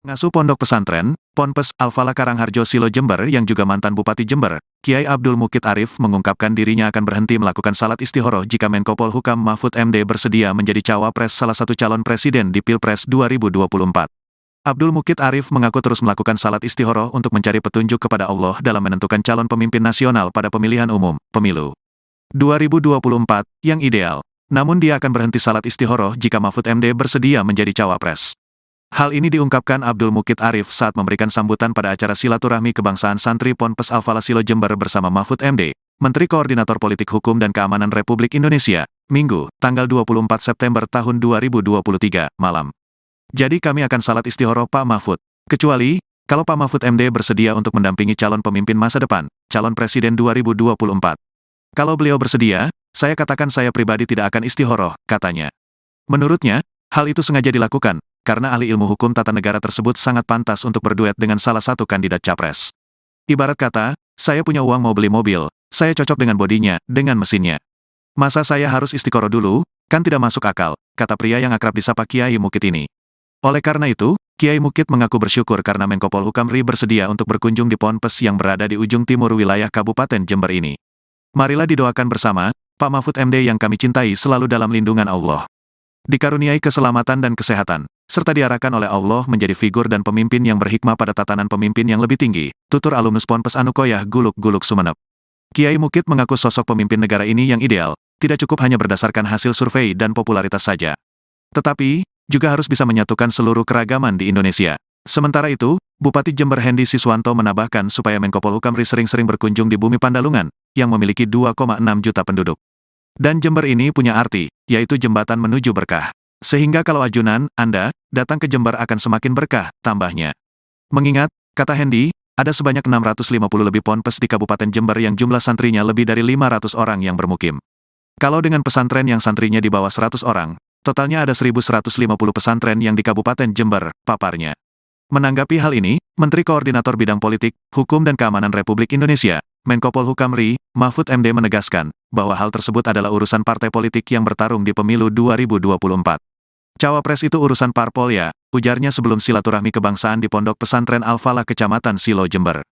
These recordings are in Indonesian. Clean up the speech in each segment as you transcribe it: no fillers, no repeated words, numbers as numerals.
Ngasuh Pondok Pesantren, Ponpes Al-Falah Karangharjo Silo Jember yang juga mantan Bupati Jember, Kiai Abdul Mukid Arif mengungkapkan dirinya akan berhenti melakukan salat istikharah jika Menko Polhukam Mahfud MD bersedia menjadi cawapres salah satu calon presiden di Pilpres 2024. Abdul Mukid Arif mengaku terus melakukan salat istikharah untuk mencari petunjuk kepada Allah dalam menentukan calon pemimpin nasional pada pemilihan umum, pemilu 2024, yang ideal. Namun dia akan berhenti salat istikharah jika Mahfud MD bersedia menjadi cawapres. Hal ini diungkapkan Abdul Mukid Arif saat memberikan sambutan pada acara silaturahmi kebangsaan santri Ponpes Al-Falah Silo Jember bersama Mahfud MD, Menteri Koordinator Politik Hukum dan Keamanan Republik Indonesia, Minggu, tanggal 24 September tahun 2023, malam. Jadi kami akan salat istikharah Pak Mahfud. Kecuali, kalau Pak Mahfud MD bersedia untuk mendampingi calon pemimpin masa depan, calon presiden 2024. Kalau beliau bersedia, saya katakan saya pribadi tidak akan istikharah, katanya. Menurutnya, hal itu sengaja dilakukan, karena ahli ilmu hukum tata negara tersebut sangat pantas untuk berduet dengan salah satu kandidat capres. Ibarat kata, saya punya uang mau beli mobil, saya cocok dengan bodinya, dengan mesinnya. Masa saya harus istikharah dulu, kan tidak masuk akal, kata pria yang akrab disapa Kiai Mukid ini. Oleh karena itu, Kiai Mukid mengaku bersyukur karena Menko Polhukam RI bersedia untuk berkunjung di Ponpes yang berada di ujung timur wilayah Kabupaten Jember ini. Marilah didoakan bersama, Pak Mahfud MD yang kami cintai selalu dalam lindungan Allah. Dikaruniai keselamatan dan kesehatan, serta diarahkan oleh Allah menjadi figur dan pemimpin yang berhikmah pada tatanan pemimpin yang lebih tinggi, tutur alumnus Ponpes Anukoyah Guluk-Guluk Sumeneb. Kiai Mukid mengaku sosok pemimpin negara ini yang ideal, tidak cukup hanya berdasarkan hasil survei dan popularitas saja. Tetapi, juga harus bisa menyatukan seluruh keragaman di Indonesia. Sementara itu, Bupati Jember Hendy Siswanto menambahkan supaya Menko Polhukam RI sering-sering berkunjung di Bumi Pandalungan, yang memiliki 2,6 juta penduduk. Dan Jember ini punya arti, yaitu jembatan menuju berkah. Sehingga kalau ajunan, Anda, datang ke Jember akan semakin berkah, tambahnya. Mengingat, kata Hendy, ada sebanyak 650 lebih ponpes di Kabupaten Jember yang jumlah santrinya lebih dari 500 orang yang bermukim. Kalau dengan pesantren yang santrinya di bawah 100 orang, totalnya ada 1.150 pesantren yang di Kabupaten Jember, paparnya. Menanggapi hal ini, Menteri Koordinator Bidang Politik, Hukum dan Keamanan Republik Indonesia, Menko Polhukam RI, Mahfud MD menegaskan, bahwa hal tersebut adalah urusan partai politik yang bertarung di pemilu 2024. Cawapres itu urusan parpol ya, ujarnya sebelum silaturahmi kebangsaan di Pondok Pesantren Al-Falah Kecamatan Silo Jember.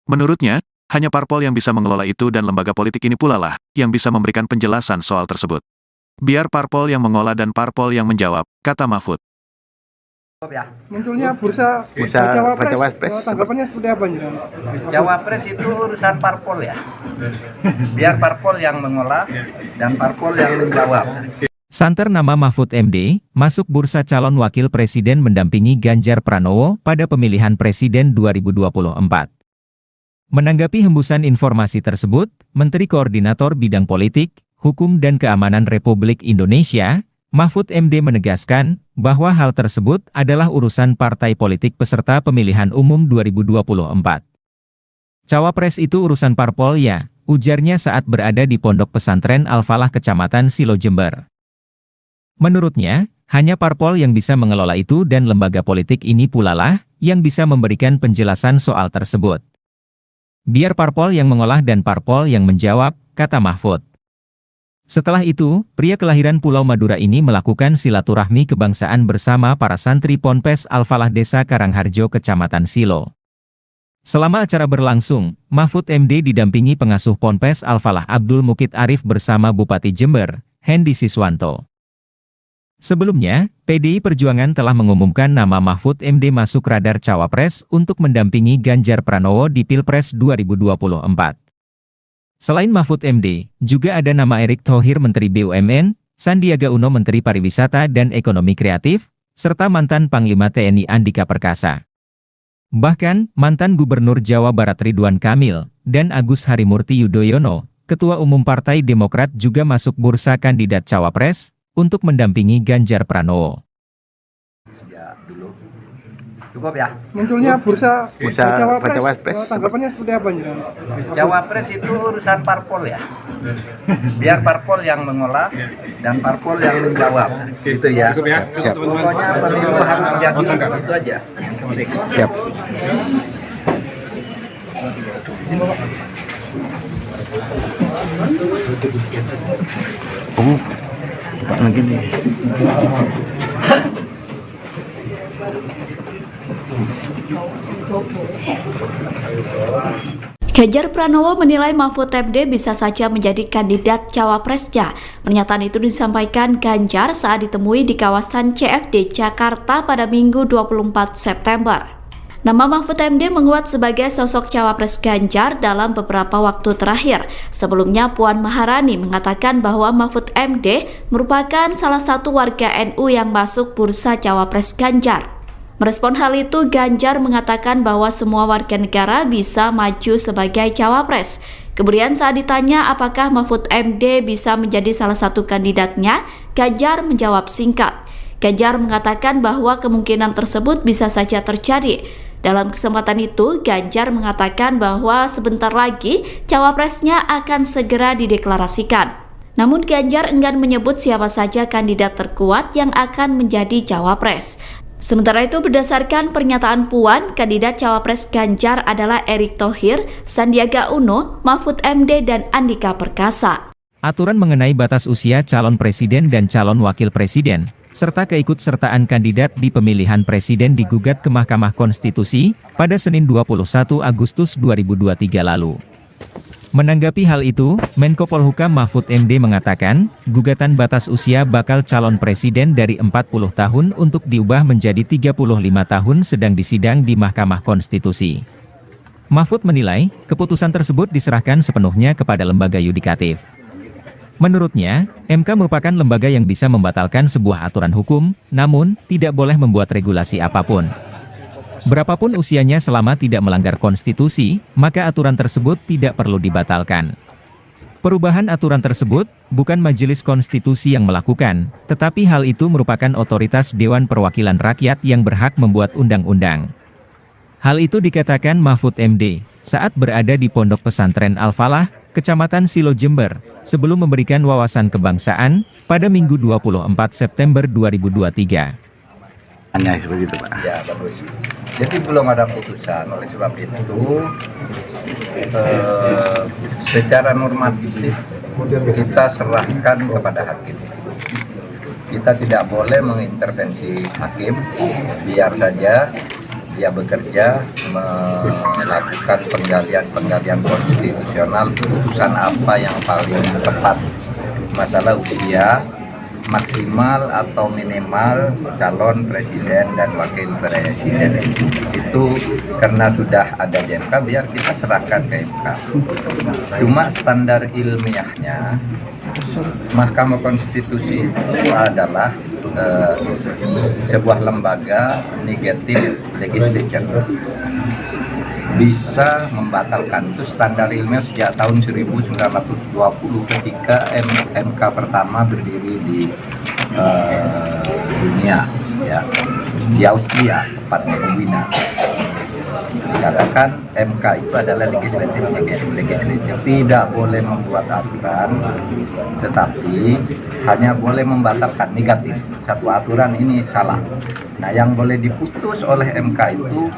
Menurutnya, hanya parpol yang bisa mengelola itu dan lembaga politik ini pula lah, yang bisa memberikan penjelasan soal tersebut. Biar parpol yang mengolah dan parpol yang menjawab, kata Mahfud. Munculnya bursa Cawapres, tanggapannya seperti apa nih? Cawapres itu urusan parpol ya. Biar parpol yang mengolah dan parpol yang menjawab. Santer nama Mahfud MD, masuk bursa calon wakil presiden mendampingi Ganjar Pranowo pada pemilihan presiden 2024. Menanggapi hembusan informasi tersebut, Menteri Koordinator Bidang Politik, Hukum dan Keamanan Republik Indonesia, Mahfud MD menegaskan bahwa hal tersebut adalah urusan partai politik peserta pemilihan umum 2024. Cawapres itu urusan parpol ya, ujarnya saat berada di Pondok Pesantren Al-Falah Kecamatan Silo Jember. Menurutnya, hanya parpol yang bisa mengelola itu dan lembaga politik ini pula lah yang bisa memberikan penjelasan soal tersebut. Biar parpol yang mengolah dan parpol yang menjawab, kata Mahfud. Setelah itu, pria kelahiran Pulau Madura ini melakukan silaturahmi kebangsaan bersama para santri Ponpes Al-Falah Desa Karangharjo Kecamatan Silo. Selama acara berlangsung, Mahfud MD didampingi pengasuh Ponpes Al-Falah Abdul Mukid Arif bersama Bupati Jember, Hendy Siswanto. Sebelumnya, PDI Perjuangan telah mengumumkan nama Mahfud MD masuk radar Cawapres untuk mendampingi Ganjar Pranowo di Pilpres 2024. Selain Mahfud MD, juga ada nama Erick Thohir Menteri BUMN, Sandiaga Uno Menteri Pariwisata dan Ekonomi Kreatif, serta mantan Panglima TNI Andika Perkasa. Bahkan, mantan Gubernur Jawa Barat Ridwan Kamil, dan Agus Harimurti Yudhoyono, Ketua Umum Partai Demokrat juga masuk bursa kandidat Cawapres, untuk mendampingi Ganjar Pranowo. Cukup ya. Munculnya bursa Cawapres, tanggapannya seperti apa nih? Cawapres itu urusan parpol ya. Biar parpol yang mengolah dan parpol yang menjawab. Gitu ya. Siap. Pokoknya pemilu harus jadi itu aja. Siap. Pak lagi nih. Ganjar Pranowo menilai Mahfud MD bisa saja menjadi kandidat cawapresnya. Pernyataan itu disampaikan Ganjar saat ditemui di kawasan CFD Jakarta pada Minggu 24 September. Nama Mahfud MD menguat sebagai sosok cawapres Ganjar dalam beberapa waktu terakhir. Sebelumnya Puan Maharani mengatakan bahwa Mahfud MD merupakan salah satu warga NU yang masuk bursa cawapres Ganjar. Merespon hal itu, Ganjar mengatakan bahwa semua warga negara bisa maju sebagai cawapres. Kemudian saat ditanya apakah Mahfud MD bisa menjadi salah satu kandidatnya, Ganjar menjawab singkat. Ganjar mengatakan bahwa kemungkinan tersebut bisa saja terjadi. Dalam kesempatan itu, Ganjar mengatakan bahwa sebentar lagi cawapresnya akan segera dideklarasikan. Namun Ganjar enggan menyebut siapa saja kandidat terkuat yang akan menjadi cawapres. Sementara itu, berdasarkan pernyataan Puan, kandidat cawapres Ganjar adalah Erick Thohir, Sandiaga Uno, Mahfud MD, dan Andika Perkasa. Aturan mengenai batas usia calon presiden dan calon wakil presiden, serta keikutsertaan kandidat di pemilihan presiden digugat ke Mahkamah Konstitusi pada Senin 21 Agustus 2023 lalu. Menanggapi hal itu, Menko Polhukam Mahfud MD mengatakan, gugatan batas usia bakal calon presiden dari 40 tahun untuk diubah menjadi 35 tahun sedang disidang di Mahkamah Konstitusi. Mahfud menilai, keputusan tersebut diserahkan sepenuhnya kepada lembaga yudikatif. Menurutnya, MK merupakan lembaga yang bisa membatalkan sebuah aturan hukum, namun tidak boleh membuat regulasi apapun. Berapapun usianya selama tidak melanggar konstitusi, maka aturan tersebut tidak perlu dibatalkan. Perubahan aturan tersebut bukan Majelis Konstitusi yang melakukan, tetapi hal itu merupakan otoritas Dewan Perwakilan Rakyat yang berhak membuat undang-undang. Hal itu dikatakan Mahfud MD saat berada di Pondok Pesantren Al-Falah, Kecamatan Silo Jember, sebelum memberikan wawasan kebangsaan pada Minggu 24 September 2023. Hanya seperti itu, Pak. Ya, bagus. Jadi belum ada putusan, oleh sebab itu secara normatif kita serahkan kepada hakim. Kita tidak boleh mengintervensi hakim, biar saja dia bekerja melakukan penggalian konstitusional, putusan apa yang paling tepat. Masalah usia maksimal atau minimal calon presiden dan wakil presiden itu karena sudah ada di MK, biar kita serahkan ke MK. Cuma standar ilmiahnya Mahkamah Konstitusi itu adalah sebuah lembaga negatif legislature, bisa membatalkan. Itu standar ilmiah sejak tahun 1920 ketika MK pertama berdiri di dunia, ya, di Austria, tepatnya di Wina. Dikatakan MK itu adalah legislatif, tidak boleh membuat aturan, tetapi hanya boleh membatalkan negatif. Satu aturan ini salah. Nah, yang boleh diputus oleh MK itu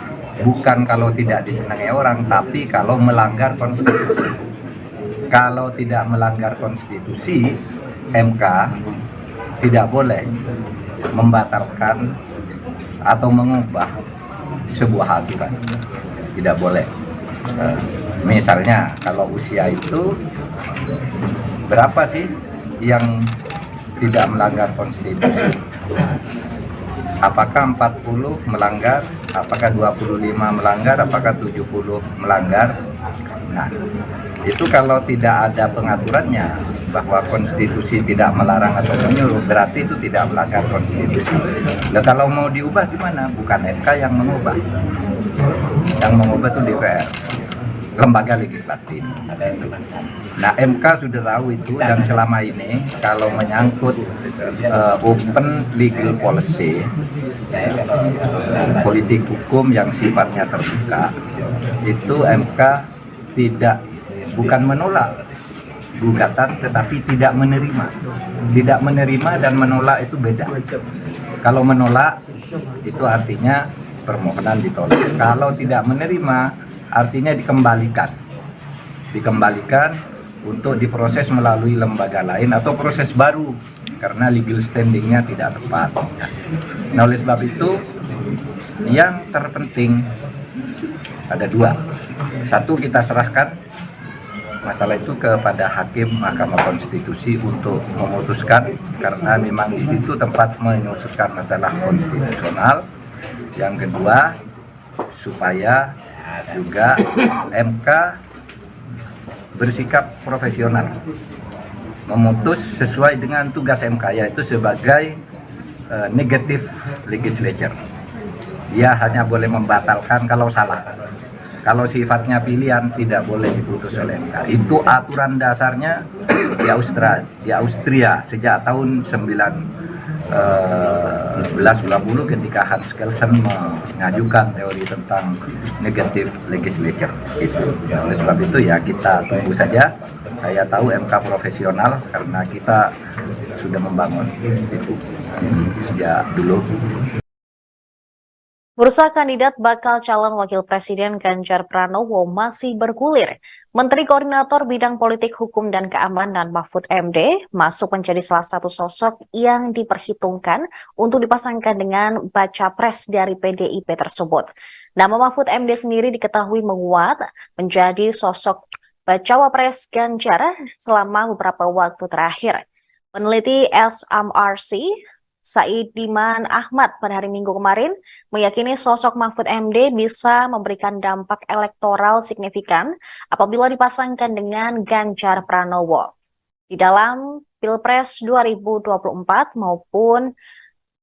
bukan kalau tidak disenangi orang, tapi kalau melanggar konstitusi. Kalau tidak melanggar konstitusi, MK tidak boleh membatalkan atau mengubah sebuah aturan. Tidak boleh. Misalnya kalau usia itu berapa sih yang tidak melanggar konstitusi? Apakah 40 melanggar, apakah 25 melanggar, apakah 70 melanggar? Nah, itu kalau tidak ada pengaturannya bahwa konstitusi tidak melarang atau menyuruh, berarti itu tidak melanggar konstitusi. Nah, kalau mau diubah gimana? Bukan MK yang mengubah. Yang mengubah itu DPR, lembaga legislatif. Nah, MK sudah tahu itu, dan selama ini kalau menyangkut open legal policy, politik hukum yang sifatnya terbuka, itu MK bukan menolak gugatan, tetapi tidak menerima. Tidak menerima dan menolak itu beda. Kalau menolak itu artinya permohonan ditolak. Kalau tidak menerima artinya dikembalikan untuk diproses melalui lembaga lain atau proses baru karena legal standingnya tidak tepat. Nah, oleh sebab itu Yang terpenting ada dua. Satu, kita serahkan masalah itu kepada hakim Mahkamah Konstitusi untuk memutuskan, karena memang di situ tempat memutuskan masalah konstitusional. Yang kedua, supaya juga MK bersikap profesional, memutus sesuai dengan tugas MK, yaitu sebagai negative legislature. Dia hanya boleh membatalkan kalau salah. Kalau sifatnya pilihan tidak boleh diputus oleh MK. Itu aturan dasarnya di Austria sejak tahun 1920 ketika Hans Kelsen mengajukan teori tentang negative legislature itu. Oleh sebab itu ya kita tunggu saja. Saya tahu MK profesional karena kita sudah membangun itu sejak dulu. Bursa kandidat bakal calon wakil presiden Ganjar Pranowo masih bergulir. Menteri Koordinator Bidang Politik, Hukum, dan Keamanan Mahfud MD masuk menjadi salah satu sosok yang diperhitungkan untuk dipasangkan dengan baca pres dari PDIP tersebut. Nama Mahfud MD sendiri diketahui menguat menjadi sosok bacawa pres Ganjar selama beberapa waktu terakhir. Peneliti SMRC Saidiman Ahmad pada hari Minggu kemarin meyakini sosok Mahfud MD bisa memberikan dampak elektoral signifikan apabila dipasangkan dengan Ganjar Pranowo di dalam Pilpres 2024 maupun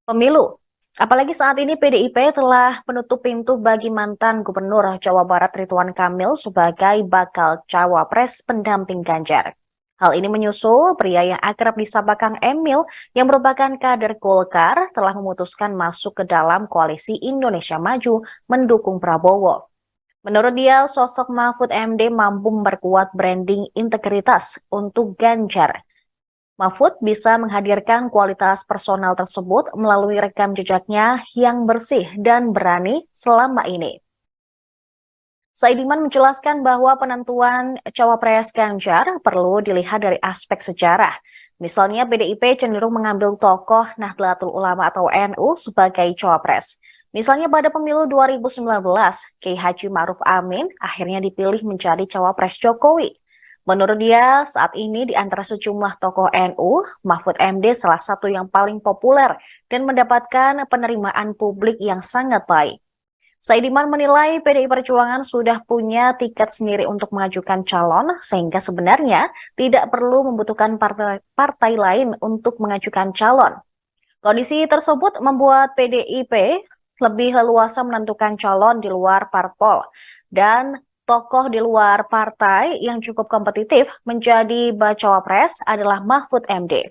pemilu. Apalagi saat ini PDIP telah menutup pintu bagi mantan Gubernur Jawa Barat Ridwan Kamil sebagai bakal cawapres pendamping Ganjar. Hal ini menyusul pria yang akrab disapa Kang Emil yang merupakan kader Golkar telah memutuskan masuk ke dalam koalisi Indonesia Maju mendukung Prabowo. Menurut dia, sosok Mahfud MD mampu memperkuat branding integritas untuk Ganjar. Mahfud bisa menghadirkan kualitas personal tersebut melalui rekam jejaknya yang bersih dan berani selama ini. Saidiman menjelaskan bahwa penentuan cawapres Ganjar perlu dilihat dari aspek sejarah. Misalnya PDIP cenderung mengambil tokoh Nahdlatul Ulama atau NU sebagai cawapres. Misalnya pada pemilu 2019, Kiai Haji Ma'ruf Amin akhirnya dipilih menjadi cawapres Jokowi. Menurut dia, saat ini di antara sejumlah tokoh NU, Mahfud MD salah satu yang paling populer dan mendapatkan penerimaan publik yang sangat baik. Saidiman menilai PDI Perjuangan sudah punya tiket sendiri untuk mengajukan calon, sehingga sebenarnya tidak perlu membutuhkan partai lain untuk mengajukan calon. Kondisi tersebut membuat PDIP lebih leluasa menentukan calon di luar parpol, dan tokoh di luar partai yang cukup kompetitif menjadi bacawa pres adalah Mahfud MD.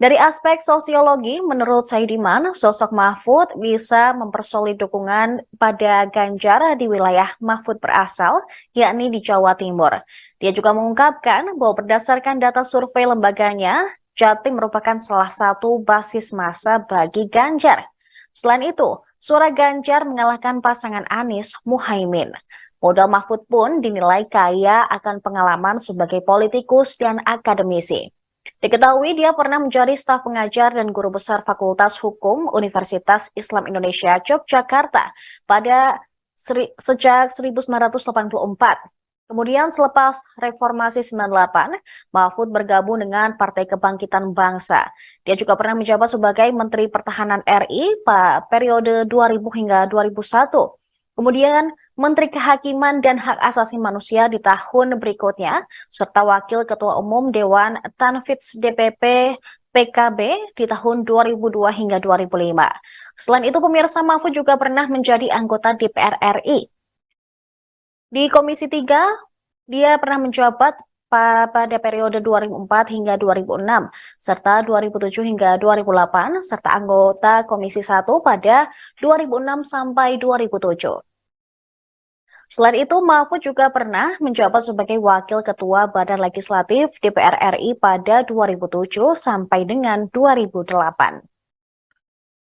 Dari aspek sosiologi, menurut Saidiman, sosok Mahfud bisa mempersolid dukungan pada Ganjar di wilayah Mahfud berasal, yakni di Jawa Timur. Dia juga mengungkapkan bahwa berdasarkan data survei lembaganya, Jatim merupakan salah satu basis massa bagi Ganjar. Selain itu, suara Ganjar mengalahkan pasangan Anies Muhaimin. Modal Mahfud pun dinilai kaya akan pengalaman sebagai politikus dan akademisi. Diketahui dia pernah menjadi staf pengajar dan guru besar Fakultas Hukum Universitas Islam Indonesia Yogyakarta sejak 1984. Kemudian selepas Reformasi 98, Mahfud bergabung dengan Partai Kebangkitan Bangsa. Dia juga pernah menjabat sebagai Menteri Pertahanan RI pada periode 2000 hingga 2001. Kemudian Menteri Kehakiman dan Hak Asasi Manusia di tahun berikutnya, serta Wakil Ketua Umum Dewan Tanfidz DPP PKB di tahun 2002 hingga 2005. Selain itu, pemirsa, Mahfud juga pernah menjadi anggota DPR RI. Di Komisi 3, dia pernah menjabat pada periode 2004 hingga 2006, serta 2007 hingga 2008, serta anggota Komisi 1 pada 2006 sampai 2007. Selain itu, Mahfud juga pernah menjabat sebagai Wakil Ketua Badan Legislatif DPR RI pada 2007 sampai dengan 2008.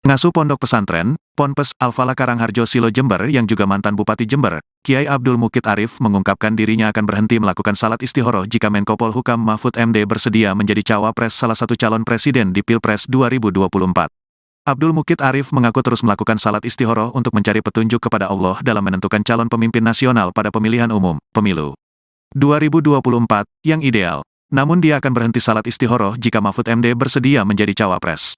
Ngasuh Pondok Pesantren, Ponpes Al-Falah Karangharjo Silo Jember yang juga mantan Bupati Jember, Kiai Abdul Mukid Arif mengungkapkan dirinya akan berhenti melakukan salat istihoroh jika Menko Polhukam Mahfud MD bersedia menjadi cawapres salah satu calon presiden di Pilpres 2024. Abdul Mukid Arif mengaku terus melakukan salat istihoroh untuk mencari petunjuk kepada Allah dalam menentukan calon pemimpin nasional pada pemilihan umum, pemilu 2024, yang ideal. Namun dia akan berhenti salat istihoroh jika Mahfud MD bersedia menjadi cawapres.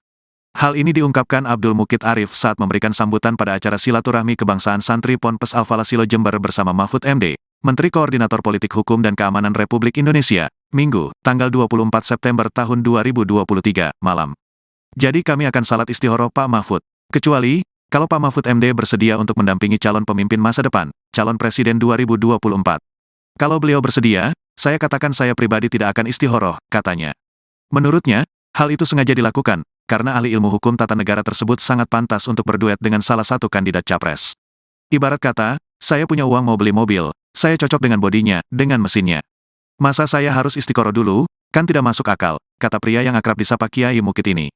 Hal ini diungkapkan Abdul Mukid Arif saat memberikan sambutan pada acara silaturahmi kebangsaan santri Ponpes Al-Falah Silo Jember bersama Mahfud MD, Menteri Koordinator Politik Hukum dan Keamanan Republik Indonesia, Minggu, tanggal 24 September tahun 2023, malam. Jadi kami akan salat istihoroh Pak Mahfud. Kecuali, kalau Pak Mahfud MD bersedia untuk mendampingi calon pemimpin masa depan, calon presiden 2024. Kalau beliau bersedia, saya katakan saya pribadi tidak akan istihoroh, katanya. Menurutnya, hal itu sengaja dilakukan, karena ahli ilmu hukum tata negara tersebut sangat pantas untuk berduet dengan salah satu kandidat capres. Ibarat kata, saya punya uang mau beli mobil, saya cocok dengan bodinya, dengan mesinnya. Masa saya harus istiqoroh dulu, kan tidak masuk akal, kata pria yang akrab disapa Kiai Mukid ini.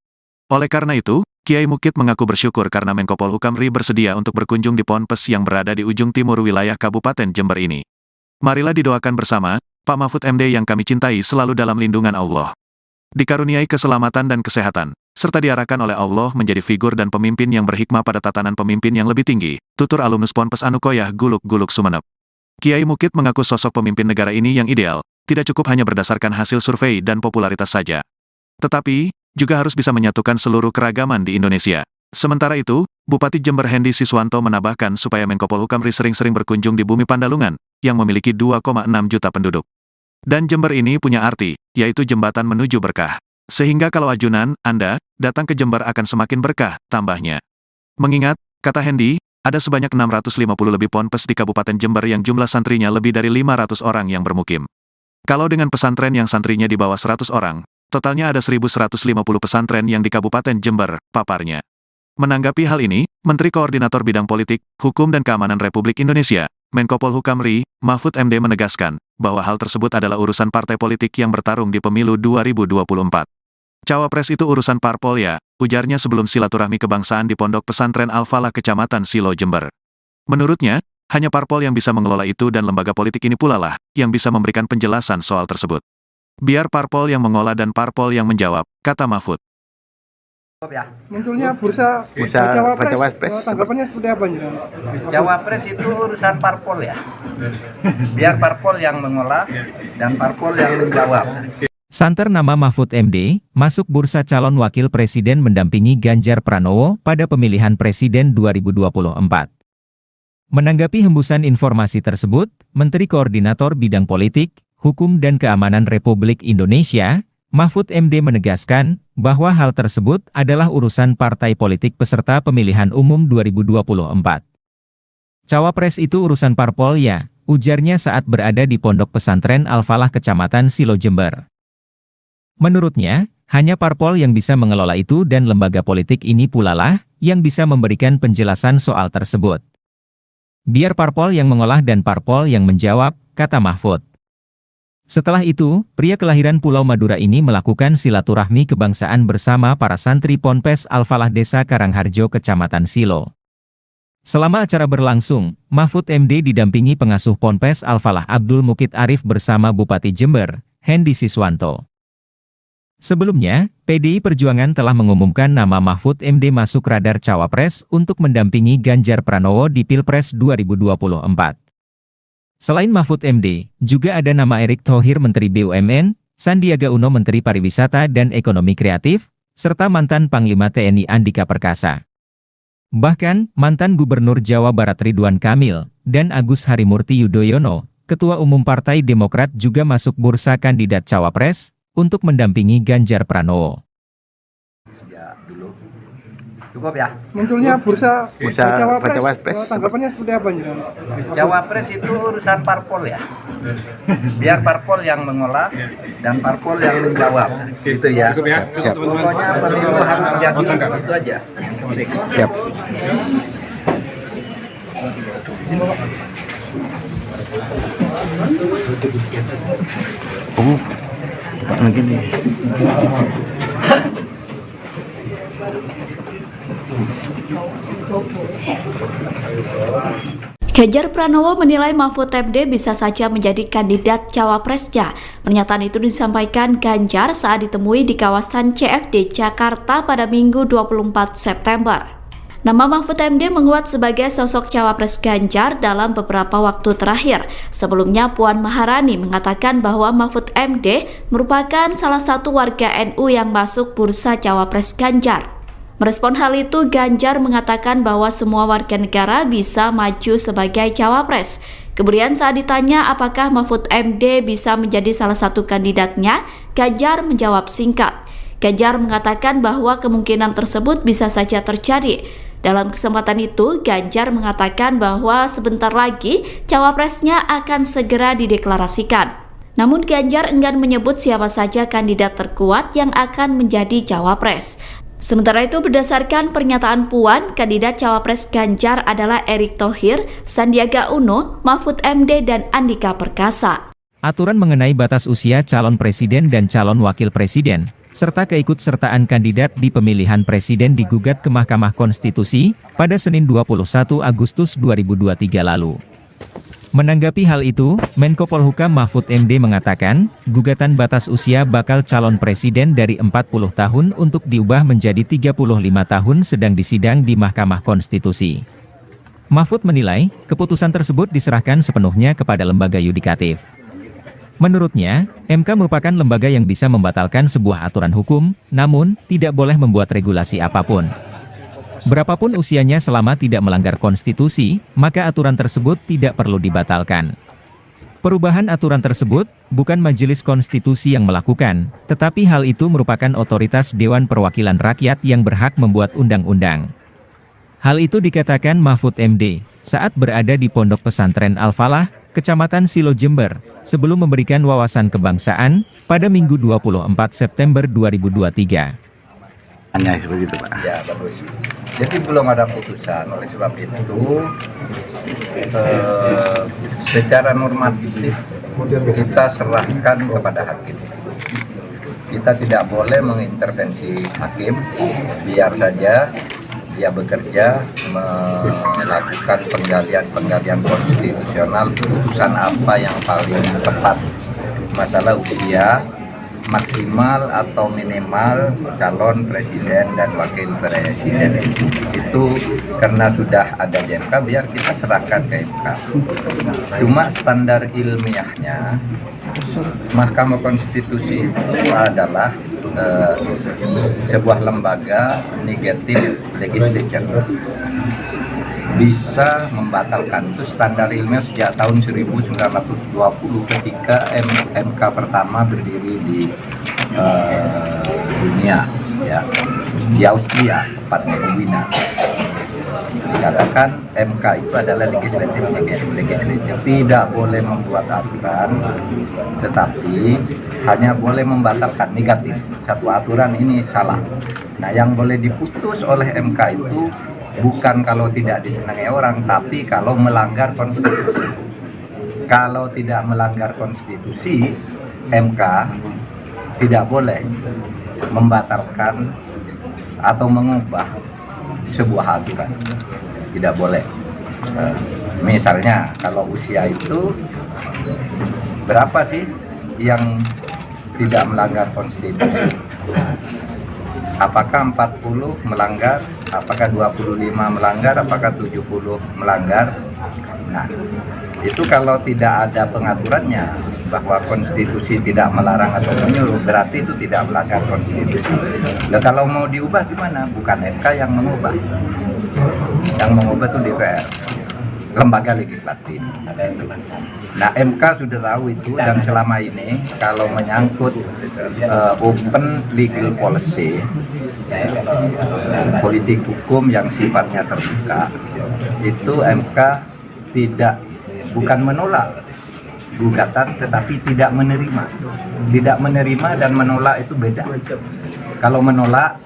Oleh karena itu, Kiai Mukid mengaku bersyukur karena Menko Polhukam RI bersedia untuk berkunjung di Ponpes yang berada di ujung timur wilayah Kabupaten Jember ini. Marilah didoakan bersama, Pak Mahfud MD yang kami cintai selalu dalam lindungan Allah. Dikaruniai keselamatan dan kesehatan, serta diarahkan oleh Allah menjadi figur dan pemimpin yang berhikmah pada tatanan pemimpin yang lebih tinggi, tutur alumnus Ponpes Anukoyah Guluk-Guluk Sumeneb. Kiai Mukid mengaku sosok pemimpin negara ini yang ideal, tidak cukup hanya berdasarkan hasil survei dan popularitas saja. Tetapi, juga harus bisa menyatukan seluruh keragaman di Indonesia. Sementara itu, Bupati Jember Hendy Siswanto menambahkan supaya Menko Polhukam RI sering-sering berkunjung di bumi Pandalungan, yang memiliki 2,6 juta penduduk. Dan Jember ini punya arti, yaitu jembatan menuju berkah. Sehingga kalau ajunan, Anda, datang ke Jember akan semakin berkah, tambahnya. Mengingat, kata Hendy, ada sebanyak 650 lebih ponpes di Kabupaten Jember yang jumlah santrinya lebih dari 500 orang yang bermukim. Kalau dengan pesantren yang santrinya di bawah 100 orang, totalnya ada 1.150 pesantren yang di Kabupaten Jember, paparnya. Menanggapi hal ini, Menteri Koordinator Bidang Politik, Hukum dan Keamanan Republik Indonesia, Menko Polhukam RI, Mahfud MD menegaskan, bahwa hal tersebut adalah urusan partai politik yang bertarung di pemilu 2024. Cawapres itu urusan parpol ya, ujarnya sebelum silaturahmi kebangsaan di Pondok Pesantren Al-Falah Kecamatan Silo Jember. Menurutnya, hanya parpol yang bisa mengelola itu dan lembaga politik ini pula lah, yang bisa memberikan penjelasan soal tersebut. Biar parpol yang mengolah dan parpol yang menjawab, kata Mahfud. Munculnya bursa cawapres, tanggapannya seperti apa nih? Cawapres itu urusan parpol ya. Biar parpol yang mengolah dan parpol yang menjawab. Santer nama Mahfud MD, masuk bursa calon wakil presiden mendampingi Ganjar Pranowo pada pemilihan presiden 2024. Menanggapi hembusan informasi tersebut, Menteri Koordinator Bidang Politik, Hukum dan Keamanan Republik Indonesia, Mahfud MD menegaskan bahwa hal tersebut adalah urusan partai politik peserta pemilihan umum 2024. Cawapres itu urusan parpol ya, ujarnya saat berada di Pondok Pesantren Al-Falah Kecamatan Silo Jember. Menurutnya, hanya parpol yang bisa mengelola itu dan lembaga politik ini pula lah yang bisa memberikan penjelasan soal tersebut. Biar parpol yang mengolah dan parpol yang menjawab, kata Mahfud. Setelah itu, pria kelahiran Pulau Madura ini melakukan silaturahmi kebangsaan bersama para santri Ponpes Al-Falah Desa Karangharjo Kecamatan Silo. Selama acara berlangsung, Mahfud MD didampingi pengasuh Ponpes Al-Falah Abdul Mukid Arif bersama Bupati Jember, Hendy Siswanto. Sebelumnya, PDI Perjuangan telah mengumumkan nama Mahfud MD masuk radar cawapres untuk mendampingi Ganjar Pranowo di Pilpres 2024. Selain Mahfud MD, juga ada nama Erick Thohir Menteri BUMN, Sandiaga Uno Menteri Pariwisata dan Ekonomi Kreatif, serta mantan Panglima TNI Andika Perkasa. Bahkan, mantan Gubernur Jawa Barat Ridwan Kamil, dan Agus Harimurti Yudhoyono, Ketua Umum Partai Demokrat juga masuk bursa kandidat cawapres, untuk mendampingi Ganjar Pranowo. Ya, dulu. Cukup ya? Munculnya bursa cawapres, tanggapannya seperti apa nih? Cawapres itu urusan parpol ya. Biar parpol yang mengolah dan parpol yang menjawab. Gitu ya. Siap. Pokoknya pemilu harus jadi itu aja. Siap. Begini. Ganjar Pranowo menilai Mahfud MD bisa saja menjadi kandidat cawapresnya. Pernyataan itu disampaikan Ganjar saat ditemui di kawasan CFD Jakarta pada Minggu 24 September. Nama Mahfud MD menguat sebagai sosok cawapres Ganjar dalam beberapa waktu terakhir. Sebelumnya Puan Maharani mengatakan bahwa Mahfud MD merupakan salah satu warga NU yang masuk bursa cawapres Ganjar. Merespon hal itu, Ganjar mengatakan bahwa semua warga negara bisa maju sebagai cawapres. Kemudian saat ditanya apakah Mahfud MD bisa menjadi salah satu kandidatnya, Ganjar menjawab singkat. Ganjar mengatakan bahwa kemungkinan tersebut bisa saja terjadi. Dalam kesempatan itu, Ganjar mengatakan bahwa sebentar lagi cawapresnya akan segera dideklarasikan. Namun Ganjar enggan menyebut siapa saja kandidat terkuat yang akan menjadi cawapres. Sementara itu, berdasarkan pernyataan Puan, kandidat cawapres Ganjar adalah Erick Thohir, Sandiaga Uno, Mahfud MD, dan Andika Perkasa. Aturan mengenai batas usia calon presiden dan calon wakil presiden, serta keikutsertaan kandidat di pemilihan presiden digugat ke Mahkamah Konstitusi pada Senin 21 Agustus 2023 lalu. Menanggapi hal itu, Menko Polhukam Mahfud MD mengatakan, gugatan batas usia bakal calon presiden dari 40 tahun untuk diubah menjadi 35 tahun sedang disidang di Mahkamah Konstitusi. Mahfud menilai, keputusan tersebut diserahkan sepenuhnya kepada lembaga yudikatif. Menurutnya, MK merupakan lembaga yang bisa membatalkan sebuah aturan hukum, namun tidak boleh membuat regulasi apapun. Berapapun usianya selama tidak melanggar konstitusi, maka aturan tersebut tidak perlu dibatalkan. Perubahan aturan tersebut bukan Majelis Konstitusi yang melakukan, tetapi hal itu merupakan otoritas Dewan Perwakilan Rakyat yang berhak membuat undang-undang. Hal itu dikatakan Mahfud MD saat berada di Pondok Pesantren Al-Falah, Kecamatan Silo Jember, sebelum memberikan wawasan kebangsaan pada Minggu 24 September 2023. Hanya seperti itu, Pak. Ya, bagus. Jadi belum ada putusan, oleh sebab itu secara normatif kita serahkan kepada hakim. Kita tidak boleh mengintervensi hakim, biar saja dia bekerja melakukan penggalian konstitusional, putusan apa yang paling tepat. Masalah usia maksimal atau minimal calon presiden dan wakil presiden itu karena sudah ada di MK, biar kita serahkan ke MK. Cuma standar ilmiahnya Mahkamah Konstitusi itu adalah sebuah lembaga negatif legislature, bisa membatalkan. Itu standar ilmiah sejak tahun 1920 ketika MK pertama berdiri di dunia, ya, di Austria, tepatnya di Wina. Dikatakan MK itu adalah legislatif, tidak boleh membuat aturan, tetapi hanya boleh membatalkan negatif. Satu aturan ini salah. Nah, yang boleh diputus oleh MK itu bukan kalau tidak disenangi orang, tapi kalau melanggar konstitusi. Kalau tidak melanggar konstitusi, MK tidak boleh membatalkan atau mengubah sebuah aturan. Tidak boleh. Misalnya kalau usia itu berapa sih yang tidak melanggar konstitusi? Apakah 40 melanggar? Apakah 25 melanggar? Apakah 70 melanggar? Nah, itu kalau tidak ada pengaturannya bahwa konstitusi tidak melarang atau menyuruh, berarti itu tidak melanggar konstitusi. Nah, kalau mau diubah gimana? Bukan MK yang mengubah. Yang mengubah itu DPR, lembaga legislatif. Nah, MK sudah tahu itu, dan selama ini kalau menyangkut open legal policy, politik hukum yang sifatnya terbuka, itu MK bukan menolak gugatan, tetapi tidak menerima. Tidak menerima dan menolak itu beda. Kalau menolak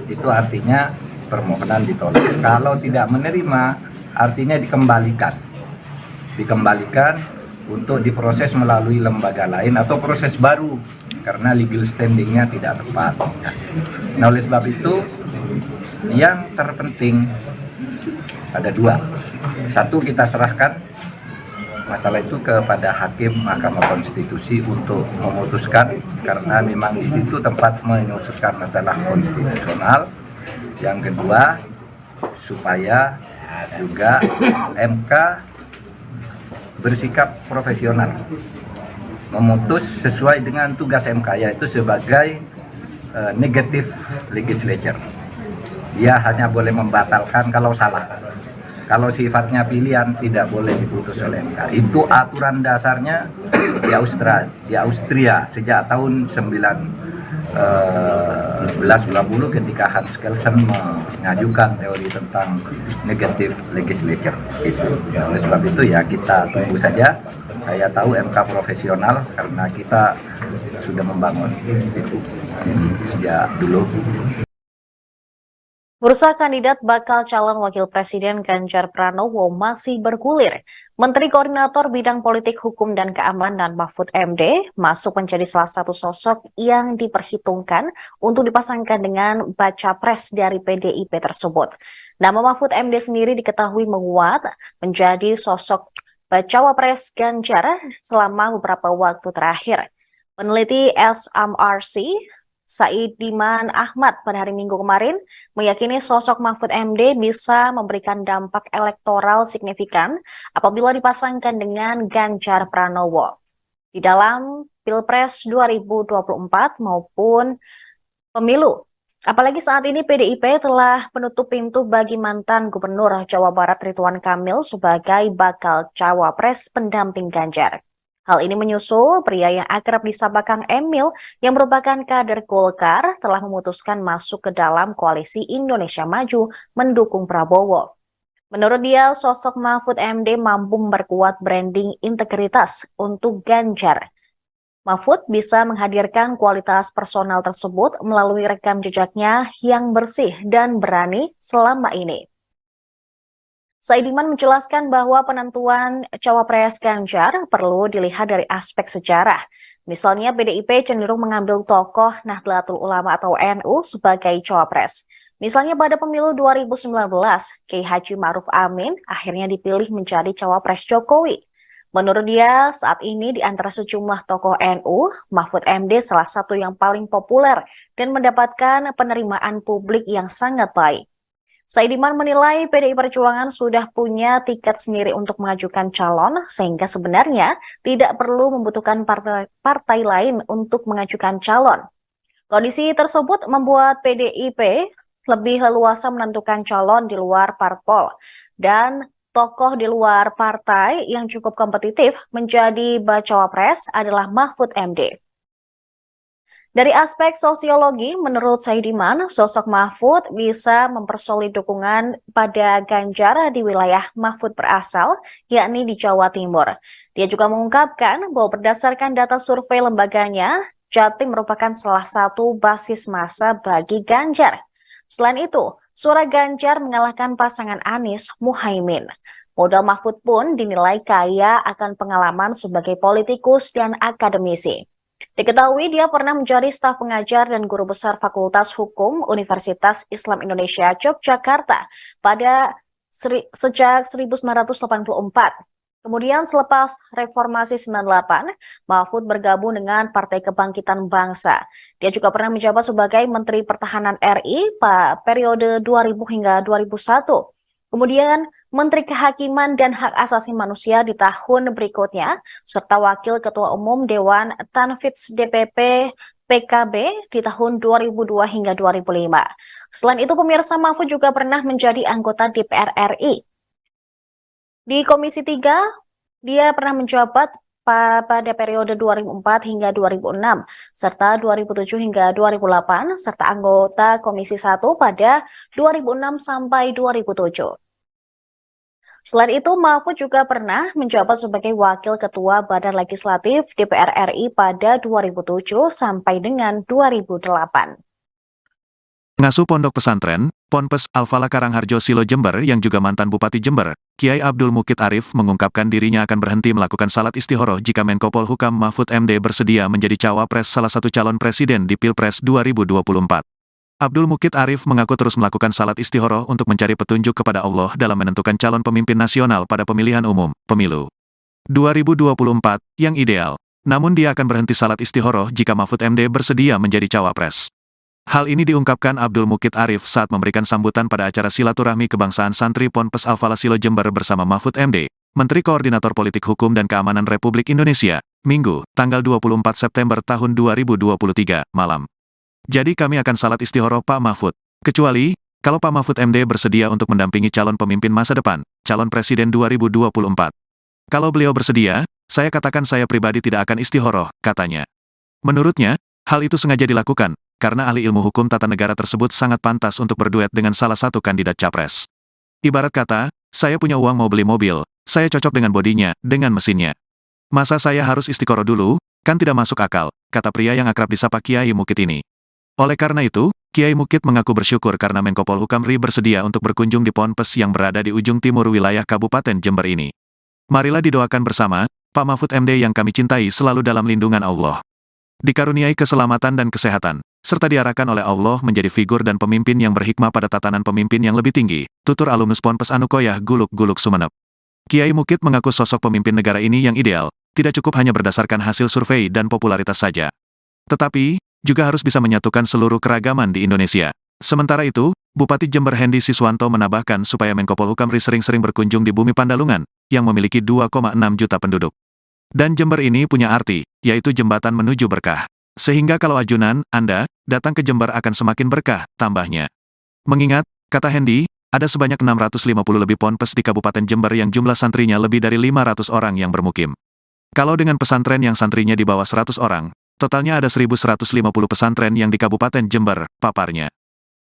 itu artinya permohonan ditolak. Kalau tidak menerima artinya dikembalikan untuk diproses melalui lembaga lain atau proses baru karena legal standingnya tidak tepat. Nah, oleh sebab itu yang terpenting Ada dua. Satu, kita serahkan masalah itu kepada hakim Mahkamah Konstitusi untuk memutuskan, karena memang di situ tempat menyusun masalah konstitusional. Yang kedua, supaya juga MK bersikap profesional, memutus sesuai dengan tugas MK, yaitu sebagai negative legislature. Dia hanya boleh membatalkan kalau salah. Kalau sifatnya pilihan tidak boleh diputus oleh MK. Itu aturan dasarnya di Austria sejak tahun 1920 ketika Hans Kelsen mengajukan teori tentang negative legislature itu. Oleh sebab itu ya kita tunggu saja. Saya tahu MK profesional karena kita sudah membangun itu sejak dulu. Bursa kandidat bakal calon wakil presiden Ganjar Pranowo masih bergulir. Menteri Koordinator Bidang Politik Hukum dan Keamanan Mahfud MD masuk menjadi salah satu sosok yang diperhitungkan untuk dipasangkan dengan baca pres dari PDIP tersebut. Nama Mahfud MD sendiri diketahui menguat menjadi sosok bacawa pres Ganjar selama beberapa waktu terakhir. Peneliti SMRC Saidiman Ahmad pada hari Minggu kemarin meyakini sosok Mahfud MD bisa memberikan dampak elektoral signifikan apabila dipasangkan dengan Ganjar Pranowo di dalam Pilpres 2024 maupun pemilu. Apalagi saat ini PDIP telah menutup pintu bagi mantan Gubernur Jawa Barat Ridwan Kamil sebagai bakal cawapres pendamping Ganjar. Hal ini menyusul pria yang akrab disapa Kang Emil yang merupakan kader Golkar telah memutuskan masuk ke dalam koalisi Indonesia Maju mendukung Prabowo. Menurut dia, sosok Mahfud MD mampu memperkuat branding integritas untuk Ganjar. Mahfud bisa menghadirkan kualitas personal tersebut melalui rekam jejaknya yang bersih dan berani selama ini. Saidiman menjelaskan bahwa penentuan cawapres Ganjar perlu dilihat dari aspek sejarah. Misalnya PDIP cenderung mengambil tokoh Nahdlatul Ulama atau NU sebagai cawapres. Misalnya pada pemilu 2019, Kiai Haji Ma'ruf Amin akhirnya dipilih menjadi cawapres Jokowi. Menurut dia, saat ini di antara sejumlah tokoh NU, Mahfud MD salah satu yang paling populer dan mendapatkan penerimaan publik yang sangat baik. Saidiman menilai PDI Perjuangan sudah punya tiket sendiri untuk mengajukan calon, sehingga sebenarnya tidak perlu membutuhkan partai lain untuk mengajukan calon. Kondisi tersebut membuat PDIP lebih leluasa menentukan calon di luar parpol, dan tokoh di luar partai yang cukup kompetitif menjadi bacawa pres adalah Mahfud MD. Dari aspek sosiologi, menurut Saidiman, sosok Mahfud bisa mempersolid dukungan pada Ganjar di wilayah Mahfud berasal, yakni di Jawa Timur. Dia juga mengungkapkan bahwa berdasarkan data survei lembaganya, Jatim merupakan salah satu basis massa bagi Ganjar. Selain itu, suara Ganjar mengalahkan pasangan Anies Muhaimin. Modal Mahfud pun dinilai kaya akan pengalaman sebagai politikus dan akademisi. Diketahui dia pernah menjadi staf pengajar dan guru besar Fakultas Hukum Universitas Islam Indonesia Yogyakarta sejak 1984. Kemudian selepas Reformasi 98, Mahfud bergabung dengan Partai Kebangkitan Bangsa. Dia juga pernah menjabat sebagai Menteri Pertahanan RI pada periode 2000 hingga 2001. Kemudian Menteri Kehakiman dan Hak Asasi Manusia di tahun berikutnya, serta Wakil Ketua Umum Dewan Tanfidz DPP PKB di tahun 2002 hingga 2005. Selain itu, pemirsa, Mahfud juga pernah menjadi anggota DPR RI. Di Komisi 3, dia pernah menjabat pada periode 2004 hingga 2006, serta 2007 hingga 2008, serta anggota Komisi 1 pada 2006 sampai 2007. Selain itu, Mahfud juga pernah menjabat sebagai Wakil Ketua Badan Legislatif DPR RI pada 2007 sampai dengan 2008. Pengasuh Pondok Pesantren, Ponpes Al-Falah Karangharjo Silo Jember yang juga mantan Bupati Jember, Kiai Abdul Mukid Arif mengungkapkan dirinya akan berhenti melakukan salat istihoroh jika Menko Polhukam Mahfud MD bersedia menjadi cawapres salah satu calon presiden di Pilpres 2024. Abdul Mukid Arif mengaku terus melakukan salat istikharah untuk mencari petunjuk kepada Allah dalam menentukan calon pemimpin nasional pada pemilihan umum, pemilu 2024, yang ideal. Namun dia akan berhenti salat istikharah jika Mahfud MD bersedia menjadi cawapres. Hal ini diungkapkan Abdul Mukid Arif saat memberikan sambutan pada acara silaturahmi kebangsaan santri Ponpes Al-Falah Silo Jember bersama Mahfud MD, Menteri Koordinator Politik Hukum dan Keamanan Republik Indonesia, Minggu, tanggal 24 September tahun 2023, malam. Jadi kami akan salat istikharah Pak Mahfud. Kecuali, kalau Pak Mahfud MD bersedia untuk mendampingi calon pemimpin masa depan, calon presiden 2024. Kalau beliau bersedia, saya katakan saya pribadi tidak akan istikharah, katanya. Menurutnya, hal itu sengaja dilakukan, karena ahli ilmu hukum tata negara tersebut sangat pantas untuk berduet dengan salah satu kandidat capres. Ibarat kata, saya punya uang mau beli mobil, saya cocok dengan bodinya, dengan mesinnya. Masa saya harus istikharah dulu? Kan tidak masuk akal, kata pria yang akrab disapa Kiai Mukid ini. Oleh karena itu, Kiai Mukid mengaku bersyukur karena Menko Polhukam RI bersedia untuk berkunjung di Ponpes yang berada di ujung timur wilayah Kabupaten Jember ini. Marilah didoakan bersama, Pak Mahfud MD yang kami cintai selalu dalam lindungan Allah. Dikaruniai keselamatan dan kesehatan, serta diarahkan oleh Allah menjadi figur dan pemimpin yang berhikmah pada tatanan pemimpin yang lebih tinggi, tutur alumnus Ponpes Anukoyah Guluk-Guluk Sumeneb. Kiai Mukid mengaku sosok pemimpin negara ini yang ideal, tidak cukup hanya berdasarkan hasil survei dan popularitas saja. Tetapi, juga harus bisa menyatukan seluruh keragaman di Indonesia. Sementara itu, Bupati Jember Hendy Siswanto menambahkan supaya Menko Polhukam RI sering-sering berkunjung di bumi Pandalungan, yang memiliki 2,6 juta penduduk. Dan Jember ini punya arti, yaitu jembatan menuju berkah. Sehingga kalau ajunan, Anda, datang ke Jember akan semakin berkah, tambahnya. Mengingat, kata Hendy, ada sebanyak 650 lebih ponpes di Kabupaten Jember yang jumlah santrinya lebih dari 500 orang yang bermukim. Kalau dengan pesantren yang santrinya di bawah 100 orang, totalnya ada 1.150 pesantren yang di Kabupaten Jember, paparnya.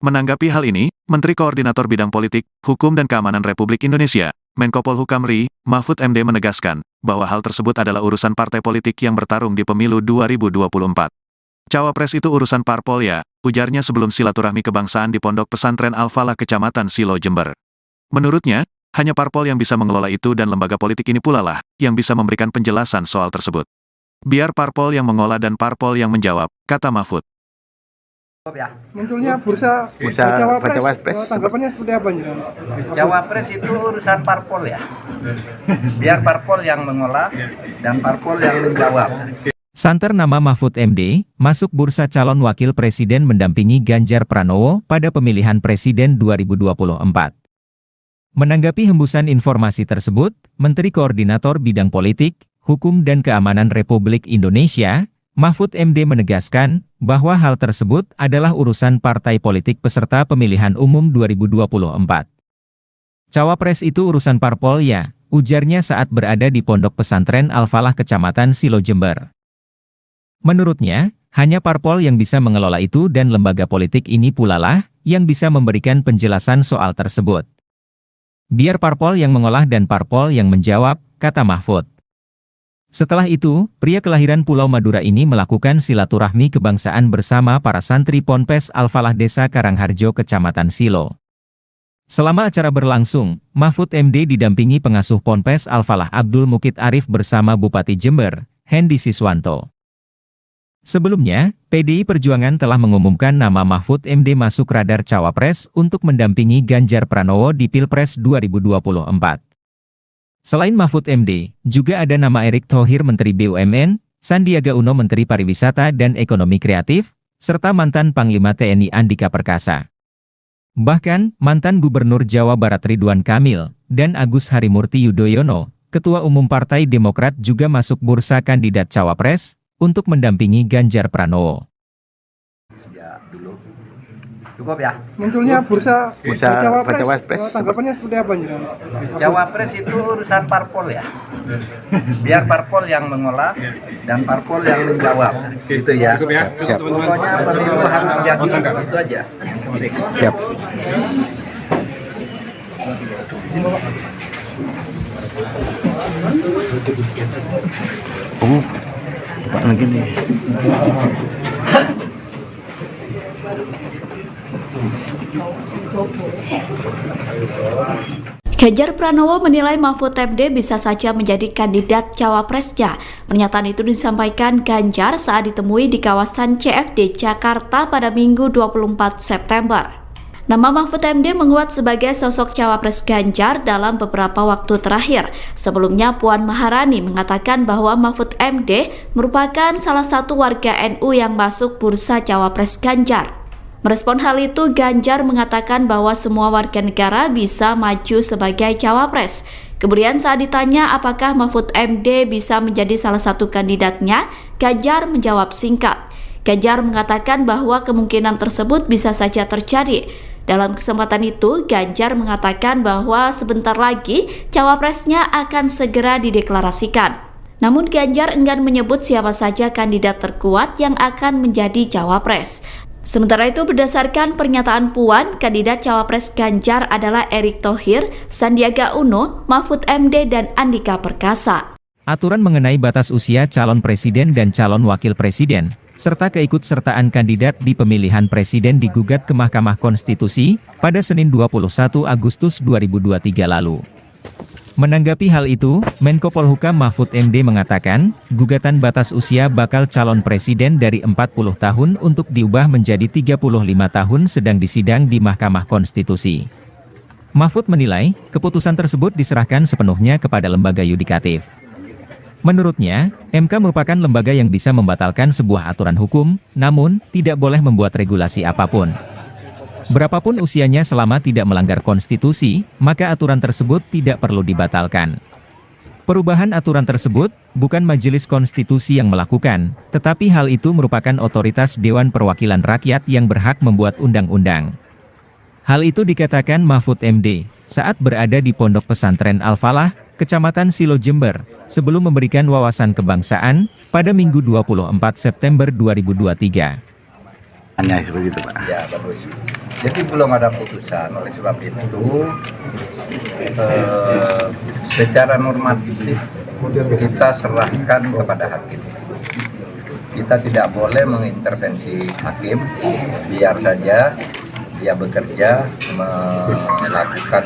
Menanggapi hal ini, Menteri Koordinator Bidang Politik, Hukum dan Keamanan Republik Indonesia, Menko Polhukam RI, Mahfud MD menegaskan, bahwa hal tersebut adalah urusan partai politik yang bertarung di pemilu 2024. Cawapres itu urusan parpol ya, ujarnya sebelum silaturahmi kebangsaan di Pondok Pesantren Al-Falah Kecamatan Silo Jember. Menurutnya, hanya parpol yang bisa mengelola itu dan lembaga politik ini pula lah, yang bisa memberikan penjelasan soal tersebut. Biar parpol yang mengolah dan parpol yang menjawab, kata Mahfud. Munculnya bursa cawapres, tanggapannya seperti apa nih? Cawapres itu urusan parpol ya. Biar parpol yang mengolah dan parpol yang menjawab. Santer nama Mahfud MD, masuk bursa calon wakil presiden mendampingi Ganjar Pranowo pada pemilihan presiden 2024. Menanggapi hembusan informasi tersebut, Menteri Koordinator Bidang Politik, Hukum dan Keamanan Republik Indonesia, Mahfud MD menegaskan bahwa hal tersebut adalah urusan partai politik peserta pemilihan umum 2024. Cawapres itu urusan parpol ya, ujarnya saat berada di Pondok Pesantren Al-Falah Kecamatan Silo Jember. Menurutnya, hanya parpol yang bisa mengelola itu dan lembaga politik ini pula lah yang bisa memberikan penjelasan soal tersebut. Biar parpol yang mengolah dan parpol yang menjawab, kata Mahfud. Setelah itu, pria kelahiran Pulau Madura ini melakukan silaturahmi kebangsaan bersama para santri Ponpes Al-Falah Desa Karangharjo Kecamatan Silo. Selama acara berlangsung, Mahfud MD didampingi pengasuh Ponpes Al-Falah Abdul Mukid Arif bersama Bupati Jember, Hendy Siswanto. Sebelumnya, PDI Perjuangan telah mengumumkan nama Mahfud MD masuk radar cawapres untuk mendampingi Ganjar Pranowo di Pilpres 2024. Selain Mahfud MD, juga ada nama Erick Thohir Menteri BUMN, Sandiaga Uno Menteri Pariwisata dan Ekonomi Kreatif, serta mantan Panglima TNI Andika Perkasa. Bahkan, mantan Gubernur Jawa Barat Ridwan Kamil, dan Agus Harimurti Yudhoyono, Ketua Umum Partai Demokrat juga masuk bursa kandidat cawapres, untuk mendampingi Ganjar Pranowo. Cukup ya. Munculnya bursa cawapres, tanggapannya seperti apa nih? Cawapres itu urusan parpol ya. Biar parpol yang mengolah dan parpol yang menjawab. Gitu ya. Siap. Pokoknya pemilu harus jadi itu aja. Siap. Pak lagi nih. Ganjar Pranowo menilai Mahfud MD bisa saja menjadi kandidat cawapresnya. Pernyataan itu disampaikan Ganjar saat ditemui di kawasan CFD Jakarta pada Minggu 24 September. Nama Mahfud MD menguat sebagai sosok cawapres Ganjar dalam beberapa waktu terakhir. Sebelumnya Puan Maharani mengatakan bahwa Mahfud MD merupakan salah satu warga NU yang masuk bursa cawapres Ganjar. Merespon hal itu, Ganjar mengatakan bahwa semua warga negara bisa maju sebagai cawapres. Kemudian saat ditanya apakah Mahfud MD bisa menjadi salah satu kandidatnya, Ganjar menjawab singkat. Ganjar mengatakan bahwa kemungkinan tersebut bisa saja terjadi. Dalam kesempatan itu, Ganjar mengatakan bahwa sebentar lagi cawapresnya akan segera dideklarasikan. Namun Ganjar enggan menyebut siapa saja kandidat terkuat yang akan menjadi cawapres. Sementara itu, berdasarkan pernyataan Puan, kandidat cawapres Ganjar adalah Erick Thohir, Sandiaga Uno, Mahfud MD, dan Andika Perkasa. Aturan mengenai batas usia calon presiden dan calon wakil presiden, serta keikutsertaan kandidat di pemilihan presiden digugat ke Mahkamah Konstitusi pada Senin 21 Agustus 2023 lalu. Menanggapi hal itu, Menko Polhukam Mahfud MD mengatakan, gugatan batas usia bakal calon presiden dari 40 tahun untuk diubah menjadi 35 tahun sedang disidang di Mahkamah Konstitusi. Mahfud menilai, keputusan tersebut diserahkan sepenuhnya kepada lembaga yudikatif. Menurutnya, MK merupakan lembaga yang bisa membatalkan sebuah aturan hukum, namun tidak boleh membuat regulasi apapun. Berapapun usianya selama tidak melanggar konstitusi, maka aturan tersebut tidak perlu dibatalkan. Perubahan aturan tersebut bukan Majelis Konstitusi yang melakukan, tetapi hal itu merupakan otoritas Dewan Perwakilan Rakyat yang berhak membuat undang-undang. Hal itu dikatakan Mahfud MD saat berada di Pondok Pesantren Al-Falah, Kecamatan Silo Jember, sebelum memberikan wawasan kebangsaan pada Minggu 24 September 2023. Hanya seperti itu, Pak. Ya, bagus. Jadi belum ada putusan, oleh sebab itu secara normatif kita serahkan kepada hakim. Kita tidak boleh mengintervensi hakim, biar saja dia bekerja melakukan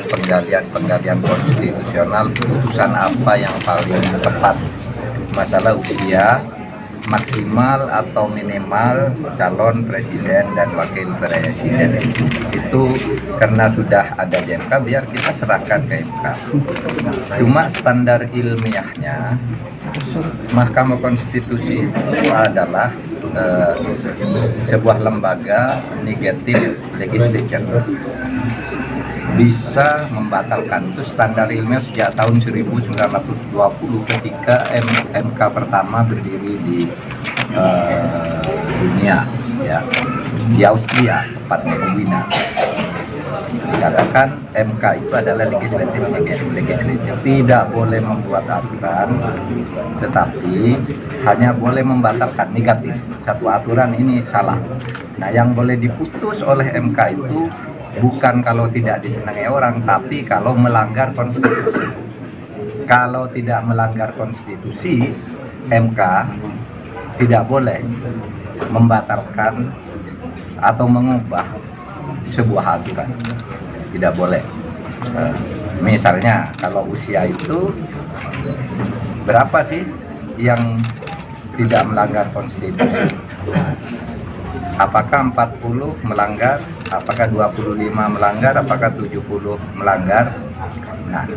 penggalian konstitusional, putusan apa yang paling tepat. Masalah usia maksimal atau minimal calon presiden dan wakil presiden itu karena sudah ada di MK, biar kita serahkan ke MK. Cuma standar ilmiahnya Mahkamah Konstitusi itu adalah sebuah lembaga negatif legislature, bisa membatalkan. Itu standar ilmiah sejak tahun 1920 ketika MK pertama berdiri di dunia, ya, di Austria, tepatnya di Wina. Dikatakan MK itu adalah legislatif, tidak boleh membuat aturan, tetapi hanya boleh membatalkan negatif. Satu aturan ini salah. Nah, yang boleh diputus oleh MK itu bukan kalau tidak disenangi orang, tapi kalau melanggar konstitusi. Kalau tidak melanggar konstitusi, MK tidak boleh membatalkan atau mengubah sebuah aturan. Tidak boleh. Misalnya kalau usia itu berapa sih yang tidak melanggar konstitusi? Apakah 40 melanggar? Apakah 25 melanggar? Apakah 70 melanggar? Nah,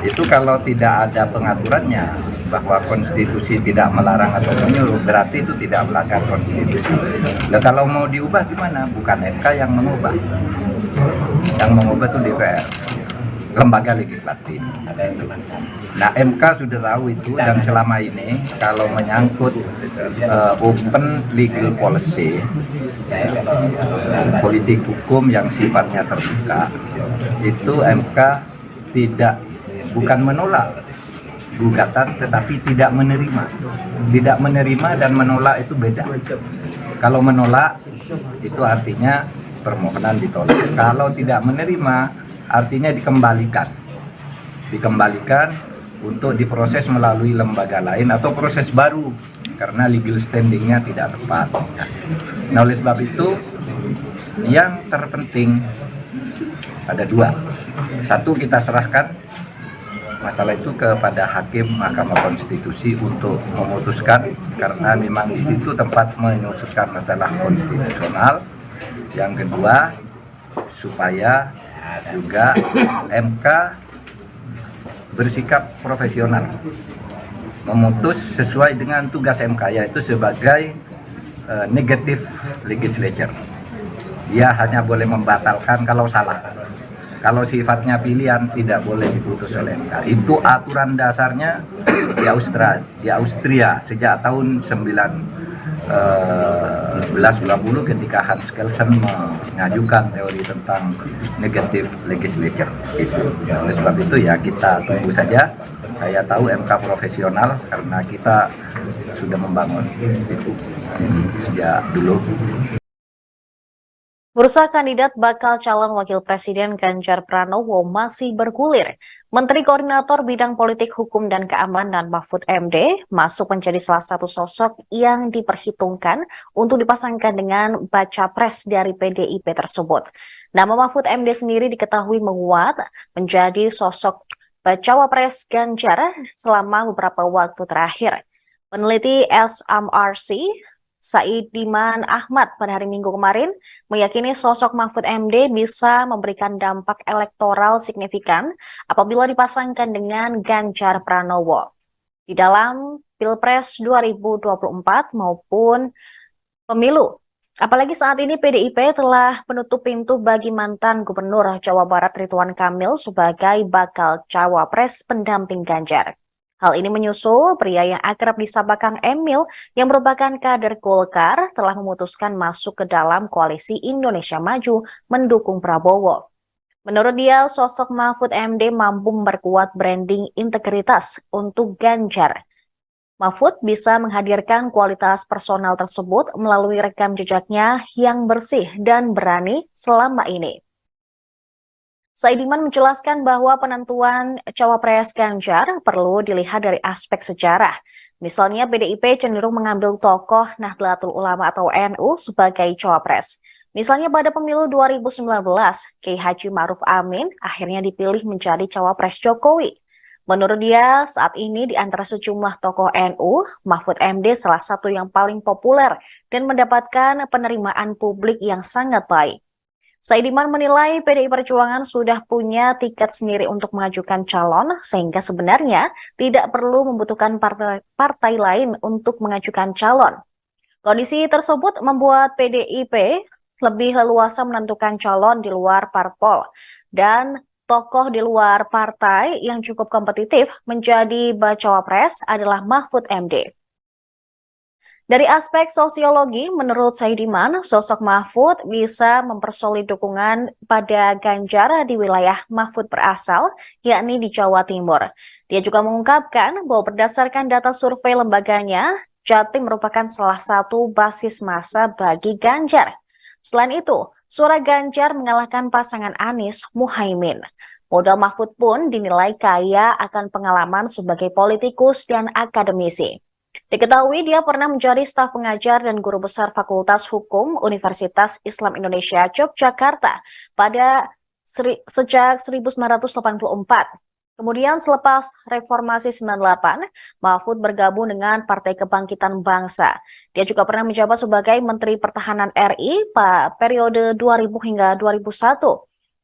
itu kalau tidak ada pengaturannya bahwa konstitusi tidak melarang atau menyuruh, berarti itu tidak melanggar konstitusi. Nah, kalau mau diubah gimana? Bukan MK yang mengubah. Yang mengubah itu DPR, lembaga legislatif. Nah, MK sudah tahu itu, dan selama ini kalau menyangkut open legal policy, politik hukum yang sifatnya terbuka, itu MK bukan menolak gugatan, tetapi tidak menerima. Tidak menerima dan menolak itu beda. Kalau menolak itu artinya permohonan ditolak. Kalau tidak menerima artinya dikembalikan untuk diproses melalui lembaga lain atau proses baru karena legal standingnya tidak tepat. Nah, oleh sebab itu yang terpenting ada dua. Satu, kita serahkan masalah itu kepada Hakim Mahkamah Konstitusi untuk memutuskan, karena memang di situ tempat memutuskan masalah konstitusional. Yang kedua, supaya juga MK bersikap profesional, memutus sesuai dengan tugas MK, yaitu sebagai negative legislature. Dia hanya boleh membatalkan kalau salah. Kalau sifatnya pilihan tidak boleh diputus oleh MK. Itu aturan dasarnya di Austria sejak tahun 1920 ketika Hans Kelsen mengajukan teori tentang negative legislature. Oleh sebab itu ya kita tunggu saja. Saya tahu MK profesional karena kita sudah membangun itu sejak dulu. Bursa kandidat bakal calon wakil presiden Ganjar Pranowo masih bergulir. Menteri Koordinator Bidang Politik Hukum dan Keamanan Mahfud MD masuk menjadi salah satu sosok yang diperhitungkan untuk dipasangkan dengan baca pres dari PDIP tersebut. Nama Mahfud MD sendiri diketahui menguat menjadi sosok bacawa pres Ganjar selama beberapa waktu terakhir. Peneliti SMRC Saidiman Ahmad pada hari Minggu kemarin meyakini sosok Mahfud MD bisa memberikan dampak elektoral signifikan apabila dipasangkan dengan Ganjar Pranowo di dalam Pilpres 2024 maupun pemilu. Apalagi saat ini PDIP telah menutup pintu bagi mantan Gubernur Jawa Barat Ridwan Kamil sebagai bakal cawapres pendamping Ganjar. Hal ini menyusul pria yang akrab disapa Kang Emil yang merupakan kader Golkar telah memutuskan masuk ke dalam koalisi Indonesia Maju mendukung Prabowo. Menurut dia, sosok Mahfud MD mampu memperkuat branding integritas untuk Ganjar. Mahfud bisa menghadirkan kualitas personal tersebut melalui rekam jejaknya yang bersih dan berani selama ini. Saidiman menjelaskan bahwa penentuan cawapres Ganjar perlu dilihat dari aspek sejarah. Misalnya PDIP cenderung mengambil tokoh Nahdlatul Ulama atau NU sebagai cawapres. Misalnya pada pemilu 2019, Kiai Haji Ma'ruf Amin akhirnya dipilih menjadi cawapres Jokowi. Menurut dia, saat ini di antara sejumlah tokoh NU, Mahfud MD salah satu yang paling populer dan mendapatkan penerimaan publik yang sangat baik. Saidiman menilai PDI Perjuangan sudah punya tiket sendiri untuk mengajukan calon, sehingga sebenarnya tidak perlu membutuhkan partai lain untuk mengajukan calon. Kondisi tersebut membuat PDIP lebih leluasa menentukan calon di luar parpol, dan tokoh di luar partai yang cukup kompetitif menjadi bacawa pres adalah Mahfud MD. Dari aspek sosiologi, menurut Saidiman, sosok Mahfud bisa mempersolid dukungan pada Ganjar di wilayah Mahfud berasal, yakni di Jawa Timur. Dia juga mengungkapkan bahwa berdasarkan data survei lembaganya, Jatim merupakan salah satu basis massa bagi Ganjar. Selain itu, suara Ganjar mengalahkan pasangan Anies Muhaimin. Modal Mahfud pun dinilai kaya akan pengalaman sebagai politikus dan akademisi. Diketahui dia pernah menjadi staf pengajar dan guru besar Fakultas Hukum Universitas Islam Indonesia Yogyakarta sejak 1984. Kemudian selepas Reformasi 98, Mahfud bergabung dengan Partai Kebangkitan Bangsa. Dia juga pernah menjabat sebagai Menteri Pertahanan RI pada periode 2000 hingga 2001.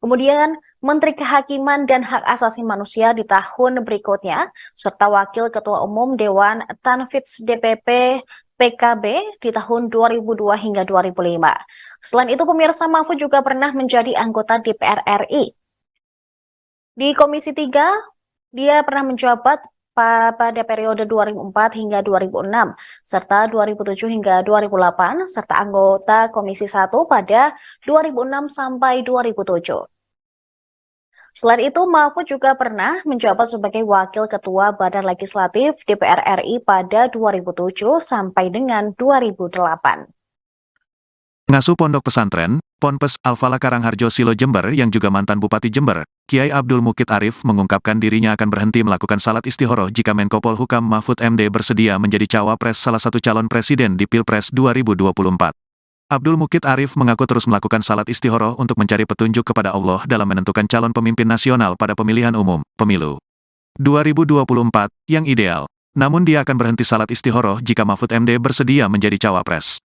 Kemudian Menteri Kehakiman dan Hak Asasi Manusia di tahun berikutnya, serta Wakil Ketua Umum Dewan Tanfidz DPP PKB di tahun 2002 hingga 2005. Selain itu, pemirsa, Mahfud juga pernah menjadi anggota DPR RI. Di Komisi 3, dia pernah menjabat pada periode 2004 hingga 2006, serta 2007 hingga 2008, serta anggota Komisi 1 pada 2006 sampai 2007. Selain itu, Mahfud juga pernah menjabat sebagai Wakil Ketua Badan Legislatif DPR RI pada 2007 sampai dengan 2008. Pengasuh Pondok Pesantren, Ponpes Al-Falah Karangharjo Silo Jember yang juga mantan Bupati Jember, Kiai Abdul Mukid Arif mengungkapkan dirinya akan berhenti melakukan salat istihoroh jika Menko Polhukam Mahfud MD bersedia menjadi cawapres salah satu calon presiden di Pilpres 2024. Abdul Mukid Arif mengaku terus melakukan salat istikharah untuk mencari petunjuk kepada Allah dalam menentukan calon pemimpin nasional pada pemilihan umum, pemilu 2024, yang ideal. Namun dia akan berhenti salat istikharah jika Mahfud MD bersedia menjadi cawapres.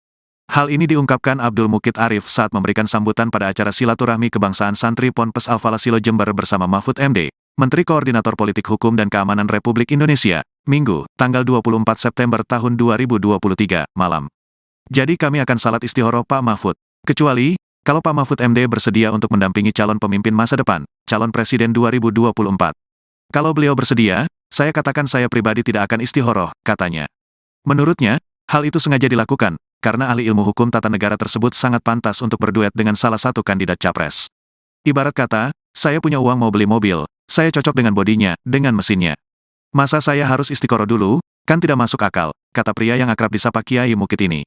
Hal ini diungkapkan Abdul Mukid Arif saat memberikan sambutan pada acara silaturahmi kebangsaan santri Ponpes Al-Falah Silo Jember bersama Mahfud MD, Menteri Koordinator Politik Hukum dan Keamanan Republik Indonesia, Minggu, tanggal 24 September tahun 2023, malam. Jadi kami akan salat istikharah Pak Mahfud. Kecuali, kalau Pak Mahfud MD bersedia untuk mendampingi calon pemimpin masa depan, calon presiden 2024. Kalau beliau bersedia, saya katakan saya pribadi tidak akan istikharah, katanya. Menurutnya, hal itu sengaja dilakukan, karena ahli ilmu hukum tata negara tersebut sangat pantas untuk berduet dengan salah satu kandidat capres. Ibarat kata, saya punya uang mau beli mobil, saya cocok dengan bodinya, dengan mesinnya. Masa saya harus istikharah dulu? Kan tidak masuk akal, kata pria yang akrab disapa Kiai Mukid ini.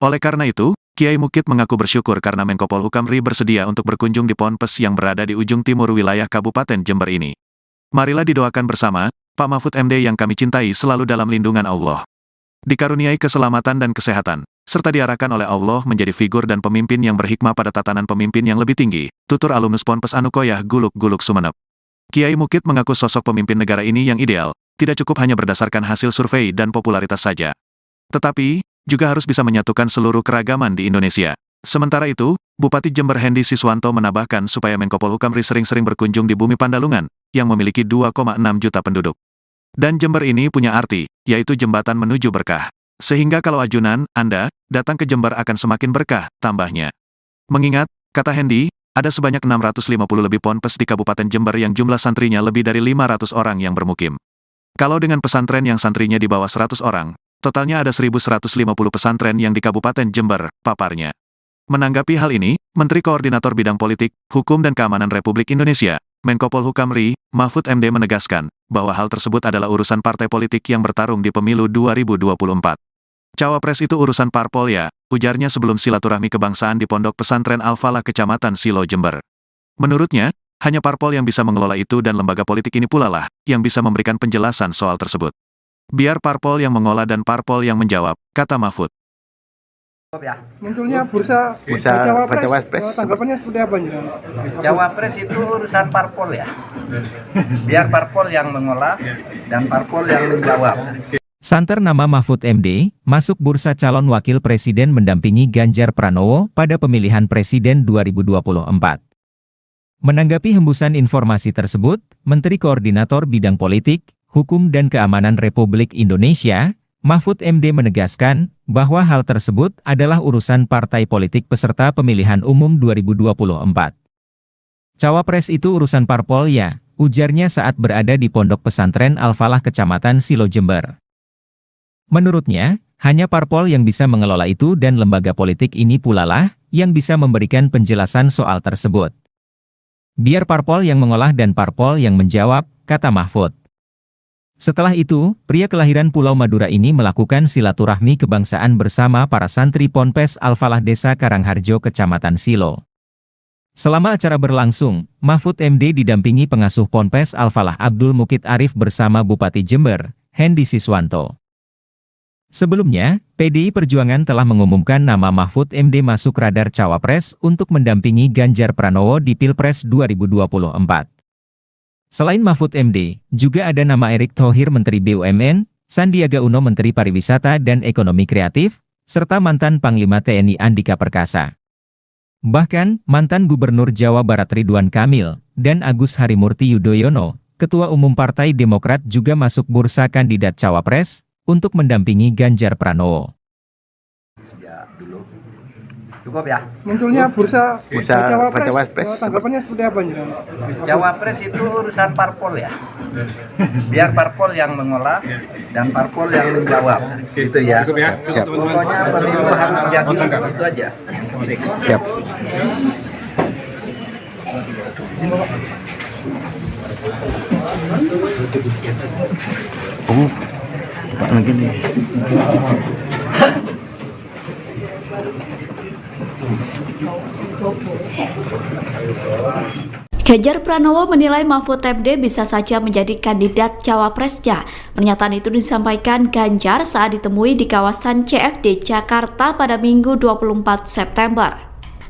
Oleh karena itu, Kiai Mukid mengaku bersyukur karena Menko Polhukam RI bersedia untuk berkunjung di Ponpes yang berada di ujung timur wilayah Kabupaten Jember ini. Marilah didoakan bersama, Pak Mahfud MD yang kami cintai selalu dalam lindungan Allah. Dikaruniai keselamatan dan kesehatan, serta diarahkan oleh Allah menjadi figur dan pemimpin yang berhikmah pada tatanan pemimpin yang lebih tinggi, tutur alumnus Ponpes Anukoyah Guluk-Guluk Sumeneb. Kiai Mukid mengaku sosok pemimpin negara ini yang ideal, tidak cukup hanya berdasarkan hasil survei dan popularitas saja. Tetapi, juga harus bisa menyatukan seluruh keragaman di Indonesia. Sementara itu, Bupati Jember Hendy Siswanto menambahkan supaya Menko Polhukam RI sering-sering berkunjung di bumi Pandalungan, yang memiliki 2,6 juta penduduk. Dan Jember ini punya arti, yaitu jembatan menuju berkah. Sehingga kalau ajunan, Anda, datang ke Jember akan semakin berkah, tambahnya. Mengingat, kata Hendy, ada sebanyak 650 lebih ponpes di Kabupaten Jember yang jumlah santrinya lebih dari 500 orang yang bermukim. Kalau dengan pesantren yang santrinya di bawah 100 orang, totalnya ada 1.150 pesantren yang di Kabupaten Jember, paparnya. Menanggapi hal ini, Menteri Koordinator Bidang Politik, Hukum dan Keamanan Republik Indonesia, Menko Polhukam RI, Mahfud MD menegaskan, bahwa hal tersebut adalah urusan partai politik yang bertarung di pemilu 2024. Cawapres itu urusan parpol ya, ujarnya sebelum silaturahmi kebangsaan di Pondok Pesantren Al-Falah Kecamatan Silo Jember. Menurutnya, hanya parpol yang bisa mengelola itu dan lembaga politik ini pula lah, yang bisa memberikan penjelasan soal tersebut. Biar parpol yang mengolah dan parpol yang menjawab, kata Mahfud. Munculnya bursa cawapres, tanggapannya seperti apa nih? Cawapres itu urusan parpol ya. Biar parpol yang mengolah dan parpol yang menjawab. Santer nama Mahfud MD, masuk bursa calon wakil presiden mendampingi Ganjar Pranowo pada pemilihan presiden 2024. Menanggapi hembusan informasi tersebut, Menteri Koordinator Bidang Politik, Hukum dan Keamanan Republik Indonesia, Mahfud MD menegaskan bahwa hal tersebut adalah urusan partai politik peserta pemilihan umum 2024. Cawapres itu urusan parpol ya, ujarnya saat berada di Pondok Pesantren Al-Falah Kecamatan Silo Jember. Menurutnya, hanya parpol yang bisa mengelola itu dan lembaga politik ini pula lah yang bisa memberikan penjelasan soal tersebut. Biar parpol yang mengolah dan parpol yang menjawab, kata Mahfud. Setelah itu, pria kelahiran Pulau Madura ini melakukan silaturahmi kebangsaan bersama para santri Ponpes Al-Falah Desa Karangharjo Kecamatan Silo. Selama acara berlangsung, Mahfud MD didampingi pengasuh Ponpes Al-Falah Abdul Mukid Arif bersama Bupati Jember, Hendy Siswanto. Sebelumnya, PDI Perjuangan telah mengumumkan nama Mahfud MD masuk radar cawapres untuk mendampingi Ganjar Pranowo di Pilpres 2024. Selain Mahfud MD, juga ada nama Erick Thohir Menteri BUMN, Sandiaga Uno Menteri Pariwisata dan Ekonomi Kreatif, serta mantan Panglima TNI Andika Perkasa. Bahkan, mantan Gubernur Jawa Barat Ridwan Kamil, dan Agus Harimurti Yudhoyono, Ketua Umum Partai Demokrat juga masuk bursa kandidat cawapres, untuk mendampingi Ganjar Pranowo. Cukup ya. Munculnya bursa cawapres, tanggapannya seperti apa nih? Cawapres itu urusan parpol ya. Biar parpol yang mengolah dan parpol yang menjawab. Gitu ya. Siap. Pokoknya pemilu harus jadi itu aja. Siap. Pak lagi nih. Ganjar Pranowo menilai Mahfud MD bisa saja menjadi kandidat cawapresnya. Pernyataan itu disampaikan Ganjar saat ditemui di kawasan CFD Jakarta pada Minggu 24 September.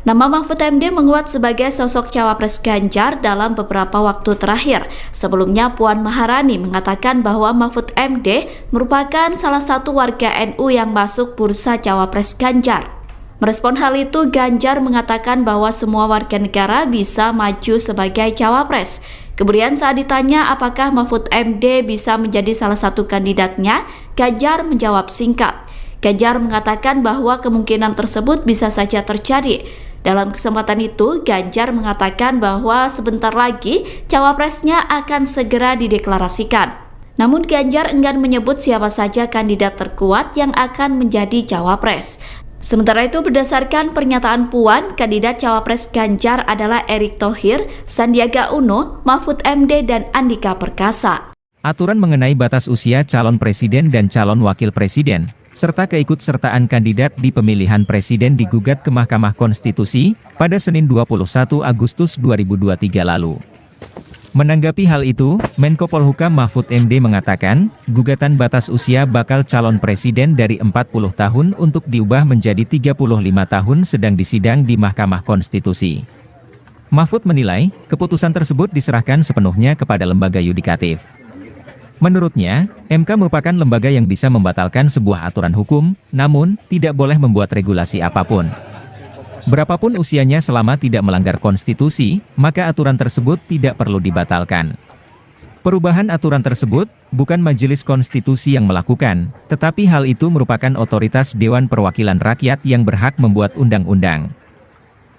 Nama Mahfud MD menguat sebagai sosok cawapres Ganjar dalam beberapa waktu terakhir. Sebelumnya Puan Maharani mengatakan bahwa Mahfud MD merupakan salah satu warga NU yang masuk bursa cawapres Ganjar. Merespon hal itu, Ganjar mengatakan bahwa semua warga negara bisa maju sebagai cawapres. Kemudian saat ditanya apakah Mahfud MD bisa menjadi salah satu kandidatnya, Ganjar menjawab singkat. Ganjar mengatakan bahwa kemungkinan tersebut bisa saja terjadi. Dalam kesempatan itu, Ganjar mengatakan bahwa sebentar lagi cawapresnya akan segera dideklarasikan. Namun Ganjar enggan menyebut siapa saja kandidat terkuat yang akan menjadi cawapres. Sementara itu, berdasarkan pernyataan Puan, kandidat cawapres Ganjar adalah Erick Thohir, Sandiaga Uno, Mahfud MD, dan Andika Perkasa. Aturan mengenai batas usia calon presiden dan calon wakil presiden, serta keikutsertaan kandidat di pemilihan presiden digugat ke Mahkamah Konstitusi pada Senin 21 Agustus 2023 lalu. Menanggapi hal itu, Menko Polhukam Mahfud MD mengatakan, gugatan batas usia bakal calon presiden dari 40 tahun untuk diubah menjadi 35 tahun sedang disidang di Mahkamah Konstitusi. Mahfud menilai, keputusan tersebut diserahkan sepenuhnya kepada lembaga yudikatif. Menurutnya, MK merupakan lembaga yang bisa membatalkan sebuah aturan hukum, namun tidak boleh membuat regulasi apapun. Berapapun usianya selama tidak melanggar konstitusi, maka aturan tersebut tidak perlu dibatalkan. Perubahan aturan tersebut bukan Majelis Konstitusi yang melakukan, tetapi hal itu merupakan otoritas Dewan Perwakilan Rakyat yang berhak membuat undang-undang.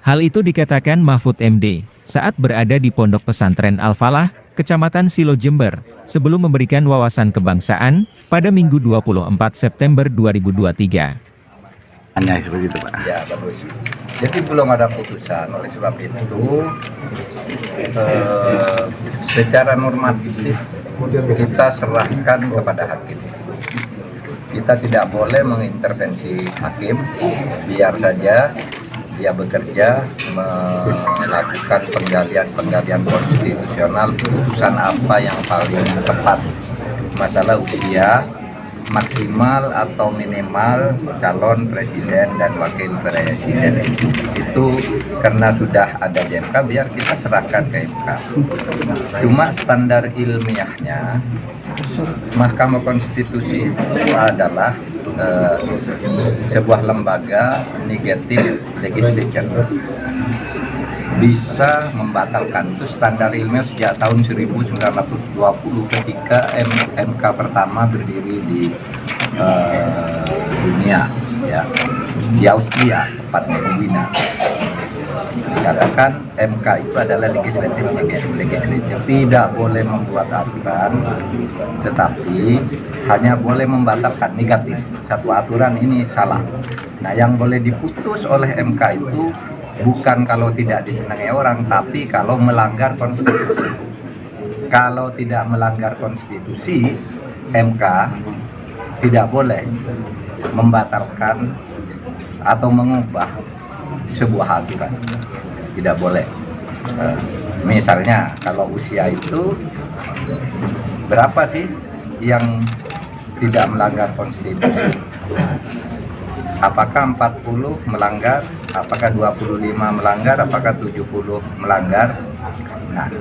Hal itu dikatakan Mahfud MD saat berada di Pondok Pesantren Al-Falah, Kecamatan Silo Jember, sebelum memberikan wawasan kebangsaan pada Minggu 24 September 2023. Hanya seperti itu, Pak. Ya, bagus. Jadi belum ada putusan, oleh sebab itu secara normatif kita serahkan kepada hakim. Kita tidak boleh mengintervensi hakim, biar saja dia bekerja melakukan penggalian konstitusional, putusan apa yang paling tepat. Masalah usia maksimal atau minimal calon presiden dan wakil presiden itu karena sudah ada di MK, biar kita serahkan ke MK. Cuma standar ilmiahnya Mahkamah Konstitusi itu adalah sebuah lembaga negatif legislature, bisa membatalkan. Itu standar ilmiah sejak tahun 1920 ketika MK pertama berdiri di dunia, ya, di Austria, tepatnya di Wina. Dikatakan MK itu adalah legislatif, tidak boleh membuat aturan, tetapi hanya boleh membatalkan negatif. Satu aturan ini salah. Nah, yang boleh diputus oleh MK itu bukan kalau tidak disenangi orang, tapi kalau melanggar konstitusi. Kalau tidak melanggar konstitusi, MK tidak boleh membatalkan atau mengubah sebuah aturan. Tidak boleh. Misalnya, kalau usia itu berapa sih yang tidak melanggar konstitusi? Apakah 40 melanggar? Apakah 25 melanggar? Apakah 70 melanggar? Nah,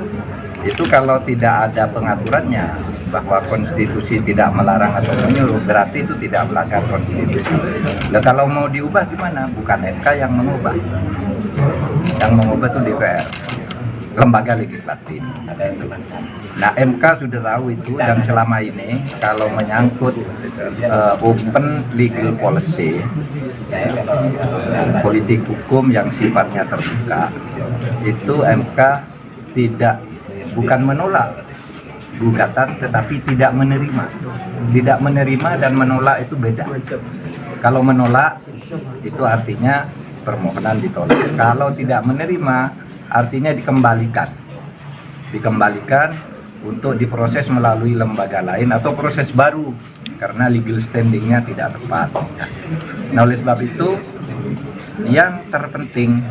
itu kalau tidak ada pengaturannya bahwa konstitusi tidak melarang atau menyuruh, berarti itu tidak melanggar konstitusi. Nah, kalau mau diubah gimana? Bukan MK yang mengubah. Yang mengubah itu DPR, lembaga legislatif. Nah, MK sudah tahu itu, dan selama ini kalau menyangkut open legal policy, politik hukum yang sifatnya terbuka, itu MK bukan menolak gugatan, tetapi tidak menerima. Tidak menerima dan menolak itu beda. Kalau menolak itu artinya permohonan ditolak. Kalau tidak menerima artinya dikembalikan untuk diproses melalui lembaga lain atau proses baru karena legal standingnya tidak tepat. Nah, oleh sebab itu yang terpenting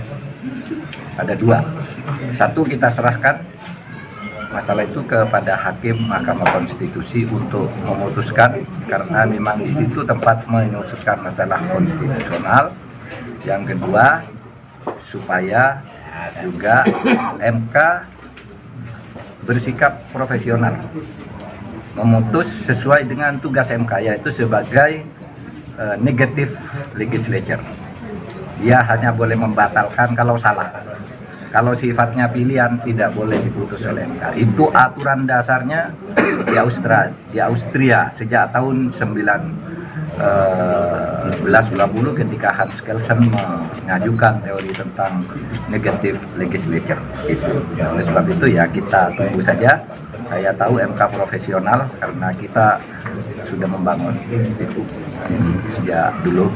ada dua. Satu, kita serahkan masalah itu kepada Hakim Mahkamah Konstitusi untuk memutuskan, karena memang di situ tempat memutuskan masalah konstitusional. Yang kedua, supaya juga MK bersikap profesional, memutus sesuai dengan tugas MK, yaitu sebagai negative legislature. Dia hanya boleh membatalkan kalau salah. Kalau sifatnya pilihan tidak boleh diputus oleh MK. Itu aturan dasarnya di Austria sejak tahun 1990 ketika Hans Kelsen mengajukan teori tentang negative legislature. Oleh sebab itu ya kita tunggu saja. Saya tahu MK profesional karena kita sudah membangun itu sejak dulu.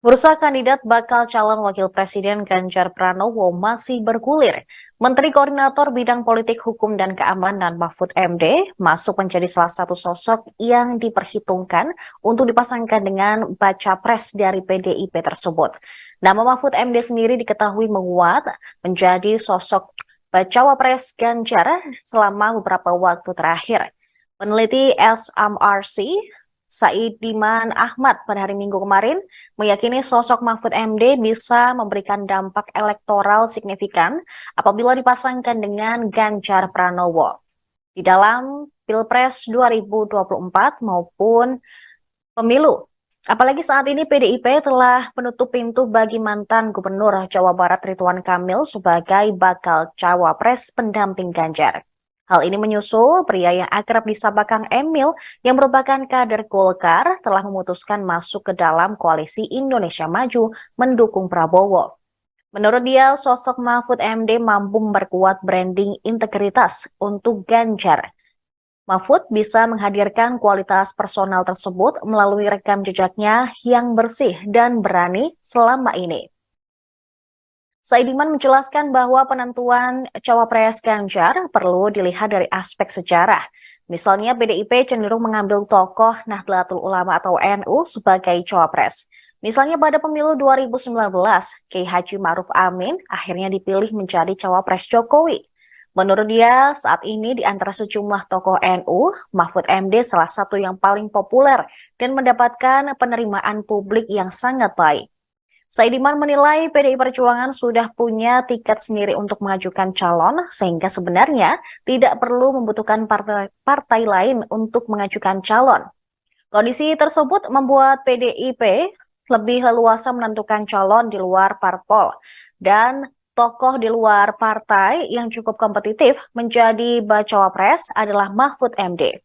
Bursa kandidat bakal calon wakil presiden Ganjar Pranowo masih bergulir. Menteri Koordinator Bidang Politik Hukum dan Keamanan Mahfud MD masuk menjadi salah satu sosok yang diperhitungkan untuk dipasangkan dengan baca pres dari PDIP tersebut. Nama Mahfud MD sendiri diketahui menguat menjadi sosok bacawa pres Ganjar selama beberapa waktu terakhir. Peneliti SMRC Saidiman Ahmad pada hari Minggu kemarin meyakini sosok Mahfud MD bisa memberikan dampak elektoral signifikan apabila dipasangkan dengan Ganjar Pranowo di dalam Pilpres 2024 maupun pemilu. Apalagi saat ini PDIP telah menutup pintu bagi mantan Gubernur Jawa Barat Ridwan Kamil sebagai bakal cawapres pendamping Ganjar. Hal ini menyusul pria yang akrab disapa Kang Emil yang merupakan kader Golkar telah memutuskan masuk ke dalam koalisi Indonesia Maju mendukung Prabowo. Menurut dia, sosok Mahfud MD mampu memperkuat branding integritas untuk Ganjar. Mahfud bisa menghadirkan kualitas personal tersebut melalui rekam jejaknya yang bersih dan berani selama ini. Saidiman menjelaskan bahwa penentuan cawapres Ganjar perlu dilihat dari aspek sejarah. Misalnya PDIP cenderung mengambil tokoh Nahdlatul Ulama atau NU sebagai cawapres. Misalnya pada pemilu 2019, Kiai Haji Ma'ruf Amin akhirnya dipilih menjadi cawapres Jokowi. Menurut dia, saat ini di antara sejumlah tokoh NU, Mahfud MD salah satu yang paling populer dan mendapatkan penerimaan publik yang sangat baik. Saidiman menilai PDI Perjuangan sudah punya tiket sendiri untuk mengajukan calon, sehingga sebenarnya tidak perlu membutuhkan partai lain untuk mengajukan calon. Kondisi tersebut membuat PDIP lebih leluasa menentukan calon di luar parpol, dan tokoh di luar partai yang cukup kompetitif menjadi bacawa pres adalah Mahfud MD.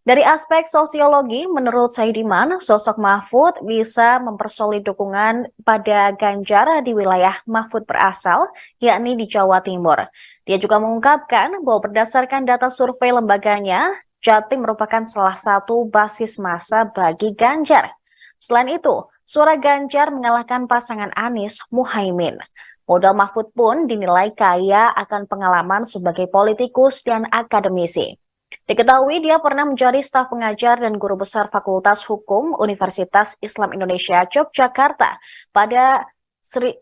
Dari aspek sosiologi, menurut Saidiman, sosok Mahfud bisa mempersolid dukungan pada Ganjar di wilayah Mahfud berasal, yakni di Jawa Timur. Dia juga mengungkapkan bahwa berdasarkan data survei lembaganya, Jatim merupakan salah satu basis massa bagi Ganjar. Selain itu, suara Ganjar mengalahkan pasangan Anies Muhaimin. Modal Mahfud pun dinilai kaya akan pengalaman sebagai politikus dan akademisi. Diketahui dia pernah menjadi staf pengajar dan guru besar Fakultas Hukum Universitas Islam Indonesia Yogyakarta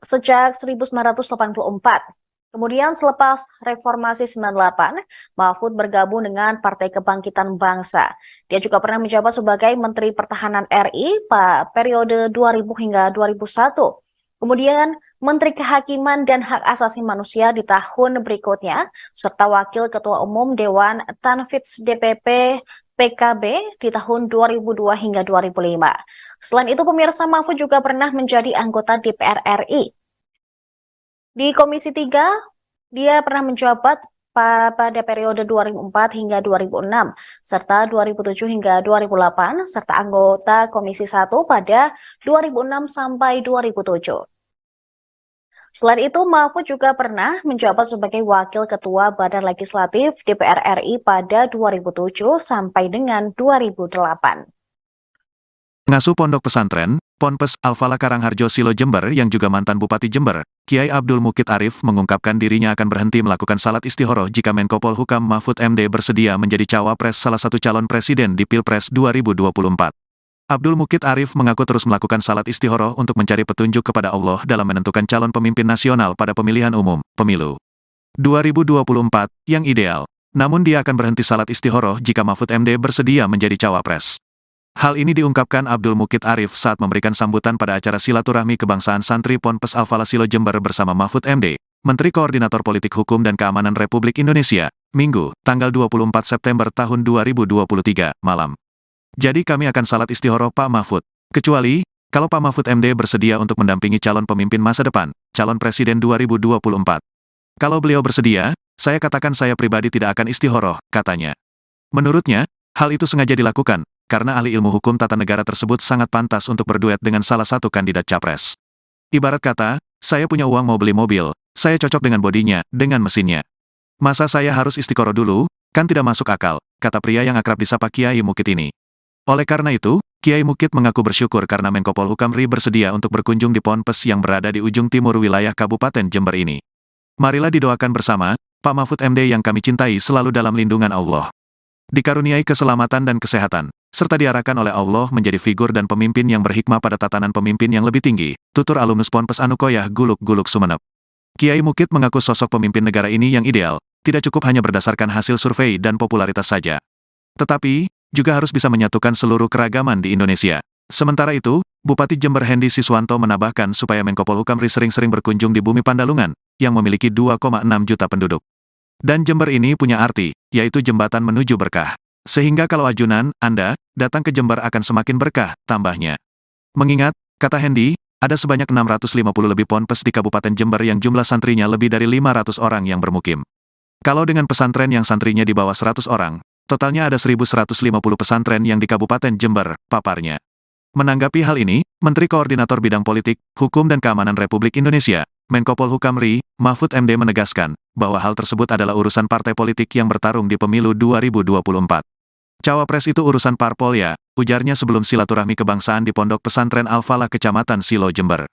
sejak 1984. Kemudian selepas Reformasi 98, Mahfud bergabung dengan Partai Kebangkitan Bangsa. Dia juga pernah menjabat sebagai Menteri Pertahanan RI pada periode 2000 hingga 2001. Kemudian Menteri Kehakiman dan Hak Asasi Manusia di tahun berikutnya, serta Wakil Ketua Umum Dewan Tanfidz DPP PKB di tahun 2002 hingga 2005. Selain itu, pemirsa, Mahfud juga pernah menjadi anggota DPR RI. Di Komisi 3, dia pernah menjabat pada periode 2004 hingga 2006, serta 2007 hingga 2008, serta anggota Komisi 1 pada 2006 sampai 2007. Selain itu, Mahfud juga pernah menjabat sebagai Wakil Ketua Badan Legislatif DPR RI pada 2007 sampai dengan 2008. Pengasuh Pondok Pesantren, Ponpes Al-Falah Karangharjo Silo Jember yang juga mantan Bupati Jember, Kiai Abdul Mukid Arif mengungkapkan dirinya akan berhenti melakukan salat istihoroh jika Menko Polhukam Mahfud MD bersedia menjadi cawapres salah satu calon presiden di Pilpres 2024. Abdul Mukid Arif mengaku terus melakukan salat istikharah untuk mencari petunjuk kepada Allah dalam menentukan calon pemimpin nasional pada pemilihan umum, pemilu 2024, yang ideal. Namun dia akan berhenti salat istikharah jika Mahfud MD bersedia menjadi cawapres. Hal ini diungkapkan Abdul Mukid Arif saat memberikan sambutan pada acara silaturahmi kebangsaan santri Ponpes Al-Falah Silo Jember bersama Mahfud MD, Menteri Koordinator Politik Hukum dan Keamanan Republik Indonesia, Minggu, tanggal 24 September tahun 2023, malam. Jadi kami akan salat istikharah Pak Mahfud. Kecuali, kalau Pak Mahfud MD bersedia untuk mendampingi calon pemimpin masa depan, calon presiden 2024. Kalau beliau bersedia, saya katakan saya pribadi tidak akan istikharah, katanya. Menurutnya, hal itu sengaja dilakukan, karena ahli ilmu hukum tata negara tersebut sangat pantas untuk berduet dengan salah satu kandidat capres. Ibarat kata, saya punya uang mau beli mobil, saya cocok dengan bodinya, dengan mesinnya. Masa saya harus istikharah dulu? Kan tidak masuk akal, kata pria yang akrab disapa Kiai Mukid ini. Oleh karena itu, Kiai Mukid mengaku bersyukur karena Menko Polhukam RI bersedia untuk berkunjung di Ponpes yang berada di ujung timur wilayah Kabupaten Jember ini. Marilah didoakan bersama, Pak Mahfud MD yang kami cintai selalu dalam lindungan Allah. Dikaruniai keselamatan dan kesehatan, serta diarahkan oleh Allah menjadi figur dan pemimpin yang berhikmah pada tatanan pemimpin yang lebih tinggi, tutur alumnus Ponpes Anukoyah Guluk-Guluk Sumeneb. Kiai Mukid mengaku sosok pemimpin negara ini yang ideal, tidak cukup hanya berdasarkan hasil survei dan popularitas saja. Tetapi, juga harus bisa menyatukan seluruh keragaman di Indonesia. Sementara itu, Bupati Jember Hendy Siswanto menambahkan supaya Menko Polhukam RI sering-sering berkunjung di Bumi Pandalungan, yang memiliki 2,6 juta penduduk. Dan Jember ini punya arti, yaitu jembatan menuju berkah. Sehingga kalau ajunan, Anda, datang ke Jember akan semakin berkah, tambahnya. Mengingat, kata Hendy, ada sebanyak 650 lebih ponpes di Kabupaten Jember yang jumlah santrinya lebih dari 500 orang yang bermukim. Kalau dengan pesantren yang santrinya di bawah 100 orang, totalnya ada 1.150 pesantren yang di Kabupaten Jember, paparnya. Menanggapi hal ini, Menteri Koordinator Bidang Politik, Hukum dan Keamanan Republik Indonesia, Menko Polhukam RI, Mahfud MD menegaskan, bahwa hal tersebut adalah urusan partai politik yang bertarung di pemilu 2024. Cawapres itu urusan parpol ya, ujarnya sebelum silaturahmi kebangsaan di Pondok Pesantren Al-Falah Kecamatan Silo Jember.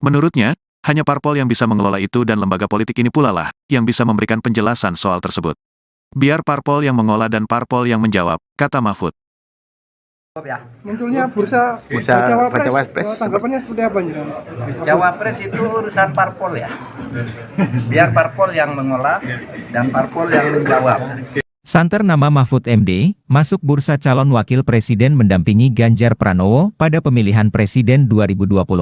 Menurutnya, hanya parpol yang bisa mengelola itu dan lembaga politik ini pula lah, yang bisa memberikan penjelasan soal tersebut. Biar parpol yang mengolah dan parpol yang menjawab, kata Mahfud. Munculnya bursa cawapres, tanggapannya seperti apa nih? Cawapres itu urusan parpol ya. Biar parpol yang mengolah dan parpol yang menjawab. Santer nama Mahfud MD, masuk bursa calon wakil presiden mendampingi Ganjar Pranowo pada pemilihan presiden 2024.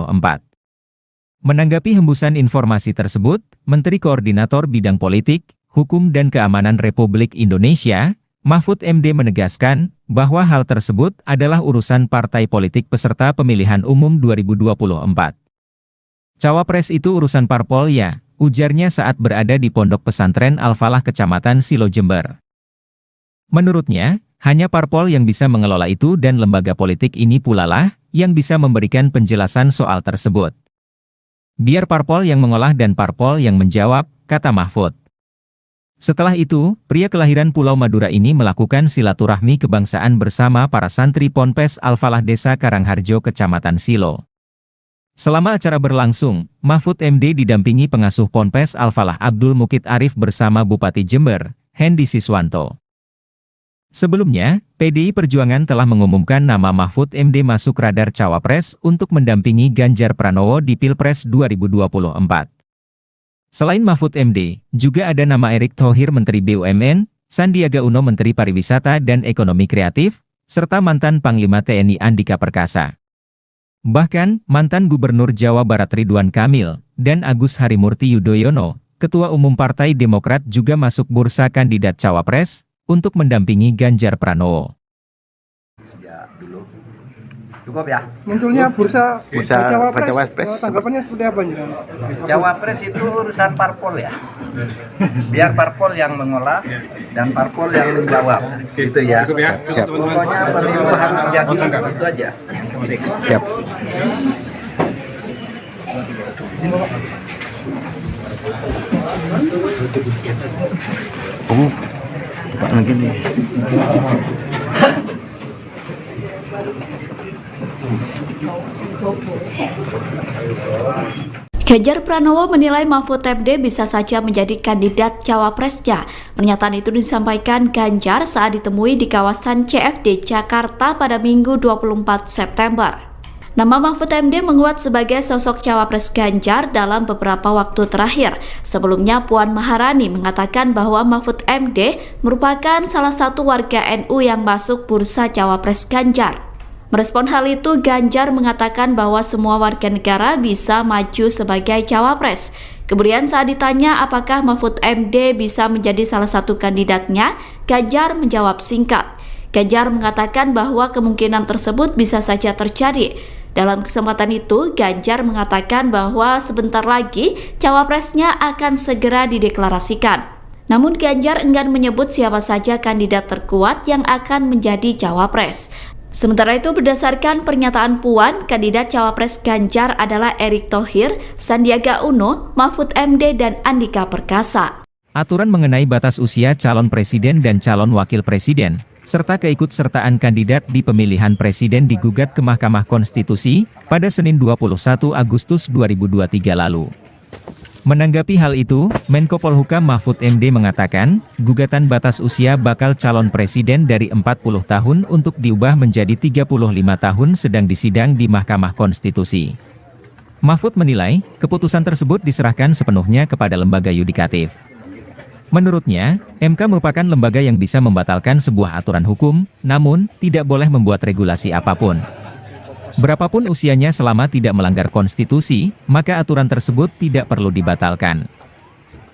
Menanggapi hembusan informasi tersebut, Menteri Koordinator Bidang Politik, Hukum dan Keamanan Republik Indonesia, Mahfud MD menegaskan bahwa hal tersebut adalah urusan partai politik peserta pemilihan umum 2024. Cawapres itu urusan parpol ya, ujarnya saat berada di Pondok Pesantren Al-Falah Kecamatan Silo Jember. Menurutnya, hanya parpol yang bisa mengelola itu dan lembaga politik ini pula lah yang bisa memberikan penjelasan soal tersebut. Biar parpol yang mengolah dan parpol yang menjawab, kata Mahfud. Setelah itu, pria kelahiran Pulau Madura ini melakukan silaturahmi kebangsaan bersama para santri Ponpes Al-Falah Desa Karangharjo Kecamatan Silo. Selama acara berlangsung, Mahfud MD didampingi pengasuh Ponpes Al-Falah Abdul Mukid Arif bersama Bupati Jember, Hendy Siswanto. Sebelumnya, PDI Perjuangan telah mengumumkan nama Mahfud MD masuk radar cawapres untuk mendampingi Ganjar Pranowo di Pilpres 2024. Selain Mahfud MD, juga ada nama Erick Thohir Menteri BUMN, Sandiaga Uno Menteri Pariwisata dan Ekonomi Kreatif, serta mantan Panglima TNI Andika Perkasa. Bahkan, mantan Gubernur Jawa Barat Ridwan Kamil, dan Agus Harimurti Yudhoyono, Ketua Umum Partai Demokrat juga masuk bursa kandidat cawapres, untuk mendampingi Ganjar Pranowo. Cukup ya. Munculnya bursa cawapres, tanggapannya seperti apa nih? Cawapres itu urusan parpol ya. Biar parpol yang mengolah dan parpol yang menjawab. Gitu ya. Siap. Pokoknya pemilu harus jadi itu aja. Siap. Pak lagi nih. Ganjar Pranowo menilai Mahfud MD bisa saja menjadi kandidat cawapresnya. Pernyataan itu disampaikan Ganjar saat ditemui di kawasan CFD Jakarta pada Minggu 24 September. Nama Mahfud MD menguat sebagai sosok cawapres Ganjar dalam beberapa waktu terakhir. Sebelumnya Puan Maharani mengatakan bahwa Mahfud MD merupakan salah satu warga NU yang masuk bursa cawapres Ganjar. Merespon hal itu, Ganjar mengatakan bahwa semua warga negara bisa maju sebagai cawapres. Kemudian saat ditanya apakah Mahfud MD bisa menjadi salah satu kandidatnya, Ganjar menjawab singkat. Ganjar mengatakan bahwa kemungkinan tersebut bisa saja terjadi. Dalam kesempatan itu, Ganjar mengatakan bahwa sebentar lagi cawapresnya akan segera dideklarasikan. Namun Ganjar enggan menyebut siapa saja kandidat terkuat yang akan menjadi cawapres. Sementara itu, berdasarkan pernyataan Puan, kandidat cawapres Ganjar adalah Erick Thohir, Sandiaga Uno, Mahfud MD, dan Andika Perkasa. Aturan mengenai batas usia calon presiden dan calon wakil presiden, serta keikutsertaan kandidat di pemilihan presiden digugat ke Mahkamah Konstitusi pada Senin 21 Agustus 2023 lalu. Menanggapi hal itu, Menko Polhukam Mahfud MD mengatakan, gugatan batas usia bakal calon presiden dari 40 tahun untuk diubah menjadi 35 tahun sedang disidang di Mahkamah Konstitusi. Mahfud menilai, keputusan tersebut diserahkan sepenuhnya kepada lembaga yudikatif. Menurutnya, MK merupakan lembaga yang bisa membatalkan sebuah aturan hukum, namun tidak boleh membuat regulasi apapun. Berapapun usianya selama tidak melanggar konstitusi, maka aturan tersebut tidak perlu dibatalkan.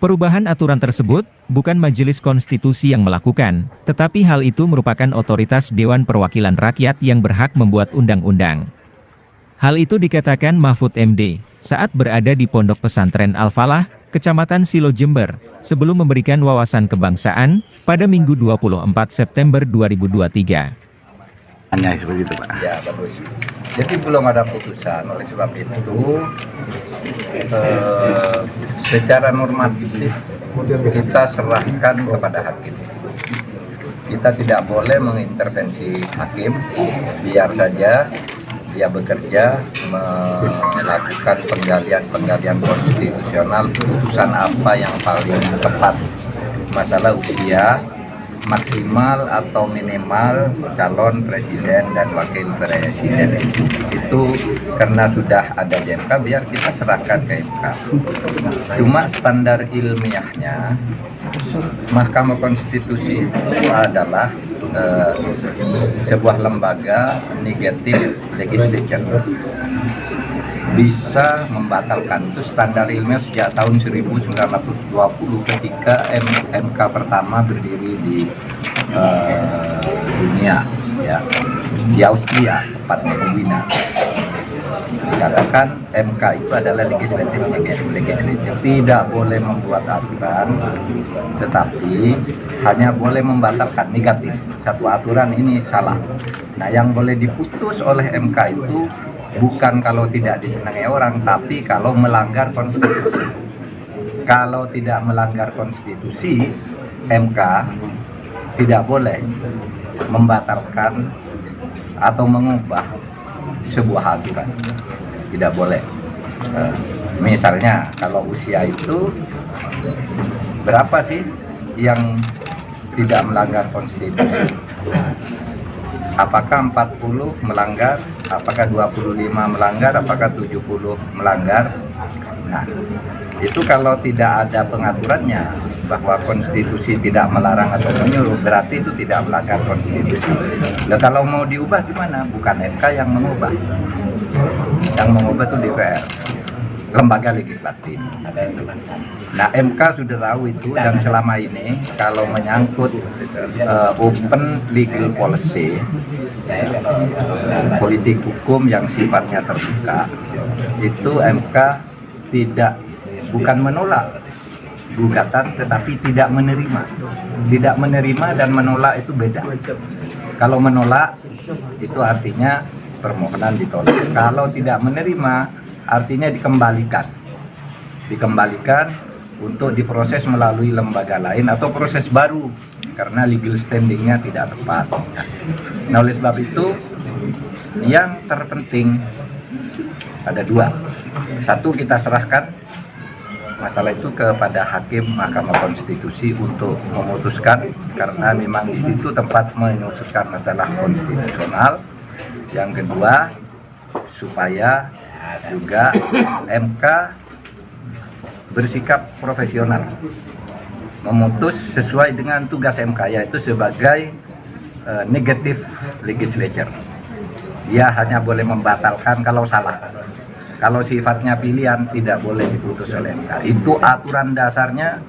Perubahan aturan tersebut bukan Majelis Konstitusi yang melakukan, tetapi hal itu merupakan otoritas Dewan Perwakilan Rakyat yang berhak membuat undang-undang. Hal itu dikatakan Mahfud MD saat berada di Pondok Pesantren Al-Falah, Kecamatan Silo Jember, sebelum memberikan wawasan kebangsaan pada Minggu 24 September 2023. Hanya seperti itu, Pak. Ya, bagus. Jadi belum ada putusan, oleh sebab itu secara normatif kita serahkan kepada hakim. Kita tidak boleh mengintervensi hakim, biar saja dia bekerja melakukan penggalian konstitusional, putusan apa yang paling tepat, masalah usia maksimal atau minimal calon presiden dan wakil presiden itu karena sudah ada di MK, biar kita serahkan ke MK. Cuma standar ilmiahnya Mahkamah Konstitusi itu adalah sebuah lembaga negatif legislature, bisa membatalkan. Itu standar ilmiah sejak tahun 1920 ketika MK pertama berdiri di dunia, ya, di Austria, tepatnya di Wina. Dikatakan MK itu adalah legislatif, tidak boleh membuat aturan, tetapi hanya boleh membatalkan negatif. Satu aturan ini salah. Nah, yang boleh diputus oleh MK itu bukan kalau tidak disenangi orang, tapi kalau melanggar konstitusi. Kalau tidak melanggar konstitusi, MK tidak boleh membatalkan atau mengubah sebuah aturan. Tidak boleh. Misalnya kalau usia itu berapa sih yang tidak melanggar konstitusi? Apakah 40 melanggar, apakah 25 melanggar, apakah 70 melanggar? Nah, itu kalau tidak ada pengaturannya bahwa konstitusi tidak melarang atau menyuruh, berarti itu tidak melanggar konstitusi. Nah, kalau mau diubah gimana? Bukan MK yang mengubah. Yang mengubah itu DPR, lembaga legislatif. Nah, MK sudah tahu itu, dan selama ini kalau menyangkut open legal policy, politik hukum yang sifatnya terbuka, itu MK bukan menolak gugatan, tetapi tidak menerima. Tidak menerima dan menolak itu beda. Kalau menolak itu artinya permohonan ditolak. Kalau tidak menerima artinya dikembalikan untuk diproses melalui lembaga lain atau proses baru karena legal standingnya tidak tepat. Nah, oleh sebab itu yang terpenting ada dua. Satu, kita serahkan masalah itu kepada Hakim Mahkamah Konstitusi untuk memutuskan, karena memang di situ tempat menyusunkan masalah konstitusional. Yang kedua, supaya juga MK bersikap profesional, memutus sesuai dengan tugas MK, yaitu sebagai negative legislature. Dia hanya boleh membatalkan kalau salah. Kalau sifatnya pilihan tidak boleh diputus oleh MK. Itu aturan dasarnya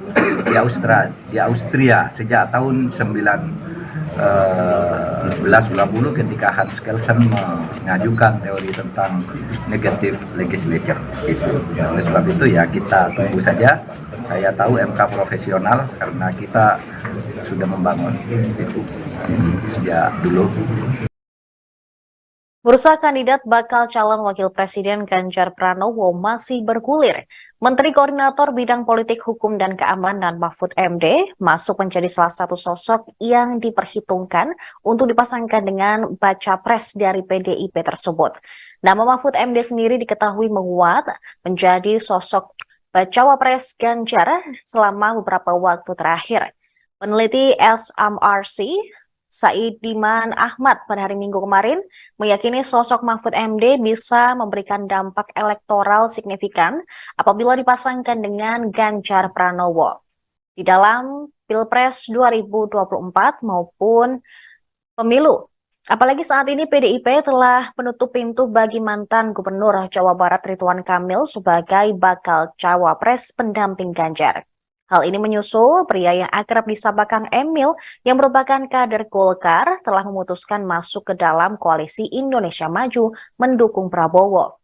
di Austria sejak tahun 1920 ketika Hans Kelsen mengajukan teori tentang negative legislature. Oleh sebab itu ya kita tunggu saja. Saya tahu MK profesional karena kita sudah membangun itu sejak dulu. Bursa kandidat bakal calon wakil presiden Ganjar Pranowo masih bergulir. Menteri Koordinator Bidang Politik Hukum dan Keamanan Mahfud MD masuk menjadi salah satu sosok yang diperhitungkan untuk dipasangkan dengan baca pres dari PDIP tersebut. Nama Mahfud MD sendiri diketahui menguat menjadi sosok bacawa pres Ganjar selama beberapa waktu terakhir. Peneliti SMRC Saidiman Ahmad pada hari Minggu kemarin meyakini sosok Mahfud MD bisa memberikan dampak elektoral signifikan apabila dipasangkan dengan Ganjar Pranowo di dalam Pilpres 2024 maupun pemilu. Apalagi saat ini PDIP telah menutup pintu bagi mantan Gubernur Jawa Barat Ridwan Kamil sebagai bakal cawapres pendamping Ganjar. Hal ini menyusul pria yang akrab disapa Kang Emil yang merupakan kader Golkar telah memutuskan masuk ke dalam koalisi Indonesia Maju mendukung Prabowo.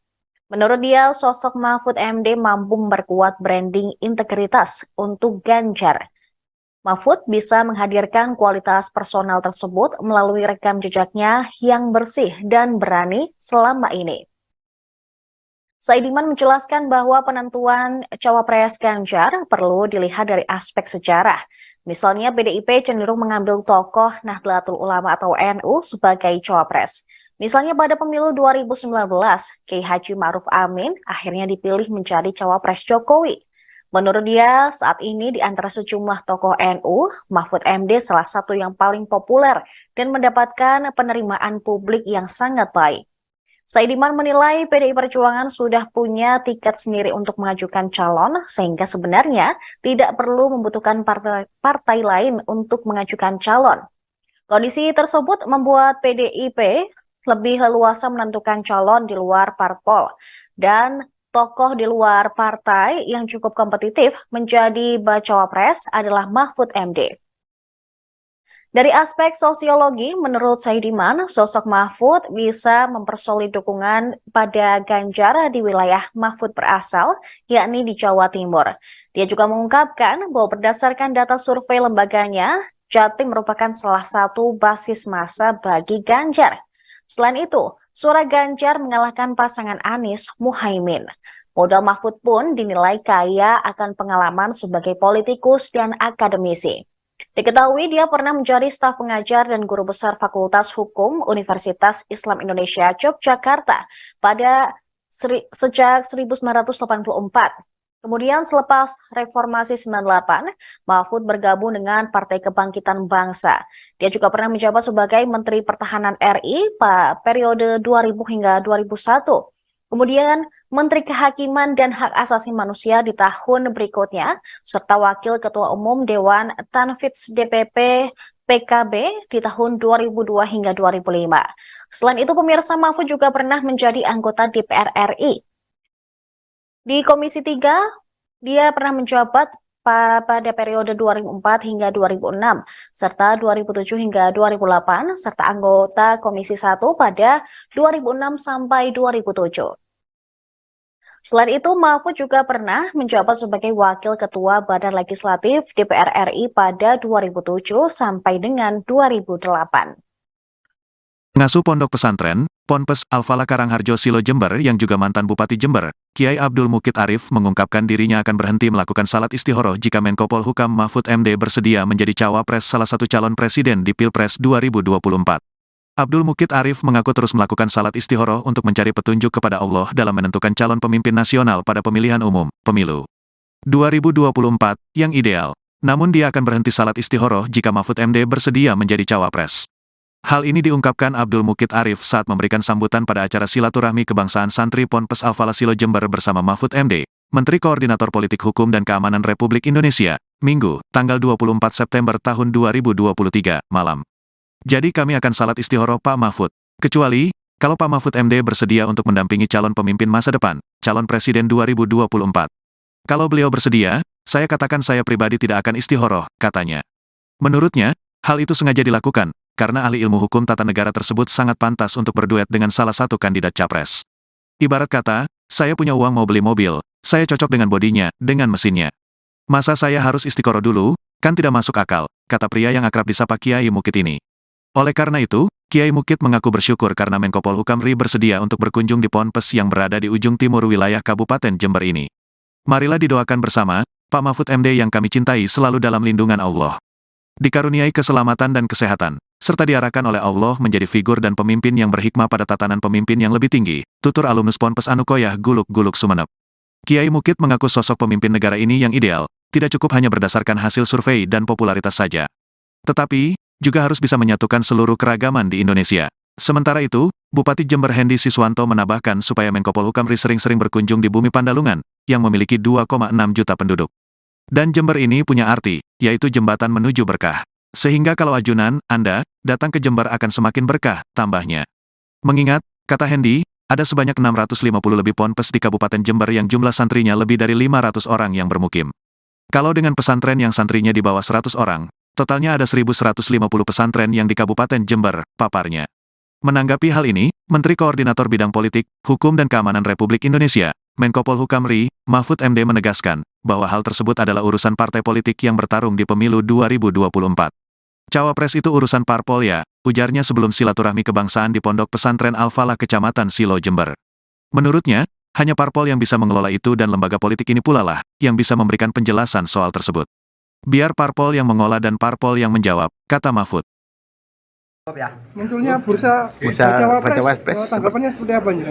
Menurut dia, sosok Mahfud MD mampu memperkuat branding integritas untuk Ganjar. Mahfud bisa menghadirkan kualitas personal tersebut melalui rekam jejaknya yang bersih dan berani selama ini. Saidiman menjelaskan bahwa penentuan cawapres Ganjar perlu dilihat dari aspek sejarah. Misalnya PDIP cenderung mengambil tokoh Nahdlatul Ulama atau NU sebagai cawapres. Misalnya pada pemilu 2019, Kiai Haji Ma'ruf Amin akhirnya dipilih menjadi cawapres Jokowi. Menurut dia, saat ini di antara sejumlah tokoh NU, Mahfud MD salah satu yang paling populer dan mendapatkan penerimaan publik yang sangat baik. Saidiman menilai PDI Perjuangan sudah punya tiket sendiri untuk mengajukan calon, sehingga sebenarnya tidak perlu membutuhkan partai lain untuk mengajukan calon. Kondisi tersebut membuat PDIP lebih leluasa menentukan calon di luar parpol, dan tokoh di luar partai yang cukup kompetitif menjadi bacawa pres adalah Mahfud MD. Dari aspek sosiologi, menurut Saidiman, sosok Mahfud bisa mempersolid dukungan pada Ganjar di wilayah Mahfud berasal, yakni di Jawa Timur. Dia juga mengungkapkan bahwa berdasarkan data survei lembaganya, Jatim merupakan salah satu basis massa bagi Ganjar. Selain itu, suara Ganjar mengalahkan pasangan Anies Muhaimin. Modal Mahfud pun dinilai kaya akan pengalaman sebagai politikus dan akademisi. Diketahui dia pernah menjadi staf pengajar dan guru besar Fakultas Hukum Universitas Islam Indonesia Yogyakarta sejak 1984. Kemudian selepas Reformasi 98, Mahfud bergabung dengan Partai Kebangkitan Bangsa. Dia juga pernah menjabat sebagai Menteri Pertahanan RI pada periode 2000 hingga 2001. Kemudian Menteri Kehakiman dan Hak Asasi Manusia di tahun berikutnya, serta Wakil Ketua Umum Dewan Tanfidz DPP PKB di tahun 2002 hingga 2005. Selain itu, pemirsa, Mahfud juga pernah menjadi anggota DPR RI. Di Komisi 3, dia pernah menjabat pada periode 2004 hingga 2006, serta 2007 hingga 2008, serta anggota Komisi 1 pada 2006 sampai 2007. Selain itu, Mahfud juga pernah menjabat sebagai Wakil Ketua Badan Legislatif DPR RI pada 2007 sampai dengan 2008. Pengasuh Pondok Pesantren, Ponpes Al-Falah Karangharjo Silo Jember yang juga mantan Bupati Jember, Kiai Abdul Mukid Arif mengungkapkan dirinya akan berhenti melakukan salat istihoroh jika Menko Polhukam Mahfud MD bersedia menjadi cawapres salah satu calon presiden di Pilpres 2024. Abdul Mukid Arif mengaku terus melakukan salat istikharah untuk mencari petunjuk kepada Allah dalam menentukan calon pemimpin nasional pada pemilihan umum, pemilu 2024, yang ideal. Namun dia akan berhenti salat istikharah jika Mahfud MD bersedia menjadi cawapres. Hal ini diungkapkan Abdul Mukid Arif saat memberikan sambutan pada acara silaturahmi kebangsaan santri Ponpes Al-Falah Silo Jember bersama Mahfud MD, Menteri Koordinator Politik Hukum dan Keamanan Republik Indonesia, Minggu, tanggal 24 September tahun 2023, malam. Jadi kami akan salat istikharah Pak Mahfud. Kecuali, kalau Pak Mahfud MD bersedia untuk mendampingi calon pemimpin masa depan, calon presiden 2024. Kalau beliau bersedia, saya katakan saya pribadi tidak akan istikharah, katanya. Menurutnya, hal itu sengaja dilakukan, karena ahli ilmu hukum tata negara tersebut sangat pantas untuk berduet dengan salah satu kandidat capres. Ibarat kata, saya punya uang mau beli mobil, saya cocok dengan bodinya, dengan mesinnya. Masa saya harus istikharah dulu? Kan tidak masuk akal, kata pria yang akrab disapa Kiai Mukid ini. Oleh karena itu, Kiai Mukid mengaku bersyukur karena Menko Polhukam RI bersedia untuk berkunjung di Ponpes yang berada di ujung timur wilayah Kabupaten Jember ini. Marilah didoakan bersama, Pak Mahfud MD yang kami cintai selalu dalam lindungan Allah. Dikaruniai keselamatan dan kesehatan, serta diarahkan oleh Allah menjadi figur dan pemimpin yang berhikmah pada tatanan pemimpin yang lebih tinggi, tutur alumnus Ponpes Anukoyah Guluk-Guluk Sumeneb. Kiai Mukid mengaku sosok pemimpin negara ini yang ideal, tidak cukup hanya berdasarkan hasil survei dan popularitas saja. Tetapi, juga harus bisa menyatukan seluruh keragaman di Indonesia. Sementara itu, Bupati Jember Hendy Siswanto menambahkan supaya Menko Polhukam RI sering-sering berkunjung di Bumi Pandalungan, yang memiliki 2,6 juta penduduk. Dan Jember ini punya arti, yaitu jembatan menuju berkah. Sehingga kalau ajunan, Anda, datang ke Jember akan semakin berkah, tambahnya. Mengingat, kata Hendy, ada sebanyak 650 lebih ponpes di Kabupaten Jember yang jumlah santrinya lebih dari 500 orang yang bermukim. Kalau dengan pesantren yang santrinya di bawah 100 orang, totalnya ada 1.150 pesantren yang di Kabupaten Jember, paparnya. Menanggapi hal ini, Menteri Koordinator Bidang Politik, Hukum dan Keamanan Republik Indonesia, Menko Polhukam RI, Mahfud MD menegaskan, bahwa hal tersebut adalah urusan partai politik yang bertarung di pemilu 2024. Cawapres itu urusan parpol ya, ujarnya sebelum silaturahmi kebangsaan di Pondok Pesantren Al-Falah Kecamatan Silo Jember. Menurutnya, hanya parpol yang bisa mengelola itu dan lembaga politik ini pula lah, yang bisa memberikan penjelasan soal tersebut. Biar parpol yang mengolah dan parpol yang menjawab, kata Mahfud. Munculnya bursa cawapres, tanggapannya seperti apa nih?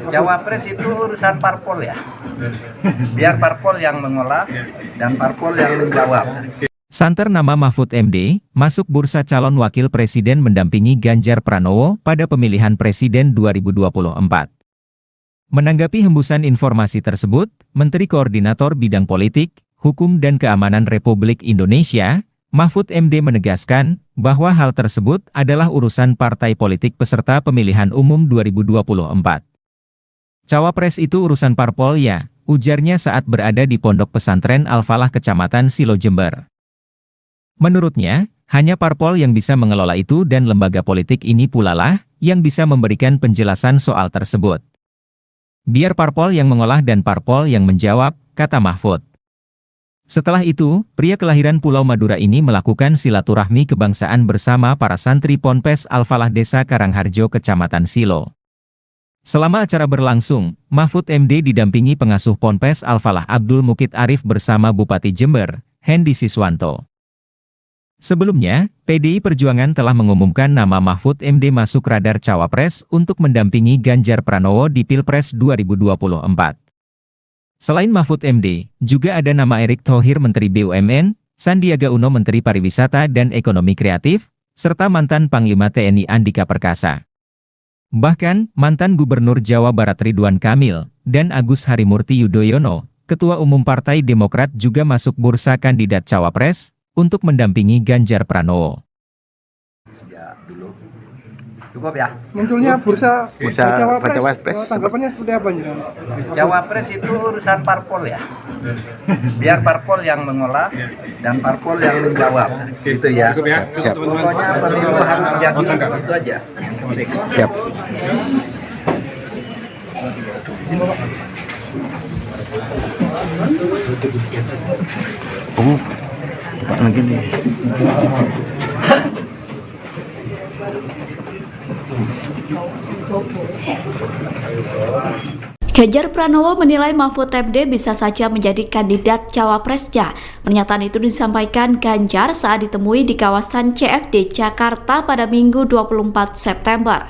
Cawapres itu urusan parpol ya. Biar parpol yang mengolah dan parpol yang menjawab. Santer nama Mahfud MD, masuk bursa calon wakil presiden mendampingi Ganjar Pranowo pada pemilihan presiden 2024. Menanggapi hembusan informasi tersebut, Menteri Koordinator Bidang Politik, Hukum dan Keamanan Republik Indonesia, Mahfud MD menegaskan bahwa hal tersebut adalah urusan partai politik peserta pemilihan umum 2024. Cawapres itu urusan parpol ya, ujarnya saat berada di Pondok Pesantren Al-Falah Kecamatan Silo Jember. Menurutnya, hanya parpol yang bisa mengelola itu dan lembaga politik ini pula lah yang bisa memberikan penjelasan soal tersebut. Biar parpol yang mengolah dan parpol yang menjawab, kata Mahfud. Setelah itu, pria kelahiran Pulau Madura ini melakukan silaturahmi kebangsaan bersama para santri Ponpes Al-Falah Desa Karangharjo Kecamatan Silo. Selama acara berlangsung, Mahfud MD didampingi pengasuh Ponpes Al-Falah Abdul Mukid Arif bersama Bupati Jember, Hendy Siswanto. Sebelumnya, PDI Perjuangan telah mengumumkan nama Mahfud MD masuk radar cawapres untuk mendampingi Ganjar Pranowo di Pilpres 2024. Selain Mahfud MD, juga ada nama Erick Thohir Menteri BUMN, Sandiaga Uno Menteri Pariwisata dan Ekonomi Kreatif, serta mantan Panglima TNI Andika Perkasa. Bahkan, mantan Gubernur Jawa Barat Ridwan Kamil, dan Agus Harimurti Yudhoyono, Ketua Umum Partai Demokrat juga masuk bursa kandidat cawapres, untuk mendampingi Ganjar Pranowo. Cukup ya. Munculnya bursa cawapres, tanggapannya seperti apa nih? Cawapres itu urusan parpol ya. Biar parpol yang mengolah dan parpol yang menjawab. Gitu ya. Siap. Pokoknya pemilu harus jadi itu aja. Siap. Lagi nih. Ganjar Pranowo menilai Mahfud MD bisa saja menjadi kandidat cawapresnya. Pernyataan itu disampaikan Ganjar saat ditemui di kawasan CFD Jakarta pada Minggu 24 September.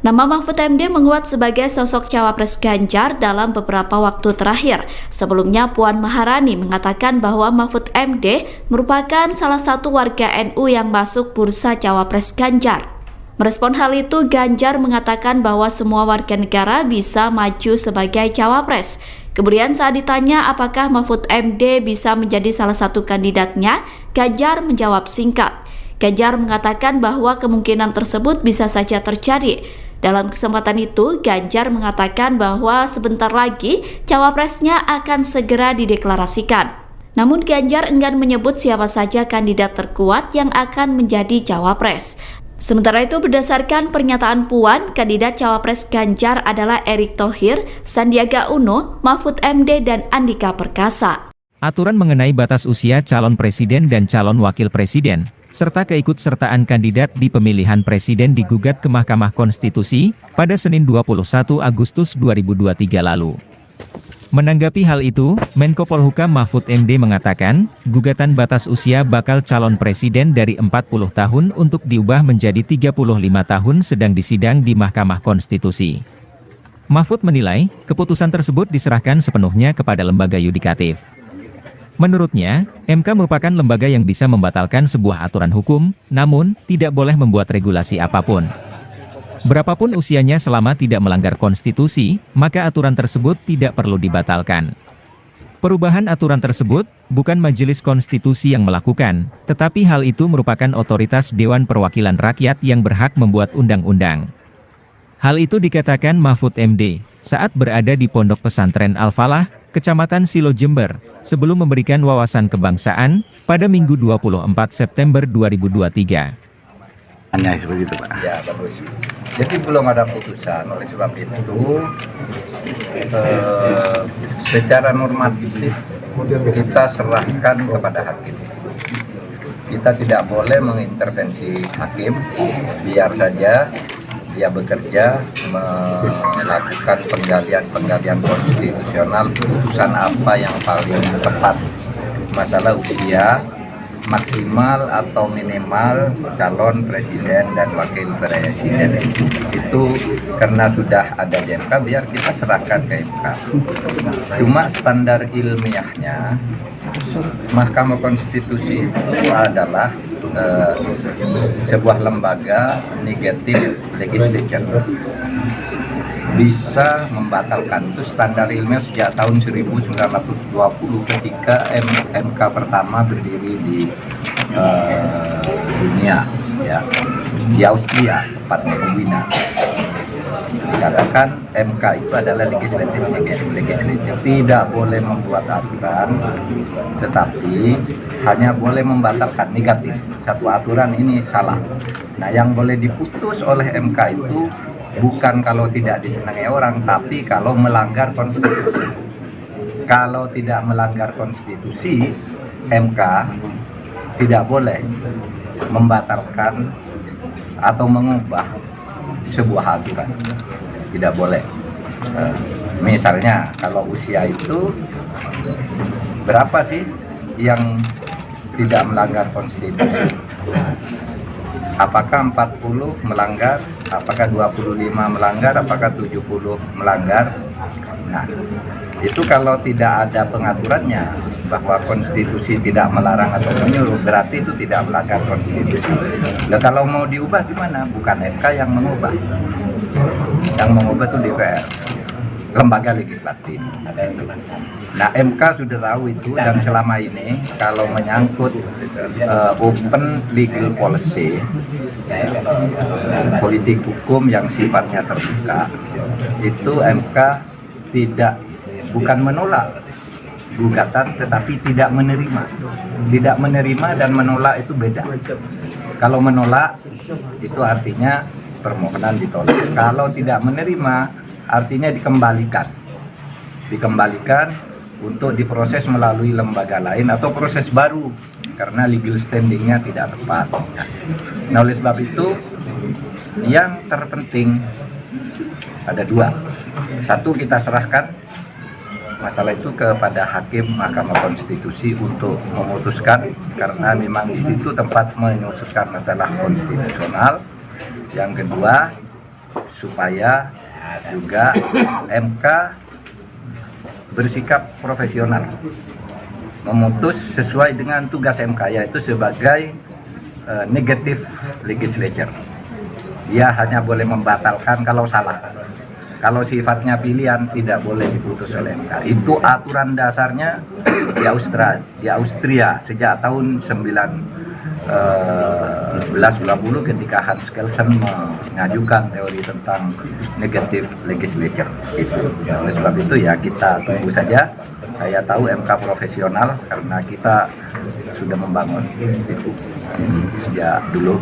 Nama Mahfud MD menguat sebagai sosok cawapres Ganjar dalam beberapa waktu terakhir. Sebelumnya Puan Maharani mengatakan bahwa Mahfud MD merupakan salah satu warga NU yang masuk bursa cawapres Ganjar. Merespon hal itu, Ganjar mengatakan bahwa semua warga negara bisa maju sebagai cawapres. Kemudian saat ditanya apakah Mahfud MD bisa menjadi salah satu kandidatnya, Ganjar menjawab singkat. Ganjar mengatakan bahwa kemungkinan tersebut bisa saja terjadi. Dalam kesempatan itu, Ganjar mengatakan bahwa sebentar lagi cawapresnya akan segera dideklarasikan. Namun Ganjar enggan menyebut siapa saja kandidat terkuat yang akan menjadi cawapres. Sementara itu, berdasarkan pernyataan Puan, kandidat cawapres Ganjar adalah Erick Thohir, Sandiaga Uno, Mahfud MD, dan Andika Perkasa. Aturan mengenai batas usia calon presiden dan calon wakil presiden, serta keikutsertaan kandidat di pemilihan presiden digugat ke Mahkamah Konstitusi pada Senin 21 Agustus 2023 lalu. Menanggapi hal itu, Menko Polhukam Mahfud MD mengatakan, gugatan batas usia bakal calon presiden dari 40 tahun untuk diubah menjadi 35 tahun sedang disidang di Mahkamah Konstitusi. Mahfud menilai, keputusan tersebut diserahkan sepenuhnya kepada lembaga yudikatif. Menurutnya, MK merupakan lembaga yang bisa membatalkan sebuah aturan hukum, namun tidak boleh membuat regulasi apapun. Berapapun usianya selama tidak melanggar konstitusi, maka aturan tersebut tidak perlu dibatalkan. Perubahan aturan tersebut bukan Majelis Konstitusi yang melakukan, tetapi hal itu merupakan otoritas Dewan Perwakilan Rakyat yang berhak membuat undang-undang. Hal itu dikatakan Mahfud MD saat berada di Pondok Pesantren Al-Falah, Kecamatan Silo Jember, sebelum memberikan wawasan kebangsaan pada Minggu 24 September 2023. Hanya seperti itu, Pak. Ya, bagus. Jadi belum ada putusan, oleh sebab itu secara normatif kita serahkan kepada hakim. Kita tidak boleh mengintervensi hakim, biar saja dia bekerja melakukan penggalian konstitusional, putusan apa yang paling tepat. Masalah usia maksimal atau minimal calon presiden dan wakil presiden itu karena sudah ada di MK, biar kita serahkan ke MK. Cuma standar ilmiahnya Mahkamah Konstitusi itu adalah sebuah lembaga negatif legislature, bisa membatalkan. Itu standar ilmiah sejak tahun 1920 ketika MK pertama berdiri di dunia, ya, di Austria, tepatnya di Wina. Dikatakan MK itu adalah legislatif, tidak boleh membuat aturan, tetapi hanya boleh membatalkan negatif. Satu aturan ini salah. Nah, yang boleh diputus oleh MK itu bukan kalau tidak disenangi orang, tapi kalau melanggar konstitusi. Kalau tidak melanggar konstitusi, MK tidak boleh membatalkan atau mengubah sebuah aturan. Tidak boleh. Misalnya kalau usia itu berapa sih yang tidak melanggar konstitusi? Apakah 40 melanggar, apakah 25 melanggar, apakah 70 melanggar? Nah, itu kalau tidak ada pengaturannya bahwa konstitusi tidak melarang atau menyuruh, berarti itu tidak melanggar konstitusi. Nah, kalau mau diubah gimana? Bukan MK yang mengubah. Yang mengubah itu DPR, lembaga legislatif. Nah, MK sudah tahu itu, dan selama ini kalau menyangkut open legal policy, politik hukum yang sifatnya terbuka, itu MK bukan menolak gugatan, tetapi tidak menerima. Tidak menerima dan menolak itu beda. Kalau menolak itu artinya permohonan ditolak. Kalau tidak menerima artinya dikembalikan untuk diproses melalui lembaga lain atau proses baru karena legal standingnya tidak tepat. Nah, oleh sebab itu yang terpenting ada dua. Satu, kita serahkan masalah itu kepada Hakim Mahkamah Konstitusi untuk memutuskan, karena memang di situ tempat menyusunkan masalah konstitusional. Yang kedua, supaya juga MK bersikap profesional, memutus sesuai dengan tugas MK, yaitu sebagai negative legislature. Dia hanya boleh membatalkan kalau salah. Kalau sifatnya pilihan tidak boleh diputus oleh MK. Itu aturan dasarnya di Austria sejak tahun 1920 ketika Hans Kelsen mengajukan teori tentang negative legislature. Oleh sebab itu ya kita tunggu saja. Saya tahu MK profesional karena kita sudah membangun itu sejak dulu.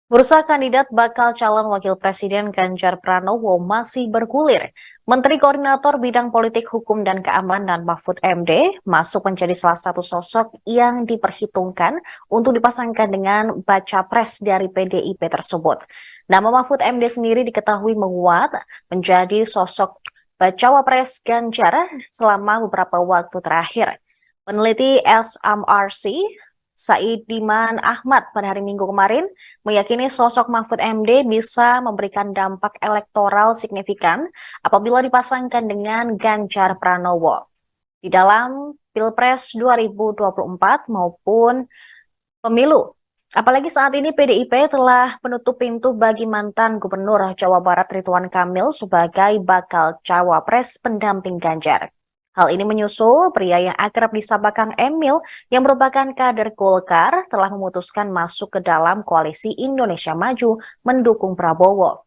Bursa kandidat bakal calon wakil presiden Ganjar Pranowo masih bergulir. Menteri Koordinator Bidang Politik Hukum dan Keamanan Mahfud MD masuk menjadi salah satu sosok yang diperhitungkan untuk dipasangkan dengan baca pres dari PDIP tersebut. Nama Mahfud MD sendiri diketahui menguat menjadi sosok bacawa pres Ganjar selama beberapa waktu terakhir. Peneliti SMRC Saidiman Ahmad pada hari Minggu kemarin meyakini sosok Mahfud MD bisa memberikan dampak elektoral signifikan apabila dipasangkan dengan Ganjar Pranowo di dalam Pilpres 2024 maupun pemilu. Apalagi saat ini PDIP telah menutup pintu bagi mantan Gubernur Jawa Barat Ridwan Kamil sebagai bakal cawapres pendamping Ganjar. Hal ini menyusul pria yang akrab disapa Kang Emil yang merupakan kader Golkar telah memutuskan masuk ke dalam koalisi Indonesia Maju mendukung Prabowo.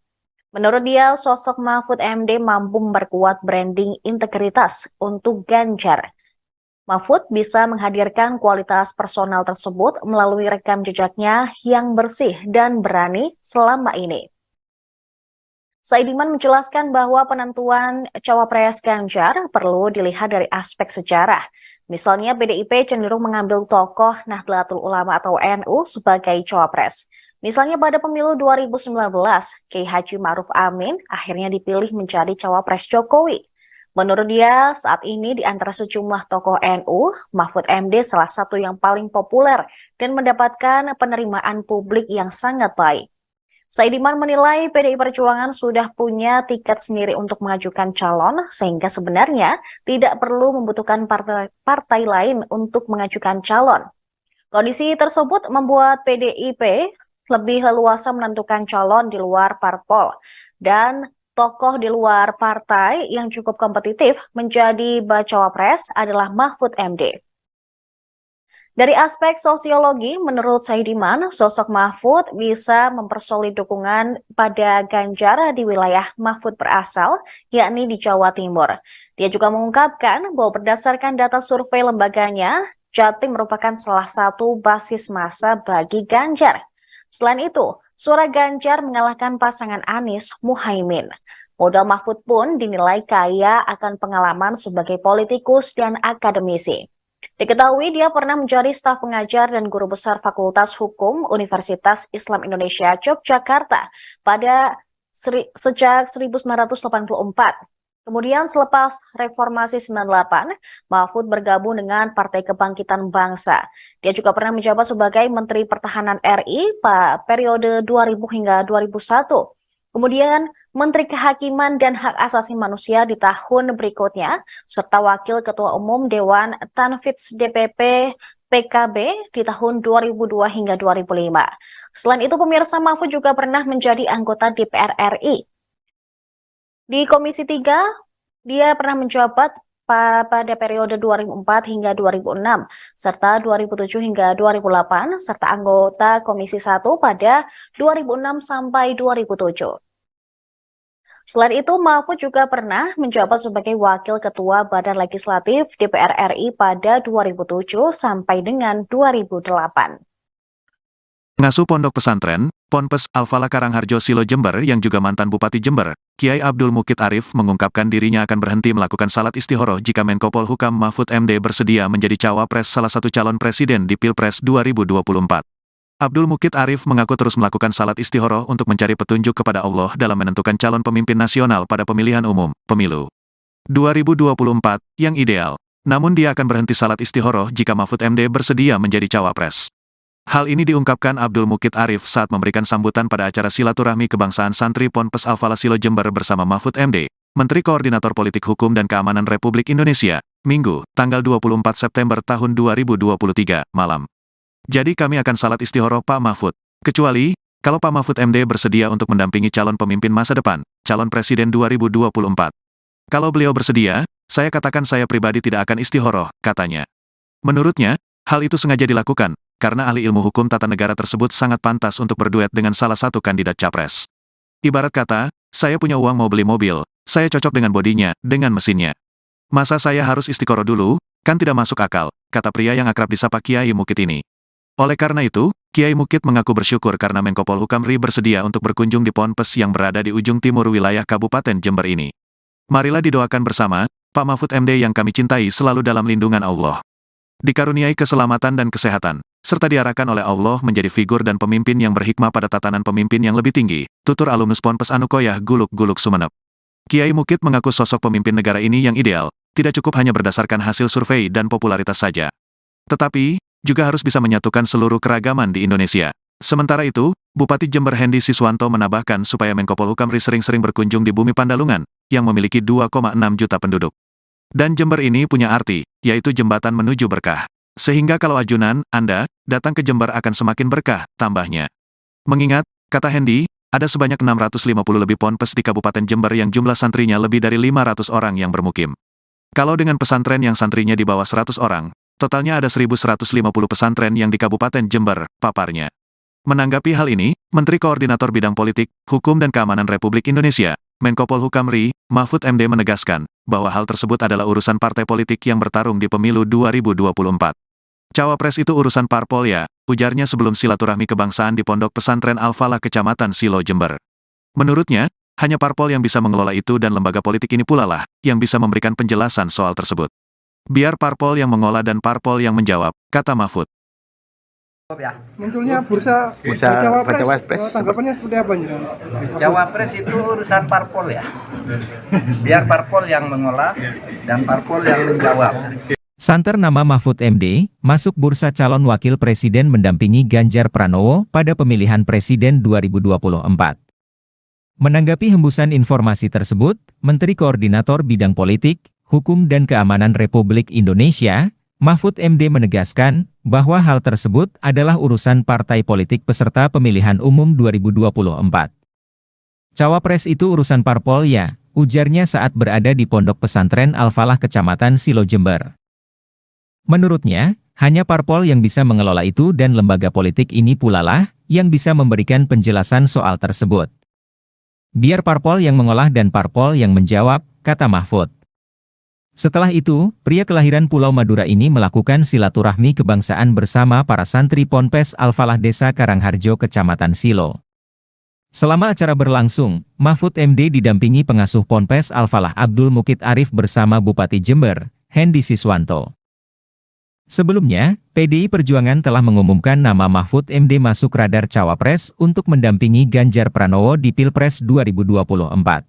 Menurut dia, sosok Mahfud MD mampu memperkuat branding integritas untuk Ganjar. Mahfud bisa menghadirkan kualitas personal tersebut melalui rekam jejaknya yang bersih dan berani selama ini. Saidiman menjelaskan bahwa penentuan cawapres Ganjar perlu dilihat dari aspek sejarah. Misalnya PDIP cenderung mengambil tokoh Nahdlatul Ulama atau NU sebagai cawapres. Misalnya pada pemilu 2019, Kiai Haji Ma'ruf Amin akhirnya dipilih menjadi cawapres Jokowi. Menurut dia, saat ini di antara sejumlah tokoh NU, Mahfud MD salah satu yang paling populer dan mendapatkan penerimaan publik yang sangat baik. Saidiman menilai PDI Perjuangan sudah punya tiket sendiri untuk mengajukan calon, sehingga sebenarnya tidak perlu membutuhkan partai lain untuk mengajukan calon. Kondisi tersebut membuat PDIP lebih leluasa menentukan calon di luar parpol, dan tokoh di luar partai yang cukup kompetitif menjadi bacawa pres adalah Mahfud MD. Dari aspek sosiologi, menurut Saidiman, sosok Mahfud bisa mempersolid dukungan pada Ganjar di wilayah Mahfud berasal, yakni di Jawa Timur. Dia juga mengungkapkan bahwa berdasarkan data survei lembaganya, Jatim merupakan salah satu basis massa bagi Ganjar. Selain itu, suara Ganjar mengalahkan pasangan Anies Muhaimin. Modal Mahfud pun dinilai kaya akan pengalaman sebagai politikus dan akademisi. Diketahui dia pernah menjadi staf pengajar dan guru besar Fakultas Hukum Universitas Islam Indonesia Yogyakarta sejak 1984. Kemudian selepas Reformasi 98, Mahfud bergabung dengan Partai Kebangkitan Bangsa. Dia juga pernah menjabat sebagai Menteri Pertahanan RI pada periode 2000 hingga 2001. Kemudian Menteri Kehakiman dan Hak Asasi Manusia di tahun berikutnya, serta Wakil Ketua Umum Dewan Tanfidz DPP PKB di tahun 2002 hingga 2005. Selain itu, pemirsa, Mahfud juga pernah menjadi anggota DPR RI. Di Komisi 3, dia pernah menjabat pada periode 2004 hingga 2006, serta 2007 hingga 2008, serta anggota Komisi 1 pada 2006 sampai 2007. Selain itu, Mahfud juga pernah menjabat sebagai Wakil Ketua Badan Legislatif DPR RI pada 2007 sampai dengan 2008. Pengasuh Pondok Pesantren, Ponpes Al-Falah Karangharjo Silo Jember yang juga mantan Bupati Jember, Kiai Abdul Mukid Arif mengungkapkan dirinya akan berhenti melakukan salat istihoroh jika Menko Polhukam Mahfud MD bersedia menjadi cawapres salah satu calon presiden di Pilpres 2024. Abdul Mukid Arif mengaku terus melakukan salat istikharah untuk mencari petunjuk kepada Allah dalam menentukan calon pemimpin nasional pada pemilihan umum, pemilu 2024, yang ideal. Namun dia akan berhenti salat istikharah jika Mahfud MD bersedia menjadi cawapres. Hal ini diungkapkan Abdul Mukid Arif saat memberikan sambutan pada acara silaturahmi kebangsaan santri Ponpes Al-Falah Silo Jember bersama Mahfud MD, Menteri Koordinator Politik Hukum dan Keamanan Republik Indonesia, Minggu, tanggal 24 September tahun 2023, malam. Jadi kami akan salat istikharah Pak Mahfud. Kecuali, kalau Pak Mahfud MD bersedia untuk mendampingi calon pemimpin masa depan, calon presiden 2024. Kalau beliau bersedia, saya katakan saya pribadi tidak akan istikharah, katanya. Menurutnya, hal itu sengaja dilakukan, karena ahli ilmu hukum tata negara tersebut sangat pantas untuk berduet dengan salah satu kandidat capres. Ibarat kata, saya punya uang mau beli mobil, saya cocok dengan bodinya, dengan mesinnya. Masa saya harus istikharah dulu? Kan tidak masuk akal, kata pria yang akrab disapa Kiai Mukid ini. Oleh karena itu, Kiai Mukid mengaku bersyukur karena Menko Polhukam RI bersedia untuk berkunjung di Ponpes yang berada di ujung timur wilayah Kabupaten Jember ini. Marilah didoakan bersama, Pak Mahfud MD yang kami cintai selalu dalam lindungan Allah. Dikaruniai keselamatan dan kesehatan, serta diarahkan oleh Allah menjadi figur dan pemimpin yang berhikmah pada tatanan pemimpin yang lebih tinggi, tutur alumnus Ponpes Anukoyah Guluk-Guluk Sumeneb. Kiai Mukid mengaku sosok pemimpin negara ini yang ideal, tidak cukup hanya berdasarkan hasil survei dan popularitas saja. Tetapi, juga harus bisa menyatukan seluruh keragaman di Indonesia. Sementara itu, Bupati Jember Hendy Siswanto menambahkan supaya Menko Polhukam RI sering-sering berkunjung di Bumi Pandalungan, yang memiliki 2,6 juta penduduk. Dan Jember ini punya arti, yaitu jembatan menuju berkah. Sehingga kalau ajunan, Anda, datang ke Jember akan semakin berkah, tambahnya. Mengingat, kata Hendy, ada sebanyak 650 lebih ponpes di Kabupaten Jember yang jumlah santrinya lebih dari 500 orang yang bermukim. Kalau dengan pesantren yang santrinya di bawah 100 orang, totalnya ada 1.150 pesantren yang di Kabupaten Jember, paparnya. Menanggapi hal ini, Menteri Koordinator Bidang Politik, Hukum dan Keamanan Republik Indonesia, Menko Polhukam RI, Mahfud MD menegaskan, bahwa hal tersebut adalah urusan partai politik yang bertarung di pemilu 2024. Cawapres itu urusan parpol ya, ujarnya sebelum silaturahmi kebangsaan di Pondok Pesantren Al-Falah Kecamatan Silo Jember. Menurutnya, hanya parpol yang bisa mengelola itu dan lembaga politik ini pula lah, yang bisa memberikan penjelasan soal tersebut. Biar parpol yang mengolah dan parpol yang menjawab, kata Mahfud. Munculnya bursa cawapres, tanggapannya seperti apa nih? Cawapres itu urusan parpol ya. Biar parpol yang mengolah dan parpol yang menjawab. Santer nama Mahfud MD, masuk bursa calon wakil presiden mendampingi Ganjar Pranowo pada pemilihan presiden 2024. Menanggapi hembusan informasi tersebut, Menteri Koordinator Bidang Politik, Hukum dan Keamanan Republik Indonesia, Mahfud MD menegaskan bahwa hal tersebut adalah urusan partai politik peserta pemilihan umum 2024. Cawapres itu urusan parpol ya, ujarnya saat berada di Pondok Pesantren Al-Falah Kecamatan Silo Jember. Menurutnya, hanya parpol yang bisa mengelola itu dan lembaga politik ini pula lah yang bisa memberikan penjelasan soal tersebut. Biar parpol yang mengolah dan parpol yang menjawab, kata Mahfud. Setelah itu, pria kelahiran Pulau Madura ini melakukan silaturahmi kebangsaan bersama para santri Ponpes Al-Falah Desa Karangharjo Kecamatan Silo. Selama acara berlangsung, Mahfud MD didampingi pengasuh Ponpes Al-Falah Abdul Mukid Arif bersama Bupati Jember, Hendy Siswanto. Sebelumnya, PDI Perjuangan telah mengumumkan nama Mahfud MD masuk radar cawapres untuk mendampingi Ganjar Pranowo di Pilpres 2024.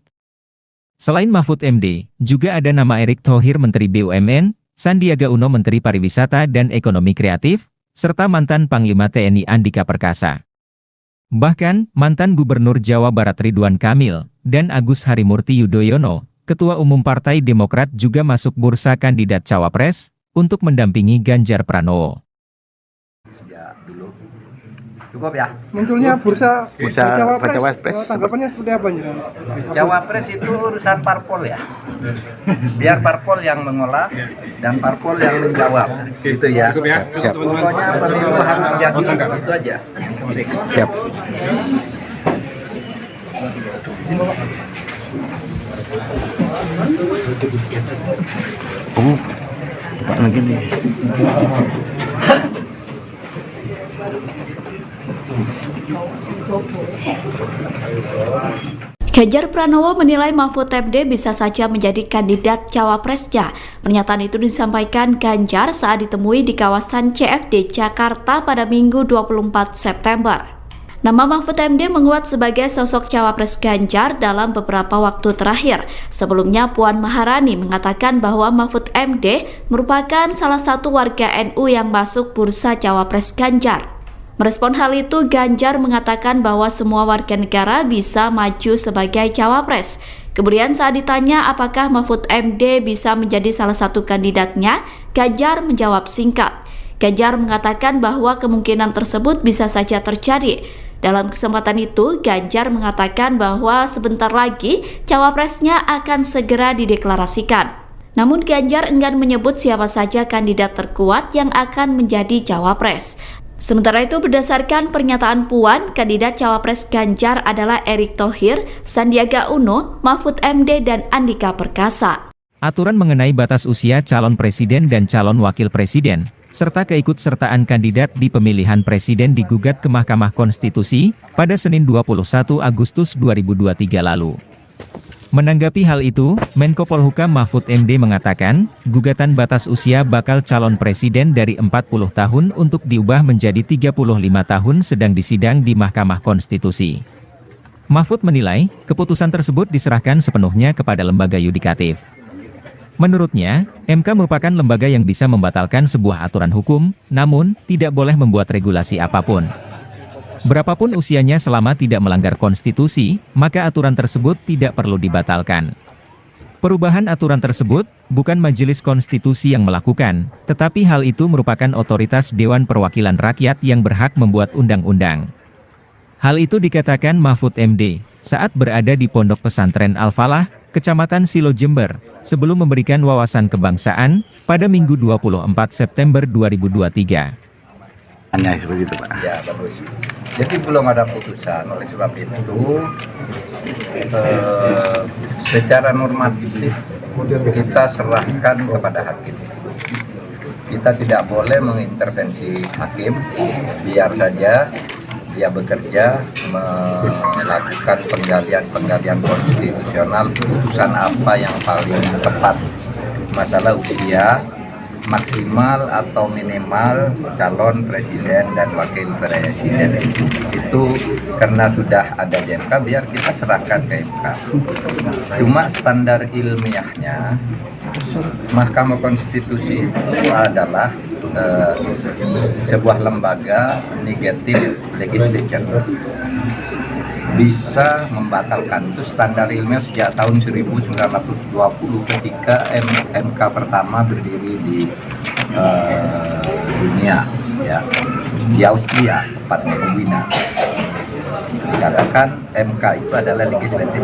Selain Mahfud MD, juga ada nama Erick Thohir Menteri BUMN, Sandiaga Uno Menteri Pariwisata dan Ekonomi Kreatif, serta mantan Panglima TNI Andika Perkasa. Bahkan, mantan Gubernur Jawa Barat Ridwan Kamil, dan Agus Harimurti Yudhoyono, Ketua Umum Partai Demokrat juga masuk bursa kandidat cawapres, untuk mendampingi Ganjar Pranowo. Cukup ya. Munculnya bursa cawapres, tanggapannya seperti apa nih? Cawapres itu urusan parpol ya. Biar parpol yang mengolah dan parpol yang menjawab. Gitu ya. Siap. Pokoknya pemilu harus jadi itu aja. Siap. Pak lagi nih. Ganjar Pranowo menilai Mahfud MD bisa saja menjadi kandidat cawapresnya. Pernyataan itu disampaikan Ganjar saat ditemui di kawasan CFD Jakarta pada Minggu 24 September. Nama Mahfud MD menguat sebagai sosok cawapres Ganjar dalam beberapa waktu terakhir. Sebelumnya Puan Maharani mengatakan bahwa Mahfud MD merupakan salah satu warga NU yang masuk bursa cawapres Ganjar. Merespon hal itu, Ganjar mengatakan bahwa semua warga negara bisa maju sebagai cawapres. Kemudian saat ditanya apakah Mahfud MD bisa menjadi salah satu kandidatnya, Ganjar menjawab singkat. Ganjar mengatakan bahwa kemungkinan tersebut bisa saja terjadi. Dalam kesempatan itu, Ganjar mengatakan bahwa sebentar lagi cawapresnya akan segera dideklarasikan. Namun Ganjar enggan menyebut siapa saja kandidat terkuat yang akan menjadi cawapres. Sementara itu, berdasarkan pernyataan Puan, kandidat cawapres Ganjar adalah Erick Thohir, Sandiaga Uno, Mahfud MD, dan Andika Perkasa. Aturan mengenai batas usia calon presiden dan calon wakil presiden, serta keikutsertaan kandidat di pemilihan presiden digugat ke Mahkamah Konstitusi pada Senin 21 Agustus 2023 lalu. Menanggapi hal itu, Menko Polhukam Mahfud MD mengatakan, gugatan batas usia bakal calon presiden dari 40 tahun untuk diubah menjadi 35 tahun sedang disidang di Mahkamah Konstitusi. Mahfud menilai, keputusan tersebut diserahkan sepenuhnya kepada lembaga yudikatif. Menurutnya, MK merupakan lembaga yang bisa membatalkan sebuah aturan hukum, namun tidak boleh membuat regulasi apapun. Berapapun usianya selama tidak melanggar konstitusi, maka aturan tersebut tidak perlu dibatalkan. Perubahan aturan tersebut bukan Majelis Konstitusi yang melakukan, tetapi hal itu merupakan otoritas Dewan Perwakilan Rakyat yang berhak membuat undang-undang. Hal itu dikatakan Mahfud MD saat berada di Pondok Pesantren Al-Falah, Kecamatan Silo Jember, sebelum memberikan wawasan kebangsaan pada Minggu 24 September 2023. Hanya seperti itu, Pak. Ya, bagus. Jadi belum ada putusan, oleh sebab itu secara normatif kita serahkan kepada hakim. Kita tidak boleh mengintervensi hakim, biar saja dia bekerja melakukan penggalian konstitusional, putusan apa yang paling tepat. Masalah usia maksimal atau minimal calon presiden dan wakil presiden itu karena sudah ada di MK, biar kita serahkan ke MK. Cuma standar ilmiahnya Mahkamah Konstitusi itu adalah sebuah lembaga negatif legislature, bisa membatalkan. Itu standar ilmiah sejak tahun 1920 ketika MK pertama berdiri di dunia, ya, di Austria, tepatnya di Wina. Dikatakan MK itu adalah legislatif,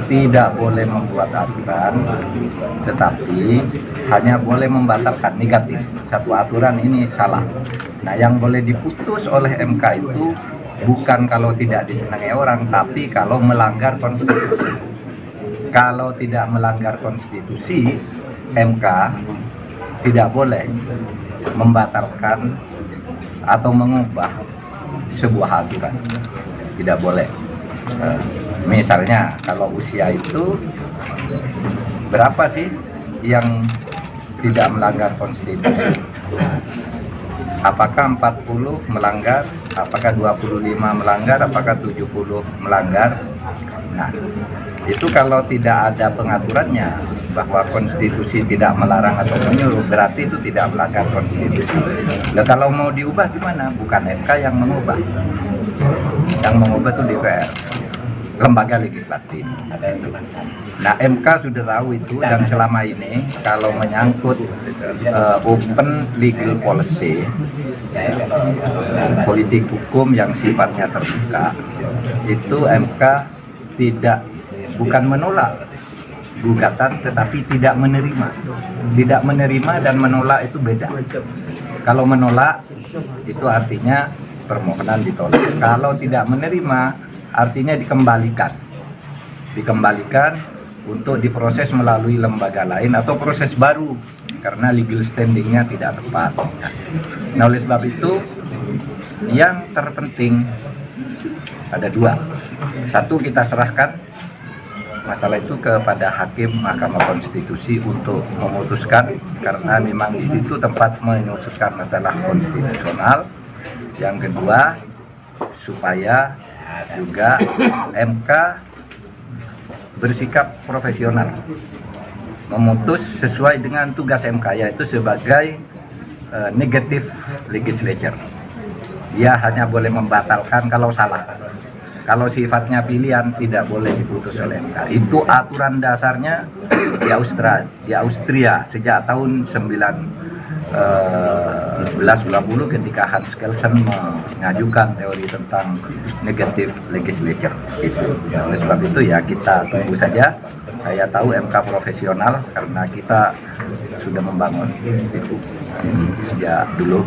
tidak boleh membuat aturan, tetapi hanya boleh membatalkan negatif. Satu aturan ini salah. Nah, yang boleh diputus oleh MK itu bukan kalau tidak disenangi orang, tapi kalau melanggar konstitusi. Kalau tidak melanggar konstitusi, MK tidak boleh membatalkan atau mengubah sebuah aturan. Tidak boleh. Misalnya kalau usia itu berapa sih yang tidak melanggar konstitusi? Apakah 40 melanggar, apakah 25 melanggar, apakah 70 melanggar? Nah, itu kalau tidak ada pengaturannya bahwa konstitusi tidak melarang atau menyuruh, berarti itu tidak melanggar konstitusi. Nah, kalau mau diubah gimana? Bukan MK yang mengubah. Yang mengubah itu DPR, lembaga legislatif. Nah, MK sudah tahu itu, dan selama ini kalau menyangkut open legal policy, politik hukum yang sifatnya terbuka, itu MK bukan menolak gugatan, tetapi tidak menerima. Tidak menerima dan menolak itu beda. Kalau menolak itu artinya permohonan ditolak. Kalau tidak menerima artinya dikembalikan untuk diproses melalui lembaga lain atau proses baru karena legal standingnya tidak tepat. Nah, oleh sebab itu yang terpenting ada dua. Satu, kita serahkan masalah itu kepada Hakim Mahkamah Konstitusi untuk memutuskan, karena memang di situ tempat menyusunkan masalah konstitusional. Yang kedua, supaya juga MK bersikap profesional, memutus sesuai dengan tugas MK, yaitu sebagai negative legislature. Dia hanya boleh membatalkan kalau salah. Kalau sifatnya pilihan tidak boleh diputus oleh MK. Itu aturan dasarnya di Austria sejak tahun 1990 ketika Hans Kelsen mengajukan teori tentang negative legislature. Oleh sebab itu ya kita tunggu saja. Saya tahu MK profesional karena kita sudah membangun itu sejak dulu.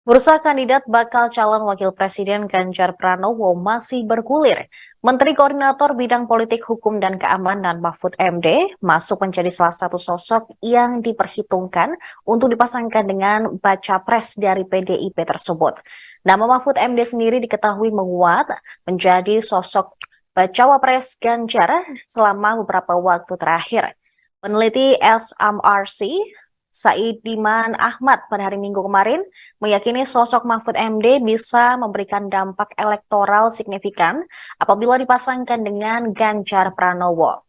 Bursa kandidat bakal calon wakil presiden Ganjar Pranowo masih bergulir. Menteri Koordinator Bidang Politik Hukum dan Keamanan Mahfud MD masuk menjadi salah satu sosok yang diperhitungkan untuk dipasangkan dengan baca pres dari PDIP tersebut. Nama Mahfud MD sendiri diketahui menguat menjadi sosok bacawa pres Ganjar selama beberapa waktu terakhir. Peneliti SMRC Saidiman Ahmad pada hari Minggu kemarin meyakini sosok Mahfud MD bisa memberikan dampak elektoral signifikan apabila dipasangkan dengan Ganjar Pranowo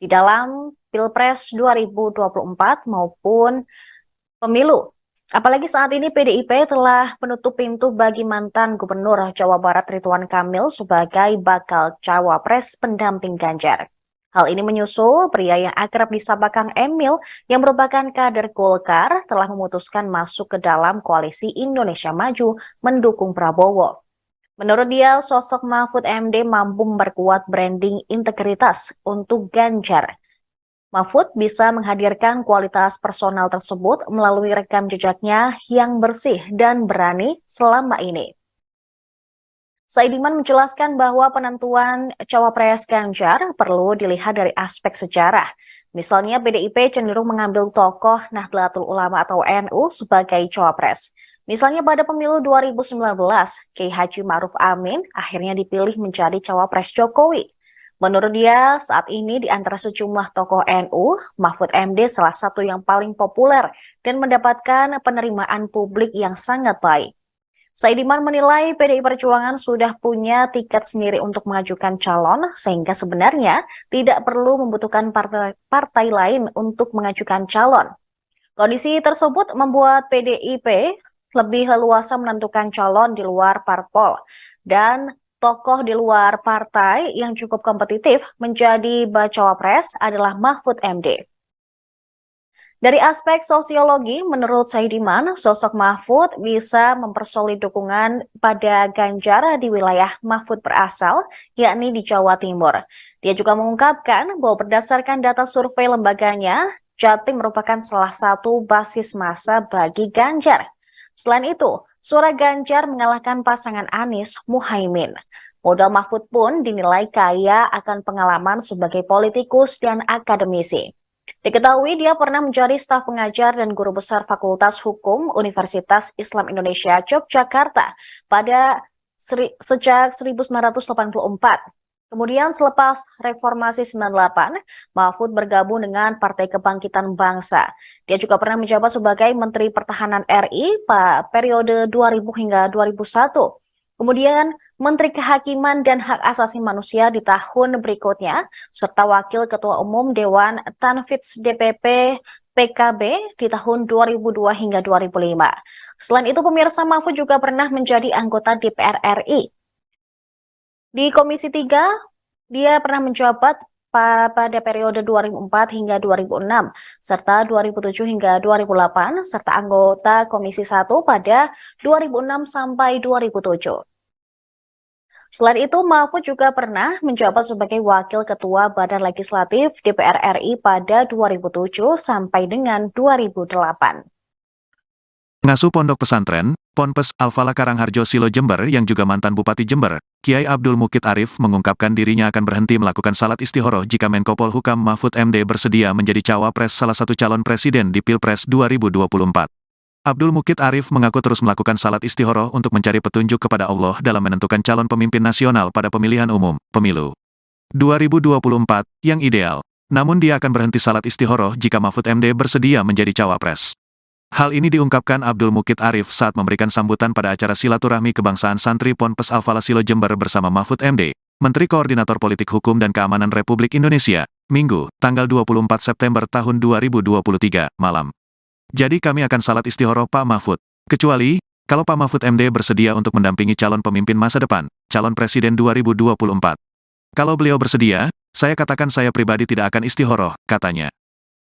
di dalam Pilpres 2024 maupun pemilu. Apalagi saat ini PDIP telah menutup pintu bagi mantan Gubernur Jawa Barat Ridwan Kamil sebagai bakal cawapres pendamping Ganjar. Hal ini menyusul pria yang akrab disapa Kang Emil yang merupakan kader Golkar telah memutuskan masuk ke dalam koalisi Indonesia Maju mendukung Prabowo. Menurut dia, sosok Mahfud MD mampu memperkuat branding integritas untuk Ganjar. Mahfud bisa menghadirkan kualitas personal tersebut melalui rekam jejaknya yang bersih dan berani selama ini. Saidiman menjelaskan bahwa penentuan cawapres Ganjar perlu dilihat dari aspek sejarah. Misalnya PDIP cenderung mengambil tokoh Nahdlatul Ulama atau NU sebagai cawapres. Misalnya pada pemilu 2019, Kiai Haji Ma'ruf Amin akhirnya dipilih menjadi cawapres Jokowi. Menurut dia, saat ini di antara sejumlah tokoh NU, Mahfud MD salah satu yang paling populer dan mendapatkan penerimaan publik yang sangat baik. Saidiman menilai PDI Perjuangan sudah punya tiket sendiri untuk mengajukan calon, sehingga sebenarnya tidak perlu membutuhkan partai lain untuk mengajukan calon. Kondisi tersebut membuat PDIP lebih leluasa menentukan calon di luar parpol, dan tokoh di luar partai yang cukup kompetitif menjadi bacawa pres adalah Mahfud MD. Dari aspek sosiologi, menurut Saidiman, sosok Mahfud bisa mempersolid dukungan pada Ganjar di wilayah Mahfud berasal, yakni di Jawa Timur. Dia juga mengungkapkan bahwa berdasarkan data survei lembaganya, Jatim merupakan salah satu basis massa bagi Ganjar. Selain itu, suara Ganjar mengalahkan pasangan Anies Muhaimin. Modal Mahfud pun dinilai kaya akan pengalaman sebagai politikus dan akademisi. Diketahui dia pernah menjadi staf pengajar dan guru besar Fakultas Hukum Universitas Islam Indonesia Yogyakarta sejak 1984. Kemudian selepas Reformasi 98, Mahfud bergabung dengan Partai Kebangkitan Bangsa. Dia juga pernah menjabat sebagai Menteri Pertahanan RI pada periode 2000 hingga 2001. Kemudian Menteri Kehakiman dan Hak Asasi Manusia di tahun berikutnya, serta Wakil Ketua Umum Dewan Tanfidz DPP PKB di tahun 2002 hingga 2005. Selain itu, pemirsa, Mahfud juga pernah menjadi anggota DPR RI. Di Komisi 3, dia pernah menjabat pada periode 2004 hingga 2006, serta 2007 hingga 2008, serta anggota Komisi 1 pada 2006 sampai 2007. Selain itu, Mahfud juga pernah menjabat sebagai Wakil Ketua Badan Legislatif DPR RI pada 2007 sampai dengan 2008. Pengasuh Pondok Pesantren, Ponpes Al-Falah Karangharjo Silo Jember yang juga mantan Bupati Jember, Kiai Abdul Mukid Arif mengungkapkan dirinya akan berhenti melakukan salat istihoroh jika Menko Polhukam Mahfud MD bersedia menjadi cawapres salah satu calon presiden di Pilpres 2024. Abdul Mukid Arif mengaku terus melakukan salat istikharah untuk mencari petunjuk kepada Allah dalam menentukan calon pemimpin nasional pada pemilihan umum, pemilu 2024, yang ideal. Namun dia akan berhenti salat istikharah jika Mahfud MD bersedia menjadi cawapres. Hal ini diungkapkan Abdul Mukid Arif saat memberikan sambutan pada acara silaturahmi kebangsaan santri Ponpes Al-Falah Silo Jember bersama Mahfud MD, Menteri Koordinator Politik Hukum dan Keamanan Republik Indonesia, Minggu, tanggal 24 September tahun 2023, malam. Jadi kami akan salat istikharah Pak Mahfud. Kecuali, kalau Pak Mahfud MD bersedia untuk mendampingi calon pemimpin masa depan, calon presiden 2024. Kalau beliau bersedia, saya katakan saya pribadi tidak akan istikharah, katanya.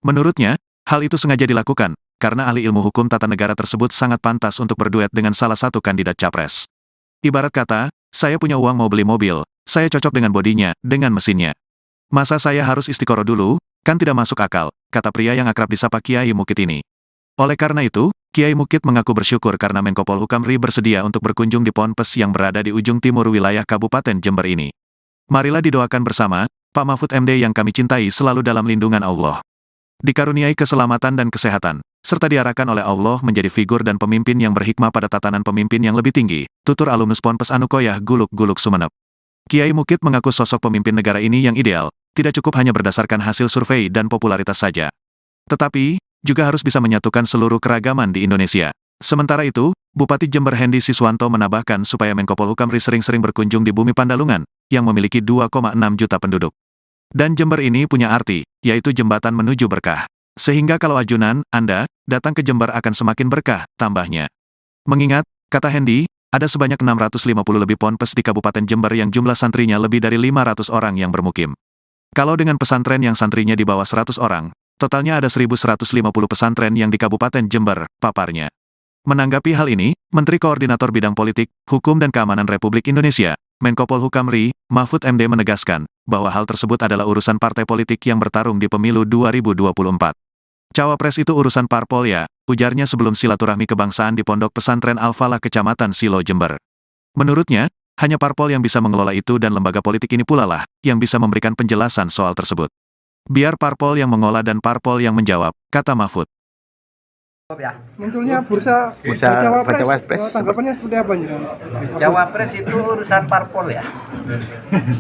Menurutnya, hal itu sengaja dilakukan, karena ahli ilmu hukum tata negara tersebut sangat pantas untuk berduet dengan salah satu kandidat capres. Ibarat kata, saya punya uang mau beli mobil, saya cocok dengan bodinya, dengan mesinnya. Masa saya harus istikharah dulu? Kan tidak masuk akal, kata pria yang akrab disapa Kiai Mukid ini. Oleh karena itu, Kiai Mukid mengaku bersyukur karena Menko Polhukam RI bersedia untuk berkunjung di Ponpes yang berada di ujung timur wilayah Kabupaten Jember ini. Marilah didoakan bersama, Pak Mahfud MD yang kami cintai selalu dalam lindungan Allah. Dikaruniai keselamatan dan kesehatan, serta diarahkan oleh Allah menjadi figur dan pemimpin yang berhikmah pada tatanan pemimpin yang lebih tinggi, tutur alumnus Ponpes Anukoyah Guluk-Guluk Sumeneb. Kiai Mukid mengaku sosok pemimpin negara ini yang ideal, tidak cukup hanya berdasarkan hasil survei dan popularitas saja. Tetapi, juga harus bisa menyatukan seluruh keragaman di Indonesia. Sementara itu, Bupati Jember Hendy Siswanto menambahkan supaya Menko Polhukam RI sering-sering berkunjung di Bumi Pandalungan, yang memiliki 2,6 juta penduduk. Dan Jember ini punya arti, yaitu jembatan menuju berkah. Sehingga kalau ajunan, Anda, datang ke Jember akan semakin berkah, tambahnya. Mengingat, kata Hendy, ada sebanyak 650 lebih ponpes di Kabupaten Jember yang jumlah santrinya lebih dari 500 orang yang bermukim. Kalau dengan pesantren yang santrinya di bawah 100 orang, totalnya ada 1.150 pesantren yang di Kabupaten Jember, paparnya. Menanggapi hal ini, Menteri Koordinator Bidang Politik, Hukum dan Keamanan Republik Indonesia, Menko Polhukam RI, Mahfud MD menegaskan, bahwa hal tersebut adalah urusan partai politik yang bertarung di pemilu 2024. Cawapres itu urusan parpol ya, ujarnya sebelum silaturahmi kebangsaan di Pondok Pesantren Al-Falah Kecamatan Silo Jember. Menurutnya, hanya parpol yang bisa mengelola itu dan lembaga politik ini pula lah, yang bisa memberikan penjelasan soal tersebut. Biar parpol yang mengolah dan parpol yang menjawab, kata Mahfud. Munculnya bursa cawapres, tanggapannya seperti apa nih? Cawapres itu urusan parpol ya.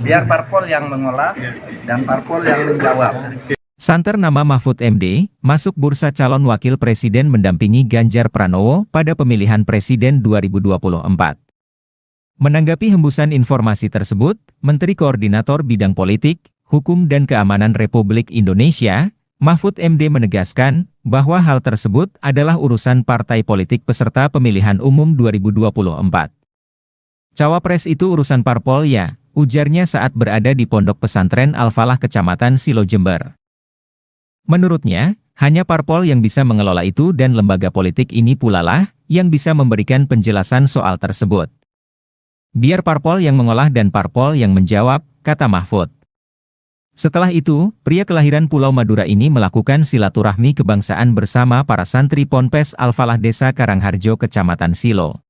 Biar parpol yang mengolah dan parpol yang menjawab. Santer nama Mahfud MD, masuk bursa calon wakil presiden mendampingi Ganjar Pranowo pada pemilihan presiden 2024. Menanggapi hembusan informasi tersebut, Menteri Koordinator Bidang Politik, Hukum dan Keamanan Republik Indonesia, Mahfud MD menegaskan bahwa hal tersebut adalah urusan partai politik peserta pemilihan umum 2024. Cawapres itu urusan parpol ya, ujarnya saat berada di Pondok Pesantren Al-Falah Kecamatan Silo Jember. Menurutnya, hanya parpol yang bisa mengelola itu dan lembaga politik ini pula lah yang bisa memberikan penjelasan soal tersebut. Biar parpol yang mengolah dan parpol yang menjawab, kata Mahfud. Setelah itu, pria kelahiran Pulau Madura ini melakukan silaturahmi kebangsaan bersama para santri Ponpes Al-Falah Desa Karangharjo Kecamatan Silo.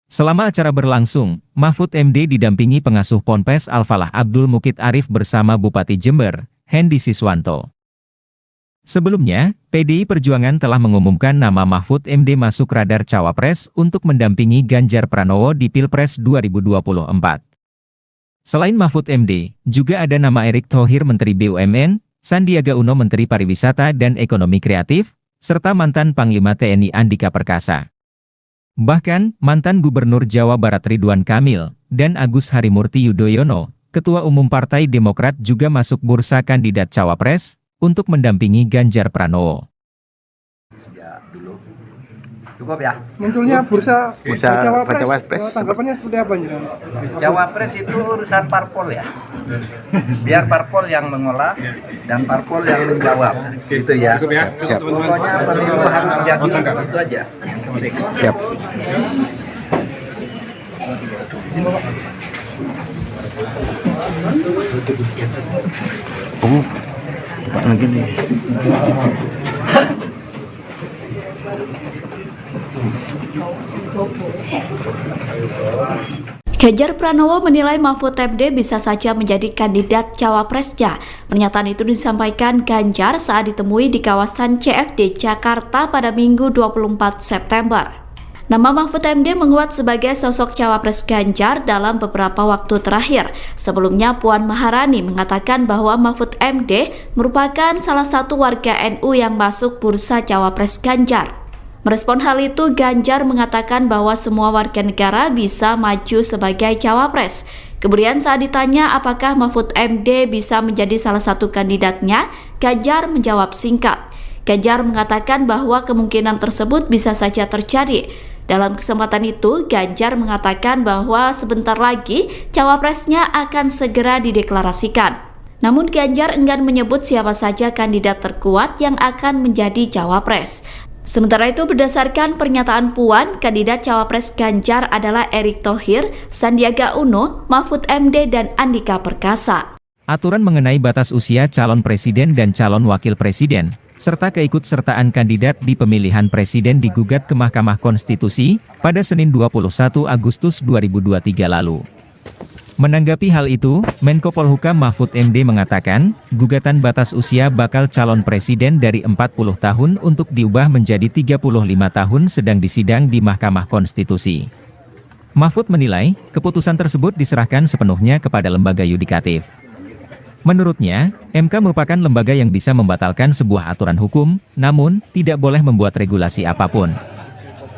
Selama acara berlangsung, Mahfud MD didampingi pengasuh Ponpes Al-Falah Abdul Mukid Arif bersama Bupati Jember, Hendy Siswanto. Sebelumnya, PDI Perjuangan telah mengumumkan nama Mahfud MD masuk radar cawapres untuk mendampingi Ganjar Pranowo di Pilpres 2024. Selain Mahfud MD, juga ada nama Erick Thohir Menteri BUMN, Sandiaga Uno Menteri Pariwisata dan Ekonomi Kreatif, serta mantan Panglima TNI Andika Perkasa. Bahkan, mantan Gubernur Jawa Barat Ridwan Kamil, dan Agus Harimurti Yudhoyono, Ketua Umum Partai Demokrat juga masuk bursa kandidat cawapres, untuk mendampingi Ganjar Pranowo. Cukup ya. Munculnya bursa cawapres, tanggapannya seperti apa nih? Cawapres itu urusan parpol ya. Biar parpol yang mengolah dan parpol yang menjawab. Gitu ya. Siap. Pokoknya pemilu harus jadi itu aja. Siap. Lagi nih. Ganjar Pranowo menilai Mahfud MD bisa saja menjadi kandidat cawapresnya. Pernyataan itu disampaikan Ganjar saat ditemui di kawasan CFD Jakarta pada Minggu 24 September. Nama Mahfud MD menguat sebagai sosok cawapres Ganjar dalam beberapa waktu terakhir. Sebelumnya Puan Maharani mengatakan bahwa Mahfud MD merupakan salah satu warga NU yang masuk bursa cawapres Ganjar. Merespon hal itu, Ganjar mengatakan bahwa semua warga negara bisa maju sebagai cawapres. Kemudian saat ditanya apakah Mahfud MD bisa menjadi salah satu kandidatnya, Ganjar menjawab singkat. Ganjar mengatakan bahwa kemungkinan tersebut bisa saja terjadi. Dalam kesempatan itu, Ganjar mengatakan bahwa sebentar lagi cawapresnya akan segera dideklarasikan. Namun Ganjar enggan menyebut siapa saja kandidat terkuat yang akan menjadi cawapres. Sementara itu, berdasarkan pernyataan Puan, kandidat cawapres Ganjar adalah Erick Thohir, Sandiaga Uno, Mahfud MD, dan Andika Perkasa. Aturan mengenai batas usia calon presiden dan calon wakil presiden, serta keikutsertaan kandidat di pemilihan presiden digugat ke Mahkamah Konstitusi pada Senin 21 Agustus 2023 lalu. Menanggapi hal itu, Menko Polhukam Mahfud MD mengatakan, gugatan batas usia bakal calon presiden dari 40 tahun untuk diubah menjadi 35 tahun sedang disidang di Mahkamah Konstitusi. Mahfud menilai, keputusan tersebut diserahkan sepenuhnya kepada lembaga yudikatif. Menurutnya, MK merupakan lembaga yang bisa membatalkan sebuah aturan hukum, namun tidak boleh membuat regulasi apapun.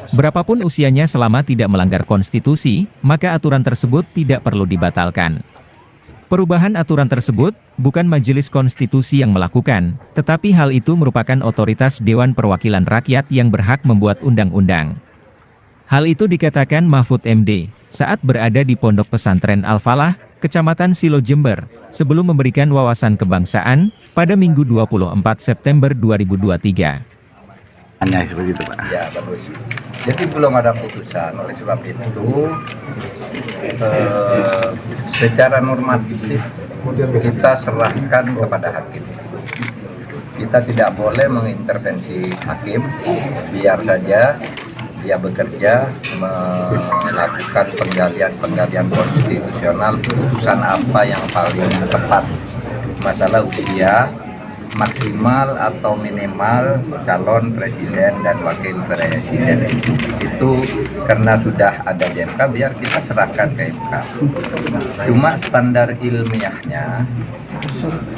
Berapapun usianya selama tidak melanggar konstitusi, maka aturan tersebut tidak perlu dibatalkan. Perubahan aturan tersebut bukan Majelis Konstitusi yang melakukan, tetapi hal itu merupakan otoritas Dewan Perwakilan Rakyat yang berhak membuat undang-undang. Hal itu dikatakan Mahfud MD saat berada di Pondok Pesantren Al-Falah, Kecamatan Silo Jember, sebelum memberikan wawasan kebangsaan pada Minggu 24 September 2023. Hanya seperti itu, Pak. Ya, bagus. Jadi belum ada putusan, oleh sebab itu secara normatif kita serahkan kepada hakim. Kita tidak boleh mengintervensi hakim, biar saja dia bekerja melakukan penggalian konstitusional, putusan apa yang paling tepat. Masalah usia maksimal atau minimal calon presiden dan wakil presiden itu karena sudah ada di MK, biar kita serahkan ke MK. Cuma standar ilmiahnya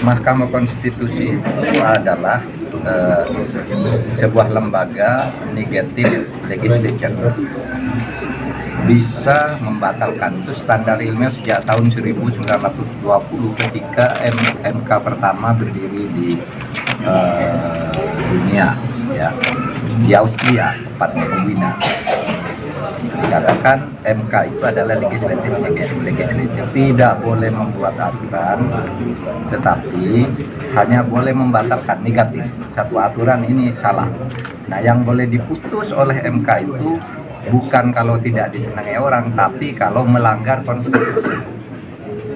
Mahkamah Konstitusi itu adalah sebuah lembaga negatif legislature, bisa membatalkan. Itu standar ilmiah sejak tahun 1920 ketika MK pertama berdiri di dunia, ya, di Austria, tepatnya di Wina. Dikatakan MK itu adalah legislatif, tidak boleh membuat aturan, tetapi hanya boleh membatalkan negatif. Satu aturan ini salah. Nah, yang boleh diputus oleh MK itu bukan kalau tidak disenangi orang, tapi kalau melanggar konstitusi.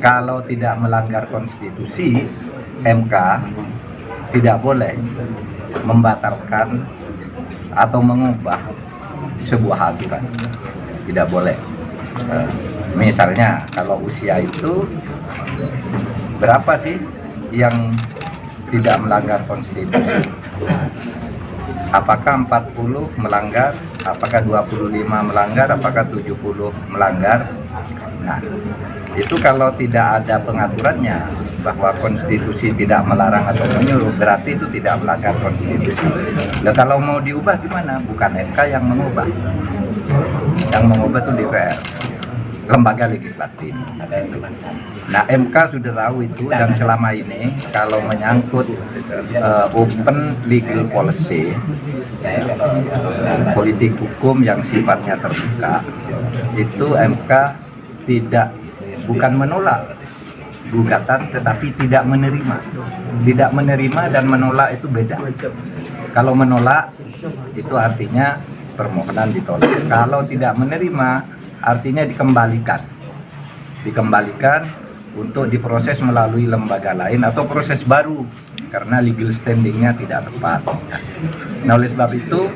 Kalau tidak melanggar konstitusi, MK tidak boleh membatalkan atau mengubah sebuah aturan. Tidak boleh. Misalnya kalau usia itu berapa sih yang tidak melanggar konstitusi? Apakah 40 melanggar, apakah 25 melanggar, apakah 70 melanggar? Nah, itu kalau tidak ada pengaturannya bahwa konstitusi tidak melarang atau menyuruh, berarti itu tidak melanggar konstitusi. Nah, kalau mau diubah gimana? Bukan MK yang mengubah. Yang mengubah itu DPR, lembaga legislatif. Nah, MK sudah tahu itu, dan selama ini kalau menyangkut open legal policy, politik hukum yang sifatnya terbuka, itu MK bukan menolak gugatan, tetapi tidak menerima. Tidak menerima dan menolak itu beda. Kalau menolak itu artinya permohonan ditolak. Kalau tidak menerima artinya dikembalikan untuk diproses melalui lembaga lain atau proses baru karena legal standingnya tidak tepat. Nah, oleh sebab itu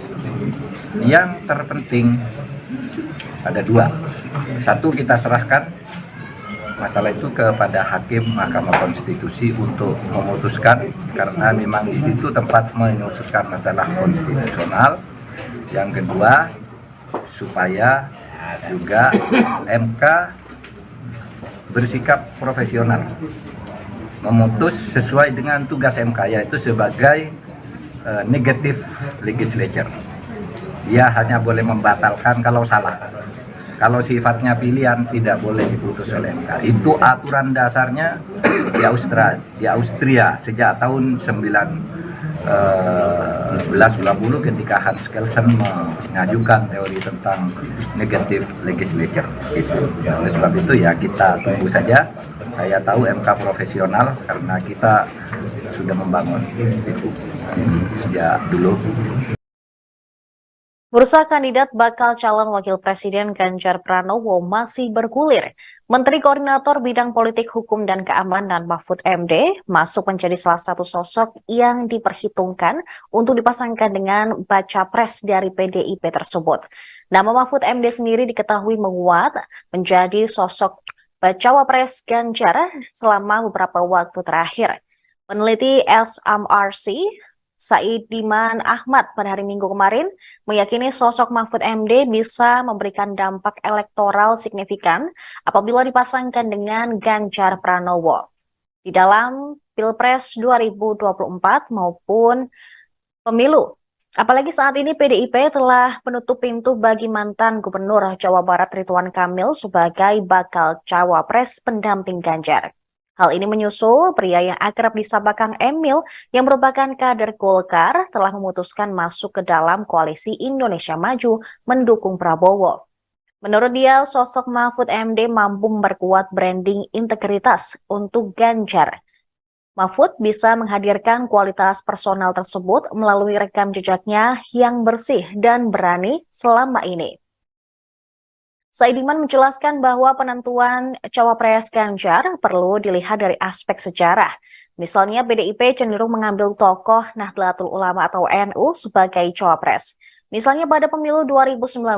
yang terpenting ada dua. Satu, kita serahkan masalah itu kepada Hakim Mahkamah Konstitusi untuk memutuskan, karena memang di situ tempat menyusulkan masalah konstitusional. Yang kedua, supaya juga MK bersikap profesional, memutus sesuai dengan tugas MK, yaitu sebagai negative legislature. Dia hanya boleh membatalkan kalau salah. Kalau sifatnya pilihan tidak boleh diputus oleh MK. Itu aturan dasarnya di Austria sejak tahun 1990 ketika Hans Kelsen mengajukan teori tentang negative legislature. Oleh sebab itu ya kita tunggu saja. Saya tahu MK profesional karena kita sudah membangun itu sejak dulu. Bursa kandidat bakal calon wakil presiden Ganjar Pranowo masih bergulir. Menteri Koordinator Bidang Politik Hukum dan Keamanan Mahfud MD masuk menjadi salah satu sosok yang diperhitungkan untuk dipasangkan dengan baca pres dari PDIP tersebut. Nama Mahfud MD sendiri diketahui menguat menjadi sosok bacawa pres Ganjar selama beberapa waktu terakhir. Peneliti SMRC Saidiman Ahmad pada hari Minggu kemarin meyakini sosok Mahfud MD bisa memberikan dampak elektoral signifikan apabila dipasangkan dengan Ganjar Pranowo di dalam Pilpres 2024 maupun pemilu. Apalagi saat ini PDIP telah menutup pintu bagi mantan Gubernur Jawa Barat Ridwan Kamil sebagai bakal cawapres pendamping Ganjar. Hal ini menyusul pria yang akrab disapa Kang Emil yang merupakan kader Golkar telah memutuskan masuk ke dalam koalisi Indonesia Maju mendukung Prabowo. Menurut dia, sosok Mahfud MD mampu memperkuat branding integritas untuk Ganjar. Mahfud bisa menghadirkan kualitas personal tersebut melalui rekam jejaknya yang bersih dan berani selama ini. Saidiman menjelaskan bahwa penentuan cawapres Ganjar perlu dilihat dari aspek sejarah. Misalnya PDIP cenderung mengambil tokoh Nahdlatul Ulama atau NU sebagai cawapres. Misalnya pada pemilu 2019,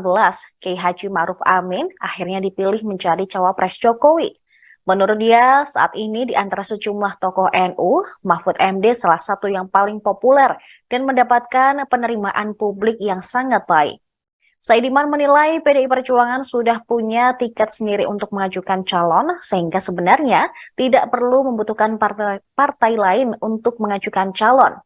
Kiai Haji Ma'ruf Amin akhirnya dipilih menjadi cawapres Jokowi. Menurut dia, saat ini di antara sejumlah tokoh NU, Mahfud MD salah satu yang paling populer dan mendapatkan penerimaan publik yang sangat baik. Saidiman menilai PDI Perjuangan sudah punya tiket sendiri untuk mengajukan calon, sehingga sebenarnya tidak perlu membutuhkan partai lain untuk mengajukan calon.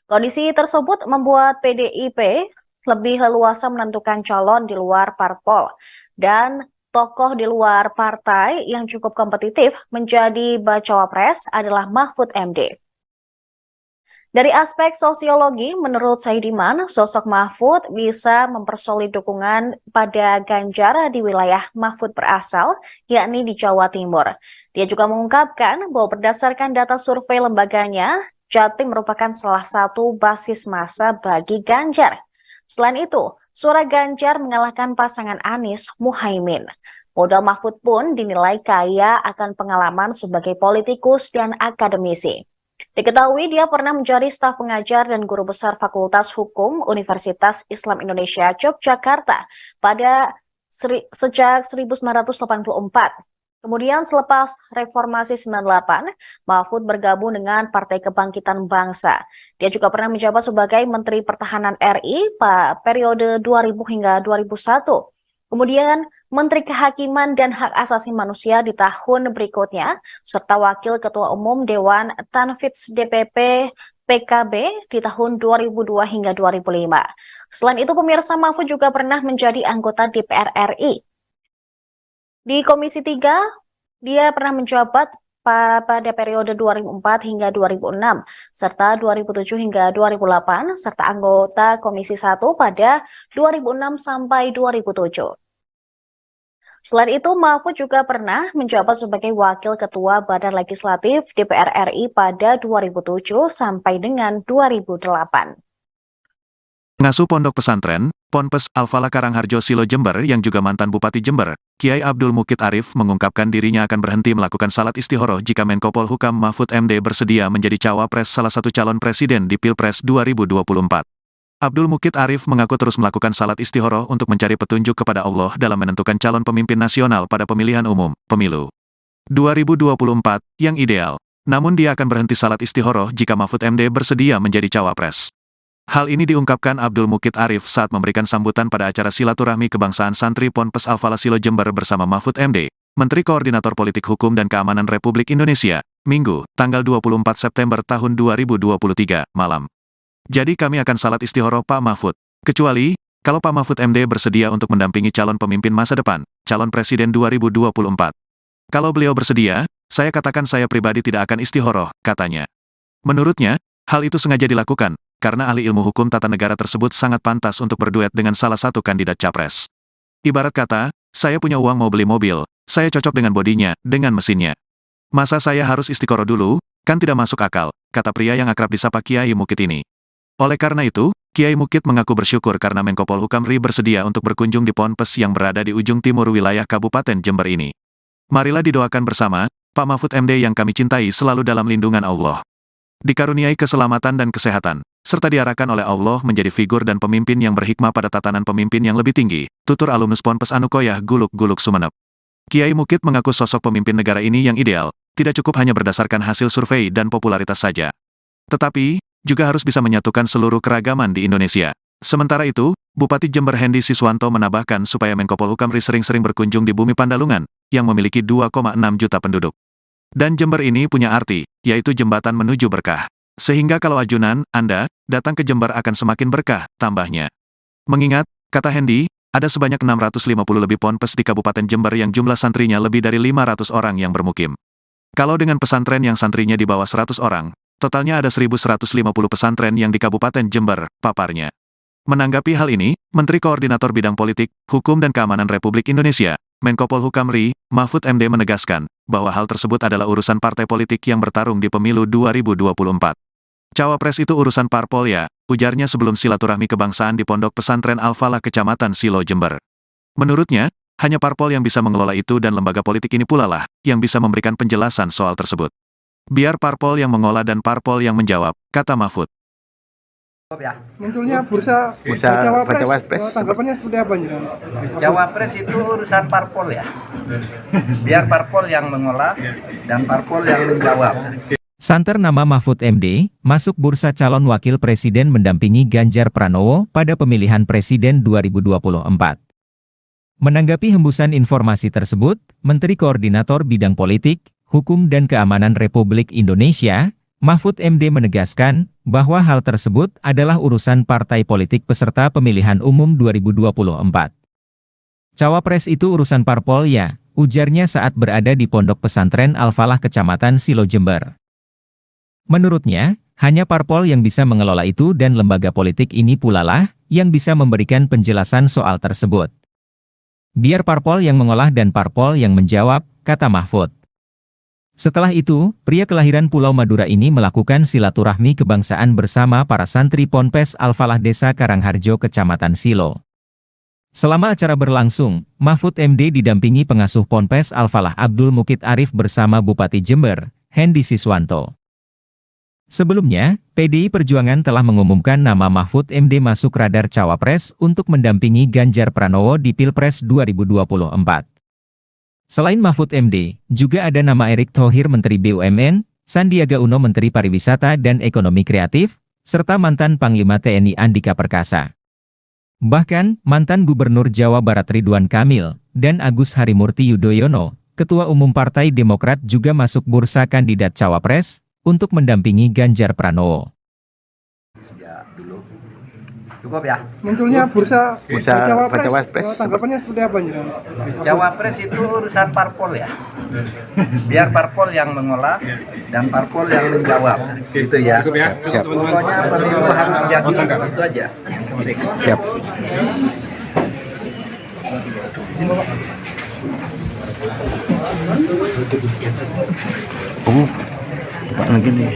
Kondisi tersebut membuat PDIP lebih leluasa menentukan calon di luar parpol, dan tokoh di luar partai yang cukup kompetitif menjadi bacawa pres adalah Mahfud MD. Dari aspek sosiologi, menurut Saidiman, sosok Mahfud bisa mempersolid dukungan pada Ganjar di wilayah Mahfud berasal, yakni di Jawa Timur. Dia juga mengungkapkan bahwa berdasarkan data survei lembaganya, Jatim merupakan salah satu basis massa bagi Ganjar. Selain itu, suara Ganjar mengalahkan pasangan Anies Muhaimin. Modal Mahfud pun dinilai kaya akan pengalaman sebagai politikus dan akademisi. Diketahui dia pernah menjadi staf pengajar dan guru besar Fakultas Hukum Universitas Islam Indonesia Yogyakarta sejak 1984. Kemudian selepas Reformasi 98, Mahfud bergabung dengan Partai Kebangkitan Bangsa. Dia juga pernah menjabat sebagai Menteri Pertahanan RI pada periode 2000 hingga 2001. Kemudian Menteri Kehakiman dan Hak Asasi Manusia di tahun berikutnya, serta Wakil Ketua Umum Dewan Tanfidz DPP PKB di tahun 2002 hingga 2005. Selain itu, pemirsa, Mahfud juga pernah menjadi anggota DPR RI. Di Komisi 3, dia pernah menjabat pada periode 2004 hingga 2006, serta 2007 hingga 2008, serta anggota Komisi 1 pada 2006 sampai 2007. Selain itu, Mahfud juga pernah menjabat sebagai Wakil Ketua Badan Legislatif DPR RI pada 2007 sampai dengan 2008. Pengasuh Pondok Pesantren, Ponpes Al-Falah Karangharjo Silo Jember yang juga mantan Bupati Jember, Kiai Abdul Mukid Arif mengungkapkan dirinya akan berhenti melakukan salat istihoroh jika Menko Polhukam Mahfud MD bersedia menjadi cawapres salah satu calon presiden di Pilpres 2024. Abdul Mukid Arif mengaku terus melakukan salat istihoroh untuk mencari petunjuk kepada Allah dalam menentukan calon pemimpin nasional pada pemilihan umum, pemilu 2024, yang ideal. Namun dia akan berhenti salat istihoroh jika Mahfud MD bersedia menjadi cawapres. Hal ini diungkapkan Abdul Mukid Arif saat memberikan sambutan pada acara silaturahmi kebangsaan santri Ponpes Al-Falah Silo Jember bersama Mahfud MD, Menteri Koordinator Politik Hukum dan Keamanan Republik Indonesia, Minggu, tanggal 24 September tahun 2023, malam. Jadi kami akan salat istihoroh Pak Mahfud. Kecuali, kalau Pak Mahfud MD bersedia untuk mendampingi calon pemimpin masa depan, calon presiden 2024. Kalau beliau bersedia, saya katakan saya pribadi tidak akan istihoroh, katanya. Menurutnya, hal itu sengaja dilakukan, karena ahli ilmu hukum tata negara tersebut sangat pantas untuk berduet dengan salah satu kandidat capres. Ibarat kata, saya punya uang mau beli mobil, saya cocok dengan bodinya, dengan mesinnya. Masa saya harus istiqoroh dulu, kan tidak masuk akal, kata pria yang akrab disapa Kiai Mukid ini. Oleh karena itu, Kiai Mukid mengaku bersyukur karena Menko Polhukam RI bersedia untuk berkunjung di Ponpes yang berada di ujung timur wilayah Kabupaten Jember ini. Marilah didoakan bersama, Pak Mahfud MD yang kami cintai selalu dalam lindungan Allah. Dikaruniai keselamatan dan kesehatan, serta diarahkan oleh Allah menjadi figur dan pemimpin yang berhikmah pada tatanan pemimpin yang lebih tinggi, tutur alumnus Ponpes Anukoyah Guluk-Guluk Sumeneb. Kiai Mukid mengaku sosok pemimpin negara ini yang ideal, tidak cukup hanya berdasarkan hasil survei dan popularitas saja. Tetapi, juga harus bisa menyatukan seluruh keragaman di Indonesia. Sementara itu, Bupati Jember Hendy Siswanto menambahkan supaya Menko Polhukam RI sering-sering berkunjung di bumi Pandalungan, yang memiliki 2,6 juta penduduk. Dan Jember ini punya arti, yaitu jembatan menuju berkah. Sehingga kalau ajunan, Anda, datang ke Jember akan semakin berkah, tambahnya. Mengingat, kata Hendy, ada sebanyak 650 lebih ponpes di Kabupaten Jember yang jumlah santrinya lebih dari 500 orang yang bermukim. Kalau dengan pesantren yang santrinya di bawah 100 orang, totalnya ada 1.150 pesantren yang di Kabupaten Jember, paparnya. Menanggapi hal ini, Menteri Koordinator Bidang Politik, Hukum dan Keamanan Republik Indonesia, Menko Polhukam RI, Mahfud MD menegaskan, bahwa hal tersebut adalah urusan partai politik yang bertarung di pemilu 2024. Cawapres itu urusan parpol ya, ujarnya sebelum silaturahmi kebangsaan di Pondok Pesantren Al-Falah Kecamatan Silo Jember. Menurutnya, hanya parpol yang bisa mengelola itu dan lembaga politik ini pula lah, yang bisa memberikan penjelasan soal tersebut. Biar parpol yang mengolah dan parpol yang menjawab, kata Mahfud. Munculnya bursa cawapres, tanggapannya seperti apa nih? Cawapres itu urusan parpol ya. Biar parpol yang mengolah dan parpol yang menjawab. Santer nama Mahfud MD, masuk bursa calon wakil presiden mendampingi Ganjar Pranowo pada pemilihan presiden 2024. Menanggapi hembusan informasi tersebut, Menteri Koordinator Bidang Politik, Hukum dan Keamanan Republik Indonesia, Mahfud MD menegaskan bahwa hal tersebut adalah urusan partai politik peserta pemilihan umum 2024. Cawapres itu urusan parpol ya, ujarnya saat berada di Pondok Pesantren Al-Falah Kecamatan Silo Jember. Menurutnya, hanya parpol yang bisa mengelola itu dan lembaga politik ini pula lah yang bisa memberikan penjelasan soal tersebut. Biar parpol yang mengolah dan parpol yang menjawab, kata Mahfud. Setelah itu, pria kelahiran Pulau Madura ini melakukan silaturahmi kebangsaan bersama para santri Ponpes Al-Falah Desa Karangharjo Kecamatan Silo. Selama acara berlangsung, Mahfud MD didampingi pengasuh Ponpes Al-Falah Abdul Mukid Arif bersama Bupati Jember, Hendy Siswanto. Sebelumnya, PDI Perjuangan telah mengumumkan nama Mahfud MD masuk radar cawapres untuk mendampingi Ganjar Pranowo di Pilpres 2024. Selain Mahfud MD, juga ada nama Erick Thohir Menteri BUMN, Sandiaga Uno Menteri Pariwisata dan Ekonomi Kreatif, serta mantan Panglima TNI Andika Perkasa. Bahkan, mantan Gubernur Jawa Barat Ridwan Kamil, dan Agus Harimurti Yudhoyono, Ketua Umum Partai Demokrat juga masuk bursa kandidat cawapres, untuk mendampingi Ganjar Pranowo. Ya, dulu. Cukup ya. Munculnya bursa cawapres, tanggapannya seperti apa nih? Cawapres itu urusan parpol ya. Biar parpol yang mengolah dan parpol yang menjawab. Gitu ya. Siap. Pokoknya pemilu harus jadi itu aja. Siap. Pak begini.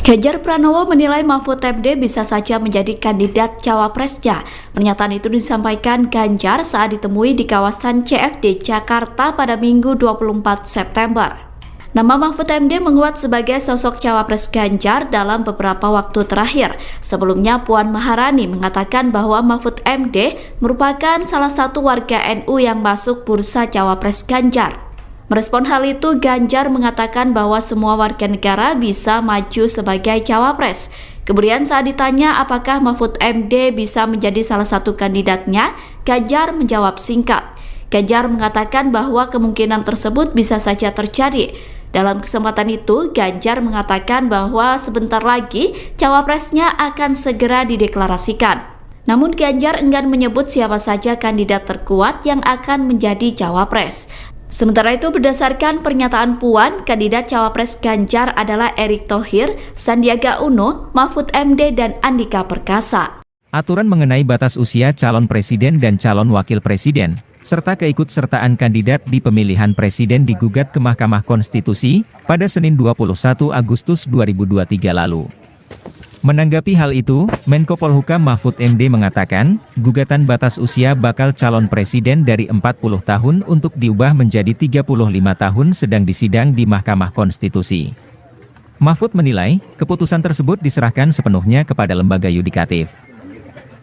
Ganjar Pranowo menilai Mahfud MD bisa saja menjadi kandidat cawapresnya. Pernyataan itu disampaikan Ganjar saat ditemui di kawasan CFD Jakarta pada Minggu 24 September. Nama Mahfud MD menguat sebagai sosok cawapres Ganjar dalam beberapa waktu terakhir. Sebelumnya Puan Maharani mengatakan bahwa Mahfud MD merupakan salah satu warga NU yang masuk bursa cawapres Ganjar. Merespon hal itu, Ganjar mengatakan bahwa semua warga negara bisa maju sebagai cawapres. Kemudian saat ditanya apakah Mahfud MD bisa menjadi salah satu kandidatnya, Ganjar menjawab singkat. Ganjar mengatakan bahwa kemungkinan tersebut bisa saja terjadi. Dalam kesempatan itu, Ganjar mengatakan bahwa sebentar lagi cawapresnya akan segera dideklarasikan. Namun Ganjar enggan menyebut siapa saja kandidat terkuat yang akan menjadi cawapres. Sementara itu, berdasarkan pernyataan Puan, kandidat cawapres Ganjar adalah Erick Thohir, Sandiaga Uno, Mahfud MD, dan Andika Perkasa. Aturan mengenai batas usia calon presiden dan calon wakil presiden, serta keikutsertaan kandidat di pemilihan presiden digugat ke Mahkamah Konstitusi pada Senin 21 Agustus 2023 lalu. Menanggapi hal itu, Menko Polhukam Mahfud MD mengatakan, gugatan batas usia bakal calon presiden dari 40 tahun untuk diubah menjadi 35 tahun sedang disidang di Mahkamah Konstitusi. Mahfud menilai, keputusan tersebut diserahkan sepenuhnya kepada lembaga yudikatif.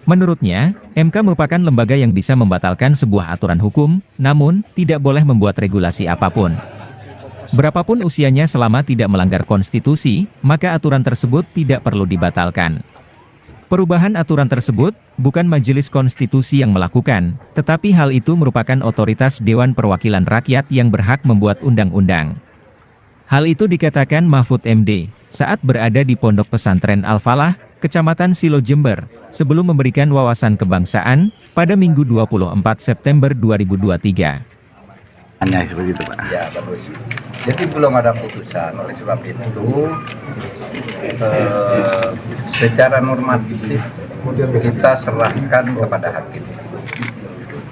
Menurutnya, MK merupakan lembaga yang bisa membatalkan sebuah aturan hukum, namun tidak boleh membuat regulasi apapun. Berapapun usianya selama tidak melanggar konstitusi, maka aturan tersebut tidak perlu dibatalkan. Perubahan aturan tersebut bukan Majelis Konstitusi yang melakukan, tetapi hal itu merupakan otoritas Dewan Perwakilan Rakyat yang berhak membuat undang-undang. Hal itu dikatakan Mahfud MD saat berada di Pondok Pesantren Al-Falah, Kecamatan Silo Jember, sebelum memberikan wawasan kebangsaan pada Minggu 24 September 2023. Hanya seperti itu, Pak. Ya, bagus. Jadi belum ada putusan, oleh sebab itu secara normatif kita serahkan kepada hakim.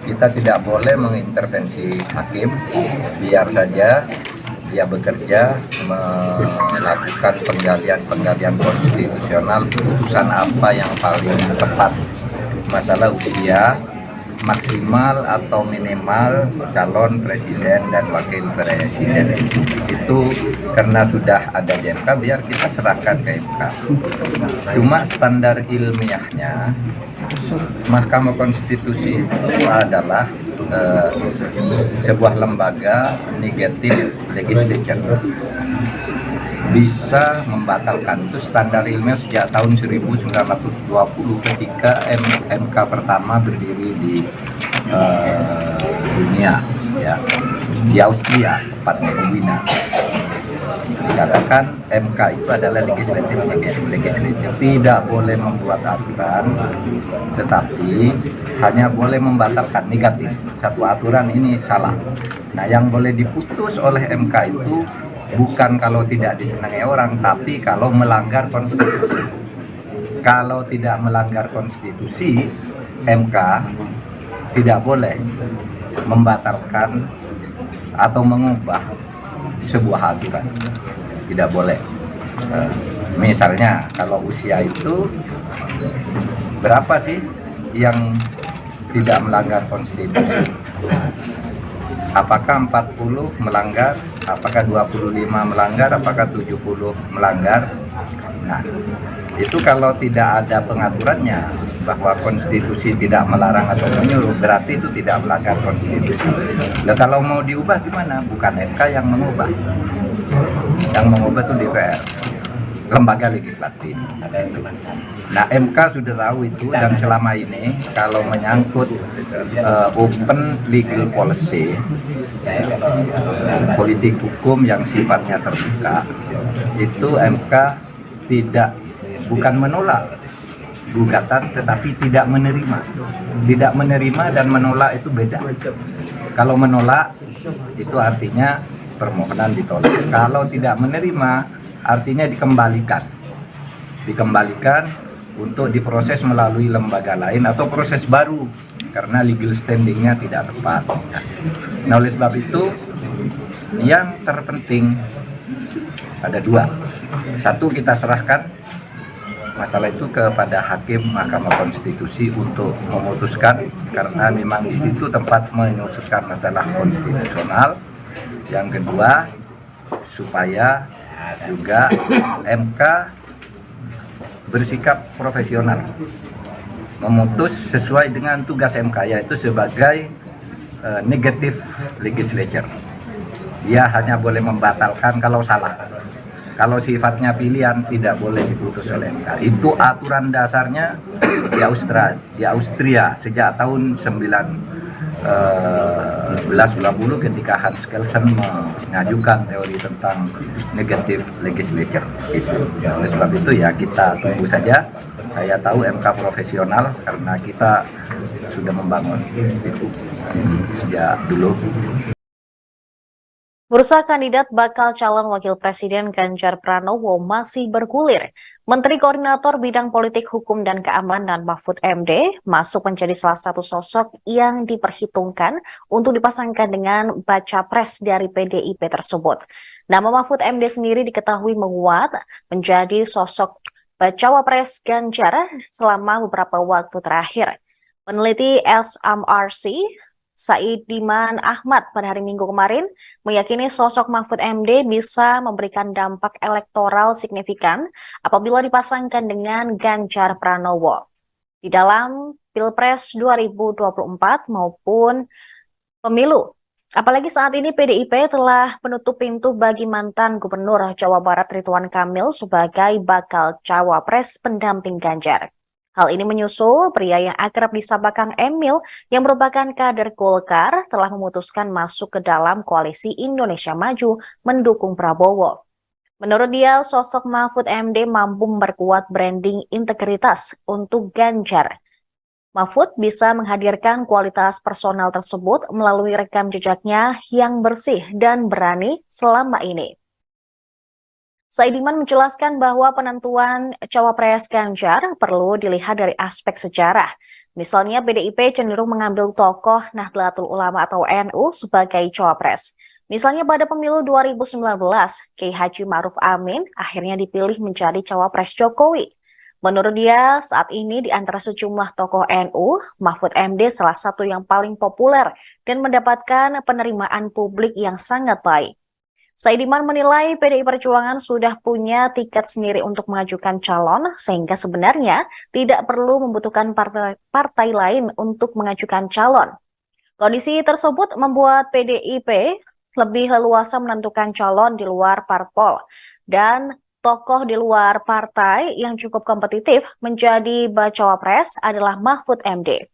Kita tidak boleh mengintervensi hakim, biar saja dia bekerja melakukan penggalian konstitusional, putusan apa yang paling tepat. Masalah usia maksimal atau minimal calon presiden dan wakil presiden itu karena sudah ada di MK, biar kita serahkan ke MK. Cuma standar ilmiahnya Mahkamah Konstitusi itu adalah sebuah lembaga negatif legislature, bisa membatalkan. Itu standar ilmiah sejak tahun 1920 ketika MK pertama berdiri di dunia, ya, di Austria, tepatnya di Wina. Dikatakan MK itu adalah legislatif, tidak boleh membuat aturan, tetapi hanya boleh membatalkan negatif. Satu aturan ini salah. Nah, yang boleh diputus oleh MK itu bukan kalau tidak disenangi orang, tapi kalau melanggar konstitusi. Kalau tidak melanggar konstitusi, MK tidak boleh membatalkan atau mengubah sebuah aturan. Tidak boleh. Misalnya kalau usia itu berapa sih yang tidak melanggar konstitusi? Apakah 40 melanggar? Apakah 25 melanggar? Apakah 70 melanggar? Nah, itu kalau tidak ada pengaturannya bahwa konstitusi tidak melarang atau menyuruh, berarti itu tidak melanggar konstitusi. Nah, kalau mau diubah gimana? Bukan MK yang mengubah. Yang mengubah itu DPR, lembaga legislatif. Nah, MK sudah tahu itu, dan selama ini kalau menyangkut open legal policy, politik hukum yang sifatnya terbuka, itu MK bukan menolak gugatan, tetapi tidak menerima. Tidak menerima dan menolak itu beda. Kalau menolak itu artinya permohonan ditolak. Kalau tidak menerima artinya dikembalikan untuk diproses melalui lembaga lain atau proses baru karena legal standingnya tidak tepat. Nah, oleh sebab itu yang terpenting ada dua. Satu, kita serahkan masalah itu kepada Hakim Mahkamah Konstitusi untuk memutuskan, karena memang di situ tempat menyusunkan masalah konstitusional. Yang kedua, supaya juga MK bersikap profesional, memutus sesuai dengan tugas MK, yaitu sebagai negative legislature. Dia hanya boleh membatalkan kalau salah. Kalau sifatnya pilihan tidak boleh diputus oleh MK. Itu aturan dasarnya di Austria sejak tahun 1920 ketika Hans Kelsen mengajukan teori tentang negative legislature. Oleh sebab itu ya kita tunggu saja. Saya tahu MK profesional karena kita sudah membangun itu sejak dulu. Bursa kandidat bakal calon wakil presiden Ganjar Pranowo masih bergulir. Menteri Koordinator Bidang Politik Hukum dan Keamanan Mahfud MD masuk menjadi salah satu sosok yang diperhitungkan untuk dipasangkan dengan baca pres dari PDIP tersebut. Nama Mahfud MD sendiri diketahui menguat menjadi sosok bacawa pres Ganjar selama beberapa waktu terakhir. Peneliti SMRC Saidiman Ahmad pada hari Minggu kemarin meyakini sosok Mahfud MD bisa memberikan dampak elektoral signifikan apabila dipasangkan dengan Ganjar Pranowo di dalam Pilpres 2024 maupun pemilu. Apalagi saat ini PDIP telah menutup pintu bagi mantan Gubernur Jawa Barat Ridwan Kamil sebagai bakal cawapres pendamping Ganjar. Hal ini menyusul pria yang akrab disapa Kang Emil yang merupakan kader Golkar telah memutuskan masuk ke dalam koalisi Indonesia Maju mendukung Prabowo. Menurut dia, sosok Mahfud MD mampu memperkuat branding integritas untuk Ganjar. Mahfud bisa menghadirkan kualitas personal tersebut melalui rekam jejaknya yang bersih dan berani selama ini. Saidiman menjelaskan bahwa penentuan cawapres Ganjar perlu dilihat dari aspek sejarah. Misalnya PDIP cenderung mengambil tokoh Nahdlatul Ulama atau NU sebagai cawapres. Misalnya pada pemilu 2019, Kiai Haji Ma'ruf Amin akhirnya dipilih menjadi cawapres Jokowi. Menurut dia, saat ini di antara sejumlah tokoh NU, Mahfud MD salah satu yang paling populer dan mendapatkan penerimaan publik yang sangat baik. Saidiman menilai PDI Perjuangan sudah punya tiket sendiri untuk mengajukan calon, sehingga sebenarnya tidak perlu membutuhkan partai lain untuk mengajukan calon. Kondisi tersebut membuat PDIP lebih leluasa menentukan calon di luar parpol, dan tokoh di luar partai yang cukup kompetitif menjadi bacawa pres adalah Mahfud MD.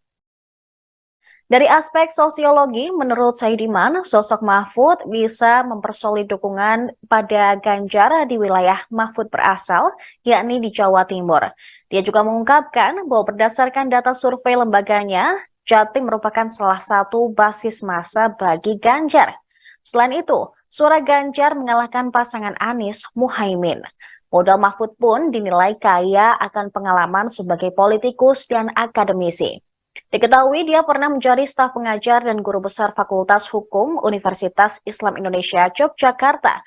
Dari aspek sosiologi, menurut Saidiman, sosok Mahfud bisa mempersolid dukungan pada Ganjar di wilayah Mahfud berasal, yakni di Jawa Timur. Dia juga mengungkapkan bahwa berdasarkan data survei lembaganya, Jatim merupakan salah satu basis massa bagi Ganjar. Selain itu, suara Ganjar mengalahkan pasangan Anies Muhaimin. Modal Mahfud pun dinilai kaya akan pengalaman sebagai politikus dan akademisi. Diketahui dia pernah menjadi staf pengajar dan guru besar Fakultas Hukum Universitas Islam Indonesia Yogyakarta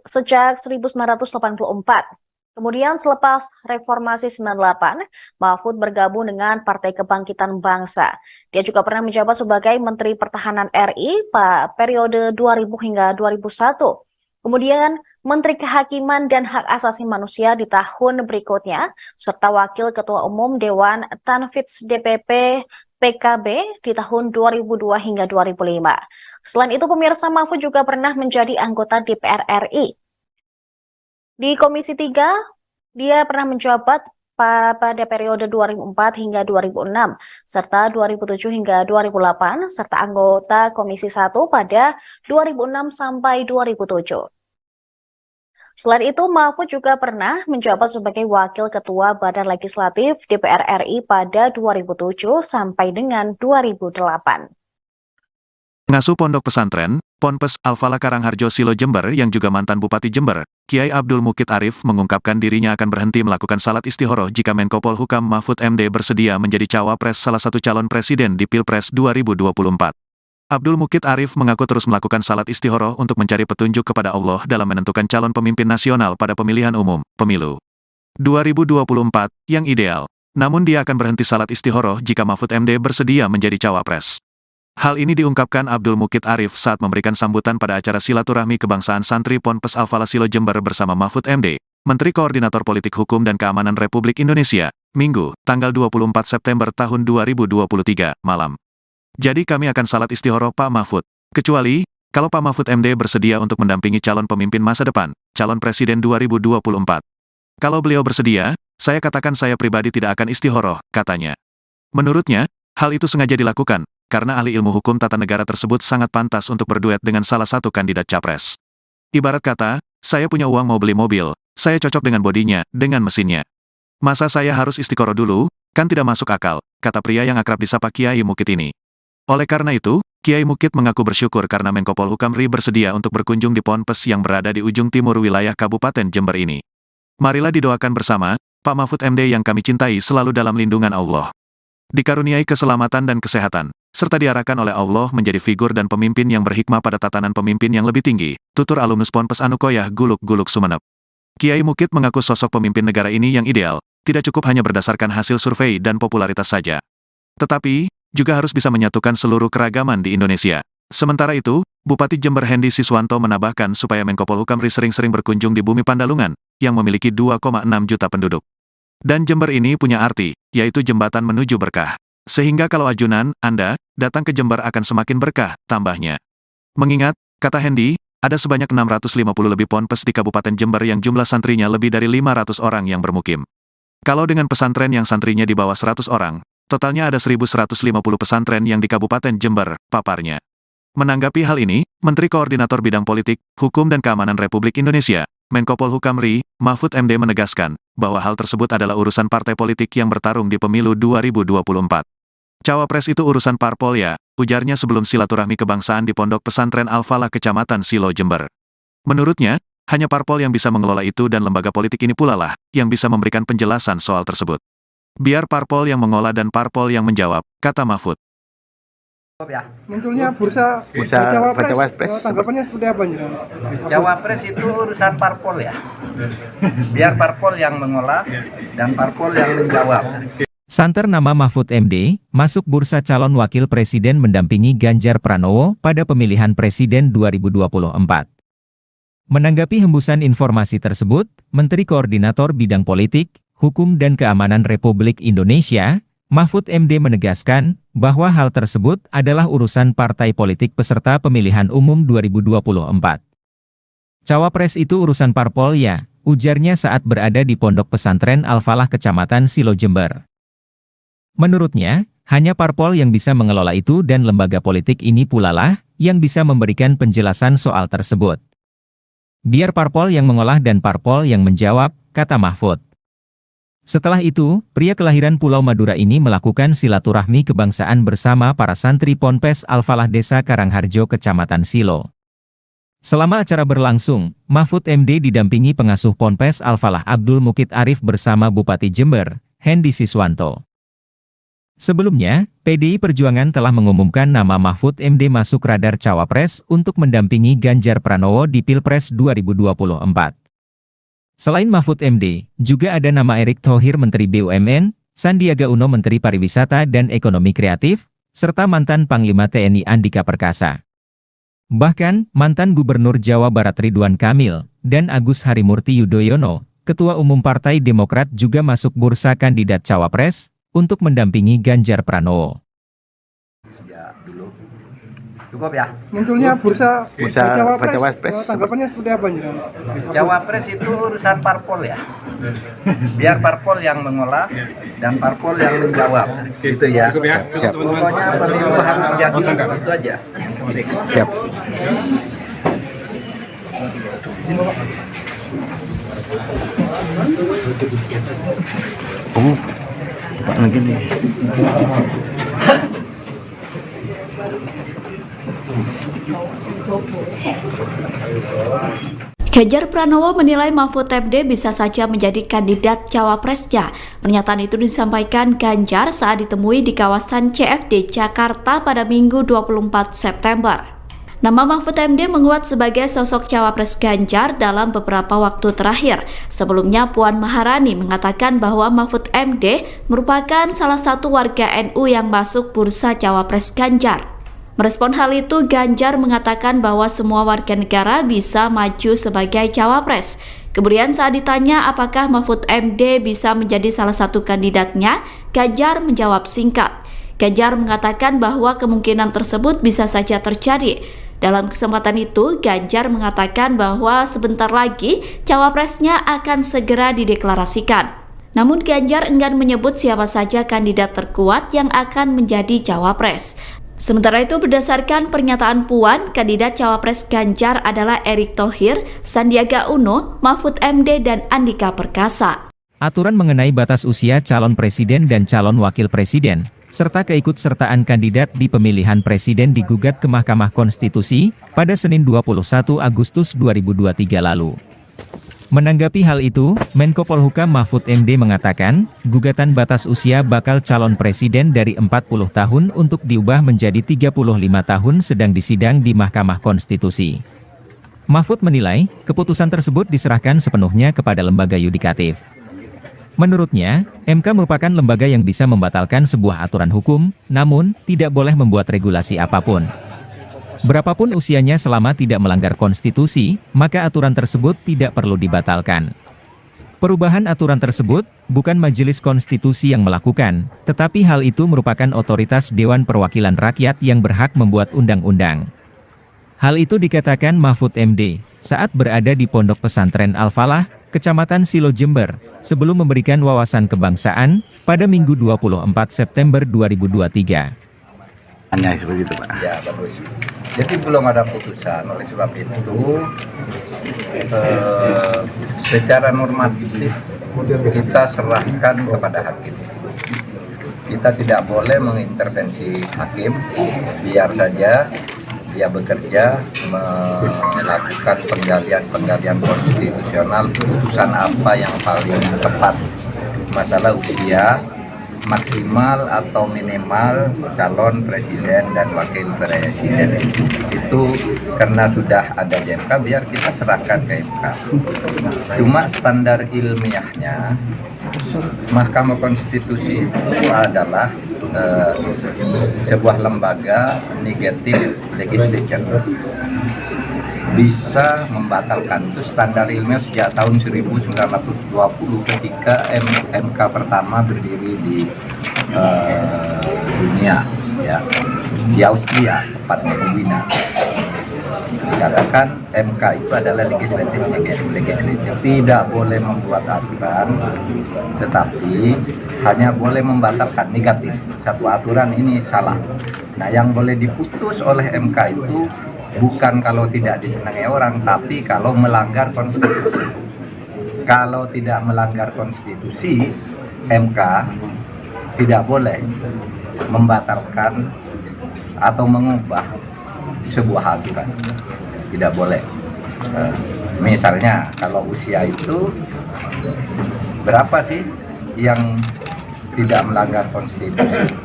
sejak 1984. Kemudian selepas Reformasi 98, Mahfud bergabung dengan Partai Kebangkitan Bangsa. Dia juga pernah menjabat sebagai Menteri Pertahanan RI pada periode 2000 hingga 2001. Kemudian Menteri Kehakiman dan Hak Asasi Manusia di tahun berikutnya, serta Wakil Ketua Umum Dewan Tanfidz DPP PKB di tahun 2002 hingga 2005. Selain itu, pemirsa, Mahfud juga pernah menjadi anggota DPR RI. Di Komisi 3, dia pernah menjabat pada periode 2004 hingga 2006, serta 2007 hingga 2008, serta anggota Komisi 1 pada 2006 sampai 2007. Selain itu, Mahfud juga pernah menjabat sebagai Wakil Ketua Badan Legislatif DPR RI pada 2007 sampai dengan 2008. Pengasuh Pondok Pesantren, Ponpes Al-Falah Karangharjo Silo Jember yang juga mantan Bupati Jember, Kiai Abdul Mukid Arif mengungkapkan dirinya akan berhenti melakukan salat istihoroh jika Menko Polhukam Mahfud MD bersedia menjadi cawapres salah satu calon presiden di Pilpres 2024. Abdul Mukid Arif mengaku terus melakukan salat istikharah untuk mencari petunjuk kepada Allah dalam menentukan calon pemimpin nasional pada pemilihan umum, pemilu 2024, yang ideal. Namun dia akan berhenti salat istikharah jika Mahfud MD bersedia menjadi cawapres. Hal ini diungkapkan Abdul Mukid Arif saat memberikan sambutan pada acara silaturahmi kebangsaan santri Ponpes Al-Falah Silo Jember bersama Mahfud MD, Menteri Koordinator Politik Hukum dan Keamanan Republik Indonesia, Minggu, tanggal 24 September tahun 2023, malam. Jadi kami akan salat istikharah Pak Mahfud. Kecuali, kalau Pak Mahfud MD bersedia untuk mendampingi calon pemimpin masa depan, calon presiden 2024. Kalau beliau bersedia, saya katakan saya pribadi tidak akan istikharah, katanya. Menurutnya, hal itu sengaja dilakukan, karena ahli ilmu hukum tata negara tersebut sangat pantas untuk berduet dengan salah satu kandidat capres. Ibarat kata, saya punya uang mau beli mobil, saya cocok dengan bodinya, dengan mesinnya. Masa saya harus istikharah dulu, kan tidak masuk akal, kata pria yang akrab disapa Kiai Mukid ini. Oleh karena itu, Kiai Mukid mengaku bersyukur karena Menko Polhukam RI bersedia untuk berkunjung di Ponpes yang berada di ujung timur wilayah Kabupaten Jember ini. Marilah didoakan bersama, Pak Mahfud MD yang kami cintai selalu dalam lindungan Allah. Dikaruniai keselamatan dan kesehatan, serta diarahkan oleh Allah menjadi figur dan pemimpin yang berhikmah pada tatanan pemimpin yang lebih tinggi, tutur alumnus Ponpes Anukoyah Guluk-Guluk Sumeneb. Kiai Mukid mengaku sosok pemimpin negara ini yang ideal, tidak cukup hanya berdasarkan hasil survei dan popularitas saja. Tetapi, juga harus bisa menyatukan seluruh keragaman di Indonesia. Sementara itu, Bupati Jember Hendy Siswanto menambahkan supaya Menko Polhukam RI sering-sering berkunjung di bumi Pandalungan, yang memiliki 2,6 juta penduduk. Dan Jember ini punya arti, yaitu jembatan menuju berkah. Sehingga kalau ajunan, Anda, datang ke Jember akan semakin berkah, tambahnya. Mengingat, kata Hendy, ada sebanyak 650 lebih ponpes di Kabupaten Jember yang jumlah santrinya lebih dari 500 orang yang bermukim. Kalau dengan pesantren yang santrinya di bawah 100 orang, totalnya ada 1.150 pesantren yang di Kabupaten Jember, paparnya. Menanggapi hal ini, Menteri Koordinator Bidang Politik, Hukum dan Keamanan Republik Indonesia, Menko Polhukam RI, Mahfud MD menegaskan, bahwa hal tersebut adalah urusan partai politik yang bertarung di pemilu 2024. Cawapres itu urusan parpol ya, ujarnya sebelum silaturahmi kebangsaan di Pondok Pesantren Al-Falah Kecamatan Silo Jember. Menurutnya, hanya parpol yang bisa mengelola itu dan lembaga politik ini pula lah, yang bisa memberikan penjelasan soal tersebut. Biar parpol yang mengolah dan parpol yang menjawab, kata Mahfud. Munculnya bursa cawapres, tanggapannya seperti apa nih? Cawapres itu urusan parpol ya. Biar parpol yang mengolah dan parpol yang menjawab. Santer nama Mahfud MD, masuk bursa calon wakil presiden mendampingi Ganjar Pranowo pada pemilihan presiden 2024. Menanggapi hembusan informasi tersebut, Menteri Koordinator Bidang Politik, Hukum dan Keamanan Republik Indonesia, Mahfud MD menegaskan bahwa hal tersebut adalah urusan partai politik peserta pemilihan umum 2024. Cawapres itu urusan parpol ya, ujarnya saat berada di Pondok Pesantren Al-Falah Kecamatan Silo Jember. Menurutnya, hanya parpol yang bisa mengelola itu dan lembaga politik ini pula lah yang bisa memberikan penjelasan soal tersebut. Biar parpol yang mengolah dan parpol yang menjawab, kata Mahfud. Setelah itu, pria kelahiran Pulau Madura ini melakukan silaturahmi kebangsaan bersama para santri Ponpes Al-Falah Desa Karangharjo Kecamatan Silo. Selama acara berlangsung, Mahfud MD didampingi pengasuh Ponpes Al-Falah Abdul Mukid Arif bersama Bupati Jember, Hendy Siswanto. Sebelumnya, PDI Perjuangan telah mengumumkan nama Mahfud MD masuk radar cawapres untuk mendampingi Ganjar Pranowo di Pilpres 2024. Selain Mahfud MD, juga ada nama Erick Thohir Menteri BUMN, Sandiaga Uno Menteri Pariwisata dan Ekonomi Kreatif, serta mantan Panglima TNI Andika Perkasa. Bahkan, mantan Gubernur Jawa Barat Ridwan Kamil, dan Agus Harimurti Yudhoyono, Ketua Umum Partai Demokrat juga masuk bursa kandidat cawapres, untuk mendampingi Ganjar Pranowo. Ya, dulu. Cukup ya? Munculnya bursa cawapres, tanggapannya seperti apa nih? Cawapres itu urusan parpol ya. Biar parpol yang mengolah dan parpol yang menjawab. Gitu ya. Siap. Pokoknya pemilu harus jadi itu aja. Siap. Oh, Pak lagi nih. Ganjar Pranowo menilai Mahfud MD bisa saja menjadi kandidat cawapresnya. Pernyataan itu disampaikan Ganjar saat ditemui di kawasan CFD Jakarta pada Minggu 24 September. Nama Mahfud MD menguat sebagai sosok cawapres Ganjar dalam beberapa waktu terakhir. Sebelumnya Puan Maharani mengatakan bahwa Mahfud MD merupakan salah satu warga NU yang masuk bursa cawapres Ganjar. Merespon hal itu, Ganjar mengatakan bahwa semua warga negara bisa maju sebagai cawapres. Kemudian saat ditanya apakah Mahfud MD bisa menjadi salah satu kandidatnya, Ganjar menjawab singkat. Ganjar mengatakan bahwa kemungkinan tersebut bisa saja terjadi. Dalam kesempatan itu, Ganjar mengatakan bahwa sebentar lagi cawapresnya akan segera dideklarasikan. Namun Ganjar enggan menyebut siapa saja kandidat terkuat yang akan menjadi cawapres. Sementara itu, berdasarkan pernyataan Puan, kandidat cawapres Ganjar adalah Erick Thohir, Sandiaga Uno, Mahfud MD, dan Andika Perkasa. Aturan mengenai batas usia calon presiden dan calon wakil presiden, serta keikutsertaan kandidat di pemilihan presiden digugat ke Mahkamah Konstitusi pada Senin 21 Agustus 2023 lalu. Menanggapi hal itu, Menko Polhukam Mahfud MD mengatakan, gugatan batas usia bakal calon presiden dari 40 tahun untuk diubah menjadi 35 tahun sedang disidang di Mahkamah Konstitusi. Mahfud menilai, keputusan tersebut diserahkan sepenuhnya kepada lembaga yudikatif. Menurutnya, MK merupakan lembaga yang bisa membatalkan sebuah aturan hukum, namun tidak boleh membuat regulasi apapun. Berapapun usianya selama tidak melanggar konstitusi, maka aturan tersebut tidak perlu dibatalkan. Perubahan aturan tersebut bukan Majelis Konstitusi yang melakukan, tetapi hal itu merupakan otoritas Dewan Perwakilan Rakyat yang berhak membuat undang-undang. Hal itu dikatakan Mahfud MD saat berada di Pondok Pesantren Al-Falah, Kecamatan Silo Jember, sebelum memberikan wawasan kebangsaan pada Minggu 24 September 2023. Hanya seperti itu, Pak. Ya, bagus. Jadi belum ada putusan, oleh sebab itu secara normatif kita serahkan kepada hakim. Kita tidak boleh mengintervensi hakim, biar saja dia bekerja melakukan penggalian konstitusional, putusan apa yang paling tepat. Masalah usia maksimal atau minimal calon presiden dan wakil presiden itu karena sudah ada di MK, biar kita serahkan ke MK. Cuma standar ilmiahnya Mahkamah Konstitusi itu adalah sebuah lembaga negatif legislature, bisa membatalkan. Itu standar ilmiah sejak tahun 1920 ketika MK pertama berdiri di dunia, ya, di Austria, tepatnya di Wina. Dikatakan MK itu adalah legislatif, tidak boleh membuat aturan, tetapi hanya boleh membatalkan negatif. Satu aturan ini salah. Nah, yang boleh diputus oleh MK itu bukan kalau tidak disenangi orang, tapi kalau melanggar konstitusi. Kalau tidak melanggar konstitusi, MK tidak boleh membatalkan atau mengubah sebuah aturan. Tidak boleh. Misalnya kalau usia itu berapa sih yang tidak melanggar konstitusi?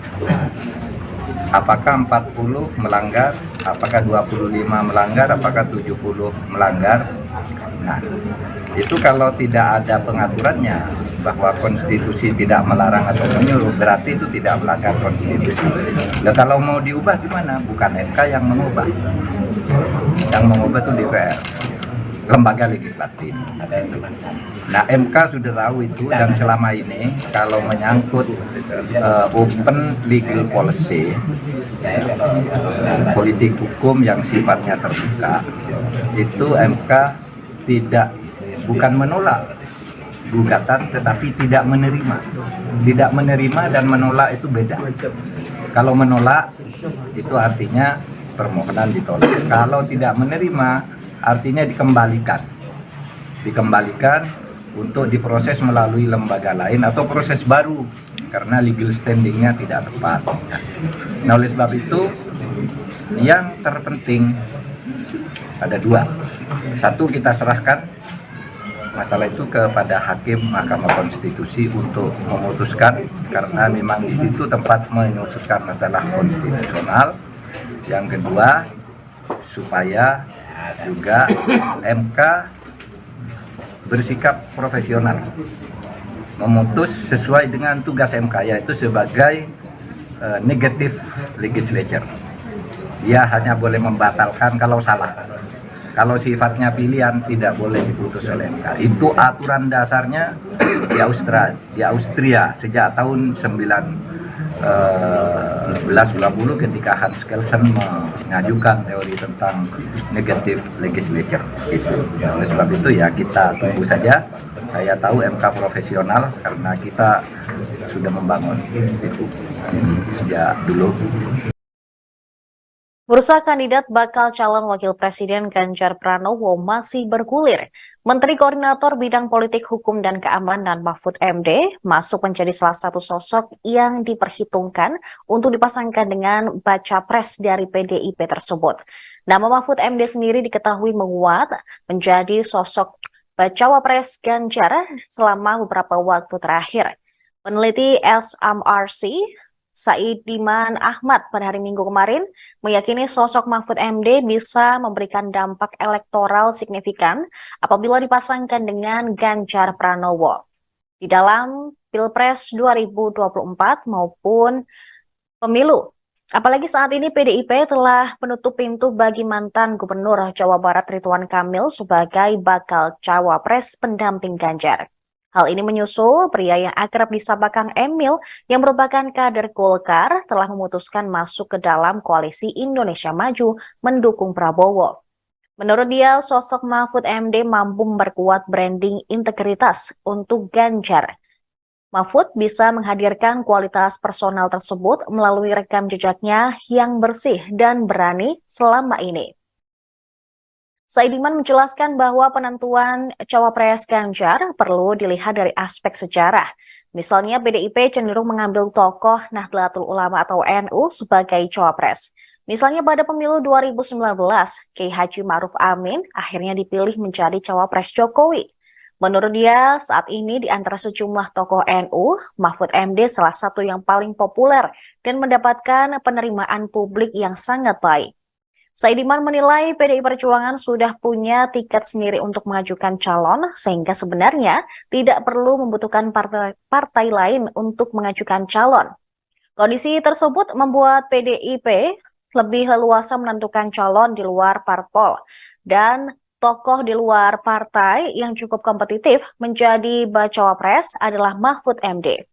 Apakah 40 melanggar? Apakah 25 melanggar? Apakah 70 melanggar? Nah, itu kalau tidak ada pengaturannya bahwa konstitusi tidak melarang atau menyuruh, berarti itu tidak melanggar konstitusi. Nah, kalau mau diubah gimana? Bukan MK yang mengubah. Yang mengubah itu DPR, lembaga legislatif. Nah, MK sudah tahu itu, dan selama ini kalau menyangkut open legal policy, politik hukum yang sifatnya terbuka, itu MK bukan menolak gugatan, tetapi tidak menerima. Tidak menerima dan menolak itu beda. Kalau menolak itu artinya permohonan ditolak. Kalau tidak menerima artinya dikembalikan untuk diproses melalui lembaga lain atau proses baru karena legal standingnya tidak tepat. Nah, oleh sebab itu yang terpenting ada dua. Satu, kita serahkan masalah itu kepada Hakim Mahkamah Konstitusi untuk memutuskan, karena memang di situ tempat menyusun masalah konstitusional. Yang kedua, supaya juga MK bersikap profesional, memutus sesuai dengan tugas MK, yaitu sebagai negative legislature. Dia hanya boleh membatalkan kalau salah. Kalau sifatnya pilihan tidak boleh diputus oleh MK. Itu aturan dasarnya di Austria sejak tahun 1920 ketika Hans Kelsen mengajukan teori tentang negative legislature itu. Oleh sebab itu ya kita tunggu saja. Saya tahu MK profesional karena kita sudah membangun itu sejak dulu. Bursa kandidat bakal calon wakil presiden Ganjar Pranowo masih bergulir. Menteri Koordinator Bidang Politik Hukum dan Keamanan Mahfud MD masuk menjadi salah satu sosok yang diperhitungkan untuk dipasangkan dengan baca pres dari PDIP tersebut. Nama Mahfud MD sendiri diketahui menguat menjadi sosok bacawa pres Ganjar selama beberapa waktu terakhir. Peneliti SMRC Saidiman Ahmad pada hari Minggu kemarin meyakini sosok Mahfud MD bisa memberikan dampak elektoral signifikan apabila dipasangkan dengan Ganjar Pranowo di dalam Pilpres 2024 maupun pemilu. Apalagi saat ini PDIP telah menutup pintu bagi mantan Gubernur Jawa Barat Ridwan Kamil sebagai bakal cawapres pendamping Ganjar. Hal ini menyusul pria yang akrab disapa Kang Emil yang merupakan kader Golkar telah memutuskan masuk ke dalam koalisi Indonesia Maju mendukung Prabowo. Menurut dia, sosok Mahfud MD mampu memperkuat branding integritas untuk Ganjar. Mahfud bisa menghadirkan kualitas personal tersebut melalui rekam jejaknya yang bersih dan berani selama ini. Saidiman menjelaskan bahwa penentuan cawapres Ganjar perlu dilihat dari aspek sejarah. Misalnya PDIP cenderung mengambil tokoh Nahdlatul Ulama atau NU sebagai cawapres. Misalnya pada pemilu 2019, Kiai Haji Ma'ruf Amin akhirnya dipilih menjadi cawapres Jokowi. Menurut dia, saat ini di antara sejumlah tokoh NU, Mahfud MD salah satu yang paling populer dan mendapatkan penerimaan publik yang sangat baik. Saidiman menilai PDI Perjuangan sudah punya tiket sendiri untuk mengajukan calon, sehingga sebenarnya tidak perlu membutuhkan partai lain untuk mengajukan calon. Kondisi tersebut membuat PDIP lebih leluasa menentukan calon di luar parpol, dan tokoh di luar partai yang cukup kompetitif menjadi bacawa pres adalah Mahfud MD.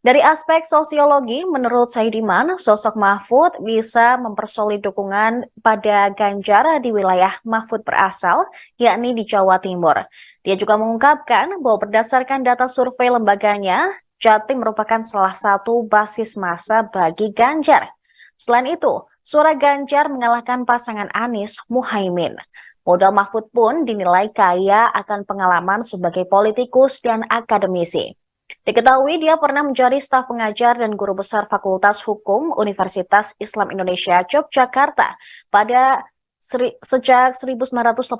Dari aspek sosiologi, menurut Saidiman, sosok Mahfud bisa mempersolid dukungan pada Ganjar di wilayah Mahfud berasal, yakni di Jawa Timur. Dia juga mengungkapkan bahwa berdasarkan data survei lembaganya, Jatim merupakan salah satu basis massa bagi Ganjar. Selain itu, suara Ganjar mengalahkan pasangan Anies Muhaimin. Modal Mahfud pun dinilai kaya akan pengalaman sebagai politikus dan akademisi. Diketahui dia pernah menjadi staf pengajar dan guru besar Fakultas Hukum Universitas Islam Indonesia Yogyakarta sejak 1984.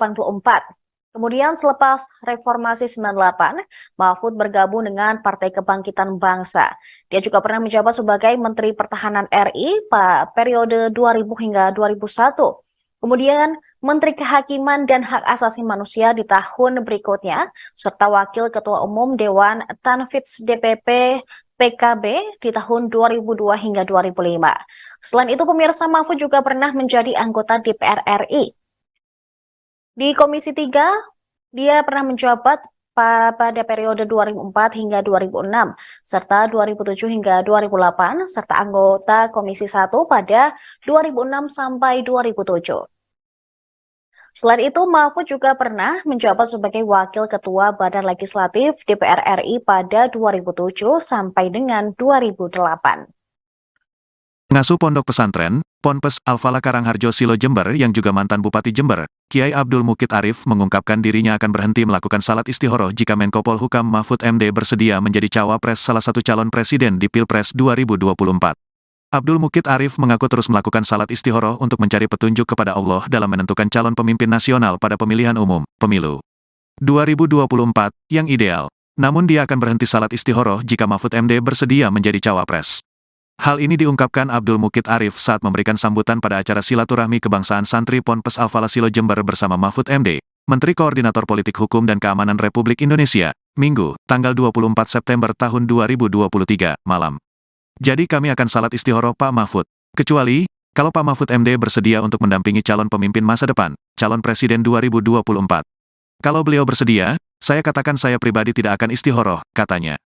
Kemudian selepas Reformasi 98, Mahfud bergabung dengan Partai Kebangkitan Bangsa. Dia juga pernah menjabat sebagai Menteri Pertahanan RI pada periode 2000 hingga 2001. Kemudian Menteri Kehakiman dan Hak Asasi Manusia di tahun berikutnya, serta Wakil Ketua Umum Dewan Tanfidz DPP PKB di tahun 2002 hingga 2005. Selain itu, pemirsa, Mahfud juga pernah menjadi anggota DPR RI. Di Komisi 3, dia pernah menjabat pada periode 2004 hingga 2006, serta 2007 hingga 2008, serta anggota Komisi 1 pada 2006 sampai 2007. Selain itu, Mahfud juga pernah menjabat sebagai Wakil Ketua Badan Legislatif DPR RI pada 2007 sampai dengan 2008. Pengasuh Pondok Pesantren, Ponpes Al-Falah Karangharjo Silo Jember yang juga mantan Bupati Jember, Kiai Abdul Mukid Arif mengungkapkan dirinya akan berhenti melakukan salat istihoroh jika Menko Polhukam Mahfud MD bersedia menjadi cawapres salah satu calon presiden di Pilpres 2024. Abdul Mukid Arif mengaku terus melakukan salat istikharah untuk mencari petunjuk kepada Allah dalam menentukan calon pemimpin nasional pada pemilihan umum, pemilu 2024, yang ideal. Namun dia akan berhenti salat istikharah jika Mahfud MD bersedia menjadi cawapres. Hal ini diungkapkan Abdul Mukid Arif saat memberikan sambutan pada acara silaturahmi kebangsaan santri Ponpes Al-Falah Silo Jember bersama Mahfud MD, Menteri Koordinator Politik Hukum dan Keamanan Republik Indonesia, Minggu, tanggal 24 September tahun 2023, malam. Jadi kami akan salat istikharah Pak Mahfud. Kecuali, kalau Pak Mahfud MD bersedia untuk mendampingi calon pemimpin masa depan, calon presiden 2024. Kalau beliau bersedia, saya katakan saya pribadi tidak akan istikharah, katanya.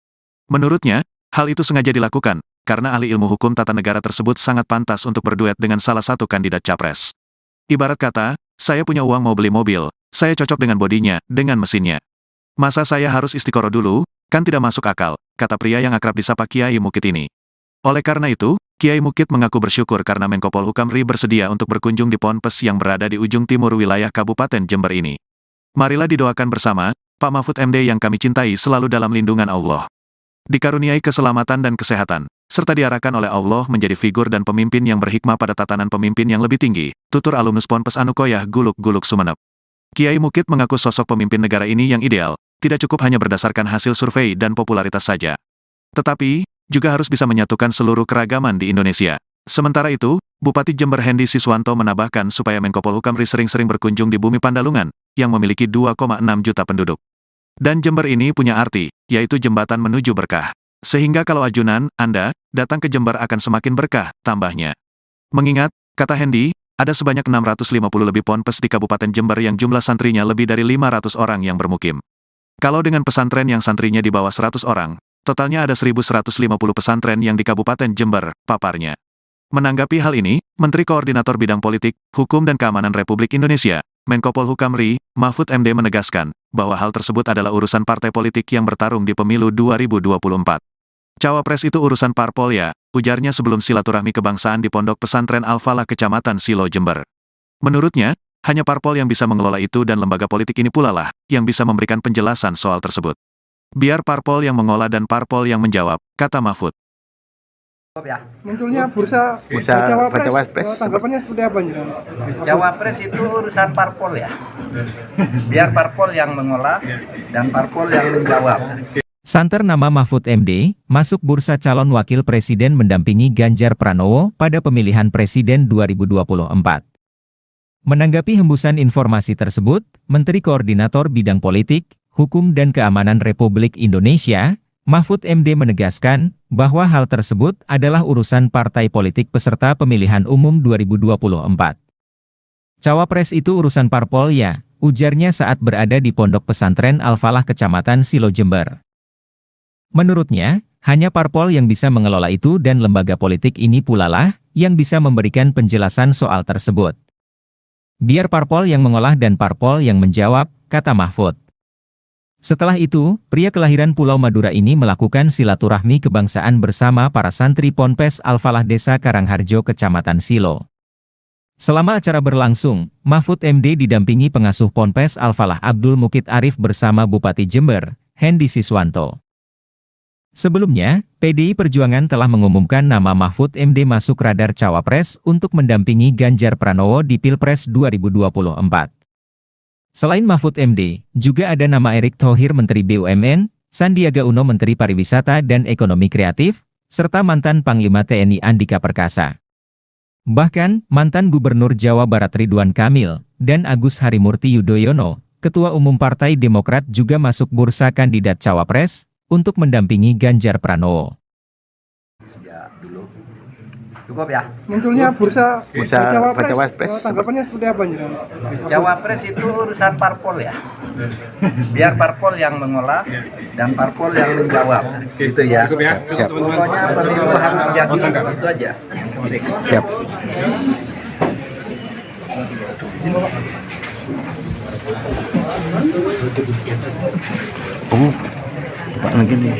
Menurutnya, hal itu sengaja dilakukan, karena ahli ilmu hukum tata negara tersebut sangat pantas untuk berduet dengan salah satu kandidat capres. Ibarat kata, saya punya uang mau beli mobil, saya cocok dengan bodinya, dengan mesinnya. Masa saya harus istikharah dulu? Kan tidak masuk akal, kata pria yang akrab disapa Kiai Mukid ini. Oleh karena itu, Kiai Mukid mengaku bersyukur karena Menko Polhukam RI bersedia untuk berkunjung di Ponpes yang berada di ujung timur wilayah Kabupaten Jember ini. Marilah didoakan bersama, Pak Mahfud MD yang kami cintai selalu dalam lindungan Allah. Dikaruniai keselamatan dan kesehatan, serta diarahkan oleh Allah menjadi figur dan pemimpin yang berhikmah pada tatanan pemimpin yang lebih tinggi, tutur alumnus Ponpes Anukoyah Guluk-Guluk Sumeneb. Kiai Mukid mengaku sosok pemimpin negara ini yang ideal, tidak cukup hanya berdasarkan hasil survei dan popularitas saja. Tetapi, juga harus bisa menyatukan seluruh keragaman di Indonesia. Sementara itu, Bupati Jember Hendy Siswanto menambahkan supaya Menko Polhukam RI sering-sering berkunjung di bumi Pandalungan, yang memiliki 2,6 juta penduduk. Dan Jember ini punya arti, yaitu jembatan menuju berkah. Sehingga kalau ajunan, Anda, datang ke Jember akan semakin berkah, tambahnya. Mengingat, kata Hendy, ada sebanyak 650 lebih ponpes di Kabupaten Jember yang jumlah santrinya lebih dari 500 orang yang bermukim. Kalau dengan pesantren yang santrinya di bawah 100 orang, totalnya ada 1.150 pesantren yang di Kabupaten Jember, paparnya. Menanggapi hal ini, Menteri Koordinator Bidang Politik, Hukum dan Keamanan Republik Indonesia, Menko Polhukam RI, Mahfud MD menegaskan, bahwa hal tersebut adalah urusan partai politik yang bertarung di pemilu 2024. Cawapres itu urusan parpol ya, ujarnya sebelum silaturahmi kebangsaan di Pondok Pesantren Al-Falah Kecamatan Silo Jember. Menurutnya, hanya parpol yang bisa mengelola itu dan lembaga politik ini pula lah, yang bisa memberikan penjelasan soal tersebut. Biar parpol yang mengolah dan parpol yang menjawab, kata Mahfud. Munculnya bursa cawapres, tanggapannya seperti apa nih? Cawapres itu urusan parpol ya. Biar parpol yang mengolah dan parpol yang menjawab. Santer nama Mahfud MD, masuk bursa calon wakil presiden mendampingi Ganjar Pranowo pada pemilihan presiden 2024. Menanggapi hembusan informasi tersebut, Menteri Koordinator Bidang Politik, Hukum dan Keamanan Republik Indonesia, Mahfud MD menegaskan bahwa hal tersebut adalah urusan partai politik peserta pemilihan umum 2024. Cawapres itu urusan parpol ya, ujarnya saat berada di Pondok Pesantren Al-Falah Kecamatan Silo Jember. Menurutnya, hanya parpol yang bisa mengelola itu dan lembaga politik ini pula lah yang bisa memberikan penjelasan soal tersebut. Biar parpol yang mengolah dan parpol yang menjawab, kata Mahfud. Setelah itu, pria kelahiran Pulau Madura ini melakukan silaturahmi kebangsaan bersama para santri Ponpes Al-Falah Desa Karangharjo Kecamatan Silo. Selama acara berlangsung, Mahfud MD didampingi pengasuh Ponpes Al-Falah Abdul Mukid Arif bersama Bupati Jember, Hendy Siswanto. Sebelumnya, PDI Perjuangan telah mengumumkan nama Mahfud MD masuk radar cawapres untuk mendampingi Ganjar Pranowo di Pilpres 2024. Selain Mahfud MD, juga ada nama Erick Thohir Menteri BUMN, Sandiaga Uno Menteri Pariwisata dan Ekonomi Kreatif, serta mantan Panglima TNI Andika Perkasa. Bahkan, mantan Gubernur Jawa Barat Ridwan Kamil, dan Agus Harimurti Yudhoyono, Ketua Umum Partai Demokrat juga masuk bursa kandidat cawapres, untuk mendampingi Ganjar Pranowo. Cukup ya? Munculnya bursa cawapres, tanggapannya seperti apa nih? Cawapres itu urusan parpol ya. Biar parpol yang mengolah dan parpol yang menjawab. Gitu ya. Siap. Pokoknya pemilu harus jadi itu aja. Siap. Pak lagi nih.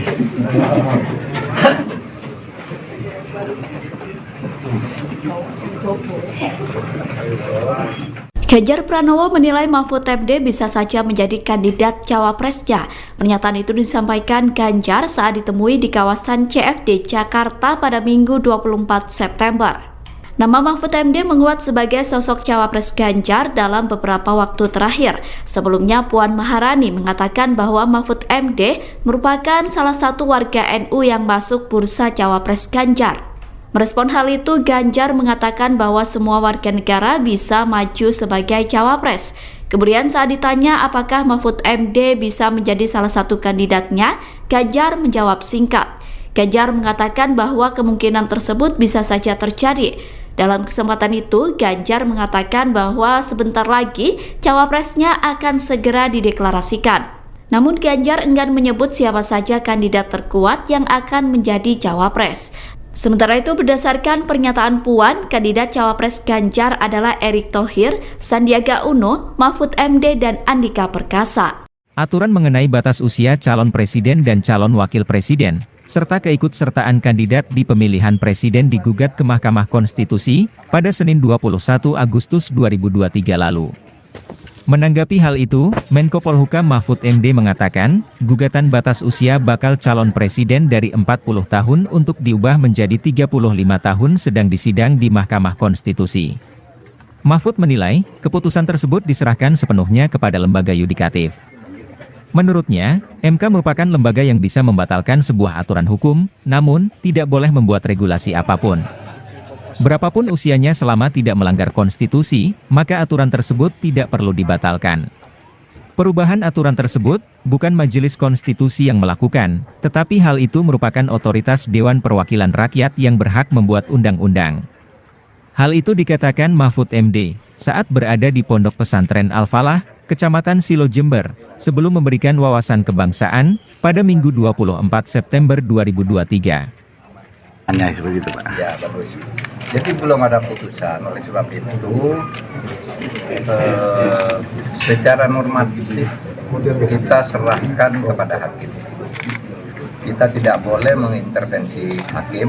Ganjar Pranowo menilai Mahfud MD bisa saja menjadi kandidat cawapresnya. Pernyataan itu disampaikan Ganjar saat ditemui di kawasan CFD Jakarta pada Minggu 24 September. Nama Mahfud MD menguat sebagai sosok cawapres Ganjar dalam beberapa waktu terakhir. Sebelumnya Puan Maharani mengatakan bahwa Mahfud MD merupakan salah satu warga NU yang masuk bursa cawapres Ganjar. Merespon hal itu, Ganjar mengatakan bahwa semua warga negara bisa maju sebagai cawapres. Kemudian saat ditanya apakah Mahfud MD bisa menjadi salah satu kandidatnya, Ganjar menjawab singkat. Ganjar mengatakan bahwa kemungkinan tersebut bisa saja terjadi. Dalam kesempatan itu, Ganjar mengatakan bahwa sebentar lagi cawapresnya akan segera dideklarasikan. Namun Ganjar enggan menyebut siapa saja kandidat terkuat yang akan menjadi cawapres. Sementara itu, berdasarkan pernyataan Puan, kandidat cawapres Ganjar adalah Erick Thohir, Sandiaga Uno, Mahfud MD, dan Andika Perkasa. Aturan mengenai batas usia calon presiden dan calon wakil presiden, serta keikutsertaan kandidat di pemilihan presiden digugat ke Mahkamah Konstitusi pada Senin 21 Agustus 2023 lalu. Menanggapi hal itu, Menko Polhukam Mahfud MD mengatakan, gugatan batas usia bakal calon presiden dari 40 tahun untuk diubah menjadi 35 tahun sedang disidang di Mahkamah Konstitusi. Mahfud menilai, keputusan tersebut diserahkan sepenuhnya kepada lembaga yudikatif. Menurutnya, MK merupakan lembaga yang bisa membatalkan sebuah aturan hukum, namun tidak boleh membuat regulasi apapun. Berapapun usianya selama tidak melanggar konstitusi, maka aturan tersebut tidak perlu dibatalkan. Perubahan aturan tersebut bukan Majelis Konstitusi yang melakukan, tetapi hal itu merupakan otoritas Dewan Perwakilan Rakyat yang berhak membuat undang-undang. Hal itu dikatakan Mahfud MD saat berada di Pondok Pesantren Al-Falah, Kecamatan Silo Jember, sebelum memberikan wawasan kebangsaan pada Minggu 24 September 2023. Hanya seperti itu, Pak. Ya, bagus. Jadi belum ada putusan, oleh sebab itu secara normatif kita serahkan kepada hakim. Kita tidak boleh mengintervensi hakim,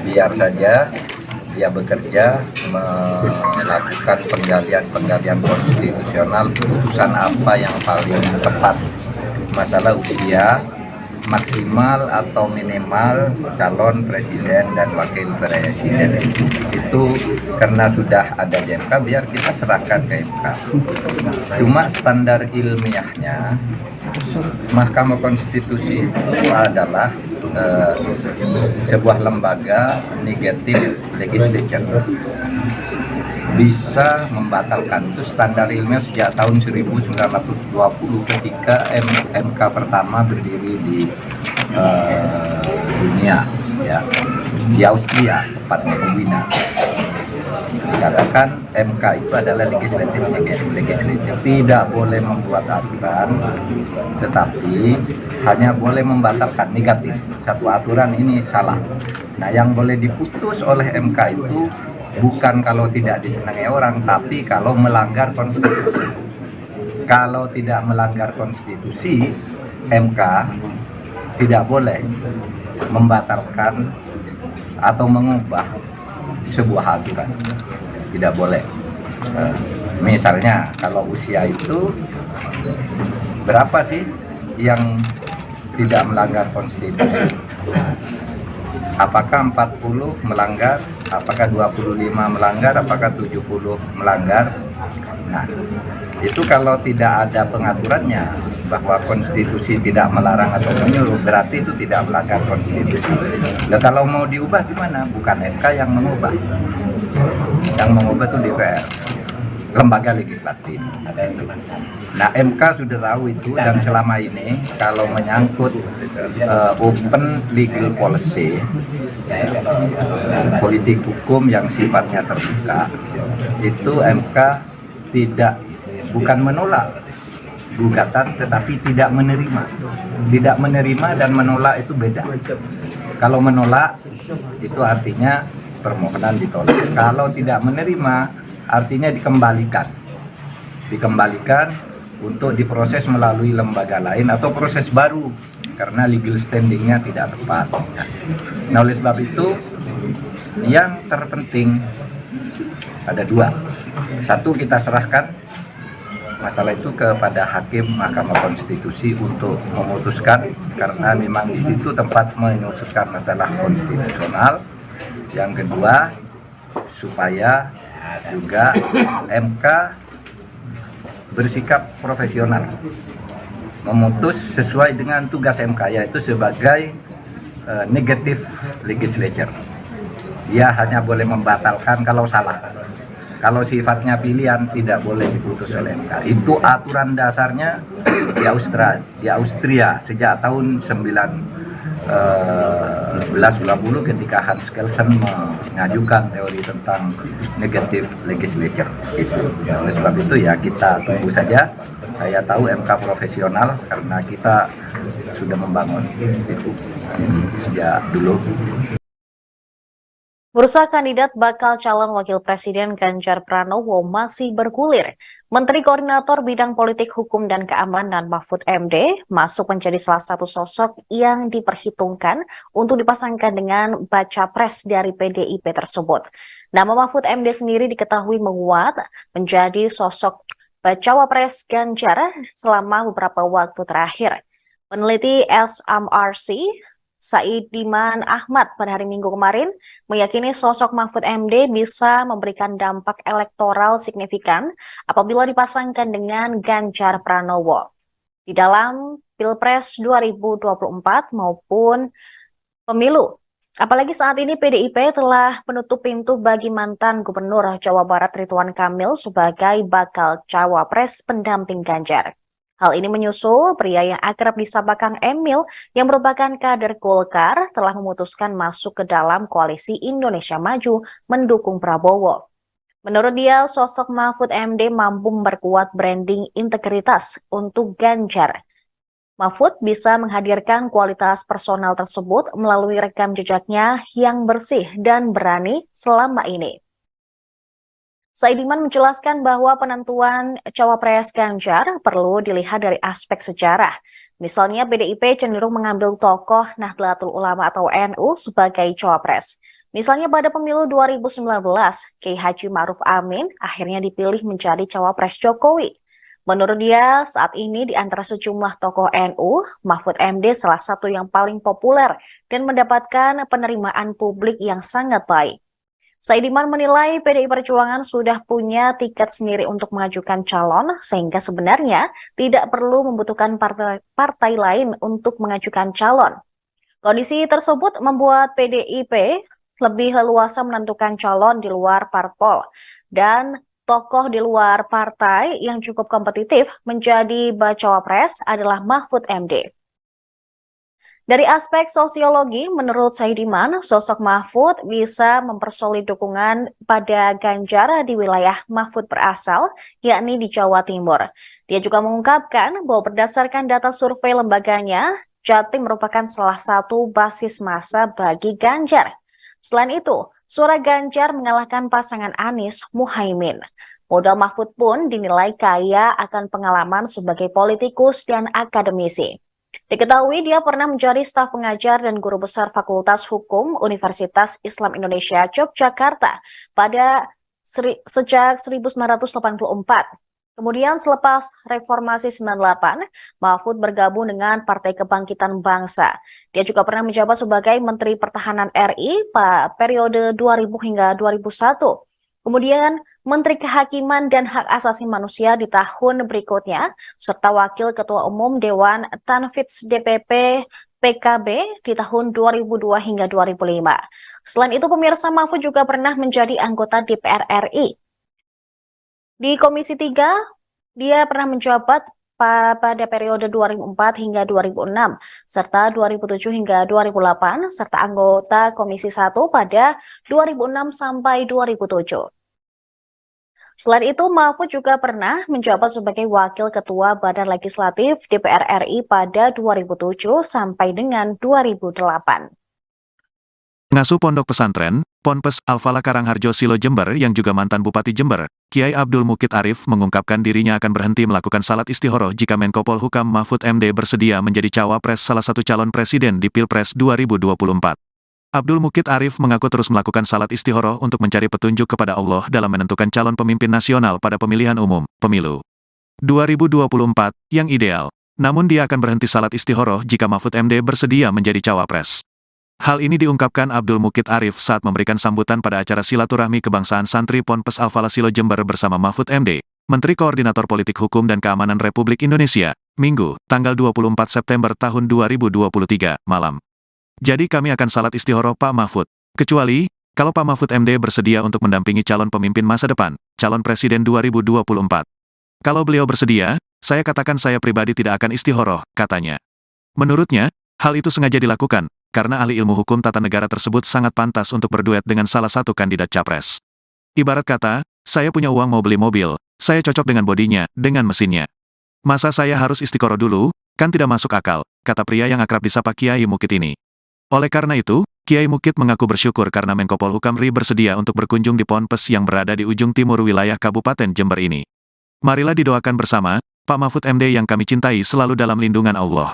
biar saja dia bekerja melakukan penggalian konstitusional, putusan apa yang paling tepat. Masalah usia maksimal atau minimal calon presiden dan wakil presiden itu karena sudah ada di MK, biar kita serahkan ke MK. Cuma standar ilmiahnya Mahkamah Konstitusi itu adalah sebuah lembaga negatif legislature, bisa membatalkan. Itu standar ilmiah sejak tahun 1920 ketika MK pertama berdiri di dunia, ya, di Austria, tepatnya di Wina. Dikatakan MK itu adalah legislatif, tidak boleh membuat aturan, tetapi hanya boleh membatalkan negatif. Satu aturan ini salah. Nah, yang boleh diputus oleh MK itu bukan kalau tidak disenangi orang, tapi kalau melanggar konstitusi. Kalau tidak melanggar konstitusi, MK tidak boleh membatalkan atau mengubah sebuah aturan. Tidak boleh. Misalnya kalau usia itu berapa sih yang tidak melanggar konstitusi? Apakah 40 melanggar? Apakah 25 melanggar? Apakah 70 melanggar? Nah, itu kalau tidak ada pengaturannya bahwa konstitusi tidak melarang atau menyuruh, berarti itu tidak melanggar konstitusi. Nah, kalau mau diubah gimana? Bukan MK yang mengubah. Yang mengubah itu DPR, lembaga legislatif. Nah, MK sudah tahu itu, dan selama ini kalau menyangkut open legal policy, politik hukum yang sifatnya terbuka, itu MK bukan menolak gugatan, tetapi tidak menerima. Tidak menerima dan menolak itu beda. Kalau menolak itu artinya permohonan ditolak. Kalau tidak menerima artinya dikembalikan untuk diproses melalui lembaga lain atau proses baru karena legal standingnya tidak tepat. Nah, oleh sebab itu yang terpenting ada dua. Satu, kita serahkan masalah itu kepada Hakim Mahkamah Konstitusi untuk memutuskan, karena memang di situ tempat memutuskan masalah konstitusional. Yang kedua, supaya juga MK bersikap profesional, memutus sesuai dengan tugas MK, yaitu sebagai negative legislature. Dia hanya boleh membatalkan kalau salah. Kalau sifatnya pilihan tidak boleh diputus oleh MK. Itu aturan dasarnya di Austria sejak tahun 1990 ketika Hans Kelsen mengajukan teori tentang negative legislature. Oleh sebab itu ya kita tunggu saja. Saya tahu MK profesional karena kita sudah membangun itu sejak dulu. Bursa kandidat bakal calon wakil presiden Ganjar Pranowo masih bergulir. Menteri Koordinator Bidang Politik Hukum dan Keamanan Mahfud MD masuk menjadi salah satu sosok yang diperhitungkan untuk dipasangkan dengan baca pres dari PDIP tersebut. Nama Mahfud MD sendiri diketahui menguat menjadi sosok bacawa pres Ganjar selama beberapa waktu terakhir. Peneliti SMRC Saidiman Ahmad pada hari Minggu kemarin meyakini sosok Mahfud MD bisa memberikan dampak elektoral signifikan apabila dipasangkan dengan Ganjar Pranowo di dalam Pilpres 2024 maupun pemilu. Apalagi saat ini PDIP telah menutup pintu bagi mantan Gubernur Jawa Barat Ridwan Kamil sebagai bakal cawapres pendamping Ganjar. Hal ini menyusul pria yang akrab disapa Kang Emil yang merupakan kader Golkar telah memutuskan masuk ke dalam koalisi Indonesia Maju mendukung Prabowo. Menurut dia, sosok Mahfud MD mampu memperkuat branding integritas untuk Ganjar. Mahfud bisa menghadirkan kualitas personal tersebut melalui rekam jejaknya yang bersih dan berani selama ini. Saidiman menjelaskan bahwa penentuan cawapres Ganjar perlu dilihat dari aspek sejarah. Misalnya PDIP cenderung mengambil tokoh Nahdlatul Ulama atau NU sebagai cawapres. Misalnya pada pemilu 2019, Kiai Haji Ma'ruf Amin akhirnya dipilih menjadi cawapres Jokowi. Menurut dia, saat ini di antara sejumlah tokoh NU, Mahfud MD salah satu yang paling populer dan mendapatkan penerimaan publik yang sangat baik. Saidiman menilai PDI Perjuangan sudah punya tiket sendiri untuk mengajukan calon, sehingga sebenarnya tidak perlu membutuhkan partai lain untuk mengajukan calon. Kondisi tersebut membuat PDIP lebih leluasa menentukan calon di luar parpol, dan tokoh di luar partai yang cukup kompetitif menjadi bacawa pres adalah Mahfud MD. Dari aspek sosiologi, menurut Saidiman, sosok Mahfud bisa mempersolid dukungan pada Ganjar di wilayah Mahfud berasal, yakni di Jawa Timur. Dia juga mengungkapkan bahwa berdasarkan data survei lembaganya, Jatim merupakan salah satu basis massa bagi Ganjar. Selain itu, suara Ganjar mengalahkan pasangan Anies Muhaimin. Modal Mahfud pun dinilai kaya akan pengalaman sebagai politikus dan akademisi. Diketahui dia pernah menjadi staf pengajar dan guru besar Fakultas Hukum Universitas Islam Indonesia Yogyakarta sejak 1984. Kemudian selepas Reformasi 98, Mahfud bergabung dengan Partai Kebangkitan Bangsa. Dia juga pernah menjabat sebagai Menteri Pertahanan RI pada periode 2000 hingga 2001. Kemudian Menteri Kehakiman dan Hak Asasi Manusia di tahun berikutnya, serta Wakil Ketua Umum Dewan Tanfidz DPP PKB di tahun 2002 hingga 2005. Selain itu, pemirsa, Mahfud juga pernah menjadi anggota DPR RI. Di Komisi 3, dia pernah menjabat pada periode 2004 hingga 2006, serta 2007 hingga 2008, serta anggota Komisi 1 pada 2006 sampai 2007. Selain itu, Mahfud juga pernah menjabat sebagai Wakil Ketua Badan Legislatif DPR RI pada 2007 sampai dengan 2008. Pengasuh Pondok Pesantren, Ponpes Al-Falah Karangharjo Silo Jember yang juga mantan Bupati Jember, Kiai Abdul Mukid Arif mengungkapkan dirinya akan berhenti melakukan salat istihoroh jika Menko Polhukam Mahfud MD bersedia menjadi cawapres salah satu calon presiden di Pilpres 2024. Abdul Mukid Arif mengaku terus melakukan salat istikharah untuk mencari petunjuk kepada Allah dalam menentukan calon pemimpin nasional pada pemilihan umum, pemilu 2024, yang ideal. Namun dia akan berhenti salat istikharah jika Mahfud MD bersedia menjadi cawapres. Hal ini diungkapkan Abdul Mukid Arif saat memberikan sambutan pada acara silaturahmi kebangsaan santri Ponpes Al-Falah Silo Jember bersama Mahfud MD, Menteri Koordinator Politik Hukum dan Keamanan Republik Indonesia, Minggu, tanggal 24 September tahun 2023, malam. Jadi kami akan salat istikharah Pak Mahfud. Kecuali, kalau Pak Mahfud MD bersedia untuk mendampingi calon pemimpin masa depan, calon presiden 2024. Kalau beliau bersedia, saya katakan saya pribadi tidak akan istikharah, katanya. Menurutnya, hal itu sengaja dilakukan, karena ahli ilmu hukum tata negara tersebut sangat pantas untuk berduet dengan salah satu kandidat capres. Ibarat kata, saya punya uang mau beli mobil, saya cocok dengan bodinya, dengan mesinnya. Masa saya harus istikharah dulu? Kan tidak masuk akal, kata pria yang akrab disapa Kiai Mukid ini. Oleh karena itu, Kiai Mukid mengaku bersyukur karena Menko Polhukam RI bersedia untuk berkunjung di Ponpes yang berada di ujung timur wilayah Kabupaten Jember ini. Marilah didoakan bersama, Pak Mahfud MD yang kami cintai selalu dalam lindungan Allah.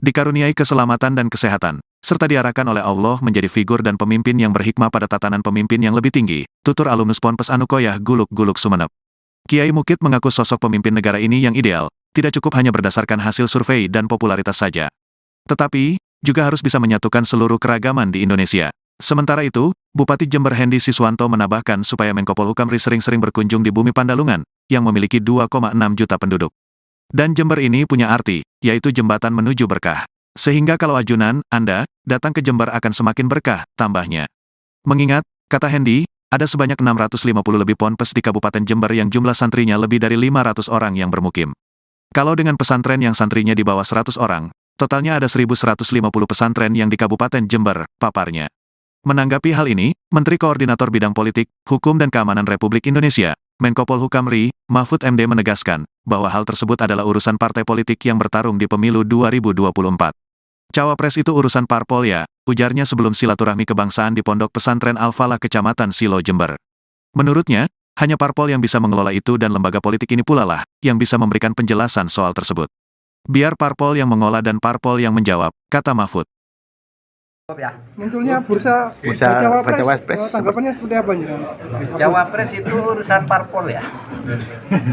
Dikaruniai keselamatan dan kesehatan, serta diarahkan oleh Allah menjadi figur dan pemimpin yang berhikmah pada tatanan pemimpin yang lebih tinggi, tutur alumnus Ponpes Anukoyah Guluk-Guluk Sumeneb. Kiai Mukid mengaku sosok pemimpin negara ini yang ideal, tidak cukup hanya berdasarkan hasil survei dan popularitas saja. Tetapi, juga harus bisa menyatukan seluruh keragaman di Indonesia. Sementara itu, Bupati Jember Hendy Siswanto menambahkan supaya Menko Polhukam RI sering-sering berkunjung di Bumi Pandalungan, yang memiliki 2,6 juta penduduk. Dan Jember ini punya arti, yaitu jembatan menuju berkah. Sehingga kalau ajunan, Anda, datang ke Jember akan semakin berkah, tambahnya. Mengingat, kata Hendy, ada sebanyak 650 lebih ponpes di Kabupaten Jember yang jumlah santrinya lebih dari 500 orang yang bermukim. Kalau dengan pesantren yang santrinya di bawah 100 orang, totalnya ada 1.150 pesantren yang di Kabupaten Jember, paparnya. Menanggapi hal ini, Menteri Koordinator Bidang Politik, Hukum dan Keamanan Republik Indonesia, Menko Polhukam RI, Mahfud MD menegaskan, bahwa hal tersebut adalah urusan partai politik yang bertarung di pemilu 2024. Cawapres itu urusan parpol ya, ujarnya sebelum silaturahmi kebangsaan di Pondok Pesantren Al-Falah Kecamatan Silo Jember. Menurutnya, hanya parpol yang bisa mengelola itu dan lembaga politik ini pula lah, yang bisa memberikan penjelasan soal tersebut. Biar parpol yang mengolah dan parpol yang menjawab, kata Mahfud. Munculnya bursa cawapres, tanggapannya seperti apa nih? Cawapres itu urusan parpol ya.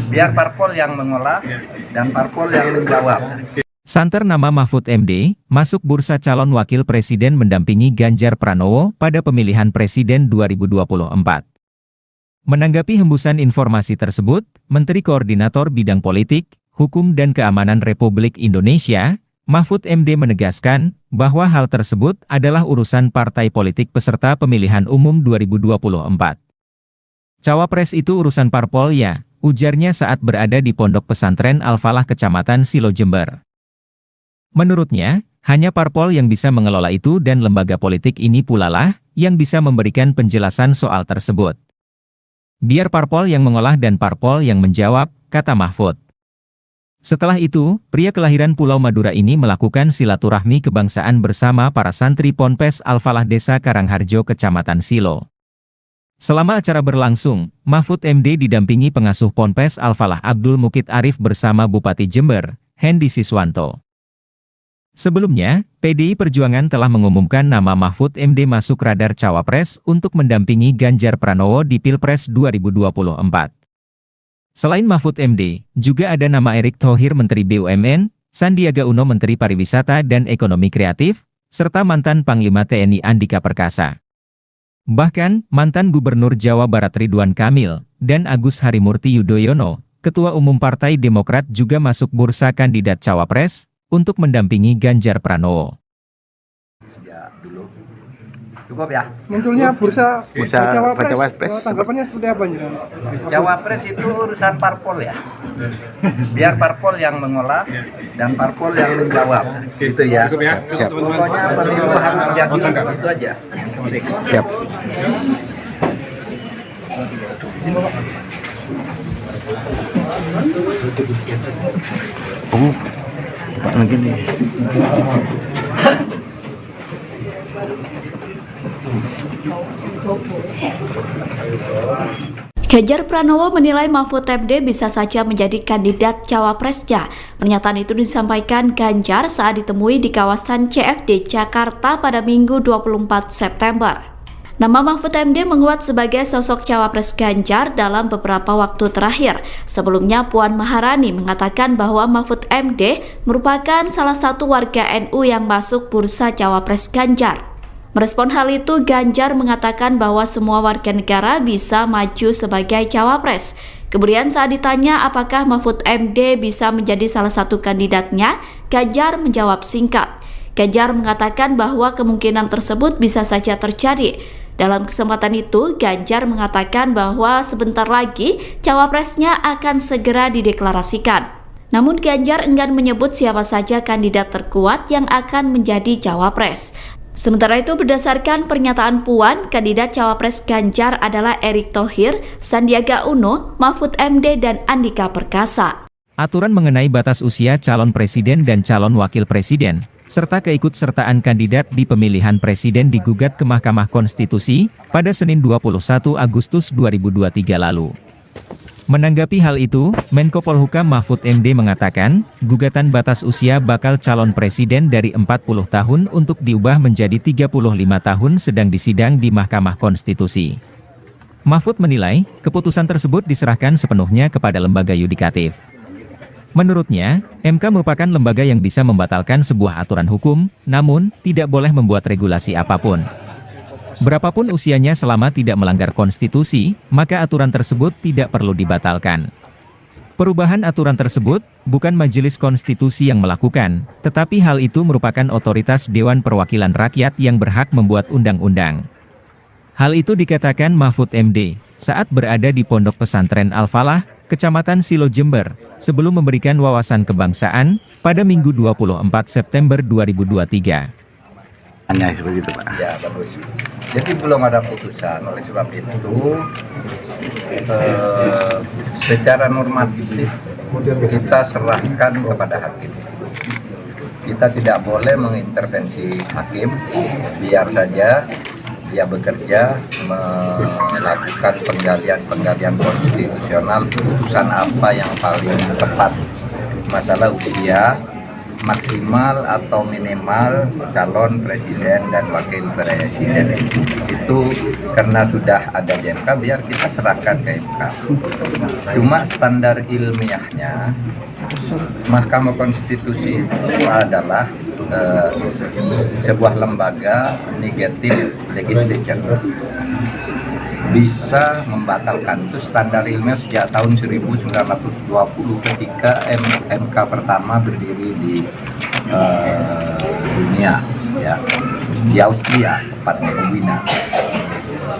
Biar parpol yang mengolah dan parpol yang menjawab. Santer nama Mahfud MD, masuk bursa calon wakil presiden mendampingi Ganjar Pranowo pada pemilihan presiden 2024. Menanggapi hembusan informasi tersebut, Menteri Koordinator Bidang Politik, Hukum dan Keamanan Republik Indonesia, Mahfud MD menegaskan bahwa hal tersebut adalah urusan partai politik peserta pemilihan umum 2024. Cawapres itu urusan parpol ya, ujarnya saat berada di Pondok Pesantren Al-Falah Kecamatan Silo Jember. Menurutnya, hanya parpol yang bisa mengelola itu dan lembaga politik ini pula lah yang bisa memberikan penjelasan soal tersebut. Biar parpol yang mengolah dan parpol yang menjawab, kata Mahfud. Setelah itu, pria kelahiran Pulau Madura ini melakukan silaturahmi kebangsaan bersama para santri Ponpes Al-Falah Desa Karangharjo Kecamatan Silo. Selama acara berlangsung, Mahfud MD didampingi pengasuh Ponpes Al-Falah Abdul Mukid Arif bersama Bupati Jember, Hendy Siswanto. Sebelumnya, PDI Perjuangan telah mengumumkan nama Mahfud MD masuk radar cawapres untuk mendampingi Ganjar Pranowo di Pilpres 2024. Selain Mahfud MD, juga ada nama Erick Thohir Menteri BUMN, Sandiaga Uno Menteri Pariwisata dan Ekonomi Kreatif, serta mantan Panglima TNI Andika Perkasa. Bahkan, mantan Gubernur Jawa Barat Ridwan Kamil, dan Agus Harimurti Yudhoyono, Ketua Umum Partai Demokrat juga masuk bursa kandidat cawapres, untuk mendampingi Ganjar Pranowo. Cukup ya. Munculnya bursa cawapres, tanggapannya seperti apa nih? Cawapres itu urusan parpol ya. Biar parpol yang mengolah dan parpol yang menjawab. Gitu ya. Siap. Pokoknya pemilu harus jadi itu aja. Siap. Pak lagi nih. Ganjar Pranowo menilai Mahfud MD bisa saja menjadi kandidat cawapresnya. Pernyataan itu disampaikan Ganjar saat ditemui di kawasan CFD Jakarta pada Minggu 24 September. Nama Mahfud MD menguat sebagai sosok cawapres Ganjar dalam beberapa waktu terakhir. Sebelumnya Puan Maharani mengatakan bahwa Mahfud MD merupakan salah satu warga NU yang masuk bursa cawapres Ganjar. Merespon hal itu, Ganjar mengatakan bahwa semua warga negara bisa maju sebagai cawapres. Kemudian saat ditanya apakah Mahfud MD bisa menjadi salah satu kandidatnya, Ganjar menjawab singkat. Ganjar mengatakan bahwa kemungkinan tersebut bisa saja terjadi. Dalam kesempatan itu, Ganjar mengatakan bahwa sebentar lagi cawapresnya akan segera dideklarasikan. Namun Ganjar enggan menyebut siapa saja kandidat terkuat yang akan menjadi cawapres. Sementara itu, berdasarkan pernyataan Puan, kandidat cawapres Ganjar adalah Erick Thohir, Sandiaga Uno, Mahfud MD, dan Andika Perkasa. Aturan mengenai batas usia calon presiden dan calon wakil presiden, serta keikutsertaan kandidat di pemilihan presiden digugat ke Mahkamah Konstitusi pada Senin 21 Agustus 2023 lalu. Menanggapi hal itu, Menko Polhukam Mahfud MD mengatakan, gugatan batas usia bakal calon presiden dari 40 tahun untuk diubah menjadi 35 tahun sedang disidang di Mahkamah Konstitusi. Mahfud menilai, keputusan tersebut diserahkan sepenuhnya kepada lembaga yudikatif. Menurutnya, MK merupakan lembaga yang bisa membatalkan sebuah aturan hukum, namun tidak boleh membuat regulasi apapun. Berapapun usianya selama tidak melanggar konstitusi, maka aturan tersebut tidak perlu dibatalkan. Perubahan aturan tersebut bukan Majelis Konstitusi yang melakukan, tetapi hal itu merupakan otoritas Dewan Perwakilan Rakyat yang berhak membuat undang-undang. Hal itu dikatakan Mahfud MD saat berada di Pondok Pesantren Al-Falah, Kecamatan Silo Jember, sebelum memberikan wawasan kebangsaan pada Minggu 24 September 2023. Hanya seperti itu, Pak. Ya, bagus. Jadi belum ada putusan, oleh sebab itu secara normatif kita serahkan kepada hakim. Kita tidak boleh mengintervensi hakim, biar saja dia bekerja melakukan penggalian konstitusional, putusan apa yang paling tepat. Masalah usia maksimal atau minimal calon presiden dan wakil presiden itu karena sudah ada di MK, biar kita serahkan ke MK. Cuma standar ilmiahnya Mahkamah Konstitusi itu adalah sebuah lembaga negatif legislature, bisa membatalkan. Itu standar ilmiah sejak tahun 1920 ketika MK pertama berdiri di dunia, ya, di Austria, tepatnya di Wina.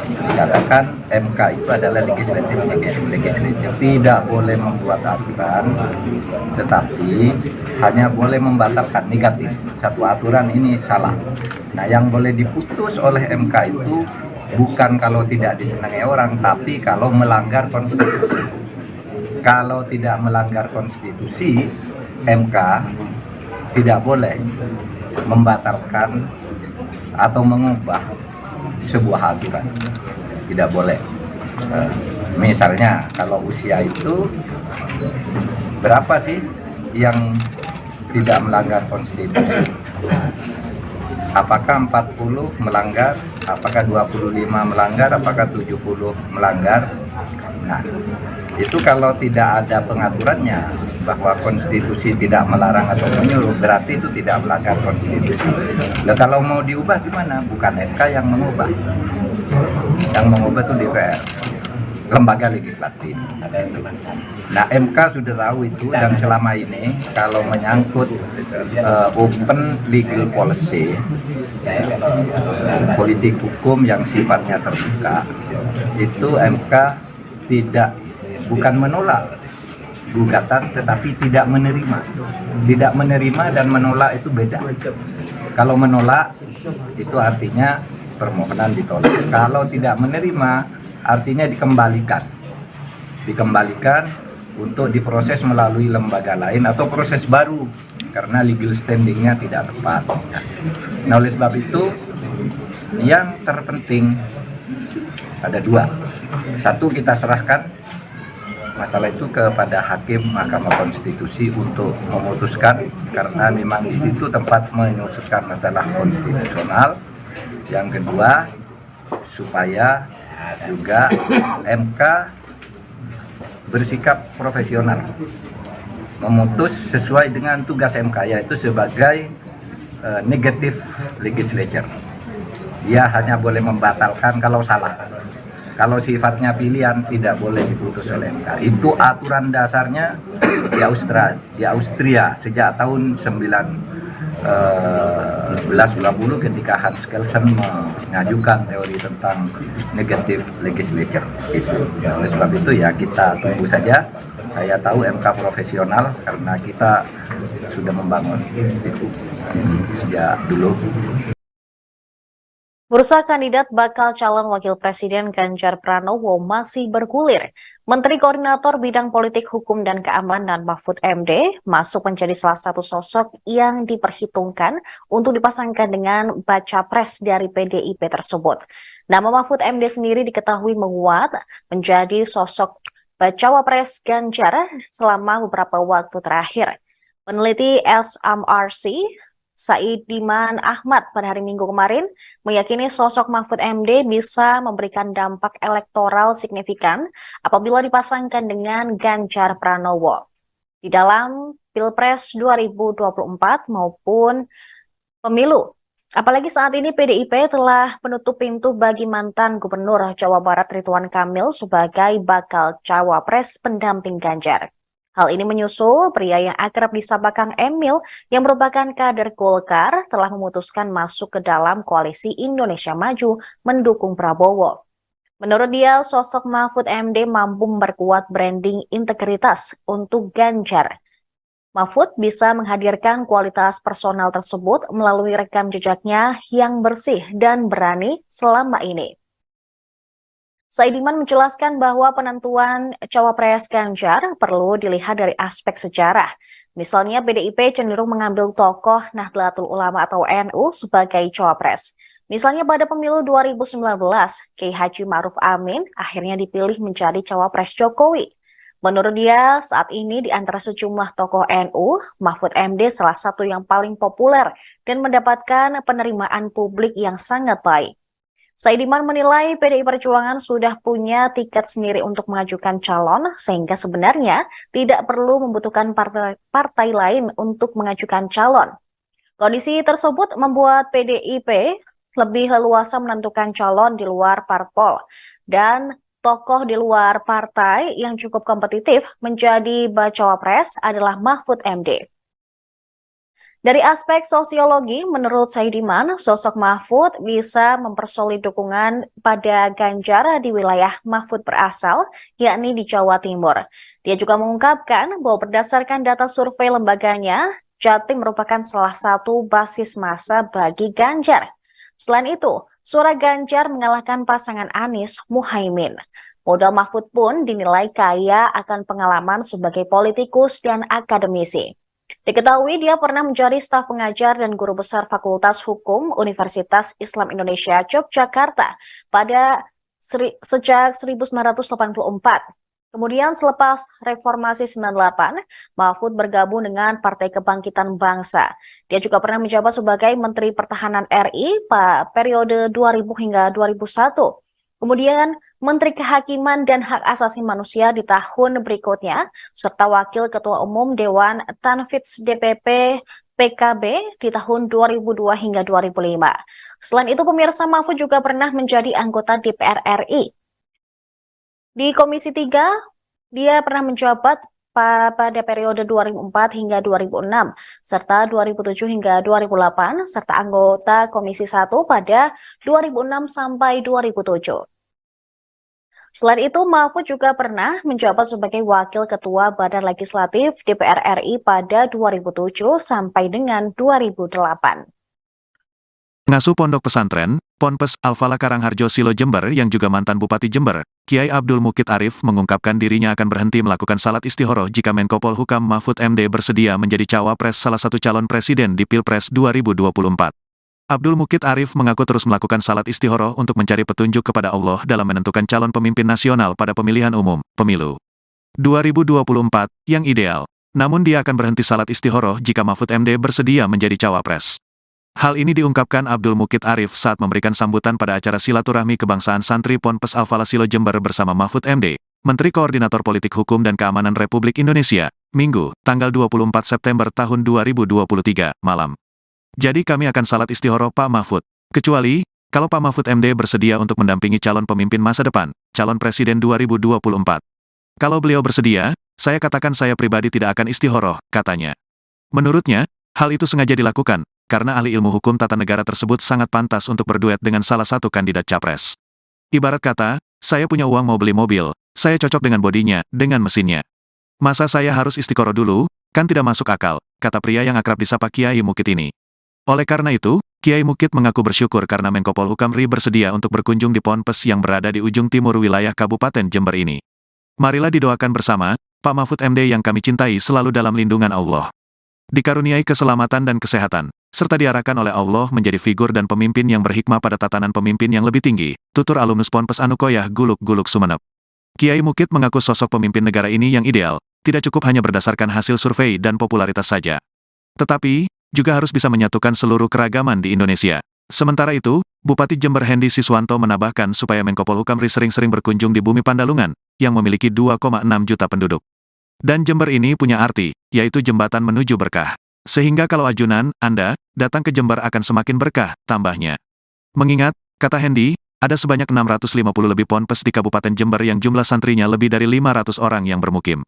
Dikatakan MK itu adalah legislatif, tidak boleh membuat aturan, tetapi hanya boleh membatalkan negatif. Satu aturan ini salah. Nah, yang boleh diputus oleh MK itu bukan kalau tidak disenangi orang, tapi kalau melanggar konstitusi. Kalau tidak melanggar konstitusi, MK tidak boleh membatalkan atau mengubah sebuah aturan. Tidak boleh. Misalnya kalau usia itu berapa sih yang tidak melanggar konstitusi? Apakah 40 melanggar, apakah 25 melanggar, apakah 70 melanggar? Nah, itu kalau tidak ada pengaturannya bahwa konstitusi tidak melarang atau menyuruh, berarti itu tidak melanggar konstitusi. Nah, kalau mau diubah gimana? Bukan MK yang mengubah. Yang mengubah itu DPR, lembaga legislatif. Nah, MK sudah tahu itu, dan selama ini kalau menyangkut open legal policy, politik hukum yang sifatnya terbuka, itu MK bukan menolak gugatan, tetapi tidak menerima. Tidak menerima dan menolak itu beda. Kalau menolak itu artinya permohonan ditolak. Kalau tidak menerima artinya dikembalikan untuk diproses melalui lembaga lain atau proses baru karena legal standingnya tidak tepat. Nah, oleh sebab itu yang terpenting ada dua. Satu, kita serahkan masalah itu kepada Hakim Mahkamah Konstitusi untuk memutuskan, karena memang di situ tempat menyusunkan masalah konstitusional. Yang kedua, supaya juga MK bersikap profesional, memutus sesuai dengan tugas MK, yaitu sebagai negative legislature. Dia hanya boleh membatalkan kalau salah. Kalau sifatnya pilihan tidak boleh diputus oleh MK. Itu aturan dasarnya di Austria sejak tahun 1920 ketika Hans Kelsen mengajukan teori tentang negative legislature. Oleh sebab itu ya kita tunggu saja. Saya tahu MK profesional karena kita sudah membangun itu sejak dulu. Bursa kandidat bakal calon wakil presiden Ganjar Pranowo masih bergulir. Menteri Koordinator Bidang Politik Hukum dan Keamanan Mahfud MD masuk menjadi salah satu sosok yang diperhitungkan untuk dipasangkan dengan baca pres dari PDIP tersebut. Nama Mahfud MD sendiri diketahui menguat menjadi sosok bacawa pres Ganjar selama beberapa waktu terakhir. Peneliti SMRC Saidiman Ahmad pada hari Minggu kemarin meyakini sosok Mahfud MD bisa memberikan dampak elektoral signifikan apabila dipasangkan dengan Ganjar Pranowo di dalam Pilpres 2024 maupun pemilu. Apalagi saat ini PDIP telah menutup pintu bagi mantan Gubernur Jawa Barat Ridwan Kamil sebagai bakal cawapres pendamping Ganjar. Hal ini menyusul pria yang akrab disapa Kang Emil yang merupakan kader Golkar telah memutuskan masuk ke dalam koalisi Indonesia Maju mendukung Prabowo. Menurut dia, sosok Mahfud MD mampu memperkuat branding integritas untuk Ganjar. Mahfud bisa menghadirkan kualitas personal tersebut melalui rekam jejaknya yang bersih dan berani selama ini. Saidiman menjelaskan bahwa penentuan cawapres Ganjar perlu dilihat dari aspek sejarah. Misalnya PDIP cenderung mengambil tokoh Nahdlatul Ulama atau NU sebagai cawapres. Misalnya pada pemilu 2019, Kiai Haji Ma'ruf Amin akhirnya dipilih menjadi cawapres Jokowi. Menurut dia, saat ini di antara sejumlah tokoh NU, Mahfud MD salah satu yang paling populer dan mendapatkan penerimaan publik yang sangat baik. Saidiman menilai PDI Perjuangan sudah punya tiket sendiri untuk mengajukan calon, sehingga sebenarnya tidak perlu membutuhkan partai lain untuk mengajukan calon. Kondisi tersebut membuat PDIP lebih leluasa menentukan calon di luar parpol, dan tokoh di luar partai yang cukup kompetitif menjadi bacawa pres adalah Mahfud MD. Dari aspek sosiologi, menurut Saidiman, sosok Mahfud bisa mempersolid dukungan pada Ganjar di wilayah Mahfud berasal, yakni di Jawa Timur. Dia juga mengungkapkan bahwa berdasarkan data survei lembaganya, Jatim merupakan salah satu basis massa bagi Ganjar. Selain itu, suara Ganjar mengalahkan pasangan Anies Muhaimin. Modal Mahfud pun dinilai kaya akan pengalaman sebagai politikus dan akademisi. Diketahui dia pernah menjadi staf pengajar dan guru besar Fakultas Hukum Universitas Islam Indonesia Yogyakarta sejak 1984. Kemudian selepas Reformasi 98, Mahfud bergabung dengan Partai Kebangkitan Bangsa. Dia juga pernah menjabat sebagai Menteri Pertahanan RI pada periode 2000 hingga 2001. Kemudian Menteri Kehakiman dan Hak Asasi Manusia di tahun berikutnya, serta Wakil Ketua Umum Dewan Tanfidz DPP PKB di tahun 2002 hingga 2005. Selain itu, pemirsa, Mahfud juga pernah menjadi anggota DPR RI. Di Komisi 3, dia pernah menjabat pada periode 2004 hingga 2006, serta 2007 hingga 2008, serta anggota Komisi 1 pada 2006 sampai 2007. Selain itu, Mahfud juga pernah menjabat sebagai Wakil Ketua Badan Legislatif DPR RI pada 2007 sampai dengan 2008. Ngasuh Pondok Pesantren, Ponpes Al-Falah Karangharjo Silo Jember yang juga mantan Bupati Jember, Kiai Abdul Mukid Arif mengungkapkan dirinya akan berhenti melakukan salat istihoroh jika Menko Polhukam Mahfud MD bersedia menjadi cawapres salah satu calon presiden di Pilpres 2024. Abdul Mukid Arif mengaku terus melakukan salat istihoroh untuk mencari petunjuk kepada Allah dalam menentukan calon pemimpin nasional pada pemilihan umum, pemilu 2024, yang ideal. Namun dia akan berhenti salat istihoroh jika Mahfud MD bersedia menjadi cawapres. Hal ini diungkapkan Abdul Mukid Arif saat memberikan sambutan pada acara silaturahmi kebangsaan santri Ponpes Al-Falah Silo Jember bersama Mahfud MD, Menteri Koordinator Politik Hukum dan Keamanan Republik Indonesia, Minggu, tanggal 24 September tahun 2023, malam. Jadi kami akan salat istihoroh Pak Mahfud. Kecuali, kalau Pak Mahfud MD bersedia untuk mendampingi calon pemimpin masa depan, calon presiden 2024. Kalau beliau bersedia, saya katakan saya pribadi tidak akan istihoroh, katanya. Menurutnya, hal itu sengaja dilakukan, karena ahli ilmu hukum tata negara tersebut sangat pantas untuk berduet dengan salah satu kandidat capres. Ibarat kata, saya punya uang mau beli mobil, saya cocok dengan bodinya, dengan mesinnya. Masa saya harus istiqoroh dulu, kan tidak masuk akal, kata pria yang akrab disapa Kiai Mukid ini. Oleh karena itu, Kiai Mukid mengaku bersyukur karena Menko Polhukam RI bersedia untuk berkunjung di Ponpes yang berada di ujung timur wilayah Kabupaten Jember ini. Marilah didoakan bersama, Pak Mahfud MD yang kami cintai selalu dalam lindungan Allah. Dikaruniai keselamatan dan kesehatan, serta diarahkan oleh Allah menjadi figur dan pemimpin yang berhikmah pada tatanan pemimpin yang lebih tinggi, tutur alumnus Ponpes Anukoyah Guluk-Guluk Sumeneb. Kiai Mukid mengaku sosok pemimpin negara ini yang ideal, tidak cukup hanya berdasarkan hasil survei dan popularitas saja. Tetapi, juga harus bisa menyatukan seluruh keragaman di Indonesia. Sementara itu, Bupati Jember Hendy Siswanto menambahkan supaya Menko Polhukam RI sering-sering berkunjung di Bumi Pandalungan, yang memiliki 2,6 juta penduduk. Dan Jember ini punya arti, yaitu jembatan menuju berkah. Sehingga kalau ajunan, Anda, datang ke Jember akan semakin berkah, tambahnya. Mengingat, kata Hendy, ada sebanyak 650 lebih ponpes di Kabupaten Jember yang jumlah santrinya lebih dari 500 orang yang bermukim.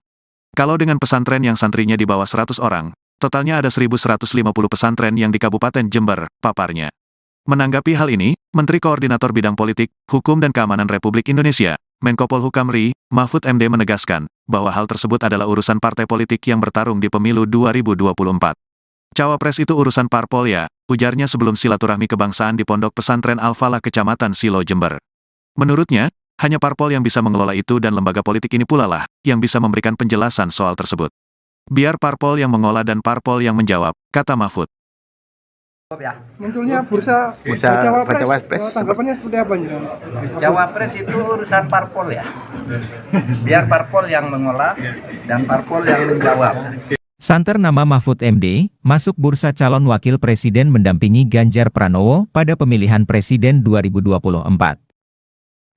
Kalau dengan pesantren yang santrinya di bawah 100 orang, totalnya ada 1.150 pesantren yang di Kabupaten Jember, paparnya. Menanggapi hal ini, Menteri Koordinator Bidang Politik, Hukum dan Keamanan Republik Indonesia, Menko Polhukam RI, Mahfud MD menegaskan, bahwa hal tersebut adalah urusan partai politik yang bertarung di pemilu 2024. Cawapres itu urusan parpol ya, ujarnya sebelum silaturahmi kebangsaan di Pondok Pesantren Al-Falah Kecamatan Silo Jember. Menurutnya, hanya parpol yang bisa mengelola itu dan lembaga politik ini pula lah, yang bisa memberikan penjelasan soal tersebut. Biar parpol yang mengolah dan parpol yang menjawab, kata Mahfud. Munculnya bursa cawapres, tanggapannya seperti apa nih? Cawapres itu urusan parpol ya. Biar parpol yang mengolah dan parpol yang menjawab. Santer nama Mahfud MD, masuk bursa calon wakil presiden mendampingi Ganjar Pranowo pada pemilihan presiden 2024.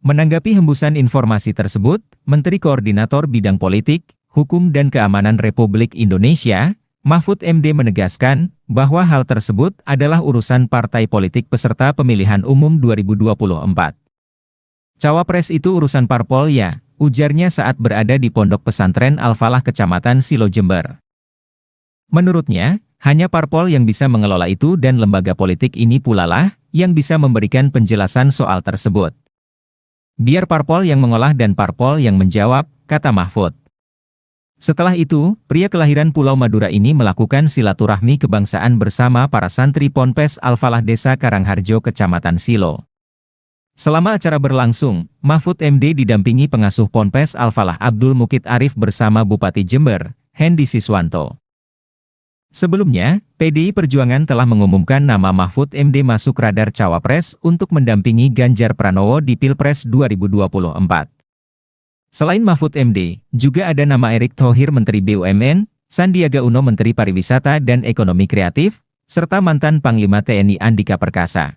Menanggapi hembusan informasi tersebut, Menteri Koordinator Bidang Politik, Hukum dan Keamanan Republik Indonesia, Mahfud MD menegaskan bahwa hal tersebut adalah urusan partai politik peserta pemilihan umum 2024. Cawapres itu urusan parpol ya, ujarnya saat berada di Pondok Pesantren Al-Falah Kecamatan Silo Jember. Menurutnya, hanya parpol yang bisa mengelola itu dan lembaga politik ini pula lah yang bisa memberikan penjelasan soal tersebut. Biar parpol yang mengolah dan parpol yang menjawab, kata Mahfud. Setelah itu, pria kelahiran Pulau Madura ini melakukan silaturahmi kebangsaan bersama para santri Ponpes Al-Falah Desa Karangharjo Kecamatan Silo. Selama acara berlangsung, Mahfud MD didampingi pengasuh Ponpes Al-Falah Abdul Mukid Arif bersama Bupati Jember, Hendy Siswanto. Sebelumnya, PDI Perjuangan telah mengumumkan nama Mahfud MD masuk radar cawapres untuk mendampingi Ganjar Pranowo di Pilpres 2024. Selain Mahfud MD, juga ada nama Erick Thohir Menteri BUMN, Sandiaga Uno Menteri Pariwisata dan Ekonomi Kreatif, serta mantan Panglima TNI Andika Perkasa.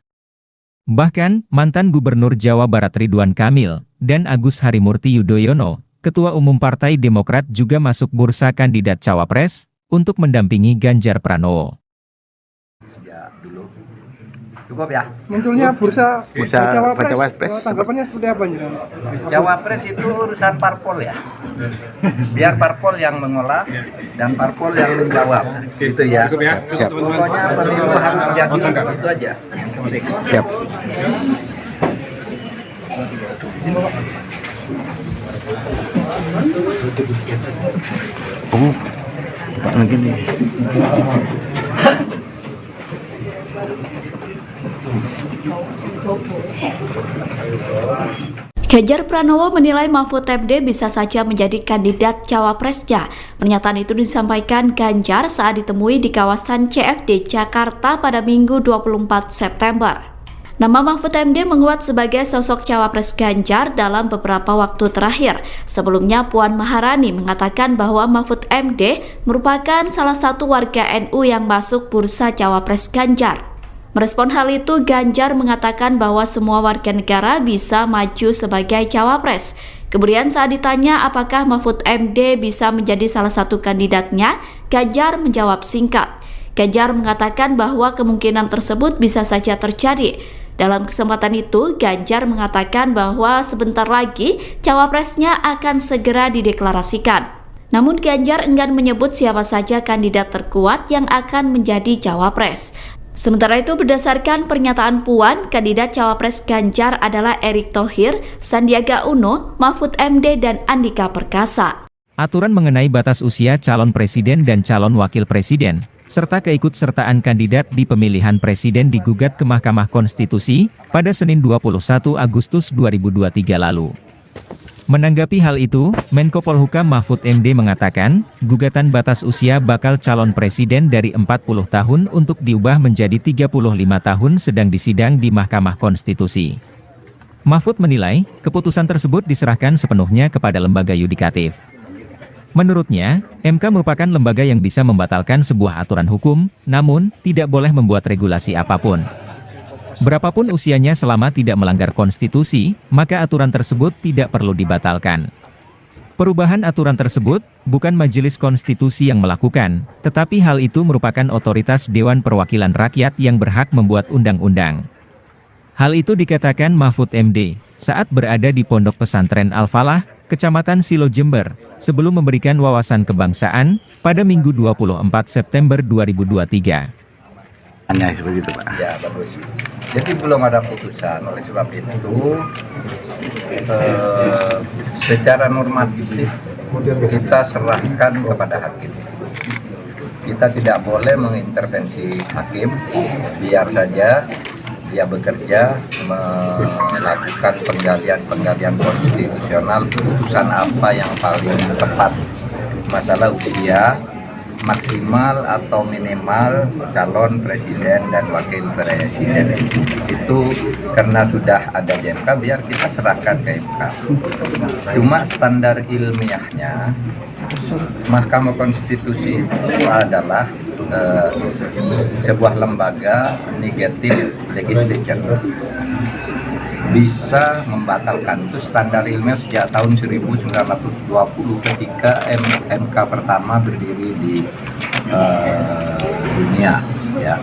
Bahkan, mantan Gubernur Jawa Barat Ridwan Kamil, dan Agus Harimurti Yudhoyono, Ketua Umum Partai Demokrat juga masuk bursa kandidat cawapres, untuk mendampingi Ganjar Pranowo. Ya, dulu. Cukup ya? Munculnya bursa cawapres, tanggapannya seperti apa nih? Cawapres itu urusan parpol ya. Biar parpol yang mengolah dan parpol yang menjawab. Gitu ya. Siap. Pokoknya pemilu harus jadi itu aja. Siap. Oh, Pak lagi nih. Ganjar Pranowo menilai Mahfud MD bisa saja menjadi kandidat cawapresnya. Pernyataan itu disampaikan Ganjar saat ditemui di kawasan CFD Jakarta pada Minggu 24 September. Nama Mahfud MD menguat sebagai sosok cawapres Ganjar dalam beberapa waktu terakhir. Sebelumnya Puan Maharani mengatakan bahwa Mahfud MD merupakan salah satu warga NU yang masuk bursa cawapres Ganjar. Merespon hal itu, Ganjar mengatakan bahwa semua warga negara bisa maju sebagai cawapres. Kemudian saat ditanya apakah Mahfud MD bisa menjadi salah satu kandidatnya, Ganjar menjawab singkat. Ganjar mengatakan bahwa kemungkinan tersebut bisa saja terjadi. Dalam kesempatan itu, Ganjar mengatakan bahwa sebentar lagi cawapresnya akan segera dideklarasikan. Namun Ganjar enggan menyebut siapa saja kandidat terkuat yang akan menjadi cawapres. Sementara itu, berdasarkan pernyataan Puan, kandidat cawapres Ganjar adalah Erick Thohir, Sandiaga Uno, Mahfud MD, dan Andika Perkasa. Aturan mengenai batas usia calon presiden dan calon wakil presiden, serta keikutsertaan kandidat di pemilihan presiden digugat ke Mahkamah Konstitusi pada Senin 21 Agustus 2023 lalu. Menanggapi hal itu, Menko Polhukam Mahfud MD mengatakan, gugatan batas usia bakal calon presiden dari 40 tahun untuk diubah menjadi 35 tahun sedang disidang di Mahkamah Konstitusi. Mahfud menilai, keputusan tersebut diserahkan sepenuhnya kepada lembaga yudikatif. Menurutnya, MK merupakan lembaga yang bisa membatalkan sebuah aturan hukum, namun tidak boleh membuat regulasi apapun. Berapapun usianya selama tidak melanggar konstitusi, maka aturan tersebut tidak perlu dibatalkan. Perubahan aturan tersebut bukan Majelis Konstitusi yang melakukan, tetapi hal itu merupakan otoritas Dewan Perwakilan Rakyat yang berhak membuat undang-undang. Hal itu dikatakan Mahfud MD saat berada di Pondok Pesantren Al-Falah, Kecamatan Silo Jember, sebelum memberikan wawasan kebangsaan pada Minggu 24 September 2023. Hanya seperti itu, Pak. Ya, bagus. Jadi belum ada putusan, oleh sebab itu secara normatif kita serahkan kepada hakim. Kita tidak boleh mengintervensi hakim, biar saja dia bekerja melakukan penggalian konstitusional, putusan apa yang paling tepat. Masalah usia maksimal atau minimal calon presiden dan wakil presiden itu karena sudah ada di MK, biar kita serahkan ke MK. Cuma standar ilmiahnya Mahkamah Konstitusi itu adalah sebuah lembaga negatif legislature, bisa membatalkan. Itu standar ilmiah sejak tahun 1920 ketika MK pertama berdiri di dunia, ya,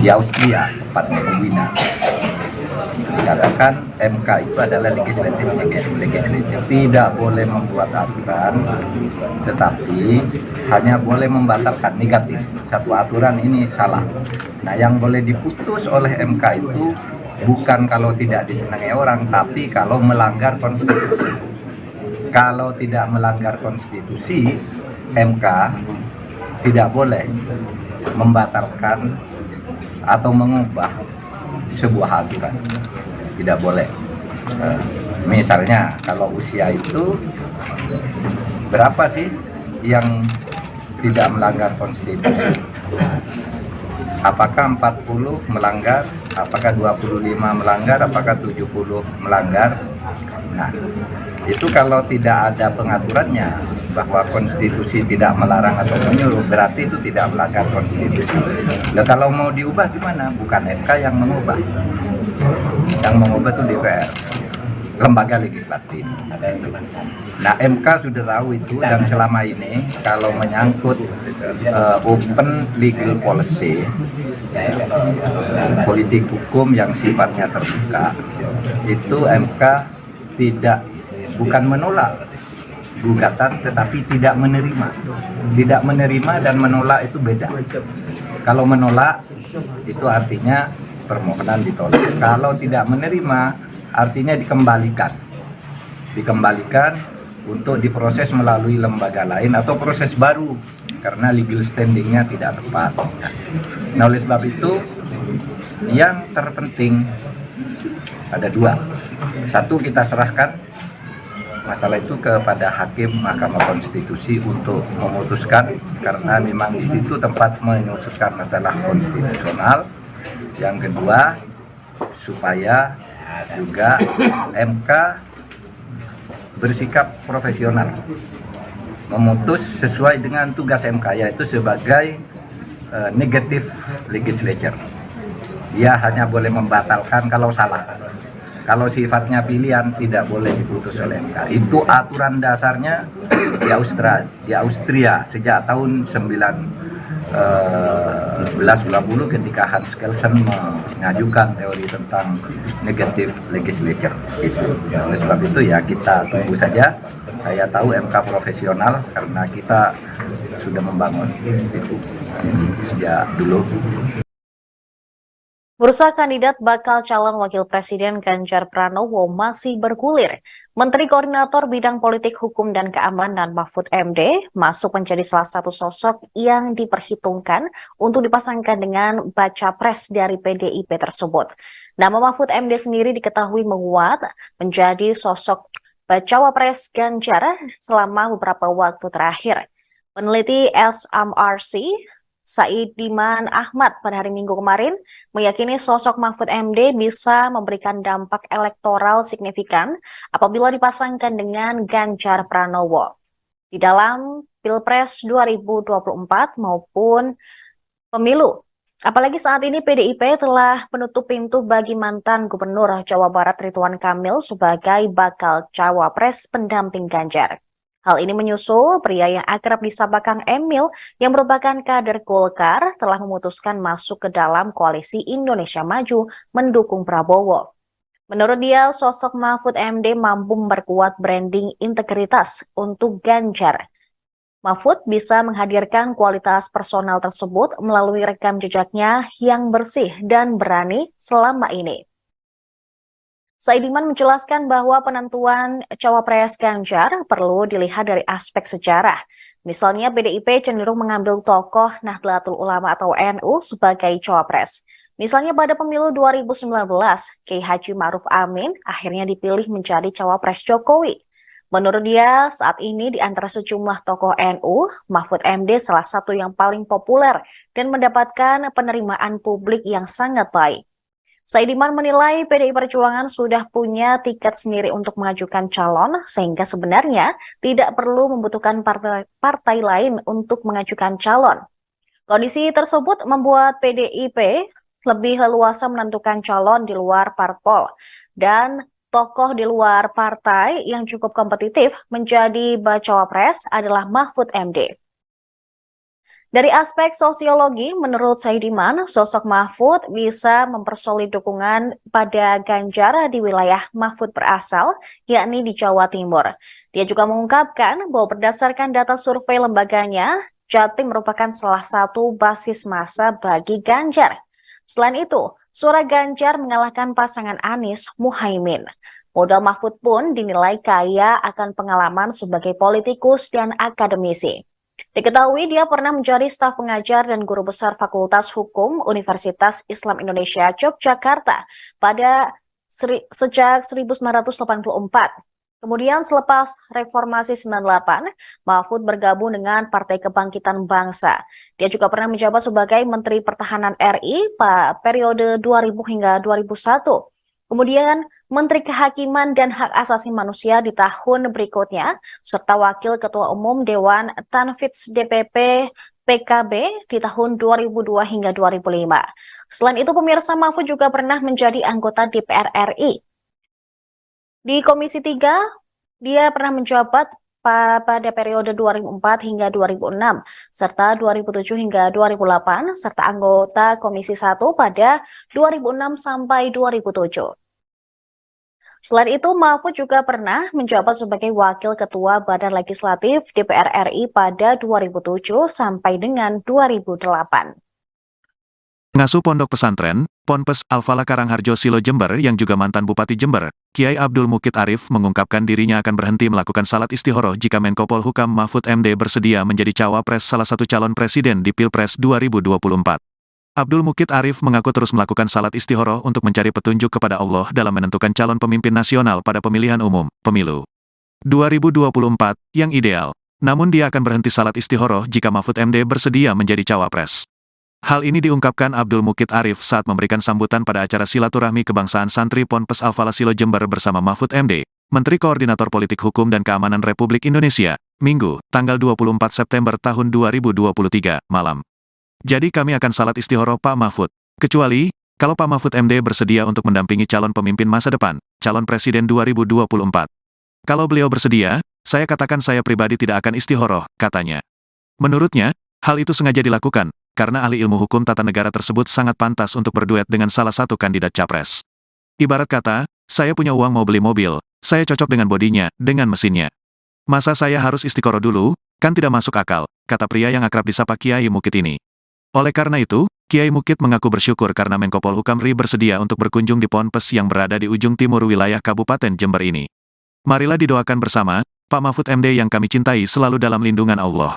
di Austria, tepatnya di Wina. Dikatakan MK itu adalah legislatif, tidak boleh membuat aturan, tetapi hanya boleh membatalkan negatif. Satu aturan ini salah. Nah, yang boleh diputus oleh MK itu bukan kalau tidak disenangi orang, tapi kalau melanggar konstitusi. Kalau tidak melanggar konstitusi, MK tidak boleh membatalkan atau mengubah sebuah aturan. Tidak boleh. Misalnya kalau usia itu berapa sih yang tidak melanggar konstitusi? Apakah 40 melanggar? Apakah 25 melanggar? Apakah 70 melanggar? Nah, itu kalau tidak ada pengaturannya bahwa konstitusi tidak melarang atau menyuruh, berarti itu tidak melanggar konstitusi. Nah, kalau mau diubah gimana? Bukan MK yang mengubah. Yang mengubah itu DPR, lembaga legislatif. Nah, MK sudah tahu itu, dan selama ini kalau menyangkut open legal policy, politik hukum yang sifatnya terbuka, itu MK bukan menolak gugatan, tetapi tidak menerima. Tidak menerima dan menolak itu beda. Kalau menolak itu artinya permohonan ditolak. Kalau tidak menerima artinya dikembalikan untuk diproses melalui lembaga lain atau proses baru karena legal standingnya tidak tepat. Nah, oleh sebab itu yang terpenting Ada dua. Satu, kita serahkan masalah itu kepada Hakim Mahkamah Konstitusi untuk memutuskan, karena memang di situ tempat memutuskan masalah konstitusional. Yang kedua, supaya juga MK bersikap profesional, memutus sesuai dengan tugas MK, yaitu sebagai negative legislature. Dia hanya boleh membatalkan kalau salah. Kalau sifatnya pilihan tidak boleh diputus oleh MK. Itu aturan dasarnya di Austria sejak tahun 1920 ketika Hans Kelsen mengajukan teori tentang negative legislature. Oleh sebab itu ya kita tunggu saja. Saya tahu MK profesional karena kita sudah membangun itu sejak dulu. Bursa kandidat bakal calon wakil presiden Ganjar Pranowo masih bergulir. Menteri Koordinator Bidang Politik Hukum dan Keamanan Mahfud MD masuk menjadi salah satu sosok yang diperhitungkan untuk dipasangkan dengan baca pres dari PDIP tersebut. Nama Mahfud MD sendiri diketahui menguat menjadi sosok bacawa pres Ganjar selama beberapa waktu terakhir. Peneliti SMRC Saidiman Ahmad pada hari Minggu kemarin meyakini sosok Mahfud MD bisa memberikan dampak elektoral signifikan apabila dipasangkan dengan Ganjar Pranowo di dalam Pilpres 2024 maupun pemilu. Apalagi saat ini PDIP telah menutup pintu bagi mantan Gubernur Jawa Barat Ridwan Kamil sebagai bakal cawapres pendamping Ganjar. Hal ini menyusul pria yang akrab disapa Kang Emil yang merupakan kader Golkar telah memutuskan masuk ke dalam koalisi Indonesia Maju mendukung Prabowo. Menurut dia, sosok Mahfud MD mampu memperkuat branding integritas untuk Ganjar. Mahfud bisa menghadirkan kualitas personal tersebut melalui rekam jejaknya yang bersih dan berani selama ini. Saidiman menjelaskan bahwa penentuan cawapres Ganjar perlu dilihat dari aspek sejarah. Misalnya PDIP cenderung mengambil tokoh Nahdlatul Ulama atau NU sebagai cawapres. Misalnya pada pemilu 2019, Kiai Haji Ma'ruf Amin akhirnya dipilih menjadi cawapres Jokowi. Menurut dia, saat ini di antara sejumlah tokoh NU, Mahfud MD salah satu yang paling populer dan mendapatkan penerimaan publik yang sangat baik. Saidiman menilai PDI Perjuangan sudah punya tiket sendiri untuk mengajukan calon, sehingga sebenarnya tidak perlu membutuhkan partai lain untuk mengajukan calon. Kondisi tersebut membuat PDIP lebih leluasa menentukan calon di luar parpol, dan tokoh di luar partai yang cukup kompetitif menjadi bacawa pres adalah Mahfud MD. Dari aspek sosiologi, menurut Saidiman, sosok Mahfud bisa mempersolid dukungan pada Ganjar di wilayah Mahfud berasal, yakni di Jawa Timur. Dia juga mengungkapkan bahwa berdasarkan data survei lembaganya, Jatim merupakan salah satu basis massa bagi Ganjar. Selain itu, suara Ganjar mengalahkan pasangan Anies Muhaimin. Modal Mahfud pun dinilai kaya akan pengalaman sebagai politikus dan akademisi. Diketahui dia pernah menjadi staf pengajar dan guru besar Fakultas Hukum Universitas Islam Indonesia Yogyakarta sejak 1984. Kemudian selepas Reformasi 98, Mahfud bergabung dengan Partai Kebangkitan Bangsa. Dia juga pernah menjabat sebagai Menteri Pertahanan RI pada periode 2000 hingga 2001. Kemudian Menteri Kehakiman dan Hak Asasi Manusia di tahun berikutnya, serta Wakil Ketua Umum Dewan Tanfidz DPP PKB di tahun 2002 hingga 2005. Selain itu, pemirsa, Mahfud juga pernah menjadi anggota DPR RI. Di Komisi 3, dia pernah menjabat pada periode 2004 hingga 2006, serta 2007 hingga 2008, serta anggota Komisi 1 pada 2006 sampai 2007. Selain itu, Mahfud juga pernah menjabat sebagai Wakil Ketua Badan Legislatif DPR RI pada 2007 sampai dengan 2008. Ngasuh Pondok Pesantren, Ponpes Al-Falah Karangharjo Silo Jember yang juga mantan Bupati Jember, Kiai Abdul Mukid Arif mengungkapkan dirinya akan berhenti melakukan salat istihoroh jika Menko Polhukam Mahfud MD bersedia menjadi cawapres salah satu calon presiden di Pilpres 2024. Abdul Mukid Arif mengaku terus melakukan salat istihoroh untuk mencari petunjuk kepada Allah dalam menentukan calon pemimpin nasional pada pemilihan umum, pemilu 2024, yang ideal. Namun dia akan berhenti salat istihoroh jika Mahfud MD bersedia menjadi cawapres. Hal ini diungkapkan Abdul Mukid Arif saat memberikan sambutan pada acara silaturahmi kebangsaan santri Ponpes Al-Falah Silo Jember bersama Mahfud MD, Menteri Koordinator Politik Hukum dan Keamanan Republik Indonesia, Minggu, tanggal 24 September tahun 2023, malam. Jadi kami akan salat istihoroh Pak Mahfud. Kecuali, kalau Pak Mahfud MD bersedia untuk mendampingi calon pemimpin masa depan, calon presiden 2024. Kalau beliau bersedia, saya katakan saya pribadi tidak akan istihoroh, katanya. Menurutnya, hal itu sengaja dilakukan, karena ahli ilmu hukum tata negara tersebut sangat pantas untuk berduet dengan salah satu kandidat capres. Ibarat kata, saya punya uang mau beli mobil, saya cocok dengan bodinya, dengan mesinnya. Masa saya harus istiqoroh dulu, kan tidak masuk akal, kata pria yang akrab disapa Kiai Mukid ini. Oleh karena itu, Kiai Mukid mengaku bersyukur karena Menko Polhukam RI bersedia untuk berkunjung di Ponpes yang berada di ujung timur wilayah Kabupaten Jember ini. Marilah didoakan bersama, Pak Mahfud MD yang kami cintai selalu dalam lindungan Allah.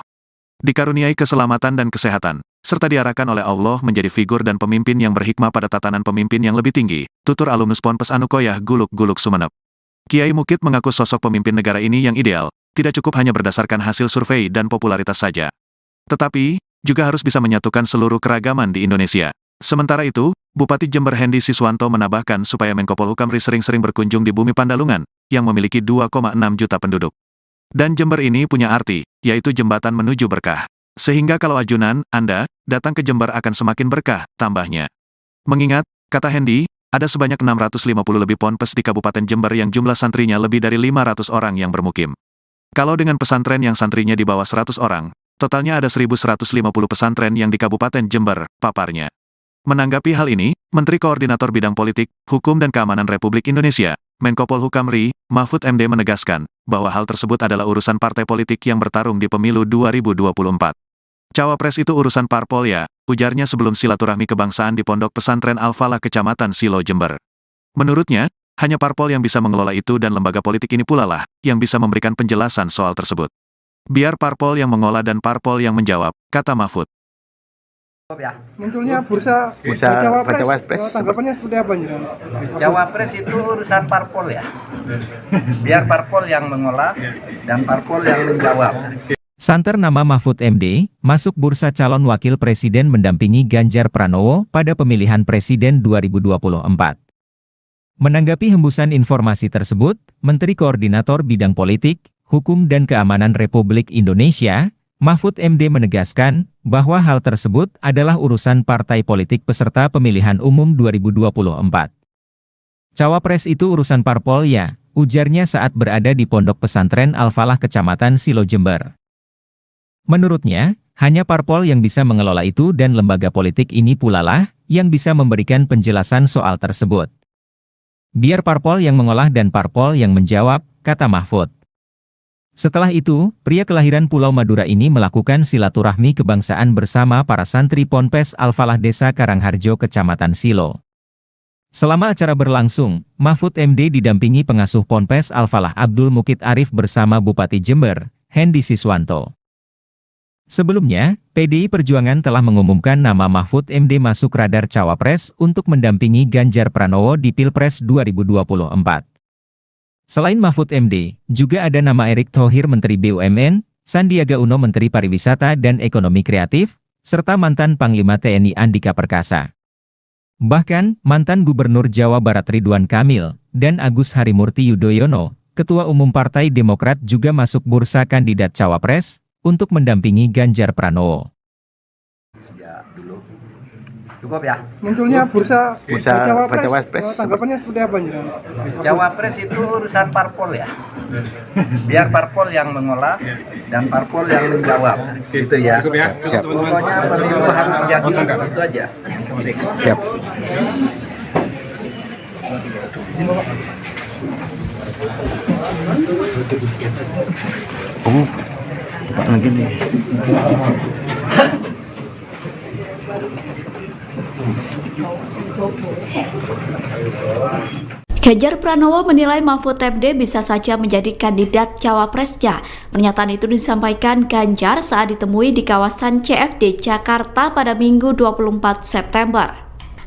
Dikaruniai keselamatan dan kesehatan, serta diarahkan oleh Allah menjadi figur dan pemimpin yang berhikmah pada tatanan pemimpin yang lebih tinggi, tutur alumnus Ponpes Anukoyah Guluk-Guluk Sumeneb. Kiai Mukid mengaku sosok pemimpin negara ini yang ideal, tidak cukup hanya berdasarkan hasil survei dan popularitas saja. Tetapi, juga harus bisa menyatukan seluruh keragaman di Indonesia. Sementara itu, Bupati Jember Hendy Siswanto menambahkan supaya Menko Polhukam RI sering-sering berkunjung di Bumi Pandalungan, yang memiliki 2,6 juta penduduk. Dan Jember ini punya arti, yaitu jembatan menuju berkah. Sehingga kalau ajunan, Anda, datang ke Jember akan semakin berkah, tambahnya. Mengingat, kata Hendy, ada sebanyak 650 lebih ponpes di Kabupaten Jember yang jumlah santrinya lebih dari 500 orang yang bermukim. Kalau dengan pesantren yang santrinya di bawah 100 orang, totalnya ada 1.150 pesantren yang di Kabupaten Jember, paparnya. Menanggapi hal ini, Menteri Koordinator Bidang Politik, Hukum dan Keamanan Republik Indonesia, Menko Polhukam RI, Mahfud MD menegaskan, bahwa hal tersebut adalah urusan partai politik yang bertarung di pemilu 2024. Cawapres itu urusan parpol ya, ujarnya sebelum silaturahmi kebangsaan di Pondok Pesantren Al-Falah Kecamatan Silo Jember. Menurutnya, hanya parpol yang bisa mengelola itu dan lembaga politik ini pula lah, yang bisa memberikan penjelasan soal tersebut. Biar parpol yang mengolah dan parpol yang menjawab, kata Mahfud. Munculnya bursa cawapres, tanggapannya seperti apa nih? Cawapres itu urusan parpol ya. Biar parpol yang mengolah dan parpol yang menjawab. Santer nama Mahfud MD, masuk bursa calon wakil presiden mendampingi Ganjar Pranowo pada pemilihan presiden 2024. Menanggapi hembusan informasi tersebut, Menteri Koordinator Bidang Politik, Hukum dan Keamanan Republik Indonesia, Mahfud MD menegaskan bahwa hal tersebut adalah urusan partai politik peserta pemilihan umum 2024. Cawapres itu urusan parpol ya, ujarnya saat berada di Pondok Pesantren Al-Falah Kecamatan Silo Jember. Menurutnya, hanya parpol yang bisa mengelola itu dan lembaga politik ini pula lah yang bisa memberikan penjelasan soal tersebut. Biar parpol yang mengolah dan parpol yang menjawab, kata Mahfud. Setelah itu, pria kelahiran Pulau Madura ini melakukan silaturahmi kebangsaan bersama para santri Ponpes Al-Falah Desa Karangharjo Kecamatan Silo. Selama acara berlangsung, Mahfud MD didampingi pengasuh Ponpes Al-Falah Abdul Mukid Arif bersama Bupati Jember, Hendy Siswanto. Sebelumnya, PDI Perjuangan telah mengumumkan nama Mahfud MD masuk radar cawapres untuk mendampingi Ganjar Pranowo di Pilpres 2024. Selain Mahfud MD, juga ada nama Erick Thohir Menteri BUMN, Sandiaga Uno Menteri Pariwisata dan Ekonomi Kreatif, serta mantan Panglima TNI Andika Perkasa. Bahkan, mantan Gubernur Jawa Barat Ridwan Kamil, dan Agus Harimurti Yudhoyono, Ketua Umum Partai Demokrat juga masuk bursa kandidat cawapres, untuk mendampingi Ganjar Pranowo. Ya, dulu. Cukup ya? Munculnya bursa cawapres, tanggapannya seperti apa nih? Cawapres itu urusan parpol ya. Biar parpol yang mengolah dan parpol yang menjawab. Gitu ya. Siap. Pokoknya pemilu harus jadi itu aja. Siap. Oh, Pak lagi nih. Ganjar Pranowo menilai Mahfud MD bisa saja menjadi kandidat cawapresnya. Pernyataan itu disampaikan Ganjar saat ditemui di kawasan CFD Jakarta pada Minggu 24 September.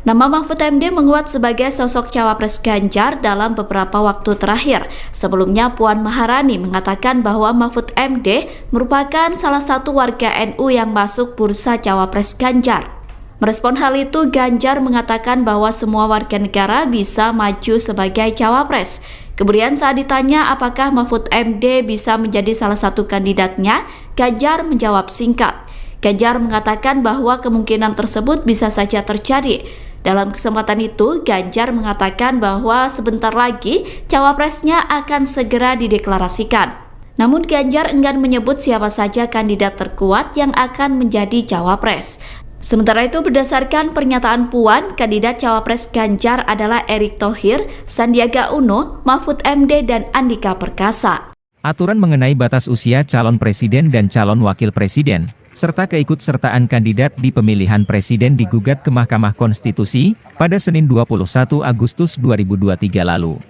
Nama Mahfud MD menguat sebagai sosok cawapres Ganjar dalam beberapa waktu terakhir. Sebelumnya Puan Maharani mengatakan bahwa Mahfud MD merupakan salah satu warga NU yang masuk bursa cawapres Ganjar. Merespon hal itu, Ganjar mengatakan bahwa semua warga negara bisa maju sebagai cawapres. Kemudian saat ditanya apakah Mahfud MD bisa menjadi salah satu kandidatnya, Ganjar menjawab singkat. Ganjar mengatakan bahwa kemungkinan tersebut bisa saja terjadi. Dalam kesempatan itu, Ganjar mengatakan bahwa sebentar lagi cawapresnya akan segera dideklarasikan. Namun Ganjar enggan menyebut siapa saja kandidat terkuat yang akan menjadi cawapres. Sementara itu, berdasarkan pernyataan Puan, kandidat cawapres Ganjar adalah Erick Thohir, Sandiaga Uno, Mahfud MD, dan Andika Perkasa. Aturan mengenai batas usia calon presiden dan calon wakil presiden, serta keikutsertaan kandidat di pemilihan presiden digugat ke Mahkamah Konstitusi pada Senin 21 Agustus 2023 lalu.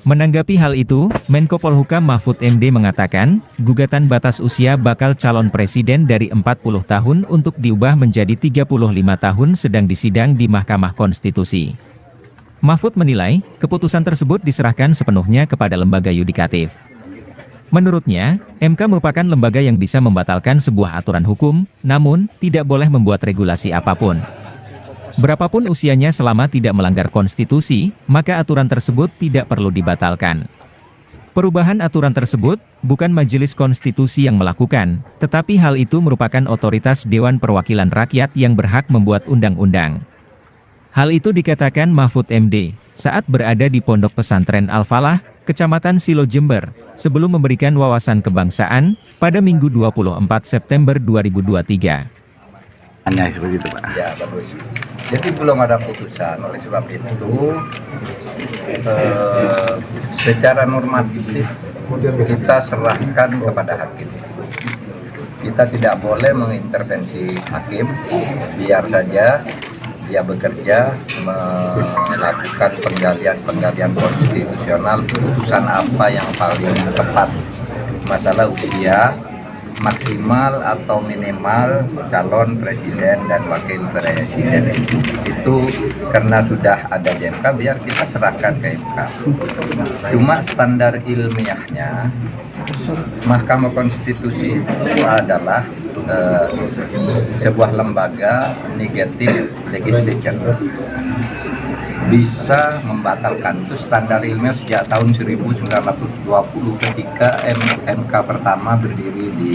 Menanggapi hal itu, Menko Polhukam Mahfud MD mengatakan, gugatan batas usia bakal calon presiden dari 40 tahun untuk diubah menjadi 35 tahun sedang disidang di Mahkamah Konstitusi. Mahfud menilai, keputusan tersebut diserahkan sepenuhnya kepada lembaga yudikatif. Menurutnya, MK merupakan lembaga yang bisa membatalkan sebuah aturan hukum, namun tidak boleh membuat regulasi apapun. Berapapun usianya selama tidak melanggar konstitusi, maka aturan tersebut tidak perlu dibatalkan. Perubahan aturan tersebut bukan Majelis Konstitusi yang melakukan, tetapi hal itu merupakan otoritas Dewan Perwakilan Rakyat yang berhak membuat undang-undang. Hal itu dikatakan Mahfud MD saat berada di Pondok Pesantren Al-Falah, Kecamatan Silo Jember, sebelum memberikan wawasan kebangsaan pada Minggu 24 September 2023. Hanya seperti itu, Pak. Ya, bagus. Jadi belum ada putusan, oleh sebab itu secara normatif kita serahkan kepada hakim. Kita tidak boleh mengintervensi hakim, biar saja dia bekerja melakukan penggalian konstitusional, putusan apa yang paling tepat. Masalah usia maksimal atau minimal calon presiden dan wakil presiden itu karena sudah ada di MK, biar kita serahkan ke MK. Cuma standar ilmiahnya Mahkamah Konstitusi itu adalah sebuah lembaga negatif legislature, bisa membatalkan. Itu standar ilmiah sejak tahun 1920 ketika MK pertama berdiri di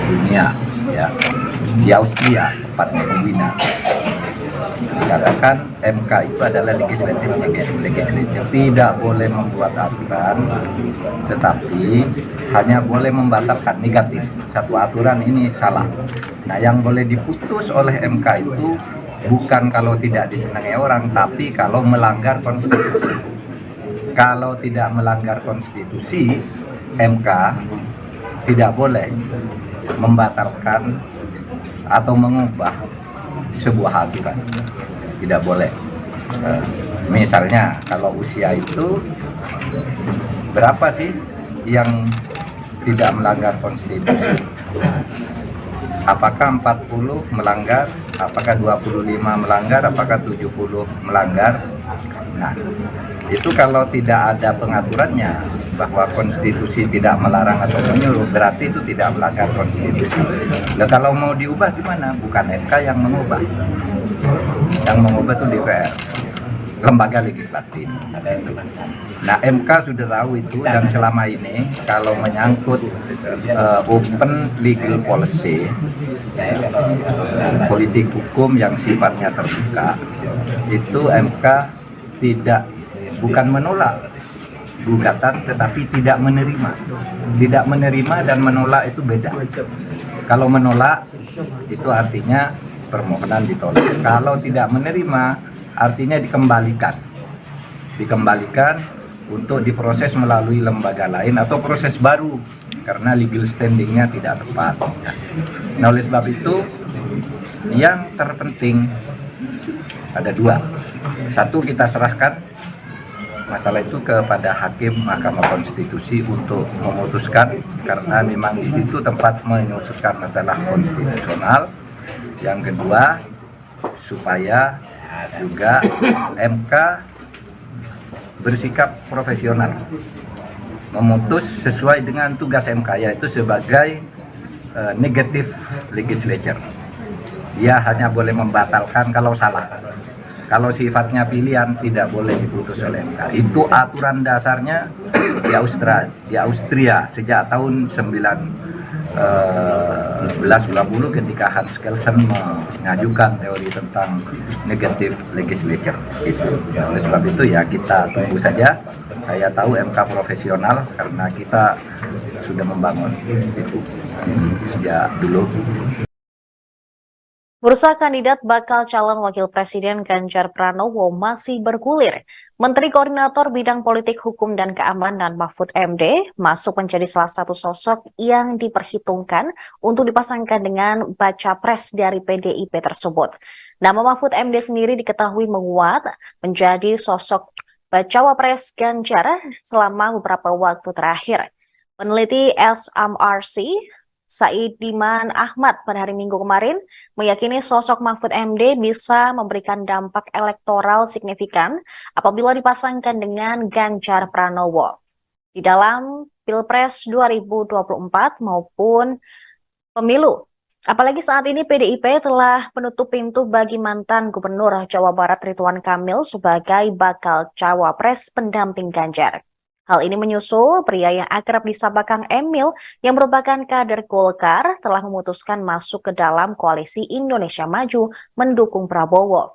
dunia, ya, di Austria, tepatnya di Wina. Dikatakan MK itu adalah legislatif, tidak boleh membuat aturan, tetapi hanya boleh membatalkan negatif. Satu aturan ini salah. Nah, yang boleh diputus oleh MK itu bukan kalau tidak disenangi orang, tapi kalau melanggar konstitusi. Kalau tidak melanggar konstitusi, MK tidak boleh membatalkan atau mengubah sebuah aturan. Tidak boleh. Misalnya kalau usia itu berapa sih yang tidak melanggar konstitusi? Apakah 40 melanggar? Apakah 25 melanggar? Apakah 70 melanggar? Nah, itu kalau tidak ada pengaturannya bahwa konstitusi tidak melarang atau menyuruh, berarti itu tidak melanggar konstitusi. Nah, kalau mau diubah gimana? Bukan MK yang mengubah. Yang mengubah itu DPR, lembaga legislatif. Nah, MK sudah tahu itu, dan selama ini kalau menyangkut open legal policy, politik hukum yang sifatnya terbuka, itu MK bukan menolak gugatan, tetapi tidak menerima. Tidak menerima dan menolak itu beda. Kalau menolak itu artinya permohonan ditolak. Kalau tidak menerima artinya dikembalikan untuk diproses melalui lembaga lain atau proses baru karena legal standingnya tidak tepat. Nah, oleh sebab itu yang terpenting ada dua. Satu, kita serahkan masalah itu kepada Hakim Mahkamah Konstitusi untuk memutuskan, karena memang di situ tempat memutuskan masalah konstitusional. Yang kedua, supaya juga MK bersikap profesional, memutus sesuai dengan tugas MK, yaitu sebagai negative legislature. Dia hanya boleh membatalkan kalau salah. Kalau sifatnya pilihan tidak boleh diputus oleh MK. Itu aturan dasarnya di Austria sejak tahun 1920 ketika Hans Kelsen mengajukan teori tentang negative legislature itu. Oleh sebab itu ya kita tunggu saja. Saya tahu MK profesional karena kita sudah membangun itu sejak dulu. Bursa kandidat bakal calon wakil presiden Ganjar Pranowo masih bergulir. Menteri Koordinator Bidang Politik Hukum dan Keamanan Mahfud MD masuk menjadi salah satu sosok yang diperhitungkan untuk dipasangkan dengan baca pres dari PDIP tersebut. Nama Mahfud MD sendiri diketahui menguat menjadi sosok bacawa pres Ganjar selama beberapa waktu terakhir. Peneliti SMRC Saidiman Ahmad pada hari Minggu kemarin meyakini sosok Mahfud MD bisa memberikan dampak elektoral signifikan apabila dipasangkan dengan Ganjar Pranowo di dalam Pilpres 2024 maupun pemilu. Apalagi saat ini PDIP telah menutup pintu bagi mantan Gubernur Jawa Barat Ridwan Kamil sebagai bakal cawapres pendamping Ganjar. Hal ini menyusul pria yang akrab disapa Kang Emil yang merupakan kader Golkar telah memutuskan masuk ke dalam koalisi Indonesia Maju mendukung Prabowo.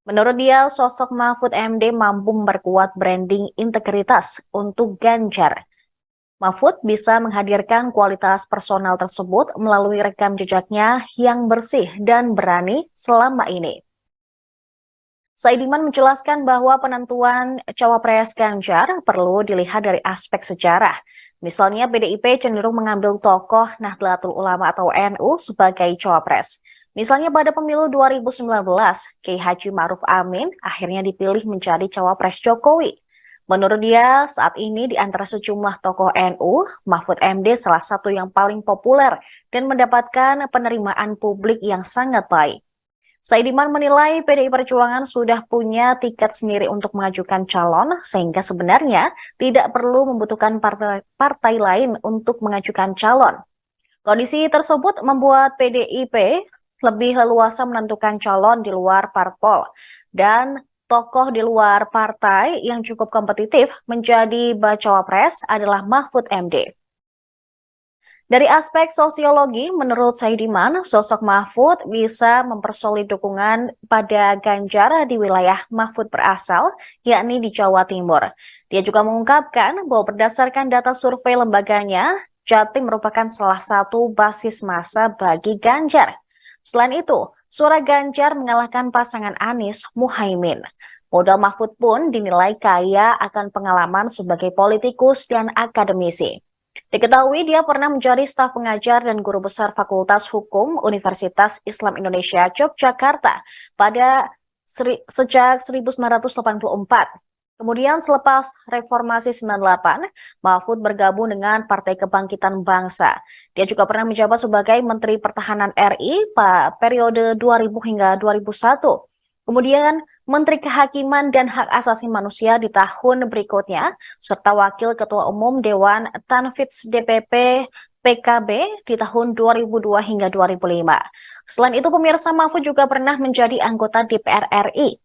Menurut dia, sosok Mahfud MD mampu memperkuat branding integritas untuk Ganjar. Mahfud bisa menghadirkan kualitas personal tersebut melalui rekam jejaknya yang bersih dan berani selama ini. Saidiman menjelaskan bahwa penentuan cawapres Ganjar perlu dilihat dari aspek sejarah. Misalnya PDIP cenderung mengambil tokoh Nahdlatul Ulama atau NU sebagai cawapres. Misalnya pada pemilu 2019, Kiai Haji Ma'ruf Amin akhirnya dipilih menjadi cawapres Jokowi. Menurut dia, saat ini di antara sejumlah tokoh NU, Mahfud MD salah satu yang paling populer dan mendapatkan penerimaan publik yang sangat baik. Saidiman menilai PDI Perjuangan sudah punya tiket sendiri untuk mengajukan calon, sehingga sebenarnya tidak perlu membutuhkan partai lain untuk mengajukan calon. Kondisi tersebut membuat PDIP lebih leluasa menentukan calon di luar parpol, dan tokoh di luar partai yang cukup kompetitif menjadi bacawa pres adalah Mahfud MD. Dari aspek sosiologi, menurut Saidiman, sosok Mahfud bisa mempersolid dukungan pada Ganjar di wilayah Mahfud berasal, yakni di Jawa Timur. Dia juga mengungkapkan bahwa berdasarkan data survei lembaganya, Jatim merupakan salah satu basis massa bagi Ganjar. Selain itu, suara Ganjar mengalahkan pasangan Anies Muhaimin. Modal Mahfud pun dinilai kaya akan pengalaman sebagai politikus dan akademisi. Diketahui dia pernah menjadi staf pengajar dan guru besar Fakultas Hukum Universitas Islam Indonesia Yogyakarta sejak 1984. Kemudian selepas Reformasi 98, Mahfud bergabung dengan Partai Kebangkitan Bangsa. Dia juga pernah menjabat sebagai Menteri Pertahanan RI pada periode 2000 hingga 2001. Kemudian Menteri Kehakiman dan Hak Asasi Manusia di tahun berikutnya, serta Wakil Ketua Umum Dewan Tanfidz DPP PKB di tahun 2002 hingga 2005. Selain itu, pemirsa, Mahfud juga pernah menjadi anggota DPR RI.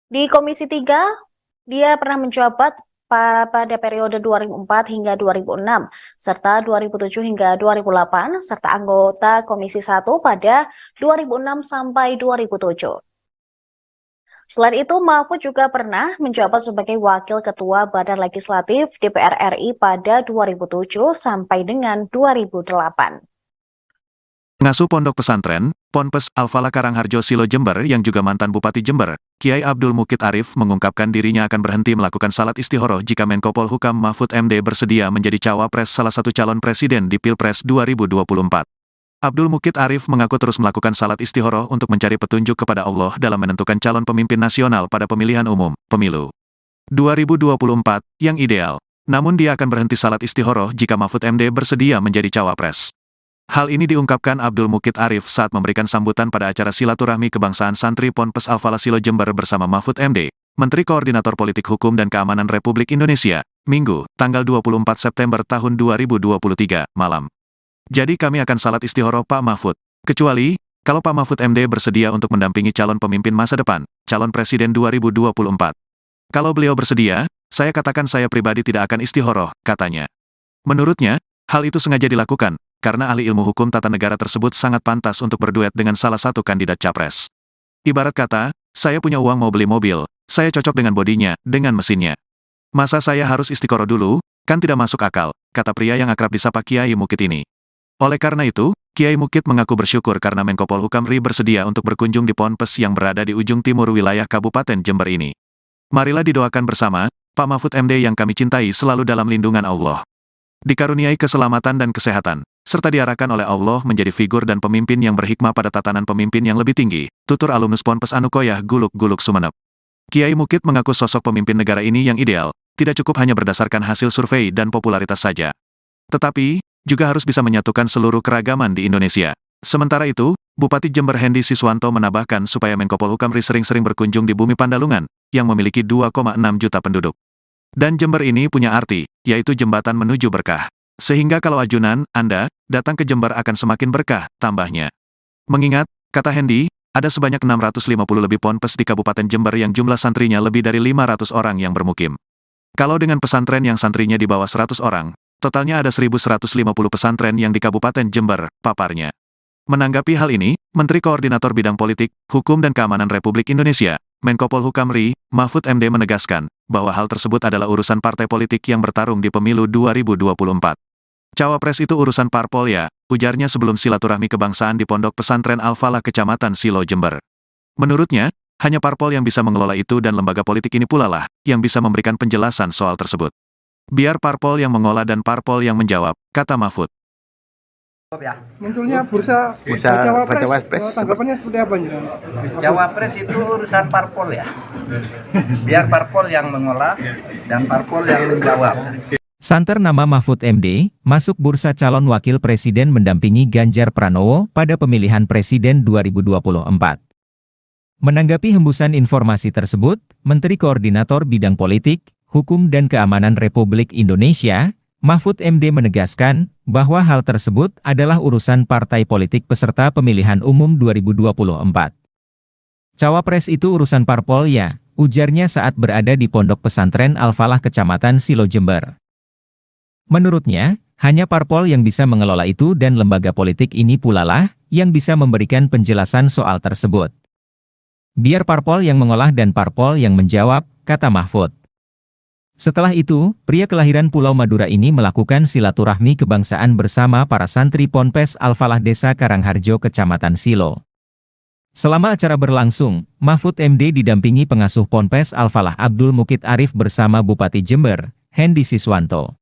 Di Komisi 3, dia pernah menjabat pada periode 2004 hingga 2006, serta 2007 hingga 2008, serta anggota Komisi 1 pada 2006 sampai 2007. Selain itu, Mahfud juga pernah menjabat sebagai Wakil Ketua Badan Legislatif DPR RI pada 2007 sampai dengan 2008. Ngasuh Pondok Pesantren, Ponpes Al-Falah Karangharjo Silo Jember yang juga mantan Bupati Jember, Kiai Abdul Mukid Arif mengungkapkan dirinya akan berhenti melakukan salat istihoroh jika Menko Polhukam Mahfud MD bersedia menjadi cawapres salah satu calon presiden di Pilpres 2024. Abdul Mukid Arif mengaku terus melakukan salat istikharah untuk mencari petunjuk kepada Allah dalam menentukan calon pemimpin nasional pada pemilihan umum, pemilu 2024, yang ideal. Namun dia akan berhenti salat istikharah jika Mahfud MD bersedia menjadi cawapres. Hal ini diungkapkan Abdul Mukid Arif saat memberikan sambutan pada acara silaturahmi kebangsaan santri Ponpes Al-Falah Silo Jember bersama Mahfud MD, Menteri Koordinator Politik Hukum dan Keamanan Republik Indonesia, Minggu, tanggal 24 September tahun 2023, malam. Jadi kami akan salat istikharah Pak Mahfud. Kecuali, kalau Pak Mahfud MD bersedia untuk mendampingi calon pemimpin masa depan, calon presiden 2024. Kalau beliau bersedia, saya katakan saya pribadi tidak akan istikharah, katanya. Menurutnya, hal itu sengaja dilakukan, karena ahli ilmu hukum tata negara tersebut sangat pantas untuk berduet dengan salah satu kandidat capres. Ibarat kata, saya punya uang mau beli mobil, saya cocok dengan bodinya, dengan mesinnya. Masa saya harus istikharah dulu, kan tidak masuk akal, kata pria yang akrab disapa Kiai Mukid ini. Oleh karena itu, Kiai Mukid mengaku bersyukur karena Menko Polhukam RI bersedia untuk berkunjung di Ponpes yang berada di ujung timur wilayah Kabupaten Jember ini. Marilah didoakan bersama, Pak Mahfud MD yang kami cintai selalu dalam lindungan Allah. Dikaruniai keselamatan dan kesehatan, serta diarahkan oleh Allah menjadi figur dan pemimpin yang berhikmah pada tatanan pemimpin yang lebih tinggi, tutur alumnus Ponpes Anukoyah Guluk-Guluk Sumeneb. Kiai Mukid mengaku sosok pemimpin negara ini yang ideal, tidak cukup hanya berdasarkan hasil survei dan popularitas saja. Tetapi, juga harus bisa menyatukan seluruh keragaman di Indonesia. Sementara itu, Bupati Jember Hendy Siswanto menambahkan supaya Menko Polhukam RI sering-sering berkunjung di Bumi Pandalungan, yang memiliki 2,6 juta penduduk. Dan Jember ini punya arti, yaitu jembatan menuju berkah. Sehingga kalau ajunan, Anda, datang ke Jember akan semakin berkah, tambahnya. Mengingat, kata Hendy, ada sebanyak 650 lebih ponpes di Kabupaten Jember yang jumlah santrinya lebih dari 500 orang yang bermukim. Kalau dengan pesantren yang santrinya di bawah 100 orang, totalnya ada 1.150 pesantren yang di Kabupaten Jember, paparnya. Menanggapi hal ini, Menteri Koordinator Bidang Politik, Hukum dan Keamanan Republik Indonesia, Menko Polhukam RI, Mahfud MD menegaskan, bahwa hal tersebut adalah urusan partai politik yang bertarung di pemilu 2024. Cawapres itu urusan parpol ya, ujarnya sebelum silaturahmi kebangsaan di Pondok Pesantren Al-Falah Kecamatan Silo Jember. Menurutnya, hanya parpol yang bisa mengelola itu dan lembaga politik ini pula lah, yang bisa memberikan penjelasan soal tersebut. Biar parpol yang mengolah dan parpol yang menjawab, kata Mahfud. Munculnya bursa cawapres, tanggapannya seperti apa nih? Cawapres itu urusan parpol ya. Biar parpol yang mengolah dan parpol yang menjawab. Santer nama Mahfud MD, masuk bursa calon wakil presiden mendampingi Ganjar Pranowo pada pemilihan presiden 2024. Menanggapi hembusan informasi tersebut, Menteri Koordinator Bidang Politik, Hukum dan Keamanan Republik Indonesia, Mahfud MD menegaskan bahwa hal tersebut adalah urusan partai politik peserta pemilihan umum 2024. Cawapres itu urusan parpol ya, ujarnya saat berada di Pondok Pesantren Al-Falah Kecamatan Silo Jember. Menurutnya, hanya parpol yang bisa mengelola itu dan lembaga politik ini pula lah yang bisa memberikan penjelasan soal tersebut. Biar parpol yang mengolah dan parpol yang menjawab, kata Mahfud. Setelah itu, pria kelahiran Pulau Madura ini melakukan silaturahmi kebangsaan bersama para santri Ponpes Al-Falah Desa Karangharjo Kecamatan Silo. Selama acara berlangsung, Mahfud MD didampingi pengasuh Ponpes Al-Falah Abdul Mukid Arif bersama Bupati Jember, Hendy Siswanto.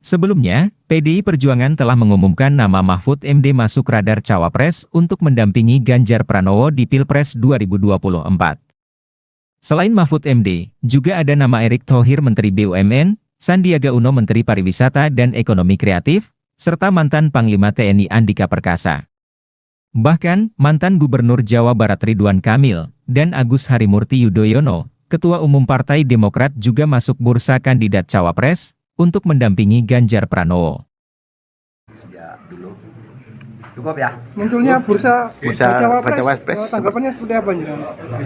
Sebelumnya, PDI Perjuangan telah mengumumkan nama Mahfud MD masuk radar cawapres untuk mendampingi Ganjar Pranowo di Pilpres 2024. Selain Mahfud MD, juga ada nama Erick Thohir Menteri BUMN, Sandiaga Uno Menteri Pariwisata dan Ekonomi Kreatif, serta mantan Panglima TNI Andika Perkasa. Bahkan, mantan Gubernur Jawa Barat Ridwan Kamil, dan Agus Harimurti Yudhoyono, Ketua Umum Partai Demokrat juga masuk bursa kandidat cawapres, untuk mendampingi Ganjar Pranowo. Ya, dulu. Cukup ya? Munculnya bursa cawapres, tanggapannya seperti apa nih?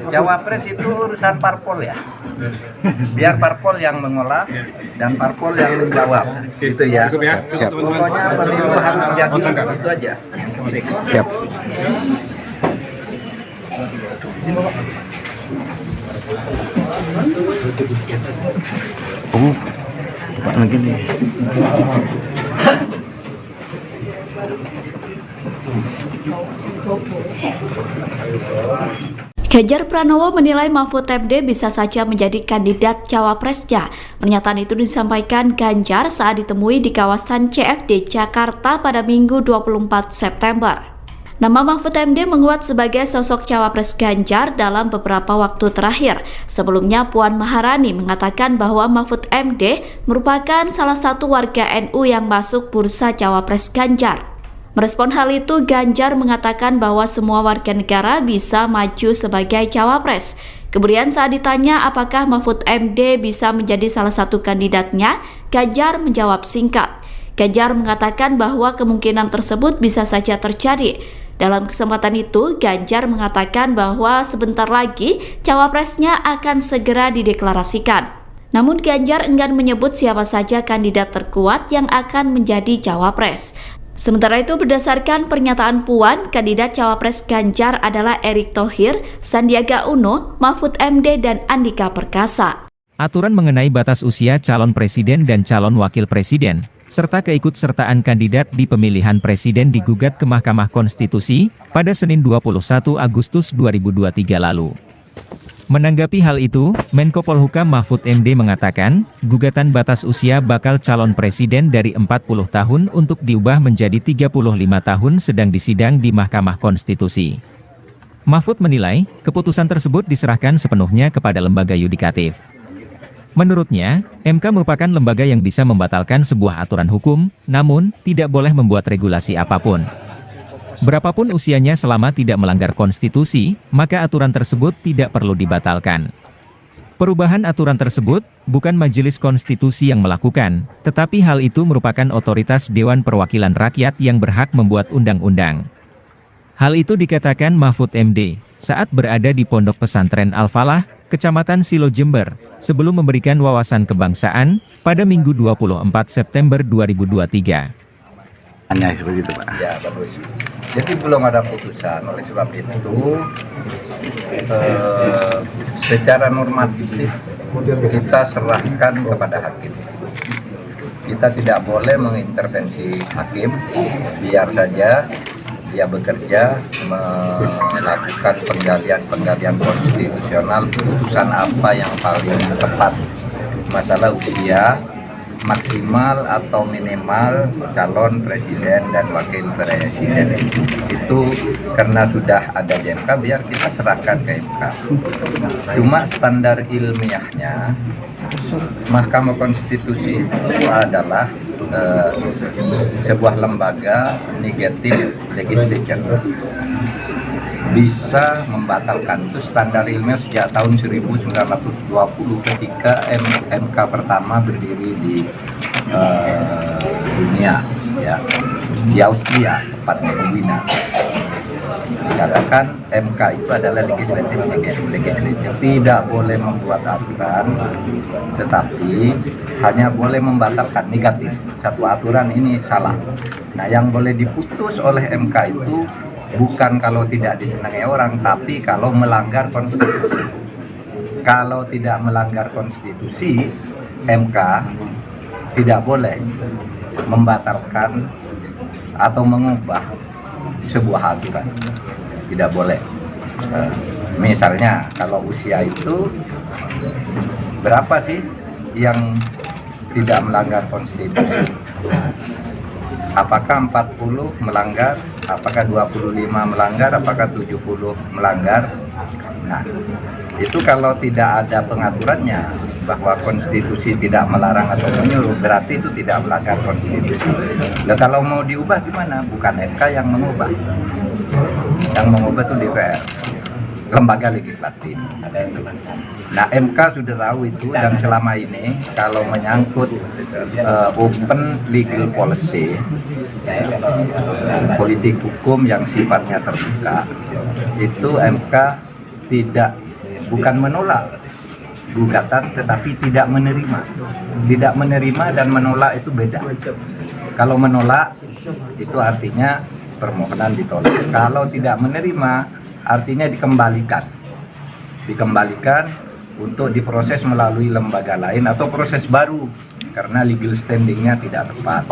Cawapres itu urusan parpol ya. Biar parpol yang mengolah dan parpol yang menjawab. Gitu ya. Siap. Pokoknya pemilu harus jadi itu aja. Siap. Pak lagi nih. Ganjar Pranowo menilai Mahfud MD bisa saja menjadi kandidat cawapresnya. Pernyataan itu disampaikan Ganjar saat ditemui di kawasan CFD Jakarta pada Minggu 24 September. Nama Mahfud MD menguat sebagai sosok cawapres Ganjar dalam beberapa waktu terakhir. Sebelumnya Puan Maharani mengatakan bahwa Mahfud MD merupakan salah satu warga NU yang masuk bursa cawapres Ganjar. Merespon hal itu, Ganjar mengatakan bahwa semua warga negara bisa maju sebagai cawapres. Kemudian saat ditanya apakah Mahfud MD bisa menjadi salah satu kandidatnya, Ganjar menjawab singkat. Ganjar mengatakan bahwa kemungkinan tersebut bisa saja terjadi. Dalam kesempatan itu, Ganjar mengatakan bahwa sebentar lagi cawapresnya akan segera dideklarasikan. Namun Ganjar enggan menyebut siapa saja kandidat terkuat yang akan menjadi cawapres. Sementara itu, berdasarkan pernyataan Puan, kandidat cawapres Ganjar adalah Erick Thohir, Sandiaga Uno, Mahfud MD, dan Andika Perkasa. Aturan mengenai batas usia calon presiden dan calon wakil presiden, serta keikutsertaan kandidat di pemilihan presiden digugat ke Mahkamah Konstitusi pada Senin 21 Agustus 2023 lalu. Menanggapi hal itu, Menko Polhukam Mahfud MD mengatakan, gugatan batas usia bakal calon presiden dari 40 tahun untuk diubah menjadi 35 tahun sedang disidang di Mahkamah Konstitusi. Mahfud menilai, keputusan tersebut diserahkan sepenuhnya kepada lembaga yudikatif. Menurutnya, MK merupakan lembaga yang bisa membatalkan sebuah aturan hukum, namun tidak boleh membuat regulasi apapun. Berapapun usianya selama tidak melanggar konstitusi, maka aturan tersebut tidak perlu dibatalkan. Perubahan aturan tersebut bukan Majelis Konstitusi yang melakukan, tetapi hal itu merupakan otoritas Dewan Perwakilan Rakyat yang berhak membuat undang-undang. Hal itu dikatakan Mahfud MD saat berada di Pondok Pesantren Al-Falah, Kecamatan Silo Jember, sebelum memberikan wawasan kebangsaan pada Minggu 24 September 2023. Hanya seperti itu, Pak. Ya, bagus. Jadi belum ada putusan, oleh sebab itu secara normatif kita serahkan kepada hakim. Kita tidak boleh mengintervensi hakim, biar saja dia bekerja melakukan penggalian konstitusional, putusan apa yang paling tepat. Masalah usia maksimal atau minimal calon presiden dan wakil presiden itu karena sudah ada di MK, biar kita serahkan ke MK. Cuma standar ilmiahnya Mahkamah Konstitusi itu adalah sebuah lembaga negatif legislature, bisa membatalkan. Itu standar ilmiah sejak tahun 1920 ketika MK pertama berdiri di dunia, ya, di Austria, tepatnya di Wina. Dikatakan MK itu adalah legislatif, tidak boleh membuat aturan, tetapi hanya boleh membatalkan negatif. Satu aturan ini salah. Nah, yang boleh diputus oleh MK itu bukan kalau tidak disenangi orang, tapi kalau melanggar konstitusi. Kalau tidak melanggar konstitusi, MK tidak boleh membatalkan atau mengubah sebuah aturan. Tidak boleh. Misalnya kalau usia itu berapa sih yang tidak melanggar konstitusi? Apakah 40 melanggar? Apakah 25 melanggar? Apakah 70 melanggar? Nah, itu kalau tidak ada pengaturannya bahwa konstitusi tidak melarang atau menyuruh, berarti itu tidak melanggar konstitusi. Nah, kalau mau diubah gimana? Bukan MK yang mengubah. Yang mengubah itu DPR, lembaga legislatif. Nah, MK sudah tahu itu, dan selama ini kalau menyangkut open legal policy, politik hukum yang sifatnya terbuka, itu MK bukan menolak gugatan, tetapi tidak menerima. Tidak menerima dan menolak itu beda. Kalau menolak itu artinya permohonan ditolak. Kalau tidak menerima artinya dikembalikan untuk diproses melalui lembaga lain atau proses baru karena legal standingnya tidak tepat.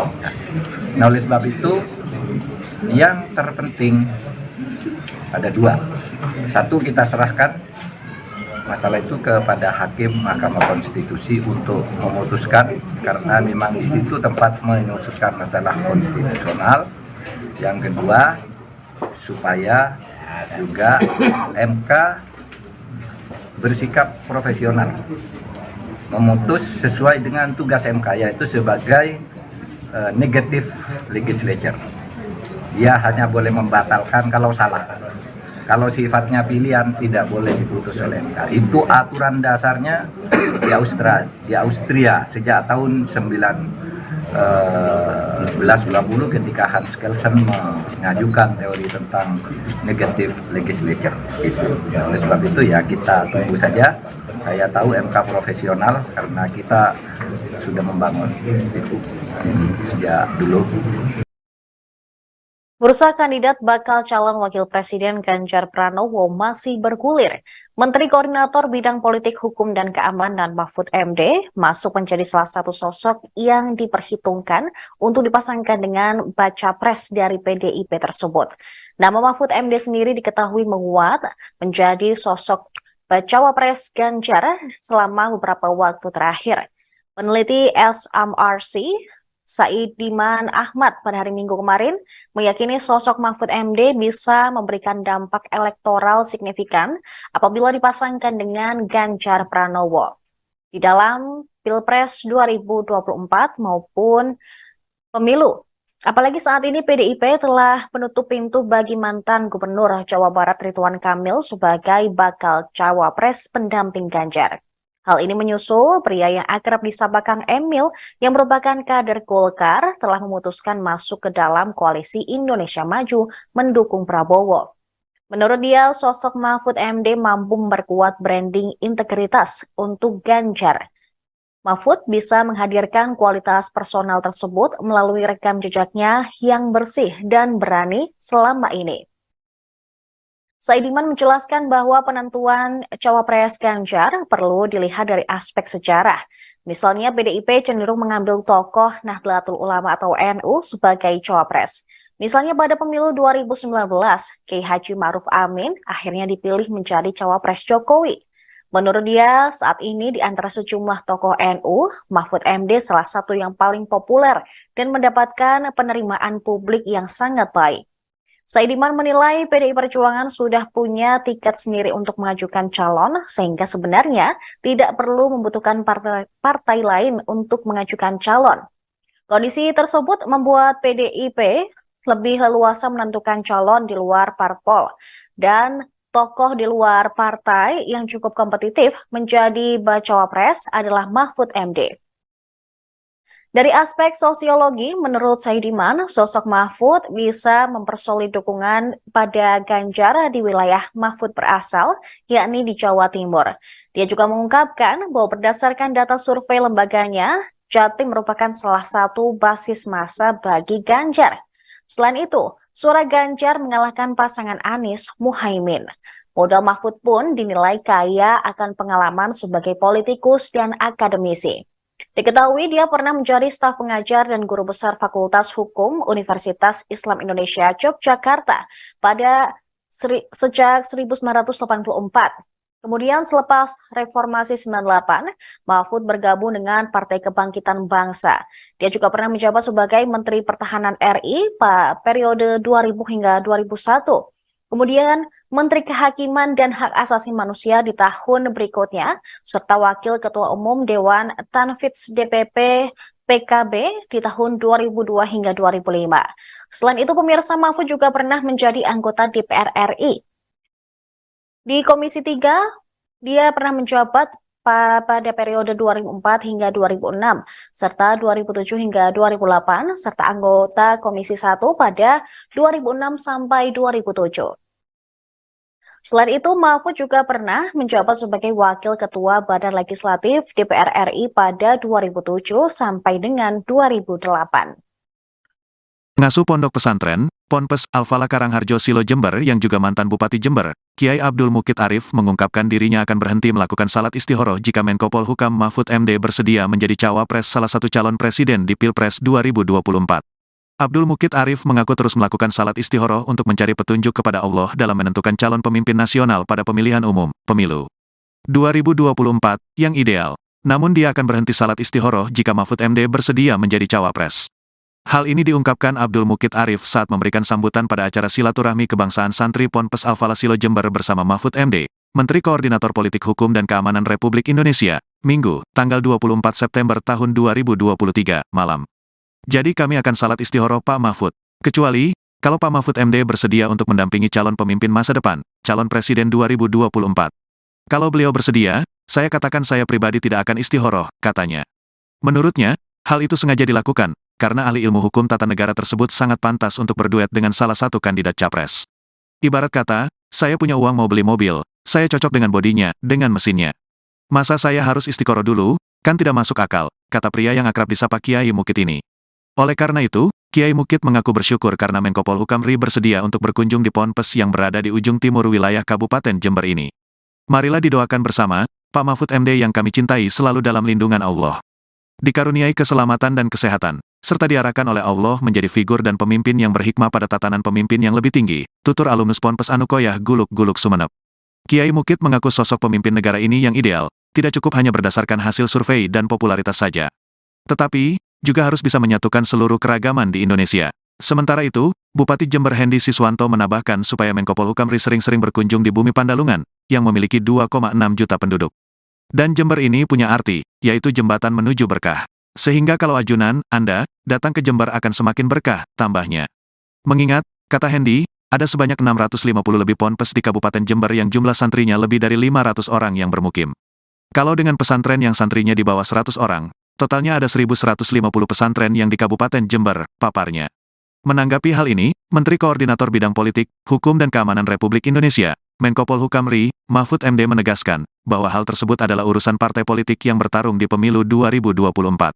Nah, oleh sebab itu yang terpenting ada dua. Satu, kita serahkan masalah itu kepada Hakim Mahkamah Konstitusi untuk memutuskan, karena memang di situ tempat memutuskan masalah konstitusional. Yang kedua, supaya juga MK bersikap profesional, memutus sesuai dengan tugas MK, yaitu sebagai negative legislature. Dia hanya boleh membatalkan kalau salah. Kalau sifatnya pilihan tidak boleh diputus oleh MK. Itu aturan dasarnya di Austria sejak tahun 1920 ketika Hans Kelsen mengajukan teori tentang negative legislature itu. Oleh sebab itu ya kita tunggu saja. Saya tahu MK profesional karena kita sudah membangun itu sejak dulu. Bursa kandidat bakal calon wakil presiden Ganjar Pranowo masih bergulir. Menteri Koordinator Bidang Politik Hukum dan Keamanan Mahfud MD masuk menjadi salah satu sosok yang diperhitungkan untuk dipasangkan dengan baca pres dari PDIP tersebut. Nama Mahfud MD sendiri diketahui menguat menjadi sosok bacawa pres Ganjar selama beberapa waktu terakhir. Peneliti SMRC Saidiman Ahmad pada hari Minggu kemarin meyakini sosok Mahfud MD bisa memberikan dampak elektoral signifikan apabila dipasangkan dengan Ganjar Pranowo di dalam Pilpres 2024 maupun pemilu. Apalagi saat ini PDIP telah menutup pintu bagi mantan Gubernur Jawa Barat Ridwan Kamil sebagai bakal cawapres pendamping Ganjar. Hal ini menyusul pria yang akrab disapa Kang Emil yang merupakan kader Golkar telah memutuskan masuk ke dalam koalisi Indonesia Maju mendukung Prabowo. Menurut dia, sosok Mahfud MD mampu memperkuat branding integritas untuk Ganjar. Mahfud bisa menghadirkan kualitas personal tersebut melalui rekam jejaknya yang bersih dan berani selama ini. Saidiman menjelaskan bahwa penentuan cawapres Ganjar perlu dilihat dari aspek sejarah. Misalnya PDIP cenderung mengambil tokoh Nahdlatul Ulama atau NU sebagai cawapres. Misalnya pada pemilu 2019, Kiai Haji Ma'ruf Amin akhirnya dipilih menjadi cawapres Jokowi. Menurut dia, saat ini di antara sejumlah tokoh NU, Mahfud MD salah satu yang paling populer dan mendapatkan penerimaan publik yang sangat baik. Saidiman menilai PDI Perjuangan sudah punya tiket sendiri untuk mengajukan calon, sehingga sebenarnya tidak perlu membutuhkan partai lain untuk mengajukan calon. Kondisi tersebut membuat PDIP lebih leluasa menentukan calon di luar parpol, dan tokoh di luar partai yang cukup kompetitif menjadi bacawa pres adalah Mahfud MD. Dari aspek sosiologi, menurut Saidiman, sosok Mahfud bisa mempersolid dukungan pada Ganjar di wilayah Mahfud berasal, yakni di Jawa Timur. Dia juga mengungkapkan bahwa berdasarkan data survei lembaganya, Jatim merupakan salah satu basis massa bagi Ganjar. Selain itu, suara Ganjar mengalahkan pasangan Anies Muhaimin. Modal Mahfud pun dinilai kaya akan pengalaman sebagai politikus dan akademisi. Diketahui dia pernah menjadi staf pengajar dan guru besar Fakultas Hukum Universitas Islam Indonesia Yogyakarta sejak 1984. Kemudian selepas Reformasi 98, Mahfud bergabung dengan Partai Kebangkitan Bangsa. Dia juga pernah menjabat sebagai Menteri Pertahanan RI pada periode 2000 hingga 2001. Kemudian Menteri Kehakiman dan Hak Asasi Manusia di tahun berikutnya, serta Wakil Ketua Umum Dewan Tanfidz DPP PKB di tahun 2002 hingga 2005. Selain itu, pemirsa, Mahfud juga pernah menjadi anggota DPR RI. Di Komisi 3, dia pernah menjabat pada periode 2004 hingga 2006, serta 2007 hingga 2008, serta anggota Komisi 1 pada 2006 sampai 2007. Selain itu, Mahfud juga pernah menjabat sebagai Wakil Ketua Badan Legislatif DPR RI pada 2007 sampai dengan 2008. Ngasuh Pondok Pesantren, Ponpes Al-Falah Karangharjo Silo Jember yang juga mantan Bupati Jember, Kiai Abdul Mukid Arif mengungkapkan dirinya akan berhenti melakukan salat istihoroh jika Menko Polhukam Mahfud MD bersedia menjadi cawapres salah satu calon presiden di Pilpres 2024. Abdul Mukid Arif mengaku terus melakukan salat istikharah untuk mencari petunjuk kepada Allah dalam menentukan calon pemimpin nasional pada pemilihan umum, pemilu 2024, yang ideal. Namun dia akan berhenti salat istikharah jika Mahfud MD bersedia menjadi cawapres. Hal ini diungkapkan Abdul Mukid Arif saat memberikan sambutan pada acara silaturahmi kebangsaan santri Ponpes Al-Falah Silo Jember bersama Mahfud MD, Menteri Koordinator Politik Hukum dan Keamanan Republik Indonesia, Minggu, tanggal 24 September tahun 2023, malam. Jadi kami akan salat istikharah Pak Mahfud. Kecuali, kalau Pak Mahfud MD bersedia untuk mendampingi calon pemimpin masa depan, calon presiden 2024. Kalau beliau bersedia, saya katakan saya pribadi tidak akan istikharah, katanya. Menurutnya, hal itu sengaja dilakukan, karena ahli ilmu hukum tata negara tersebut sangat pantas untuk berduet dengan salah satu kandidat capres. Ibarat kata, saya punya uang mau beli mobil, saya cocok dengan bodinya, dengan mesinnya. Masa saya harus istikharah dulu, kan tidak masuk akal, kata pria yang akrab disapa Kiai Mukid ini. Oleh karena itu, Kiai Mukid mengaku bersyukur karena Menko Polhukam RI bersedia untuk berkunjung di Ponpes yang berada di ujung timur wilayah Kabupaten Jember ini. Marilah didoakan bersama, Pak Mahfud MD yang kami cintai selalu dalam lindungan Allah. Dikaruniai keselamatan dan kesehatan, serta diarahkan oleh Allah menjadi figur dan pemimpin yang berhikmah pada tatanan pemimpin yang lebih tinggi, tutur alumnus Ponpes Anukoyah Guluk-Guluk Sumeneb. Kiai Mukid mengaku sosok pemimpin negara ini yang ideal, tidak cukup hanya berdasarkan hasil survei dan popularitas saja. Tetapi, juga harus bisa menyatukan seluruh keragaman di Indonesia. Sementara itu, Bupati Jember Hendy Siswanto menambahkan supaya Menko Polhukam RI sering-sering berkunjung di bumi Pandalungan, yang memiliki 2,6 juta penduduk. Dan Jember ini punya arti, yaitu jembatan menuju berkah. Sehingga kalau ajunan, Anda, datang ke Jember akan semakin berkah, tambahnya. Mengingat, kata Hendy, ada sebanyak 650 lebih ponpes di Kabupaten Jember yang jumlah santrinya lebih dari 500 orang yang bermukim. Kalau dengan pesantren yang santrinya di bawah 100 orang, totalnya ada 1.150 pesantren yang di Kabupaten Jember, paparnya. Menanggapi hal ini, Menteri Koordinator Bidang Politik, Hukum dan Keamanan Republik Indonesia, Menko Polhukam RI, Mahfud MD menegaskan, bahwa hal tersebut adalah urusan partai politik yang bertarung di pemilu 2024.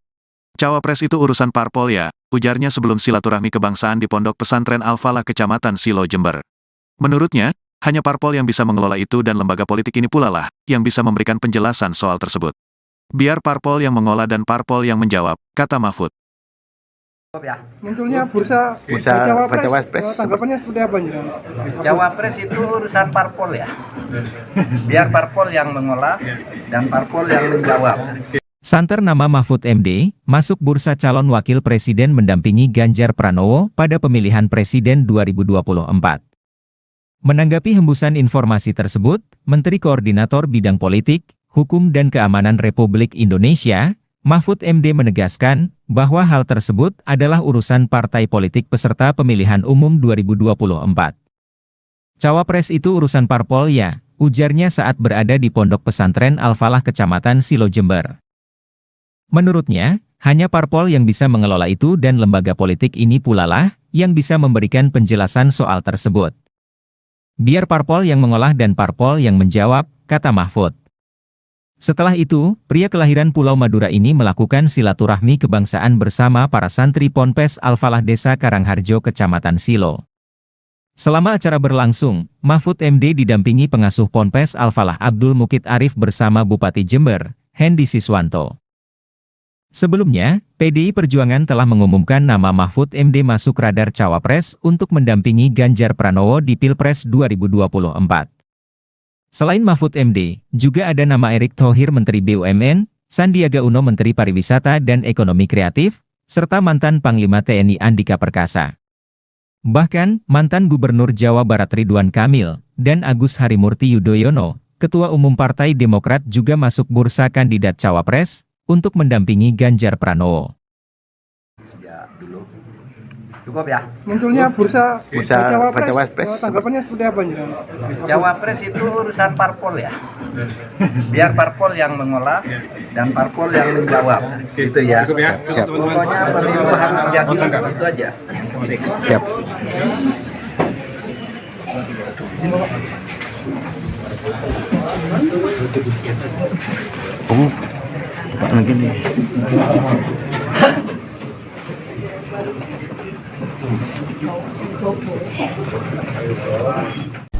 Cawapres itu urusan parpol ya, ujarnya sebelum silaturahmi kebangsaan di Pondok Pesantren Al-Falah Kecamatan Silo Jember. Menurutnya, hanya parpol yang bisa mengelola itu dan lembaga politik ini pula lah, yang bisa memberikan penjelasan soal tersebut. Biar parpol yang mengolah dan parpol yang menjawab, kata Mahfud. Munculnya bursa cawapres, tanggapannya seperti apa nih? Cawapres itu urusan parpol ya. Biar parpol yang mengolah dan parpol yang menjawab. Santer nama Mahfud MD, masuk bursa calon wakil presiden mendampingi Ganjar Pranowo pada pemilihan presiden 2024. Menanggapi hembusan informasi tersebut, Menteri Koordinator Bidang Politik, Hukum dan Keamanan Republik Indonesia, Mahfud MD menegaskan bahwa hal tersebut adalah urusan partai politik peserta pemilihan umum 2024. Cawapres itu urusan parpol ya, ujarnya saat berada di Pondok Pesantren Al-Falah Kecamatan Silo Jember. Menurutnya, hanya parpol yang bisa mengelola itu dan lembaga politik ini pula lah yang bisa memberikan penjelasan soal tersebut. Biar parpol yang mengolah dan parpol yang menjawab, kata Mahfud. Setelah itu, pria kelahiran Pulau Madura ini melakukan silaturahmi kebangsaan bersama para santri Ponpes Al-Falah Desa Karangharjo Kecamatan Silo. Selama acara berlangsung, Mahfud MD didampingi pengasuh Ponpes Al-Falah Abdul Mukid Arif bersama Bupati Jember, Hendy Siswanto. Sebelumnya, PDI Perjuangan telah mengumumkan nama Mahfud MD masuk radar cawapres untuk mendampingi Ganjar Pranowo di Pilpres 2024. Selain Mahfud MD, juga ada nama Erick Thohir Menteri BUMN, Sandiaga Uno Menteri Pariwisata dan Ekonomi Kreatif, serta mantan Panglima TNI Andika Perkasa. Bahkan, mantan Gubernur Jawa Barat Ridwan Kamil, dan Agus Harimurti Yudhoyono, Ketua Umum Partai Demokrat juga masuk bursa kandidat cawapres, untuk mendampingi Ganjar Pranowo. Ya, dulu. Cukup ya? Munculnya bursa cawapres, tanggapannya seperti apa nih? Cawapres itu urusan parpol ya. Biar parpol yang mengolah dan parpol yang menjawab. Gitu ya. Siap. Pokoknya pemilu harus jadi itu aja. Siap. Oh, Pak begini.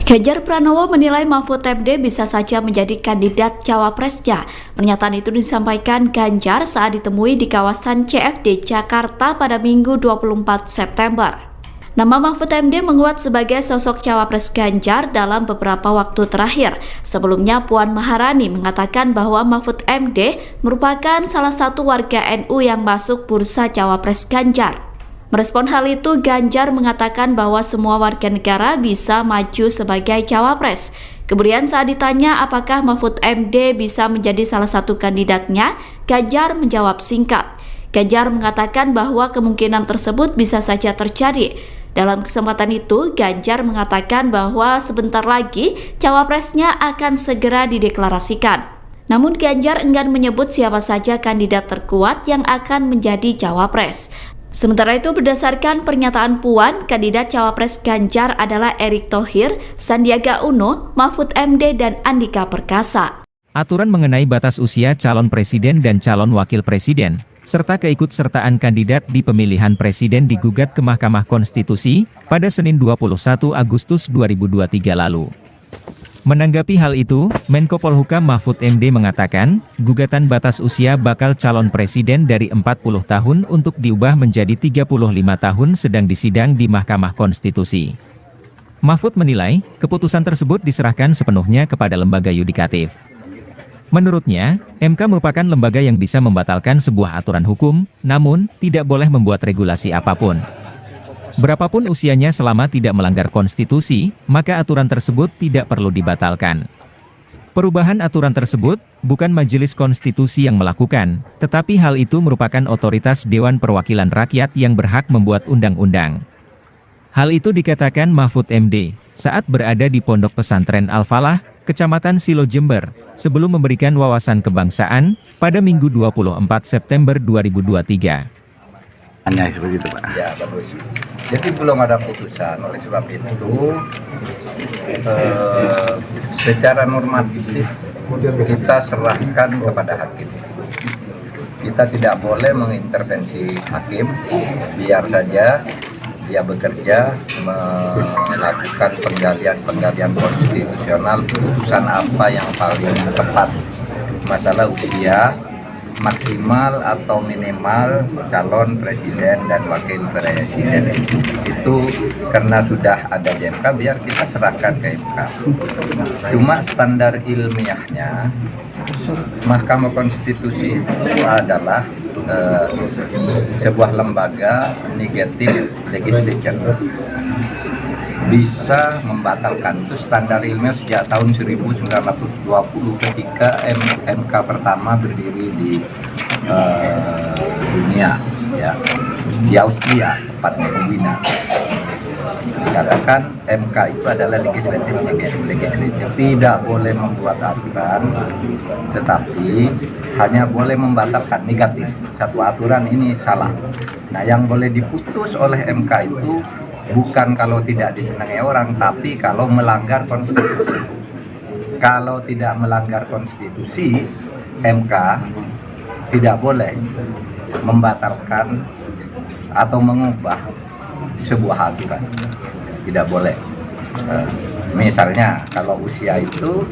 Ganjar Pranowo menilai Mahfud MD bisa saja menjadi kandidat cawapresnya. Pernyataan itu disampaikan Ganjar saat ditemui di kawasan CFD Jakarta pada Minggu 24 September. Nama Mahfud MD menguat sebagai sosok cawapres Ganjar dalam beberapa waktu terakhir. Sebelumnya Puan Maharani mengatakan bahwa Mahfud MD merupakan salah satu warga NU yang masuk bursa cawapres Ganjar. Merespon hal itu, Ganjar mengatakan bahwa semua warga negara bisa maju sebagai cawapres. Kemudian saat ditanya apakah Mahfud MD bisa menjadi salah satu kandidatnya, Ganjar menjawab singkat. Ganjar mengatakan bahwa kemungkinan tersebut bisa saja terjadi. Dalam kesempatan itu, Ganjar mengatakan bahwa sebentar lagi cawapresnya akan segera dideklarasikan. Namun Ganjar enggan menyebut siapa saja kandidat terkuat yang akan menjadi cawapres. Sementara itu, berdasarkan pernyataan Puan, kandidat cawapres Ganjar adalah Erick Thohir, Sandiaga Uno, Mahfud MD, dan Andika Perkasa. Aturan mengenai batas usia calon presiden dan calon wakil presiden, serta keikutsertaan kandidat di pemilihan presiden digugat ke Mahkamah Konstitusi pada Senin 21 Agustus 2023 lalu. Menanggapi hal itu, Menko Polhukam Mahfud MD mengatakan, gugatan batas usia bakal calon presiden dari 40 tahun untuk diubah menjadi 35 tahun sedang disidang di Mahkamah Konstitusi. Mahfud menilai, keputusan tersebut diserahkan sepenuhnya kepada lembaga yudikatif. Menurutnya, MK merupakan lembaga yang bisa membatalkan sebuah aturan hukum, namun tidak boleh membuat regulasi apapun. Berapapun usianya selama tidak melanggar konstitusi, maka aturan tersebut tidak perlu dibatalkan. Perubahan aturan tersebut bukan Majelis Konstitusi yang melakukan, tetapi hal itu merupakan otoritas Dewan Perwakilan Rakyat yang berhak membuat undang-undang. Hal itu dikatakan Mahfud MD saat berada di Pondok Pesantren Al-Falah, Kecamatan Silo Jember, sebelum memberikan wawasan kebangsaan pada Minggu 24 September 2023. Hanya seperti itu, Pak. Ya, bagus. Jadi belum ada putusan, oleh sebab itu secara normatif kita serahkan kepada hakim. Kita tidak boleh mengintervensi hakim, biar saja dia bekerja melakukan penggalian konstitusional, putusan apa yang paling tepat. Masalah usia maksimal atau minimal calon presiden dan wakil presiden itu karena sudah ada di MK, biar kita serahkan ke MK. Cuma standar ilmiahnya Mahkamah Konstitusi itu adalah sebuah lembaga negatif legislature, bisa membatalkan. Itu standar ilmiah sejak tahun 1920 ketika MK pertama berdiri di dunia, ya, di Austria, tepatnya di Wina. Dikatakan MK itu adalah legislatif, tidak boleh membuat aturan, tetapi hanya boleh membatalkan negatif. Satu aturan ini salah. Nah, yang boleh diputus oleh MK itu bukan kalau tidak disenangi orang, tapi kalau melanggar konstitusi. Kalau tidak melanggar konstitusi, MK tidak boleh membatalkan atau mengubah sebuah aturan. Tidak boleh. Misalnya kalau usia itu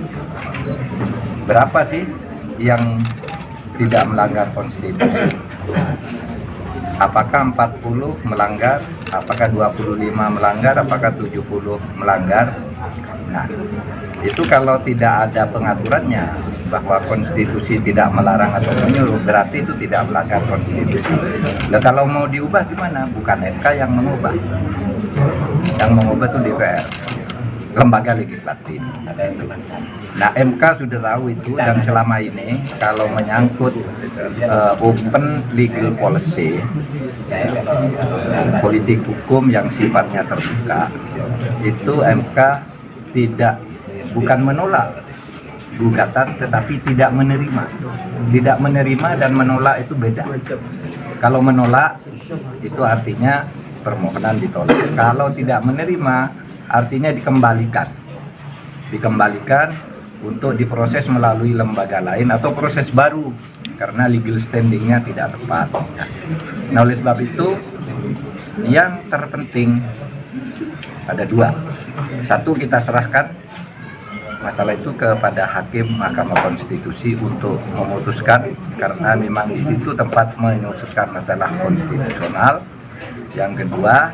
berapa sih yang tidak melanggar konstitusi? Apakah 40 melanggar? Apakah 25 melanggar? Apakah 70 melanggar? Nah, itu kalau tidak ada pengaturannya bahwa konstitusi tidak melarang atau menyuruh, berarti itu tidak melanggar konstitusi. Nah, kalau mau diubah gimana? Bukan MK yang mengubah. Yang mengubah itu DPR, lembaga legislatif. Nah, MK sudah tahu itu, dan selama ini kalau menyangkut open legal policy, politik hukum yang sifatnya terbuka, itu MK bukan menolak gugatan, tetapi tidak menerima. Tidak menerima dan menolak itu beda. Kalau menolak itu artinya permohonan ditolak. Kalau tidak menerima artinya dikembalikan untuk diproses melalui lembaga lain atau proses baru karena legal standingnya tidak tepat. Nah, oleh sebab itu yang terpenting ada dua. Satu, kita serahkan masalah itu kepada Hakim Mahkamah Konstitusi untuk memutuskan, karena memang di situ tempat menyusun masalah konstitusional. Yang kedua,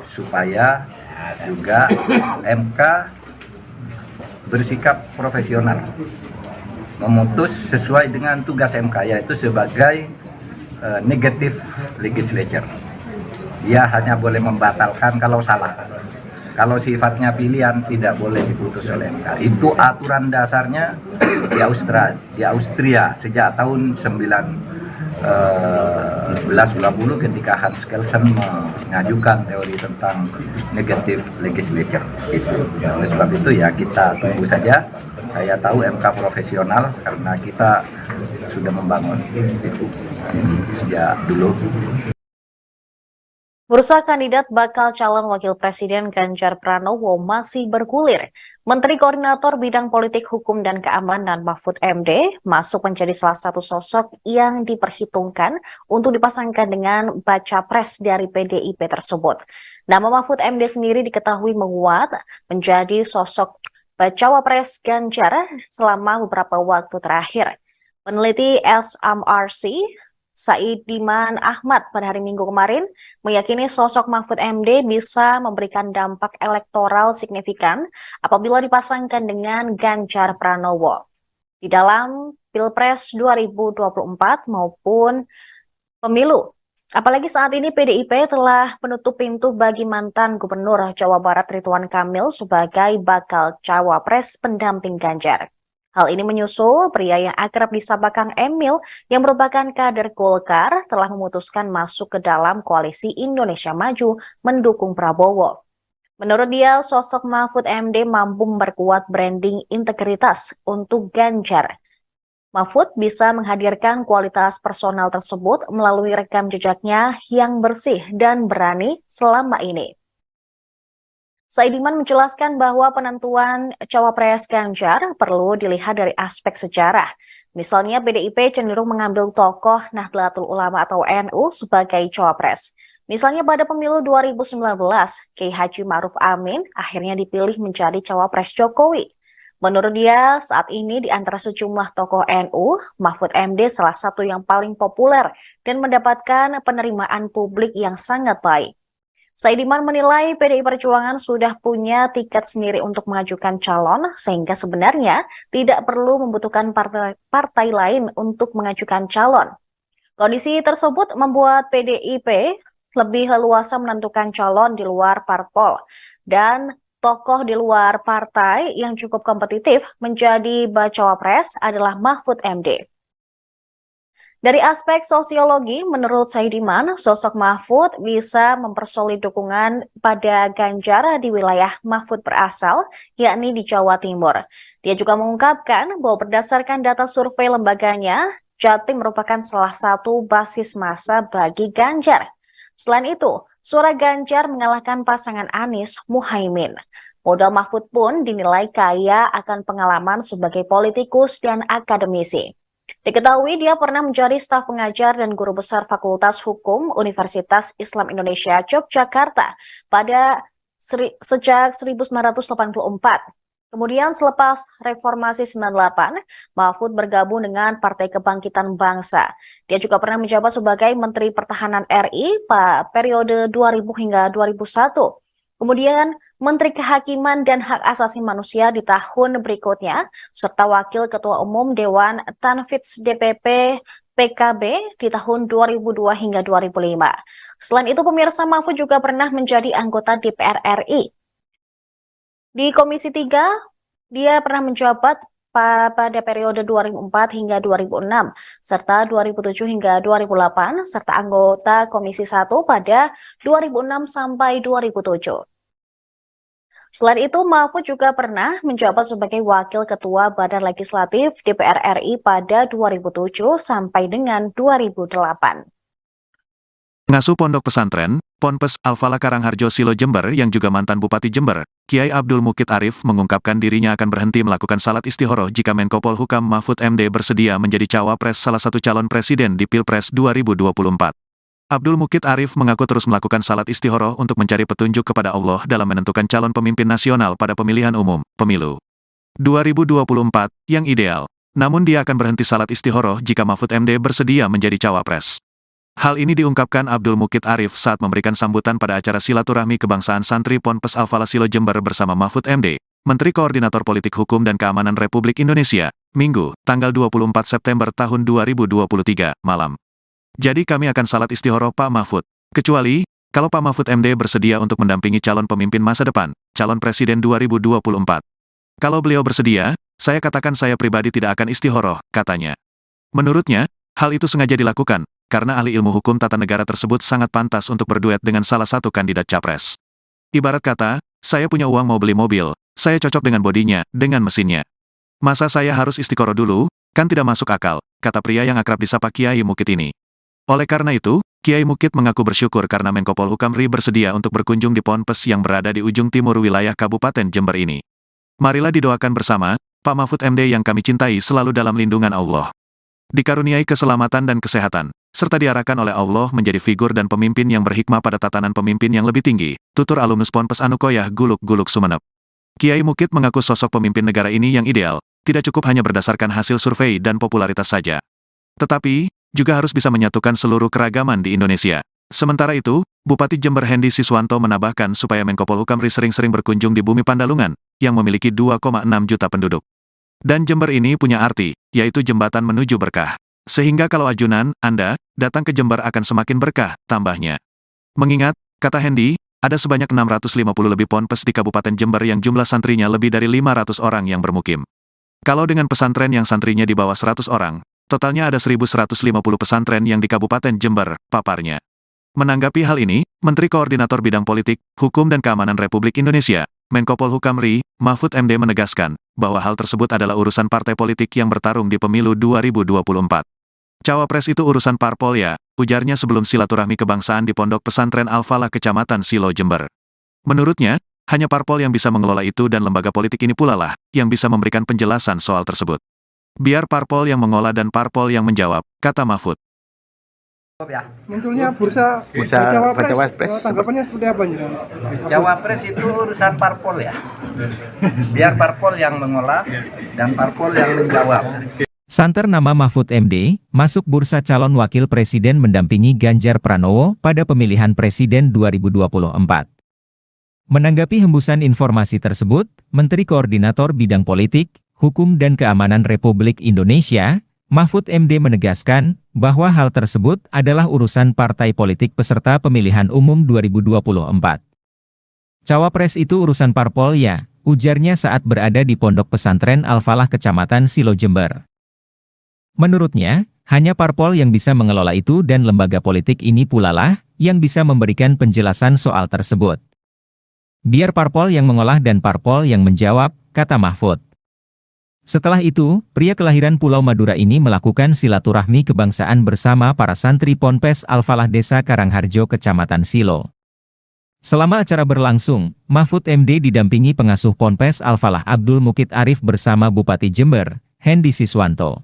supaya juga MK bersikap profesional, memutus sesuai dengan tugas MK, yaitu sebagai negative legislature. Dia hanya boleh membatalkan kalau salah. Kalau sifatnya pilihan tidak boleh diputus oleh MK. Itu aturan dasarnya di Austria sejak tahun 1920 ketika Hans Kelsen mengajukan teori tentang negative legislature itu. Oleh sebab itu ya kita tunggu saja. Saya tahu MK profesional karena kita sudah membangun itu sejak dulu. Bursa kandidat bakal calon wakil presiden Ganjar Pranowo masih bergulir. Menteri Koordinator Bidang Politik Hukum dan Keamanan Mahfud MD masuk menjadi salah satu sosok yang diperhitungkan untuk dipasangkan dengan baca pres dari PDIP tersebut. Nama Mahfud MD sendiri diketahui menguat menjadi sosok bacawa pres Ganjar selama beberapa waktu terakhir. Peneliti SMRC Saidiman Ahmad pada hari Minggu kemarin meyakini sosok Mahfud MD bisa memberikan dampak elektoral signifikan apabila dipasangkan dengan Ganjar Pranowo di dalam Pilpres 2024 maupun pemilu. Apalagi saat ini PDIP telah menutup pintu bagi mantan Gubernur Jawa Barat Ridwan Kamil sebagai bakal cawapres pendamping Ganjar. Hal ini menyusul pria yang akrab disapa Kang Emil yang merupakan kader Golkar telah memutuskan masuk ke dalam koalisi Indonesia Maju mendukung Prabowo. Menurut dia, sosok Mahfud MD mampu memperkuat branding integritas untuk Ganjar. Mahfud bisa menghadirkan kualitas personal tersebut melalui rekam jejaknya yang bersih dan berani selama ini. Saidiman menjelaskan bahwa penentuan cawapres Ganjar perlu dilihat dari aspek sejarah. Misalnya PDIP cenderung mengambil tokoh Nahdlatul Ulama atau NU sebagai cawapres. Misalnya pada pemilu 2019, Kiai Haji Ma'ruf Amin akhirnya dipilih menjadi cawapres Jokowi. Menurut dia, saat ini di antara sejumlah tokoh NU, Mahfud MD salah satu yang paling populer dan mendapatkan penerimaan publik yang sangat baik. Saidiman menilai PDI Perjuangan sudah punya tiket sendiri untuk mengajukan calon, sehingga sebenarnya tidak perlu membutuhkan partai lain untuk mengajukan calon. Kondisi tersebut membuat PDIP lebih leluasa menentukan calon di luar parpol, dan tokoh di luar partai yang cukup kompetitif menjadi bacawa pres adalah Mahfud MD. Dari aspek sosiologi, menurut Saidiman, sosok Mahfud bisa mempersolid dukungan pada Ganjar di wilayah Mahfud berasal, yakni di Jawa Timur. Dia juga mengungkapkan bahwa berdasarkan data survei lembaganya, Jatim merupakan salah satu basis massa bagi Ganjar. Selain itu, suara Ganjar mengalahkan pasangan Anies Muhaimin. Modal Mahfud pun dinilai kaya akan pengalaman sebagai politikus dan akademisi. Diketahui dia pernah menjadi staf pengajar dan guru besar Fakultas Hukum Universitas Islam Indonesia Yogyakarta sejak 1984. Kemudian selepas Reformasi 98, Mahfud bergabung dengan Partai Kebangkitan Bangsa. Dia juga pernah menjabat sebagai Menteri Pertahanan RI pada periode 2000 hingga 2001. Kemudian Menteri Kehakiman dan Hak Asasi Manusia di tahun berikutnya, serta Wakil Ketua Umum Dewan Tanfidz DPP PKB di tahun 2002 hingga 2005. Selain itu, pemirsa, Mahfud juga pernah menjadi anggota DPR RI. Di Komisi 3, dia pernah menjabat pada periode 2004 hingga 2006, serta 2007 hingga 2008, serta anggota Komisi 1 pada 2006 sampai 2007. Selain itu, Mahfud juga pernah menjabat sebagai Wakil Ketua Badan Legislatif DPR RI pada 2007 sampai dengan 2008. Pengasuh Pondok Pesantren, Ponpes Al-Falah Karangharjo Silo Jember yang juga mantan Bupati Jember, Kiai Abdul Mukid Arif mengungkapkan dirinya akan berhenti melakukan salat istihoroh jika Menko Polhukam Mahfud MD bersedia menjadi cawapres salah satu calon presiden di Pilpres 2024. Abdul Mukid Arif mengaku terus melakukan salat istikharah untuk mencari petunjuk kepada Allah dalam menentukan calon pemimpin nasional pada pemilihan umum, pemilu 2024, yang ideal. Namun dia akan berhenti salat istikharah jika Mahfud MD bersedia menjadi cawapres. Hal ini diungkapkan Abdul Mukid Arif saat memberikan sambutan pada acara silaturahmi kebangsaan santri Ponpes Al-Falah Silo Jember bersama Mahfud MD, Menteri Koordinator Politik Hukum dan Keamanan Republik Indonesia, Minggu, tanggal 24 September tahun 2023, malam. Jadi kami akan salat istikharah Pak Mahfud. Kecuali, kalau Pak Mahfud MD bersedia untuk mendampingi calon pemimpin masa depan, calon presiden 2024. Kalau beliau bersedia, saya katakan saya pribadi tidak akan istikharah, katanya. Menurutnya, hal itu sengaja dilakukan, karena ahli ilmu hukum tata negara tersebut sangat pantas untuk berduet dengan salah satu kandidat capres. Ibarat kata, saya punya uang mau beli mobil, saya cocok dengan bodinya, dengan mesinnya. Masa saya harus istikharah dulu? Kan tidak masuk akal, kata pria yang akrab disapa Kiai Mukid ini. Oleh karena itu, Kiai Mukid mengaku bersyukur karena Menko Polhukam RI bersedia untuk berkunjung di Ponpes yang berada di ujung timur wilayah Kabupaten Jember ini. Marilah didoakan bersama, Pak Mahfud MD yang kami cintai selalu dalam lindungan Allah. Dikaruniai keselamatan dan kesehatan, serta diarahkan oleh Allah menjadi figur dan pemimpin yang berhikmah pada tatanan pemimpin yang lebih tinggi, tutur alumnus Ponpes Anukoyah Guluk-Guluk Sumeneb. Kiai Mukid mengaku sosok pemimpin negara ini yang ideal, tidak cukup hanya berdasarkan hasil survei dan popularitas saja. Tetapi, juga harus bisa menyatukan seluruh keragaman di Indonesia. Sementara itu, Bupati Jember Hendy Siswanto menambahkan supaya Menko Polhukam RI sering-sering berkunjung di bumi Pandalungan, yang memiliki 2,6 juta penduduk. Dan Jember ini punya arti, yaitu jembatan menuju berkah. Sehingga kalau ajunan, Anda, datang ke Jember akan semakin berkah, tambahnya. Mengingat, kata Hendy, ada sebanyak 650 lebih ponpes di Kabupaten Jember yang jumlah santrinya lebih dari 500 orang yang bermukim. Kalau dengan pesantren yang santrinya di bawah 100 orang, totalnya ada 1.150 pesantren yang di Kabupaten Jember, paparnya. Menanggapi hal ini, Menteri Koordinator Bidang Politik, Hukum dan Keamanan Republik Indonesia, Menko Polhukam RI, Mahfud MD menegaskan, bahwa hal tersebut adalah urusan partai politik yang bertarung di pemilu 2024. Cawapres itu urusan parpol ya, ujarnya sebelum silaturahmi kebangsaan di Pondok Pesantren Al-Falah Kecamatan Silo Jember. Menurutnya, hanya parpol yang bisa mengelola itu dan lembaga politik ini pula lah, yang bisa memberikan penjelasan soal tersebut. Biar parpol yang mengolah dan parpol yang menjawab, kata Mahfud. Munculnya bursa cawapres, tanggapannya seperti apa nih? Cawapres itu urusan parpol ya. Biar parpol yang mengolah dan parpol yang menjawab. Santer nama Mahfud MD, masuk bursa calon wakil presiden mendampingi Ganjar Pranowo pada pemilihan presiden 2024. Menanggapi hembusan informasi tersebut, Menteri Koordinator Bidang Politik, Hukum dan Keamanan Republik Indonesia, Mahfud MD menegaskan bahwa hal tersebut adalah urusan partai politik peserta pemilihan umum 2024. Cawapres itu urusan parpol ya, ujarnya saat berada di Pondok Pesantren Al-Falah Kecamatan Silo Jember. Menurutnya, hanya parpol yang bisa mengelola itu dan lembaga politik ini pula lah yang bisa memberikan penjelasan soal tersebut. Biar parpol yang mengolah dan parpol yang menjawab, kata Mahfud. Setelah itu, pria kelahiran Pulau Madura ini melakukan silaturahmi kebangsaan bersama para santri Ponpes Al-Falah Desa Karangharjo Kecamatan Silo. Selama acara berlangsung, Mahfud MD didampingi pengasuh Ponpes Al-Falah Abdul Mukid Arif bersama Bupati Jember, Hendy Siswanto.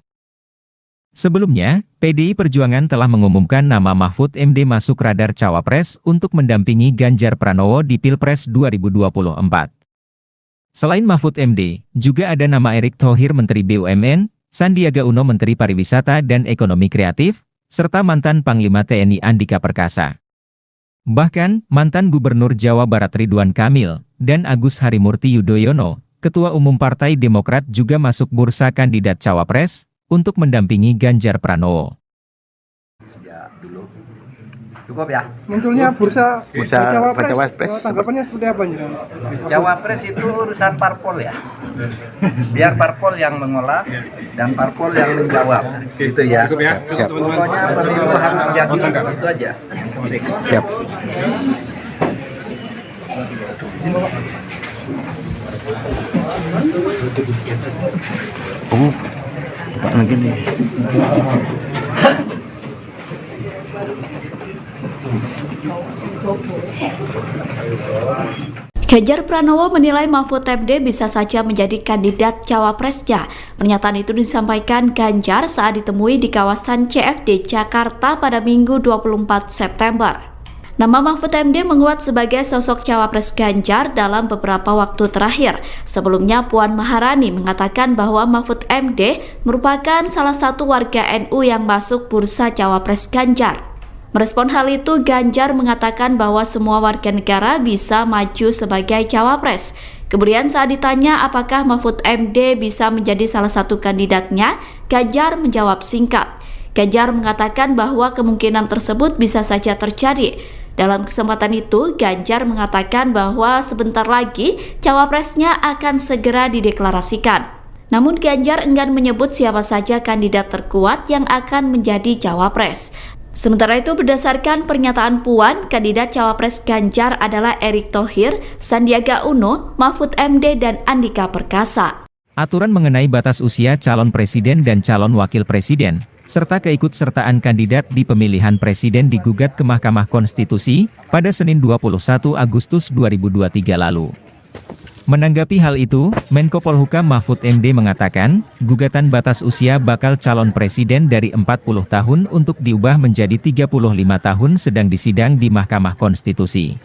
Sebelumnya, PDI Perjuangan telah mengumumkan nama Mahfud MD masuk radar cawapres untuk mendampingi Ganjar Pranowo di Pilpres 2024. Selain Mahfud MD, juga ada nama Erick Thohir Menteri BUMN, Sandiaga Uno Menteri Pariwisata dan Ekonomi Kreatif, serta mantan Panglima TNI Andika Perkasa. Bahkan, mantan Gubernur Jawa Barat Ridwan Kamil, dan Agus Harimurti Yudhoyono, Ketua Umum Partai Demokrat juga masuk bursa kandidat cawapres, untuk mendampingi Ganjar Pranowo. Cukup ya? Munculnya bursa cawapres, tanggapannya seperti apa nih? Cawapres itu urusan parpol ya. Biar parpol yang mengolah dan parpol yang menjawab. Gitu ya. Siap. Pokoknya pemilu harus jadi itu aja. Siap. Pak lagi nih. Ganjar Pranowo menilai Mahfud MD bisa saja menjadi kandidat cawapresnya. Pernyataan itu disampaikan Ganjar saat ditemui di kawasan CFD Jakarta pada Minggu 24 September. Nama Mahfud MD menguat sebagai sosok cawapres Ganjar dalam beberapa waktu terakhir. Sebelumnya Puan Maharani mengatakan bahwa Mahfud MD merupakan salah satu warga NU yang masuk bursa cawapres Ganjar. Merespon hal itu, Ganjar mengatakan bahwa semua warga negara bisa maju sebagai cawapres. Kemudian saat ditanya apakah Mahfud MD bisa menjadi salah satu kandidatnya, Ganjar menjawab singkat. Ganjar mengatakan bahwa kemungkinan tersebut bisa saja terjadi. Dalam kesempatan itu, Ganjar mengatakan bahwa sebentar lagi cawapresnya akan segera dideklarasikan. Namun Ganjar enggan menyebut siapa saja kandidat terkuat yang akan menjadi cawapres. Sementara itu, berdasarkan pernyataan Puan, kandidat cawapres Ganjar adalah Erick Thohir, Sandiaga Uno, Mahfud MD, dan Andika Perkasa. Aturan mengenai batas usia calon presiden dan calon wakil presiden, serta keikutsertaan kandidat di pemilihan presiden digugat ke Mahkamah Konstitusi pada Senin 21 Agustus 2023 lalu. Menanggapi hal itu, Menko Polhukam Mahfud MD mengatakan, gugatan batas usia bakal calon presiden dari 40 tahun untuk diubah menjadi 35 tahun sedang disidang di Mahkamah Konstitusi.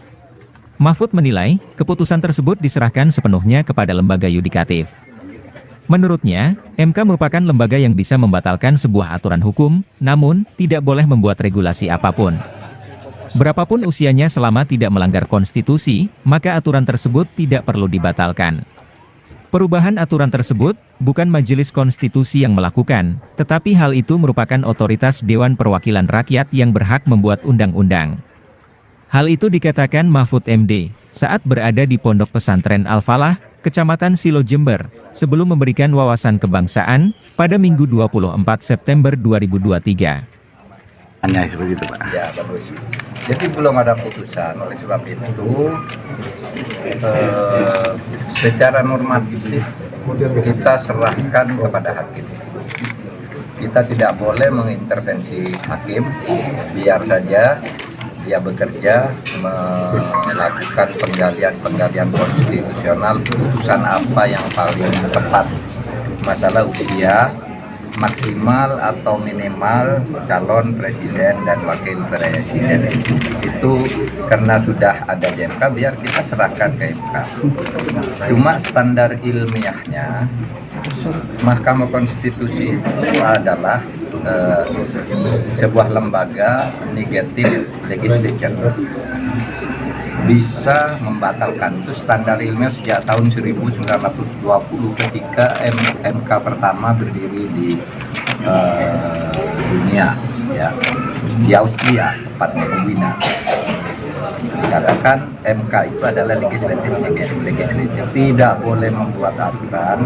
Mahfud menilai, keputusan tersebut diserahkan sepenuhnya kepada lembaga yudikatif. Menurutnya, MK merupakan lembaga yang bisa membatalkan sebuah aturan hukum, namun tidak boleh membuat regulasi apapun. Berapapun usianya selama tidak melanggar konstitusi, maka aturan tersebut tidak perlu dibatalkan. Perubahan aturan tersebut bukan Majelis Konstitusi yang melakukan, tetapi hal itu merupakan otoritas Dewan Perwakilan Rakyat yang berhak membuat undang-undang. Hal itu dikatakan Mahfud MD saat berada di Pondok Pesantren Al-Falah, Kecamatan Silo Jember, sebelum memberikan wawasan kebangsaan pada Minggu 24 September 2023. Hanya seperti itu, Pak. Ya, bagus. Jadi belum ada putusan, oleh sebab itu secara normatif kita serahkan kepada hakim. Kita tidak boleh mengintervensi hakim, biar saja dia bekerja melakukan penggalian konstitusional, putusan apa yang paling tepat. Masalah usia maksimal atau minimal calon presiden dan wakil presiden itu karena sudah ada di MK, biar kita serahkan ke MK. Cuma standar ilmiahnya Mahkamah Konstitusi itu adalah sebuah lembaga negatif legislature, bisa membatalkan. Itu standar ilmiah sejak tahun 1920 ketika MK pertama berdiri di dunia, ya, di Austria, tepatnya di Wina. Dikatakan MK itu adalah legislatif, tidak boleh membuat aturan,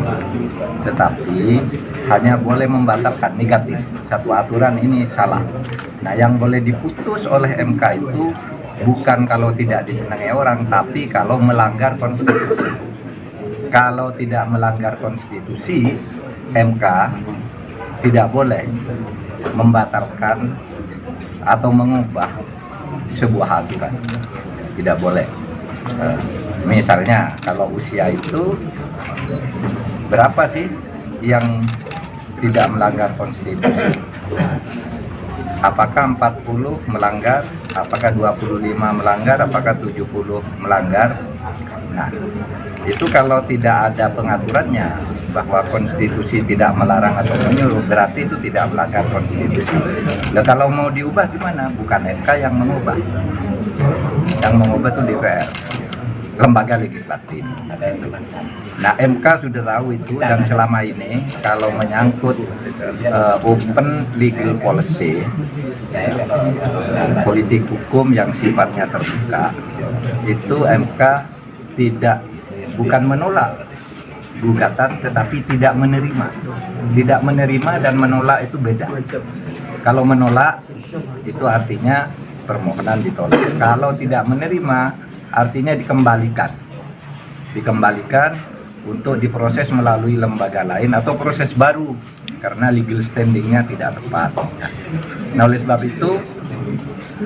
tetapi hanya boleh membatalkan negatif. Satu aturan ini salah. Nah, yang boleh diputus oleh MK itu bukan kalau tidak disenangi orang, tapi kalau melanggar konstitusi. Kalau tidak melanggar konstitusi, MK tidak boleh membatalkan atau mengubah sebuah aturan. Tidak boleh. Misalnya, kalau usia itu berapa sih yang tidak melanggar konstitusi? Apakah 40 melanggar? Apakah 25 melanggar? Apakah 70 melanggar? Nah, itu kalau tidak ada pengaturannya bahwa konstitusi tidak melarang atau menyuruh, berarti itu tidak melanggar konstitusi. Nah, kalau mau diubah gimana? Bukan MK yang mengubah. Yang mengubah itu DPR, lembaga legislatif. Nah, MK sudah tahu itu, dan selama ini kalau menyangkut open legal policy, politik hukum yang sifatnya terbuka, itu MK bukan menolak gugatan, tetapi tidak menerima. Tidak menerima dan menolak itu beda. Kalau menolak itu artinya permohonan ditolak. Kalau tidak menerima artinya dikembalikan untuk diproses melalui lembaga lain atau proses baru karena legal standingnya tidak tepat. Nah, oleh sebab itu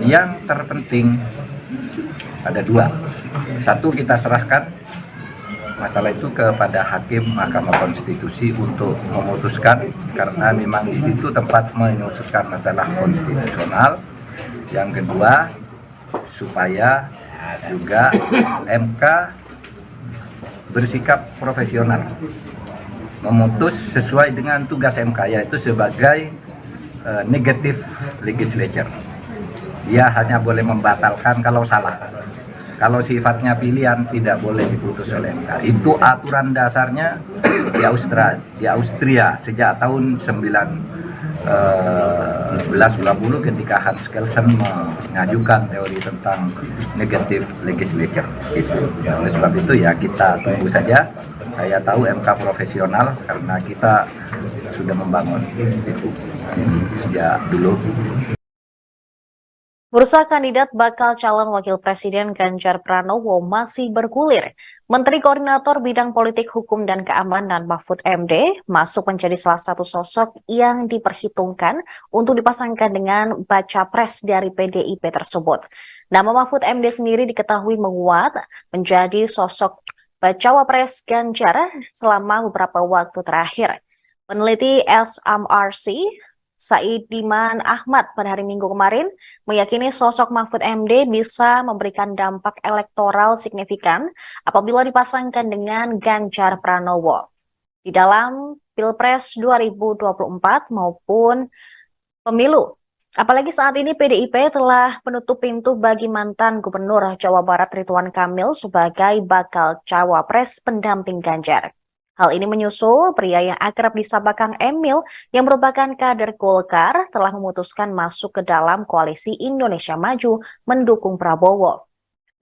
yang terpenting ada dua. Satu, kita serahkan masalah itu kepada Hakim Mahkamah Konstitusi untuk memutuskan, karena memang di situ tempat memutuskan masalah konstitusional. Yang kedua, supaya juga MK bersikap profesional, memutus sesuai dengan tugas MK, yaitu sebagai negative legislature. Dia hanya boleh membatalkan kalau salah. Kalau sifatnya pilihan tidak boleh diputus oleh MK. Itu aturan dasarnya di Austria sejak tahun 1990 ketika Hans Kelsen mengajukan teori tentang negative legislature. Oleh sebab itu ya kita tunggu saja. Saya tahu MK profesional karena kita sudah membangun itu sejak dulu. Bursa kandidat bakal calon wakil presiden Ganjar Pranowo masih bergulir. Menteri Koordinator Bidang Politik Hukum dan Keamanan Mahfud MD masuk menjadi salah satu sosok yang diperhitungkan untuk dipasangkan dengan baca pres dari PDIP tersebut. Nama Mahfud MD sendiri diketahui menguat menjadi sosok bacawa pres Ganjar selama beberapa waktu terakhir. Peneliti SMRC Saidiman Ahmad pada hari Minggu kemarin meyakini sosok Mahfud MD bisa memberikan dampak elektoral signifikan apabila dipasangkan dengan Ganjar Pranowo di dalam Pilpres 2024 maupun pemilu. Apalagi saat ini PDIP telah menutup pintu bagi mantan Gubernur Jawa Barat Ridwan Kamil sebagai bakal cawapres pendamping Ganjar. Hal ini menyusul pria yang akrab disapa Kang Emil yang merupakan kader Golkar telah memutuskan masuk ke dalam koalisi Indonesia Maju mendukung Prabowo.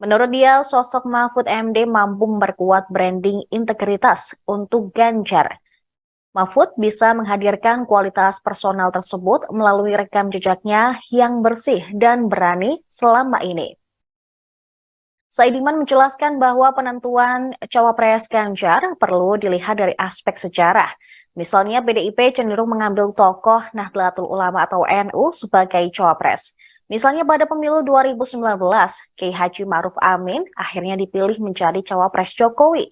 Menurut dia, sosok Mahfud MD mampu memperkuat branding integritas untuk Ganjar. Mahfud bisa menghadirkan kualitas personal tersebut melalui rekam jejaknya yang bersih dan berani selama ini. Saidiman menjelaskan bahwa penentuan cawapres Ganjar perlu dilihat dari aspek sejarah. Misalnya PDIP cenderung mengambil tokoh Nahdlatul Ulama atau NU sebagai cawapres. Misalnya pada pemilu 2019, Kiai Haji Ma'ruf Amin akhirnya dipilih menjadi cawapres Jokowi.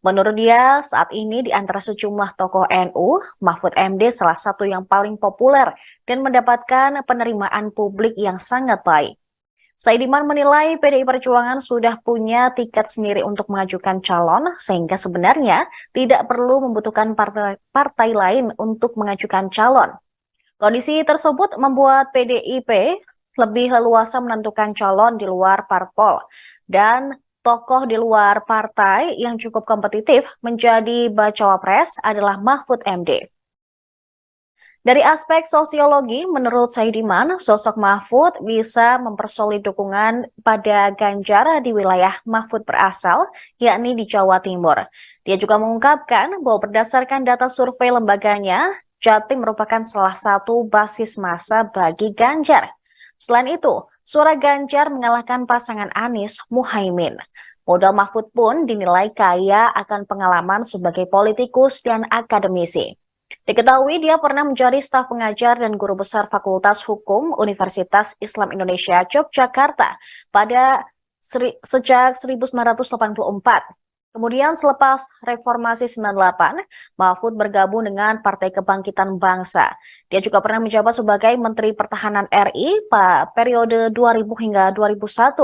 Menurut dia, saat ini di antara sejumlah tokoh NU, Mahfud MD salah satu yang paling populer dan mendapatkan penerimaan publik yang sangat baik. Saidiman menilai PDI Perjuangan sudah punya tiket sendiri untuk mengajukan calon, sehingga sebenarnya tidak perlu membutuhkan partai lain untuk mengajukan calon. Kondisi tersebut membuat PDIP lebih leluasa menentukan calon di luar parpol, dan tokoh di luar partai yang cukup kompetitif menjadi bacawa pres adalah Mahfud MD. Dari aspek sosiologi, menurut Saidiman, sosok Mahfud bisa mempersolid dukungan pada Ganjar di wilayah Mahfud berasal, yakni di Jawa Timur. Dia juga mengungkapkan bahwa berdasarkan data survei lembaganya, Jatim merupakan salah satu basis massa bagi Ganjar. Selain itu, suara Ganjar mengalahkan pasangan Anies Muhaimin. Modal Mahfud pun dinilai kaya akan pengalaman sebagai politikus dan akademisi. Diketahui dia pernah menjadi staf pengajar dan guru besar Fakultas Hukum Universitas Islam Indonesia Yogyakarta sejak 1984. Kemudian selepas Reformasi 98, Mahfud bergabung dengan Partai Kebangkitan Bangsa. Dia juga pernah menjabat sebagai Menteri Pertahanan RI pada periode 2000 hingga 2001.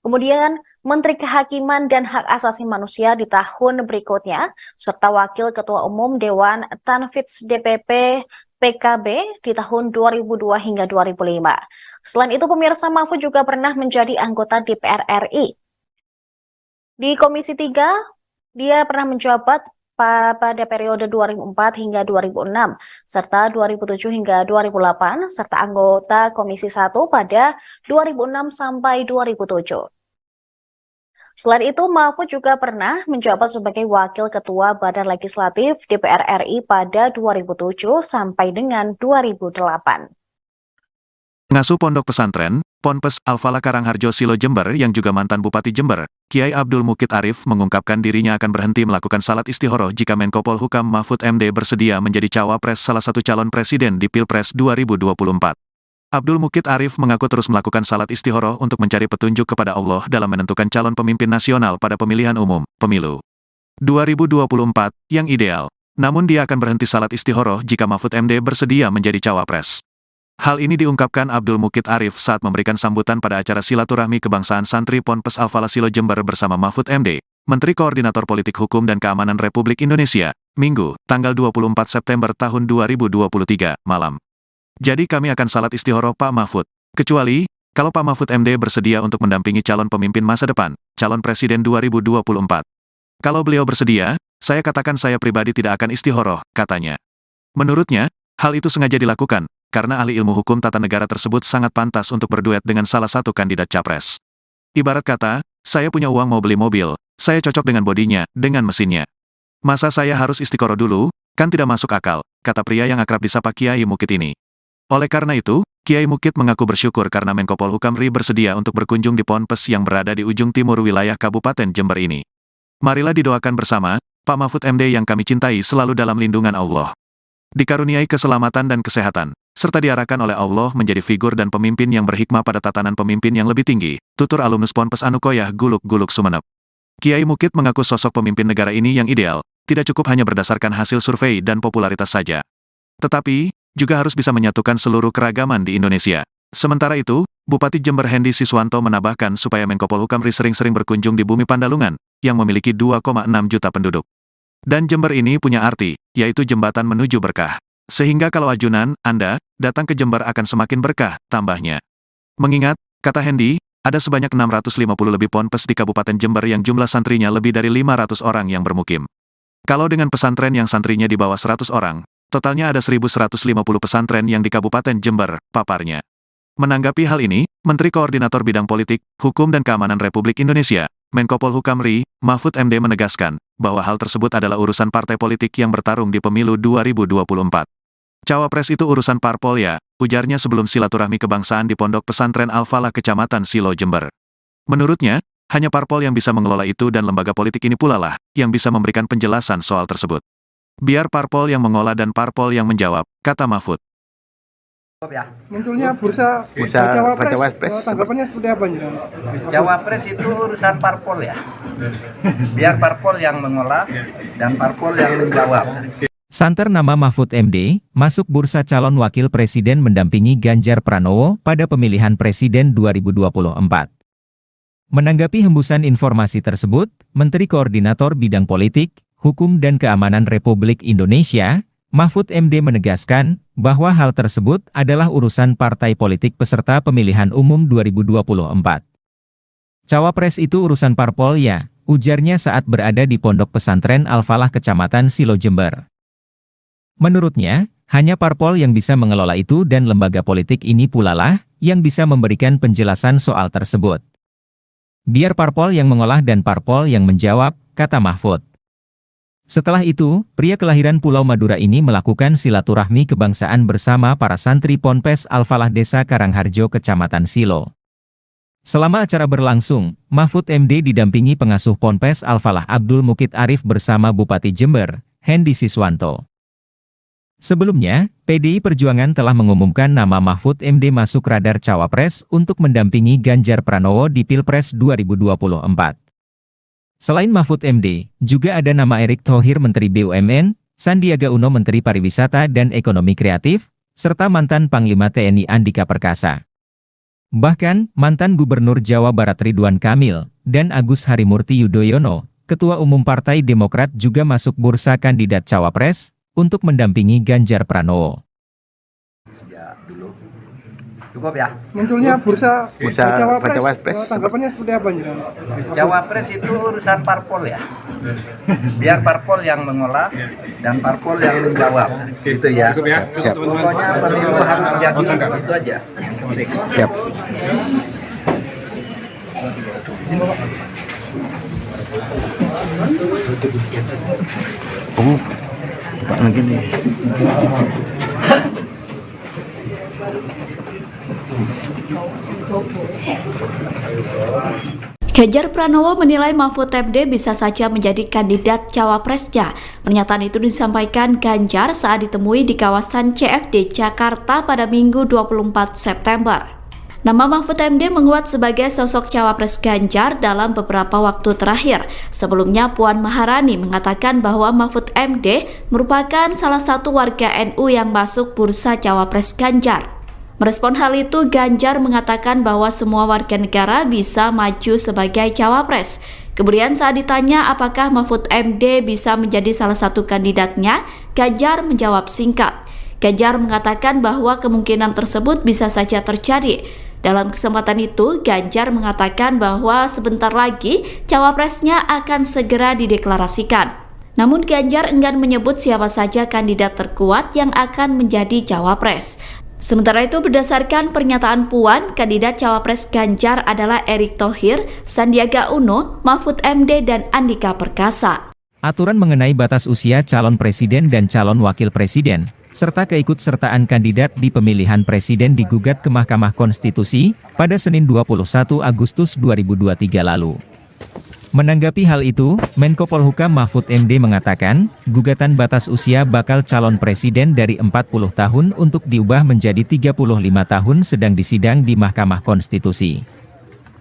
Kemudian Menteri Kehakiman dan Hak Asasi Manusia di tahun berikutnya, serta Wakil Ketua Umum Dewan Tanfidz DPP PKB di tahun 2002 hingga 2005. Selain itu, pemirsa, Mahfud juga pernah menjadi anggota DPR RI. Di Komisi 3, dia pernah menjabat pada periode 2004 hingga 2006, serta 2007 hingga 2008, serta anggota Komisi 1 pada 2006 sampai 2007. Selain itu, Mahfud juga pernah menjabat sebagai Wakil Ketua Badan Legislatif DPR RI pada 2007 sampai dengan 2008. Pengasuh Pondok Pesantren, Ponpes Al-Falah Karangharjo Silo Jember yang juga mantan Bupati Jember, Kiai Abdul Mukid Arif mengungkapkan dirinya akan berhenti melakukan salat istihoroh jika Menko Polhukam Mahfud MD bersedia menjadi cawapres salah satu calon presiden di Pilpres 2024. Abdul Mukid Arif mengaku terus melakukan salat istikharah untuk mencari petunjuk kepada Allah dalam menentukan calon pemimpin nasional pada pemilihan umum, pemilu 2024, yang ideal. Namun dia akan berhenti salat istikharah jika Mahfud MD bersedia menjadi cawapres. Hal ini diungkapkan Abdul Mukid Arif saat memberikan sambutan pada acara silaturahmi kebangsaan santri Ponpes Al-Falah Silo Jember bersama Mahfud MD, Menteri Koordinator Politik Hukum dan Keamanan Republik Indonesia, Minggu, tanggal 24 September tahun 2023, malam. Jadi kami akan salat istikharah Pak Mahfud. Kecuali, kalau Pak Mahfud MD bersedia untuk mendampingi calon pemimpin masa depan, calon presiden 2024. Kalau beliau bersedia, saya katakan saya pribadi tidak akan istikharah, katanya. Menurutnya, hal itu sengaja dilakukan, karena ahli ilmu hukum tata negara tersebut sangat pantas untuk berduet dengan salah satu kandidat capres. Ibarat kata, saya punya uang mau beli mobil, saya cocok dengan bodinya, dengan mesinnya. Masa saya harus istikharah dulu? Kan tidak masuk akal, kata pria yang akrab disapa Kiai Mukid ini. Oleh karena itu, Kiai Mukid mengaku bersyukur karena Menko Polhukam RI bersedia untuk berkunjung di Ponpes yang berada di ujung timur wilayah Kabupaten Jember ini. Marilah didoakan bersama, Pak Mahfud MD yang kami cintai selalu dalam lindungan Allah. Dikaruniai keselamatan dan kesehatan, serta diarahkan oleh Allah menjadi figur dan pemimpin yang berhikmah pada tatanan pemimpin yang lebih tinggi, tutur alumnus Ponpes Anukoyah Guluk-Guluk Sumeneb. Kiai Mukid mengaku sosok pemimpin negara ini yang ideal, tidak cukup hanya berdasarkan hasil survei dan popularitas saja. Tetapi, juga harus bisa menyatukan seluruh keragaman di Indonesia. Sementara itu, Bupati Jember Hendy Siswanto menambahkan supaya Menko Polhukam RI sering-sering berkunjung di Bumi Pandalungan, yang memiliki 2,6 juta penduduk. Dan Jember ini punya arti, yaitu jembatan menuju berkah. Sehingga kalau ajunan, Anda, datang ke Jember akan semakin berkah, tambahnya. Mengingat, kata Hendy, ada sebanyak 650 lebih ponpes di Kabupaten Jember yang jumlah santrinya lebih dari 500 orang yang bermukim. Kalau dengan pesantren yang santrinya di bawah 100 orang, totalnya ada 1.150 pesantren yang di Kabupaten Jember, paparnya. Menanggapi hal ini, Menteri Koordinator Bidang Politik, Hukum dan Keamanan Republik Indonesia, Menko Polhukam RI, Mahfud MD menegaskan, bahwa hal tersebut adalah urusan partai politik yang bertarung di pemilu 2024. Cawapres itu urusan parpol ya, ujarnya sebelum silaturahmi kebangsaan di Pondok Pesantren Al-Falah Kecamatan Silo Jember. Menurutnya, hanya parpol yang bisa mengelola itu dan lembaga politik ini pula lah, yang bisa memberikan penjelasan soal tersebut. Biar parpol yang mengolah dan parpol yang menjawab, kata Mahfud. Munculnya bursa cawapres, tanggapannya seperti apa nih? Cawapres itu urusan parpol ya. Biar parpol yang mengolah dan parpol yang menjawab. Santer nama Mahfud MD, masuk bursa calon wakil presiden mendampingi Ganjar Pranowo pada pemilihan presiden 2024. Menanggapi hembusan informasi tersebut, Menteri Koordinator Bidang Politik, Hukum dan Keamanan Republik Indonesia, Mahfud MD menegaskan bahwa hal tersebut adalah urusan partai politik peserta pemilihan umum 2024. Cawapres itu urusan parpol ya, ujarnya saat berada di Pondok Pesantren Al-Falah Kecamatan Silo Jember. Menurutnya, hanya parpol yang bisa mengelola itu dan lembaga politik ini pula lah yang bisa memberikan penjelasan soal tersebut. Biar parpol yang mengolah dan parpol yang menjawab, kata Mahfud. Setelah itu, pria kelahiran Pulau Madura ini melakukan silaturahmi kebangsaan bersama para santri Ponpes Al-Falah Desa Karangharjo Kecamatan Silo. Selama acara berlangsung, Mahfud MD didampingi pengasuh Ponpes Al-Falah Abdul Mukid Arif bersama Bupati Jember, Hendy Siswanto. Sebelumnya, PDI Perjuangan telah mengumumkan nama Mahfud MD masuk radar cawapres untuk mendampingi Ganjar Pranowo di Pilpres 2024. Selain Mahfud MD, juga ada nama Erick Thohir Menteri BUMN, Sandiaga Uno Menteri Pariwisata dan Ekonomi Kreatif, serta mantan Panglima TNI Andika Perkasa. Bahkan, mantan Gubernur Jawa Barat Ridwan Kamil, dan Agus Harimurti Yudhoyono, Ketua Umum Partai Demokrat juga masuk bursa kandidat cawapres, untuk mendampingi Ganjar Pranowo. Ya, dulu. Cukup ya. Munculnya bursa cawapres, tanggapannya seperti apa nih? Cawapres itu urusan parpol ya. Biar parpol yang mengolah dan parpol yang menjawab. Gitu ya. Siap. Pokoknya pemilu harus jadi itu aja. Siap. Pak lagi nih. Ganjar Pranowo menilai Mahfud MD bisa saja menjadi kandidat cawapresnya. Pernyataan itu disampaikan Ganjar saat ditemui di kawasan CFD Jakarta pada Minggu 24 September. Nama Mahfud MD menguat sebagai sosok cawapres Ganjar dalam beberapa waktu terakhir. Sebelumnya Puan Maharani mengatakan bahwa Mahfud MD merupakan salah satu warga NU yang masuk bursa cawapres Ganjar. Merespon hal itu, Ganjar mengatakan bahwa semua warga negara bisa maju sebagai cawapres. Kemudian saat ditanya apakah Mahfud MD bisa menjadi salah satu kandidatnya, Ganjar menjawab singkat. Ganjar mengatakan bahwa kemungkinan tersebut bisa saja terjadi. Dalam kesempatan itu, Ganjar mengatakan bahwa sebentar lagi cawapresnya akan segera dideklarasikan. Namun Ganjar enggan menyebut siapa saja kandidat terkuat yang akan menjadi cawapres. Sementara itu, berdasarkan pernyataan Puan, kandidat cawapres Ganjar adalah Erick Thohir, Sandiaga Uno, Mahfud MD, dan Andika Perkasa. Aturan mengenai batas usia calon presiden dan calon wakil presiden, serta keikutsertaan kandidat di pemilihan presiden digugat ke Mahkamah Konstitusi pada Senin 21 Agustus 2023 lalu. Menanggapi hal itu, Menko Polhukam Mahfud MD mengatakan, gugatan batas usia bakal calon presiden dari 40 tahun untuk diubah menjadi 35 tahun sedang disidang di Mahkamah Konstitusi.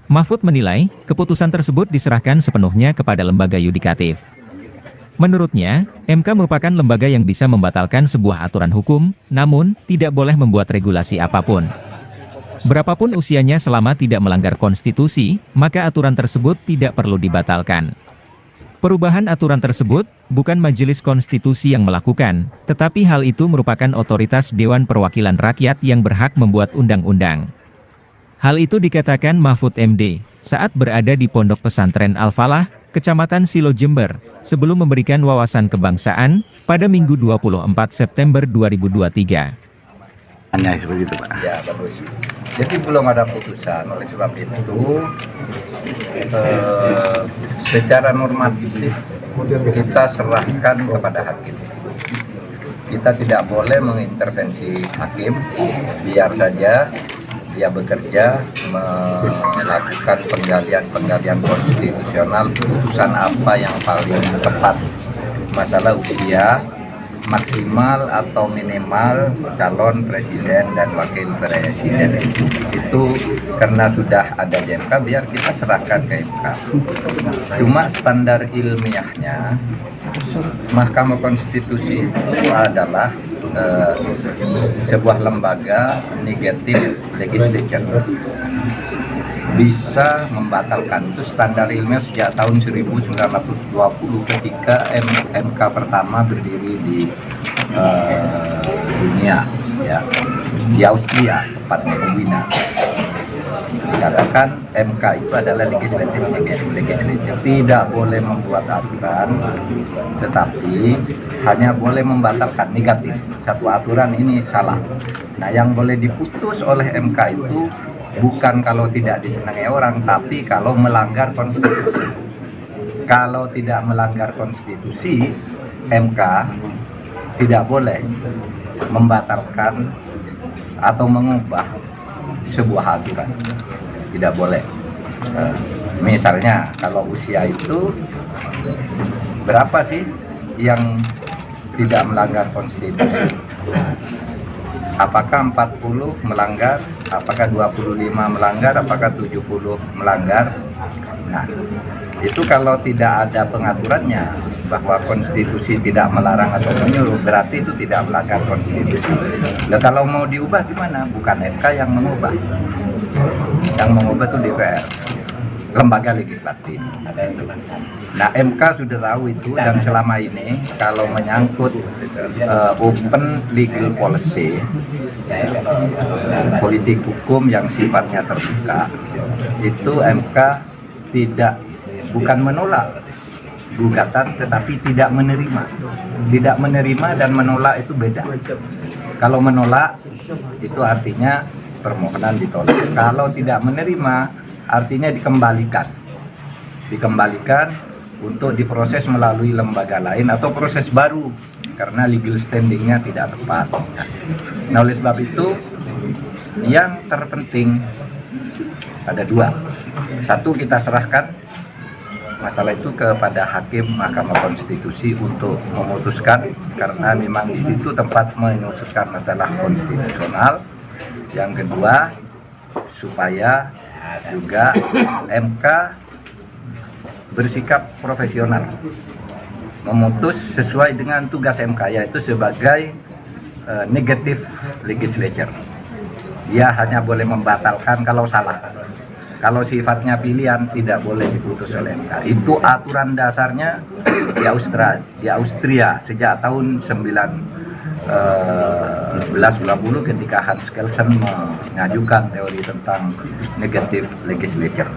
Mahfud menilai, keputusan tersebut diserahkan sepenuhnya kepada lembaga yudikatif. Menurutnya, MK merupakan lembaga yang bisa membatalkan sebuah aturan hukum, namun tidak boleh membuat regulasi apapun. Berapapun usianya selama tidak melanggar konstitusi, maka aturan tersebut tidak perlu dibatalkan. Perubahan aturan tersebut bukan Majelis Konstitusi yang melakukan, tetapi hal itu merupakan otoritas Dewan Perwakilan Rakyat yang berhak membuat undang-undang. Hal itu dikatakan Mahfud MD saat berada di Pondok Pesantren Al-Falah, Kecamatan Silo Jember, sebelum memberikan wawasan kebangsaan pada Minggu 24 September 2023. Hanya seperti itu, Pak. Ya, bagus. Jadi belum ada putusan, oleh sebab itu secara normatif kita serahkan kepada hakim. Kita tidak boleh mengintervensi hakim, biar saja dia bekerja melakukan penggalian konstitusional, putusan apa yang paling tepat. Masalah usia maksimal atau minimal calon presiden dan wakil presiden itu karena sudah ada di MK, biar kita serahkan ke MK. Cuma standar ilmiahnya Mahkamah Konstitusi itu adalah sebuah lembaga negatif legislature, bisa membatalkan. Itu standar ilmiah sejak tahun 1920 ketika MK pertama berdiri di dunia, ya, di Austria, tepatnya di Wina. Dikatakan MK itu adalah legislatif, tidak boleh membuat aturan, tetapi hanya boleh membatalkan negatif. Satu aturan ini salah. Nah, yang boleh diputus oleh MK itu bukan kalau tidak disenangi orang, tapi kalau melanggar konstitusi. Kalau tidak melanggar konstitusi, MK tidak boleh membatalkan atau mengubah sebuah aturan. Tidak boleh. Misalnya kalau usia itu berapa sih yang tidak melanggar konstitusi? Apakah 40 melanggar, apakah 25 melanggar, apakah 70 melanggar? Nah, itu kalau tidak ada pengaturannya bahwa konstitusi tidak melarang atau menyuruh, berarti itu tidak melanggar konstitusi. Nah, kalau mau diubah gimana? Bukan MK yang mengubah. Yang mengubah itu DPR, lembaga legislatif. Nah, MK sudah tahu itu, dan selama ini kalau menyangkut open legal policy, politik hukum yang sifatnya terbuka, itu MK bukan menolak gugatan, tetapi tidak menerima. Tidak menerima dan menolak itu beda. Kalau menolak itu artinya permohonan ditolak. Kalau tidak menerima artinya dikembalikan untuk diproses melalui lembaga lain atau proses baru karena legal standingnya tidak tepat. Nah, oleh sebab itu yang terpenting ada dua. Satu, kita serahkan masalah itu kepada Hakim Mahkamah Konstitusi untuk memutuskan, karena memang di situ tempat memutuskan masalah konstitusional. Yang kedua, supaya juga MK bersikap profesional, memutus sesuai dengan tugas MK, yaitu sebagai negative legislature. Dia hanya boleh membatalkan kalau salah. Kalau sifatnya pilihan tidak boleh diputus oleh MK. Itu aturan dasarnya di Austria sejak tahun 1990 ketika Hans Kelsen mengajukan teori tentang negative legislature.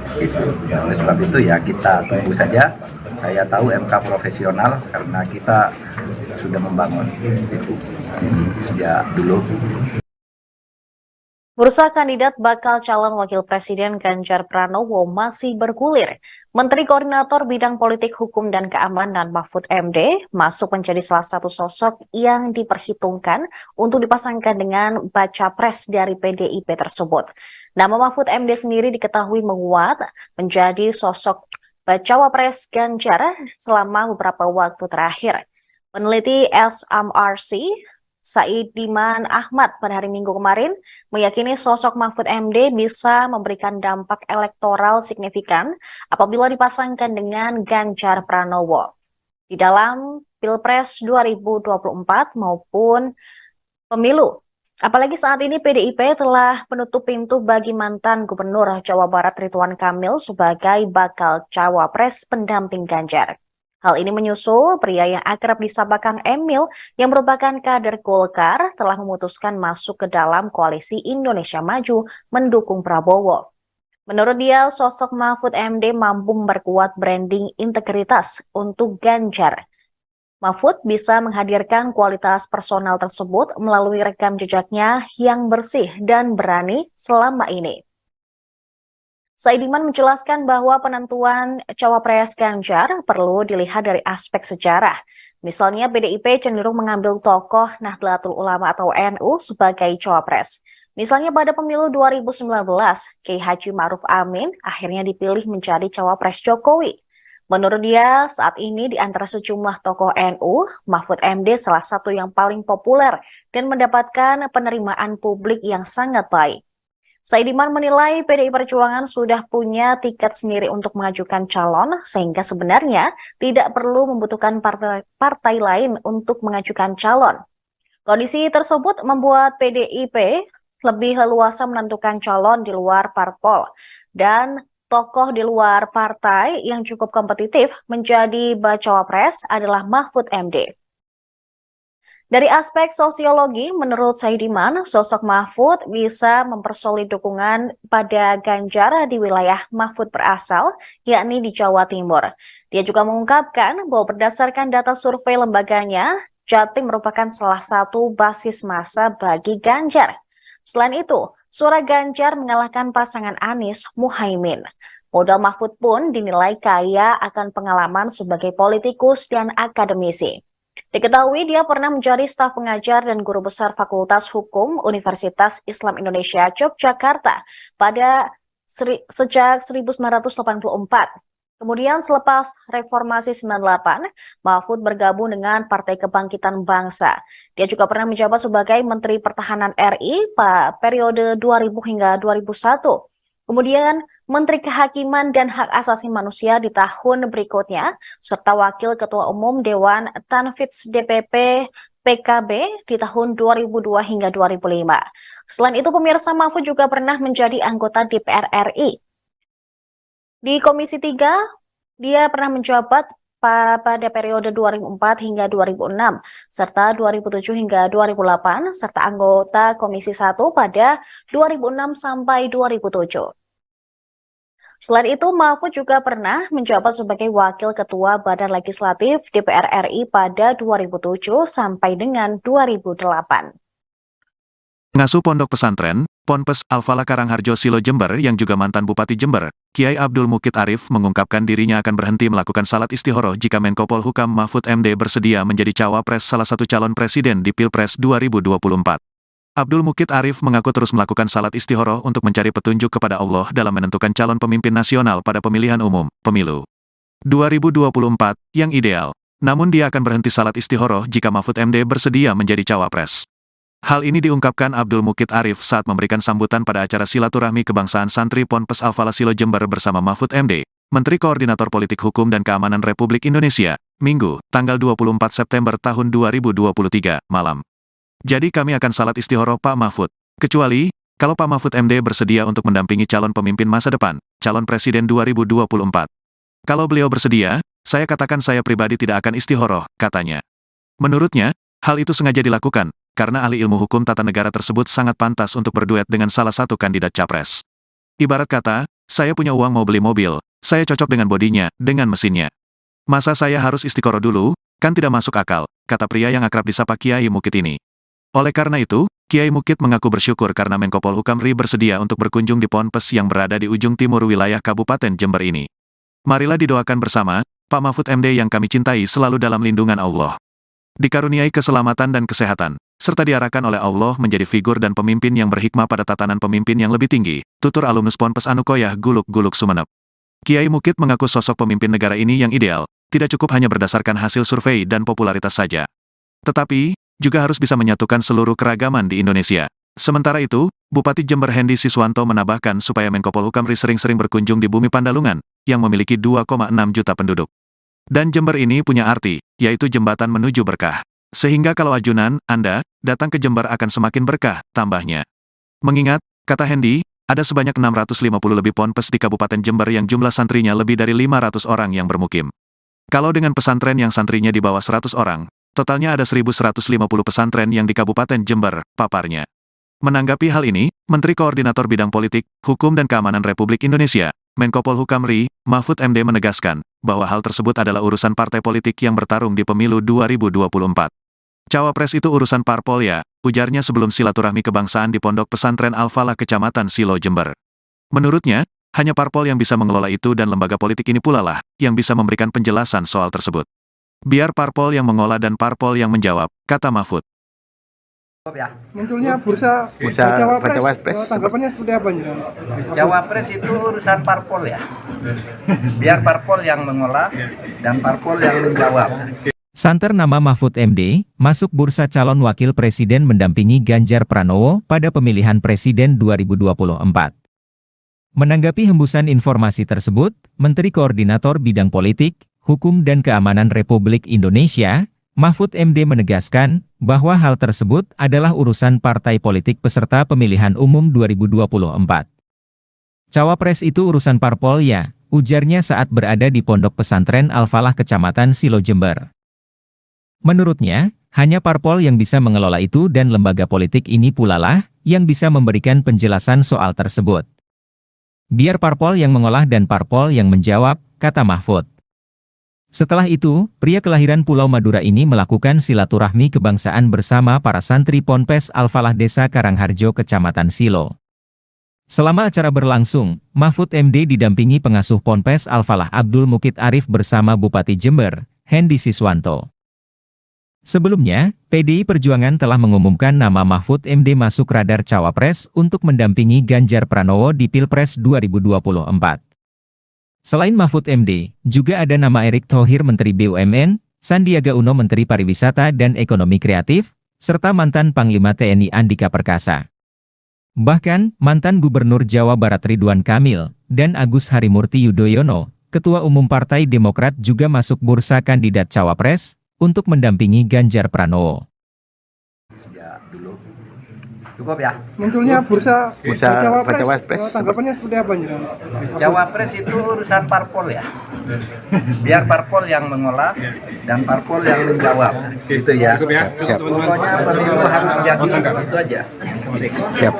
Oleh sebab itu ya kita tunggu saja. Saya tahu MK profesional karena kita sudah membangun itu sejak dulu. Bursa kandidat bakal calon wakil presiden Ganjar Pranowo masih bergulir. Menteri Koordinator Bidang Politik Hukum dan Keamanan Mahfud MD masuk menjadi salah satu sosok yang diperhitungkan untuk dipasangkan dengan baca pres dari PDIP tersebut. Nama Mahfud MD sendiri diketahui menguat menjadi sosok bacawa pres Ganjar selama beberapa waktu terakhir. Peneliti SMRC Saidiman Ahmad pada hari Minggu kemarin meyakini sosok Mahfud MD bisa memberikan dampak elektoral signifikan apabila dipasangkan dengan Ganjar Pranowo di dalam Pilpres 2024 maupun pemilu. Apalagi saat ini PDIP telah menutup pintu bagi mantan Gubernur Jawa Barat Ridwan Kamil sebagai bakal cawapres pendamping Ganjar. Hal ini menyusul pria yang akrab disapa Kang Emil yang merupakan kader Golkar telah memutuskan masuk ke dalam koalisi Indonesia Maju mendukung Prabowo. Menurut dia, sosok Mahfud MD mampu memperkuat branding integritas untuk Ganjar. Mahfud bisa menghadirkan kualitas personal tersebut melalui rekam jejaknya yang bersih dan berani selama ini. Saidiman menjelaskan bahwa penentuan cawapres Ganjar perlu dilihat dari aspek sejarah. Misalnya PDIP cenderung mengambil tokoh Nahdlatul Ulama atau NU sebagai cawapres. Misalnya pada pemilu 2019, Kiai Haji Ma'ruf Amin akhirnya dipilih menjadi cawapres Jokowi. Menurut dia, saat ini di antara sejumlah tokoh NU, Mahfud MD salah satu yang paling populer dan mendapatkan penerimaan publik yang sangat baik. Saidiman menilai PDI Perjuangan sudah punya tiket sendiri untuk mengajukan calon, sehingga sebenarnya tidak perlu membutuhkan partai lain untuk mengajukan calon. Kondisi tersebut membuat PDIP lebih leluasa menentukan calon di luar parpol, dan tokoh di luar partai yang cukup kompetitif menjadi bacawa pres adalah Mahfud MD. Dari aspek sosiologi, menurut Saidiman, sosok Mahfud bisa mempersolid dukungan pada Ganjar di wilayah Mahfud berasal, yakni di Jawa Timur. Dia juga mengungkapkan bahwa berdasarkan data survei lembaganya, Jatim merupakan salah satu basis massa bagi Ganjar. Selain itu, suara Ganjar mengalahkan pasangan Anies Muhaimin. Modal Mahfud pun dinilai kaya akan pengalaman sebagai politikus dan akademisi. Diketahui dia pernah menjadi staf pengajar dan guru besar Fakultas Hukum Universitas Islam Indonesia Yogyakarta sejak 1984. Kemudian selepas Reformasi 98, Mahfud bergabung dengan Partai Kebangkitan Bangsa. Dia juga pernah menjabat sebagai Menteri Pertahanan RI pada periode 2000 hingga 2001. Kemudian Menteri Kehakiman dan Hak Asasi Manusia di tahun berikutnya, serta Wakil Ketua Umum Dewan Tanfidz DPP PKB di tahun 2002 hingga 2005. Selain itu, pemirsa, Mahfud juga pernah menjadi anggota DPR RI. Di Komisi 3, dia pernah menjabat pada periode 2004 hingga 2006, serta 2007 hingga 2008, serta anggota Komisi 1 pada 2006 sampai 2007. Selain itu, Mahfud juga pernah menjabat sebagai Wakil Ketua Badan Legislatif DPR RI pada 2007 sampai dengan 2008. Ngasuh Pondok Pesantren, Ponpes Al-Falah Karangharjo Silo Jember yang juga mantan Bupati Jember, Kiai Abdul Mukid Arif mengungkapkan dirinya akan berhenti melakukan salat istihoroh jika Menko Polhukam Mahfud MD bersedia menjadi cawapres salah satu calon presiden di Pilpres 2024. Abdul Mukid Arif mengaku terus melakukan salat istihoroh untuk mencari petunjuk kepada Allah dalam menentukan calon pemimpin nasional pada pemilihan umum, pemilu 2024, yang ideal. Namun dia akan berhenti salat istihoroh jika Mahfud MD bersedia menjadi cawapres. Hal ini diungkapkan Abdul Mukid Arif saat memberikan sambutan pada acara silaturahmi kebangsaan santri Ponpes Al-Falah Silo Jember bersama Mahfud MD, Menteri Koordinator Politik Hukum dan Keamanan Republik Indonesia, Minggu, tanggal 24 September tahun 2023, malam. Jadi kami akan salat istihoroh Pak Mahfud. Kecuali, kalau Pak Mahfud MD bersedia untuk mendampingi calon pemimpin masa depan, calon presiden 2024. Kalau beliau bersedia, saya katakan saya pribadi tidak akan istihoroh, katanya. Menurutnya, hal itu sengaja dilakukan, karena ahli ilmu hukum tata negara tersebut sangat pantas untuk berduet dengan salah satu kandidat capres. Ibarat kata, saya punya uang mau beli mobil, saya cocok dengan bodinya, dengan mesinnya. Masa saya harus istiqoroh dulu, kan tidak masuk akal, kata pria yang akrab disapa Kiai Mukid ini. Oleh karena itu, Kiai Mukid mengaku bersyukur karena Menko Polhukam RI bersedia untuk berkunjung di Ponpes yang berada di ujung timur wilayah Kabupaten Jember ini. Marilah didoakan bersama, Pak Mahfud MD yang kami cintai selalu dalam lindungan Allah. Dikaruniai keselamatan dan kesehatan, serta diarahkan oleh Allah menjadi figur dan pemimpin yang berhikmah pada tatanan pemimpin yang lebih tinggi, tutur alumnus Ponpes Anukoyah Guluk-Guluk Sumeneb. Kiai Mukid mengaku sosok pemimpin negara ini yang ideal, tidak cukup hanya berdasarkan hasil survei dan popularitas saja. Tetapi, juga harus bisa menyatukan seluruh keragaman di Indonesia. Sementara itu, Bupati Jember Hendy Siswanto menambahkan supaya Menko Polhukam RI sering-sering berkunjung di Bumi Pandalungan, yang memiliki 2,6 juta penduduk. Dan Jember ini punya arti, yaitu jembatan menuju berkah. Sehingga kalau ajunan, Anda, datang ke Jember akan semakin berkah, tambahnya. Mengingat, kata Hendy, ada sebanyak 650 lebih ponpes di Kabupaten Jember yang jumlah santrinya lebih dari 500 orang yang bermukim. Kalau dengan pesantren yang santrinya di bawah 100 orang, totalnya ada 1.150 pesantren yang di Kabupaten Jember, paparnya. Menanggapi hal ini, Menteri Koordinator Bidang Politik, Hukum dan Keamanan Republik Indonesia, Menko Polhukam RI, Mahfud MD menegaskan, bahwa hal tersebut adalah urusan partai politik yang bertarung di pemilu 2024. Cawapres itu urusan parpol ya, ujarnya sebelum silaturahmi kebangsaan di Pondok Pesantren Al-Falah Kecamatan Silo Jember. Menurutnya, hanya parpol yang bisa mengelola itu dan lembaga politik ini pula lah, yang bisa memberikan penjelasan soal tersebut. Biar parpol yang mengolah dan parpol yang menjawab, kata Mahfud. Munculnya bursa cawapres, tanggapannya seperti apa nih? Cawapres itu urusan parpol ya. Biar parpol yang mengolah dan parpol yang menjawab. Santer nama Mahfud MD, masuk bursa calon wakil presiden mendampingi Ganjar Pranowo pada pemilihan presiden 2024. Menanggapi hembusan informasi tersebut, Menteri Koordinator Bidang Politik, Hukum dan Keamanan Republik Indonesia, Mahfud MD menegaskan bahwa hal tersebut adalah urusan partai politik peserta pemilihan umum 2024. Cawapres itu urusan parpol ya, ujarnya saat berada di Pondok Pesantren Al-Falah Kecamatan Silo Jember. Menurutnya, hanya parpol yang bisa mengelola itu dan lembaga politik ini pula lah yang bisa memberikan penjelasan soal tersebut. Biar parpol yang mengolah dan parpol yang menjawab, kata Mahfud. Setelah itu, pria kelahiran Pulau Madura ini melakukan silaturahmi kebangsaan bersama para santri Ponpes Al-Falah Desa Karangharjo Kecamatan Silo. Selama acara berlangsung, Mahfud MD didampingi pengasuh Ponpes Al-Falah Abdul Mukid Arif bersama Bupati Jember, Hendy Siswanto. Sebelumnya, PDI Perjuangan telah mengumumkan nama Mahfud MD masuk radar cawapres untuk mendampingi Ganjar Pranowo di Pilpres 2024. Selain Mahfud MD, juga ada nama Erick Thohir Menteri BUMN, Sandiaga Uno Menteri Pariwisata dan Ekonomi Kreatif, serta mantan Panglima TNI Andika Perkasa. Bahkan, mantan Gubernur Jawa Barat Ridwan Kamil, dan Agus Harimurti Yudhoyono, Ketua Umum Partai Demokrat juga masuk bursa kandidat cawapres, untuk mendampingi Ganjar Pranowo. Ya, dulu. Cukup ya? Munculnya bursa cawapres, tanggapannya seperti apa nih? Cawapres itu urusan parpol ya. Biar parpol yang mengolah dan parpol yang menjawab. Gitu ya. Siap. Pokoknya pemilu harus jadi itu aja. Siap.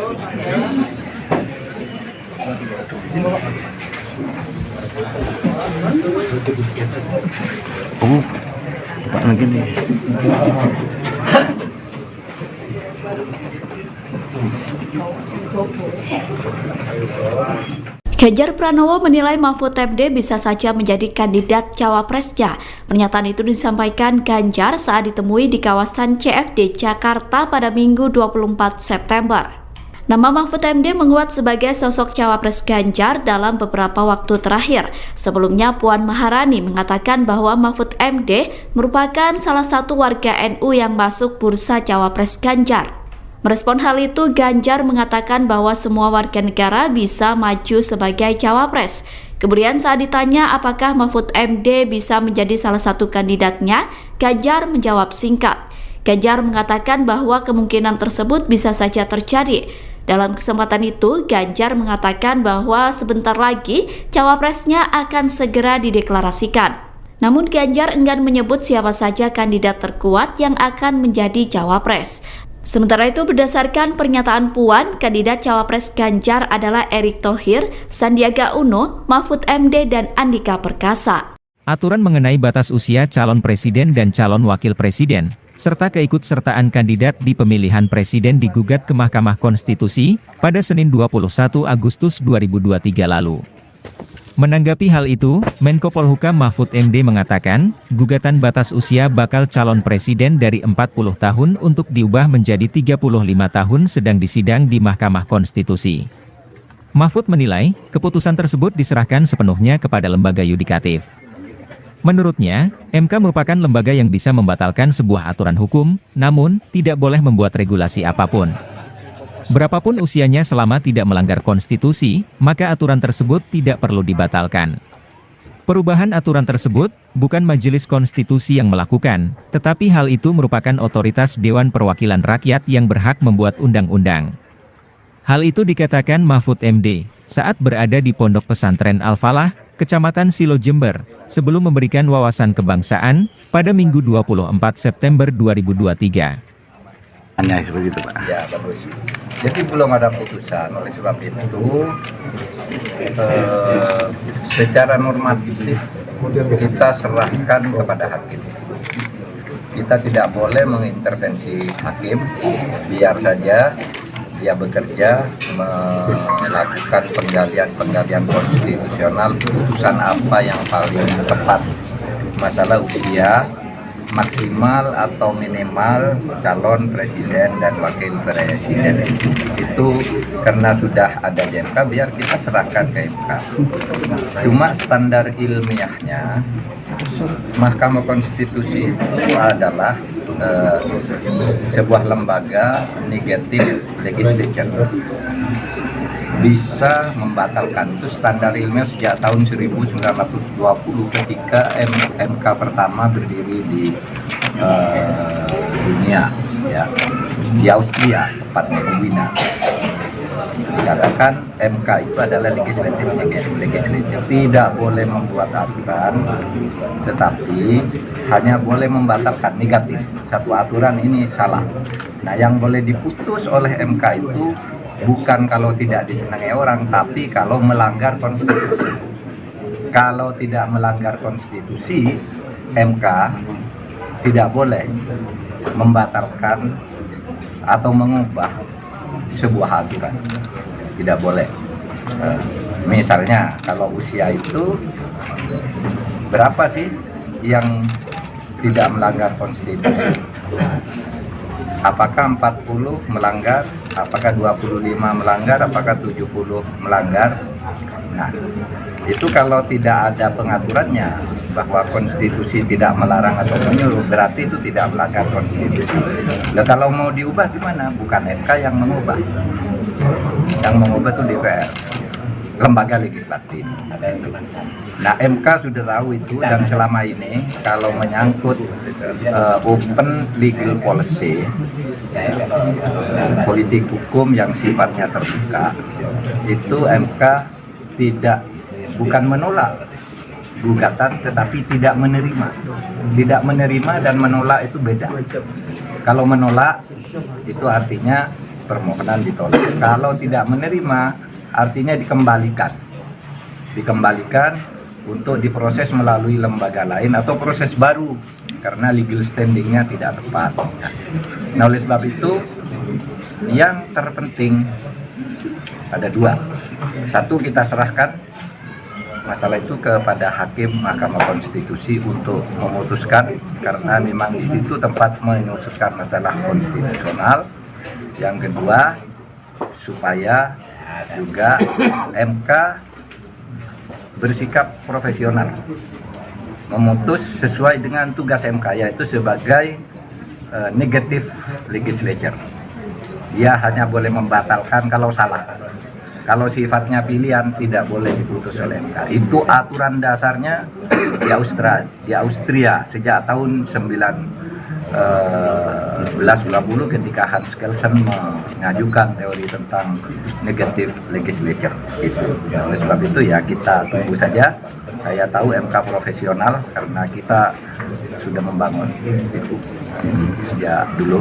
Pak lagi nih. Ganjar Pranowo menilai Mahfud MD bisa saja menjadi kandidat cawapresnya. Pernyataan itu disampaikan Ganjar saat ditemui di kawasan CFD Jakarta pada Minggu 24 September. Nama Mahfud MD menguat sebagai sosok cawapres Ganjar dalam beberapa waktu terakhir. Sebelumnya Puan Maharani mengatakan bahwa Mahfud MD merupakan salah satu warga NU yang masuk bursa cawapres Ganjar. Merespon hal itu, Ganjar mengatakan bahwa semua warga negara bisa maju sebagai cawapres. Kemudian saat ditanya apakah Mahfud MD bisa menjadi salah satu kandidatnya, Ganjar menjawab singkat. Ganjar mengatakan bahwa kemungkinan tersebut bisa saja terjadi. Dalam kesempatan itu, Ganjar mengatakan bahwa sebentar lagi cawapresnya akan segera dideklarasikan. Namun Ganjar enggan menyebut siapa saja kandidat terkuat yang akan menjadi cawapres. Sementara itu, berdasarkan pernyataan Puan, kandidat cawapres Ganjar adalah Erick Thohir, Sandiaga Uno, Mahfud MD, dan Andika Perkasa. Aturan mengenai batas usia calon presiden dan calon wakil presiden, serta keikutsertaan kandidat di pemilihan presiden digugat ke Mahkamah Konstitusi pada Senin 21 Agustus 2023 lalu. Menanggapi hal itu, Menko Polhukam Mahfud MD mengatakan, gugatan batas usia bakal calon presiden dari 40 tahun untuk diubah menjadi 35 tahun sedang disidang di Mahkamah Konstitusi. Mahfud menilai, keputusan tersebut diserahkan sepenuhnya kepada lembaga yudikatif. Menurutnya, MK merupakan lembaga yang bisa membatalkan sebuah aturan hukum, namun tidak boleh membuat regulasi apapun. Berapapun usianya selama tidak melanggar konstitusi, maka aturan tersebut tidak perlu dibatalkan. Perubahan aturan tersebut bukan Majelis Konstitusi yang melakukan, tetapi hal itu merupakan otoritas Dewan Perwakilan Rakyat yang berhak membuat undang-undang. Hal itu dikatakan Mahfud MD saat berada di Pondok Pesantren Al-Falah, Kecamatan Silo Jember, sebelum memberikan wawasan kebangsaan pada Minggu 24 September 2023. Hanya seperti itu, Pak. Ya, bagus. Jadi belum ada putusan, oleh sebab itu secara normatif kita serahkan kepada hakim. Kita tidak boleh mengintervensi hakim, biar saja dia bekerja melakukan penggalian konstitusional, putusan apa yang paling tepat. Masalah usia maksimal atau minimal calon presiden dan wakil presiden itu karena sudah ada di MK, biar kita serahkan ke MK. Cuma standar ilmiahnya Mahkamah Konstitusi itu adalah sebuah lembaga negatif legislature, bisa membatalkan. Itu standar ilmiah sejak tahun 1920 ketika MK pertama berdiri di dunia, ya, di Austria, tepatnya di Wina. Dikatakan MK itu adalah legislatif, tidak boleh membuat aturan, tetapi hanya boleh membatalkan negatif. Satu aturan ini salah. Nah, yang boleh diputus oleh MK itu bukan kalau tidak disenangi orang, tapi kalau melanggar konstitusi. Kalau tidak melanggar konstitusi, MK tidak boleh membatalkan atau mengubah sebuah aturan. Tidak boleh. Misalnya kalau usia itu berapa sih yang tidak melanggar konstitusi? Apakah 40 melanggar? Apakah 25 melanggar? Apakah 70 melanggar? Nah, itu kalau tidak ada pengaturannya bahwa konstitusi tidak melarang atau menyuruh, berarti itu tidak melanggar konstitusi. Nah, kalau mau diubah gimana? Bukan MK yang mengubah. Yang mengubah itu DPR, lembaga legislatif. Nah, MK sudah tahu itu, dan selama ini kalau menyangkut open legal policy, politik hukum yang sifatnya terbuka, itu MK bukan menolak gugatan, tetapi tidak menerima. Tidak menerima dan menolak itu beda. Kalau menolak itu artinya permohonan ditolak. Kalau tidak menerima artinya dikembalikan untuk diproses melalui lembaga lain atau proses baru karena legal standingnya tidak tepat. Nah, oleh sebab itu yang terpenting ada dua. Satu, kita serahkan masalah itu kepada Hakim Mahkamah Konstitusi untuk memutuskan, karena memang di situ tempat memutuskan masalah konstitusional. Yang kedua, supaya juga MK bersikap profesional, memutus sesuai dengan tugas MK, yaitu sebagai negative legislature. Dia hanya boleh membatalkan kalau salah. Kalau sifatnya pilihan tidak boleh diputus oleh MK. Itu aturan dasarnya di Austria sejak tahun 1920 ketika Hans Kelsen mengajukan teori tentang negative legislature itu. Oleh sebab itu ya kita tunggu saja. Saya tahu MK profesional karena kita sudah membangun itu sejak dulu.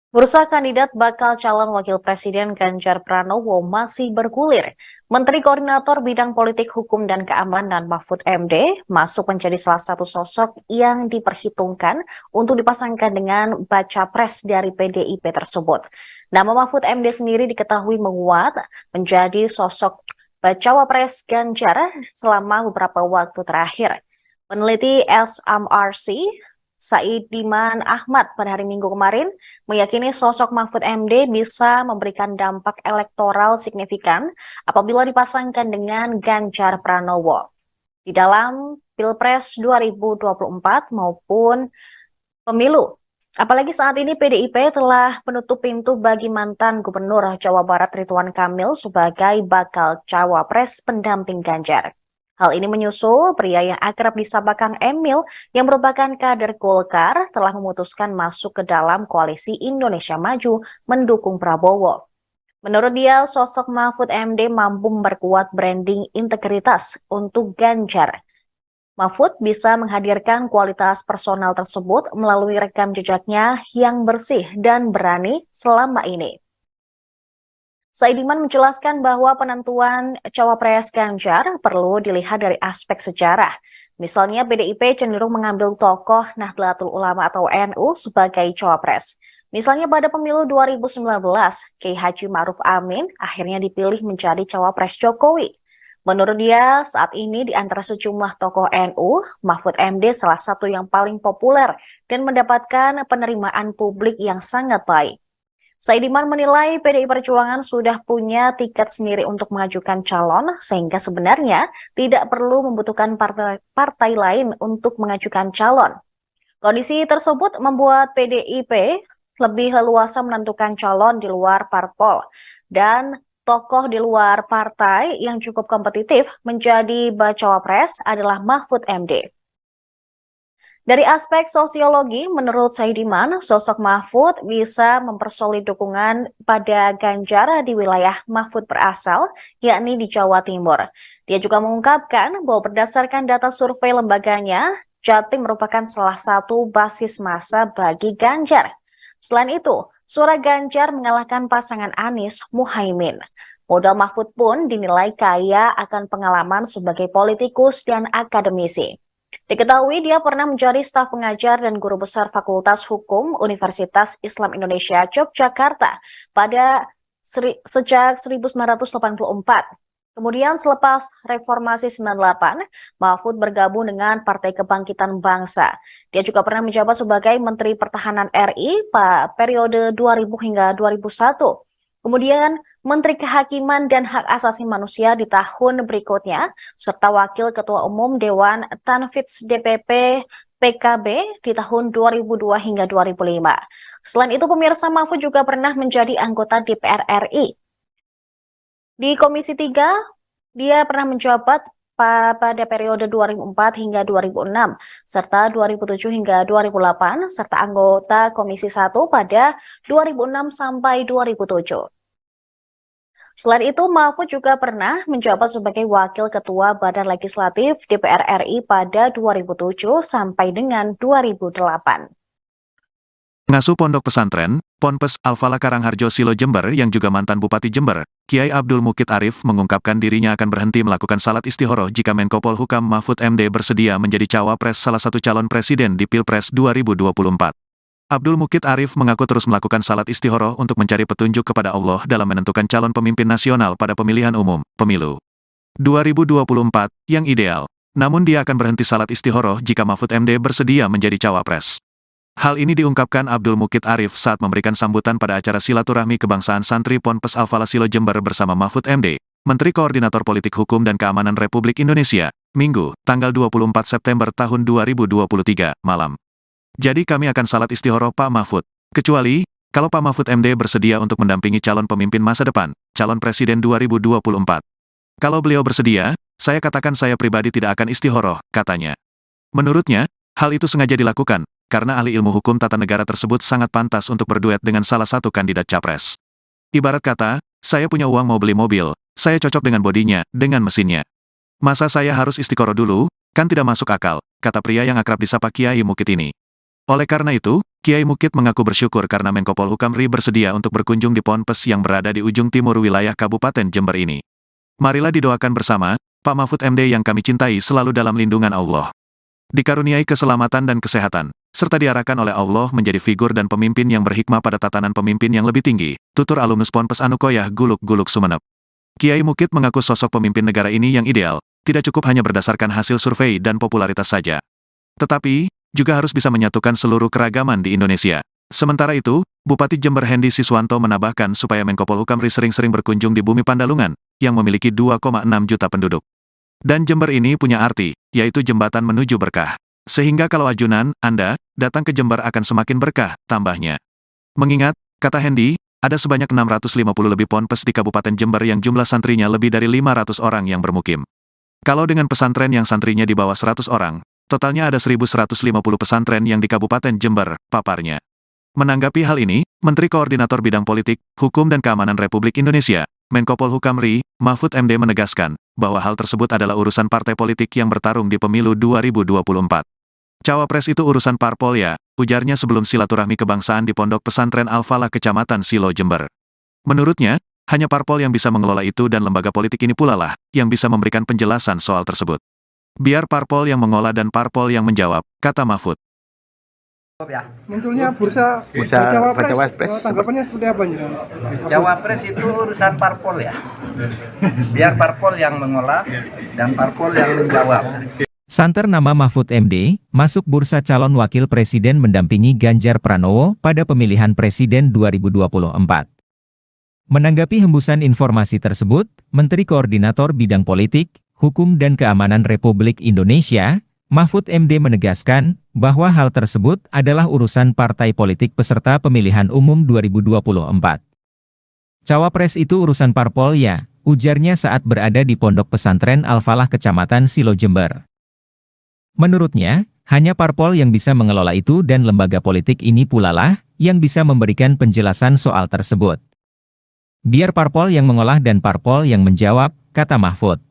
Bursa kandidat bakal calon wakil presiden Ganjar Pranowo masih bergulir. Menteri Koordinator Bidang Politik Hukum dan Keamanan Mahfud MD masuk menjadi salah satu sosok yang diperhitungkan untuk dipasangkan dengan baca pres dari PDIP tersebut. Nama Mahfud MD sendiri diketahui menguat menjadi sosok bacawa pres Ganjar selama beberapa waktu terakhir. Peneliti SMRC Saidiman Ahmad pada hari Minggu kemarin meyakini sosok Mahfud MD bisa memberikan dampak elektoral signifikan apabila dipasangkan dengan Ganjar Pranowo di dalam Pilpres 2024 maupun pemilu. Apalagi saat ini PDIP telah menutup pintu bagi mantan Gubernur Jawa Barat Ridwan Kamil sebagai bakal cawapres pendamping Ganjar. Hal ini menyusul pria yang akrab disapa Kang Emil yang merupakan kader Golkar telah memutuskan masuk ke dalam koalisi Indonesia Maju mendukung Prabowo. Menurut dia, sosok Mahfud MD mampu memperkuat branding integritas untuk Ganjar. Mahfud bisa menghadirkan kualitas personal tersebut melalui rekam jejaknya yang bersih dan berani selama ini. Saidiman menjelaskan bahwa penentuan cawapres Ganjar perlu dilihat dari aspek sejarah. Misalnya PDIP cenderung mengambil tokoh Nahdlatul Ulama atau NU sebagai cawapres. Misalnya pada pemilu 2019, Kiai Haji Ma'ruf Amin akhirnya dipilih menjadi cawapres Jokowi. Menurut dia, saat ini di antara sejumlah tokoh NU, Mahfud MD salah satu yang paling populer dan mendapatkan penerimaan publik yang sangat baik. Saidiman menilai PDI Perjuangan sudah punya tiket sendiri untuk mengajukan calon, sehingga sebenarnya tidak perlu membutuhkan partai lain untuk mengajukan calon. Kondisi tersebut membuat PDIP lebih leluasa menentukan calon di luar parpol, dan tokoh di luar partai yang cukup kompetitif menjadi bacawa pres adalah Mahfud MD. Dari aspek sosiologi, menurut Saidiman, sosok Mahfud bisa mempersolid dukungan pada Ganjar di wilayah Mahfud berasal, yakni di Jawa Timur. Dia juga mengungkapkan bahwa berdasarkan data survei lembaganya, Jatim merupakan salah satu basis massa bagi Ganjar. Selain itu, suara Ganjar mengalahkan pasangan Anies Muhaimin. Modal Mahfud pun dinilai kaya akan pengalaman sebagai politikus dan akademisi. Diketahui dia pernah menjadi staf pengajar dan guru besar Fakultas Hukum Universitas Islam Indonesia Yogyakarta sejak 1984. Kemudian selepas Reformasi 98, Mahfud bergabung dengan Partai Kebangkitan Bangsa. Dia juga pernah menjabat sebagai Menteri Pertahanan RI pada periode 2000 hingga 2001. Kemudian Menteri Kehakiman dan Hak Asasi Manusia di tahun berikutnya, serta Wakil Ketua Umum Dewan Tanfidz DPP PKB di tahun 2002 hingga 2005. Selain itu, pemirsa, Mahfud juga pernah menjadi anggota DPR RI. Di Komisi 3, dia pernah menjabat pada periode 2004 hingga 2006, serta 2007 hingga 2008, serta anggota Komisi 1 pada 2006 sampai 2007. Selain itu, Mahfud juga pernah menjabat sebagai Wakil Ketua Badan Legislatif DPR RI pada 2007 sampai dengan 2008. Ngasuh Pondok Pesantren, Ponpes Al-Falah Karangharjo Silo Jember yang juga mantan Bupati Jember, Kiai Abdul Mukid Arif mengungkapkan dirinya akan berhenti melakukan salat istihoroh jika Menko Polhukam Mahfud MD bersedia menjadi cawapres salah satu calon presiden di Pilpres 2024. Abdul Mukid Arif mengaku terus melakukan salat istihoroh untuk mencari petunjuk kepada Allah dalam menentukan calon pemimpin nasional pada pemilihan umum, pemilu 2024, yang ideal. Namun dia akan berhenti salat istihoroh jika Mahfud MD bersedia menjadi cawapres. Hal ini diungkapkan Abdul Mukid Arif saat memberikan sambutan pada acara silaturahmi kebangsaan santri Ponpes Al-Falah Silo Jember bersama Mahfud MD, Menteri Koordinator Politik Hukum dan Keamanan Republik Indonesia, Minggu, tanggal 24 September tahun 2023, malam. Jadi kami akan salat istihoroh Pak Mahfud. Kecuali, kalau Pak Mahfud MD bersedia untuk mendampingi calon pemimpin masa depan, calon presiden 2024. Kalau beliau bersedia, saya katakan saya pribadi tidak akan istihoroh, katanya. Menurutnya, hal itu sengaja dilakukan, karena ahli ilmu hukum tata negara tersebut sangat pantas untuk berduet dengan salah satu kandidat capres. Ibarat kata, saya punya uang mau beli mobil, saya cocok dengan bodinya, dengan mesinnya. Masa saya harus istiqoroh dulu, kan tidak masuk akal, kata pria yang akrab disapa Kiai Mukid ini. Oleh karena itu, Kiai Mukid mengaku bersyukur karena Menko Polhukam RI bersedia untuk berkunjung di Ponpes yang berada di ujung timur wilayah Kabupaten Jember ini. Marilah didoakan bersama, Pak Mahfud MD yang kami cintai selalu dalam lindungan Allah. Dikaruniai keselamatan dan kesehatan, serta diarahkan oleh Allah menjadi figur dan pemimpin yang berhikmah pada tatanan pemimpin yang lebih tinggi, tutur alumnus Ponpes Anukoyah Guluk-Guluk Sumeneb. Kiai Mukid mengaku sosok pemimpin negara ini yang ideal, tidak cukup hanya berdasarkan hasil survei dan popularitas saja. Tetapi, juga harus bisa menyatukan seluruh keragaman di Indonesia. Sementara itu, Bupati Jember Hendy Siswanto menambahkan supaya Menko Polhukam RI sering-sering berkunjung di Bumi Pandalungan, yang memiliki 2,6 juta penduduk. Dan Jember ini punya arti, yaitu jembatan menuju berkah. Sehingga kalau ajunan, Anda, datang ke Jember akan semakin berkah, tambahnya. Mengingat, kata Hendy, ada sebanyak 650 lebih ponpes di Kabupaten Jember yang jumlah santrinya lebih dari 500 orang yang bermukim. Kalau dengan pesantren yang santrinya di bawah 100 orang, totalnya ada 1.150 pesantren yang di Kabupaten Jember, paparnya. Menanggapi hal ini, Menteri Koordinator Bidang Politik, Hukum dan Keamanan Republik Indonesia, Menko Polhukam RI, Mahfud MD menegaskan, bahwa hal tersebut adalah urusan partai politik yang bertarung di pemilu 2024. Cawapres itu urusan parpol ya, ujarnya sebelum silaturahmi kebangsaan di Pondok Pesantren Al-Falah Kecamatan Silo Jember. Menurutnya, hanya parpol yang bisa mengelola itu dan lembaga politik ini pula lah, yang bisa memberikan penjelasan soal tersebut. Biar parpol yang mengolah dan parpol yang menjawab, kata Mahfud. Munculnya bursa cawapres, tanggapannya seperti apa nih? Cawapres itu urusan parpol ya. Biar parpol yang mengolah dan parpol yang menjawab. Santer nama Mahfud MD, masuk bursa calon wakil presiden mendampingi Ganjar Pranowo pada pemilihan presiden 2024. Menanggapi hembusan informasi tersebut, Menteri Koordinator Bidang Politik, Hukum dan Keamanan Republik Indonesia, Mahfud MD menegaskan bahwa hal tersebut adalah urusan partai politik peserta pemilihan umum 2024. Cawapres itu urusan parpol ya, ujarnya saat berada di Pondok Pesantren Al-Falah Kecamatan Silo Jember. Menurutnya, hanya parpol yang bisa mengelola itu dan lembaga politik ini pula lah yang bisa memberikan penjelasan soal tersebut. Biar parpol yang mengolah dan parpol yang menjawab, kata Mahfud.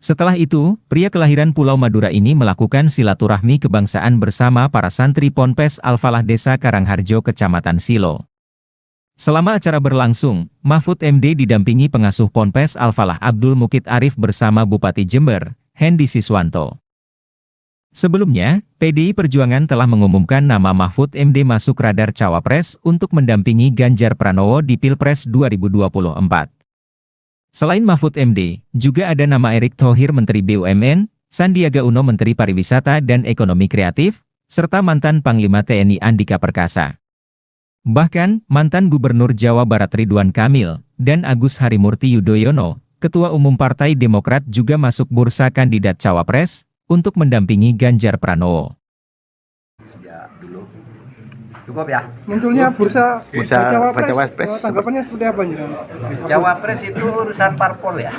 Setelah itu, pria kelahiran Pulau Madura ini melakukan silaturahmi kebangsaan bersama para santri Ponpes Al-Falah Desa Karangharjo Kecamatan Silo. Selama acara berlangsung, Mahfud MD didampingi pengasuh Ponpes Al-Falah Abdul Mukid Arif bersama Bupati Jember, Hendy Siswanto. Sebelumnya, PDI Perjuangan telah mengumumkan nama Mahfud MD masuk radar cawapres untuk mendampingi Ganjar Pranowo di Pilpres 2024. Selain Mahfud MD, juga ada nama Erick Thohir Menteri BUMN, Sandiaga Uno Menteri Pariwisata dan Ekonomi Kreatif, serta mantan Panglima TNI Andika Perkasa. Bahkan, mantan Gubernur Jawa Barat Ridwan Kamil, dan Agus Harimurti Yudhoyono, Ketua Umum Partai Demokrat juga masuk bursa kandidat cawapres, untuk mendampingi Ganjar Pranowo. Cukup ya. Munculnya bursa cawapres, tanggapannya seperti apa nih? Cawapres itu urusan parpol ya.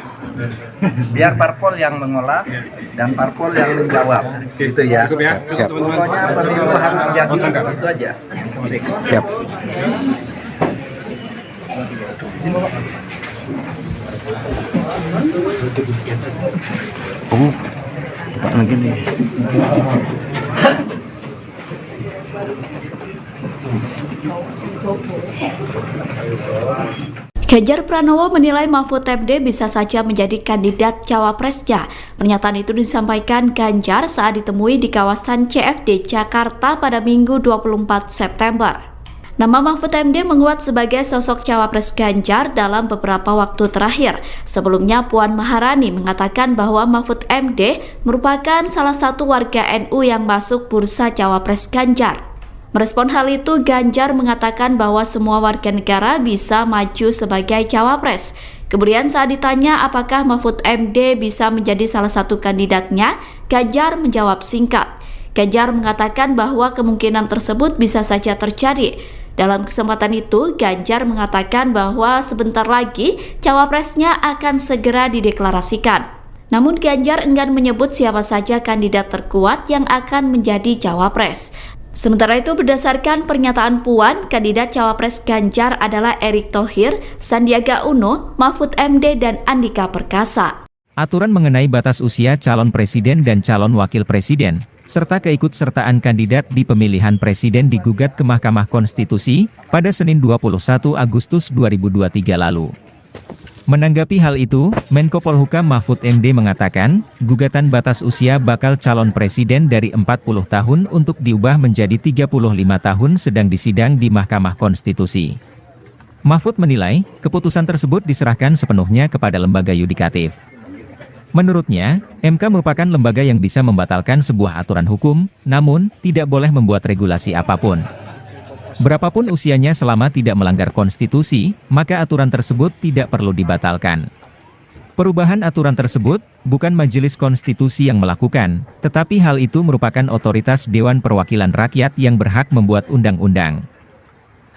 Biar parpol yang mengolah dan parpol yang menjawab. Gitu ya. Siap. Pokoknya pemilu harus jadi itu aja. Siap. Oh, lagi nih. Ganjar Pranowo menilai Mahfud MD bisa saja menjadi kandidat cawapresnya. Pernyataan itu disampaikan Ganjar saat ditemui di kawasan CFD Jakarta pada Minggu 24 September. Nama Mahfud MD menguat sebagai sosok cawapres Ganjar dalam beberapa waktu terakhir. Sebelumnya Puan Maharani mengatakan bahwa Mahfud MD merupakan salah satu warga NU yang masuk bursa cawapres Ganjar. Merespon hal itu, Ganjar mengatakan bahwa semua warga negara bisa maju sebagai cawapres. Kemudian saat ditanya apakah Mahfud MD bisa menjadi salah satu kandidatnya, Ganjar menjawab singkat. Ganjar mengatakan bahwa kemungkinan tersebut bisa saja terjadi. Dalam kesempatan itu, Ganjar mengatakan bahwa sebentar lagi cawapresnya akan segera dideklarasikan. Namun Ganjar enggan menyebut siapa saja kandidat terkuat yang akan menjadi cawapres. Sementara itu, berdasarkan pernyataan Puan, kandidat cawapres Ganjar adalah Erick Thohir, Sandiaga Uno, Mahfud MD, dan Andika Perkasa. Aturan mengenai batas usia calon presiden dan calon wakil presiden, serta keikutsertaan kandidat di pemilihan presiden digugat ke Mahkamah Konstitusi pada Senin 21 Agustus 2023 lalu. Menanggapi hal itu, Menko Polhukam Mahfud MD mengatakan, gugatan batas usia bakal calon presiden dari 40 tahun untuk diubah menjadi 35 tahun sedang disidang di Mahkamah Konstitusi. Mahfud menilai, keputusan tersebut diserahkan sepenuhnya kepada lembaga yudikatif. Menurutnya, MK merupakan lembaga yang bisa membatalkan sebuah aturan hukum, namun tidak boleh membuat regulasi apapun. Berapapun usianya selama tidak melanggar konstitusi, maka aturan tersebut tidak perlu dibatalkan. Perubahan aturan tersebut bukan Majelis Konstitusi yang melakukan, tetapi hal itu merupakan otoritas Dewan Perwakilan Rakyat yang berhak membuat undang-undang.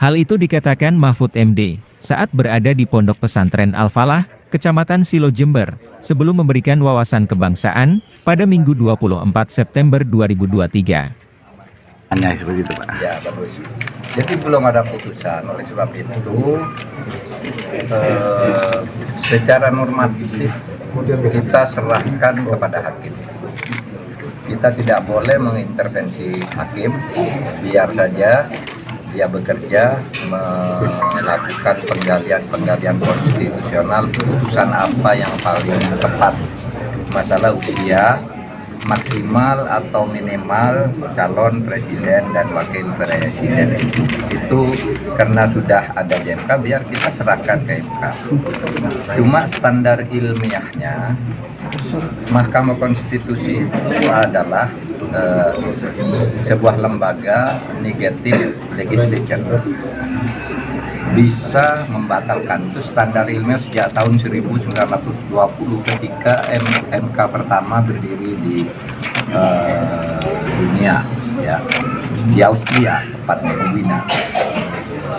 Hal itu dikatakan Mahfud MD saat berada di Pondok Pesantren Al-Falah, Kecamatan Silo Jember, sebelum memberikan wawasan kebangsaan pada Minggu 24 September 2023. Hanya seperti itu, Pak. Ya, bagus. Jadi belum ada putusan, oleh sebab itu secara normatif kita serahkan kepada hakim. Kita tidak boleh mengintervensi hakim, biar saja dia bekerja melakukan penggalian konstitusional, putusan apa yang paling tepat. Masalah usia maksimal atau minimal calon presiden dan wakil presiden itu karena sudah ada di MK, biar kita serahkan ke MK. Cuma standar ilmiahnya Mahkamah Konstitusi itu adalah sebuah lembaga negatif legislature, bisa membatalkan. Itu standar ilmiah sejak tahun 1920 ketika MK pertama berdiri di dunia, ya, di Austria, tepatnya di Wina.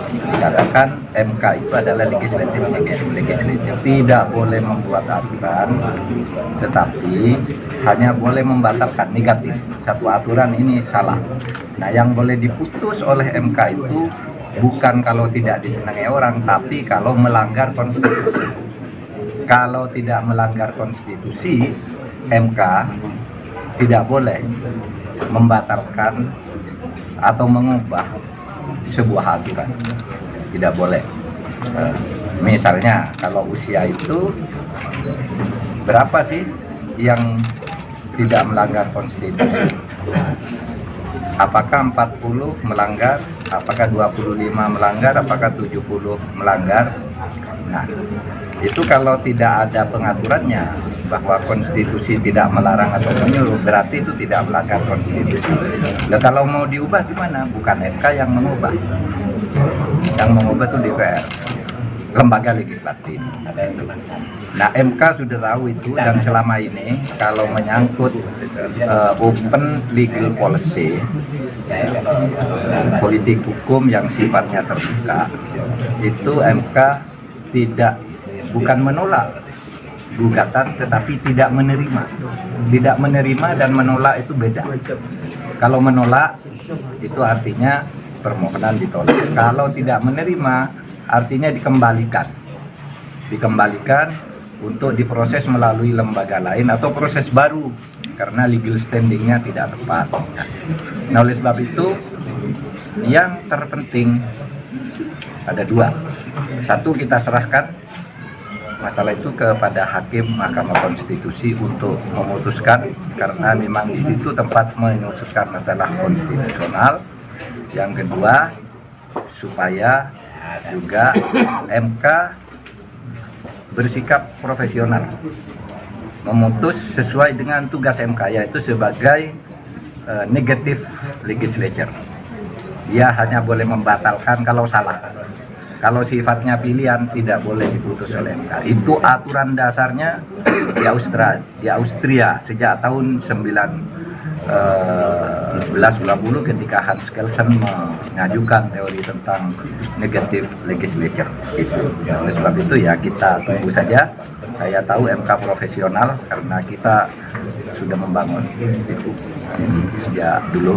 Dikatakan MK itu adalah legislatif, tidak boleh membuat aturan, tetapi hanya boleh membatalkan negatif. Satu aturan ini salah. Nah, yang boleh diputus oleh MK itu bukan kalau tidak disenangi orang, tapi kalau melanggar konstitusi. Kalau tidak melanggar konstitusi, MK tidak boleh membatalkan atau mengubah sebuah aturan. Tidak boleh. Misalnya kalau usia itu berapa sih yang tidak melanggar konstitusi? Apakah 40 melanggar? Apakah 25 melanggar? Apakah 70 melanggar? Nah, itu kalau tidak ada pengaturannya bahwa konstitusi tidak melarang atau menyuruh, berarti itu tidak melanggar konstitusi. Nah, kalau mau diubah gimana? Bukan MK yang mengubah. Yang mengubah itu DPR, lembaga legislatif. Nah, MK sudah tahu itu, dan selama ini kalau menyangkut open legal policy, politik hukum yang sifatnya terbuka, itu MK bukan menolak gugatan, tetapi tidak menerima. Tidak menerima dan menolak itu beda. Kalau menolak itu artinya permohonan ditolak. Kalau tidak menerima artinya dikembalikan untuk diproses melalui lembaga lain atau proses baru karena legal standingnya tidak tepat. Nah, oleh sebab itu yang terpenting ada dua. Satu, kita serahkan masalah itu kepada Hakim Mahkamah Konstitusi untuk memutuskan, karena memang di situ tempat memutuskan masalah konstitusional. Yang kedua, supaya juga MK bersikap profesional, memutus sesuai dengan tugas MK, yaitu sebagai negative legislature. Dia hanya boleh membatalkan kalau salah. Kalau sifatnya pilihan tidak boleh diputus oleh MK. Itu aturan dasarnya di Austria sejak tahun 1920 ketika Hans Kelsen mengajukan teori tentang negative legislature. Oleh sebab itu ya kita tunggu saja. Saya tahu MK profesional karena kita sudah membangun itu sejak dulu.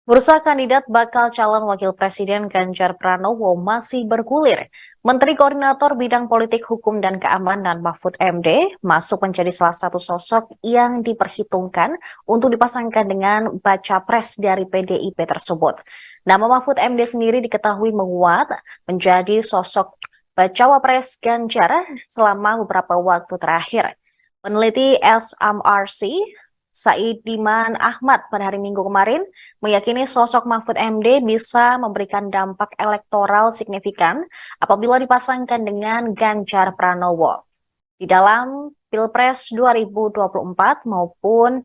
Bursa kandidat bakal calon wakil presiden Ganjar Pranowo masih bergulir. Menteri Koordinator Bidang Politik Hukum dan Keamanan Mahfud MD masuk menjadi salah satu sosok yang diperhitungkan untuk dipasangkan dengan baca pres dari PDIP tersebut. Nama Mahfud MD sendiri diketahui menguat menjadi sosok bacawa pres Ganjar selama beberapa waktu terakhir. Peneliti SMRC Saidiman Ahmad pada hari Minggu kemarin meyakini sosok Mahfud MD bisa memberikan dampak elektoral signifikan apabila dipasangkan dengan Ganjar Pranowo di dalam Pilpres 2024 maupun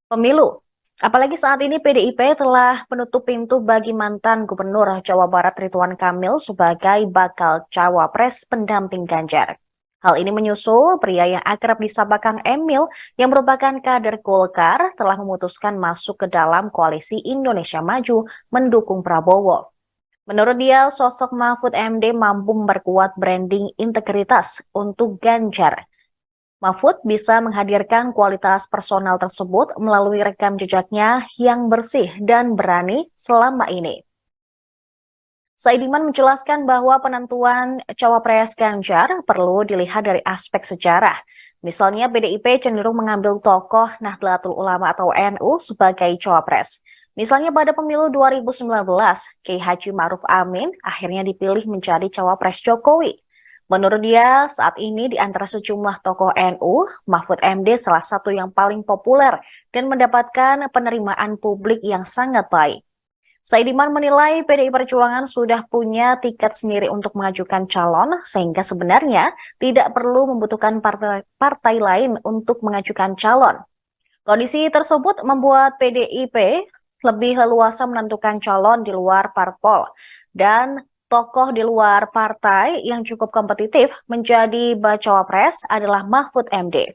pemilu. Apalagi saat ini PDIP telah menutup pintu bagi mantan Gubernur Jawa Barat Ridwan Kamil sebagai bakal cawapres pendamping Ganjar. Hal ini menyusul pria yang akrab disapa Kang Emil yang merupakan kader Golkar telah memutuskan masuk ke dalam koalisi Indonesia Maju mendukung Prabowo. Menurut dia, sosok Mahfud MD mampu memperkuat branding integritas untuk Ganjar. Mahfud bisa menghadirkan kualitas personal tersebut melalui rekam jejaknya yang bersih dan berani selama ini. Saidiman menjelaskan bahwa penentuan cawapres Ganjar perlu dilihat dari aspek sejarah. Misalnya PDIP cenderung mengambil tokoh Nahdlatul Ulama atau NU sebagai cawapres. Misalnya pada pemilu 2019, Kiai Haji Ma'ruf Amin akhirnya dipilih menjadi cawapres Jokowi. Menurut dia, saat ini di antara sejumlah tokoh NU, Mahfud MD salah satu yang paling populer dan mendapatkan penerimaan publik yang sangat baik. Saidiman menilai PDI Perjuangan sudah punya tiket sendiri untuk mengajukan calon, sehingga sebenarnya tidak perlu membutuhkan partai lain untuk mengajukan calon. Kondisi tersebut membuat PDIP lebih leluasa menentukan calon di luar parpol, dan tokoh di luar partai yang cukup kompetitif menjadi bacawa pres adalah Mahfud MD.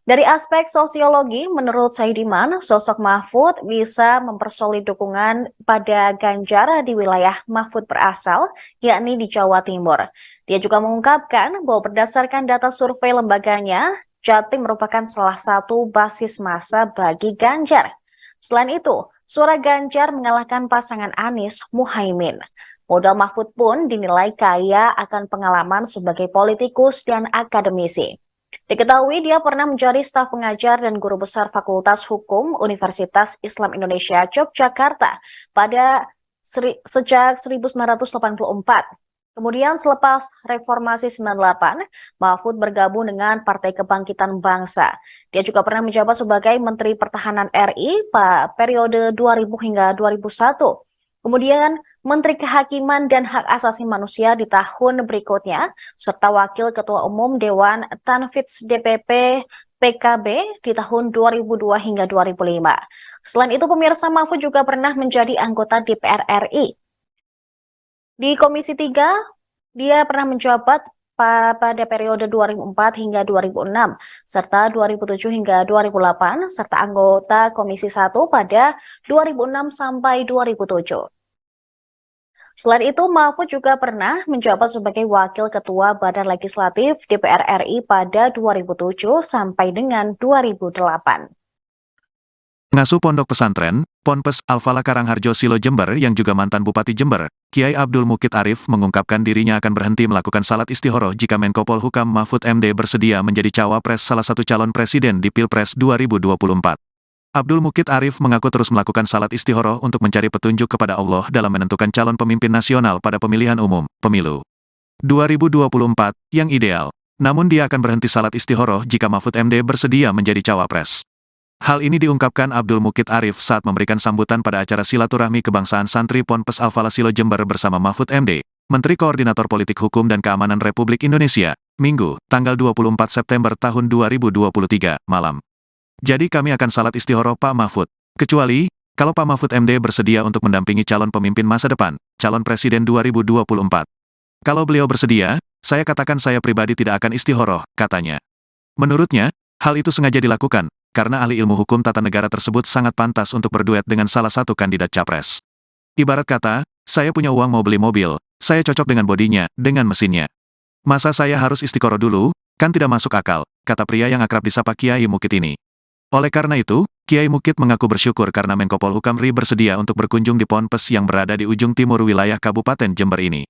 Dari aspek sosiologi, menurut Saidiman, sosok Mahfud bisa mempersolid dukungan pada Ganjar di wilayah Mahfud berasal, yakni di Jawa Timur. Dia juga mengungkapkan bahwa berdasarkan data survei lembaganya, Jatim merupakan salah satu basis massa bagi Ganjar. Selain itu, suara Ganjar mengalahkan pasangan Anies Muhaimin. Modal Mahfud pun dinilai kaya akan pengalaman sebagai politikus dan akademisi. Diketahui dia pernah menjadi staf pengajar dan guru besar Fakultas Hukum Universitas Islam Indonesia Yogyakarta sejak 1984. Kemudian selepas Reformasi 98, Mahfud bergabung dengan Partai Kebangkitan Bangsa. Dia juga pernah menjabat sebagai Menteri Pertahanan RI pada periode 2000 hingga 2001. Kemudian Menteri Kehakiman dan Hak Asasi Manusia di tahun berikutnya, serta Wakil Ketua Umum Dewan Tanfidz DPP PKB di tahun 2002 hingga 2005. Selain itu, pemirsa, Mahfud juga pernah menjadi anggota DPR RI. Di Komisi 3, dia pernah menjabat pada periode 2004 hingga 2006, serta 2007 hingga 2008, serta anggota Komisi 1 pada 2006 sampai 2007. Selain itu, Mahfud juga pernah menjabat sebagai Wakil Ketua Badan Legislatif DPR RI pada 2007 sampai dengan 2008. Pengasuh Pondok Pesantren, Ponpes Al-Falah Karangharjo Silo Jember yang juga mantan Bupati Jember, Kiai Abdul Mukid Arif mengungkapkan dirinya akan berhenti melakukan salat istihoroh jika Menko Polhukam Mahfud MD bersedia menjadi cawapres salah satu calon presiden di Pilpres 2024. Abdul Mukid Arif mengaku terus melakukan salat istikharah untuk mencari petunjuk kepada Allah dalam menentukan calon pemimpin nasional pada pemilihan umum, pemilu 2024, yang ideal. Namun dia akan berhenti salat istikharah jika Mahfud MD bersedia menjadi cawapres. Hal ini diungkapkan Abdul Mukid Arif saat memberikan sambutan pada acara silaturahmi kebangsaan santri Ponpes Al-Falah Silo Jember bersama Mahfud MD, Menteri Koordinator Politik Hukum dan Keamanan Republik Indonesia, Minggu, tanggal 24 September tahun 2023, malam. Jadi kami akan salat istikharah Pak Mahfud. Kecuali, kalau Pak Mahfud MD bersedia untuk mendampingi calon pemimpin masa depan, calon presiden 2024. Kalau beliau bersedia, saya katakan saya pribadi tidak akan istikharah, katanya. Menurutnya, hal itu sengaja dilakukan, karena ahli ilmu hukum tata negara tersebut sangat pantas untuk berduet dengan salah satu kandidat capres. Ibarat kata, saya punya uang mau beli mobil, saya cocok dengan bodinya, dengan mesinnya. Masa saya harus istikharah dulu? Kan tidak masuk akal, kata pria yang akrab disapa Kiai Mukid ini. Oleh karena itu, Kiai Mukid mengaku bersyukur karena Menko Polhukam RI bersedia untuk berkunjung di Ponpes yang berada di ujung timur wilayah Kabupaten Jember ini.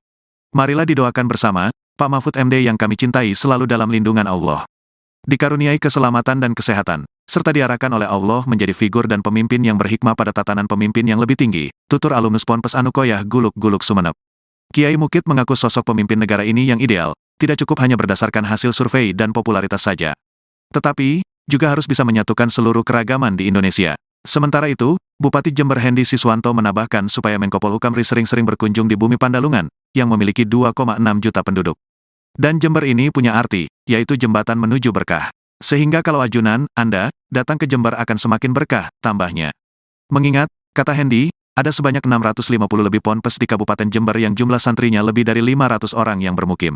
Marilah didoakan bersama, Pak Mahfud MD yang kami cintai selalu dalam lindungan Allah. Dikaruniai keselamatan dan kesehatan, serta diarahkan oleh Allah menjadi figur dan pemimpin yang berhikmah pada tatanan pemimpin yang lebih tinggi, tutur alumnus Ponpes Anukoyah Guluk-Guluk Sumeneb. Kiai Mukid mengaku sosok pemimpin negara ini yang ideal, tidak cukup hanya berdasarkan hasil survei dan popularitas saja. Tetapi, juga harus bisa menyatukan seluruh keragaman di Indonesia. Sementara itu, Bupati Jember Hendy Siswanto menambahkan supaya Menko Polhukam RI sering-sering berkunjung di bumi Pandalungan, yang memiliki 2,6 juta penduduk. Dan Jember ini punya arti, yaitu jembatan menuju berkah. Sehingga kalau ajunan, Anda, datang ke Jember akan semakin berkah, tambahnya. Mengingat, kata Hendy, ada sebanyak 650 lebih ponpes di Kabupaten Jember yang jumlah santrinya lebih dari 500 orang yang bermukim.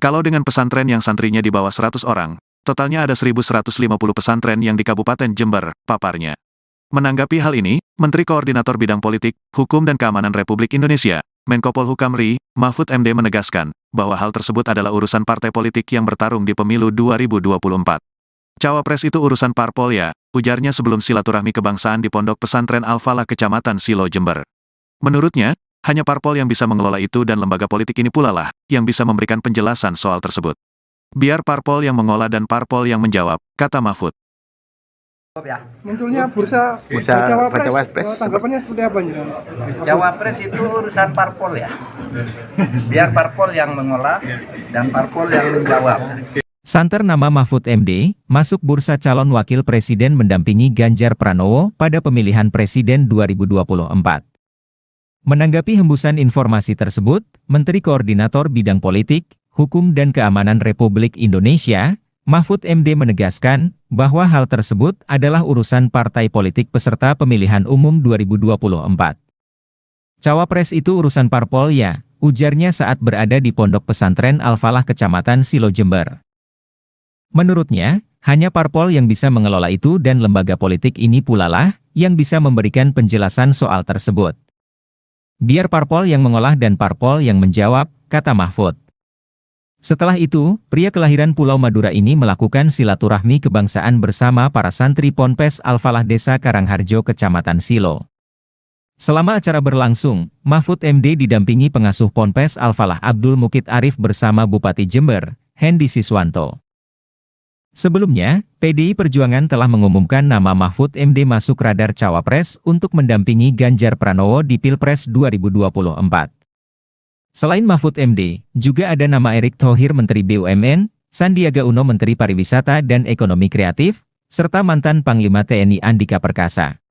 Kalau dengan pesantren yang santrinya di bawah 100 orang, totalnya ada 1.150 pesantren yang di Kabupaten Jember, paparnya. Menanggapi hal ini, Menteri Koordinator Bidang Politik, Hukum dan Keamanan Republik Indonesia, Menko Polhukam RI, Mahfud MD menegaskan, bahwa hal tersebut adalah urusan partai politik yang bertarung di pemilu 2024. Cawapres itu urusan parpol ya, ujarnya sebelum silaturahmi kebangsaan di Pondok Pesantren Al-Falah Kecamatan Silo Jember. Menurutnya, hanya parpol yang bisa mengelola itu dan lembaga politik ini pula lah, yang bisa memberikan penjelasan soal tersebut. Biar parpol yang mengolah dan parpol yang menjawab, kata Mahfud. Munculnya bursa cawapres, tanggapannya seperti apa nih? Cawapres itu urusan parpol ya. Biar parpol yang mengolah dan parpol yang menjawab. Santer nama Mahfud MD, masuk bursa calon wakil presiden mendampingi Ganjar Pranowo pada pemilihan presiden 2024. Menanggapi hembusan informasi tersebut, Menteri Koordinator Bidang Politik, Hukum dan Keamanan Republik Indonesia, Mahfud MD menegaskan bahwa hal tersebut adalah urusan partai politik peserta pemilihan umum 2024. Cawapres itu urusan parpol ya, ujarnya saat berada di Pondok Pesantren Al-Falah Kecamatan Silo Jember. Menurutnya, hanya parpol yang bisa mengelola itu dan lembaga politik ini pula lah yang bisa memberikan penjelasan soal tersebut. Biar parpol yang mengolah dan parpol yang menjawab, kata Mahfud. Setelah itu, pria kelahiran Pulau Madura ini melakukan silaturahmi kebangsaan bersama para santri Ponpes Al-Falah Desa Karangharjo Kecamatan Silo. Selama acara berlangsung, Mahfud MD didampingi pengasuh Ponpes Al-Falah Abdul Mukid Arif bersama Bupati Jember, Hendy Siswanto. Sebelumnya, PDI Perjuangan telah mengumumkan nama Mahfud MD masuk radar cawapres untuk mendampingi Ganjar Pranowo di Pilpres 2024. Selain Mahfud MD, juga ada nama Erick Thohir Menteri BUMN, Sandiaga Uno Menteri Pariwisata dan Ekonomi Kreatif, serta mantan Panglima TNI Andika Perkasa.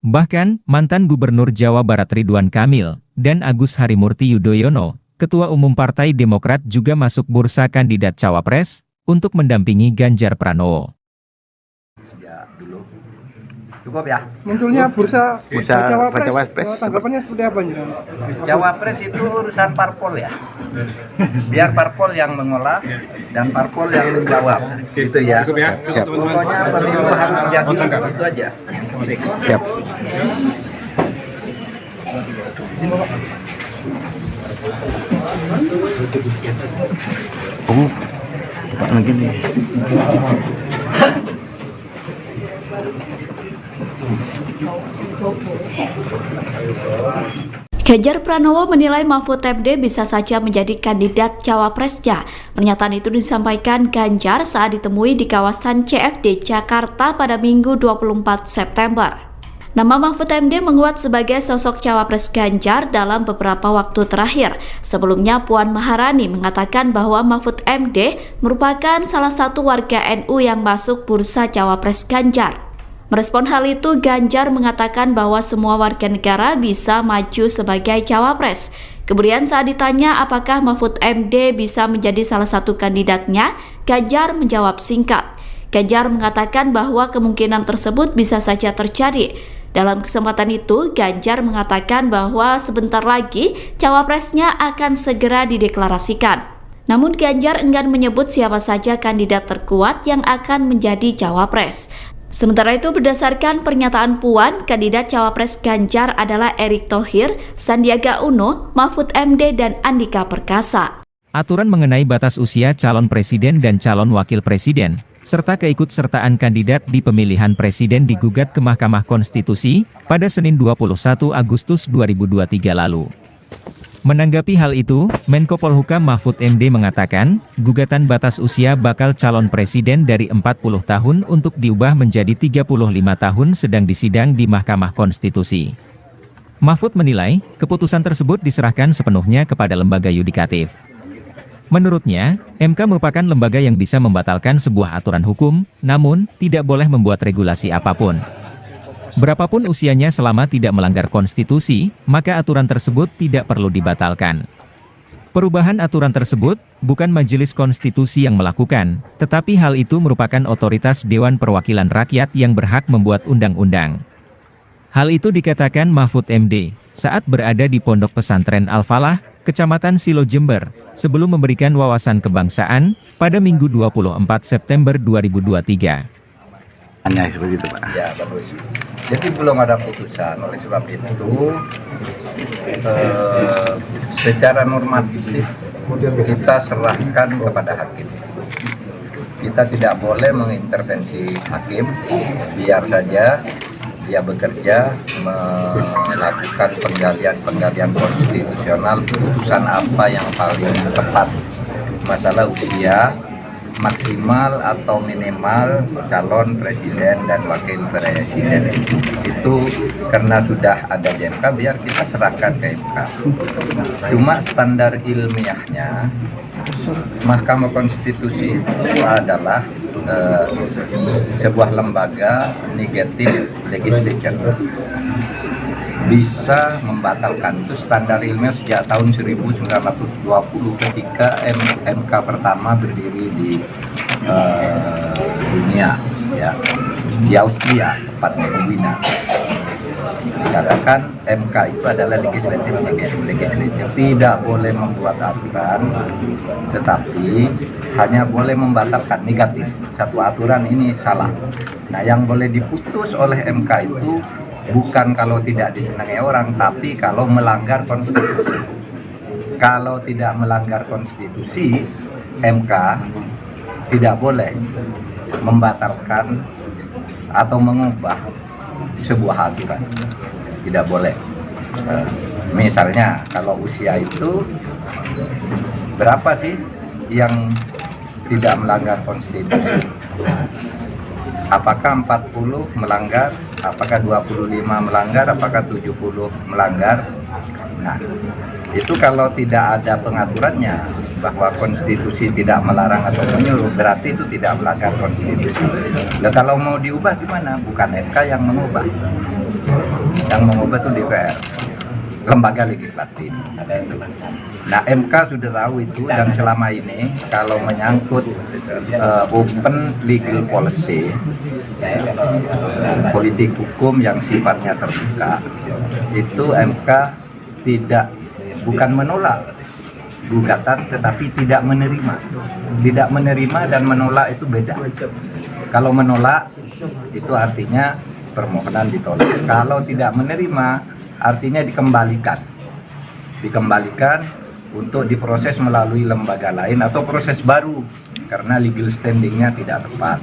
Bahkan, mantan Gubernur Jawa Barat Ridwan Kamil, dan Agus Harimurti Yudhoyono, Ketua Umum Partai Demokrat juga masuk bursa kandidat cawapres, untuk mendampingi Ganjar Pranowo. Cukup ya. Munculnya bursa cawapres, pres. tanggapannya seperti apa nih? Cawapres itu urusan parpol ya. Biar parpol yang mengolah dan parpol yang menjawab. Gitu ya. Siap. Pokoknya pemilu harus jadi itu aja. Siap. Oh, Pak lagi nih. Ganjar Pranowo menilai Mahfud MD bisa saja menjadi kandidat cawapresnya. Pernyataan itu disampaikan Ganjar saat ditemui di kawasan CFD Jakarta pada Minggu 24 September. Nama Mahfud MD menguat sebagai sosok cawapres Ganjar dalam beberapa waktu terakhir. Sebelumnya Puan Maharani mengatakan bahwa Mahfud MD merupakan salah satu warga NU yang masuk bursa cawapres Ganjar. Merespon hal itu, Ganjar mengatakan bahwa semua warga negara bisa maju sebagai cawapres. Kemudian saat ditanya apakah Mahfud MD bisa menjadi salah satu kandidatnya, Ganjar menjawab singkat. Ganjar mengatakan bahwa kemungkinan tersebut bisa saja terjadi. Dalam kesempatan itu, Ganjar mengatakan bahwa sebentar lagi cawapresnya akan segera dideklarasikan. Namun Ganjar enggan menyebut siapa saja kandidat terkuat yang akan menjadi cawapres. Sementara itu, berdasarkan pernyataan Puan, kandidat cawapres Ganjar adalah Erick Thohir, Sandiaga Uno, Mahfud MD, dan Andika Perkasa. Aturan mengenai batas usia calon presiden dan calon wakil presiden, serta keikutsertaan kandidat di pemilihan presiden digugat ke Mahkamah Konstitusi pada Senin 21 Agustus 2023 lalu. Menanggapi hal itu, Menko Polhukam Mahfud MD mengatakan, gugatan batas usia bakal calon presiden dari 40 tahun untuk diubah menjadi 35 tahun sedang disidang di Mahkamah Konstitusi. Mahfud menilai, keputusan tersebut diserahkan sepenuhnya kepada lembaga yudikatif. Menurutnya, MK merupakan lembaga yang bisa membatalkan sebuah aturan hukum, namun tidak boleh membuat regulasi apapun. Berapapun usianya selama tidak melanggar konstitusi, maka aturan tersebut tidak perlu dibatalkan. Perubahan aturan tersebut bukan Majelis Konstitusi yang melakukan, tetapi hal itu merupakan otoritas Dewan Perwakilan Rakyat yang berhak membuat undang-undang. Hal itu dikatakan Mahfud MD saat berada di Pondok Pesantren Al-Falah, Kecamatan Silo Jember, sebelum memberikan wawasan kebangsaan pada Minggu 24 September 2023. Hanya seperti itu, Pak. Ya, bagus. Jadi belum ada putusan, oleh sebab itu secara normatif kita serahkan kepada hakim. Kita tidak boleh mengintervensi hakim, biar saja dia bekerja melakukan penggalian konstitusional, putusan apa yang paling tepat. Masalah usia maksimal atau minimal calon presiden dan wakil presiden itu karena sudah ada di MK, biar kita serahkan ke MK. Cuma standar ilmiahnya Mahkamah Konstitusi itu adalah sebuah lembaga negatif legislature, bisa membatalkan. Itu standar ilmiah sejak tahun 1920 ketika MK pertama berdiri di dunia, ya, di Austria, tepatnya di Wina. Dikatakan MK itu adalah legislatif, tidak boleh membuat aturan, tetapi hanya boleh membatalkan negatif. Satu aturan ini salah. Nah, yang boleh diputus oleh MK itu bukan kalau tidak disenangi orang, tapi kalau melanggar konstitusi. Kalau tidak melanggar konstitusi, MK tidak boleh membatalkan atau mengubah sebuah aturan. Tidak boleh. Misalnya kalau usia itu berapa sih yang tidak melanggar konstitusi? Apakah 40 melanggar? Apakah 25 melanggar? Apakah 70 melanggar? Nah, itu kalau tidak ada pengaturannya bahwa konstitusi tidak melarang atau menyuruh, berarti itu tidak melanggar konstitusi. Nah, kalau mau diubah gimana? Bukan MK yang mengubah. Yang mengubah itu DPR, lembaga legislatif. Nah, MK sudah tahu itu, dan selama ini kalau menyangkut open legal policy, politik hukum yang sifatnya terbuka, itu MK bukan menolak gugatan, tetapi tidak menerima. Tidak menerima dan menolak itu beda. Kalau menolak itu artinya permohonan ditolak. Kalau tidak menerima artinya dikembalikan untuk diproses melalui lembaga lain atau proses baru karena legal standingnya tidak tepat.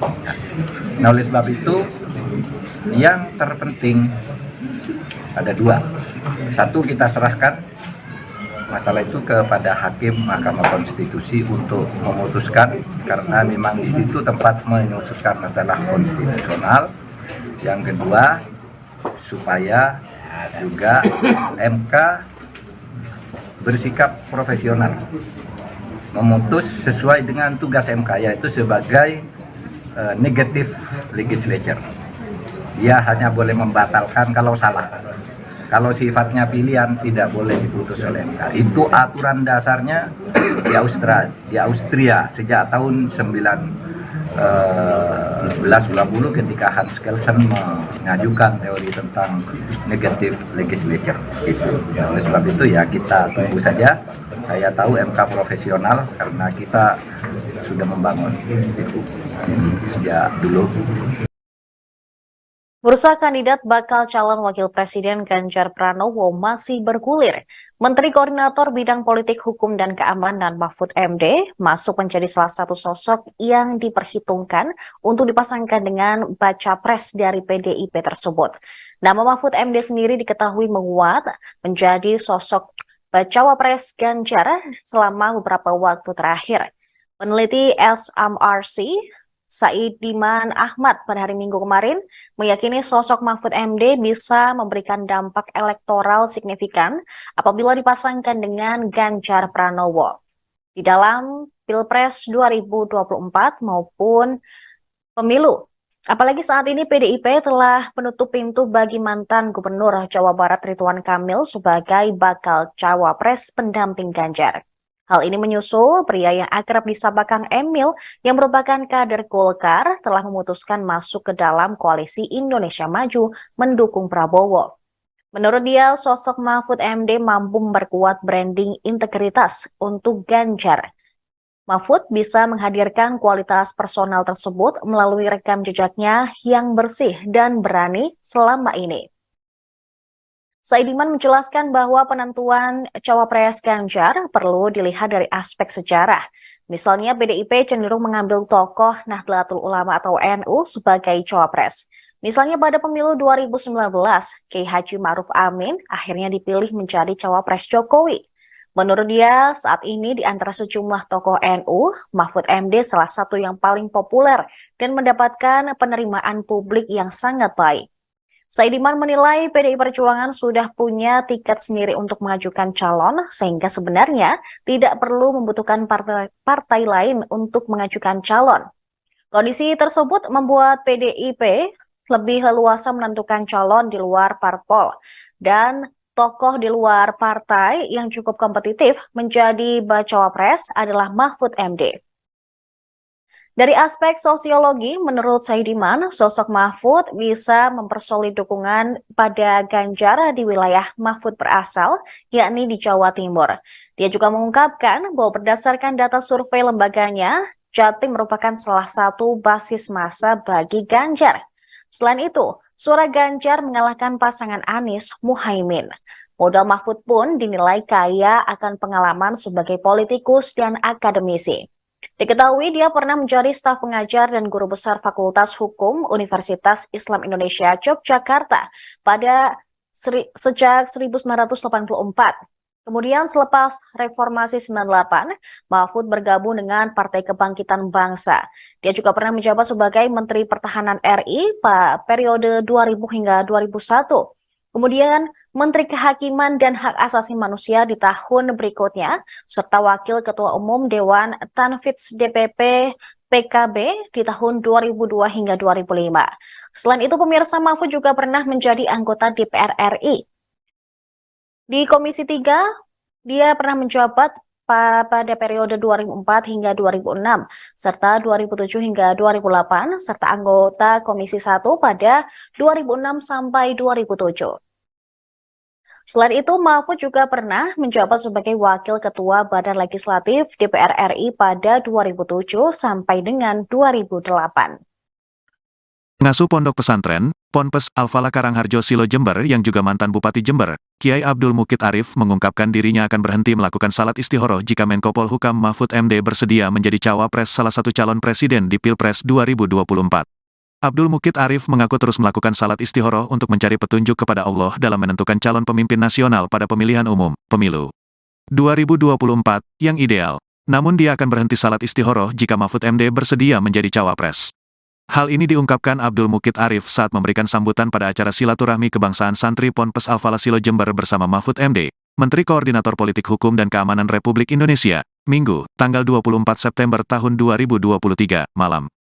Nah, oleh sebab itu yang terpenting ada dua. Satu, kita serahkan masalah itu kepada Hakim Mahkamah Konstitusi untuk memutuskan, karena memang di situ tempat memutuskan masalah konstitusional. Yang kedua, supaya juga MK bersikap profesional, memutus sesuai dengan tugas MK, yaitu sebagai negative legislature. Dia hanya boleh membatalkan kalau salah. Kalau sifatnya pilihan tidak boleh diputus oleh MK. Itu aturan dasarnya di Austria sejak tahun 1920 ketika Hans Kelsen mengajukan teori tentang negative legislature. Oleh sebab itu ya kita tunggu saja. Saya tahu MK profesional karena kita sudah membangun itu sejak dulu. Bursa kandidat bakal calon wakil presiden Ganjar Pranowo masih bergulir. Menteri Koordinator Bidang Politik Hukum dan Keamanan Mahfud MD masuk menjadi salah satu sosok yang diperhitungkan untuk dipasangkan dengan baca pres dari PDIP tersebut. Nama Mahfud MD sendiri diketahui menguat menjadi sosok bacawa pres Ganjar selama beberapa waktu terakhir. Peneliti SMRC Saidiman Ahmad pada hari Minggu kemarin meyakini sosok Mahfud MD bisa memberikan dampak elektoral signifikan apabila dipasangkan dengan Ganjar Pranowo di dalam Pilpres 2024 maupun pemilu. Apalagi saat ini PDIP telah menutup pintu bagi mantan Gubernur Jawa Barat Ridwan Kamil sebagai bakal cawapres pendamping Ganjar. Hal ini menyusul pria yang akrab disapa Kang Emil yang merupakan kader Golkar telah memutuskan masuk ke dalam koalisi Indonesia Maju mendukung Prabowo. Menurut dia, sosok Mahfud MD mampu memperkuat branding integritas untuk Ganjar. Mahfud bisa menghadirkan kualitas personal tersebut melalui rekam jejaknya yang bersih dan berani selama ini. Saidiman menjelaskan bahwa penentuan cawapres Ganjar perlu dilihat dari aspek sejarah. Misalnya PDIP cenderung mengambil tokoh Nahdlatul Ulama atau NU sebagai cawapres. Misalnya pada pemilu 2019, Kiai Haji Ma'ruf Amin akhirnya dipilih menjadi cawapres Jokowi. Menurut dia, saat ini di antara sejumlah tokoh NU, Mahfud MD salah satu yang paling populer dan mendapatkan penerimaan publik yang sangat baik. Saidiman menilai PDI Perjuangan sudah punya tiket sendiri untuk mengajukan calon, sehingga sebenarnya tidak perlu membutuhkan partai lain untuk mengajukan calon. Kondisi tersebut membuat PDIP lebih leluasa menentukan calon di luar parpol, dan tokoh di luar partai yang cukup kompetitif menjadi bacawa pres adalah Mahfud MD. Dari aspek sosiologi, menurut Saidiman, sosok Mahfud bisa mempersolid dukungan pada Ganjar di wilayah Mahfud berasal, yakni di Jawa Timur. Dia juga mengungkapkan bahwa berdasarkan data survei lembaganya, Jatim merupakan salah satu basis massa bagi Ganjar. Selain itu, suara Ganjar mengalahkan pasangan Anies Muhaimin. Modal Mahfud pun dinilai kaya akan pengalaman sebagai politikus dan akademisi. Diketahui dia pernah menjadi staf pengajar dan guru besar Fakultas Hukum Universitas Islam Indonesia Yogyakarta sejak 1984. Kemudian selepas Reformasi 98, Mahfud bergabung dengan Partai Kebangkitan Bangsa. Dia juga pernah menjabat sebagai Menteri Pertahanan RI pada periode 2000 hingga 2001. Kemudian Menteri Kehakiman dan Hak Asasi Manusia di tahun berikutnya, serta Wakil Ketua Umum Dewan Tanfidz DPP PKB di tahun 2002 hingga 2005. Selain itu, pemirsa, Mahfud juga pernah menjadi anggota DPR RI. Di Komisi 3, dia pernah menjabat pada periode 2004 hingga 2006, serta 2007 hingga 2008, serta anggota Komisi 1 pada 2006 sampai 2007. Selain itu, Mahfud juga pernah menjabat sebagai Wakil Ketua Badan Legislatif DPR RI pada 2007 sampai dengan 2008. Pengasuh Pondok Pesantren, Ponpes Al-Falah Karangharjo Silo Jember yang juga mantan Bupati Jember, Kiai Abdul Mukid Arif mengungkapkan dirinya akan berhenti melakukan salat istihoroh jika Menko Polhukam Mahfud MD bersedia menjadi cawapres salah satu calon presiden di Pilpres 2024. Abdul Mukid Arif mengaku terus melakukan salat istikharah untuk mencari petunjuk kepada Allah dalam menentukan calon pemimpin nasional pada pemilihan umum, pemilu 2024, yang ideal. Namun dia akan berhenti salat istikharah jika Mahfud MD bersedia menjadi cawapres. Hal ini diungkapkan Abdul Mukid Arif saat memberikan sambutan pada acara silaturahmi kebangsaan santri Ponpes Al-Falah Silo Jember bersama Mahfud MD, Menteri Koordinator Politik Hukum dan Keamanan Republik Indonesia, Minggu, tanggal 24 September tahun 2023, malam.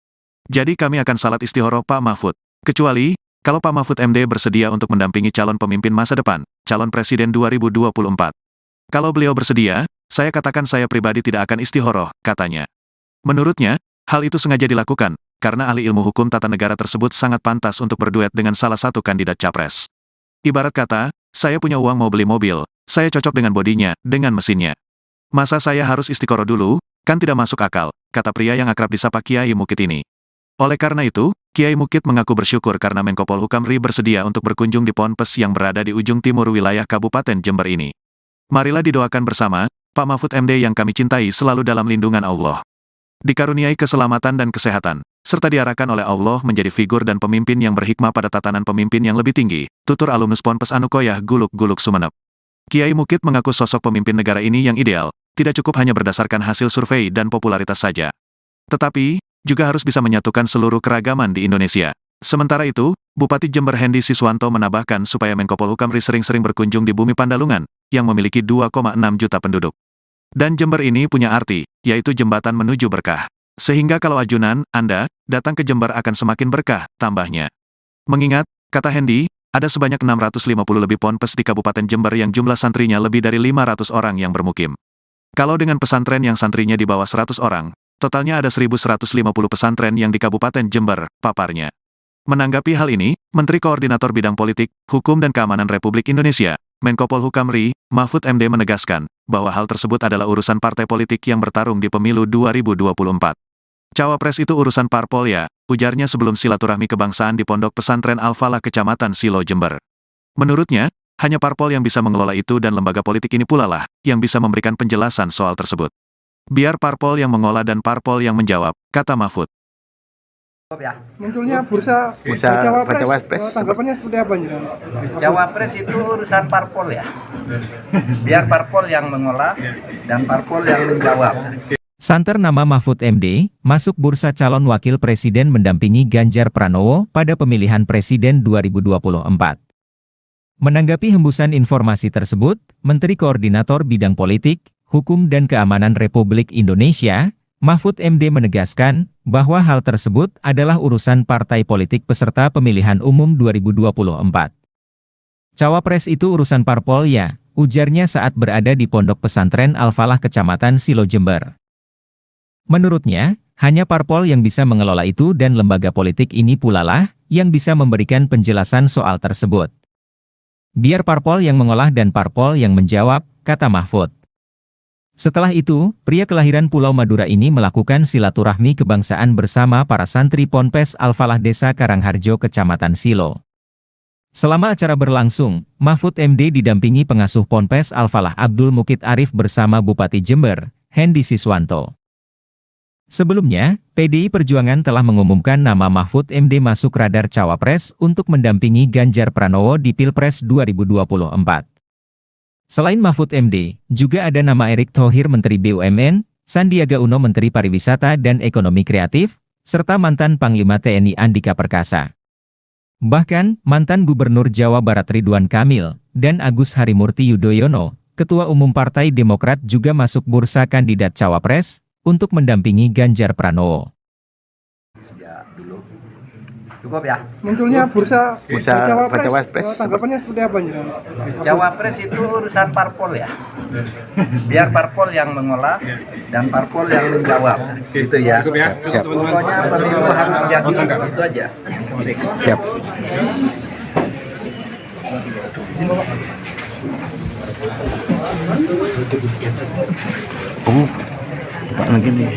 Jadi kami akan salat istikharah Pak Mahfud. Kecuali, kalau Pak Mahfud MD bersedia untuk mendampingi calon pemimpin masa depan, calon presiden 2024. Kalau beliau bersedia, saya katakan saya pribadi tidak akan istikharah, katanya. Menurutnya, hal itu sengaja dilakukan, karena ahli ilmu hukum tata negara tersebut sangat pantas untuk berduet dengan salah satu kandidat capres. Ibarat kata, saya punya uang mau beli mobil, saya cocok dengan bodinya, dengan mesinnya. Masa saya harus istikharah dulu? Kan tidak masuk akal, kata pria yang akrab disapa Kiai Mukid ini. Oleh karena itu, Kiai Mukid mengaku bersyukur karena Menko Polhukam RI bersedia untuk berkunjung di Ponpes yang berada di ujung timur wilayah Kabupaten Jember ini. Marilah didoakan bersama, Pak Mahfud MD yang kami cintai selalu dalam lindungan Allah. Dikaruniai keselamatan dan kesehatan, serta diarahkan oleh Allah menjadi figur dan pemimpin yang berhikmah pada tatanan pemimpin yang lebih tinggi, tutur alumnus Ponpes Anukoyah Guluk-Guluk Sumeneb. Kiai Mukid mengaku sosok pemimpin negara ini yang ideal, tidak cukup hanya berdasarkan hasil survei dan popularitas saja. Tetapi, juga harus bisa menyatukan seluruh keragaman di Indonesia. Sementara itu, Bupati Jember Hendy Siswanto menambahkan supaya Menko Polhukam RI sering-sering berkunjung di bumi Pandalungan, yang memiliki 2,6 juta penduduk. Dan Jember ini punya arti, yaitu jembatan menuju berkah. Sehingga kalau ajunan, Anda, datang ke Jember akan semakin berkah, tambahnya. Mengingat, kata Hendy, ada sebanyak 650 lebih ponpes di Kabupaten Jember yang jumlah santrinya lebih dari 500 orang yang bermukim. Kalau dengan pesantren yang santrinya di bawah 100 orang, totalnya ada 1.150 pesantren yang di Kabupaten Jember, paparnya. Menanggapi hal ini, Menteri Koordinator Bidang Politik, Hukum dan Keamanan Republik Indonesia, Menko Polhukam RI, Mahfud MD menegaskan, bahwa hal tersebut adalah urusan partai politik yang bertarung di pemilu 2024. Cawapres itu urusan parpol ya, ujarnya sebelum silaturahmi kebangsaan di Pondok Pesantren Al-Falah Kecamatan Silo Jember. Menurutnya, hanya parpol yang bisa mengelola itu dan lembaga politik ini pula lah, yang bisa memberikan penjelasan soal tersebut. Biar parpol yang mengolah dan parpol yang menjawab, kata Mahfud. Munculnya bursa cawapres, tanggapannya seperti apa nih? Cawapres itu urusan parpol ya. Biar parpol yang mengolah dan parpol yang menjawab. Santer nama Mahfud MD, masuk bursa calon wakil presiden mendampingi Ganjar Pranowo pada pemilihan presiden 2024. Menanggapi hembusan informasi tersebut, Menteri Koordinator Bidang Politik, Hukum dan Keamanan Republik Indonesia, Mahfud MD menegaskan bahwa hal tersebut adalah urusan partai politik peserta pemilihan umum 2024. Cawapres itu urusan parpol ya, ujarnya saat berada di Pondok Pesantren Al-Falah Kecamatan Silo Jember. Menurutnya, hanya parpol yang bisa mengelola itu dan lembaga politik ini pula lah yang bisa memberikan penjelasan soal tersebut. Biar parpol yang mengolah dan parpol yang menjawab, kata Mahfud. Setelah itu, pria kelahiran Pulau Madura ini melakukan silaturahmi kebangsaan bersama para santri Ponpes Al-Falah Desa Karangharjo Kecamatan Silo. Selama acara berlangsung, Mahfud MD didampingi pengasuh Ponpes Al-Falah Abdul Mukid Arif bersama Bupati Jember, Hendy Siswanto. Sebelumnya, PDI Perjuangan telah mengumumkan nama Mahfud MD masuk radar cawapres untuk mendampingi Ganjar Pranowo di Pilpres 2024. Selain Mahfud MD, juga ada nama Erick Thohir Menteri BUMN, Sandiaga Uno Menteri Pariwisata dan Ekonomi Kreatif, serta mantan Panglima TNI Andika Perkasa. Bahkan, mantan Gubernur Jawa Barat Ridwan Kamil, dan Agus Harimurti Yudhoyono, Ketua Umum Partai Demokrat juga masuk bursa kandidat cawapres, untuk mendampingi Ganjar Pranowo. Cukup ya? Munculnya bursa cawapres, tanggapannya seperti apa nih? Cawapres itu urusan parpol ya. Biar parpol yang mengolah dan parpol yang menjawab. Gitu ya. Siap. Pokoknya pemilu harus jadi itu aja. Siap. Pak lagi nih.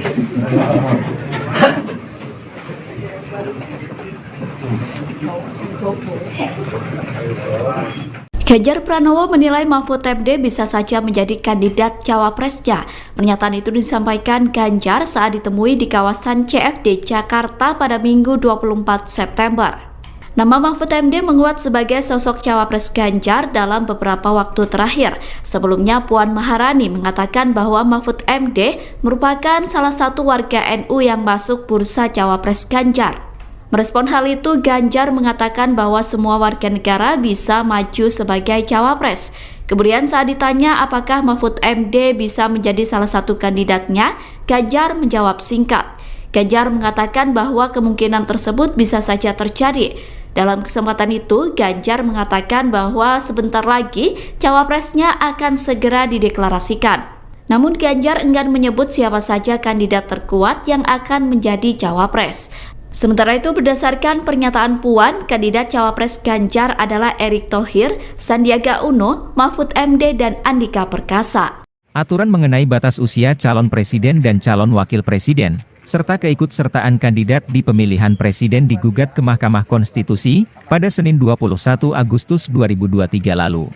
Ganjar Pranowo menilai Mahfud MD bisa saja menjadi kandidat cawapresnya. Pernyataan itu disampaikan Ganjar saat ditemui di kawasan CFD Jakarta pada Minggu 24 September. Nama Mahfud MD menguat sebagai sosok cawapres Ganjar dalam beberapa waktu terakhir. Sebelumnya Puan Maharani mengatakan bahwa Mahfud MD merupakan salah satu warga NU yang masuk bursa cawapres Ganjar. Merespon hal itu, Ganjar mengatakan bahwa semua warga negara bisa maju sebagai cawapres. Kemudian saat ditanya apakah Mahfud MD bisa menjadi salah satu kandidatnya, Ganjar menjawab singkat. Ganjar mengatakan bahwa kemungkinan tersebut bisa saja terjadi. Dalam kesempatan itu, Ganjar mengatakan bahwa sebentar lagi cawapresnya akan segera dideklarasikan. Namun Ganjar enggan menyebut siapa saja kandidat terkuat yang akan menjadi cawapres. Sementara itu, berdasarkan pernyataan Puan, kandidat cawapres Ganjar adalah Erick Thohir, Sandiaga Uno, Mahfud MD, dan Andika Perkasa. Aturan mengenai batas usia calon presiden dan calon wakil presiden, serta keikutsertaan kandidat di pemilihan presiden digugat ke Mahkamah Konstitusi pada Senin 21 Agustus 2023 lalu.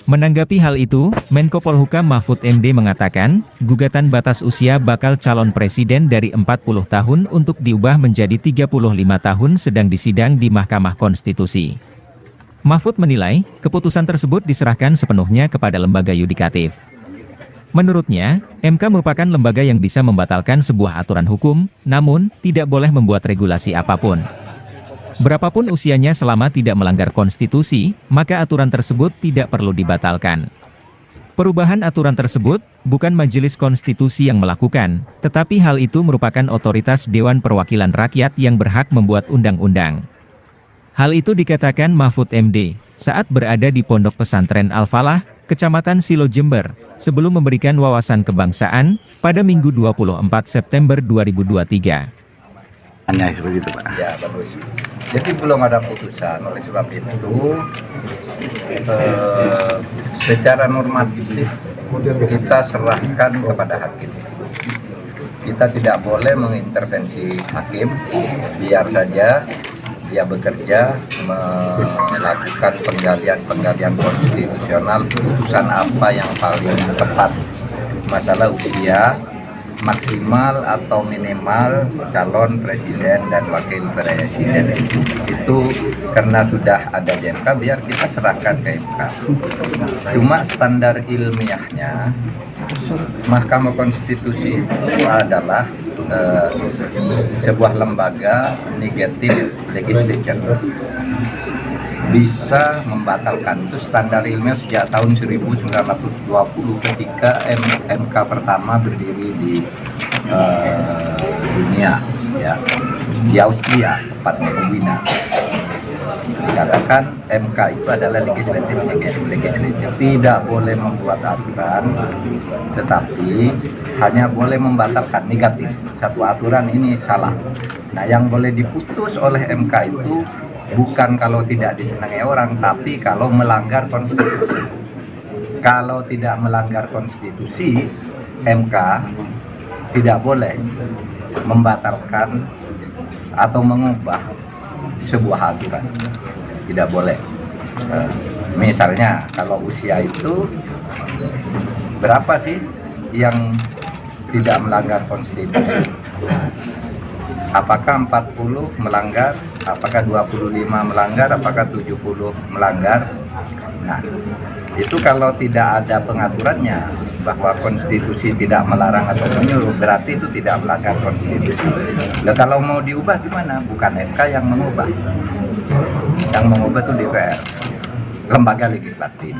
Menanggapi hal itu, Menko Polhukam Mahfud MD mengatakan, gugatan batas usia bakal calon presiden dari 40 tahun untuk diubah menjadi 35 tahun sedang disidang di Mahkamah Konstitusi. Mahfud menilai, keputusan tersebut diserahkan sepenuhnya kepada lembaga yudikatif. Menurutnya, MK merupakan lembaga yang bisa membatalkan sebuah aturan hukum, namun tidak boleh membuat regulasi apapun. Berapapun usianya selama tidak melanggar konstitusi, maka aturan tersebut tidak perlu dibatalkan. Perubahan aturan tersebut bukan Majelis Konstitusi yang melakukan, tetapi hal itu merupakan otoritas Dewan Perwakilan Rakyat yang berhak membuat undang-undang. Hal itu dikatakan Mahfud MD saat berada di Pondok Pesantren Al-Falah, Kecamatan Silo Jember, sebelum memberikan wawasan kebangsaan pada Minggu 24 September 2023. Hanya seperti itu, Pak. Ya, bagus. Jadi belum ada putusan, oleh sebab itu secara normatif kita serahkan kepada hakim. Kita tidak boleh mengintervensi hakim, biar saja dia bekerja melakukan penggalian konstitusional, putusan apa yang paling tepat. Masalah usia maksimal atau minimal calon presiden dan wakil presiden itu karena sudah ada di MK, biar kita serahkan ke MK. Cuma standar ilmiahnya Mahkamah Konstitusi itu adalah sebuah lembaga negatif legislature, bisa membatalkan. Itu standar ilmiah sejak tahun 1920 ketika MK pertama berdiri di dunia, ya, di Austria, tepatnya di Wina. Dikatakan MK itu adalah legislatif, tidak boleh membuat aturan, tetapi hanya boleh membatalkan negatif. Satu aturan ini salah. Nah, yang boleh diputus oleh MK itu bukan kalau tidak disenangi orang, tapi kalau melanggar konstitusi. Kalau tidak melanggar konstitusi, MK tidak boleh membatalkan atau mengubah sebuah aturan. Tidak boleh. Misalnya, kalau usia itu berapa sih yang tidak melanggar konstitusi? Apakah 40 melanggar? Apakah 25 melanggar? Apakah 70 melanggar? Nah, itu kalau tidak ada pengaturannya bahwa konstitusi tidak melarang atau menyuruh, berarti itu tidak melanggar konstitusi. Nah, kalau mau diubah gimana? Bukan MK yang mengubah. Yang mengubah itu DPR, lembaga legislatif.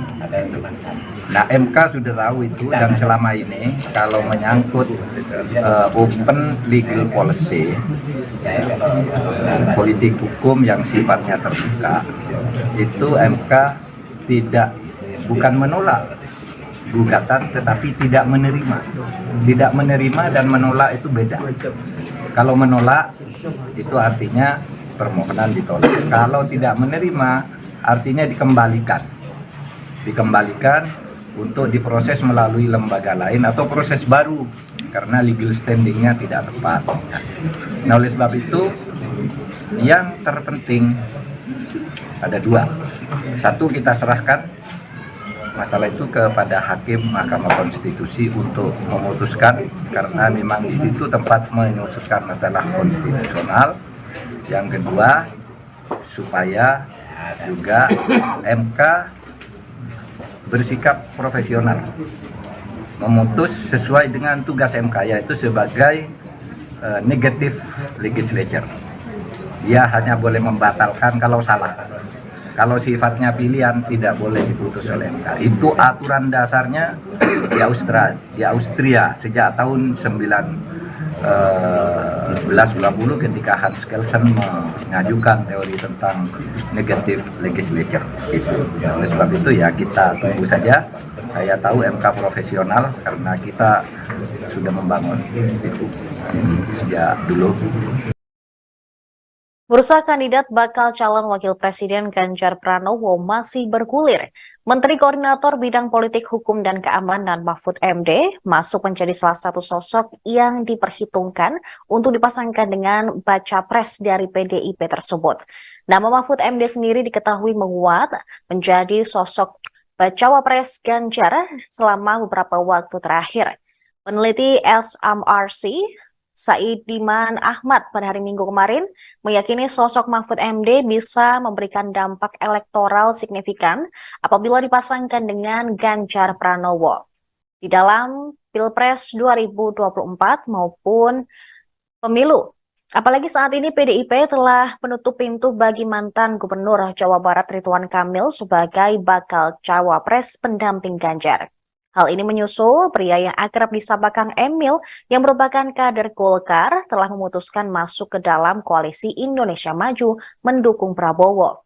Nah, MK sudah tahu itu, dan selama ini kalau menyangkut open legal policy, politik hukum yang sifatnya terbuka, itu MK bukan menolak gugatan, tetapi tidak menerima. Tidak menerima dan menolak itu beda. Kalau menolak itu artinya permohonan ditolak. Kalau tidak menerima artinya dikembalikan untuk diproses melalui lembaga lain atau proses baru karena legal standingnya tidak tepat. Nah, oleh sebab itu yang terpenting ada dua. Satu, kita serahkan masalah itu kepada Hakim Mahkamah Konstitusi untuk memutuskan, karena memang di situ tempat memutuskan masalah konstitusional. Yang kedua, supaya juga MK bersikap profesional, memutus sesuai dengan tugas MK, yaitu sebagai negative legislature. Dia hanya boleh membatalkan kalau salah. Kalau sifatnya pilihan tidak boleh diputus oleh MK. Itu aturan dasarnya di Austria sejak tahun 1990 ketika Hans Kelsen mengajukan teori tentang negative legislature. Oleh sebab itu ya kita tunggu saja. Saya tahu MK profesional karena kita sudah membangun itu sejak dulu. Bursa kandidat bakal calon wakil presiden Ganjar Pranowo masih bergulir. Menteri Koordinator Bidang Politik Hukum dan Keamanan Mahfud MD masuk menjadi salah satu sosok yang diperhitungkan untuk dipasangkan dengan baca pres dari PDIP tersebut. Nama Mahfud MD sendiri diketahui menguat menjadi sosok bacawa pres Ganjar selama beberapa waktu terakhir. Peneliti SMRC Saidiman Ahmad pada hari Minggu kemarin meyakini sosok Mahfud MD bisa memberikan dampak elektoral signifikan apabila dipasangkan dengan Ganjar Pranowo di dalam Pilpres 2024 maupun pemilu. Apalagi saat ini PDIP telah menutup pintu bagi mantan Gubernur Jawa Barat Ridwan Kamil sebagai bakal cawapres pendamping Ganjar. Hal ini menyusul pria yang akrab disapa Kang Emil yang merupakan kader Golkar telah memutuskan masuk ke dalam koalisi Indonesia Maju mendukung Prabowo.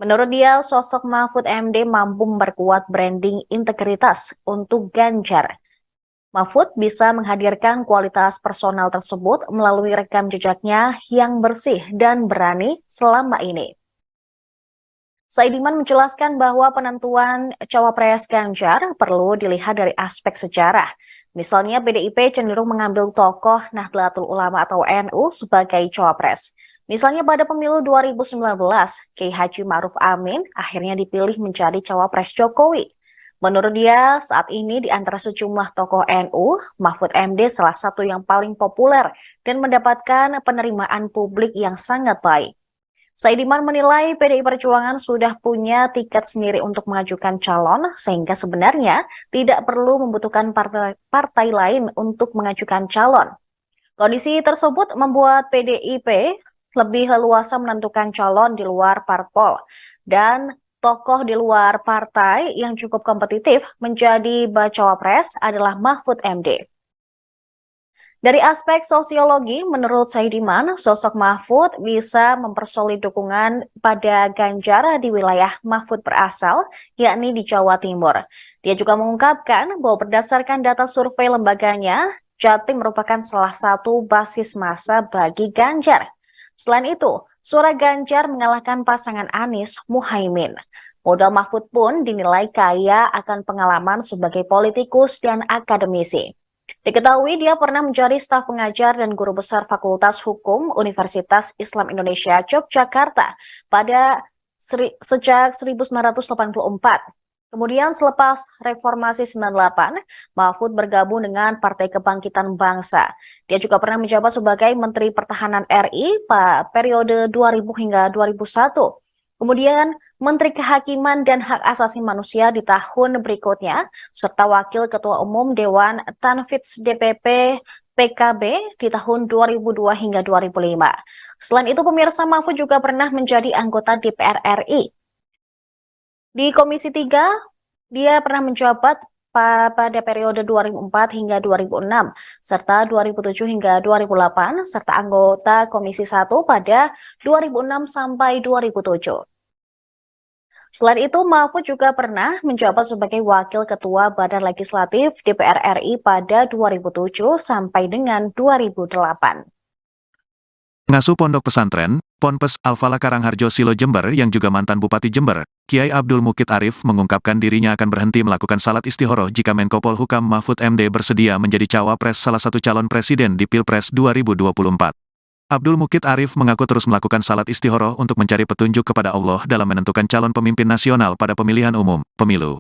Menurut dia, sosok Mahfud MD mampu memperkuat branding integritas untuk Ganjar. Mahfud bisa menghadirkan kualitas personal tersebut melalui rekam jejaknya yang bersih dan berani selama ini. Saidiman menjelaskan bahwa penentuan cawapres Ganjar perlu dilihat dari aspek sejarah. Misalnya PDIP cenderung mengambil tokoh Nahdlatul Ulama atau NU sebagai cawapres. Misalnya pada pemilu 2019, Kiai Haji Ma'ruf Amin akhirnya dipilih menjadi cawapres Jokowi. Menurut dia, saat ini di antara sejumlah tokoh NU, Mahfud MD salah satu yang paling populer dan mendapatkan penerimaan publik yang sangat baik. Saidiman menilai PDI Perjuangan sudah punya tiket sendiri untuk mengajukan calon, sehingga sebenarnya tidak perlu membutuhkan partai lain untuk mengajukan calon. Kondisi tersebut membuat PDIP lebih leluasa menentukan calon di luar parpol, dan tokoh di luar partai yang cukup kompetitif menjadi bacawa pres adalah Mahfud MD. Dari aspek sosiologi, menurut Saidiman, sosok Mahfud bisa mempersolid dukungan pada Ganjar di wilayah Mahfud berasal, yakni di Jawa Timur. Dia juga mengungkapkan bahwa berdasarkan data survei lembaganya, Jatim merupakan salah satu basis massa bagi Ganjar. Selain itu, suara Ganjar mengalahkan pasangan Anies Muhaimin. Modal Mahfud pun dinilai kaya akan pengalaman sebagai politikus dan akademisi. Diketahui dia pernah menjadi staf pengajar dan guru besar Fakultas Hukum Universitas Islam Indonesia Yogyakarta sejak 1984. Kemudian selepas Reformasi 98, Mahfud bergabung dengan Partai Kebangkitan Bangsa. Dia juga pernah menjabat sebagai Menteri Pertahanan RI pada periode 2000 hingga 2001. Kemudian Menteri Kehakiman dan Hak Asasi Manusia di tahun berikutnya, serta Wakil Ketua Umum Dewan Tanfidz DPP PKB di tahun 2002 hingga 2005. Selain itu, pemirsa, Mahfud juga pernah menjadi anggota DPR RI. Di Komisi 3, dia pernah menjabat pada periode 2004 hingga 2006, serta 2007 hingga 2008, serta anggota Komisi 1 pada 2006 sampai 2007. Selain itu, Mahfud juga pernah menjabat sebagai Wakil Ketua Badan Legislatif DPR RI pada 2007 sampai dengan 2008. Ngasuh Pondok Pesantren, Ponpes Al-Falah Karangharjo Silo Jember yang juga mantan Bupati Jember, Kiai Abdul Mukid Arif mengungkapkan dirinya akan berhenti melakukan salat istihoroh jika Menko Polhukam Mahfud MD bersedia menjadi cawapres salah satu calon presiden di Pilpres 2024. Abdul Mukid Arif mengaku terus melakukan salat istihoroh untuk mencari petunjuk kepada Allah dalam menentukan calon pemimpin nasional pada pemilihan umum, pemilu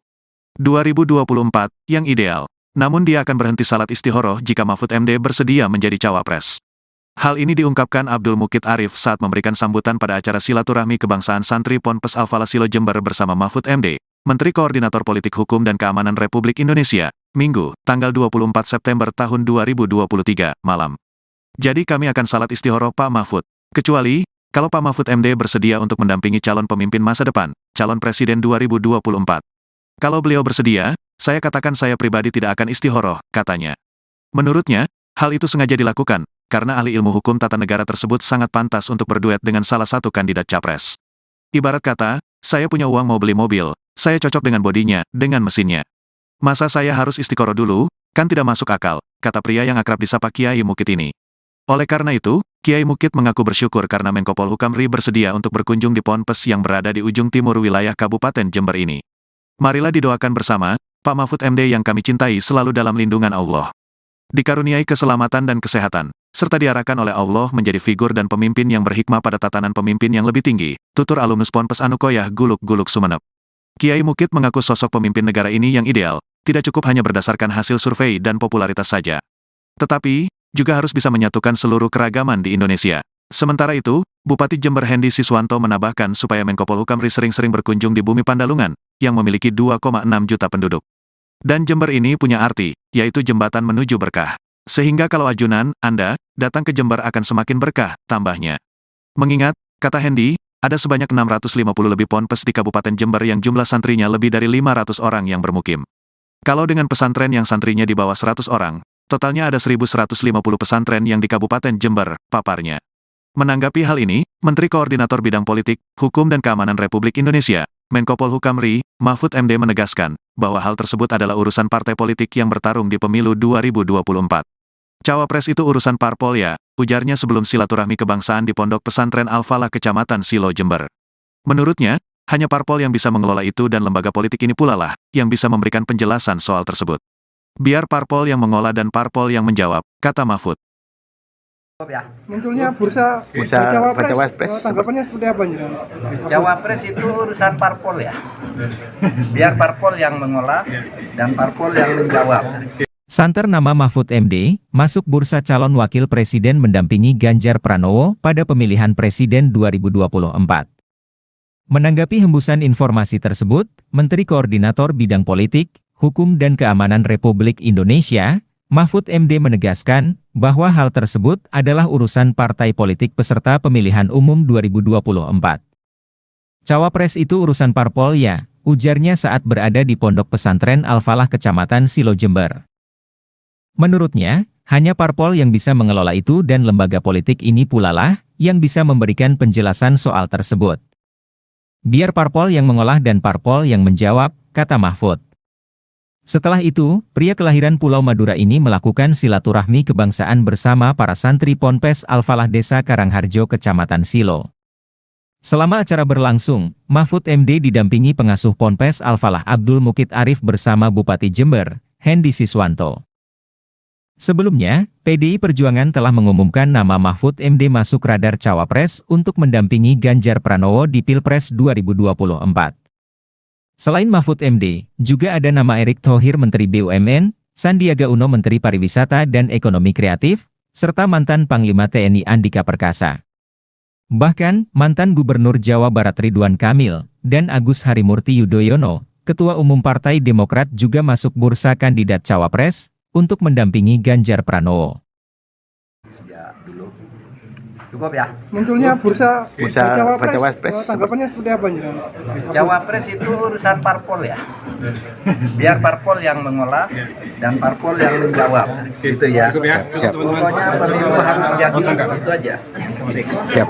2024, yang ideal. Namun dia akan berhenti salat istihoroh jika Mahfud MD bersedia menjadi cawapres. Hal ini diungkapkan Abdul Mukid Arif saat memberikan sambutan pada acara silaturahmi kebangsaan santri Ponpes Al-Falah Silo Jember bersama Mahfud MD, Menteri Koordinator Politik Hukum dan Keamanan Republik Indonesia, Minggu, tanggal 24 September tahun 2023, malam. Jadi kami akan salat istihoroh Pak Mahfud. Kecuali, kalau Pak Mahfud MD bersedia untuk mendampingi calon pemimpin masa depan, calon presiden 2024. Kalau beliau bersedia, saya katakan saya pribadi tidak akan istihoroh, katanya. Menurutnya, hal itu sengaja dilakukan, karena ahli ilmu hukum tata negara tersebut sangat pantas untuk berduet dengan salah satu kandidat capres. Ibarat kata, saya punya uang mau beli mobil, saya cocok dengan bodinya, dengan mesinnya. Masa saya harus istiqoroh dulu, kan tidak masuk akal, kata pria yang akrab disapa Kiai Mukid ini. Oleh karena itu, Kiai Mukid mengaku bersyukur karena Menko Polhukam RI bersedia untuk berkunjung di Ponpes yang berada di ujung timur wilayah Kabupaten Jember ini. Marilah didoakan bersama, Pak Mahfud MD yang kami cintai selalu dalam lindungan Allah. Dikaruniai keselamatan dan kesehatan, serta diarahkan oleh Allah menjadi figur dan pemimpin yang berhikmah pada tatanan pemimpin yang lebih tinggi, tutur alumnus Ponpes Anukoyah Guluk-Guluk Sumeneb. Kiai Mukid mengaku sosok pemimpin negara ini yang ideal, tidak cukup hanya berdasarkan hasil survei dan popularitas saja. Tetapi, juga harus bisa menyatukan seluruh keragaman di Indonesia. Sementara itu, Bupati Jember Hendy Siswanto menambahkan supaya Menko Polhukam RI sering-sering berkunjung di Bumi Pandalungan, yang memiliki 2,6 juta penduduk. Dan Jember ini punya arti, yaitu jembatan menuju berkah. Sehingga kalau ajunan, Anda, datang ke Jember akan semakin berkah, tambahnya. Mengingat, kata Hendy, ada sebanyak 650 lebih ponpes di Kabupaten Jember yang jumlah santrinya lebih dari 500 orang yang bermukim. Kalau dengan pesantren yang santrinya di bawah 100 orang, totalnya ada 1.150 pesantren yang di Kabupaten Jember, paparnya. Menanggapi hal ini, Menteri Koordinator Bidang Politik, Hukum dan Keamanan Republik Indonesia, Menko Polhukam RI, Mahfud MD menegaskan, bahwa hal tersebut adalah urusan partai politik yang bertarung di pemilu 2024. Cawapres itu urusan parpol ya, ujarnya sebelum silaturahmi kebangsaan di Pondok Pesantren Al-Falah Kecamatan Silo Jember. Menurutnya, hanya parpol yang bisa mengelola itu dan lembaga politik ini pula lah, yang bisa memberikan penjelasan soal tersebut. Biar parpol yang mengolah dan parpol yang menjawab, kata Mahfud. Munculnya bursa cawapres, tanggapannya seperti apa nih? Cawapres itu urusan parpol ya. Biar parpol yang mengolah dan parpol yang menjawab. Santer nama Mahfud MD, masuk bursa calon wakil presiden mendampingi Ganjar Pranowo pada pemilihan presiden 2024. Menanggapi hembusan informasi tersebut, Menteri Koordinator Bidang Politik, Hukum dan Keamanan Republik Indonesia, Mahfud MD menegaskan bahwa hal tersebut adalah urusan partai politik peserta pemilihan umum 2024. Cawapres itu urusan parpol ya, ujarnya saat berada di Pondok Pesantren Al-Falah Kecamatan Silo Jember. Menurutnya, hanya parpol yang bisa mengelola itu dan lembaga politik ini pula lah yang bisa memberikan penjelasan soal tersebut. Biar parpol yang mengolah dan parpol yang menjawab, kata Mahfud. Setelah itu, pria kelahiran Pulau Madura ini melakukan silaturahmi kebangsaan bersama para santri Ponpes Al-Falah Desa Karangharjo Kecamatan Silo. Selama acara berlangsung, Mahfud MD didampingi pengasuh Ponpes Al-Falah Abdul Mukid Arif bersama Bupati Jember, Hendy Siswanto. Sebelumnya, PDI Perjuangan telah mengumumkan nama Mahfud MD masuk radar cawapres untuk mendampingi Ganjar Pranowo di Pilpres 2024. Selain Mahfud MD, juga ada nama Erick Thohir Menteri BUMN, Sandiaga Uno Menteri Pariwisata dan Ekonomi Kreatif, serta mantan Panglima TNI Andika Perkasa. Bahkan, mantan Gubernur Jawa Barat Ridwan Kamil, dan Agus Harimurti Yudhoyono, Ketua Umum Partai Demokrat juga masuk bursa kandidat cawapres, untuk mendampingi Ganjar Pranowo. Ya, dulu. Cukup ya? Munculnya bursa cawapres, tanggapannya seperti apa nih? Cawapres itu urusan parpol ya. Biar parpol yang mengolah dan parpol yang menjawab. Gitu ya. Siap. Pokoknya pemilu harus jadi itu aja. Siap.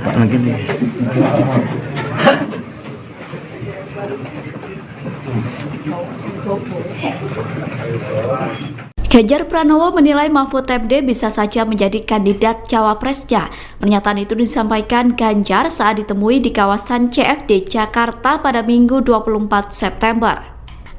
Pak lagi nih. Ganjar Pranowo menilai Mahfud MD bisa saja menjadi kandidat cawapresnya. Pernyataan itu disampaikan Ganjar saat ditemui di kawasan CFD Jakarta pada Minggu 24 September.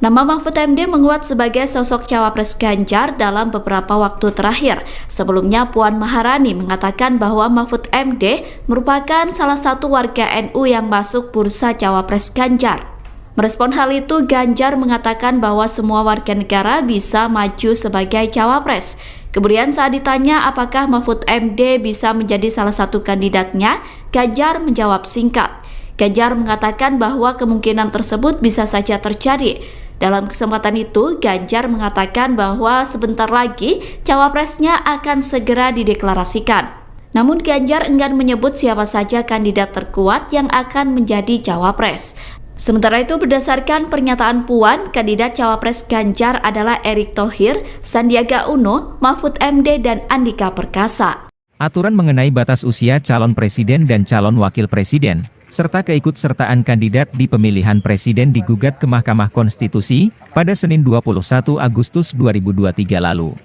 Nama Mahfud MD menguat sebagai sosok cawapres Ganjar dalam beberapa waktu terakhir. Sebelumnya Puan Maharani mengatakan bahwa Mahfud MD merupakan salah satu warga NU yang masuk bursa cawapres Ganjar. Merespon hal itu, Ganjar mengatakan bahwa semua warga negara bisa maju sebagai cawapres. Kemudian saat ditanya apakah Mahfud MD bisa menjadi salah satu kandidatnya, Ganjar menjawab singkat. Ganjar mengatakan bahwa kemungkinan tersebut bisa saja terjadi. Dalam kesempatan itu, Ganjar mengatakan bahwa sebentar lagi cawapresnya akan segera dideklarasikan. Namun Ganjar enggan menyebut siapa saja kandidat terkuat yang akan menjadi cawapres. Sementara itu, berdasarkan pernyataan Puan, kandidat cawapres Ganjar adalah Erick Thohir, Sandiaga Uno, Mahfud MD, dan Andika Perkasa. Aturan mengenai batas usia calon presiden dan calon wakil presiden, serta keikutsertaan kandidat di pemilihan presiden digugat ke Mahkamah Konstitusi pada Senin 21 Agustus 2023 lalu.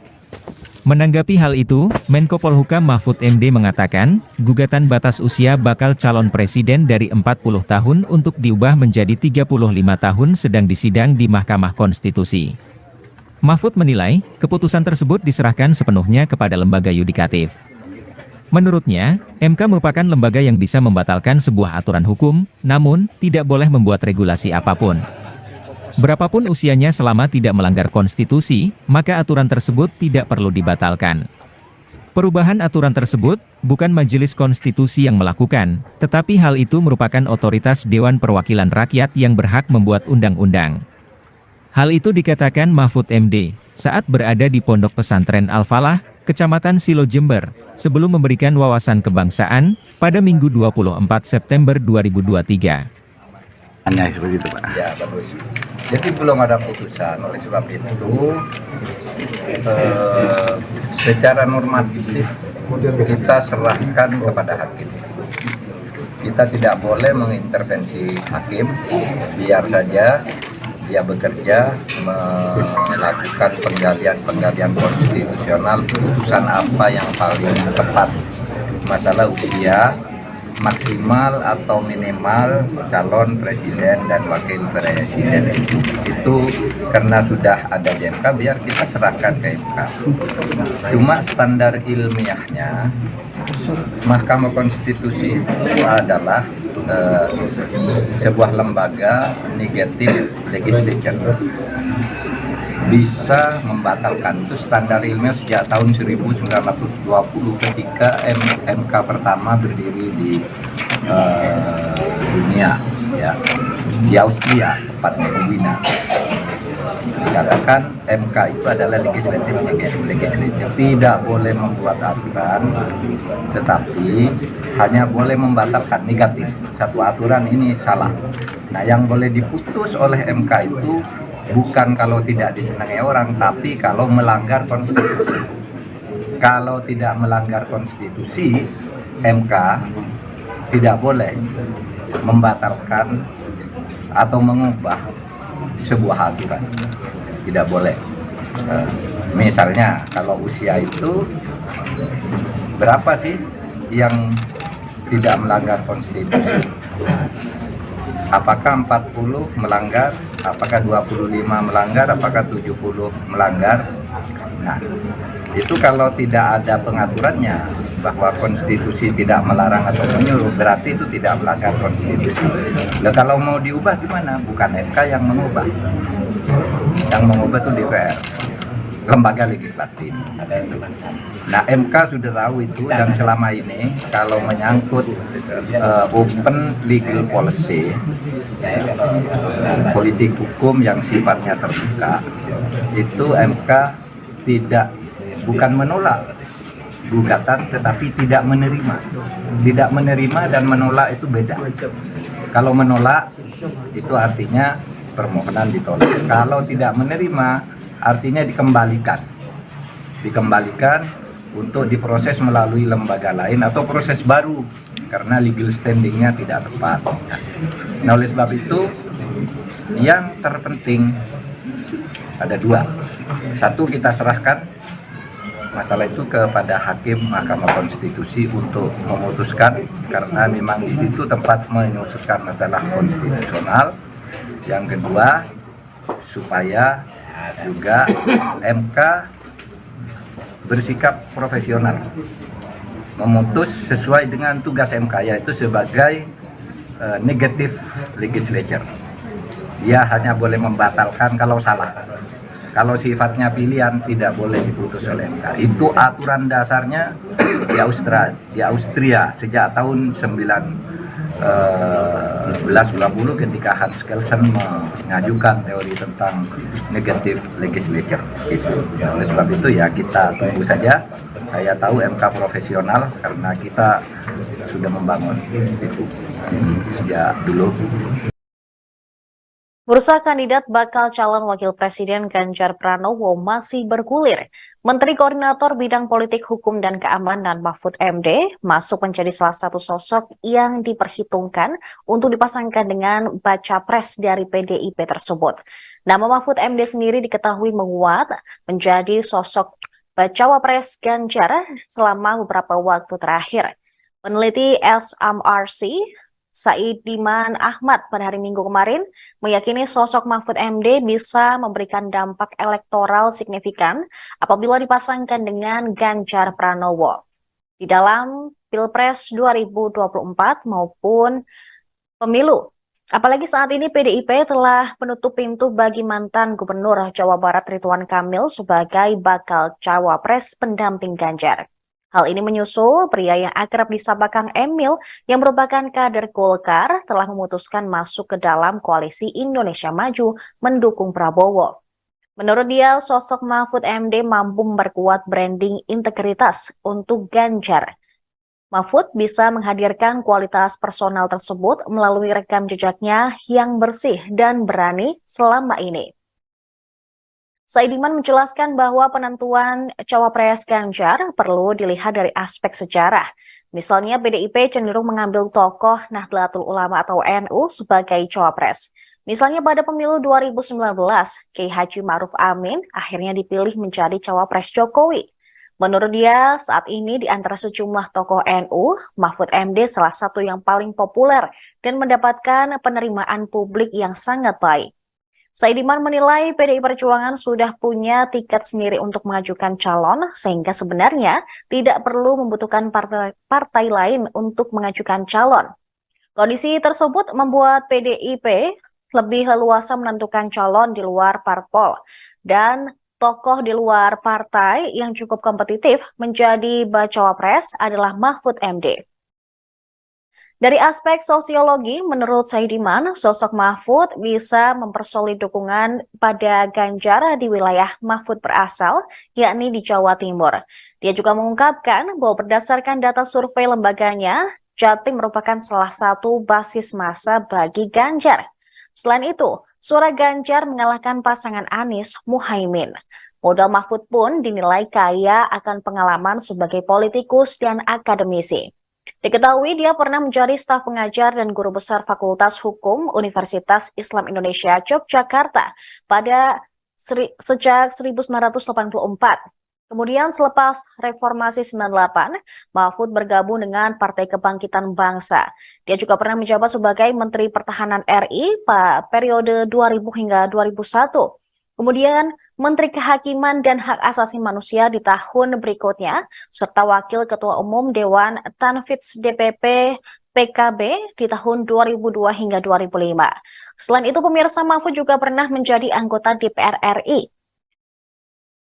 Menanggapi hal itu, Menko Polhukam Mahfud MD mengatakan, gugatan batas usia bakal calon presiden dari 40 tahun untuk diubah menjadi 35 tahun sedang disidang di Mahkamah Konstitusi. Mahfud menilai, keputusan tersebut diserahkan sepenuhnya kepada lembaga yudikatif. Menurutnya, MK merupakan lembaga yang bisa membatalkan sebuah aturan hukum, namun tidak boleh membuat regulasi apapun. Berapapun usianya selama tidak melanggar konstitusi, maka aturan tersebut tidak perlu dibatalkan. Perubahan aturan tersebut bukan Majelis Konstitusi yang melakukan, tetapi hal itu merupakan otoritas Dewan Perwakilan Rakyat yang berhak membuat undang-undang. Hal itu dikatakan Mahfud MD saat berada di Pondok Pesantren Al-Falah, Kecamatan Silo Jember, sebelum memberikan wawasan kebangsaan pada Minggu 24 September 2023. Hanya seperti itu, Pak. Ya, bagus. Jadi belum ada putusan, oleh sebab itu secara normatif kita serahkan kepada hakim. Kita tidak boleh mengintervensi hakim, biar saja dia bekerja melakukan penggalian konstitusional, putusan apa yang paling tepat. Masalah usia maksimal atau minimal calon presiden dan wakil presiden itu karena sudah ada di MK, biar kita serahkan ke MK. Cuma standar ilmiahnya Mahkamah Konstitusi itu adalah sebuah lembaga negatif legislature, bisa membatalkan. Itu standar ilmiah sejak tahun 1920 ketika MK pertama berdiri di dunia, ya, di Austria, tepatnya di Wina. Dikatakan MK itu adalah legislatif, tidak boleh membuat aturan, tetapi hanya boleh membatalkan negatif. Satu aturan ini salah. Nah, yang boleh diputus oleh MK itu bukan kalau tidak disenangi orang, tapi kalau melanggar konstitusi. Kalau tidak melanggar konstitusi, MK tidak boleh membatalkan atau mengubah sebuah aturan. Tidak boleh. Misalnya kalau usia itu berapa sih yang tidak melanggar konstitusi? Apakah 40 melanggar? Apakah 25 melanggar? Apakah 70 melanggar? Nah, itu kalau tidak ada pengaturannya bahwa konstitusi tidak melarang atau menyuruh, berarti itu tidak melanggar konstitusi. Nah, kalau mau diubah gimana? Bukan MK yang mengubah. Yang mengubah itu DPR, lembaga legislatif. Nah, MK sudah tahu itu, dan selama ini kalau menyangkut open legal policy, politik hukum yang sifatnya terbuka, itu MK bukan menolak gugatan, tetapi tidak menerima. Tidak menerima dan menolak itu beda. Kalau menolak itu artinya permohonan ditolak. Kalau tidak menerima artinya dikembalikan untuk diproses melalui lembaga lain atau proses baru karena legal standingnya tidak tepat. Nah, oleh sebab itu yang terpenting ada dua. Satu, kita serahkan masalah itu kepada Hakim Mahkamah Konstitusi untuk memutuskan, karena memang di situ tempat memutuskan masalah konstitusional. Yang kedua, supaya juga MK bersikap profesional, memutus sesuai dengan tugas MK, yaitu sebagai negative legislature. Dia hanya boleh membatalkan kalau salah. Kalau sifatnya pilihan tidak boleh diputus oleh MK. Itu aturan dasarnya di Austria sejak tahun 1920 ketika Hans Kelsen mengajukan teori tentang negative legislature itu. Oleh sebab itu ya kita tunggu saja. Saya tahu MK profesional karena kita sudah membangun itu sejak dulu. Bursa kandidat bakal calon wakil presiden Ganjar Pranowo masih bergulir. Menteri Koordinator Bidang Politik Hukum dan Keamanan Mahfud MD masuk menjadi salah satu sosok yang diperhitungkan untuk dipasangkan dengan baca pres dari PDIP tersebut. Nama Mahfud MD sendiri diketahui menguat menjadi sosok bacawa pres Ganjar selama beberapa waktu terakhir. Peneliti SMRC Saidiman Ahmad pada hari Minggu kemarin meyakini sosok Mahfud MD bisa memberikan dampak elektoral signifikan apabila dipasangkan dengan Ganjar Pranowo di dalam Pilpres 2024 maupun pemilu. Apalagi saat ini PDIP telah menutup pintu bagi mantan Gubernur Jawa Barat Ridwan Kamil sebagai bakal cawapres pendamping Ganjar. Hal ini menyusul pria yang akrab disapa Kang Emil yang merupakan kader Golkar telah memutuskan masuk ke dalam koalisi Indonesia Maju mendukung Prabowo. Menurut dia, sosok Mahfud MD mampu memperkuat branding integritas untuk Ganjar. Mahfud bisa menghadirkan kualitas personal tersebut melalui rekam jejaknya yang bersih dan berani selama ini. Saidiman menjelaskan bahwa penentuan cawapres Ganjar perlu dilihat dari aspek sejarah. Misalnya PDIP cenderung mengambil tokoh Nahdlatul Ulama atau NU sebagai cawapres. Misalnya pada pemilu 2019, Kiai Haji Ma'ruf Amin akhirnya dipilih menjadi cawapres Jokowi. Menurut dia, saat ini di antara sejumlah tokoh NU, Mahfud MD salah satu yang paling populer dan mendapatkan penerimaan publik yang sangat baik. Saidiman menilai PDI Perjuangan sudah punya tiket sendiri untuk mengajukan calon, sehingga sebenarnya tidak perlu membutuhkan partai lain untuk mengajukan calon. Kondisi tersebut membuat PDIP lebih leluasa menentukan calon di luar parpol, dan tokoh di luar partai yang cukup kompetitif menjadi bacawa pres adalah Mahfud MD. Dari aspek sosiologi, menurut Saidiman, sosok Mahfud bisa mempersolid dukungan pada Ganjar di wilayah Mahfud berasal, yakni di Jawa Timur. Dia juga mengungkapkan bahwa berdasarkan data survei lembaganya, Jatim merupakan salah satu basis massa bagi Ganjar. Selain itu, suara Ganjar mengalahkan pasangan Anies Muhaimin. Modal Mahfud pun dinilai kaya akan pengalaman sebagai politikus dan akademisi. Diketahui dia pernah menjadi staf pengajar dan guru besar Fakultas Hukum Universitas Islam Indonesia Yogyakarta sejak 1984. Kemudian selepas Reformasi 98, Mahfud bergabung dengan Partai Kebangkitan Bangsa. Dia juga pernah menjabat sebagai Menteri Pertahanan RI pada periode 2000 hingga 2001. Kemudian Menteri Kehakiman dan Hak Asasi Manusia di tahun berikutnya, serta Wakil Ketua Umum Dewan Tanfidz DPP PKB di tahun 2002 hingga 2005. Selain itu, pemirsa, Mahfud juga pernah menjadi anggota DPR RI.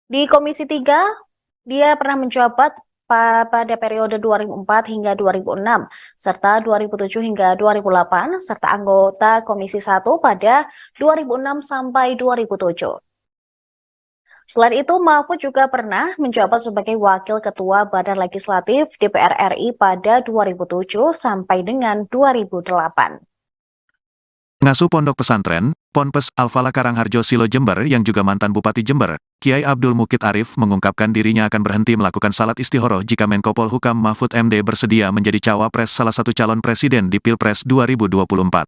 Di Komisi 3, dia pernah menjabat pada periode 2004 hingga 2006, serta 2007 hingga 2008, serta anggota Komisi 1 pada 2006 sampai 2007. Selain itu, Mahfud juga pernah menjabat sebagai Wakil Ketua Badan Legislatif DPR RI pada 2007 sampai dengan 2008. Ngasuh Pondok Pesantren, Ponpes Al-Falah Karangharjo Silo Jember yang juga mantan Bupati Jember, Kiai Abdul Mukid Arif mengungkapkan dirinya akan berhenti melakukan salat istihoroh jika Menko Polhukam Mahfud MD bersedia menjadi cawapres salah satu calon presiden di Pilpres 2024.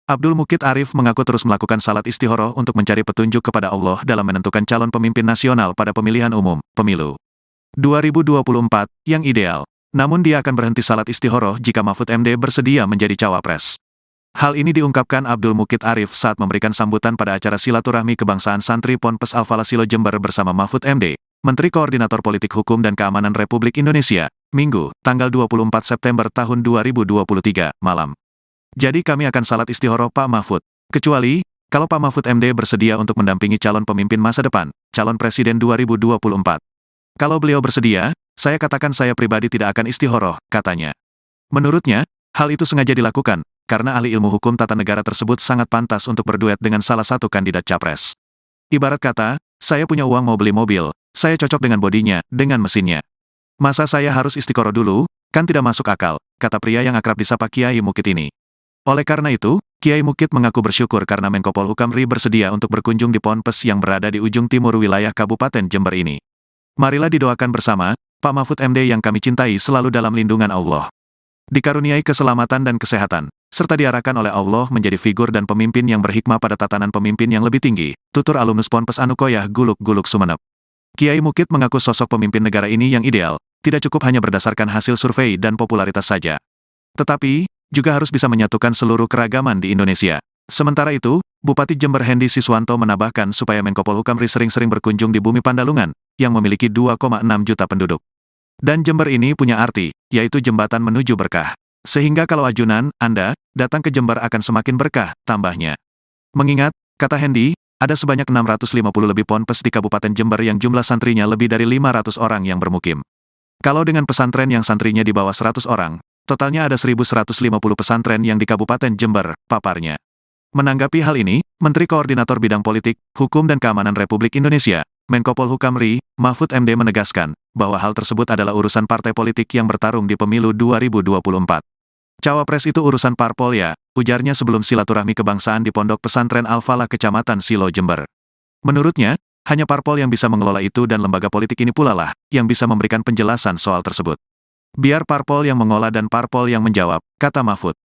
Abdul Mukid Arif mengaku terus melakukan salat istihoroh untuk mencari petunjuk kepada Allah dalam menentukan calon pemimpin nasional pada pemilihan umum, pemilu 2024, yang ideal. Namun dia akan berhenti salat istihoroh jika Mahfud MD bersedia menjadi cawapres. Hal ini diungkapkan Abdul Mukid Arif saat memberikan sambutan pada acara silaturahmi kebangsaan santri Ponpes Al-Falah Silo Jember bersama Mahfud MD, Menteri Koordinator Politik Hukum dan Keamanan Republik Indonesia, Minggu, tanggal 24 September tahun 2023, malam. Jadi kami akan salat istihoroh Pak Mahfud. Kecuali, kalau Pak Mahfud MD bersedia untuk mendampingi calon pemimpin masa depan, calon presiden 2024. Kalau beliau bersedia, saya katakan saya pribadi tidak akan istihoroh, katanya. Menurutnya, hal itu sengaja dilakukan, karena ahli ilmu hukum tata negara tersebut sangat pantas untuk berduet dengan salah satu kandidat capres. Ibarat kata, saya punya uang mau beli mobil, saya cocok dengan bodinya, dengan mesinnya. Masa saya harus istiqoroh dulu, kan tidak masuk akal, kata pria yang akrab disapa Kiai Mukid ini. Oleh karena itu, Kiai Mukid mengaku bersyukur karena Menko Polhukam RI bersedia untuk berkunjung di Ponpes yang berada di ujung timur wilayah Kabupaten Jember ini. Marilah didoakan bersama, Pak Mahfud MD yang kami cintai selalu dalam lindungan Allah. Dikaruniai keselamatan dan kesehatan, serta diarahkan oleh Allah menjadi figur dan pemimpin yang berhikmah pada tatanan pemimpin yang lebih tinggi, tutur alumnus Ponpes Anukoyah Guluk-Guluk Sumeneb. Kiai Mukid mengaku sosok pemimpin negara ini yang ideal, tidak cukup hanya berdasarkan hasil survei dan popularitas saja. Tetapi, juga harus bisa menyatukan seluruh keragaman di Indonesia. Sementara itu, Bupati Jember Hendy Siswanto menambahkan supaya Menko Polhukam RI sering-sering berkunjung di bumi Pandalungan, yang memiliki 2,6 juta penduduk. Dan Jember ini punya arti, yaitu jembatan menuju berkah. Sehingga kalau ajunan, Anda, datang ke Jember akan semakin berkah, tambahnya. Mengingat, kata Hendy, ada sebanyak 650 lebih ponpes di Kabupaten Jember yang jumlah santrinya lebih dari 500 orang yang bermukim. Kalau dengan pesantren yang santrinya di bawah 100 orang, totalnya ada 1.150 pesantren yang di Kabupaten Jember, paparnya. Menanggapi hal ini, Menteri Koordinator Bidang Politik, Hukum dan Keamanan Republik Indonesia, Menko Polhukam RI, Mahfud MD menegaskan, bahwa hal tersebut adalah urusan partai politik yang bertarung di pemilu 2024. Cawapres itu urusan parpol ya, ujarnya sebelum silaturahmi kebangsaan di Pondok Pesantren Al-Falah Kecamatan Silo Jember. Menurutnya, hanya parpol yang bisa mengelola itu dan lembaga politik ini pula lah, yang bisa memberikan penjelasan soal tersebut. Biar parpol yang mengolah dan parpol yang menjawab, kata Mahfud.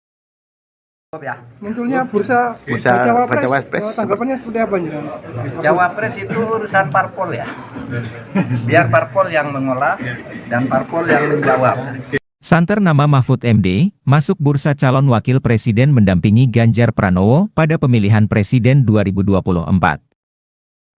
Munculnya bursa cawapres, tanggapannya seperti apa nih? Cawapres itu urusan parpol ya. Biar parpol yang mengolah dan parpol yang menjawab. Santer nama Mahfud MD, masuk bursa calon wakil presiden mendampingi Ganjar Pranowo pada pemilihan presiden 2024.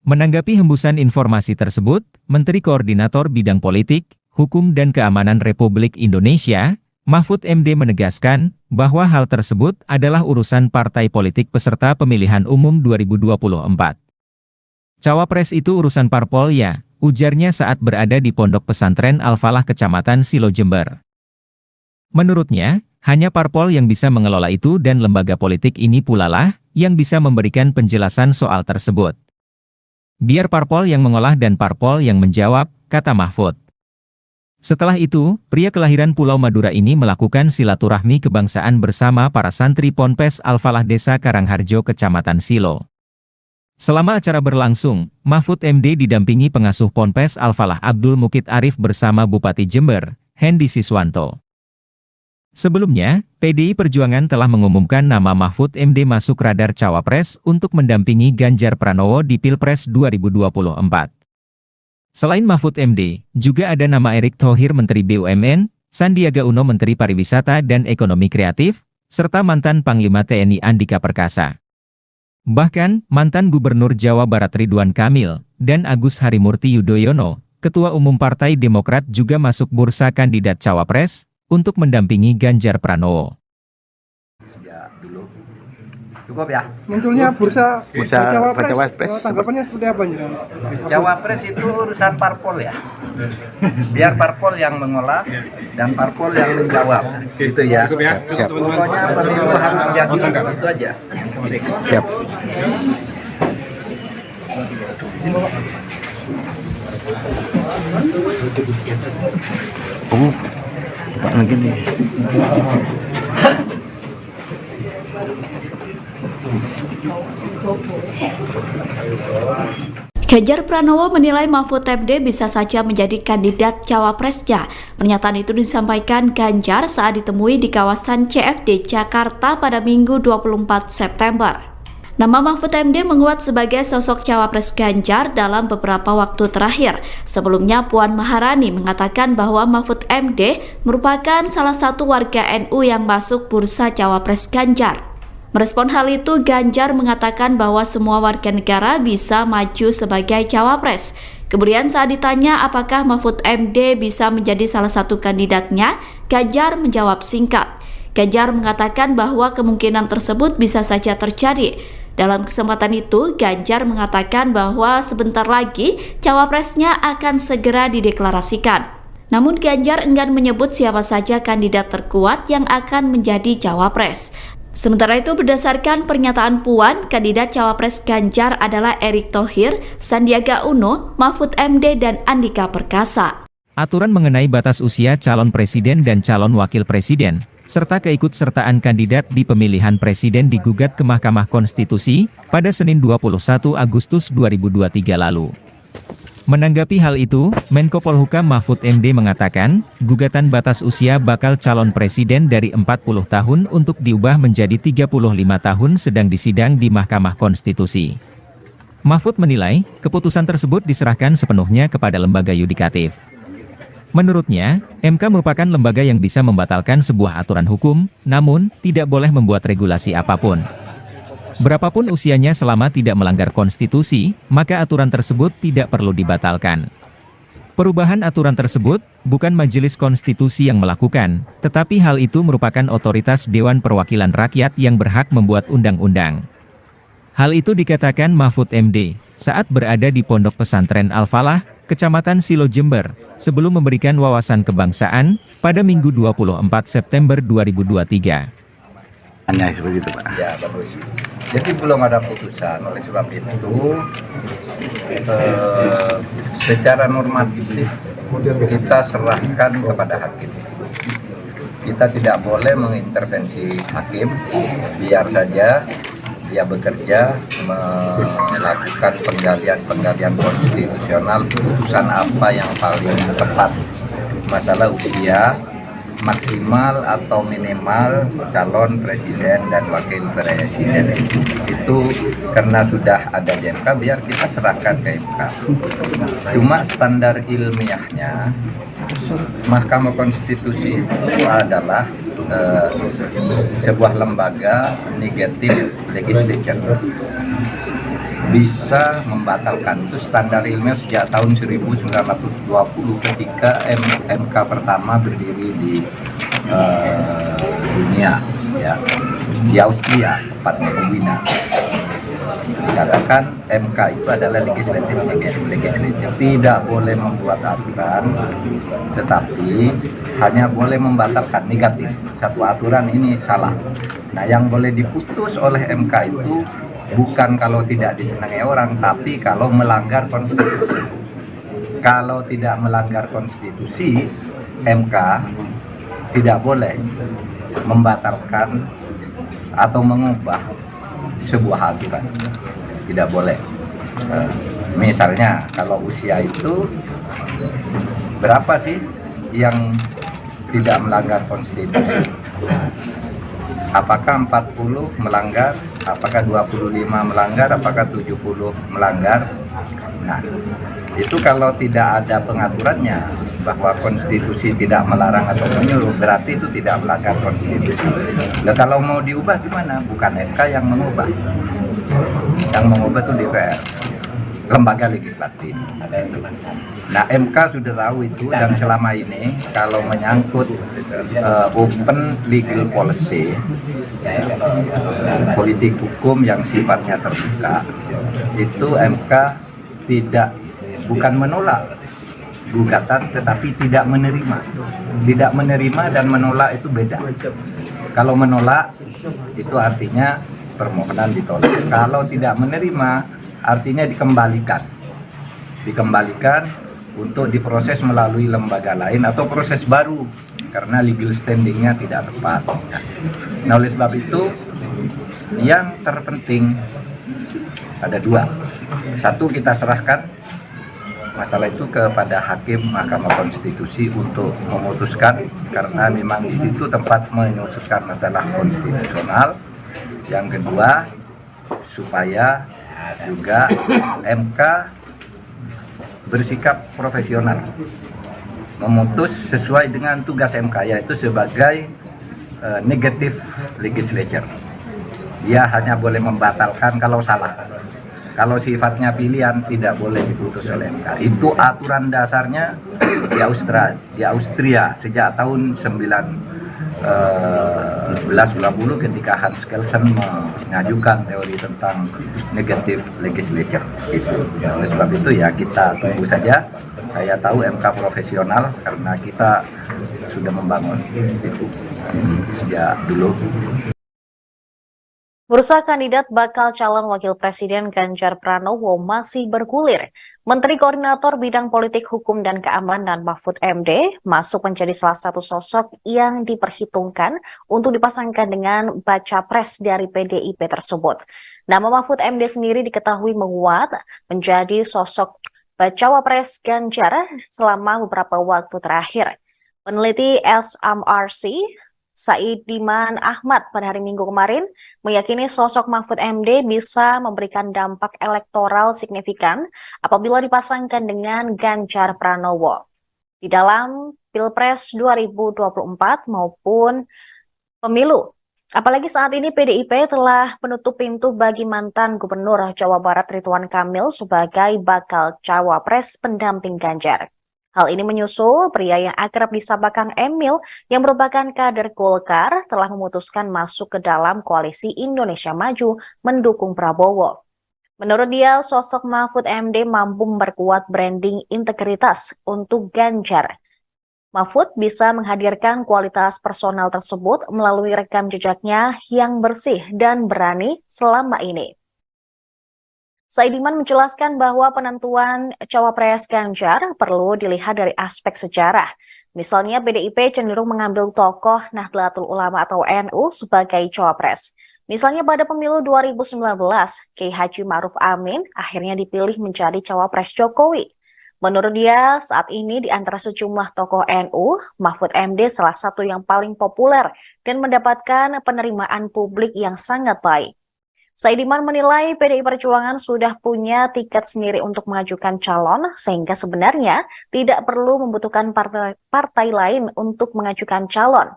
Menanggapi hembusan informasi tersebut, Menteri Koordinator Bidang Politik, Hukum dan Keamanan Republik Indonesia, Mahfud MD menegaskan bahwa hal tersebut adalah urusan partai politik peserta pemilihan umum 2024. Cawapres itu urusan parpol ya, ujarnya saat berada di Pondok Pesantren Al-Falah Kecamatan Silo Jember. Menurutnya, hanya parpol yang bisa mengelola itu dan lembaga politik ini pula lah yang bisa memberikan penjelasan soal tersebut. Biar parpol yang mengolah dan parpol yang menjawab, kata Mahfud. Setelah itu, pria kelahiran Pulau Madura ini melakukan silaturahmi kebangsaan bersama para santri Ponpes Al-Falah Desa Karangharjo Kecamatan Silo. Selama acara berlangsung, Mahfud MD didampingi pengasuh Ponpes Al-Falah Abdul Mukid Arif bersama Bupati Jember, Hendy Siswanto. Sebelumnya, PDI Perjuangan telah mengumumkan nama Mahfud MD masuk radar cawapres untuk mendampingi Ganjar Pranowo di Pilpres 2024. Selain Mahfud MD, juga ada nama Erick Thohir Menteri BUMN, Sandiaga Uno Menteri Pariwisata dan Ekonomi Kreatif, serta mantan Panglima TNI Andika Perkasa. Bahkan, mantan Gubernur Jawa Barat Ridwan Kamil, dan Agus Harimurti Yudhoyono, Ketua Umum Partai Demokrat juga masuk bursa kandidat cawapres, untuk mendampingi Ganjar Pranowo. Ya, dulu. Cukup ya? Munculnya bursa cawapres, tanggapannya seperti apa nih? Cawapres itu urusan parpol ya. Biar parpol yang mengolah dan parpol yang menjawab. Gitu ya. Siap. Pokoknya pemilu harus jadi itu aja. Siap. Oh, Pak lagi nih. Ganjar Pranowo menilai Mahfud MD bisa saja menjadi kandidat cawapresnya. Pernyataan itu disampaikan Ganjar saat ditemui di kawasan CFD Jakarta pada Minggu 24 September. Nama Mahfud MD menguat sebagai sosok cawapres Ganjar dalam beberapa waktu terakhir. Sebelumnya Puan Maharani mengatakan bahwa Mahfud MD merupakan salah satu warga NU yang masuk bursa cawapres Ganjar. Merespon hal itu, Ganjar mengatakan bahwa semua warga negara bisa maju sebagai cawapres. Kemudian saat ditanya apakah Mahfud MD bisa menjadi salah satu kandidatnya, Ganjar menjawab singkat. Ganjar mengatakan bahwa kemungkinan tersebut bisa saja terjadi. Dalam kesempatan itu, Ganjar mengatakan bahwa sebentar lagi cawapresnya akan segera dideklarasikan. Namun Ganjar enggan menyebut siapa saja kandidat terkuat yang akan menjadi cawapres. Sementara itu, berdasarkan pernyataan Puan, kandidat cawapres Ganjar adalah Erick Thohir, Sandiaga Uno, Mahfud MD, dan Andika Perkasa. Aturan mengenai batas usia calon presiden dan calon wakil presiden, serta keikutsertaan kandidat di pemilihan presiden digugat ke Mahkamah Konstitusi pada Senin 21 Agustus 2023 lalu. Menanggapi hal itu, Menko Polhukam Mahfud MD mengatakan, gugatan batas usia bakal calon presiden dari 40 tahun untuk diubah menjadi 35 tahun sedang disidang di Mahkamah Konstitusi. Mahfud menilai, keputusan tersebut diserahkan sepenuhnya kepada lembaga yudikatif. Menurutnya, MK merupakan lembaga yang bisa membatalkan sebuah aturan hukum, namun tidak boleh membuat regulasi apapun. Berapapun usianya selama tidak melanggar konstitusi, maka aturan tersebut tidak perlu dibatalkan. Perubahan aturan tersebut bukan Majelis Konstitusi yang melakukan, tetapi hal itu merupakan otoritas Dewan Perwakilan Rakyat yang berhak membuat undang-undang. Hal itu dikatakan Mahfud MD saat berada di Pondok Pesantren Al-Falah, Kecamatan Silo Jember, sebelum memberikan wawasan kebangsaan pada Minggu 24 September 2023. Hanya seperti itu, Pak. Ya, bagus. Jadi belum ada putusan, oleh sebab itu secara normatif kita serahkan kepada hakim. Kita tidak boleh mengintervensi hakim, biar saja dia bekerja melakukan penggalian konstitusional, putusan apa yang paling tepat. Masalah usia maksimal atau minimal calon presiden dan wakil presiden itu karena sudah ada di MK, biar kita serahkan ke MK. Cuma standar ilmiahnya Mahkamah Konstitusi itu adalah sebuah lembaga negatif legislature, bisa membatalkan. Itu standar ilmiah sejak tahun 1920 ketika MK pertama berdiri di dunia, ya, di Austria, tepatnya di Wina. Dikatakan MK itu adalah legislatif, tidak boleh membuat aturan, tetapi hanya boleh membatalkan negatif. Satu aturan ini salah. Nah, yang boleh diputus oleh MK itu bukan kalau tidak disenangi orang, tapi kalau melanggar konstitusi. Kalau tidak melanggar konstitusi, MK tidak boleh membatalkan atau mengubah sebuah aturan. Tidak boleh. Misalnya, kalau usia itu berapa sih yang tidak melanggar konstitusi? Apakah 40 melanggar? Apakah 25 melanggar, apakah 70 melanggar? Nah, itu kalau tidak ada pengaturannya bahwa konstitusi tidak melarang atau menyuruh, berarti itu tidak melanggar konstitusi. Nah, kalau mau diubah gimana? Bukan MK yang mengubah. Yang mengubah itu DPR, lembaga legislatif. Nah, MK sudah tahu itu, dan selama ini kalau menyangkut open legal policy, politik hukum yang sifatnya terbuka, itu MK bukan menolak gugatan, tetapi tidak menerima. Tidak menerima dan menolak itu beda. Kalau menolak itu artinya permohonan ditolak. Kalau tidak menerima artinya dikembalikan untuk diproses melalui lembaga lain atau proses baru karena legal standingnya tidak tepat. Nah, oleh sebab itu yang terpenting Ada dua. Satu, kita serahkan masalah itu kepada hakim Mahkamah Konstitusi untuk memutuskan, karena memang di situ tempat menyelesaikan masalah konstitusional. Yang kedua, supaya juga MK bersikap profesional, memutus sesuai dengan tugas MK, yaitu sebagai negative legislature. Dia hanya boleh membatalkan kalau salah. Kalau sifatnya pilihan tidak boleh diputus oleh MK. Itu aturan dasarnya di Austria sejak tahun 1920 ketika Hans Kelsen mengajukan teori tentang negative legislature. Oleh sebab itu ya kita tunggu saja. Saya tahu MK profesional karena kita sudah membangun itu sejak dulu. Bursa kandidat bakal calon wakil presiden Ganjar Pranowo masih bergulir. Menteri Koordinator Bidang Politik Hukum dan Keamanan Mahfud MD masuk menjadi salah satu sosok yang diperhitungkan untuk dipasangkan dengan baca pres dari PDIP tersebut. Nama Mahfud MD sendiri diketahui menguat menjadi sosok bacawa pres Ganjar selama beberapa waktu terakhir. Peneliti SMRC Saidiman Ahmad pada hari Minggu kemarin meyakini sosok Mahfud MD bisa memberikan dampak elektoral signifikan apabila dipasangkan dengan Ganjar Pranowo di dalam Pilpres 2024 maupun pemilu. Apalagi saat ini PDIP telah menutup pintu bagi mantan Gubernur Jawa Barat Ridwan Kamil sebagai bakal cawapres pendamping Ganjar. Hal ini menyusul pria yang akrab disapa Kang Emil yang merupakan kader Golkar telah memutuskan masuk ke dalam koalisi Indonesia Maju mendukung Prabowo. Menurut dia, sosok Mahfud MD mampu memperkuat branding integritas untuk Ganjar. Mahfud bisa menghadirkan kualitas personal tersebut melalui rekam jejaknya yang bersih dan berani selama ini. Saidiman menjelaskan bahwa penentuan cawapres Ganjar perlu dilihat dari aspek sejarah. Misalnya PDIP cenderung mengambil tokoh Nahdlatul Ulama atau NU sebagai cawapres. Misalnya pada pemilu 2019, Kiai Haji Ma'ruf Amin akhirnya dipilih menjadi cawapres Jokowi. Menurut dia, saat ini di antara sejumlah tokoh NU, Mahfud MD salah satu yang paling populer dan mendapatkan penerimaan publik yang sangat baik. Saidiman menilai PDI Perjuangan sudah punya tiket sendiri untuk mengajukan calon, sehingga sebenarnya tidak perlu membutuhkan partai lain untuk mengajukan calon.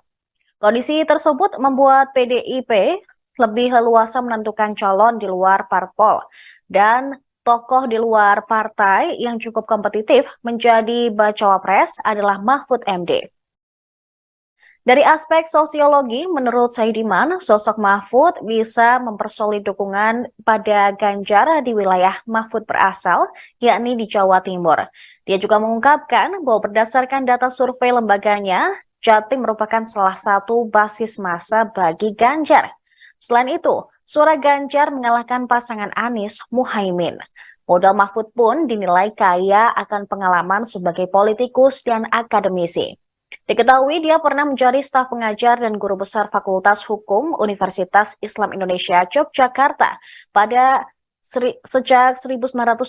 Kondisi tersebut membuat PDIP lebih leluasa menentukan calon di luar parpol, dan tokoh di luar partai yang cukup kompetitif menjadi bacawa pres adalah Mahfud MD. Dari aspek sosiologi, menurut Saidiman, sosok Mahfud bisa mempersolid dukungan pada Ganjar di wilayah Mahfud berasal, yakni di Jawa Timur. Dia juga mengungkapkan bahwa berdasarkan data survei lembaganya, Jatim merupakan salah satu basis massa bagi Ganjar. Selain itu, suara Ganjar mengalahkan pasangan Anies Muhaimin. Modal Mahfud pun dinilai kaya akan pengalaman sebagai politikus dan akademisi. Diketahui dia pernah menjadi staf pengajar dan guru besar Fakultas Hukum Universitas Islam Indonesia Yogyakarta sejak 1984.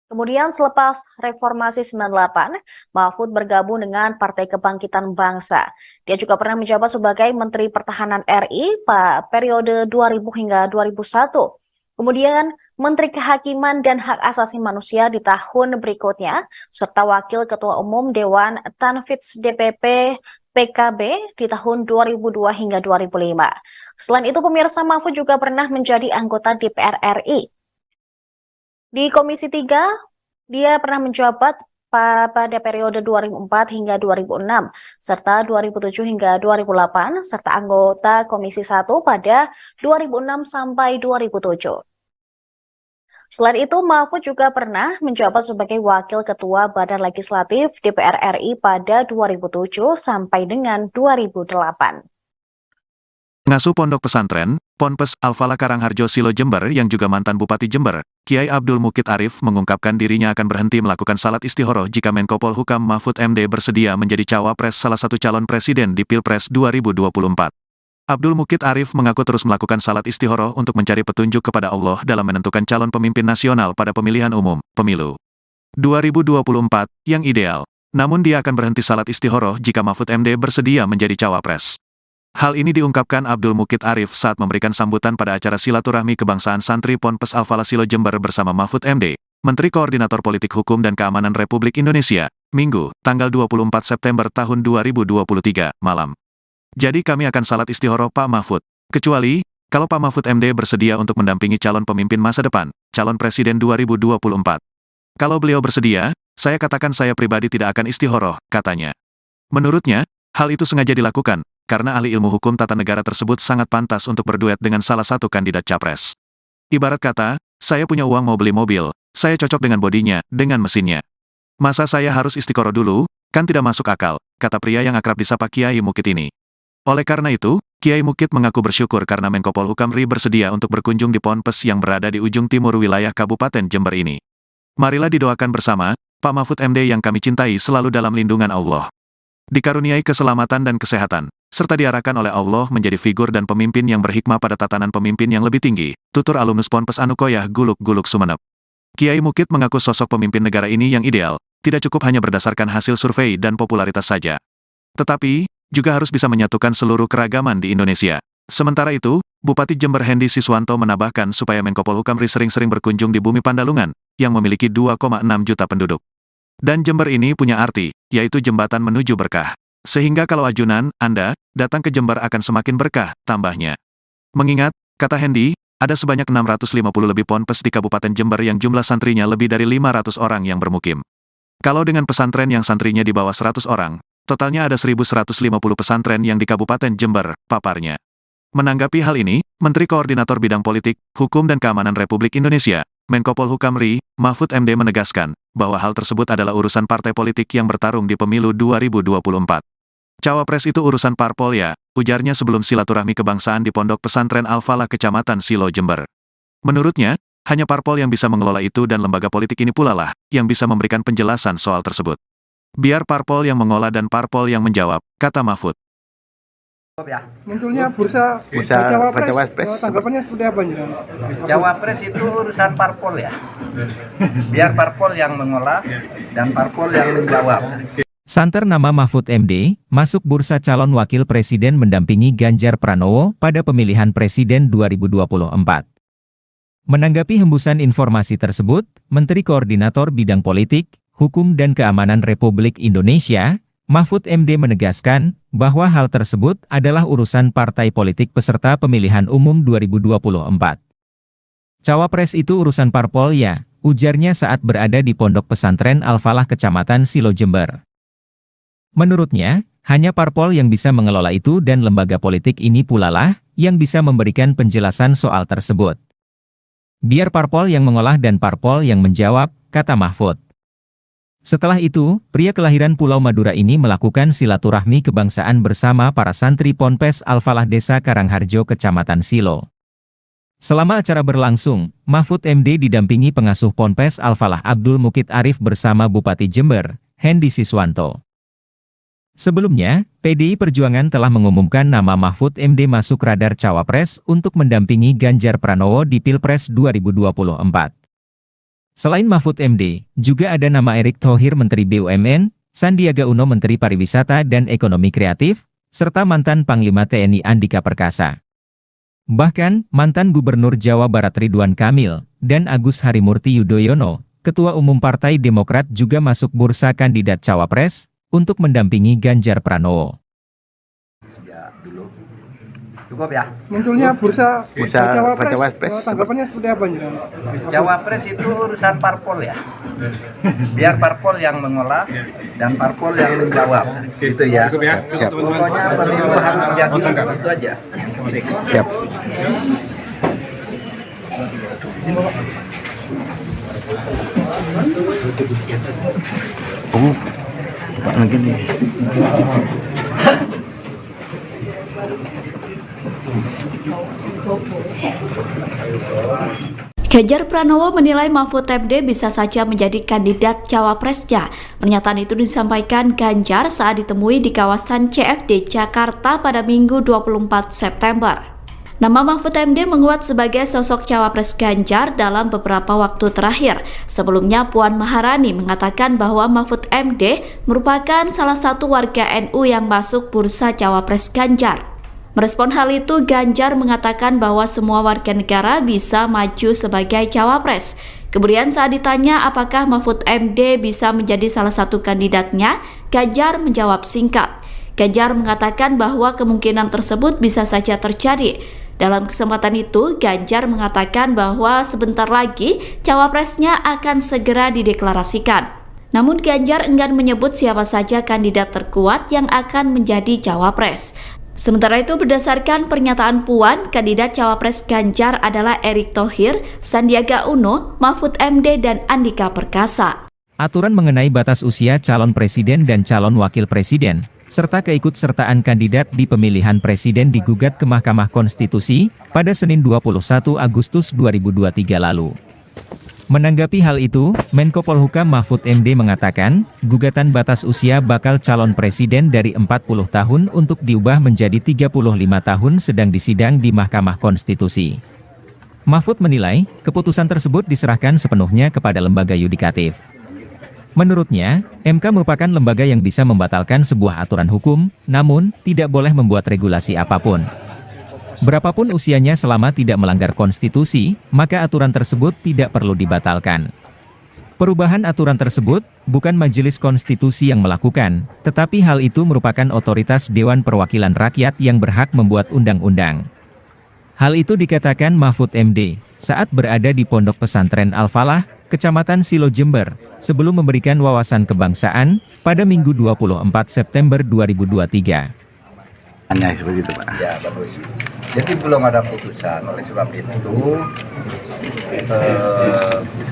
Kemudian selepas Reformasi 98, Mahfud bergabung dengan Partai Kebangkitan Bangsa. Dia juga pernah menjabat sebagai Menteri Pertahanan RI pada periode 2000 hingga 2001. Kemudian Menteri Kehakiman dan Hak Asasi Manusia di tahun berikutnya, serta Wakil Ketua Umum Dewan Tanfidz DPP PKB di tahun 2002 hingga 2005. Selain itu, pemirsa, Mahfud juga pernah menjadi anggota DPR RI. Di Komisi 3, dia pernah menjabat pada periode 2004 hingga 2006, serta 2007 hingga 2008, serta anggota Komisi 1 pada 2006 sampai 2007. Selain itu, Mahfud juga pernah menjabat sebagai Wakil Ketua Badan Legislatif DPR RI pada 2007 sampai dengan 2008. Pengasuh Pondok Pesantren, Ponpes Al-Falah Karangharjo Silo Jember yang juga mantan Bupati Jember, Kiai Abdul Mukid Arif mengungkapkan dirinya akan berhenti melakukan salat istihoroh jika Menko Polhukam Mahfud MD bersedia menjadi cawapres salah satu calon presiden di Pilpres 2024. Abdul Mukid Arif mengaku terus melakukan salat istikharah untuk mencari petunjuk kepada Allah dalam menentukan calon pemimpin nasional pada pemilihan umum, pemilu 2024, yang ideal. Namun dia akan berhenti salat istikharah jika Mahfud MD bersedia menjadi cawapres. Hal ini diungkapkan Abdul Mukid Arif saat memberikan sambutan pada acara silaturahmi kebangsaan santri Ponpes Al-Falah Silo Jember bersama Mahfud MD, Menteri Koordinator Politik Hukum dan Keamanan Republik Indonesia, Minggu, tanggal 24 September tahun 2023, malam. Jadi kami akan salat istikharah Pak Mahfud. Kecuali, kalau Pak Mahfud MD bersedia untuk mendampingi calon pemimpin masa depan, calon presiden 2024. Kalau beliau bersedia, saya katakan saya pribadi tidak akan istikharah, katanya. Menurutnya, hal itu sengaja dilakukan, karena ahli ilmu hukum tata negara tersebut sangat pantas untuk berduet dengan salah satu kandidat capres. Ibarat kata, saya punya uang mau beli mobil, saya cocok dengan bodinya, dengan mesinnya. Masa saya harus istikharah dulu? Kan tidak masuk akal, kata pria yang akrab disapa Kiai Mukid ini. Oleh karena itu, Kiai Mukid mengaku bersyukur karena Menko Polhukam RI bersedia untuk berkunjung di Ponpes yang berada di ujung timur wilayah Kabupaten Jember ini. Marilah didoakan bersama, Pak Mahfud MD yang kami cintai selalu dalam lindungan Allah. Dikaruniai keselamatan dan kesehatan, serta diarahkan oleh Allah menjadi figur dan pemimpin yang berhikmah pada tatanan pemimpin yang lebih tinggi, tutur alumnus Ponpes Anukoyah Guluk-Guluk Sumeneb. Kiai Mukid mengaku sosok pemimpin negara ini yang ideal, tidak cukup hanya berdasarkan hasil survei dan popularitas saja. Tetapi, juga harus bisa menyatukan seluruh keragaman di Indonesia. Sementara itu, Bupati Jember Hendy Siswanto menambahkan supaya Menko Polhukam RI sering-sering berkunjung di bumi Pandalungan, yang memiliki 2,6 juta penduduk. Dan Jember ini punya arti, yaitu jembatan menuju berkah. Sehingga kalau ajunan, Anda, datang ke Jember akan semakin berkah, tambahnya. Mengingat, kata Hendy, ada sebanyak 650 lebih ponpes di Kabupaten Jember yang jumlah santrinya lebih dari 500 orang yang bermukim. Kalau dengan pesantren yang santrinya di bawah 100 orang, totalnya ada 1.150 pesantren yang di Kabupaten Jember, paparnya. Menanggapi hal ini, Menteri Koordinator Bidang Politik, Hukum dan Keamanan Republik Indonesia, Menko Polhukam RI, Mahfud MD menegaskan, bahwa hal tersebut adalah urusan partai politik yang bertarung di pemilu 2024. Cawapres itu urusan parpol ya, ujarnya sebelum silaturahmi kebangsaan di Pondok Pesantren Al-Falah Kecamatan Silo Jember. Menurutnya, hanya parpol yang bisa mengelola itu dan lembaga politik ini pula lah, yang bisa memberikan penjelasan soal tersebut. Biar parpol yang mengolah dan parpol yang menjawab, kata Mahfud. Munculnya bursa cawapres, tanggapannya seperti apa nih? Cawapres itu urusan parpol ya. Biar parpol yang mengolah dan parpol yang menjawab. Santer nama Mahfud MD, masuk bursa calon wakil presiden mendampingi Ganjar Pranowo pada pemilihan presiden 2024. Menanggapi hembusan informasi tersebut, Menteri Koordinator Bidang Politik, Hukum dan Keamanan Republik Indonesia, Mahfud MD menegaskan bahwa hal tersebut adalah urusan partai politik peserta pemilihan umum 2024. Cawapres itu urusan parpol ya, ujarnya saat berada di Pondok Pesantren Al-Falah Kecamatan Silo Jember. Menurutnya, hanya parpol yang bisa mengelola itu dan lembaga politik ini pula lah yang bisa memberikan penjelasan soal tersebut. Biar parpol yang mengolah dan parpol yang menjawab, kata Mahfud. Setelah itu, pria kelahiran Pulau Madura ini melakukan silaturahmi kebangsaan bersama para santri Ponpes Al-Falah Desa Karangharjo Kecamatan Silo. Selama acara berlangsung, Mahfud MD didampingi pengasuh Ponpes Al-Falah Abdul Mukid Arif bersama Bupati Jember, Hendy Siswanto. Sebelumnya, PDI Perjuangan telah mengumumkan nama Mahfud MD masuk radar cawapres untuk mendampingi Ganjar Pranowo di Pilpres 2024. Selain Mahfud MD, juga ada nama Erick Thohir Menteri BUMN, Sandiaga Uno Menteri Pariwisata dan Ekonomi Kreatif, serta mantan Panglima TNI Andika Perkasa. Bahkan, mantan Gubernur Jawa Barat Ridwan Kamil, dan Agus Harimurti Yudhoyono, Ketua Umum Partai Demokrat juga masuk bursa kandidat cawapres, untuk mendampingi Ganjar Pranowo. Cukup ya? Munculnya bursa cawapres, tanggapannya seperti apa nih? Cawapres itu urusan parpol ya. Biar parpol yang mengolah dan parpol yang menjawab. Gitu ya. Siap. Pokoknya pemilu harus jadi itu aja. Siap. Pak lagi nih. Ganjar Pranowo menilai Mahfud MD bisa saja menjadi kandidat cawapresnya. Pernyataan itu disampaikan Ganjar saat ditemui di kawasan CFD Jakarta pada Minggu 24 September. Nama Mahfud MD menguat sebagai sosok cawapres Ganjar dalam beberapa waktu terakhir. Sebelumnya Puan Maharani mengatakan bahwa Mahfud MD merupakan salah satu warga NU yang masuk bursa cawapres Ganjar. Merespon hal itu, Ganjar mengatakan bahwa semua warga negara bisa maju sebagai cawapres. Kemudian saat ditanya apakah Mahfud MD bisa menjadi salah satu kandidatnya, Ganjar menjawab singkat. Ganjar mengatakan bahwa kemungkinan tersebut bisa saja terjadi. Dalam kesempatan itu, Ganjar mengatakan bahwa sebentar lagi cawapresnya akan segera dideklarasikan. Namun Ganjar enggan menyebut siapa saja kandidat terkuat yang akan menjadi cawapres. Sementara itu, berdasarkan pernyataan Puan, kandidat cawapres Ganjar adalah Erick Thohir, Sandiaga Uno, Mahfud MD, dan Andika Perkasa. Aturan mengenai batas usia calon presiden dan calon wakil presiden, serta keikutsertaan kandidat di pemilihan presiden digugat ke Mahkamah Konstitusi pada Senin 21 Agustus 2023 lalu. Menanggapi hal itu, Menko Polhukam Mahfud MD mengatakan, gugatan batas usia bakal calon presiden dari 40 tahun untuk diubah menjadi 35 tahun sedang disidang di Mahkamah Konstitusi. Mahfud menilai, keputusan tersebut diserahkan sepenuhnya kepada lembaga yudikatif. Menurutnya, MK merupakan lembaga yang bisa membatalkan sebuah aturan hukum, namun tidak boleh membuat regulasi apapun. Berapapun usianya selama tidak melanggar konstitusi, maka aturan tersebut tidak perlu dibatalkan. Perubahan aturan tersebut bukan Majelis Konstitusi yang melakukan, tetapi hal itu merupakan otoritas Dewan Perwakilan Rakyat yang berhak membuat undang-undang. Hal itu dikatakan Mahfud MD saat berada di Pondok Pesantren Al-Falah, Kecamatan Silo Jember, sebelum memberikan wawasan kebangsaan pada Minggu 24 September 2023. Hanya seperti itu, Pak. Ya, bagus. Jadi belum ada putusan, oleh sebab itu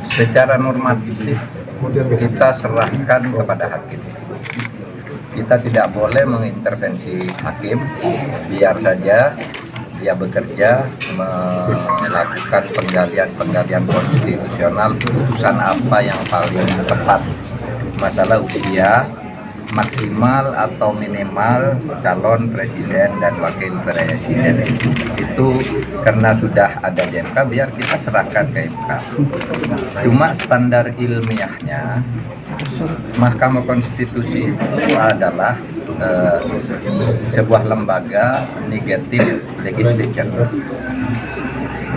secara normatif kita serahkan kepada hakim. Kita tidak boleh mengintervensi hakim, biar saja dia bekerja melakukan penggalian konstitusional, putusan apa yang paling tepat. Masalah usia maksimal atau minimal calon presiden dan wakil presiden itu karena sudah ada di MK, biar kita serahkan ke MK. Cuma standar ilmiahnya Mahkamah Konstitusi itu adalah sebuah lembaga negatif legislature,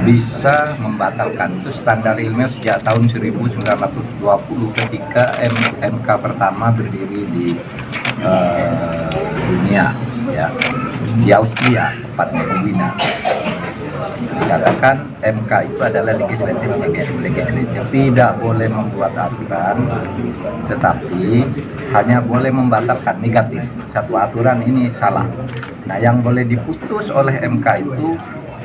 bisa membatalkan. Itu standar ilmiah sejak tahun 1920 ketika MK pertama berdiri di dunia, ya, di Austria, tepatnya di Wina. Dikatakan MK itu adalah legislatif, tidak boleh membuat aturan, tetapi hanya boleh membatalkan negatif. Satu aturan ini salah. Nah, yang boleh diputus oleh MK itu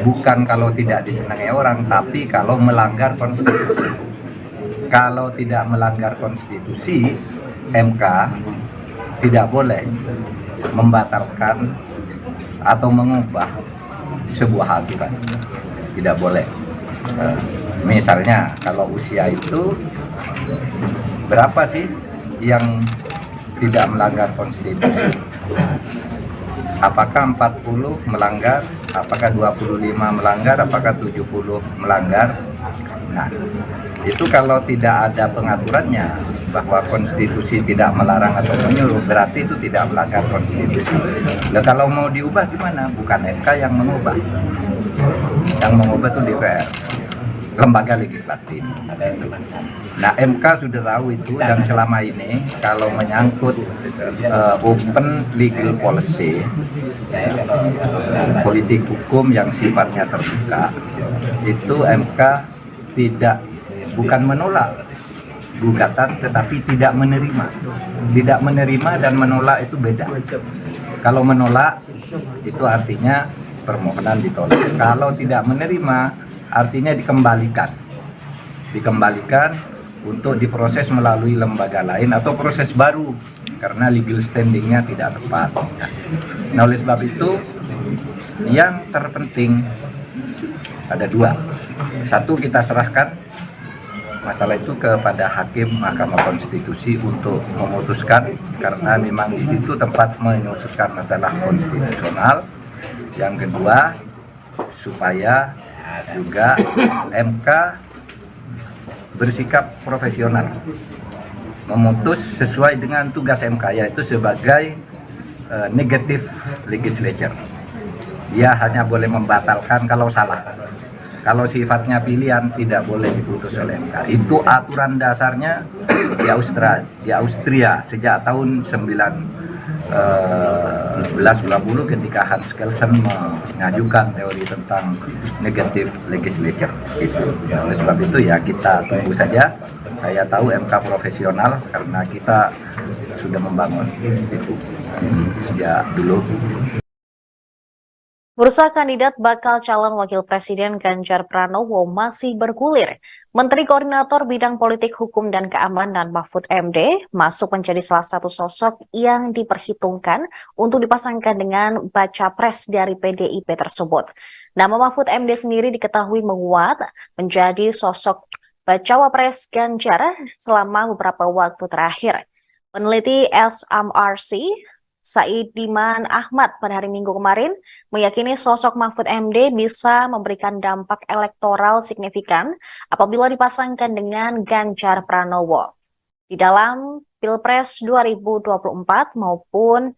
bukan kalau tidak disenangi orang, tapi kalau melanggar konstitusi. Kalau tidak melanggar konstitusi, MK tidak boleh membatalkan atau mengubah sebuah aturan. Tidak boleh. Misalnya, kalau usia itu berapa sih yang tidak melanggar konstitusi? Apakah 40 melanggar? Apakah 25 melanggar? Apakah 70 melanggar? Nah, itu kalau tidak ada pengaturannya bahwa konstitusi tidak melarang atau menyuruh, berarti itu tidak melanggar konstitusi. Nah, kalau mau diubah gimana? Bukan MK yang mengubah. Yang mengubah itu DPR, lembaga legislatif. Nah, MK sudah tahu itu, dan selama ini kalau menyangkut open legal policy, politik hukum yang sifatnya terbuka, itu MK bukan menolak gugatan, tetapi tidak menerima. Tidak menerima dan menolak itu beda. Kalau menolak itu artinya permohonan ditolak. Kalau tidak menerima artinya dikembalikan untuk diproses melalui lembaga lain atau proses baru karena legal standingnya tidak tepat. Nah, oleh sebab itu yang terpenting ada dua. Satu, kita serahkan masalah itu kepada Hakim Mahkamah Konstitusi untuk memutuskan, karena memang di situ tempat memutuskan masalah konstitusional. Yang kedua, supaya juga MK bersikap profesional, memutus sesuai dengan tugas MK, yaitu sebagai negative legislature. Dia hanya boleh membatalkan kalau salah. Kalau sifatnya pilihan tidak boleh diputus oleh MK. Itu aturan dasarnya di Austria sejak tahun 1990 ketika Hans Kelsen mengajukan teori tentang negative legislature. Oleh sebab itu ya kita tunggu saja. Saya tahu MK profesional karena kita sudah membangun itu sejak dulu. Bursa kandidat bakal calon wakil presiden Ganjar Pranowo masih bergulir. Menteri Koordinator Bidang Politik Hukum dan Keamanan Mahfud MD masuk menjadi salah satu sosok yang diperhitungkan untuk dipasangkan dengan baca pres dari PDIP tersebut. Nama Mahfud MD sendiri diketahui menguat menjadi sosok bacawa pres Ganjar selama beberapa waktu terakhir. Peneliti SMRC Saidiman Ahmad pada hari Minggu kemarin meyakini sosok Mahfud MD bisa memberikan dampak elektoral signifikan apabila dipasangkan dengan Ganjar Pranowo di dalam Pilpres 2024 maupun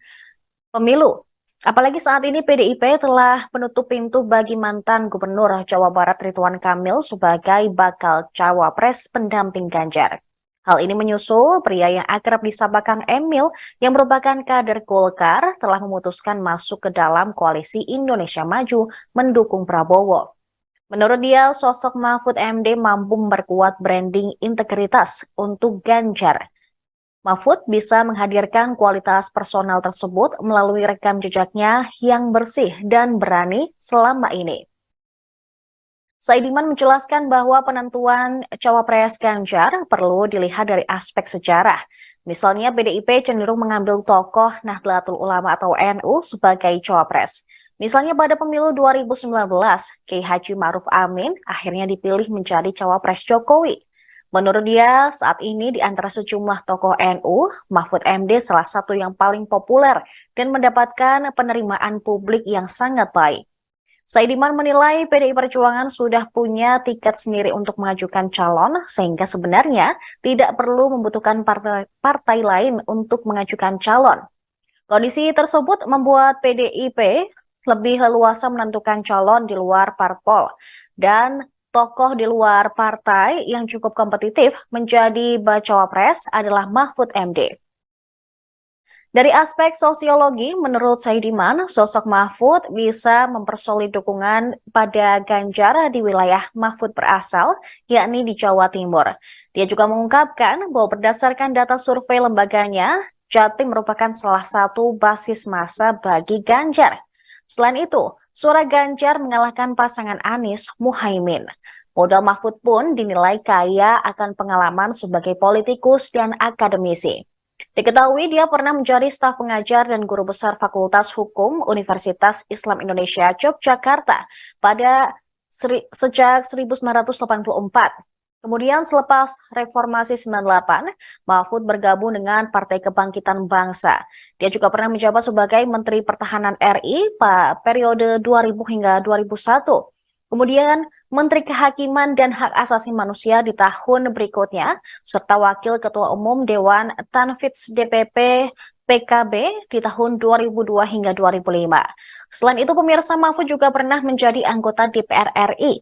pemilu. Apalagi saat ini PDIP telah menutup pintu bagi mantan Gubernur Jawa Barat Ridwan Kamil sebagai bakal cawapres pendamping Ganjar. Hal ini menyusul pria yang akrab disapa Kang Emil yang merupakan kader Golkar telah memutuskan masuk ke dalam koalisi Indonesia Maju mendukung Prabowo. Menurut dia, sosok Mahfud MD mampu memperkuat branding integritas untuk Ganjar. Mahfud bisa menghadirkan kualitas personal tersebut melalui rekam jejaknya yang bersih dan berani selama ini. Saidiman menjelaskan bahwa penentuan cawapres Ganjar perlu dilihat dari aspek sejarah. Misalnya PDIP cenderung mengambil tokoh Nahdlatul Ulama atau NU sebagai cawapres. Misalnya pada pemilu 2019, Kiai Haji Ma'ruf Amin akhirnya dipilih menjadi cawapres Jokowi. Menurut dia, saat ini di antara sejumlah tokoh NU, Mahfud MD salah satu yang paling populer dan mendapatkan penerimaan publik yang sangat baik. Saidiman menilai PDI Perjuangan sudah punya tiket sendiri untuk mengajukan calon, sehingga sebenarnya tidak perlu membutuhkan partai lain untuk mengajukan calon. Kondisi tersebut membuat PDIP lebih leluasa menentukan calon di luar parpol, dan tokoh di luar partai yang cukup kompetitif menjadi bacawa pres adalah Mahfud MD. Dari aspek sosiologi, menurut Saidiman, sosok Mahfud bisa mempersolid dukungan pada Ganjar di wilayah Mahfud berasal, yakni di Jawa Timur. Dia juga mengungkapkan bahwa berdasarkan data survei lembaganya, Jatim merupakan salah satu basis massa bagi Ganjar. Selain itu, suara Ganjar mengalahkan pasangan Anies Muhaimin. Modal Mahfud pun dinilai kaya akan pengalaman sebagai politikus dan akademisi. Diketahui dia pernah menjadi staf pengajar dan guru besar Fakultas Hukum Universitas Islam Indonesia Yogyakarta sejak 1984. Kemudian selepas Reformasi 98, Mahfud bergabung dengan Partai Kebangkitan Bangsa. Dia juga pernah menjabat sebagai Menteri Pertahanan RI pada periode 2000 hingga 2001. Kemudian Menteri Kehakiman dan Hak Asasi Manusia di tahun berikutnya, serta Wakil Ketua Umum Dewan Tanfidz DPP PKB di tahun 2002 hingga 2005. Selain itu, pemirsa, Mahfud juga pernah menjadi anggota DPR RI.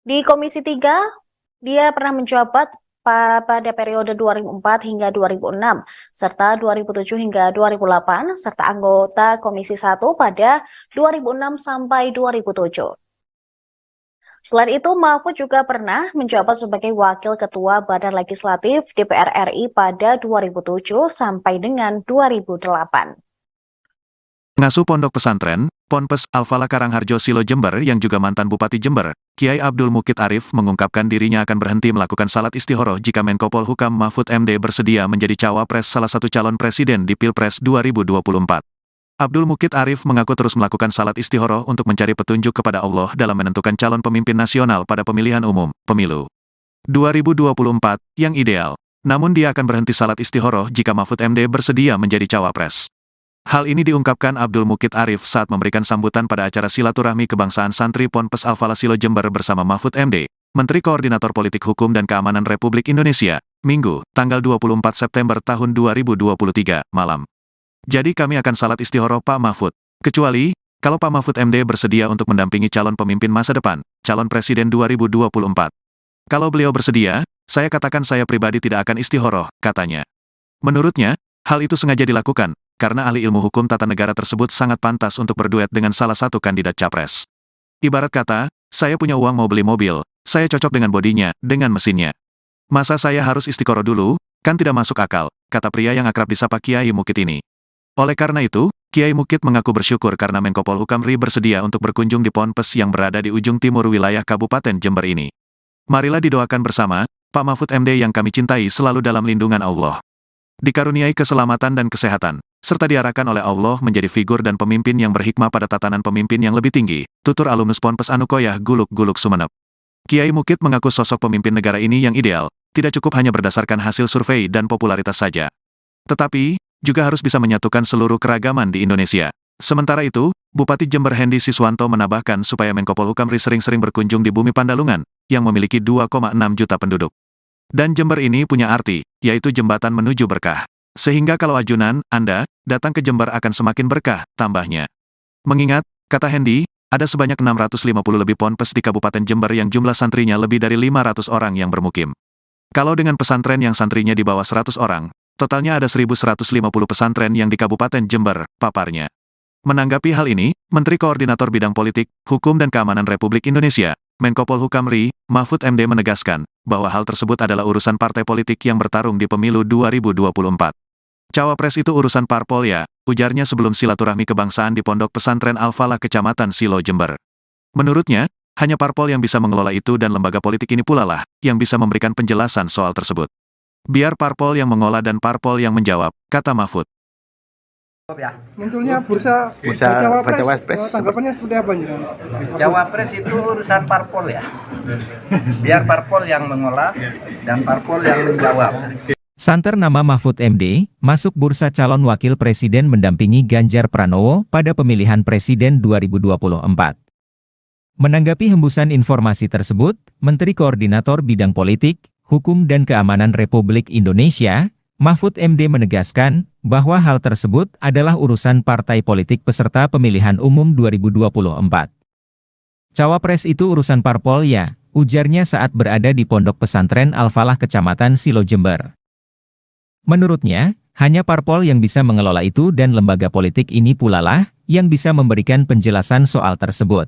Di Komisi 3, dia pernah menjabat pada periode 2004 hingga 2006, serta 2007 hingga 2008, serta anggota Komisi 1 pada 2006 sampai 2007. Selain itu, Mahfud juga pernah menjabat sebagai Wakil Ketua Badan Legislatif DPR RI pada 2007 sampai dengan 2008. Pengasuh Pondok Pesantren, Ponpes Al-Falah Karangharjo Silo Jember yang juga mantan Bupati Jember, Kiai Abdul Mukid Arif mengungkapkan dirinya akan berhenti melakukan salat istihoroh jika Menko Polhukam Mahfud MD bersedia menjadi cawapres salah satu calon presiden di Pilpres 2024. Abdul Mukid Arif mengaku terus melakukan salat istikharah untuk mencari petunjuk kepada Allah dalam menentukan calon pemimpin nasional pada pemilihan umum, pemilu 2024, yang ideal. Namun dia akan berhenti salat istikharah jika Mahfud MD bersedia menjadi cawapres. Hal ini diungkapkan Abdul Mukid Arif saat memberikan sambutan pada acara silaturahmi kebangsaan santri Ponpes Al-Falah Silo Jember bersama Mahfud MD, Menteri Koordinator Politik Hukum dan Keamanan Republik Indonesia, Minggu, tanggal 24 September tahun 2023, malam. Jadi kami akan salat istikharah Pak Mahfud. Kecuali, kalau Pak Mahfud MD bersedia untuk mendampingi calon pemimpin masa depan, calon presiden 2024. Kalau beliau bersedia, saya katakan saya pribadi tidak akan istikharah, katanya. Menurutnya, hal itu sengaja dilakukan, karena ahli ilmu hukum tata negara tersebut sangat pantas untuk berduet dengan salah satu kandidat capres. Ibarat kata, saya punya uang mau beli mobil, saya cocok dengan bodinya, dengan mesinnya. Masa saya harus istikharah dulu? Kan tidak masuk akal, kata pria yang akrab disapa Kiai Mukid ini. Oleh karena itu, Kiai Mukid mengaku bersyukur karena Menko Polhukam RI bersedia untuk berkunjung di Ponpes yang berada di ujung timur wilayah Kabupaten Jember ini. Marilah didoakan bersama, Pak Mahfud MD yang kami cintai selalu dalam lindungan Allah. Dikaruniai keselamatan dan kesehatan, serta diarahkan oleh Allah menjadi figur dan pemimpin yang berhikmah pada tatanan pemimpin yang lebih tinggi, tutur alumnus Ponpes Anukoyah Guluk-Guluk Sumeneb. Kiai Mukid mengaku sosok pemimpin negara ini yang ideal, tidak cukup hanya berdasarkan hasil survei dan popularitas saja. Tetapi, juga harus bisa menyatukan seluruh keragaman di Indonesia. Sementara itu, Bupati Jember Hendy Siswanto menambahkan supaya Menko Polhukam RI sering-sering berkunjung di Bumi Pandalungan, yang memiliki 2,6 juta penduduk. Dan Jember ini punya arti, yaitu jembatan menuju berkah. Sehingga kalau ajunan, Anda, datang ke Jember akan semakin berkah, tambahnya. Mengingat, kata Hendy, ada sebanyak 650 lebih ponpes di Kabupaten Jember yang jumlah santrinya lebih dari 500 orang yang bermukim. Kalau dengan pesantren yang santrinya di bawah 100 orang, totalnya ada 1.150 pesantren yang di Kabupaten Jember, paparnya. Menanggapi hal ini, Menteri Koordinator Bidang Politik, Hukum dan Keamanan Republik Indonesia, Menko Polhukam RI, Mahfud MD menegaskan, bahwa hal tersebut adalah urusan partai politik yang bertarung di pemilu 2024. Cawapres itu urusan parpol ya, ujarnya sebelum silaturahmi kebangsaan di Pondok Pesantren Al-Falah Kecamatan Silo Jember. Menurutnya, hanya parpol yang bisa mengelola itu dan lembaga politik ini pula lah, yang bisa memberikan penjelasan soal tersebut. Biar parpol yang mengolah dan parpol yang menjawab, kata Mahfud. Munculnya bursa cawapres, tanggapannya seperti apa nih? Cawapres itu urusan parpol ya. Biar parpol yang mengolah dan parpol yang menjawab. Santer nama Mahfud MD, masuk bursa calon wakil presiden mendampingi Ganjar Pranowo pada pemilihan presiden 2024. Menanggapi hembusan informasi tersebut, Menteri Koordinator Bidang Politik, Hukum dan Keamanan Republik Indonesia, Mahfud MD menegaskan bahwa hal tersebut adalah urusan partai politik peserta pemilihan umum 2024. Cawapres itu urusan parpol ya, ujarnya saat berada di Pondok Pesantren Al-Falah Kecamatan Silo Jember. Menurutnya, hanya parpol yang bisa mengelola itu dan lembaga politik ini pula lah yang bisa memberikan penjelasan soal tersebut.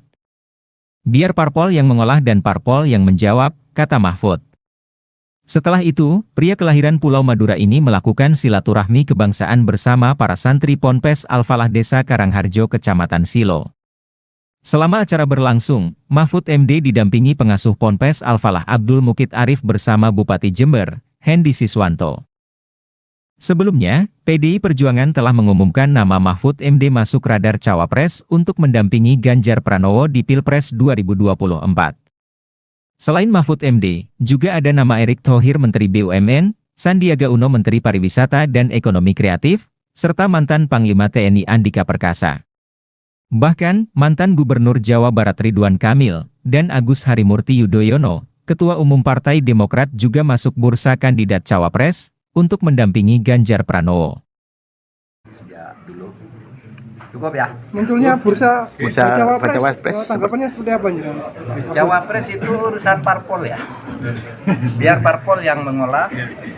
Biar parpol yang mengolah dan parpol yang menjawab, kata Mahfud. Setelah itu, pria kelahiran Pulau Madura ini melakukan silaturahmi kebangsaan bersama para santri Ponpes Al-Falah Desa Karangharjo Kecamatan Silo. Selama acara berlangsung, Mahfud MD didampingi pengasuh Ponpes Al-Falah Abdul Mukid Arif bersama Bupati Jember, Hendy Siswanto. Sebelumnya, PDI Perjuangan telah mengumumkan nama Mahfud MD masuk radar cawapres untuk mendampingi Ganjar Pranowo di Pilpres 2024. Selain Mahfud MD, juga ada nama Erick Thohir Menteri BUMN, Sandiaga Uno Menteri Pariwisata dan Ekonomi Kreatif, serta mantan Panglima TNI Andika Perkasa. Bahkan, mantan Gubernur Jawa Barat Ridwan Kamil, dan Agus Harimurti Yudhoyono, Ketua Umum Partai Demokrat juga masuk bursa kandidat cawapres, untuk mendampingi Ganjar Pranowo. Cukup ya. Munculnya bursa cawapres, tanggapannya seperti apa nih? Cawapres itu urusan parpol ya. Biar parpol yang mengolah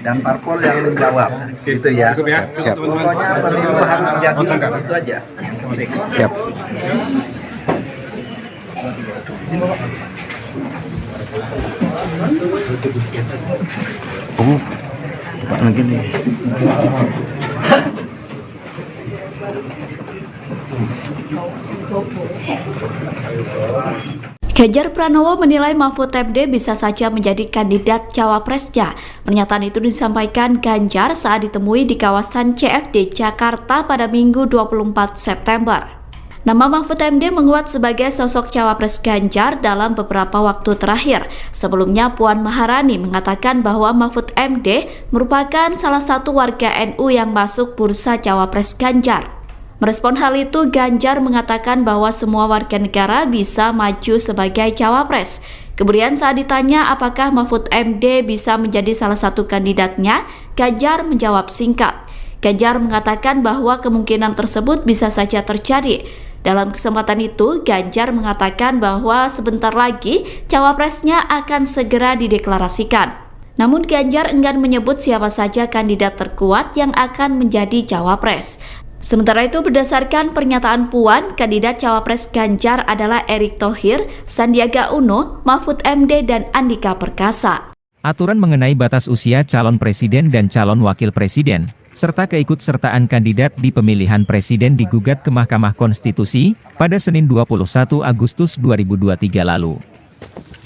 dan parpol yang menjawab. Gitu ya. Siap. Pokoknya pemilu harus jadi itu aja. Siap. Pak lagi nih. Ganjar Pranowo menilai Mahfud MD bisa saja menjadi kandidat cawapresnya. Pernyataan itu disampaikan Ganjar saat ditemui di kawasan CFD Jakarta pada Minggu 24 September. Nama Mahfud MD menguat sebagai sosok cawapres Ganjar dalam beberapa waktu terakhir. Sebelumnya Puan Maharani mengatakan bahwa Mahfud MD merupakan salah satu warga NU yang masuk bursa cawapres Ganjar. Merespon hal itu, Ganjar mengatakan bahwa semua warga negara bisa maju sebagai cawapres. Kemudian saat ditanya apakah Mahfud MD bisa menjadi salah satu kandidatnya, Ganjar menjawab singkat. Ganjar mengatakan bahwa kemungkinan tersebut bisa saja terjadi. Dalam kesempatan itu, Ganjar mengatakan bahwa sebentar lagi cawapresnya akan segera dideklarasikan. Namun Ganjar enggan menyebut siapa saja kandidat terkuat yang akan menjadi cawapres. Sementara itu, berdasarkan pernyataan Puan, kandidat cawapres Ganjar adalah Erick Thohir, Sandiaga Uno, Mahfud MD, dan Andika Perkasa. Aturan mengenai batas usia calon presiden dan calon wakil presiden, serta keikutsertaan kandidat di pemilihan presiden digugat ke Mahkamah Konstitusi pada Senin 21 Agustus 2023 lalu.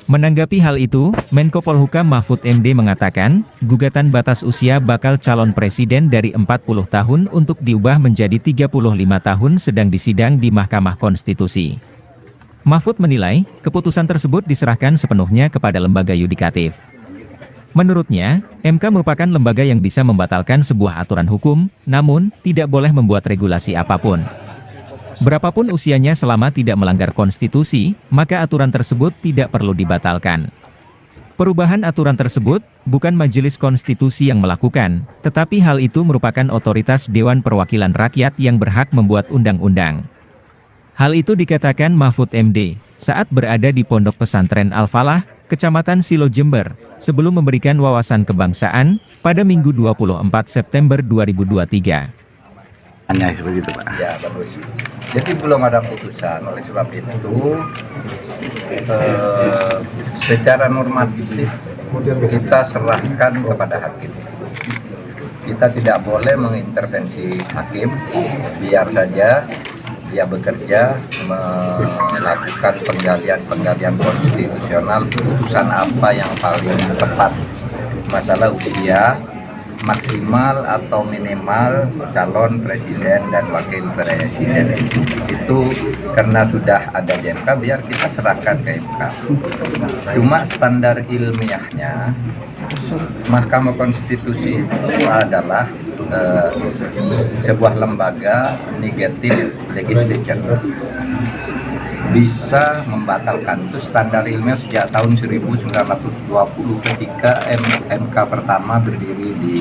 Menanggapi hal itu, Menko Polhukam Mahfud MD mengatakan, gugatan batas usia bakal calon presiden dari 40 tahun untuk diubah menjadi 35 tahun sedang disidang di Mahkamah Konstitusi. Mahfud menilai, keputusan tersebut diserahkan sepenuhnya kepada lembaga yudikatif. Menurutnya, MK merupakan lembaga yang bisa membatalkan sebuah aturan hukum, namun tidak boleh membuat regulasi apapun. Berapapun usianya selama tidak melanggar konstitusi, maka aturan tersebut tidak perlu dibatalkan. Perubahan aturan tersebut bukan Majelis Konstitusi yang melakukan, tetapi hal itu merupakan otoritas Dewan Perwakilan Rakyat yang berhak membuat undang-undang. Hal itu dikatakan Mahfud MD saat berada di Pondok Pesantren Al-Falah, Kecamatan Silo Jember, sebelum memberikan wawasan kebangsaan pada Minggu 24 September 2023. Hanya seperti itu, Pak. Ya, bagus. Jadi belum ada putusan, oleh sebab itu secara normatif kita serahkan kepada hakim. Kita tidak boleh mengintervensi hakim, biar saja dia bekerja melakukan penggalian konstitusional, putusan apa yang paling tepat. Masalah usia maksimal atau minimal calon presiden dan wakil presiden itu karena sudah ada di MK, biar kita serahkan ke MK. Cuma standar ilmiahnya Mahkamah Konstitusi itu adalah sebuah lembaga negatif legislature, bisa membatalkan. Itu standar ilmiah sejak tahun 1920 ketika MK pertama berdiri di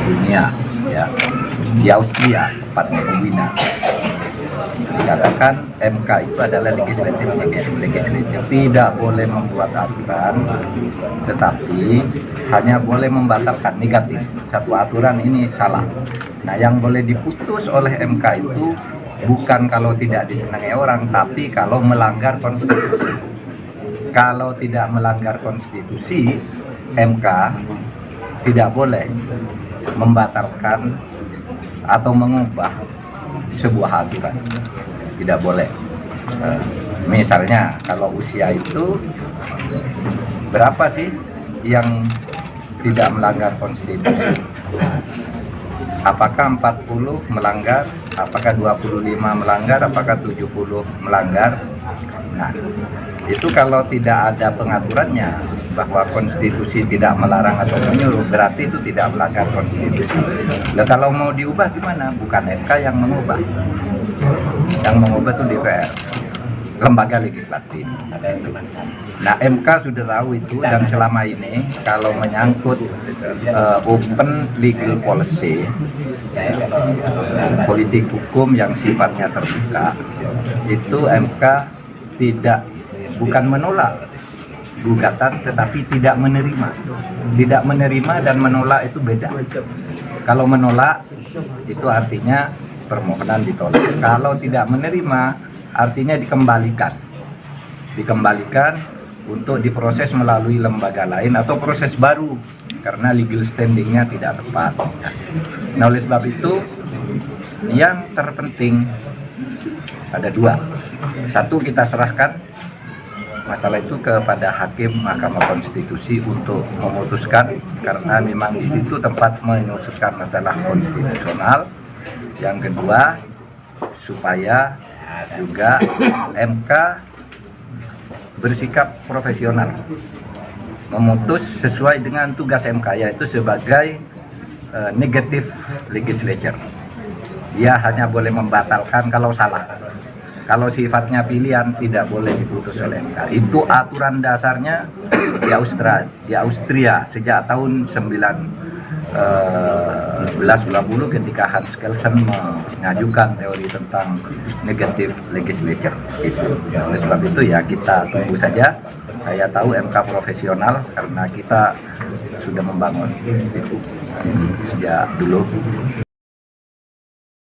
dunia, ya, di Austria, tepatnya di Wina. Dikatakan MK itu adalah legislatif, tidak boleh membuat aturan, tetapi hanya boleh membatalkan negatif. Satu aturan ini salah. Nah, yang boleh diputus oleh MK itu bukan kalau tidak disenangi orang, tapi kalau melanggar konstitusi. Kalau tidak melanggar konstitusi, MK tidak boleh membatalkan atau mengubah sebuah aturan. Tidak boleh. Misalnya kalau usia itu berapa sih yang tidak melanggar konstitusi? Apakah 40 melanggar, apakah 25 melanggar, apakah 70 melanggar? Nah, itu kalau tidak ada pengaturannya bahwa konstitusi tidak melarang atau menyuruh, berarti itu tidak melanggar konstitusi. Nah, kalau mau diubah gimana? Bukan MK yang mengubah. Yang mengubah itu DPR, lembaga legislatif. Nah, MK sudah tahu itu, dan selama ini kalau menyangkut open legal policy, politik hukum yang sifatnya terbuka, itu MK bukan menolak gugatan, tetapi tidak menerima. Tidak menerima dan menolak itu beda. Kalau menolak itu artinya permohonan ditolak. Kalau tidak menerima artinya dikembalikan untuk diproses melalui lembaga lain atau proses baru karena legal standingnya tidak tepat. Nah, oleh sebab itu yang terpenting ada dua. Satu, kita serahkan masalah itu kepada Hakim Mahkamah Konstitusi untuk memutuskan, karena memang di situ tempat memutuskan masalah konstitusional. Yang kedua, supaya juga MK bersikap profesional, memutus sesuai dengan tugas MK, yaitu sebagai negative legislature. Dia hanya boleh membatalkan kalau salah. Kalau sifatnya pilihan tidak boleh diputus oleh MK. Itu aturan dasarnya di Austria sejak tahun 1920 ketika Hans Kelsen mengajukan teori tentang negative legislature. Oleh sebab itu ya kita tunggu saja. Saya tahu MK profesional karena kita sudah membangun itu sejak dulu.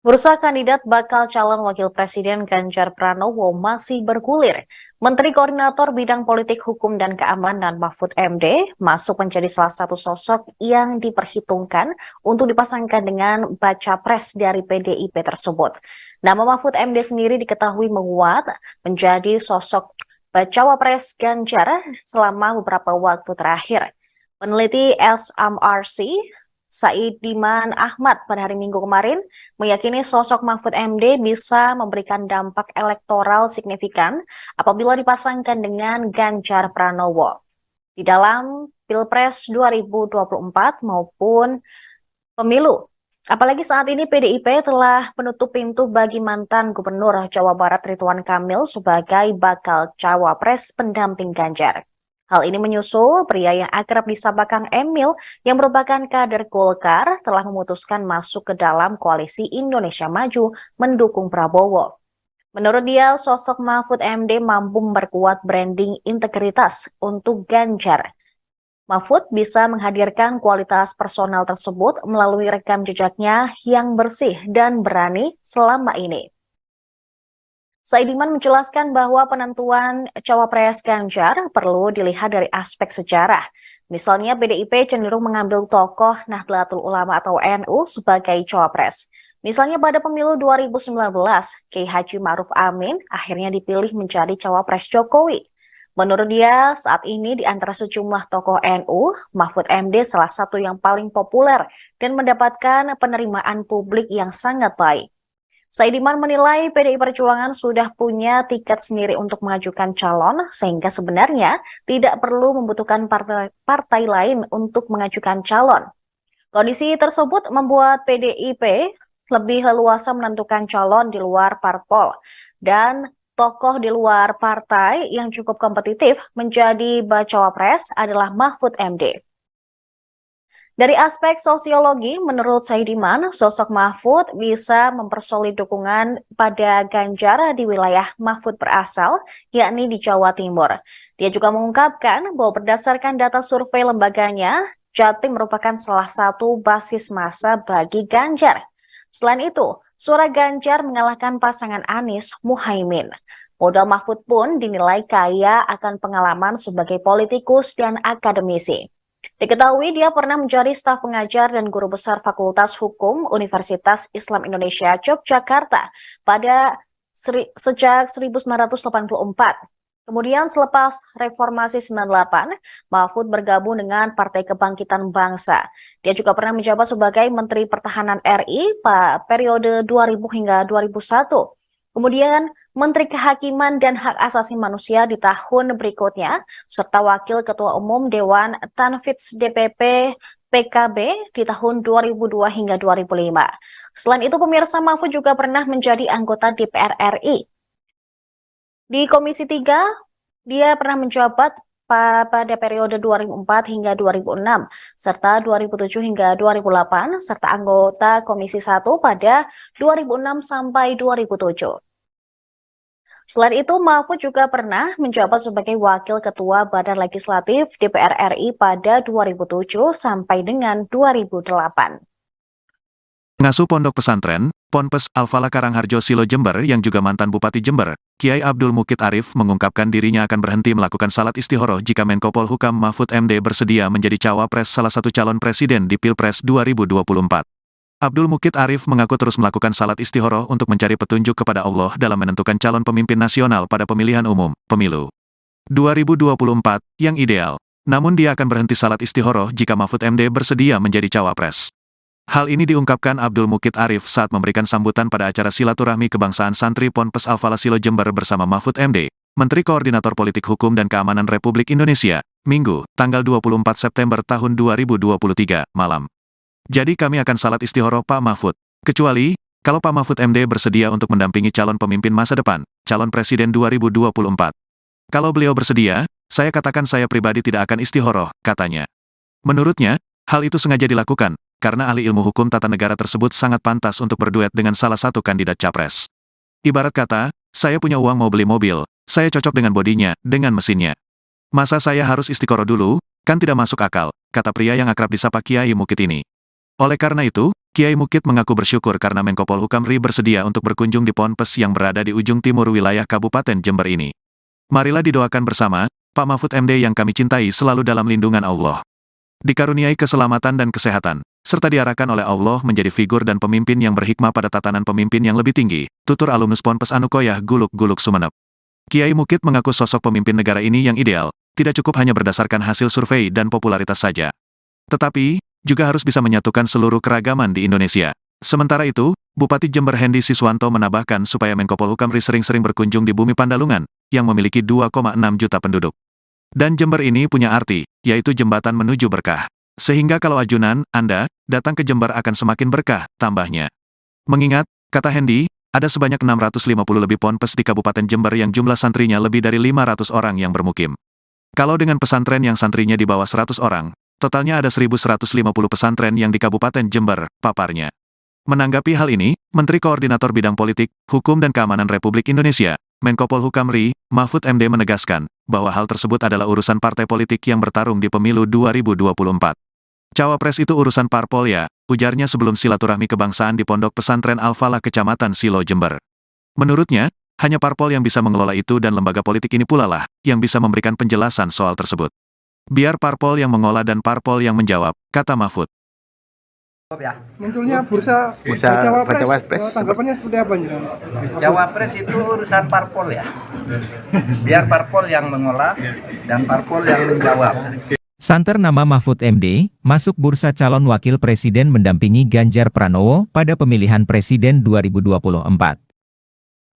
Bursa kandidat bakal calon wakil presiden Ganjar Pranowo masih bergulir. Menteri Koordinator Bidang Politik Hukum dan Keamanan Mahfud MD masuk menjadi salah satu sosok yang diperhitungkan untuk dipasangkan dengan baca pres dari PDIP tersebut. Nama Mahfud MD sendiri diketahui menguat menjadi sosok bacawa pres Ganjar selama beberapa waktu terakhir. Peneliti SMRC Saidiman Ahmad pada hari Minggu kemarin meyakini sosok Mahfud MD bisa memberikan dampak elektoral signifikan apabila dipasangkan dengan Ganjar Pranowo di dalam Pilpres 2024 maupun pemilu. Apalagi saat ini PDIP telah menutup pintu bagi mantan Gubernur Jawa Barat Ridwan Kamil sebagai bakal cawapres pendamping Ganjar. Hal ini menyusul pria yang akrab disapa Kang Emil yang merupakan kader Golkar telah memutuskan masuk ke dalam koalisi Indonesia Maju mendukung Prabowo. Menurut dia, sosok Mahfud MD mampu memperkuat branding integritas untuk Ganjar. Mahfud bisa menghadirkan kualitas personal tersebut melalui rekam jejaknya yang bersih dan berani selama ini. Saidiman menjelaskan bahwa penentuan cawapres Ganjar perlu dilihat dari aspek sejarah. Misalnya PDIP cenderung mengambil tokoh Nahdlatul Ulama atau NU sebagai cawapres. Misalnya pada pemilu 2019, Kiai Haji Ma'ruf Amin akhirnya dipilih menjadi cawapres Jokowi. Menurut dia, saat ini di antara sejumlah tokoh NU, Mahfud MD salah satu yang paling populer dan mendapatkan penerimaan publik yang sangat baik. Saidiman menilai PDI Perjuangan sudah punya tiket sendiri untuk mengajukan calon, sehingga sebenarnya tidak perlu membutuhkan partai lain untuk mengajukan calon. Kondisi tersebut membuat PDIP lebih leluasa menentukan calon di luar parpol, dan tokoh di luar partai yang cukup kompetitif menjadi bacawa pres adalah Mahfud MD. Dari aspek sosiologi, menurut Saidiman, sosok Mahfud bisa mempersolid dukungan pada Ganjar di wilayah Mahfud berasal, yakni di Jawa Timur. Dia juga mengungkapkan bahwa berdasarkan data survei lembaganya, Jatim merupakan salah satu basis massa bagi Ganjar. Selain itu, suara Ganjar mengalahkan pasangan Anies Muhaimin. Modal Mahfud pun dinilai kaya akan pengalaman sebagai politikus dan akademisi. Diketahui dia pernah menjadi staf pengajar dan guru besar Fakultas Hukum Universitas Islam Indonesia Yogyakarta sejak 1984. Kemudian selepas Reformasi 98, Mahfud bergabung dengan Partai Kebangkitan Bangsa. Dia juga pernah menjabat sebagai Menteri Pertahanan RI pada periode 2000 hingga 2001. Kemudian Menteri Kehakiman dan Hak Asasi Manusia di tahun berikutnya, serta Wakil Ketua Umum Dewan Tanfidz DPP PKB di tahun 2002 hingga 2005. Selain itu, pemirsa, Mahfud juga pernah menjadi anggota DPR RI. Di Komisi 3, dia pernah menjabat pada periode 2004 hingga 2006, serta 2007 hingga 2008, serta anggota Komisi 1 pada 2006 sampai 2007. Selain itu, Mahfud juga pernah menjabat sebagai Wakil Ketua Badan Legislatif DPR RI pada 2007 sampai dengan 2008. Pengasuh Pondok Pesantren, Ponpes Al-Falah Karangharjo Silo Jember yang juga mantan Bupati Jember, Kiai Abdul Mukid Arif mengungkapkan dirinya akan berhenti melakukan salat istihoroh jika Menko Polhukam Mahfud MD bersedia menjadi cawapres salah satu calon presiden di Pilpres 2024. Abdul Mukid Arif mengaku terus melakukan salat istikharah untuk mencari petunjuk kepada Allah dalam menentukan calon pemimpin nasional pada pemilihan umum, pemilu 2024, yang ideal. Namun dia akan berhenti salat istikharah jika Mahfud MD bersedia menjadi cawapres. Hal ini diungkapkan Abdul Mukid Arif saat memberikan sambutan pada acara silaturahmi kebangsaan santri Ponpes Al-Falah Silo Jember bersama Mahfud MD, Menteri Koordinator Politik Hukum dan Keamanan Republik Indonesia, Minggu, tanggal 24 September tahun 2023, malam. Jadi kami akan salat istikharah Pak Mahfud. Kecuali, kalau Pak Mahfud MD bersedia untuk mendampingi calon pemimpin masa depan, calon presiden 2024. Kalau beliau bersedia, saya katakan saya pribadi tidak akan istikharah, katanya. Menurutnya, hal itu sengaja dilakukan, karena ahli ilmu hukum tata negara tersebut sangat pantas untuk berduet dengan salah satu kandidat capres. Ibarat kata, saya punya uang mau beli mobil, saya cocok dengan bodinya, dengan mesinnya. Masa saya harus istikharah dulu? Kan tidak masuk akal, kata pria yang akrab disapa Kiai Mukid ini. Oleh karena itu, Kiai Mukid mengaku bersyukur karena Menko Polhukam RI bersedia untuk berkunjung di Ponpes yang berada di ujung timur wilayah Kabupaten Jember ini. Marilah didoakan bersama, Pak Mahfud MD yang kami cintai selalu dalam lindungan Allah. Dikaruniai keselamatan dan kesehatan, serta diarahkan oleh Allah menjadi figur dan pemimpin yang berhikmah pada tatanan pemimpin yang lebih tinggi, tutur alumnus Ponpes Anukoyah Guluk-Guluk Sumeneb. Kiai Mukid mengaku sosok pemimpin negara ini yang ideal, tidak cukup hanya berdasarkan hasil survei dan popularitas saja. Tetapi, juga harus bisa menyatukan seluruh keragaman di Indonesia. Sementara itu, Bupati Jember Hendy Siswanto menambahkan supaya Menko Polhukam RI sering-sering berkunjung di Bumi Pandalungan, yang memiliki 2,6 juta penduduk. Dan Jember ini punya arti, yaitu jembatan menuju berkah. Sehingga kalau ajunan, Anda, datang ke Jember akan semakin berkah, tambahnya. Mengingat, kata Hendy, ada sebanyak 650 lebih ponpes di Kabupaten Jember yang jumlah santrinya lebih dari 500 orang yang bermukim. Kalau dengan pesantren yang santrinya di bawah 100 orang, totalnya ada 1.150 pesantren yang di Kabupaten Jember, paparnya. Menanggapi hal ini, Menteri Koordinator Bidang Politik, Hukum dan Keamanan Republik Indonesia, Menko Polhukam RI, Mahfud MD menegaskan, bahwa hal tersebut adalah urusan partai politik yang bertarung di pemilu 2024. Cawapres itu urusan parpol ya, ujarnya sebelum silaturahmi kebangsaan di Pondok Pesantren Al-Falah Kecamatan Silo Jember. Menurutnya, hanya parpol yang bisa mengelola itu dan lembaga politik ini pula lah, yang bisa memberikan penjelasan soal tersebut. Biar parpol yang mengolah dan parpol yang menjawab, kata Mahfud. Munculnya bursa cawapres, tanggapannya seperti apa nih? Cawapres itu urusan parpol ya. Biar parpol yang mengolah dan parpol yang menjawab. Santer nama Mahfud MD, masuk bursa calon wakil presiden mendampingi Ganjar Pranowo pada pemilihan presiden 2024.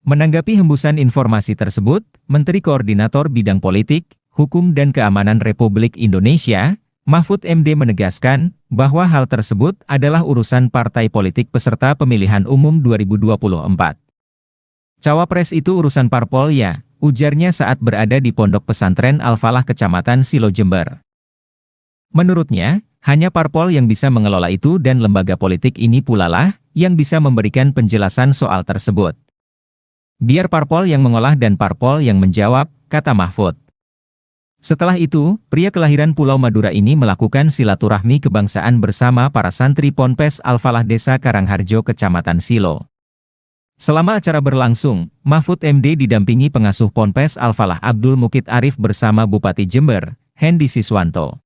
Menanggapi hembusan informasi tersebut, Menteri Koordinator Bidang Politik, Hukum dan Keamanan Republik Indonesia, Mahfud MD menegaskan bahwa hal tersebut adalah urusan partai politik peserta pemilihan umum 2024. Cawapres itu urusan parpol ya, ujarnya saat berada di Pondok Pesantren Al-Falah Kecamatan Silo Jember. Menurutnya, hanya parpol yang bisa mengelola itu dan lembaga politik ini pula lah yang bisa memberikan penjelasan soal tersebut. Biar parpol yang mengolah dan parpol yang menjawab, kata Mahfud. Setelah itu, pria kelahiran Pulau Madura ini melakukan silaturahmi kebangsaan bersama para santri Ponpes Al-Falah Desa Karangharjo Kecamatan Silo. Selama acara berlangsung, Mahfud MD didampingi pengasuh Ponpes Al-Falah Abdul Mukid Arif bersama Bupati Jember, Hendy Siswanto.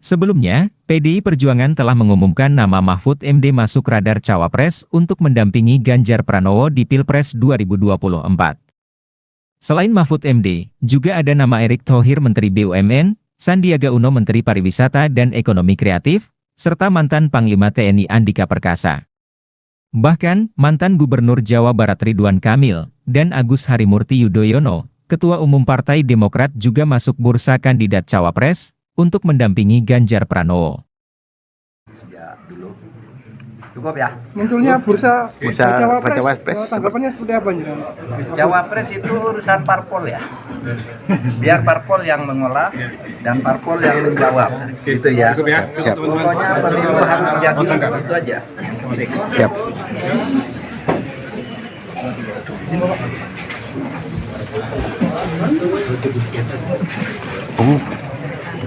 Sebelumnya, PDI Perjuangan telah mengumumkan nama Mahfud MD masuk radar cawapres untuk mendampingi Ganjar Pranowo di Pilpres 2024. Selain Mahfud MD, juga ada nama Erick Thohir Menteri BUMN, Sandiaga Uno Menteri Pariwisata dan Ekonomi Kreatif, serta mantan Panglima TNI Andika Perkasa. Bahkan, mantan Gubernur Jawa Barat Ridwan Kamil, dan Agus Harimurti Yudhoyono, Ketua Umum Partai Demokrat juga masuk bursa kandidat cawapres, untuk mendampingi Ganjar Pranowo. Cukup ya. Munculnya bursa cawapres, tanggapannya seperti apa nih? Cawapres itu urusan parpol ya. Biar parpol yang mengolah dan parpol yang menjawab. Gitu ya. Siap. Pokoknya pemilu harus jadi itu aja. Siap.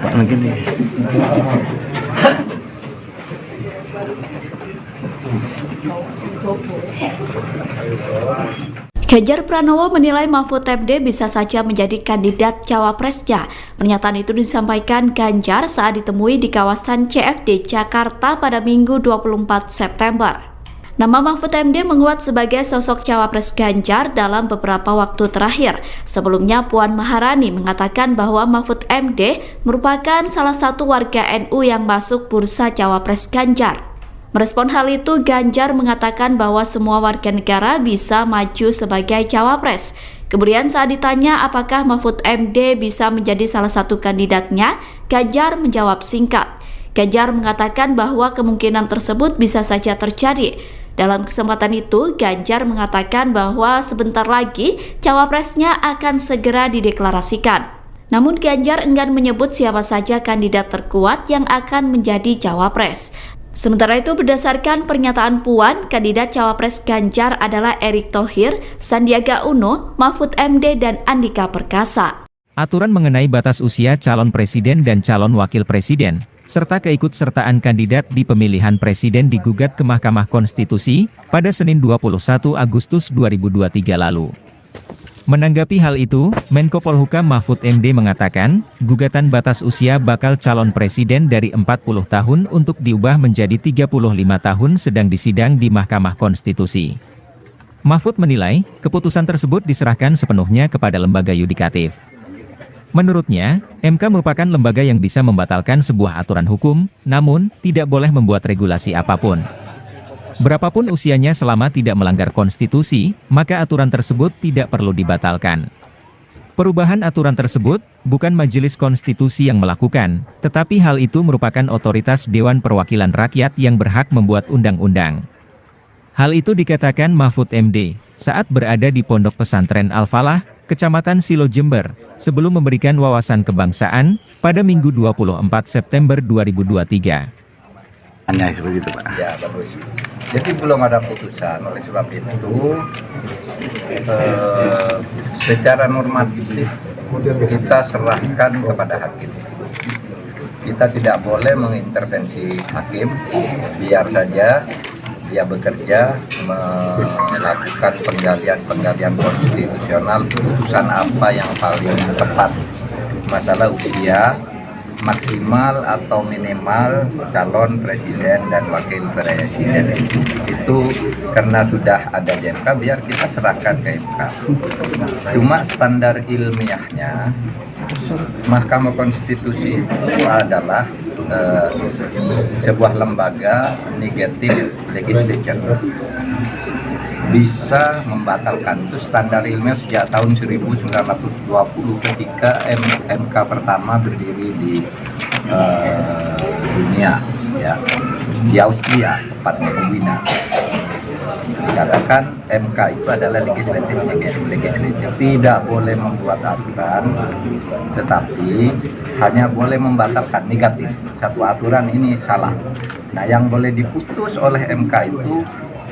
Pak lagi nih. Ganjar Pranowo menilai Mahfud MD bisa saja menjadi kandidat cawapresnya. Pernyataan itu disampaikan Ganjar saat ditemui di kawasan CFD Jakarta pada Minggu 24 September. Nama Mahfud MD menguat sebagai sosok cawapres Ganjar dalam beberapa waktu terakhir. Sebelumnya Puan Maharani mengatakan bahwa Mahfud MD merupakan salah satu warga NU yang masuk bursa cawapres Ganjar. Merespon hal itu, Ganjar mengatakan bahwa semua warga negara bisa maju sebagai cawapres. Kemudian saat ditanya apakah Mahfud MD bisa menjadi salah satu kandidatnya, Ganjar menjawab singkat. Ganjar mengatakan bahwa kemungkinan tersebut bisa saja terjadi. Dalam kesempatan itu, Ganjar mengatakan bahwa sebentar lagi cawapresnya akan segera dideklarasikan. Namun Ganjar enggan menyebut siapa saja kandidat terkuat yang akan menjadi cawapres. Sementara itu, berdasarkan pernyataan Puan, kandidat cawapres Ganjar adalah Erick Thohir, Sandiaga Uno, Mahfud MD, dan Andika Perkasa. Aturan mengenai batas usia calon presiden dan calon wakil presiden, serta keikutsertaan kandidat di pemilihan presiden digugat ke Mahkamah Konstitusi pada Senin 21 Agustus 2023 lalu. Menanggapi hal itu, Menko Polhukam Mahfud MD mengatakan, gugatan batas usia bakal calon presiden dari 40 tahun untuk diubah menjadi 35 tahun sedang disidang di Mahkamah Konstitusi. Mahfud menilai, keputusan tersebut diserahkan sepenuhnya kepada lembaga yudikatif. Menurutnya, MK merupakan lembaga yang bisa membatalkan sebuah aturan hukum, namun tidak boleh membuat regulasi apapun. Berapapun usianya selama tidak melanggar konstitusi, maka aturan tersebut tidak perlu dibatalkan. Perubahan aturan tersebut bukan Majelis Konstitusi yang melakukan, tetapi hal itu merupakan otoritas Dewan Perwakilan Rakyat yang berhak membuat undang-undang. Hal itu dikatakan Mahfud MD saat berada di Pondok Pesantren Al-Falah, Kecamatan Silo Jember, sebelum memberikan wawasan kebangsaan pada Minggu 24 September 2023. Hanya seperti itu, Pak. Ya, bagus. Jadi belum ada putusan, oleh sebab itu secara normatif kita serahkan kepada hakim. Kita tidak boleh mengintervensi hakim, biar saja dia bekerja melakukan penggalian konstitusional, putusan apa yang paling tepat. Masalah usia maksimal atau minimal calon presiden dan wakil presiden itu karena sudah ada di MK, biar kita serahkan ke MK. Cuma standar ilmiahnya Mahkamah Konstitusi itu adalah sebuah lembaga negatif legislature, bisa membatalkan. Itu standar ilmiah sejak tahun 1920 ketika MK pertama berdiri di dunia, ya, di Austria, tepatnya di Wina. Dikatakan MK itu adalah legislatif, tidak boleh membuat aturan, tetapi hanya boleh membatalkan negatif. Satu aturan ini salah. Nah, yang boleh diputus oleh MK itu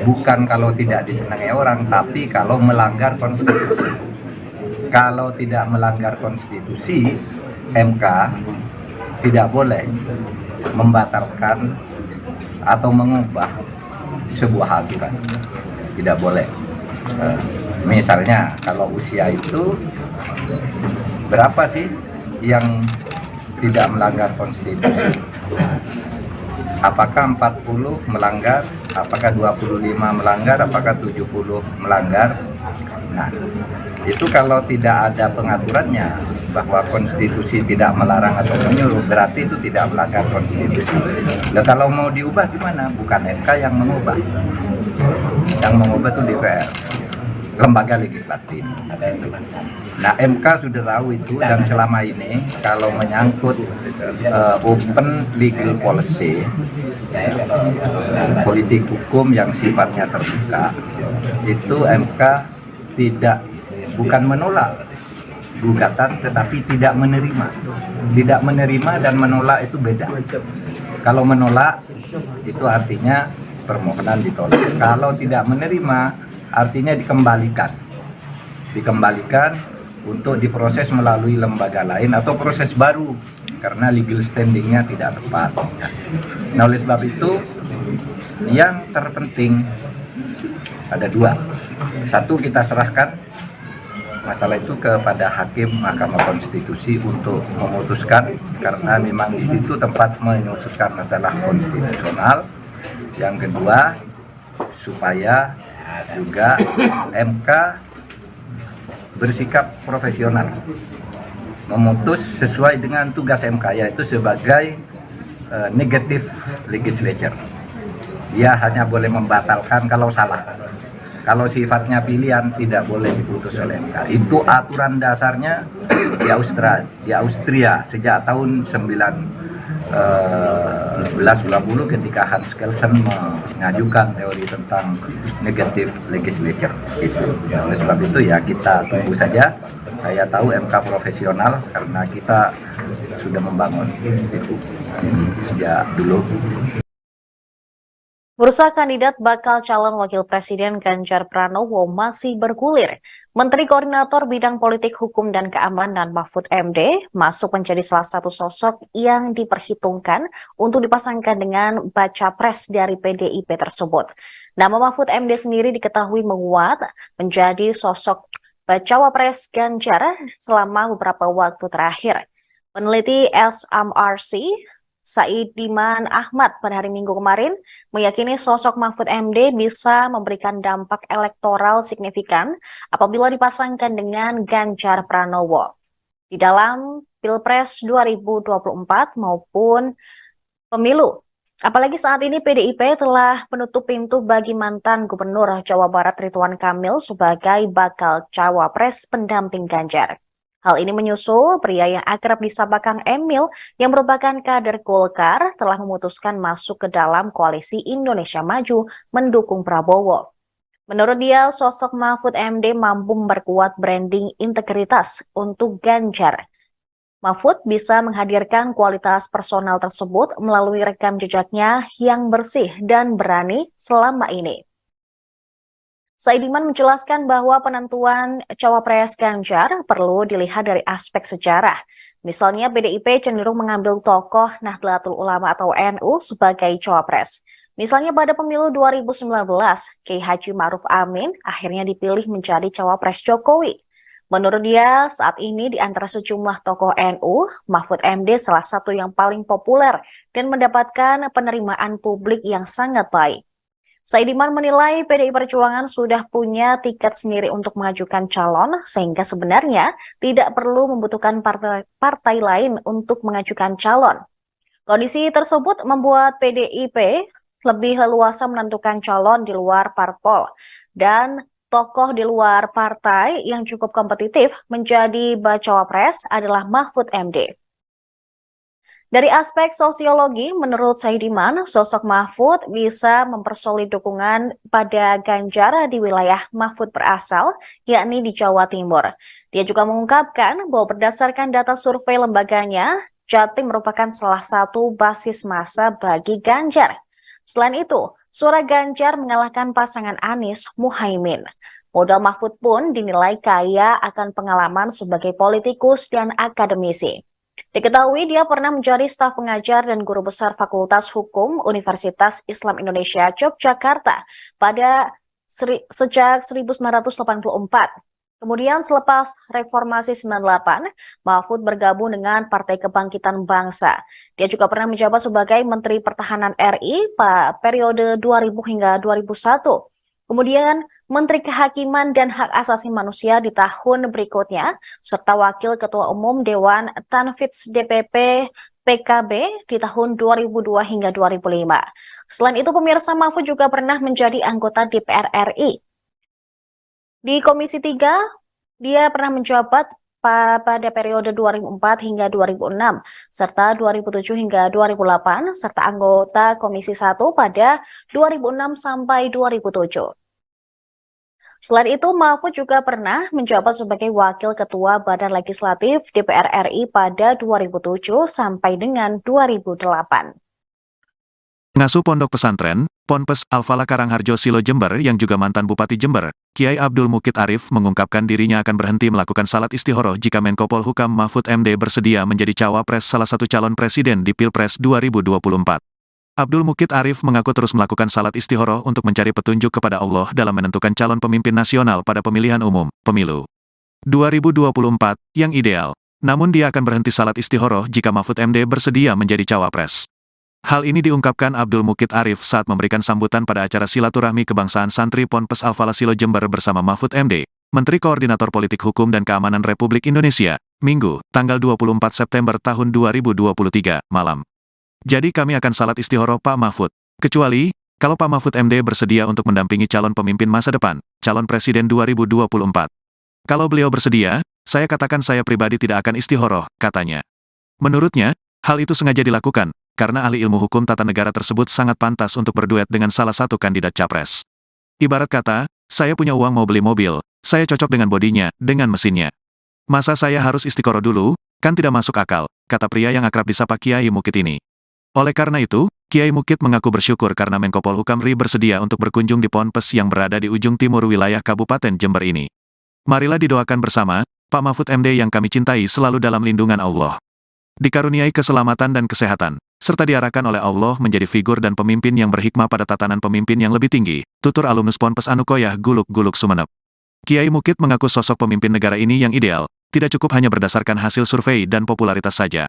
bukan kalau tidak disenangi orang, tapi kalau melanggar konstitusi. Kalau tidak melanggar konstitusi, MK tidak boleh membatalkan atau mengubah sebuah aturan. Tidak boleh. Misalnya kalau usia itu berapa sih yang tidak melanggar konstitusi? Apakah 40 melanggar, apakah 25 melanggar, apakah 70 melanggar? Nah, itu kalau tidak ada pengaturannya bahwa konstitusi tidak melarang atau menyuruh, berarti itu tidak melanggar konstitusi. Nah, kalau mau diubah gimana? Bukan MK yang mengubah. Yang mengubah itu DPR, lembaga legislatif. Nah, MK sudah tahu itu, dan selama ini kalau menyangkut open legal policy, politik hukum yang sifatnya terbuka, itu MK bukan menolak gugatan, tetapi tidak menerima. Tidak menerima dan menolak itu beda. Kalau menolak itu artinya permohonan ditolak. Kalau tidak menerima artinya dikembalikan untuk diproses melalui lembaga lain atau proses baru karena legal standingnya tidak tepat. Nah, oleh sebab itu yang terpenting ada dua. Satu, kita serahkan masalah itu kepada Hakim Mahkamah Konstitusi untuk memutuskan, karena memang di situ tempat memutuskan masalah konstitusional. Yang kedua, supaya juga MK bersikap profesional, memutus sesuai dengan tugas MK, yaitu sebagai negative legislature. Dia hanya boleh membatalkan kalau salah. Kalau sifatnya pilihan tidak boleh diputus oleh MK. Itu aturan dasarnya di Austria sejak tahun 1990 ketika Hans Kelsen mengajukan teori tentang negative legislature. Oleh sebab itu ya kita tunggu saja. Saya tahu MK profesional karena kita sudah membangun itu sejak dulu. Bursa kandidat bakal calon wakil presiden Ganjar Pranowo masih bergulir. Menteri Koordinator Bidang Politik Hukum dan Keamanan Mahfud MD masuk menjadi salah satu sosok yang diperhitungkan untuk dipasangkan dengan baca pres dari PDIP tersebut. Nama Mahfud MD sendiri diketahui menguat menjadi sosok bacawa pres Ganjar selama beberapa waktu terakhir. Peneliti SMRC Saidiman Ahmad pada hari Minggu kemarin meyakini sosok Mahfud MD bisa memberikan dampak elektoral signifikan apabila dipasangkan dengan Ganjar Pranowo di dalam Pilpres 2024 maupun pemilu. Apalagi saat ini PDIP telah menutup pintu bagi mantan Gubernur Jawa Barat Ridwan Kamil sebagai bakal cawapres pendamping Ganjar. Hal ini menyusul pria yang akrab disapa Kang Emil yang merupakan kader Golkar telah memutuskan masuk ke dalam koalisi Indonesia Maju mendukung Prabowo. Menurut dia, sosok Mahfud MD mampu memperkuat branding integritas untuk Ganjar. Mahfud bisa menghadirkan kualitas personal tersebut melalui rekam jejaknya yang bersih dan berani selama ini. Saidiman menjelaskan bahwa penentuan cawapres Ganjar perlu dilihat dari aspek sejarah. Misalnya PDIP cenderung mengambil tokoh Nahdlatul Ulama atau NU sebagai cawapres. Misalnya pada pemilu 2019, Kiai Haji Ma'ruf Amin akhirnya dipilih menjadi cawapres Jokowi. Menurut dia, saat ini di antara sejumlah tokoh NU, Mahfud MD salah satu yang paling populer dan mendapatkan penerimaan publik yang sangat baik. Saidiman menilai PDI Perjuangan sudah punya tiket sendiri untuk mengajukan calon, sehingga sebenarnya tidak perlu membutuhkan partai lain untuk mengajukan calon. Kondisi tersebut membuat PDIP lebih leluasa menentukan calon di luar parpol, dan tokoh di luar partai yang cukup kompetitif menjadi bacawa pres adalah Mahfud MD. Dari aspek sosiologi, menurut Saidiman, sosok Mahfud bisa mempersolid dukungan pada Ganjar di wilayah Mahfud berasal, yakni di Jawa Timur. Dia juga mengungkapkan bahwa berdasarkan data survei lembaganya, Jatim merupakan salah satu basis massa bagi Ganjar. Selain itu, suara Ganjar mengalahkan pasangan Anies Muhaimin. Modal Mahfud pun dinilai kaya akan pengalaman sebagai politikus dan akademisi. Diketahui dia pernah menjadi staf pengajar dan guru besar Fakultas Hukum Universitas Islam Indonesia Yogyakarta sejak 1984. Kemudian selepas Reformasi 98, Mahfud bergabung dengan Partai Kebangkitan Bangsa. Dia juga pernah menjabat sebagai Menteri Pertahanan RI pada periode 2000 hingga 2001. Kemudian Menteri Kehakiman dan Hak Asasi Manusia di tahun berikutnya, serta Wakil Ketua Umum Dewan Tanfidz DPP PKB di tahun 2002 hingga 2005. Selain itu, pemirsa, Mahfud juga pernah menjadi anggota DPR RI. Di Komisi 3, dia pernah menjabat pada periode 2004 hingga 2006, serta 2007 hingga 2008, serta anggota Komisi 1 pada 2006 sampai 2007. Selain itu, Mahfud juga pernah menjabat sebagai Wakil Ketua Badan Legislatif DPR RI pada 2007 sampai dengan 2008. Ngasuh Pondok Pesantren, Ponpes Al-Falah Karangharjo Silo Jember yang juga mantan Bupati Jember, Kiai Abdul Mukid Arif mengungkapkan dirinya akan berhenti melakukan salat istihoroh jika Menko Polhukam Mahfud MD bersedia menjadi cawapres salah satu calon presiden di Pilpres 2024. Abdul Mukid Arif mengaku terus melakukan salat istihoroh untuk mencari petunjuk kepada Allah dalam menentukan calon pemimpin nasional pada pemilihan umum, pemilu 2024, yang ideal. Namun dia akan berhenti salat istihoroh jika Mahfud MD bersedia menjadi cawapres. Hal ini diungkapkan Abdul Mukid Arif saat memberikan sambutan pada acara silaturahmi kebangsaan santri Ponpes Al-Falah Silo Jember bersama Mahfud MD, Menteri Koordinator Politik Hukum dan Keamanan Republik Indonesia, Minggu, tanggal 24 September tahun 2023, malam. Jadi kami akan salat istihoroh Pak Mahfud. Kecuali, kalau Pak Mahfud MD bersedia untuk mendampingi calon pemimpin masa depan, calon presiden 2024. Kalau beliau bersedia, saya katakan saya pribadi tidak akan istihoroh, katanya. Menurutnya, hal itu sengaja dilakukan, karena ahli ilmu hukum tata negara tersebut sangat pantas untuk berduet dengan salah satu kandidat capres. Ibarat kata, saya punya uang mau beli mobil, saya cocok dengan bodinya, dengan mesinnya. Masa saya harus istiqoroh dulu, kan tidak masuk akal, kata pria yang akrab disapa Kiai Mukid ini. Oleh karena itu, Kiai Mukid mengaku bersyukur karena Menko Polhukam RI bersedia untuk berkunjung di Ponpes yang berada di ujung timur wilayah Kabupaten Jember ini. Marilah didoakan bersama, Pak Mahfud MD yang kami cintai selalu dalam lindungan Allah. Dikaruniai keselamatan dan kesehatan, serta diarahkan oleh Allah menjadi figur dan pemimpin yang berhikmah pada tatanan pemimpin yang lebih tinggi, tutur alumnus Ponpes Anukoyah Guluk-Guluk Sumeneb. Kiai Mukid mengaku sosok pemimpin negara ini yang ideal, tidak cukup hanya berdasarkan hasil survei dan popularitas saja.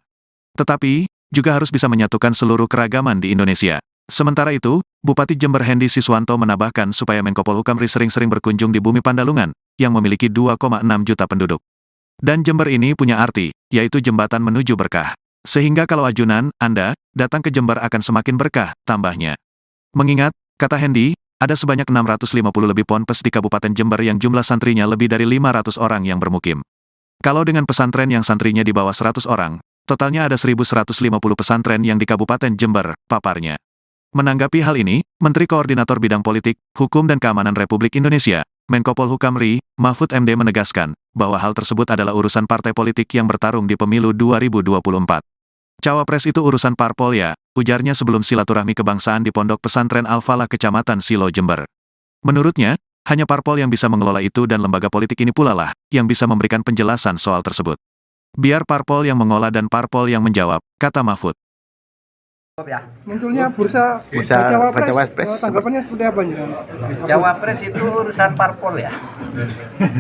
Tetapi, juga harus bisa menyatukan seluruh keragaman di Indonesia. Sementara itu, Bupati Jember Hendy Siswanto menambahkan supaya Menko Polhukam RI sering-sering berkunjung di Bumi Pandalungan, yang memiliki 2,6 juta penduduk. Dan Jember ini punya arti, yaitu jembatan menuju berkah. Sehingga kalau ajunan, Anda, datang ke Jember akan semakin berkah, tambahnya. Mengingat, kata Hendy, ada sebanyak 650 lebih ponpes di Kabupaten Jember yang jumlah santrinya lebih dari 500 orang yang bermukim. Kalau dengan pesantren yang santrinya di bawah 100 orang, totalnya ada 1.150 pesantren yang di Kabupaten Jember, paparnya. Menanggapi hal ini, Menteri Koordinator Bidang Politik, Hukum dan Keamanan Republik Indonesia, Menko Polhukam RI, Mahfud MD menegaskan, bahwa hal tersebut adalah urusan partai politik yang bertarung di pemilu 2024. Cawapres itu urusan parpol ya, ujarnya sebelum silaturahmi kebangsaan di Pondok Pesantren Al-Falah Kecamatan Silo Jember. Menurutnya, hanya parpol yang bisa mengelola itu dan lembaga politik ini pula lah, yang bisa memberikan penjelasan soal tersebut. Biar parpol yang mengolah dan parpol yang menjawab, kata Mahfud. Munculnya bursa cawapres, tanggapannya seperti apa nih? Cawapres itu urusan parpol ya.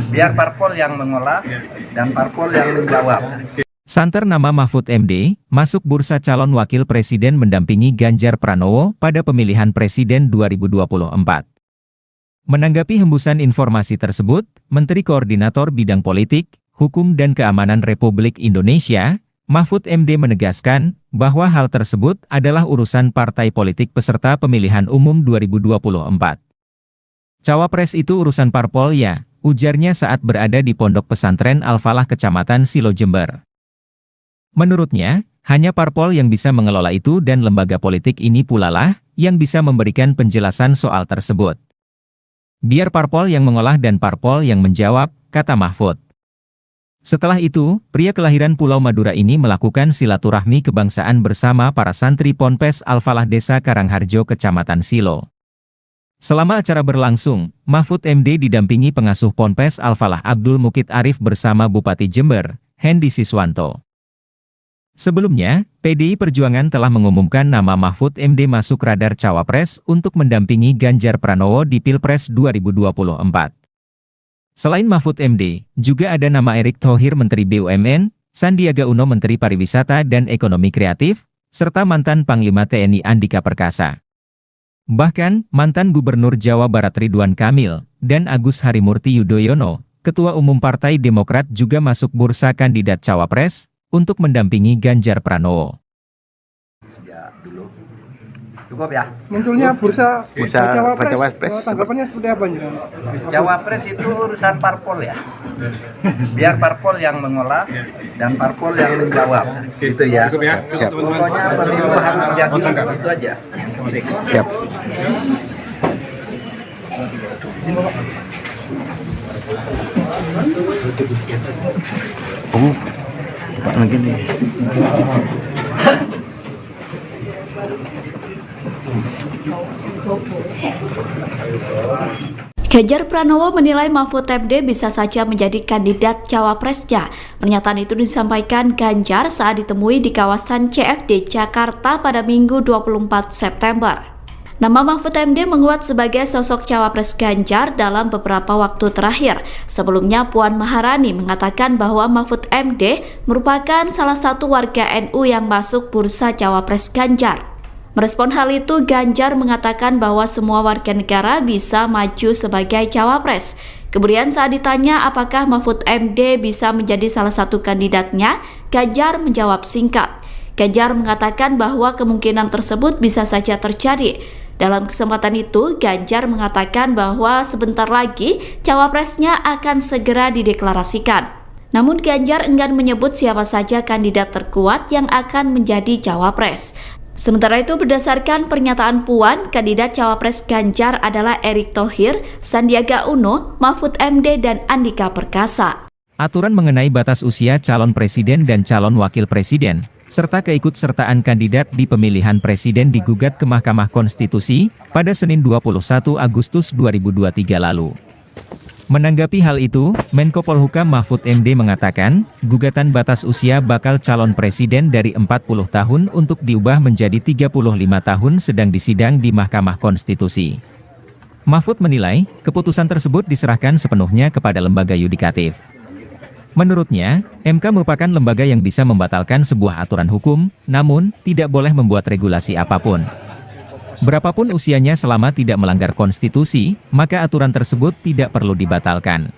Biar parpol yang mengolah dan parpol yang menjawab. Santer nama Mahfud MD, masuk bursa calon wakil presiden mendampingi Ganjar Pranowo pada pemilihan presiden 2024. Menanggapi hembusan informasi tersebut, Menteri Koordinator Bidang Politik, Hukum dan Keamanan Republik Indonesia, Mahfud MD menegaskan bahwa hal tersebut adalah urusan partai politik peserta pemilihan umum 2024. Cawapres itu urusan parpol ya, ujarnya saat berada di Pondok Pesantren Al-Falah Kecamatan Silo Jember. Menurutnya, hanya parpol yang bisa mengelola itu dan lembaga politik ini pula lah yang bisa memberikan penjelasan soal tersebut. Biar parpol yang mengolah dan parpol yang menjawab, kata Mahfud. Setelah itu, pria kelahiran Pulau Madura ini melakukan silaturahmi kebangsaan bersama para santri Ponpes Al-Falah Desa Karangharjo Kecamatan Silo. Selama acara berlangsung, Mahfud MD didampingi pengasuh Ponpes Al-Falah Abdul Mukid Arif bersama Bupati Jember, Hendy Siswanto. Sebelumnya, PDI Perjuangan telah mengumumkan nama Mahfud MD masuk radar cawapres untuk mendampingi Ganjar Pranowo di Pilpres 2024. Selain Mahfud MD, juga ada nama Erick Thohir Menteri BUMN, Sandiaga Uno Menteri Pariwisata dan Ekonomi Kreatif, serta mantan Panglima TNI Andika Perkasa. Bahkan, mantan Gubernur Jawa Barat Ridwan Kamil, dan Agus Harimurti Yudhoyono, Ketua Umum Partai Demokrat juga masuk bursa kandidat cawapres, untuk mendampingi Ganjar Pranowo. Ya, dulu. Cukup ya? Munculnya bursa cawapres, tanggapannya seperti apa nih? Cawapres itu urusan parpol ya. Biar parpol yang mengolah dan parpol yang menjawab. Gitu ya. Siap. Pokoknya pemilu harus jadi itu aja. Siap. Pak lagi nih. Ganjar Pranowo menilai Mahfud MD bisa saja menjadi kandidat cawapresnya. Pernyataan itu disampaikan Ganjar saat ditemui di kawasan CFD Jakarta pada Minggu 24 September. Nama Mahfud MD menguat sebagai sosok cawapres Ganjar dalam beberapa waktu terakhir. Sebelumnya Puan Maharani mengatakan bahwa Mahfud MD merupakan salah satu warga NU yang masuk bursa cawapres Ganjar. Merespon hal itu, Ganjar mengatakan bahwa semua warga negara bisa maju sebagai cawapres. Kemudian saat ditanya apakah Mahfud MD bisa menjadi salah satu kandidatnya, Ganjar menjawab singkat. Ganjar mengatakan bahwa kemungkinan tersebut bisa saja terjadi. Dalam kesempatan itu, Ganjar mengatakan bahwa sebentar lagi cawapresnya akan segera dideklarasikan. Namun Ganjar enggan menyebut siapa saja kandidat terkuat yang akan menjadi cawapres. Sementara itu, berdasarkan pernyataan Puan, kandidat cawapres Ganjar adalah Erick Thohir, Sandiaga Uno, Mahfud MD, dan Andika Perkasa. Aturan mengenai batas usia calon presiden dan calon wakil presiden, serta keikutsertaan kandidat di pemilihan presiden digugat ke Mahkamah Konstitusi pada Senin 21 Agustus 2023 lalu. Menanggapi hal itu, Menko Polhukam Mahfud MD mengatakan, gugatan batas usia bakal calon presiden dari 40 tahun untuk diubah menjadi 35 tahun sedang disidang di Mahkamah Konstitusi. Mahfud menilai, keputusan tersebut diserahkan sepenuhnya kepada lembaga yudikatif. Menurutnya, MK merupakan lembaga yang bisa membatalkan sebuah aturan hukum, namun tidak boleh membuat regulasi apapun. Berapapun usianya selama tidak melanggar konstitusi, maka aturan tersebut tidak perlu dibatalkan.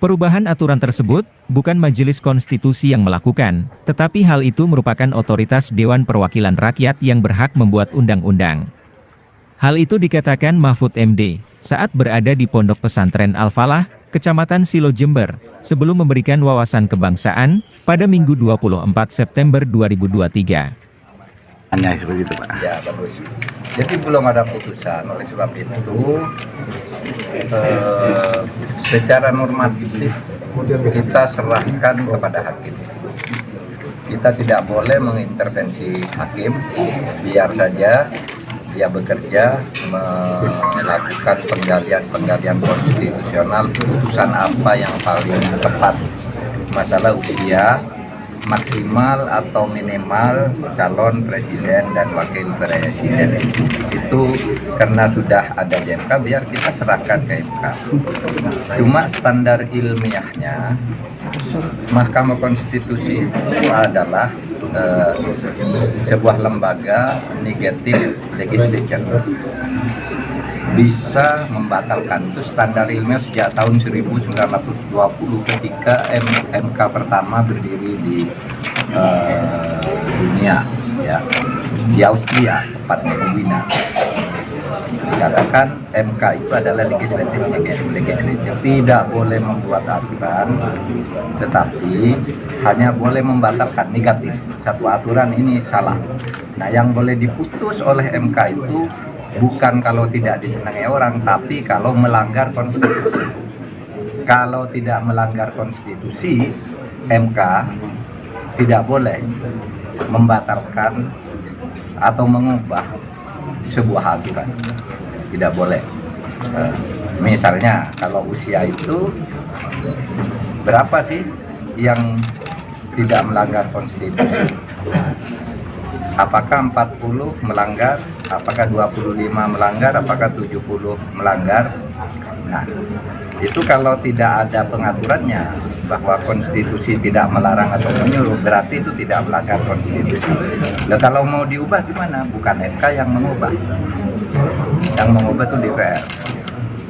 Perubahan aturan tersebut bukan Majelis Konstitusi yang melakukan, tetapi hal itu merupakan otoritas Dewan Perwakilan Rakyat yang berhak membuat undang-undang. Hal itu dikatakan Mahfud MD saat berada di Pondok Pesantren Al-Falah, Kecamatan Silo Jember, sebelum memberikan wawasan kebangsaan pada Minggu 24 September 2023. Hanya seperti itu, Pak. Ya, bagus. Jadi belum ada putusan, oleh sebab itu secara normatif kita serahkan kepada hakim. Kita tidak boleh mengintervensi hakim, biar saja dia bekerja melakukan penggalian konstitusional, putusan apa yang paling tepat. Masalah usia maksimal atau minimal calon presiden dan wakil presiden itu karena sudah ada di MK, biar kita serahkan ke MK. Cuma standar ilmiahnya Mahkamah Konstitusi itu adalah sebuah lembaga negatif legislature, bisa membatalkan. Itu standar ilmiah sejak tahun 1920 ketika MK pertama berdiri di dunia, ya, di Austria, tepatnya di Wina. Dikatakan MK itu adalah legislatif, tidak boleh membuat aturan, tetapi hanya boleh membatalkan negatif. Satu aturan ini salah. Nah, yang boleh diputus oleh MK itu bukan kalau tidak disenangi orang, tapi kalau melanggar konstitusi. Kalau tidak melanggar konstitusi, MK tidak boleh membatalkan atau mengubah sebuah aturan. Tidak boleh. Misalnya kalau usia itu berapa sih yang tidak melanggar konstitusi? Apakah 40 melanggar? Apakah 25 melanggar? Apakah 70 melanggar? Nah, itu kalau tidak ada pengaturannya bahwa konstitusi tidak melarang atau menyuruh, berarti itu tidak melanggar konstitusi. Nah, kalau mau diubah gimana? Bukan MK yang mengubah. Yang mengubah itu DPR,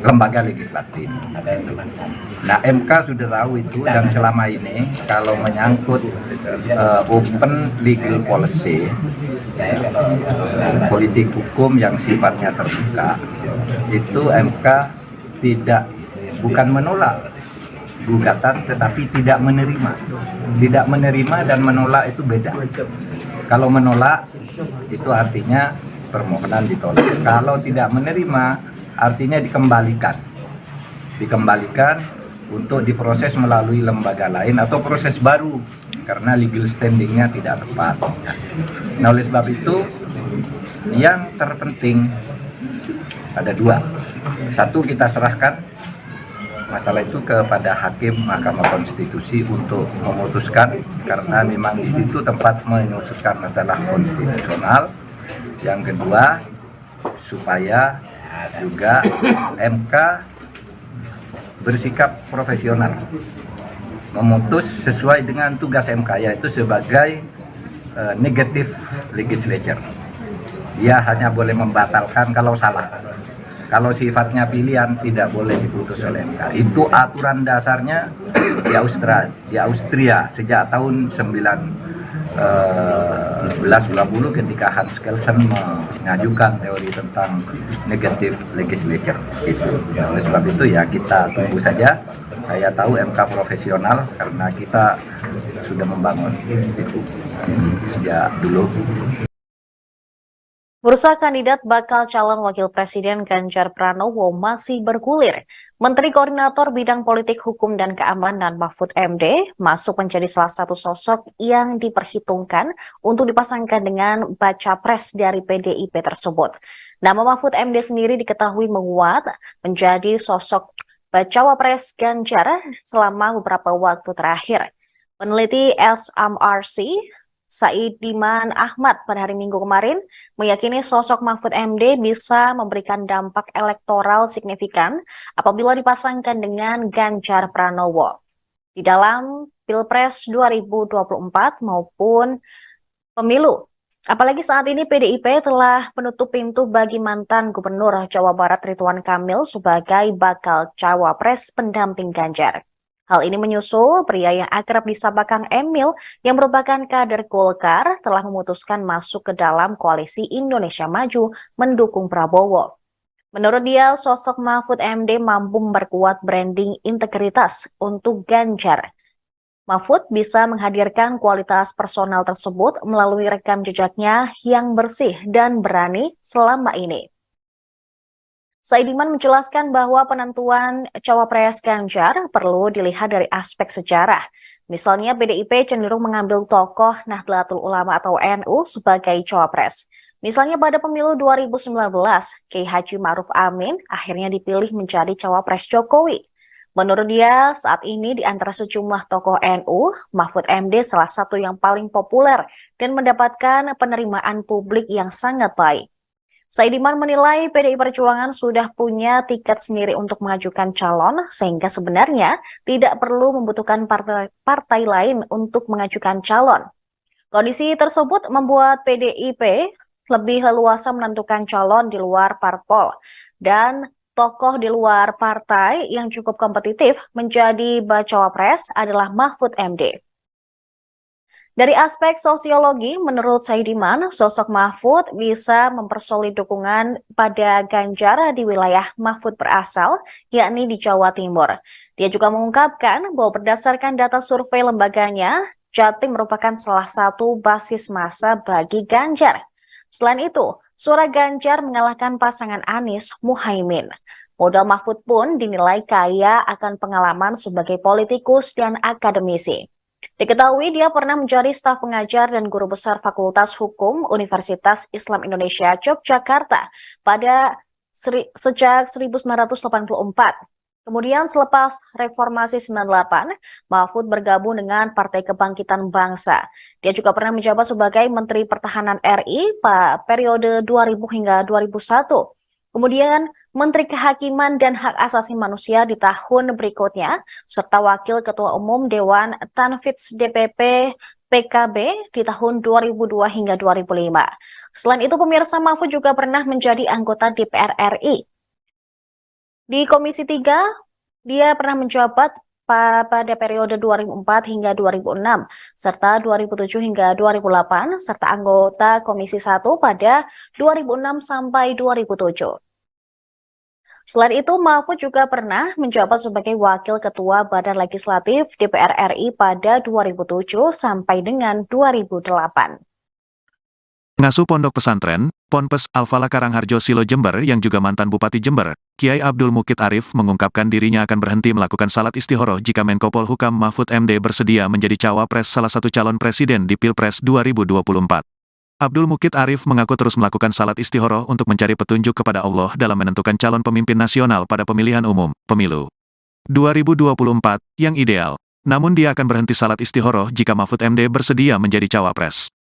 lembaga legislatif. Nah, MK sudah tahu itu, dan selama ini kalau menyangkut open legal policy, politik hukum yang sifatnya terbuka, itu MK bukan menolak gugatan, tetapi tidak menerima. Tidak menerima dan menolak itu beda. Kalau menolak itu artinya permohonan ditolak. Kalau tidak menerima artinya dikembalikan untuk diproses melalui lembaga lain atau proses baru karena legal standingnya tidak tepat. Nah, oleh sebab itu yang terpenting ada dua. Satu, kita serahkan masalah itu kepada Hakim Mahkamah Konstitusi untuk memutuskan, karena memang di situ tempat memutuskan masalah konstitusional. Yang kedua, supaya juga MK bersikap profesional, memutus sesuai dengan tugas MK, yaitu sebagai negative legislature. Dia hanya boleh membatalkan kalau salah. Kalau sifatnya pilihan tidak boleh diputus oleh MK. Itu aturan dasarnya di Austria sejak tahun 1920 ketika Hans Kelsen mengajukan teori tentang negative legislature. Oleh sebab itu ya kita tunggu saja. Saya tahu MK profesional karena kita sudah membangun itu sejak dulu. Bursa kandidat bakal calon wakil presiden Ganjar Pranowo masih bergulir. Menteri Koordinator Bidang Politik Hukum dan Keamanan Mahfud MD masuk menjadi salah satu sosok yang diperhitungkan untuk dipasangkan dengan baca pres dari PDIP tersebut. Nama Mahfud MD sendiri diketahui menguat menjadi sosok bacawa pres Ganjar selama beberapa waktu terakhir. Peneliti SMRC Saidiman Ahmad pada hari Minggu kemarin meyakini sosok Mahfud MD bisa memberikan dampak elektoral signifikan apabila dipasangkan dengan Ganjar Pranowo di dalam Pilpres 2024 maupun pemilu. Apalagi saat ini PDIP telah menutup pintu bagi mantan Gubernur Jawa Barat Ridwan Kamil sebagai bakal cawapres pendamping Ganjar. Hal ini menyusul pria yang akrab disapa Kang Emil yang merupakan kader Golkar telah memutuskan masuk ke dalam koalisi Indonesia Maju mendukung Prabowo. Menurut dia, sosok Mahfud MD mampu memperkuat branding integritas untuk Ganjar. Mahfud bisa menghadirkan kualitas personal tersebut melalui rekam jejaknya yang bersih dan berani selama ini. Saidiman menjelaskan bahwa penentuan cawapres Ganjar perlu dilihat dari aspek sejarah. Misalnya PDIP cenderung mengambil tokoh Nahdlatul Ulama atau NU sebagai cawapres. Misalnya pada pemilu 2019, Kiai Haji Ma'ruf Amin akhirnya dipilih menjadi cawapres Jokowi. Menurut dia, saat ini di antara sejumlah tokoh NU, Mahfud MD salah satu yang paling populer dan mendapatkan penerimaan publik yang sangat baik. Saidiman menilai PDI Perjuangan sudah punya tiket sendiri untuk mengajukan calon, sehingga sebenarnya tidak perlu membutuhkan partai lain untuk mengajukan calon. Kondisi tersebut membuat PDIP lebih leluasa menentukan calon di luar parpol, dan tokoh di luar partai yang cukup kompetitif menjadi bacawa pres adalah Mahfud MD. Dari aspek sosiologi, menurut Saidiman, sosok Mahfud bisa mempersolid dukungan pada Ganjar di wilayah Mahfud berasal, yakni di Jawa Timur. Dia juga mengungkapkan bahwa berdasarkan data survei lembaganya, Jatim merupakan salah satu basis massa bagi Ganjar. Selain itu, suara Ganjar mengalahkan pasangan Anies Muhaimin. Modal Mahfud pun dinilai kaya akan pengalaman sebagai politikus dan akademisi. Diketahui dia pernah menjadi staf pengajar dan guru besar Fakultas Hukum Universitas Islam Indonesia Yogyakarta sejak 1984. Kemudian selepas Reformasi 98, Mahfud bergabung dengan Partai Kebangkitan Bangsa. Dia juga pernah menjabat sebagai Menteri Pertahanan RI pada periode 2000 hingga 2001. Kemudian Menteri Kehakiman dan Hak Asasi Manusia di tahun berikutnya, serta Wakil Ketua Umum Dewan Tanfidz DPP PKB di tahun 2002 hingga 2005. Selain itu, pemirsa, Mahfud juga pernah menjadi anggota DPR RI. Di Komisi 3, dia pernah menjabat pada periode 2004 hingga 2006, serta 2007 hingga 2008, serta anggota Komisi 1 pada 2006 sampai 2007. Selain itu, Mahfud juga pernah menjabat sebagai Wakil Ketua Badan Legislatif DPR RI pada 2007 sampai dengan 2008. Ngasuh Pondok Pesantren, Ponpes Al-Falah Karangharjo Silo Jember yang juga mantan Bupati Jember, Kiai Abdul Mukid Arif mengungkapkan dirinya akan berhenti melakukan salat istihoroh jika Menko Polhukam Mahfud MD bersedia menjadi cawapres salah satu calon presiden di Pilpres 2024. Abdul Mukid Arif mengaku terus melakukan salat istihoroh untuk mencari petunjuk kepada Allah dalam menentukan calon pemimpin nasional pada pemilihan umum, pemilu 2024, yang ideal. Namun dia akan berhenti salat istihoroh jika Mahfud MD bersedia menjadi cawapres.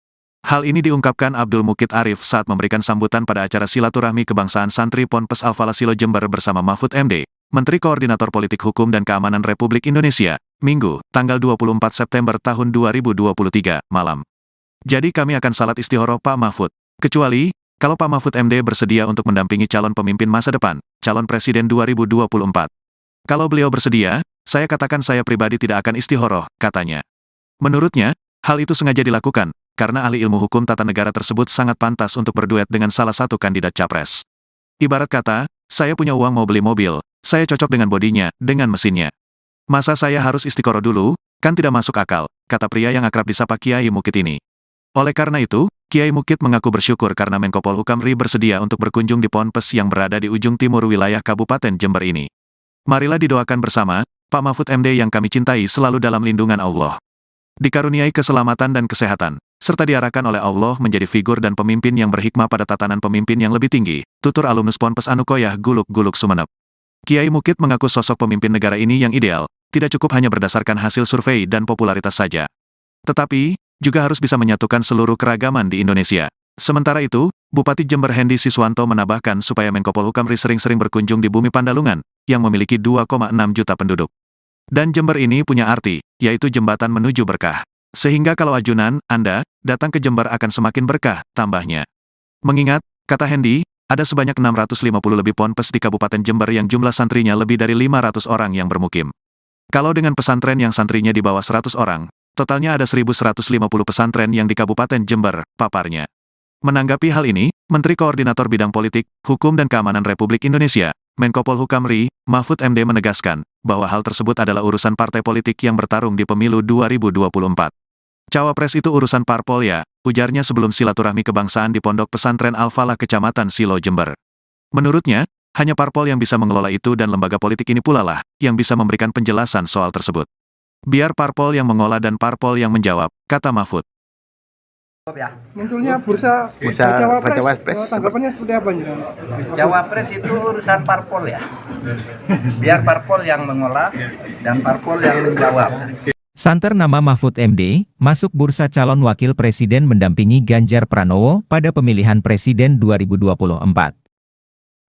Hal ini diungkapkan Abdul Mukid Arif saat memberikan sambutan pada acara silaturahmi kebangsaan santri Ponpes Al-Falah Silo Jember bersama Mahfud MD, Menteri Koordinator Politik Hukum dan Keamanan Republik Indonesia, Minggu, tanggal 24 September tahun 2023, malam. Jadi kami akan salat istihoroh Pak Mahfud. Kecuali, kalau Pak Mahfud MD bersedia untuk mendampingi calon pemimpin masa depan, calon presiden 2024. Kalau beliau bersedia, saya katakan saya pribadi tidak akan istihoroh, katanya. Menurutnya, hal itu sengaja dilakukan, karena ahli ilmu hukum tata negara tersebut sangat pantas untuk berduet dengan salah satu kandidat capres. Ibarat kata, saya punya uang mau beli mobil, saya cocok dengan bodinya, dengan mesinnya. Masa saya harus istiqoroh dulu, kan tidak masuk akal, kata pria yang akrab disapa Kiai Mukid ini. Oleh karena itu, Kiai Mukid mengaku bersyukur karena Menko Polhukam RI bersedia untuk berkunjung di Ponpes yang berada di ujung timur wilayah Kabupaten Jember ini. Marilah didoakan bersama, Pak Mahfud MD yang kami cintai selalu dalam lindungan Allah. Dikaruniai keselamatan dan kesehatan, serta diarahkan oleh Allah menjadi figur dan pemimpin yang berhikmah pada tatanan pemimpin yang lebih tinggi, tutur alumnus Ponpes Anukoyah Guluk-Guluk Sumeneb. Kiai Mukid mengaku sosok pemimpin negara ini yang ideal, tidak cukup hanya berdasarkan hasil survei dan popularitas saja. Tetapi, juga harus bisa menyatukan seluruh keragaman di Indonesia. Sementara itu, Bupati Jember Hendy Siswanto menambahkan supaya Menko Polhukam RI sering-sering berkunjung di Bumi Pandalungan, yang memiliki 2,6 juta penduduk. Dan Jember ini punya arti, yaitu jembatan menuju berkah. Sehingga kalau ajunan, Anda, datang ke Jember akan semakin berkah, tambahnya. Mengingat, kata Hendy, ada sebanyak 650 lebih ponpes di Kabupaten Jember yang jumlah santrinya lebih dari 500 orang yang bermukim. Kalau dengan pesantren yang santrinya di bawah 100 orang, totalnya ada 1.150 pesantren yang di Kabupaten Jember, paparnya. Menanggapi hal ini, Menteri Koordinator Bidang Politik, Hukum dan Keamanan Republik Indonesia, Menko Polhukam RI, Mahfud MD menegaskan, bahwa hal tersebut adalah urusan partai politik yang bertarung di pemilu 2024. Cawapres itu urusan parpol ya, ujarnya sebelum silaturahmi kebangsaan di Pondok Pesantren Al-Falah Kecamatan Silo Jember. Menurutnya, hanya parpol yang bisa mengelola itu dan lembaga politik ini pula lah, yang bisa memberikan penjelasan soal tersebut. Biar parpol yang mengolah dan parpol yang menjawab, kata Mahfud. Munculnya bursa cawapres, tanggapannya seperti apa nih? Cawapres itu urusan parpol ya. Biar parpol yang mengolah dan parpol yang menjawab. Santer nama Mahfud MD, masuk bursa calon wakil presiden mendampingi Ganjar Pranowo pada pemilihan presiden 2024.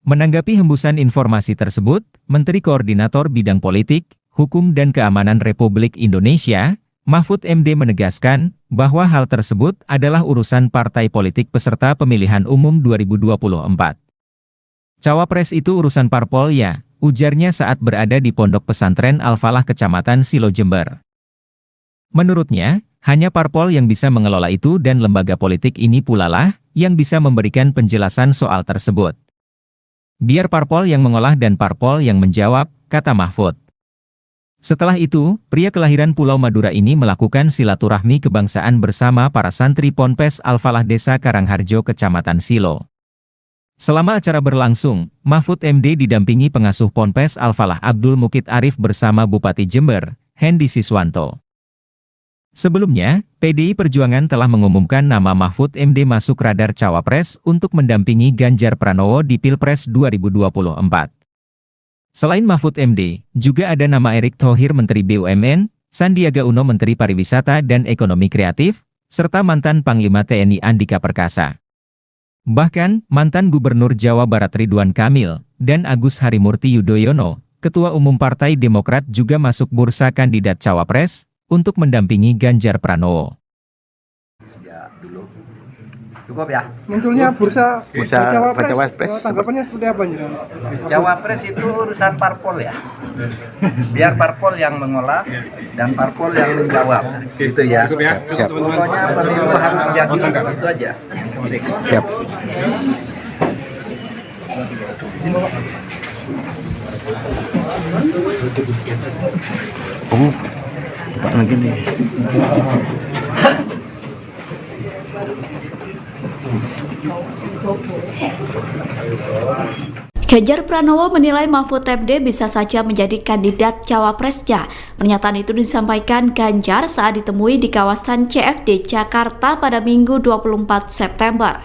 Menanggapi hembusan informasi tersebut, Menteri Koordinator Bidang Politik, Hukum dan Keamanan Republik Indonesia, Mahfud MD menegaskan bahwa hal tersebut adalah urusan partai politik peserta pemilihan umum 2024. Cawapres itu urusan parpol ya, ujarnya saat berada di Pondok Pesantren Al-Falah Kecamatan Silo Jember. Menurutnya, hanya parpol yang bisa mengelola itu dan lembaga politik ini pula lah yang bisa memberikan penjelasan soal tersebut. Biar parpol yang mengolah dan parpol yang menjawab, kata Mahfud. Setelah itu, pria kelahiran Pulau Madura ini melakukan silaturahmi kebangsaan bersama para santri Ponpes Al-Falah Desa Karangharjo Kecamatan Silo. Selama acara berlangsung, Mahfud MD didampingi pengasuh Ponpes Al-Falah Abdul Mukid Arif bersama Bupati Jember, Hendy Siswanto. Sebelumnya, PDI Perjuangan telah mengumumkan nama Mahfud MD masuk radar cawapres untuk mendampingi Ganjar Pranowo di Pilpres 2024. Selain Mahfud MD, juga ada nama Erick Thohir Menteri BUMN, Sandiaga Uno Menteri Pariwisata dan Ekonomi Kreatif, serta mantan Panglima TNI Andika Perkasa. Bahkan, mantan Gubernur Jawa Barat Ridwan Kamil, dan Agus Harimurti Yudhoyono, Ketua Umum Partai Demokrat juga masuk bursa kandidat cawapres, untuk mendampingi Ganjar Pranowo. Ya, dulu. Cukup ya? Munculnya bursa cawapres, tanggapannya seperti apa nih? Cawapres itu urusan parpol ya. Biar parpol yang mengolah dan parpol yang menjawab. Gitu ya. Siap. Pokoknya pemilu harus jadi itu aja. Siap. Oh, Pak lagi nih. Ganjar Pranowo menilai Mahfud MD bisa saja menjadi kandidat cawapresnya. Pernyataan itu disampaikan Ganjar saat ditemui di kawasan CFD Jakarta pada Minggu 24 September.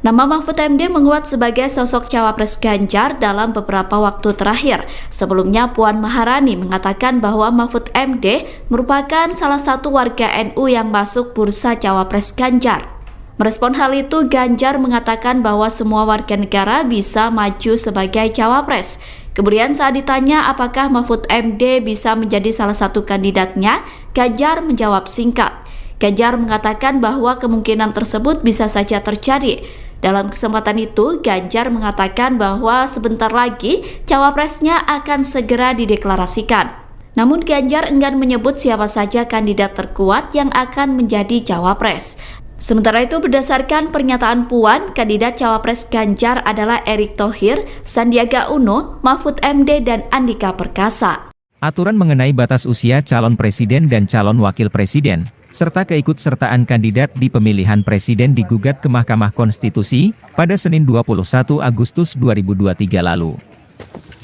Nama Mahfud MD menguat sebagai sosok cawapres Ganjar dalam beberapa waktu terakhir. Sebelumnya Puan Maharani mengatakan bahwa Mahfud MD merupakan salah satu warga NU yang masuk bursa cawapres Ganjar. Merespon hal itu, Ganjar mengatakan bahwa semua warga negara bisa maju sebagai cawapres. Kemudian saat ditanya apakah Mahfud MD bisa menjadi salah satu kandidatnya, Ganjar menjawab singkat. Ganjar mengatakan bahwa kemungkinan tersebut bisa saja terjadi. Dalam kesempatan itu, Ganjar mengatakan bahwa sebentar lagi cawapresnya akan segera dideklarasikan. Namun Ganjar enggan menyebut siapa saja kandidat terkuat yang akan menjadi cawapres. Sementara itu, berdasarkan pernyataan Puan, kandidat cawapres Ganjar adalah Erick Thohir, Sandiaga Uno, Mahfud MD, dan Andika Perkasa. Aturan mengenai batas usia calon presiden dan calon wakil presiden, serta keikutsertaan kandidat di pemilihan presiden digugat ke Mahkamah Konstitusi pada Senin 21 Agustus 2023 lalu.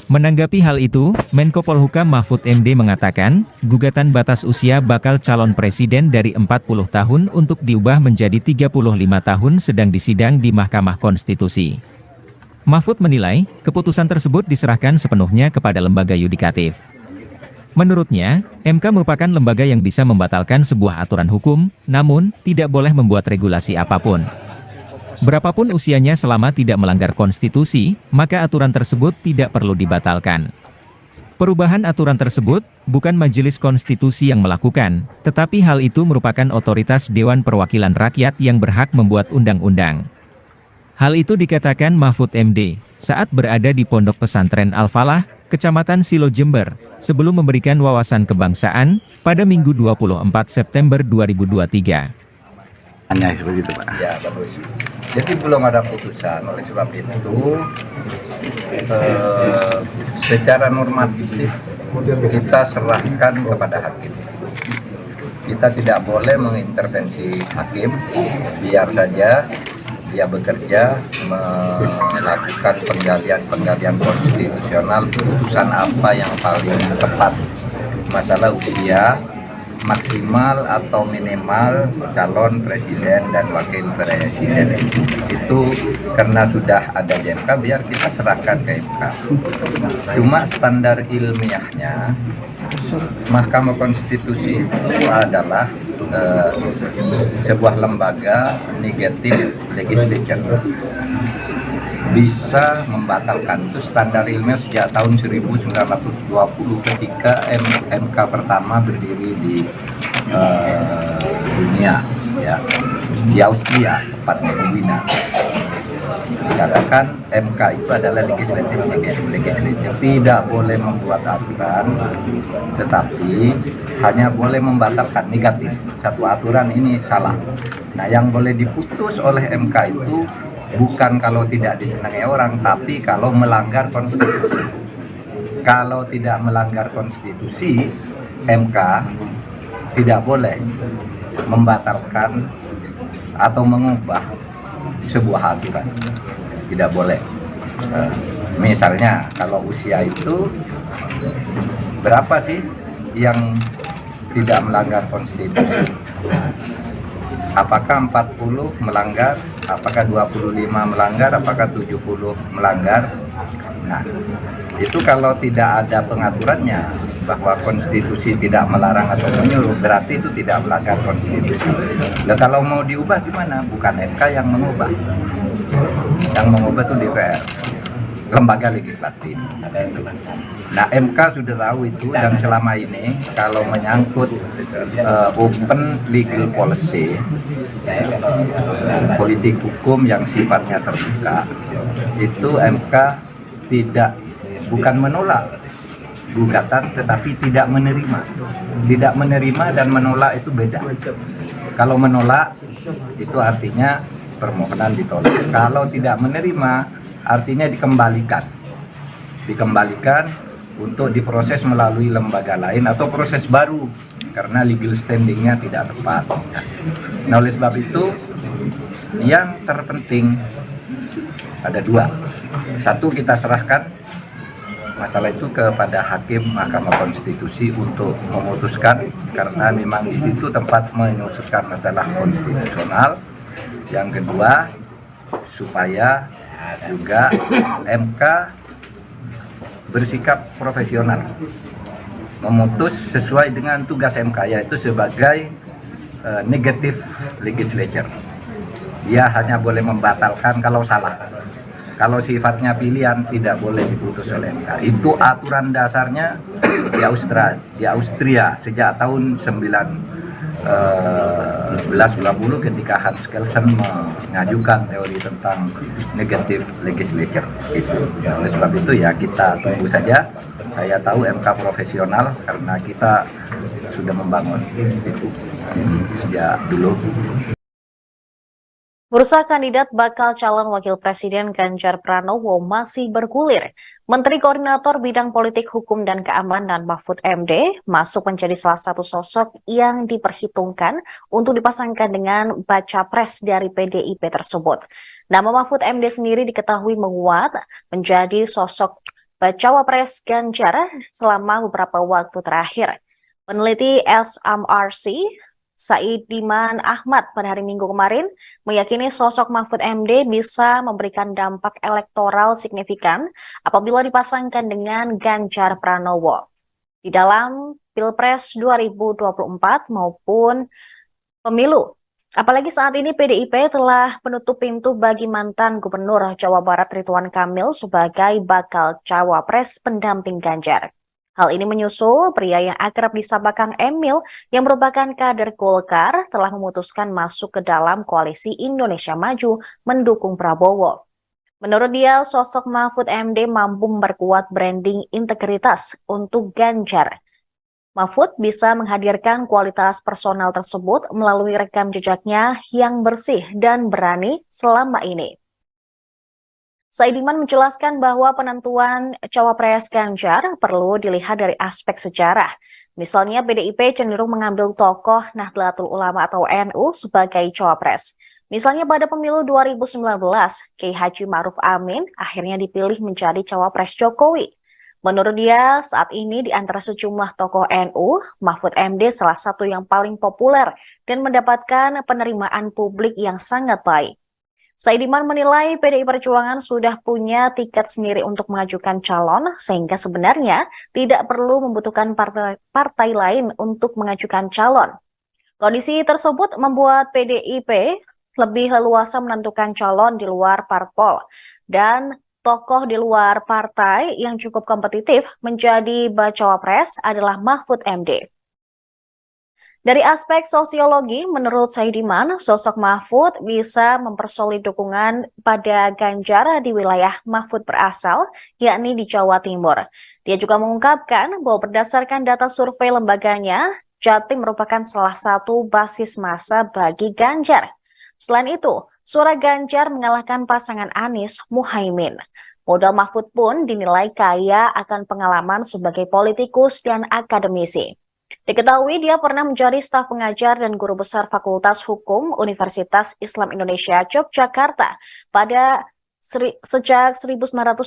Menanggapi hal itu, Menko Polhukam Mahfud MD mengatakan, gugatan batas usia bakal calon presiden dari 40 tahun untuk diubah menjadi 35 tahun sedang disidang di Mahkamah Konstitusi. Mahfud menilai, keputusan tersebut diserahkan sepenuhnya kepada lembaga yudikatif. Menurutnya, MK merupakan lembaga yang bisa membatalkan sebuah aturan hukum, namun tidak boleh membuat regulasi apapun. Berapapun usianya selama tidak melanggar konstitusi, maka aturan tersebut tidak perlu dibatalkan. Perubahan aturan tersebut bukan Majelis Konstitusi yang melakukan, tetapi hal itu merupakan otoritas Dewan Perwakilan Rakyat yang berhak membuat undang-undang. Hal itu dikatakan Mahfud MD saat berada di Pondok Pesantren Al-Falah, Kecamatan Silo Jember, sebelum memberikan wawasan kebangsaan pada Minggu 24 September 2023. Hanya seperti itu, Pak. Ya, bagus. Jadi belum ada putusan, oleh sebab itu secara normatif kita serahkan kepada hakim. Kita tidak boleh mengintervensi hakim, biar saja dia bekerja melakukan penggalian konstitusional, putusan apa yang paling tepat. Masalah usia maksimal atau minimal calon presiden dan wakil presiden itu karena sudah ada di MK, biar kita serahkan ke MK. Cuma standar ilmiahnya Mahkamah Konstitusi itu adalah sebuah lembaga negatif legislature, bisa membatalkan. Itu standar ilmiah sejak tahun 1920 ketika MK pertama berdiri di dunia, ya, di Austria, tepatnya di Wina. Dikatakan MK itu adalah legislatif, tidak boleh membuat aturan, tetapi hanya boleh membatalkan negatif. Satu aturan ini salah. Nah, yang boleh diputus oleh MK itu bukan kalau tidak disenangi orang, tapi kalau melanggar konstitusi. Kalau tidak melanggar konstitusi, MK tidak boleh membatalkan atau mengubah sebuah aturan. Tidak boleh. Misalnya kalau usia itu berapa sih yang tidak melanggar konstitusi? Apakah 40 melanggar, apakah 25 melanggar, apakah 70 melanggar? Nah, itu kalau tidak ada pengaturannya bahwa konstitusi tidak melarang atau menyuruh, berarti itu tidak melanggar konstitusi. Nah, kalau mau diubah gimana? Bukan MK yang mengubah. Yang mengubah itu DPR, lembaga legislatif. Nah, MK sudah tahu itu, dan selama ini kalau menyangkut open legal policy, politik hukum yang sifatnya terbuka, itu MK bukan menolak gugatan, tetapi tidak menerima. Tidak menerima dan menolak itu beda. Kalau menolak itu artinya permohonan ditolak. Kalau tidak menerima artinya dikembalikan untuk diproses melalui lembaga lain atau proses baru karena legal standingnya tidak tepat. Nah, oleh sebab itu yang terpenting Ada dua. Satu, kita serahkan masalah itu kepada hakim Mahkamah Konstitusi untuk memutuskan, karena memang di situ tempat memutuskan masalah konstitusional. Yang kedua, supaya juga MK bersikap profesional, memutus sesuai dengan tugas MK, yaitu sebagai negative legislature. Dia hanya boleh membatalkan kalau salah. Kalau sifatnya pilihan tidak boleh diputus oleh MK. Itu aturan dasarnya di Austria sejak tahun 1920 ketika Hans Kelsen mengajukan teori tentang negative legislature. Oleh sebab itu ya kita tunggu saja. Saya tahu MK profesional karena kita sudah membangun itu sejak dulu. Bursa kandidat bakal calon wakil presiden Ganjar Pranowo masih bergulir. Menteri Koordinator Bidang Politik Hukum dan Keamanan Mahfud MD masuk menjadi salah satu sosok yang diperhitungkan untuk dipasangkan dengan baca pres dari PDIP tersebut. Nama Mahfud MD sendiri diketahui menguat menjadi sosok bacawa pres Ganjar selama beberapa waktu terakhir. Peneliti SMRC Saidiman Ahmad pada hari Minggu kemarin meyakini sosok Mahfud MD bisa memberikan dampak elektoral signifikan apabila dipasangkan dengan Ganjar Pranowo di dalam Pilpres 2024 maupun pemilu. Apalagi saat ini PDIP telah menutup pintu bagi mantan Gubernur Jawa Barat Ridwan Kamil sebagai bakal cawapres pendamping Ganjar. Hal ini menyusul pria yang akrab disapa Kang Emil yang merupakan kader Golkar telah memutuskan masuk ke dalam koalisi Indonesia Maju mendukung Prabowo. Menurut dia, sosok Mahfud MD mampu memperkuat branding integritas untuk Ganjar. Mahfud bisa menghadirkan kualitas personal tersebut melalui rekam jejaknya yang bersih dan berani selama ini. Saidiman menjelaskan bahwa penentuan cawapres Ganjar perlu dilihat dari aspek sejarah. Misalnya PDIP cenderung mengambil tokoh Nahdlatul Ulama atau NU sebagai cawapres. Misalnya pada pemilu 2019, Kiai Haji Ma'ruf Amin akhirnya dipilih menjadi cawapres Jokowi. Menurut dia, saat ini di antara sejumlah tokoh NU, Mahfud MD salah satu yang paling populer dan mendapatkan penerimaan publik yang sangat baik. Saidiman menilai PDI Perjuangan sudah punya tiket sendiri untuk mengajukan calon, sehingga sebenarnya tidak perlu membutuhkan partai lain untuk mengajukan calon. Kondisi tersebut membuat PDIP lebih leluasa menentukan calon di luar parpol, dan tokoh di luar partai yang cukup kompetitif menjadi bacawa pres adalah Mahfud MD. Dari aspek sosiologi, menurut Saidiman, sosok Mahfud bisa mempersolid dukungan pada Ganjar di wilayah Mahfud berasal, yakni di Jawa Timur. Dia juga mengungkapkan bahwa berdasarkan data survei lembaganya, Jatim merupakan salah satu basis massa bagi Ganjar. Selain itu, suara Ganjar mengalahkan pasangan Anies Muhaimin. Modal Mahfud pun dinilai kaya akan pengalaman sebagai politikus dan akademisi. Diketahui dia pernah menjadi staf pengajar dan guru besar Fakultas Hukum Universitas Islam Indonesia Yogyakarta sejak 1984.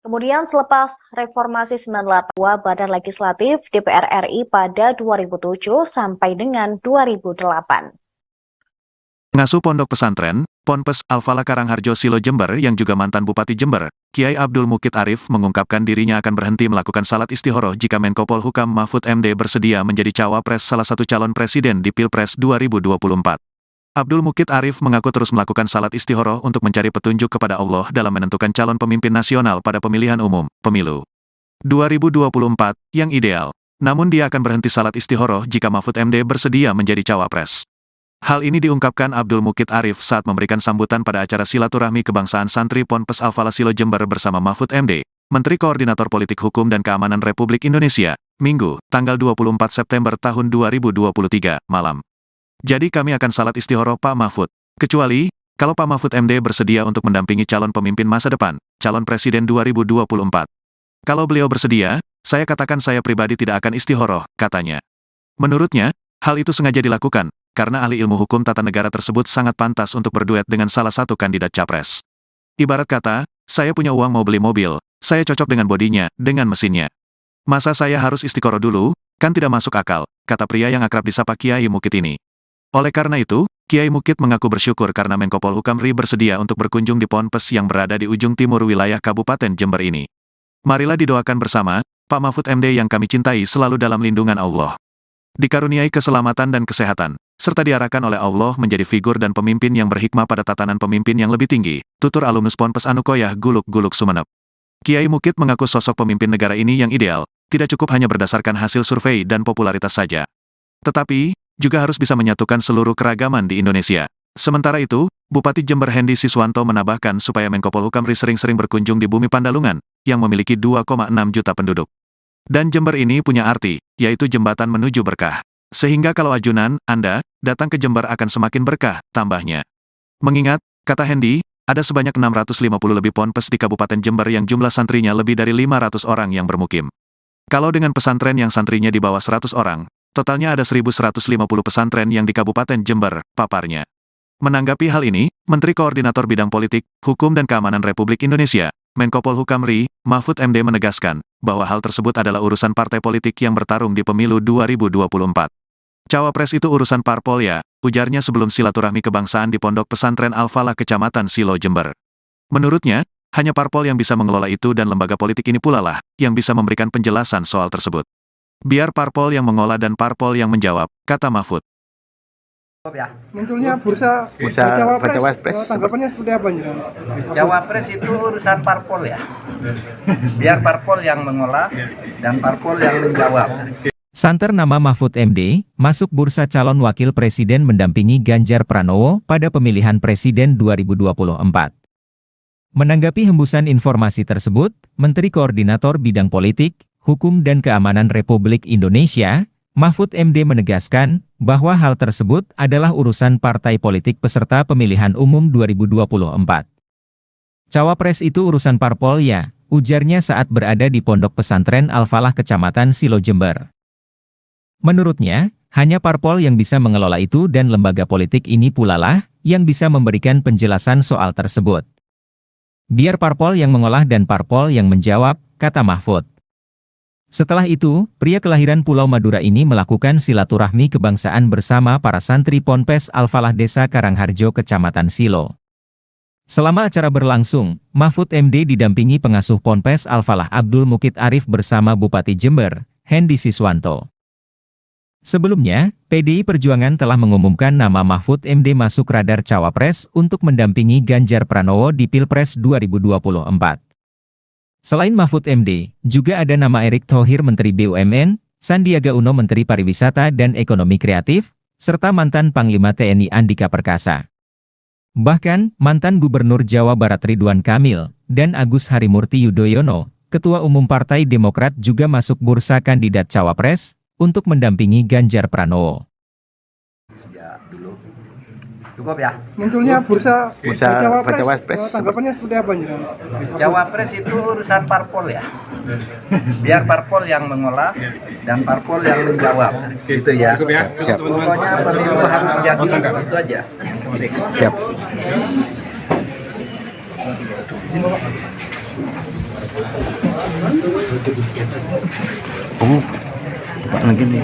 Kemudian selepas reformasi 98, Badan Legislatif DPR RI pada 2007 sampai dengan 2008. Pengasuh Pondok Pesantren, Ponpes Al-Falah Karangharjo Silo Jember yang juga mantan Bupati Jember, Kiai Abdul Mukid Arif mengungkapkan dirinya akan berhenti melakukan salat istihoroh jika Menko Polhukam Mahfud MD bersedia menjadi cawapres salah satu calon presiden di Pilpres 2024. Abdul Mukid Arif mengaku terus melakukan salat istihoroh untuk mencari petunjuk kepada Allah dalam menentukan calon pemimpin nasional pada pemilihan umum, pemilu 2024, yang ideal. Namun dia akan berhenti salat istihoroh jika Mahfud MD bersedia menjadi cawapres. Hal ini diungkapkan Abdul Mukid Arif saat memberikan sambutan pada acara silaturahmi kebangsaan santri Ponpes Al-Falah Silo Jember bersama Mahfud MD, Menteri Koordinator Politik Hukum dan Keamanan Republik Indonesia, Minggu, tanggal 24 September tahun 2023, malam. Jadi kami akan salat istihoroh Pak Mahfud. Kecuali, kalau Pak Mahfud MD bersedia untuk mendampingi calon pemimpin masa depan, calon presiden 2024. Kalau beliau bersedia, saya katakan saya pribadi tidak akan istihoroh, katanya. Menurutnya, hal itu sengaja dilakukan, karena ahli ilmu hukum tata negara tersebut sangat pantas untuk berduet dengan salah satu kandidat capres. Ibarat kata, saya punya uang mau beli mobil, saya cocok dengan bodinya, dengan mesinnya. Masa saya harus istiqoroh dulu? Kan tidak masuk akal, kata pria yang akrab disapa Kiai Mukit ini. Oleh karena itu, Kiai Mukit mengaku bersyukur karena Menko Polhukam RI bersedia untuk berkunjung di Ponpes yang berada di ujung timur wilayah Kabupaten Jember ini. Marilah didoakan bersama, Pak Mahfud MD yang kami cintai selalu dalam lindungan Allah. Dikaruniai keselamatan dan kesehatan, serta diarahkan oleh Allah menjadi figur dan pemimpin yang berhikmah pada tatanan pemimpin yang lebih tinggi, tutur alumnus Ponpes Anukoyah Guluk-Guluk Sumeneb. Kiai Mukit mengaku sosok pemimpin negara ini yang ideal, tidak cukup hanya berdasarkan hasil survei dan popularitas saja. Tetapi, juga harus bisa menyatukan seluruh keragaman di Indonesia. Sementara itu, Bupati Jember Hendy Siswanto menambahkan supaya Menko Polhukam RI sering-sering berkunjung di bumi Pandalungan, yang memiliki 2,6 juta penduduk. Dan Jember ini punya arti, yaitu jembatan menuju berkah. Sehingga kalau ajunan, Anda, datang ke Jember akan semakin berkah, tambahnya. Mengingat, kata Hendy, ada sebanyak 650 lebih ponpes di Kabupaten Jember yang jumlah santrinya lebih dari 500 orang yang bermukim. Kalau dengan pesantren yang santrinya di bawah 100 orang, totalnya ada 1.150 pesantren yang di Kabupaten Jember, paparnya. Menanggapi hal ini, Menteri Koordinator Bidang Politik, Hukum dan Keamanan Republik Indonesia, Menko Polhukam RI, Mahfud MD menegaskan, bahwa hal tersebut adalah urusan partai politik yang bertarung di pemilu 2024. Cawapres itu urusan parpol ya, ujarnya sebelum silaturahmi kebangsaan di Pondok Pesantren Al-Falah Kecamatan Silo Jember. Menurutnya, hanya parpol yang bisa mengelola itu dan lembaga politik ini pula lah, yang bisa memberikan penjelasan soal tersebut. Biar parpol yang mengolah dan parpol yang menjawab, kata Mahfud. Munculnya bursa Cawapres, tanggapannya seperti apa nih? Cawapres itu urusan parpol ya. Biar parpol yang mengolah dan parpol yang menjawab. Santer nama Mahfud MD, masuk bursa calon wakil presiden mendampingi Ganjar Pranowo pada pemilihan presiden 2024. Menanggapi hembusan informasi tersebut, Menteri Koordinator Bidang Politik, Hukum dan Keamanan Republik Indonesia, Mahfud MD menegaskan bahwa hal tersebut adalah urusan partai politik peserta pemilihan umum 2024. Cawapres itu urusan parpol ya, ujarnya saat berada di Pondok Pesantren Al-Falah Kecamatan Silo Jember. Menurutnya, hanya parpol yang bisa mengelola itu dan lembaga politik ini pula lah yang bisa memberikan penjelasan soal tersebut. Biar parpol yang mengolah dan parpol yang menjawab, kata Mahfud. Setelah itu, pria kelahiran Pulau Madura ini melakukan silaturahmi kebangsaan bersama para santri Ponpes Al-Falah Desa Karangharjo Kecamatan Silo. Selama acara berlangsung, Mahfud MD didampingi pengasuh Ponpes Al-Falah Abdul Mukit Arif bersama Bupati Jember, Hendy Siswanto. Sebelumnya, PDI Perjuangan telah mengumumkan nama Mahfud MD masuk radar Cawapres untuk mendampingi Ganjar Pranowo di Pilpres 2024. Selain Mahfud MD, juga ada nama Erick Thohir Menteri BUMN, Sandiaga Uno Menteri Pariwisata dan Ekonomi Kreatif, serta mantan Panglima TNI Andika Perkasa. Bahkan, mantan Gubernur Jawa Barat Ridwan Kamil, dan Agus Harimurti Yudhoyono, Ketua Umum Partai Demokrat juga masuk bursa kandidat Cawapres, untuk mendampingi Ganjar Pranowo. Cukup ya. Munculnya bursa Cawapres, tanggapannya seperti apa nih? Cawapres itu urusan parpol ya. Biar parpol yang mengolah dan parpol yang menjawab. Gitu ya. Siap. Pokoknya pemilu harus jadi itu aja. Siap. Lagi nih.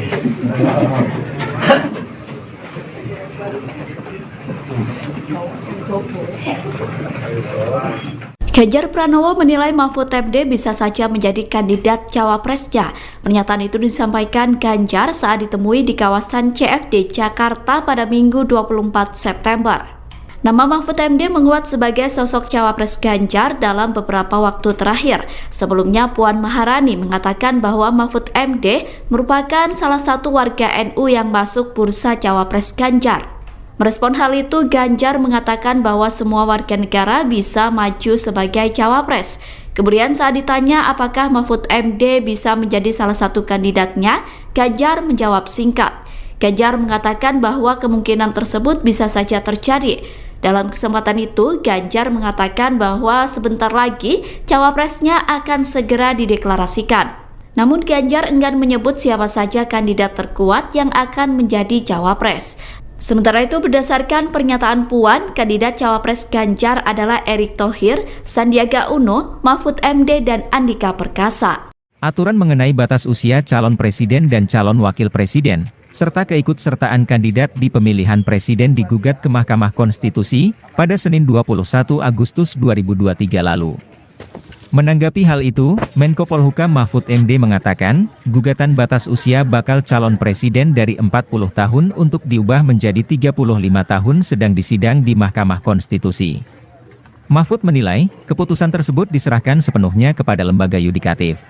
Ganjar Pranowo menilai Mahfud MD bisa saja menjadi kandidat cawapresnya. Pernyataan itu disampaikan Ganjar saat ditemui di kawasan CFD Jakarta pada Minggu 24 September. Nama Mahfud MD menguat sebagai sosok cawapres Ganjar dalam beberapa waktu terakhir. Sebelumnya Puan Maharani mengatakan bahwa Mahfud MD merupakan salah satu warga NU yang masuk bursa cawapres Ganjar. Merespon hal itu, Ganjar mengatakan bahwa semua warga negara bisa maju sebagai cawapres. Kemudian saat ditanya apakah Mahfud MD bisa menjadi salah satu kandidatnya, Ganjar menjawab singkat. Ganjar mengatakan bahwa kemungkinan tersebut bisa saja terjadi. Dalam kesempatan itu, Ganjar mengatakan bahwa sebentar lagi cawapresnya akan segera dideklarasikan. Namun Ganjar enggan menyebut siapa saja kandidat terkuat yang akan menjadi cawapres. Sementara itu, berdasarkan pernyataan Puan, kandidat Cawapres Ganjar adalah Erick Thohir, Sandiaga Uno, Mahfud MD, dan Andika Perkasa. Aturan mengenai batas usia calon presiden dan calon wakil presiden, serta keikutsertaan kandidat di pemilihan presiden digugat ke Mahkamah Konstitusi pada Senin 21 Agustus 2023 lalu. Menanggapi hal itu, Menko Polhukam Mahfud MD mengatakan, gugatan batas usia bakal calon presiden dari 40 tahun untuk diubah menjadi 35 tahun sedang disidang di Mahkamah Konstitusi. Mahfud menilai, keputusan tersebut diserahkan sepenuhnya kepada lembaga yudikatif.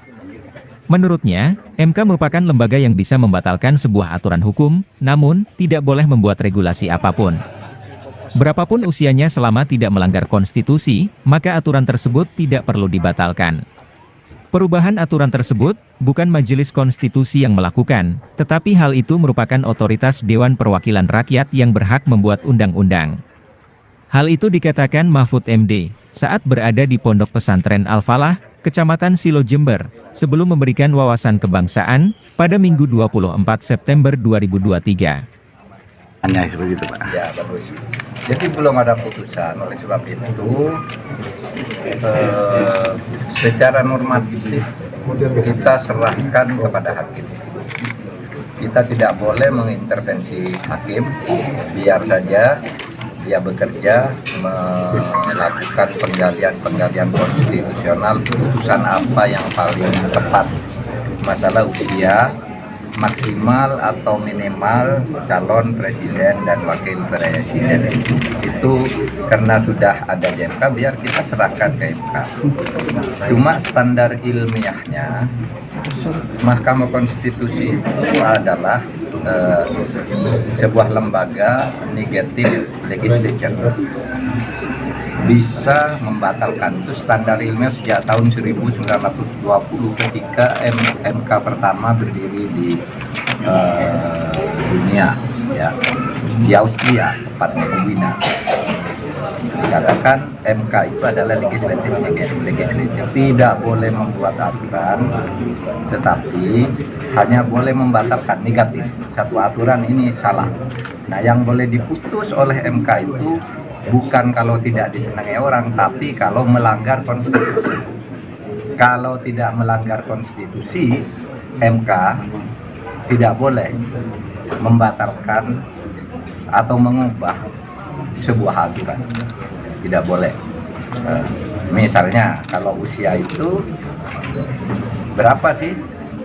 Menurutnya, MK merupakan lembaga yang bisa membatalkan sebuah aturan hukum, namun tidak boleh membuat regulasi apapun. Berapapun usianya selama tidak melanggar konstitusi, maka aturan tersebut tidak perlu dibatalkan. Perubahan aturan tersebut bukan Majelis Konstitusi yang melakukan, tetapi hal itu merupakan otoritas Dewan Perwakilan Rakyat yang berhak membuat undang-undang. Hal itu dikatakan Mahfud MD saat berada di Pondok Pesantren Al-Falah, Kecamatan Silo Jember, sebelum memberikan wawasan kebangsaan pada Minggu 24 September 2023. Hanya seperti itu, Pak. Ya, bagus. Jadi belum ada putusan, oleh sebab itu secara normatif kita serahkan kepada hakim. Kita tidak boleh mengintervensi hakim, biar saja dia bekerja melakukan penggalian konstitusional, putusan apa yang paling tepat. Masalah usia maksimal atau minimal calon presiden dan wakil presiden itu karena sudah ada di MK, biar kita serahkan ke MK. Cuma standar ilmiahnya Mahkamah Konstitusi itu adalah sebuah lembaga negatif legislature, bisa membatalkan. Itu standar ilmiah sejak tahun 1920 ketika MK pertama berdiri di dunia, ya, di Austria, tepatnya di Wina. Dikatakan MK itu adalah legislatif, tidak boleh membuat aturan, tetapi hanya boleh membatalkan negatif. Satu aturan ini salah. Nah, yang boleh diputus oleh MK itu bukan kalau tidak disenangi orang, tapi kalau melanggar konstitusi. Kalau tidak melanggar konstitusi, MK tidak boleh membatalkan atau mengubah sebuah aturan. Tidak boleh. Misalnya kalau usia itu berapa sih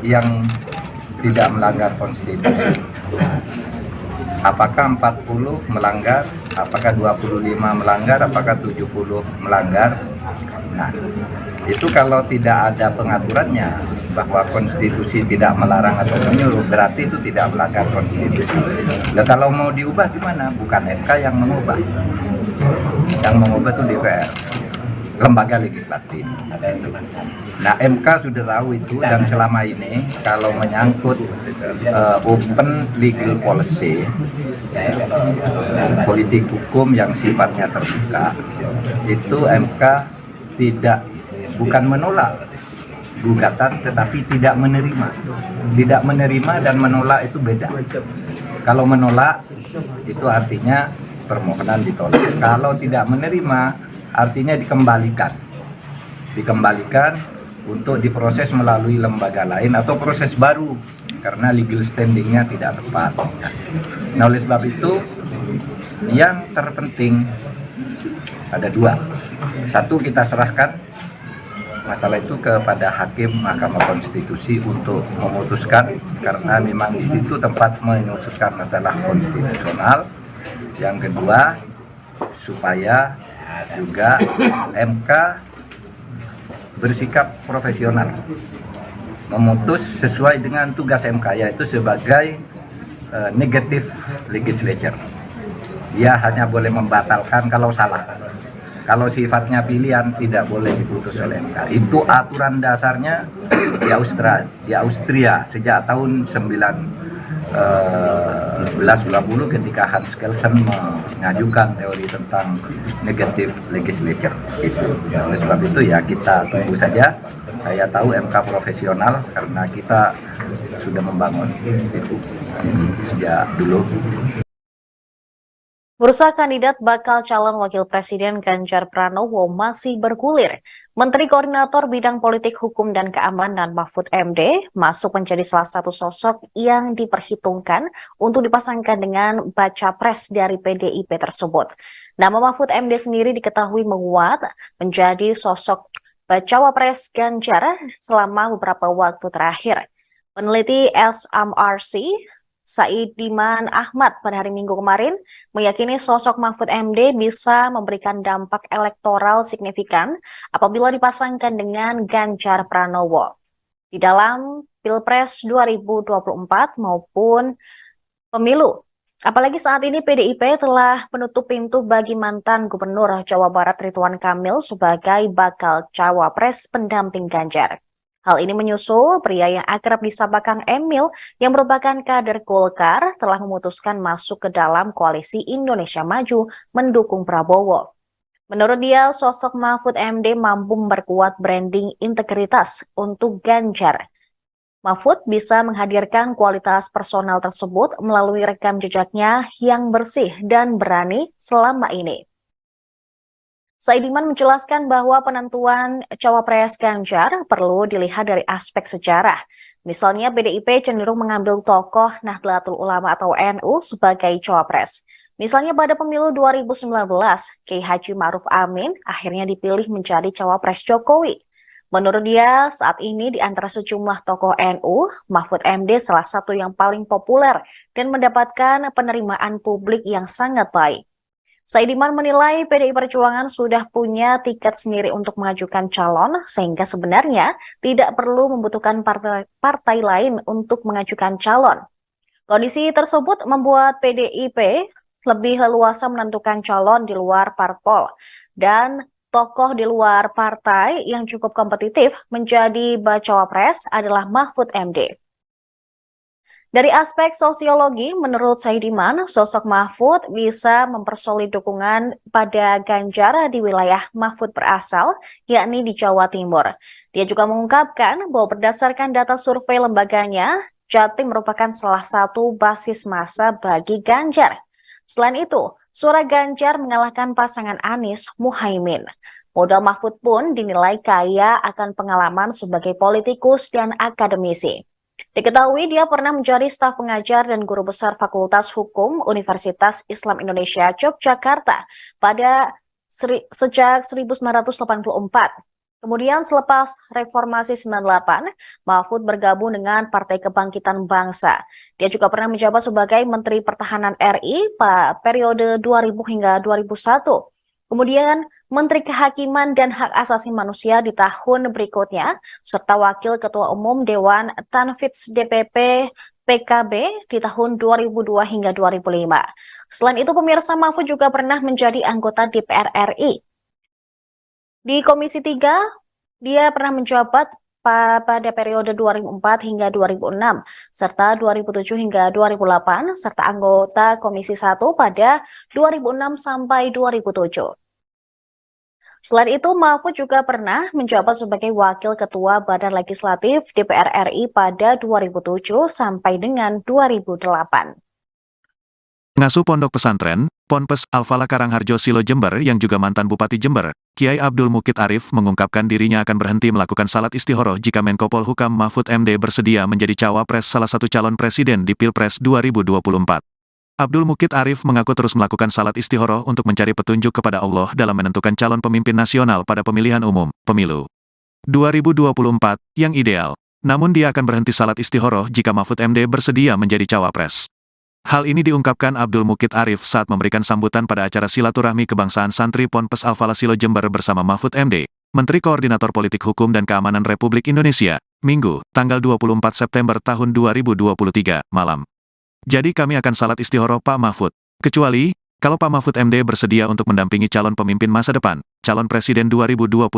yang tidak melanggar konstitusi? Apakah 40 melanggar, apakah 25 melanggar, apakah 70 melanggar? Nah, itu kalau tidak ada pengaturannya bahwa konstitusi tidak melarang atau menyuruh, berarti itu tidak melanggar konstitusi. Dan kalau mau diubah gimana? Bukan MK yang mengubah. Yang mengubah itu DPR, lembaga legislatif. Nah, MK sudah tahu itu, dan selama ini kalau menyangkut open legal policy, politik hukum yang sifatnya terbuka, itu MK bukan menolak gugatan, tetapi tidak menerima. Tidak menerima dan menolak itu beda. Kalau menolak itu artinya permohonan ditolak. Kalau tidak menerima artinya dikembalikan untuk diproses melalui lembaga lain atau proses baru karena legal standingnya tidak tepat. Nah, oleh sebab itu yang terpenting ada dua. Satu, kita serahkan masalah itu kepada hakim Mahkamah Konstitusi untuk memutuskan, karena memang di situ tempat memutuskan masalah konstitusional. Yang kedua, supaya juga MK bersikap profesional, memutus sesuai dengan tugas MK, yaitu sebagai negative legislature. Dia hanya boleh membatalkan kalau salah. Kalau sifatnya pilihan tidak boleh diputus oleh MK. Itu aturan dasarnya di Austria sejak tahun 1920 ketika Hans Kelsen mengajukan teori tentang negative legislature. Oleh sebab itu ya kita tunggu saja. Saya tahu MK profesional karena kita sudah membangun itu sejak dulu. Bursa kandidat bakal calon wakil presiden Ganjar Pranowo masih bergulir. Menteri Koordinator Bidang Politik Hukum dan Keamanan Mahfud MD masuk menjadi salah satu sosok yang diperhitungkan untuk dipasangkan dengan baca pres dari PDIP tersebut. Nama Mahfud MD sendiri diketahui menguat menjadi sosok bacawa pres Ganjar selama beberapa waktu terakhir. Peneliti SMRC Saidiman Ahmad pada hari Minggu kemarin meyakini sosok Mahfud MD bisa memberikan dampak elektoral signifikan apabila dipasangkan dengan Ganjar Pranowo di dalam Pilpres 2024 maupun pemilu. Apalagi saat ini PDIP telah menutup pintu bagi mantan Gubernur Jawa Barat Ridwan Kamil sebagai bakal cawapres pendamping Ganjar. Hal ini menyusul pria yang akrab disapa Kang Emil yang merupakan kader Golkar telah memutuskan masuk ke dalam koalisi Indonesia Maju mendukung Prabowo. Menurut dia, sosok Mahfud MD mampu memperkuat branding integritas untuk Ganjar. Mahfud bisa menghadirkan kualitas personal tersebut melalui rekam jejaknya yang bersih dan berani selama ini. Saidiman menjelaskan bahwa penentuan cawapres Ganjar perlu dilihat dari aspek sejarah. Misalnya PDIP cenderung mengambil tokoh Nahdlatul Ulama atau NU sebagai cawapres. Misalnya pada pemilu 2019, Kiai Haji Ma'ruf Amin akhirnya dipilih menjadi cawapres Jokowi. Menurut dia, saat ini di antara sejumlah tokoh NU, Mahfud MD salah satu yang paling populer dan mendapatkan penerimaan publik yang sangat baik. Saidiman menilai PDI Perjuangan sudah punya tiket sendiri untuk mengajukan calon, sehingga sebenarnya tidak perlu membutuhkan partai lain untuk mengajukan calon. Kondisi tersebut membuat PDIP lebih leluasa menentukan calon di luar parpol, dan tokoh di luar partai yang cukup kompetitif menjadi bacawa pres adalah Mahfud MD. Dari aspek sosiologi, menurut Saidiman, sosok Mahfud bisa mempersolid dukungan pada Ganjar di wilayah Mahfud berasal, yakni di Jawa Timur. Dia juga mengungkapkan bahwa berdasarkan data survei lembaganya, Jatim merupakan salah satu basis massa bagi Ganjar. Selain itu, suara Ganjar mengalahkan pasangan Anies Muhaimin. Modal Mahfud pun dinilai kaya akan pengalaman sebagai politikus dan akademisi. Diketahui dia pernah menjadi staf pengajar dan guru besar Fakultas Hukum Universitas Islam Indonesia Yogyakarta sejak 1984. Kemudian selepas Reformasi 98, Mahfud bergabung dengan Partai Kebangkitan Bangsa. Dia juga pernah menjabat sebagai Menteri Pertahanan RI pada periode 2000 hingga 2001. Kemudian Menteri Kehakiman dan Hak Asasi Manusia di tahun berikutnya, serta Wakil Ketua Umum Dewan Tanfidz DPP PKB di tahun 2002 hingga 2005. Selain itu, pemirsa, Mahfud juga pernah menjadi anggota DPR RI. Di Komisi 3, dia pernah menjabat pada periode 2004 hingga 2006, serta 2007 hingga 2008, serta anggota Komisi 1 pada 2006 sampai 2007. Selain itu, Mahfud juga pernah menjabat sebagai Wakil Ketua Badan Legislatif DPR RI pada 2007 sampai dengan 2008. Ngasuh Pondok Pesantren, Ponpes Al-Falah Karangharjo Silo Jember yang juga mantan Bupati Jember, Kiai Abdul Mukid Arif mengungkapkan dirinya akan berhenti melakukan salat istihoroh jika Menko Polhukam Mahfud MD bersedia menjadi cawapres salah satu calon presiden di Pilpres 2024. Abdul Mukid Arif mengaku terus melakukan salat istihoroh untuk mencari petunjuk kepada Allah dalam menentukan calon pemimpin nasional pada pemilihan umum, pemilu 2024, yang ideal. Namun dia akan berhenti salat istihoroh jika Mahfud MD bersedia menjadi cawapres. Hal ini diungkapkan Abdul Mukid Arif saat memberikan sambutan pada acara silaturahmi kebangsaan santri Ponpes Al-Falah Silo Jember bersama Mahfud MD, Menteri Koordinator Politik Hukum dan Keamanan Republik Indonesia, Minggu, tanggal 24 September tahun 2023, malam. Jadi kami akan salat istihoroh Pak Mahfud. Kecuali, kalau Pak Mahfud MD bersedia untuk mendampingi calon pemimpin masa depan, calon presiden 2024.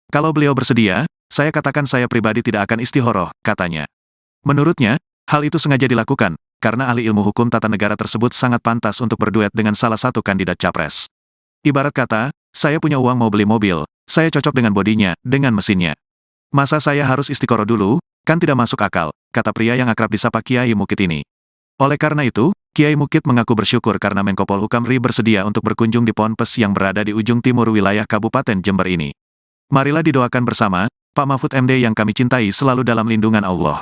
Kalau beliau bersedia, saya katakan saya pribadi tidak akan istihoroh, katanya. Menurutnya, hal itu sengaja dilakukan, karena ahli ilmu hukum tata negara tersebut sangat pantas untuk berduet dengan salah satu kandidat capres. Ibarat kata, saya punya uang mau beli mobil, saya cocok dengan bodinya, dengan mesinnya. Masa saya harus istiqoroh dulu, kan tidak masuk akal, kata pria yang akrab disapa Kiai Mukid ini. Oleh karena itu, Kiai Mukit mengaku bersyukur karena Menko Polhukam RI bersedia untuk berkunjung di Ponpes yang berada di ujung timur wilayah Kabupaten Jember ini. Marilah didoakan bersama, Pak Mahfud MD yang kami cintai selalu dalam lindungan Allah.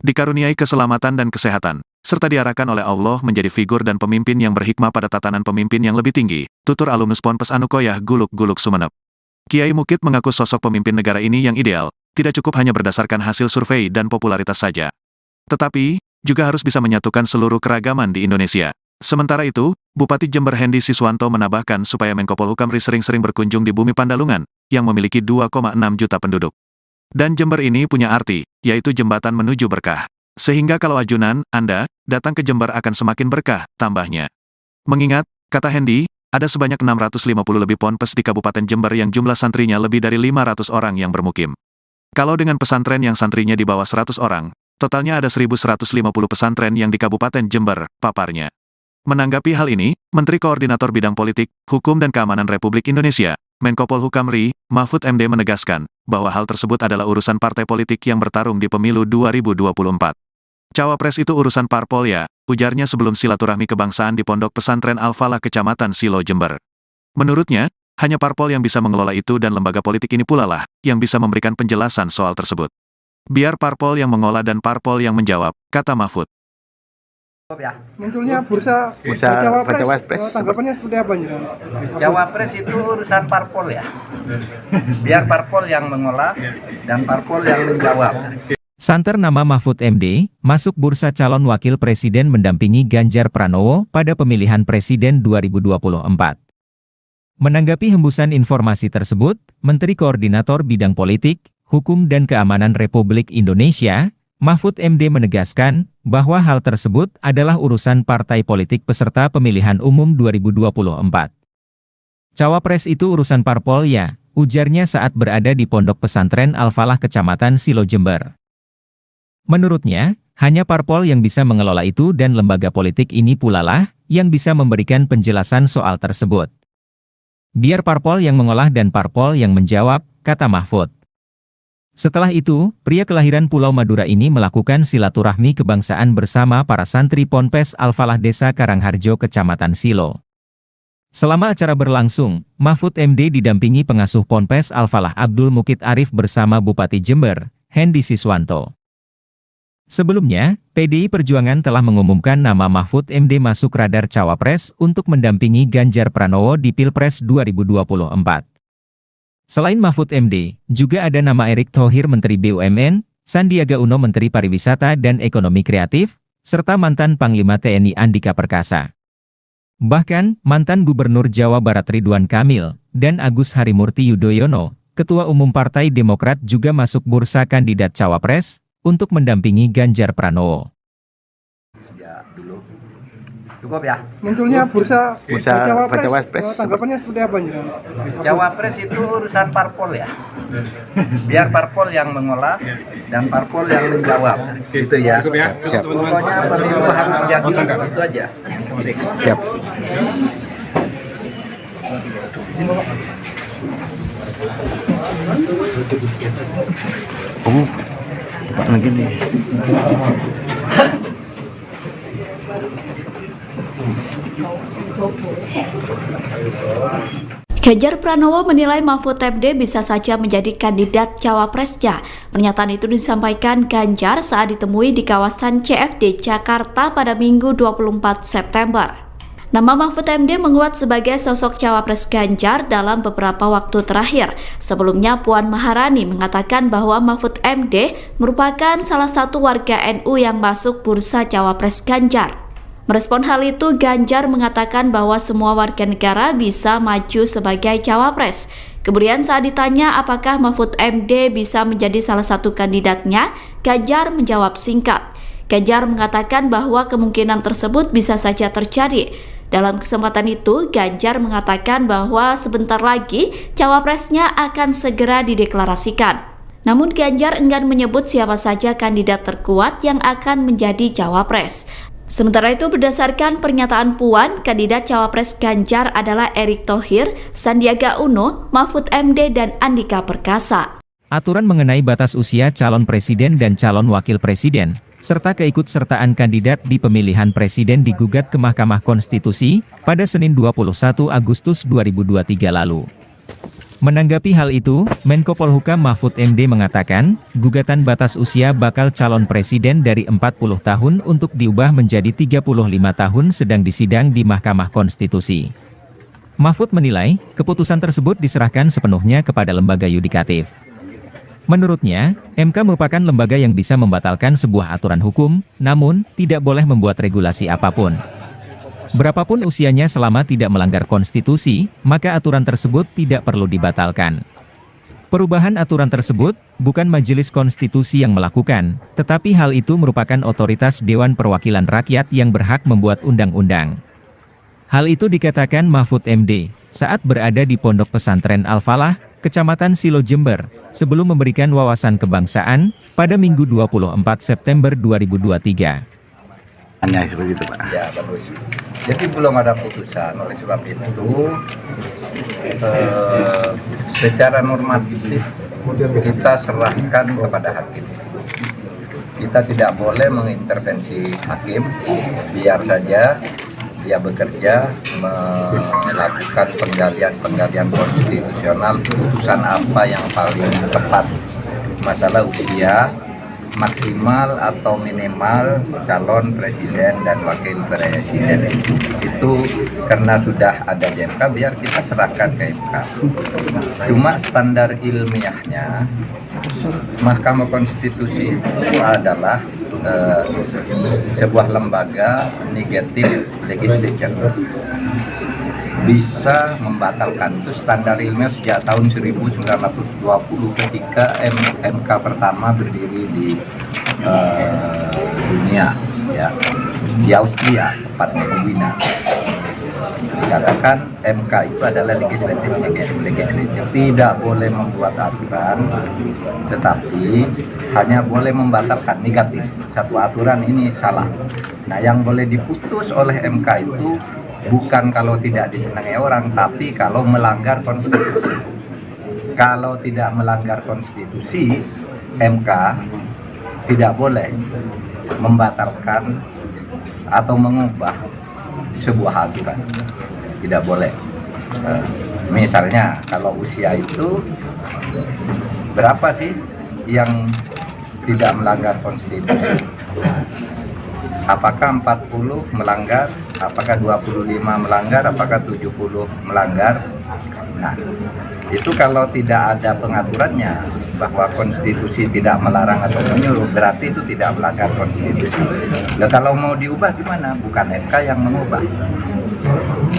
Dikaruniai keselamatan dan kesehatan, serta diarahkan oleh Allah menjadi figur dan pemimpin yang berhikmah pada tatanan pemimpin yang lebih tinggi, tutur alumnus Ponpes Anukoyah Guluk-Guluk Sumeneb. Kiai Mukit mengaku sosok pemimpin negara ini yang ideal, tidak cukup hanya berdasarkan hasil survei dan popularitas saja. Tetapi, juga harus bisa menyatukan seluruh keragaman di Indonesia. Sementara itu, Bupati Jember Hendy Siswanto menambahkan supaya Menko Polhukam RI sering-sering berkunjung di bumi Pandalungan, yang memiliki 2,6 juta penduduk. Dan Jember ini punya arti, yaitu jembatan menuju berkah. Sehingga kalau ajunan, Anda, datang ke Jember akan semakin berkah, tambahnya. Mengingat, kata Hendy, ada sebanyak 650 lebih ponpes di Kabupaten Jember yang jumlah santrinya lebih dari 500 orang yang bermukim. Kalau dengan pesantren yang santrinya di bawah 100 orang, totalnya ada 1.150 pesantren yang di Kabupaten Jember, paparnya. Menanggapi hal ini, Menteri Koordinator Bidang Politik, Hukum dan Keamanan Republik Indonesia, Menko Polhukam RI, Mahfud MD menegaskan, bahwa hal tersebut adalah urusan partai politik yang bertarung di pemilu 2024. Cawapres itu urusan parpol ya, ujarnya sebelum silaturahmi kebangsaan di Pondok Pesantren Al-Falah Kecamatan Silo Jember. Menurutnya, hanya parpol yang bisa mengelola itu dan lembaga politik ini pula lah, yang bisa memberikan penjelasan soal tersebut. Biar parpol yang mengolah dan parpol yang menjawab, kata Mahfud. Munculnya bursa Cawapres, tanggapannya seperti apa nih? Cawapres itu urusan parpol ya. Biar parpol yang mengolah dan parpol yang menjawab. Santer nama Mahfud MD, masuk bursa calon wakil presiden mendampingi Ganjar Pranowo pada pemilihan presiden 2024. Menanggapi hembusan informasi tersebut, Menteri Koordinator Bidang Politik, Hukum dan Keamanan Republik Indonesia, Mahfud MD menegaskan bahwa hal tersebut adalah urusan partai politik peserta pemilihan umum 2024. Cawapres itu urusan parpol ya, ujarnya saat berada di Pondok Pesantren Al-Falah Kecamatan Silo Jember. Menurutnya, hanya parpol yang bisa mengelola itu dan lembaga politik ini pula lah yang bisa memberikan penjelasan soal tersebut. Biar parpol yang mengolah dan parpol yang menjawab, kata Mahfud. Setelah itu, pria kelahiran Pulau Madura ini melakukan silaturahmi kebangsaan bersama para santri Ponpes Al-Falah Desa Karangharjo Kecamatan Silo. Selama acara berlangsung, Mahfud MD didampingi pengasuh Ponpes Al-Falah Abdul Mukit Arif bersama Bupati Jember, Hendy Siswanto. Sebelumnya, PDI Perjuangan telah mengumumkan nama Mahfud MD masuk radar Cawapres untuk mendampingi Ganjar Pranowo di Pilpres 2024. Selain Mahfud MD, juga ada nama Erick Thohir Menteri BUMN, Sandiaga Uno Menteri Pariwisata dan Ekonomi Kreatif, serta mantan Panglima TNI Andika Perkasa. Bahkan, mantan Gubernur Jawa Barat Ridwan Kamil, dan Agus Harimurti Yudhoyono, Ketua Umum Partai Demokrat juga masuk bursa kandidat Cawapres, untuk mendampingi Ganjar Pranowo. Ya, dulu. Cukup ya. Munculnya bursa Cawapres, tanggapannya seperti apa nih? Cawapres itu urusan parpol ya. Biar parpol yang mengolah dan parpol yang menjawab. Gitu ya. Siap. Pokoknya pemilu harus jadi itu aja. Siap. Pak lagi nih. Ganjar Pranowo menilai Mahfud MD bisa saja menjadi kandidat cawapresnya. Pernyataan itu disampaikan Ganjar saat ditemui di kawasan CFD Jakarta pada Minggu 24 September. Nama Mahfud MD menguat sebagai sosok cawapres Ganjar dalam beberapa waktu terakhir. Sebelumnya Puan Maharani mengatakan bahwa Mahfud MD merupakan salah satu warga NU yang masuk bursa cawapres Ganjar. Merespon hal itu, Ganjar mengatakan bahwa semua warga negara bisa maju sebagai cawapres. Kemudian saat ditanya apakah Mahfud MD bisa menjadi salah satu kandidatnya, Ganjar menjawab singkat. Ganjar mengatakan bahwa kemungkinan tersebut bisa saja terjadi. Dalam kesempatan itu, Ganjar mengatakan bahwa sebentar lagi cawapresnya akan segera dideklarasikan. Namun Ganjar enggan menyebut siapa saja kandidat terkuat yang akan menjadi cawapres. Sementara itu, berdasarkan pernyataan Puan, kandidat cawapres Ganjar adalah Erick Thohir, Sandiaga Uno, Mahfud MD, dan Andika Perkasa. Aturan mengenai batas usia calon presiden dan calon wakil presiden, serta keikutsertaan kandidat di pemilihan presiden digugat ke Mahkamah Konstitusi pada Senin 21 Agustus 2023 lalu. Menanggapi hal itu, Menko Polhukam Mahfud MD mengatakan, gugatan batas usia bakal calon presiden dari 40 tahun untuk diubah menjadi 35 tahun sedang disidang di Mahkamah Konstitusi. Mahfud menilai, keputusan tersebut diserahkan sepenuhnya kepada lembaga yudikatif. Menurutnya, MK merupakan lembaga yang bisa membatalkan sebuah aturan hukum, namun tidak boleh membuat regulasi apapun. Berapapun usianya selama tidak melanggar konstitusi, maka aturan tersebut tidak perlu dibatalkan. Perubahan aturan tersebut bukan Majelis Konstitusi yang melakukan, tetapi hal itu merupakan otoritas Dewan Perwakilan Rakyat yang berhak membuat undang-undang. Hal itu dikatakan Mahfud MD saat berada di Pondok Pesantren Al-Falah, Kecamatan Silo Jember, sebelum memberikan wawasan kebangsaan pada Minggu 24 September 2023. Hanya seperti itu, Pak. Ya, bagus. Jadi belum ada putusan, oleh sebab itu secara normatif kita serahkan kepada hakim. Kita tidak boleh mengintervensi hakim, biar saja dia bekerja melakukan penggalian konstitusional, putusan apa yang paling tepat. Masalah usia maksimal atau minimal calon presiden dan wakil presiden itu karena sudah ada di MK, biar kita serahkan ke MK. Cuma standar ilmiahnya Mahkamah Konstitusi itu adalah sebuah lembaga negatif legislature, bisa membatalkan. Itu standar ilmiah sejak tahun 1920 ketika MK pertama berdiri di dunia, ya, di Austria, tepatnya di Wina. Dikatakan MK itu adalah legislatif, tidak boleh membuat aturan, tetapi hanya boleh membatalkan negatif. Satu aturan ini salah. Nah, yang boleh diputus oleh MK itu bukan kalau tidak disenangi orang, tapi kalau melanggar konstitusi. Kalau tidak melanggar konstitusi, MK tidak boleh membatalkan atau mengubah sebuah aturan. Tidak boleh. Misalnya kalau usia itu berapa sih yang tidak melanggar konstitusi? Apakah 40 melanggar? Apakah 25 melanggar? Apakah 70 melanggar? Nah, itu kalau tidak ada pengaturannya bahwa konstitusi tidak melarang atau menyuruh, berarti itu tidak melanggar konstitusi. Nah, kalau mau diubah gimana? Bukan MK yang mengubah.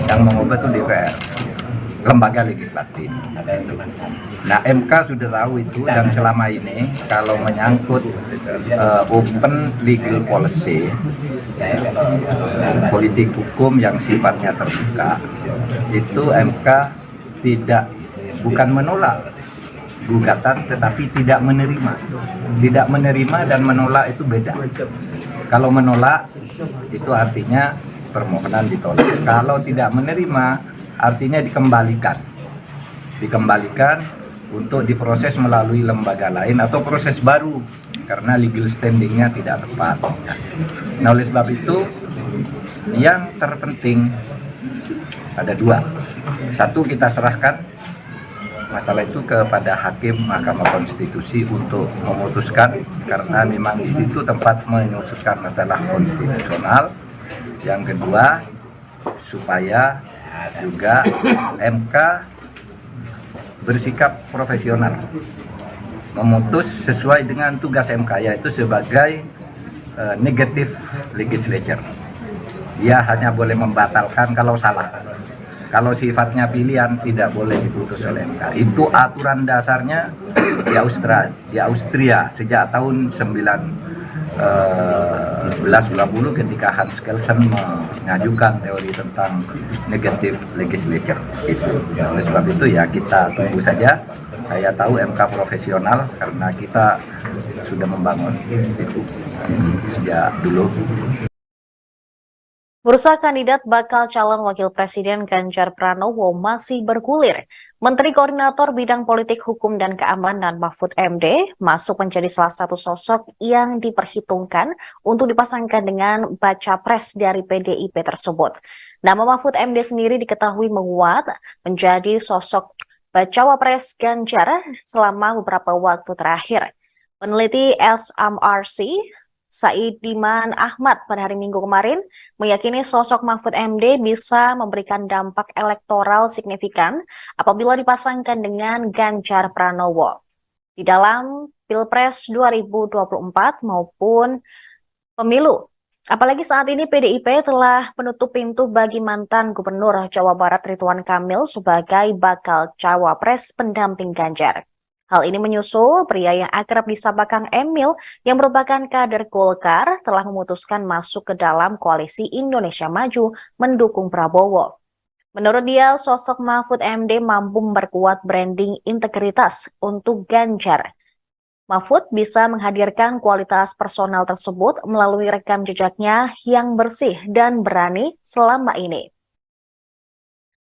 Yang mengubah itu DPR, lembaga legislatif. Nah, MK sudah tahu itu, dan selama ini kalau menyangkut open legal policy, politik hukum yang sifatnya terbuka, itu MK bukan menolak gugatan, tetapi tidak menerima. Tidak menerima dan menolak itu beda. Kalau menolak itu artinya permohonan ditolak. Kalau tidak menerima artinya dikembalikan untuk diproses melalui lembaga lain atau proses baru karena legal standingnya tidak tepat. Nah, oleh sebab itu yang terpenting ada dua. Satu, kita serahkan masalah itu kepada hakim Mahkamah Konstitusi untuk memutuskan, karena memang di situ tempat memutuskan masalah konstitusional. Yang kedua, supaya juga MK bersikap profesional, memutus sesuai dengan tugas MK, yaitu sebagai negative legislature. Dia hanya boleh membatalkan kalau salah. Kalau sifatnya pilihan tidak boleh diputus oleh MK. Itu aturan dasarnya di Austria sejak tahun 1920 ketika Hans Kelsen mengajukan teori tentang negative legislature itu. Oleh sebab itu ya kita tunggu saja. Saya tahu MK profesional karena kita sudah membangun itu sejak dulu. Bursa kandidat bakal calon wakil presiden Ganjar Pranowo masih bergulir. Menteri Koordinator Bidang Politik Hukum dan Keamanan Mahfud MD masuk menjadi salah satu sosok yang diperhitungkan untuk dipasangkan dengan baca pres dari PDIP tersebut. Nama Mahfud MD sendiri diketahui menguat menjadi sosok bacawa pres Ganjar selama beberapa waktu terakhir. Peneliti SMRC Saidiman Ahmad pada hari Minggu kemarin meyakini sosok Mahfud MD bisa memberikan dampak elektoral signifikan apabila dipasangkan dengan Ganjar Pranowo di dalam Pilpres 2024 maupun pemilu. Apalagi saat ini PDIP telah menutup pintu bagi mantan Gubernur Jawa Barat Ridwan Kamil sebagai bakal cawapres pendamping Ganjar. Hal ini menyusul pria yang akrab disapa Kang Emil yang merupakan kader Golkar telah memutuskan masuk ke dalam koalisi Indonesia Maju mendukung Prabowo. Menurut dia, sosok Mahfud MD mampu memperkuat branding integritas untuk Ganjar. Mahfud bisa menghadirkan kualitas personal tersebut melalui rekam jejaknya yang bersih dan berani selama ini.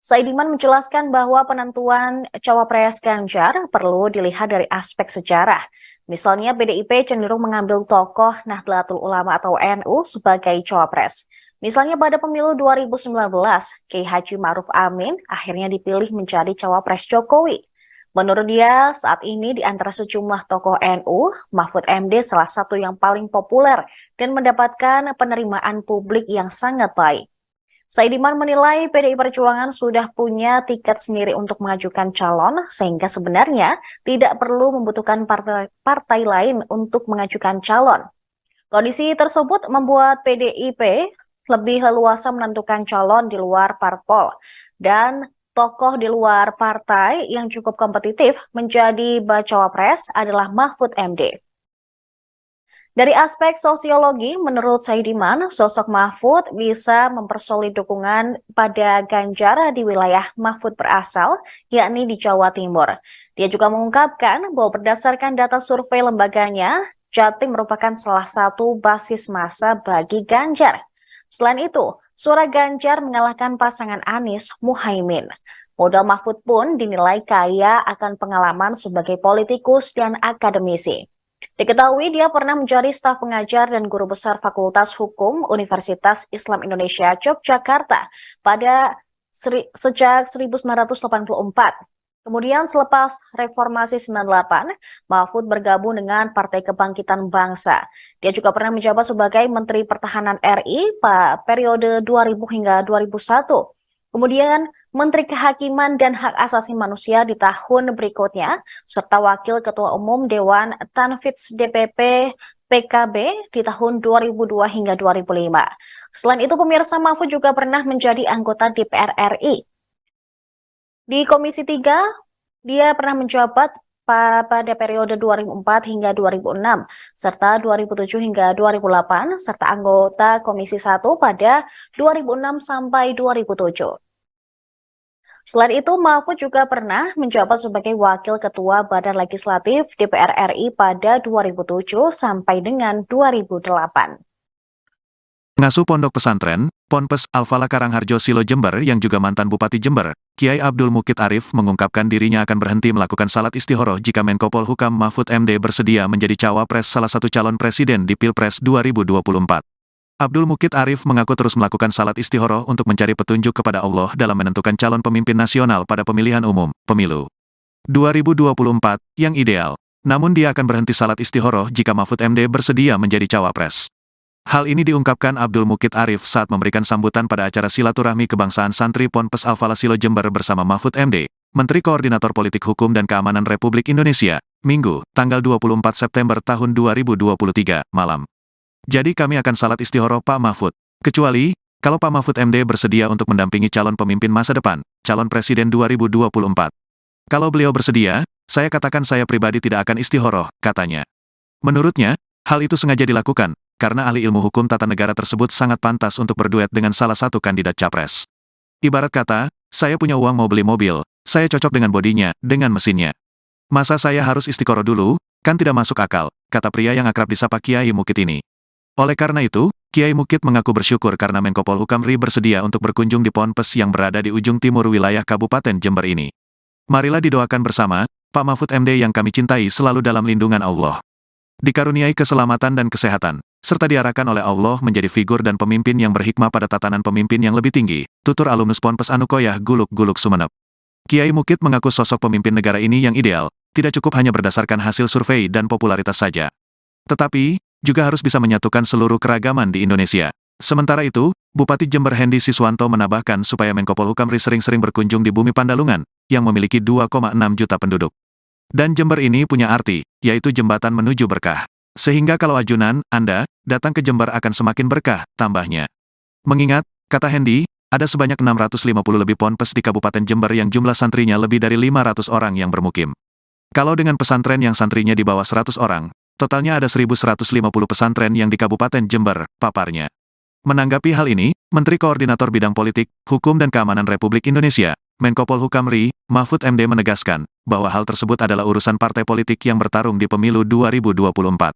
Saidiman menjelaskan bahwa penentuan cawapres Ganjar perlu dilihat dari aspek sejarah. Misalnya PDIP cenderung mengambil tokoh Nahdlatul Ulama atau NU sebagai cawapres. Misalnya pada pemilu 2019, Kiai Haji Ma'ruf Amin akhirnya dipilih menjadi cawapres Jokowi. Menurut dia, saat ini di antara sejumlah tokoh NU, Mahfud MD salah satu yang paling populer dan mendapatkan penerimaan publik yang sangat baik. Saidiman menilai PDI Perjuangan sudah punya tiket sendiri untuk mengajukan calon, sehingga sebenarnya tidak perlu membutuhkan partai lain untuk mengajukan calon. Kondisi tersebut membuat PDIP lebih leluasa menentukan calon di luar parpol, dan tokoh di luar partai yang cukup kompetitif menjadi bacawa pres adalah Mahfud MD. Dari aspek sosiologi, menurut Saidiman, sosok Mahfud bisa mempersolid dukungan pada Ganjar di wilayah Mahfud berasal, yakni di Jawa Timur. Dia juga mengungkapkan bahwa berdasarkan data survei lembaganya, Jatim merupakan salah satu basis massa bagi Ganjar. Selain itu, suara Ganjar mengalahkan pasangan Anies Muhaimin. Modal Mahfud pun dinilai kaya akan pengalaman sebagai politikus dan akademisi. Diketahui dia pernah menjadi staf pengajar dan guru besar Fakultas Hukum Universitas Islam Indonesia Yogyakarta sejak 1984. Kemudian selepas Reformasi 98, Mahfud bergabung dengan Partai Kebangkitan Bangsa. Dia juga pernah menjabat sebagai Menteri Pertahanan RI pada periode 2000 hingga 2001. Kemudian Menteri Kehakiman dan Hak Asasi Manusia di tahun berikutnya, serta Wakil Ketua Umum Dewan Tanfidz DPP PKB di tahun 2002 hingga 2005. Selain itu, pemirsa, Mahfud juga pernah menjadi anggota DPR RI. Di Komisi 3, dia pernah menjabat pada periode 2004 hingga 2006, serta 2007 hingga 2008, serta anggota Komisi 1 pada 2006 sampai 2007. Selain itu, Mahfud juga pernah menjabat sebagai Wakil Ketua Badan Legislatif DPR RI pada 2007 sampai dengan 2008. Pengasuh Pondok Pesantren, Ponpes Al-Falah Karangharjo Silo Jember yang juga mantan Bupati Jember, Kiai Abdul Mukid Arif mengungkapkan dirinya akan berhenti melakukan salat istihoroh jika Menko Polhukam Mahfud MD bersedia menjadi cawapres salah satu calon presiden di Pilpres 2024. Abdul Mukid Arif mengaku terus melakukan salat istihoroh untuk mencari petunjuk kepada Allah dalam menentukan calon pemimpin nasional pada pemilihan umum, pemilu 2024, yang ideal. Namun dia akan berhenti salat istihoroh jika Mahfud MD bersedia menjadi cawapres. Hal ini diungkapkan Abdul Mukid Arif saat memberikan sambutan pada acara silaturahmi kebangsaan santri Ponpes Al-Falah Silo Jember bersama Mahfud MD, Menteri Koordinator Politik Hukum dan Keamanan Republik Indonesia, Minggu, tanggal 24 September tahun 2023, malam. Jadi kami akan salat istihoroh Pak Mahfud. Kecuali, kalau Pak Mahfud MD bersedia untuk mendampingi calon pemimpin masa depan, calon presiden 2024. Kalau beliau bersedia, saya katakan saya pribadi tidak akan istihoroh, katanya. Menurutnya, hal itu sengaja dilakukan, karena ahli ilmu hukum tata negara tersebut sangat pantas untuk berduet dengan salah satu kandidat capres. Ibarat kata, saya punya uang mau beli mobil, saya cocok dengan bodinya, dengan mesinnya. Masa saya harus istiqoroh dulu, kan tidak masuk akal, kata pria yang akrab disapa Kiai Mukid ini. Oleh karena itu, Kiai Mukit mengaku bersyukur karena Menko Polhukam RI bersedia untuk berkunjung di Ponpes yang berada di ujung timur wilayah Kabupaten Jember ini. Marilah didoakan bersama, Pak Mahfud MD yang kami cintai selalu dalam lindungan Allah. Dikaruniai keselamatan dan kesehatan, serta diarahkan oleh Allah menjadi figur dan pemimpin yang berhikmah pada tatanan pemimpin yang lebih tinggi, tutur alumnus Ponpes Anukoyah Guluk-Guluk Sumeneb. Kiai Mukit mengaku sosok pemimpin negara ini yang ideal, tidak cukup hanya berdasarkan hasil survei dan popularitas saja. Tetapi, juga harus bisa menyatukan seluruh keragaman di Indonesia. Sementara itu, Bupati Jember Hendy Siswanto menambahkan supaya Menko Polhukam RI sering-sering berkunjung di bumi Pandalungan, yang memiliki 2,6 juta penduduk. Dan Jember ini punya arti, yaitu jembatan menuju berkah. Sehingga kalau ajunan, Anda, datang ke Jember akan semakin berkah, tambahnya. Mengingat, kata Hendy, ada sebanyak 650 lebih ponpes di Kabupaten Jember yang jumlah santrinya lebih dari 500 orang yang bermukim. Kalau dengan pesantren yang santrinya di bawah 100 orang, totalnya ada 1.150 pesantren yang di Kabupaten Jember, paparnya. Menanggapi hal ini, Menteri Koordinator Bidang Politik, Hukum dan Keamanan Republik Indonesia, Menko Polhukam RI, Mahfud MD menegaskan, bahwa hal tersebut adalah urusan partai politik yang bertarung di pemilu 2024.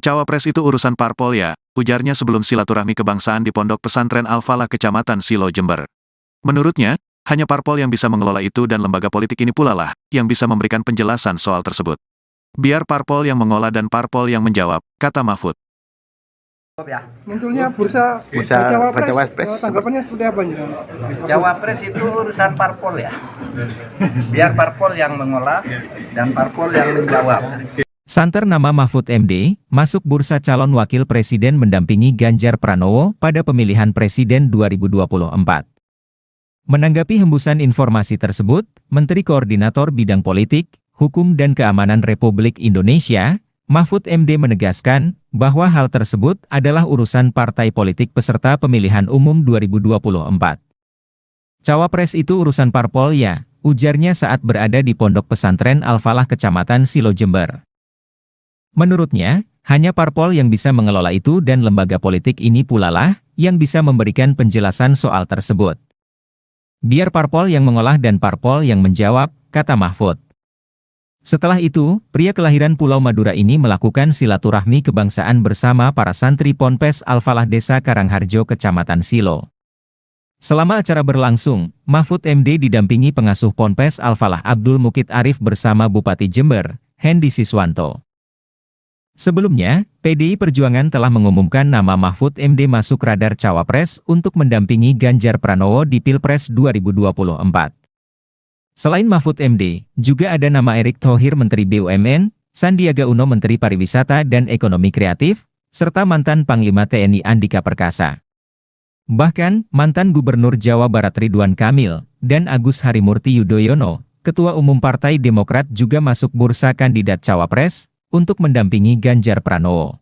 Cawapres itu urusan parpol ya, ujarnya sebelum silaturahmi kebangsaan di Pondok Pesantren Al-Falah Kecamatan Silo Jember. Menurutnya, hanya parpol yang bisa mengelola itu dan lembaga politik ini pula lah, yang bisa memberikan penjelasan soal tersebut. Biar parpol yang mengolah dan parpol yang menjawab, kata Mahfud. Munculnya bursa Cawapres, tanggapannya seperti apa Jenderal? Cawapres itu urusan parpol ya. Biar parpol yang mengolah dan parpol yang menjawab. Santer nama Mahfud MD, masuk bursa calon wakil presiden mendampingi Ganjar Pranowo pada pemilihan presiden 2024. Menanggapi hembusan informasi tersebut, Menteri Koordinator Bidang Politik, Hukum dan Keamanan Republik Indonesia, Mahfud MD menegaskan bahwa hal tersebut adalah urusan partai politik peserta pemilihan umum 2024. Cawapres itu urusan parpol ya, ujarnya saat berada di Pondok Pesantren Al-Falah Kecamatan Silo Jember. Menurutnya, hanya parpol yang bisa mengelola itu dan lembaga politik ini pula lah yang bisa memberikan penjelasan soal tersebut. Biar parpol yang mengolah dan parpol yang menjawab, kata Mahfud. Setelah itu, pria kelahiran Pulau Madura ini melakukan silaturahmi kebangsaan bersama para santri Ponpes Al-Falah Desa Karangharjo Kecamatan Silo. Selama acara berlangsung, Mahfud MD didampingi pengasuh Ponpes Al-Falah Abdul Mukit Arif bersama Bupati Jember, Hendy Siswanto. Sebelumnya, PDI Perjuangan telah mengumumkan nama Mahfud MD masuk radar Cawapres untuk mendampingi Ganjar Pranowo di Pilpres 2024. Selain Mahfud MD, juga ada nama Erick Thohir Menteri BUMN, Sandiaga Uno Menteri Pariwisata dan Ekonomi Kreatif, serta mantan Panglima TNI Andika Perkasa. Bahkan, mantan Gubernur Jawa Barat Ridwan Kamil, dan Agus Harimurti Yudhoyono, Ketua Umum Partai Demokrat juga masuk bursa kandidat Cawapres, untuk mendampingi Ganjar Pranowo.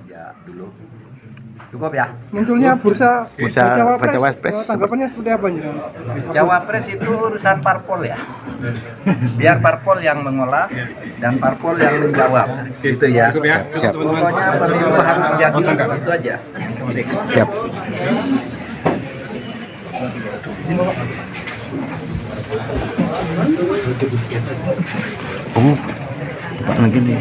Ya, dulu. Cukup ya. Munculnya bursa Cawapres, tanggapannya seperti apa Jenderal? Cawapres itu urusan parpol ya. Biar parpol yang mengolah dan parpol yang menjawab. Gitu ya. Siap. Pokoknya pemilu harus jadi itu aja. Siap. Lagi nih.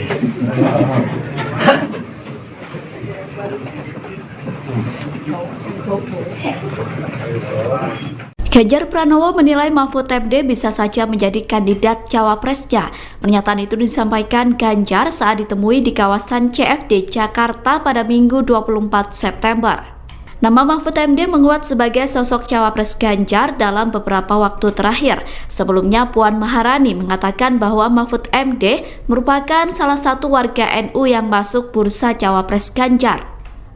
Ganjar Pranowo menilai Mahfud MD bisa saja menjadi kandidat cawapresnya. Pernyataan itu disampaikan Ganjar saat ditemui di kawasan CFD Jakarta pada Minggu 24 September. Nama Mahfud MD menguat sebagai sosok cawapres Ganjar dalam beberapa waktu terakhir. Sebelumnya Puan Maharani mengatakan bahwa Mahfud MD merupakan salah satu warga NU yang masuk bursa cawapres Ganjar.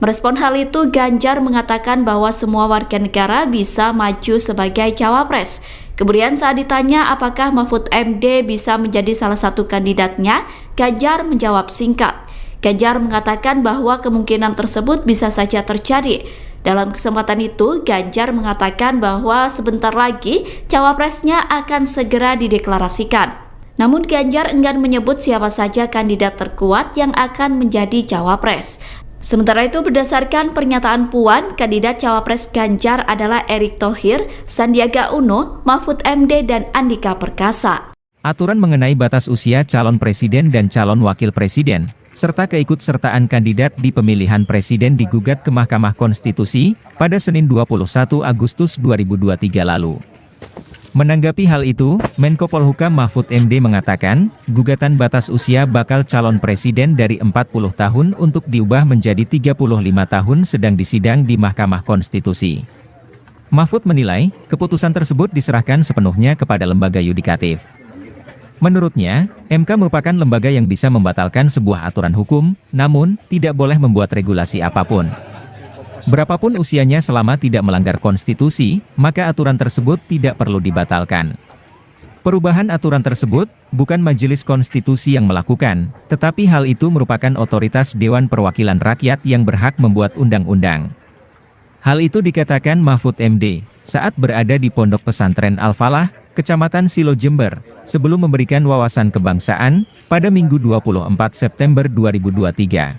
Merespon hal itu, Ganjar mengatakan bahwa semua warga negara bisa maju sebagai cawapres. Kemudian saat ditanya apakah Mahfud MD bisa menjadi salah satu kandidatnya, Ganjar menjawab singkat. Ganjar mengatakan bahwa kemungkinan tersebut bisa saja terjadi. Dalam kesempatan itu, Ganjar mengatakan bahwa sebentar lagi cawapresnya akan segera dideklarasikan. Namun Ganjar enggan menyebut siapa saja kandidat terkuat yang akan menjadi cawapres. Sementara itu, berdasarkan pernyataan Puan, kandidat cawapres Ganjar adalah Erick Thohir, Sandiaga Uno, Mahfud MD, dan Andika Perkasa. Aturan mengenai batas usia calon presiden dan calon wakil presiden serta keikutsertaan kandidat di pemilihan presiden digugat ke Mahkamah Konstitusi pada Senin 21 Agustus 2023 lalu. Menanggapi hal itu, Menko Polhukam Mahfud MD mengatakan, gugatan batas usia bakal calon presiden dari 40 tahun untuk diubah menjadi 35 tahun sedang disidang di Mahkamah Konstitusi. Mahfud menilai, keputusan tersebut diserahkan sepenuhnya kepada lembaga yudikatif. Menurutnya, MK merupakan lembaga yang bisa membatalkan sebuah aturan hukum, namun tidak boleh membuat regulasi apapun. Berapapun usianya selama tidak melanggar konstitusi, maka aturan tersebut tidak perlu dibatalkan. Perubahan aturan tersebut bukan Majelis Konstitusi yang melakukan, tetapi hal itu merupakan otoritas Dewan Perwakilan Rakyat yang berhak membuat undang-undang. Hal itu dikatakan Mahfud MD saat berada di Pondok Pesantren Al-Falah, Kecamatan Silo Jember, sebelum memberikan wawasan kebangsaan pada Minggu 24 September 2023.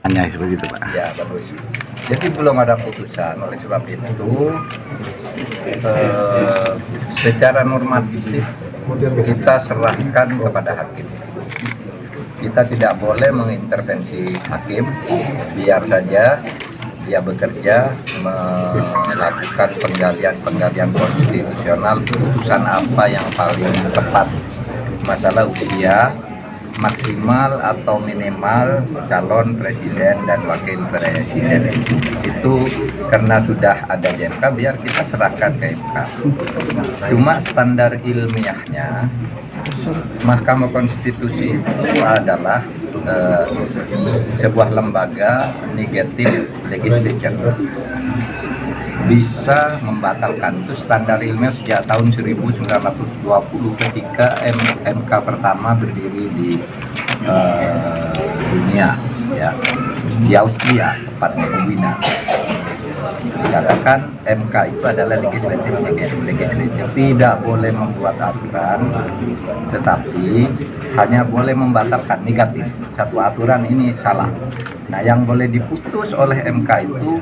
Hanya seperti itu, Pak. Ya, bagus. Jadi belum ada putusan, oleh sebab itu secara normatif kita serahkan kepada hakim. Kita tidak boleh mengintervensi hakim, biar saja dia bekerja melakukan penggalian konstitusional, putusan apa yang paling tepat. Masalah usia maksimal atau minimal calon presiden dan wakil presiden itu karena sudah ada di MK, biar kita serahkan ke MK. Cuma standar ilmiahnya Mahkamah Konstitusi itu adalah sebuah lembaga negatif legislature, bisa membatalkan. Itu standar ilmiah sejak tahun 1920 ketika MK pertama berdiri di dunia, ya, di Austria, tepatnya di Wina. Dikatakan MK itu adalah legislatif, tidak boleh membuat aturan, tetapi hanya boleh membatalkan negatif. Satu aturan ini salah. Nah, yang boleh diputus oleh MK itu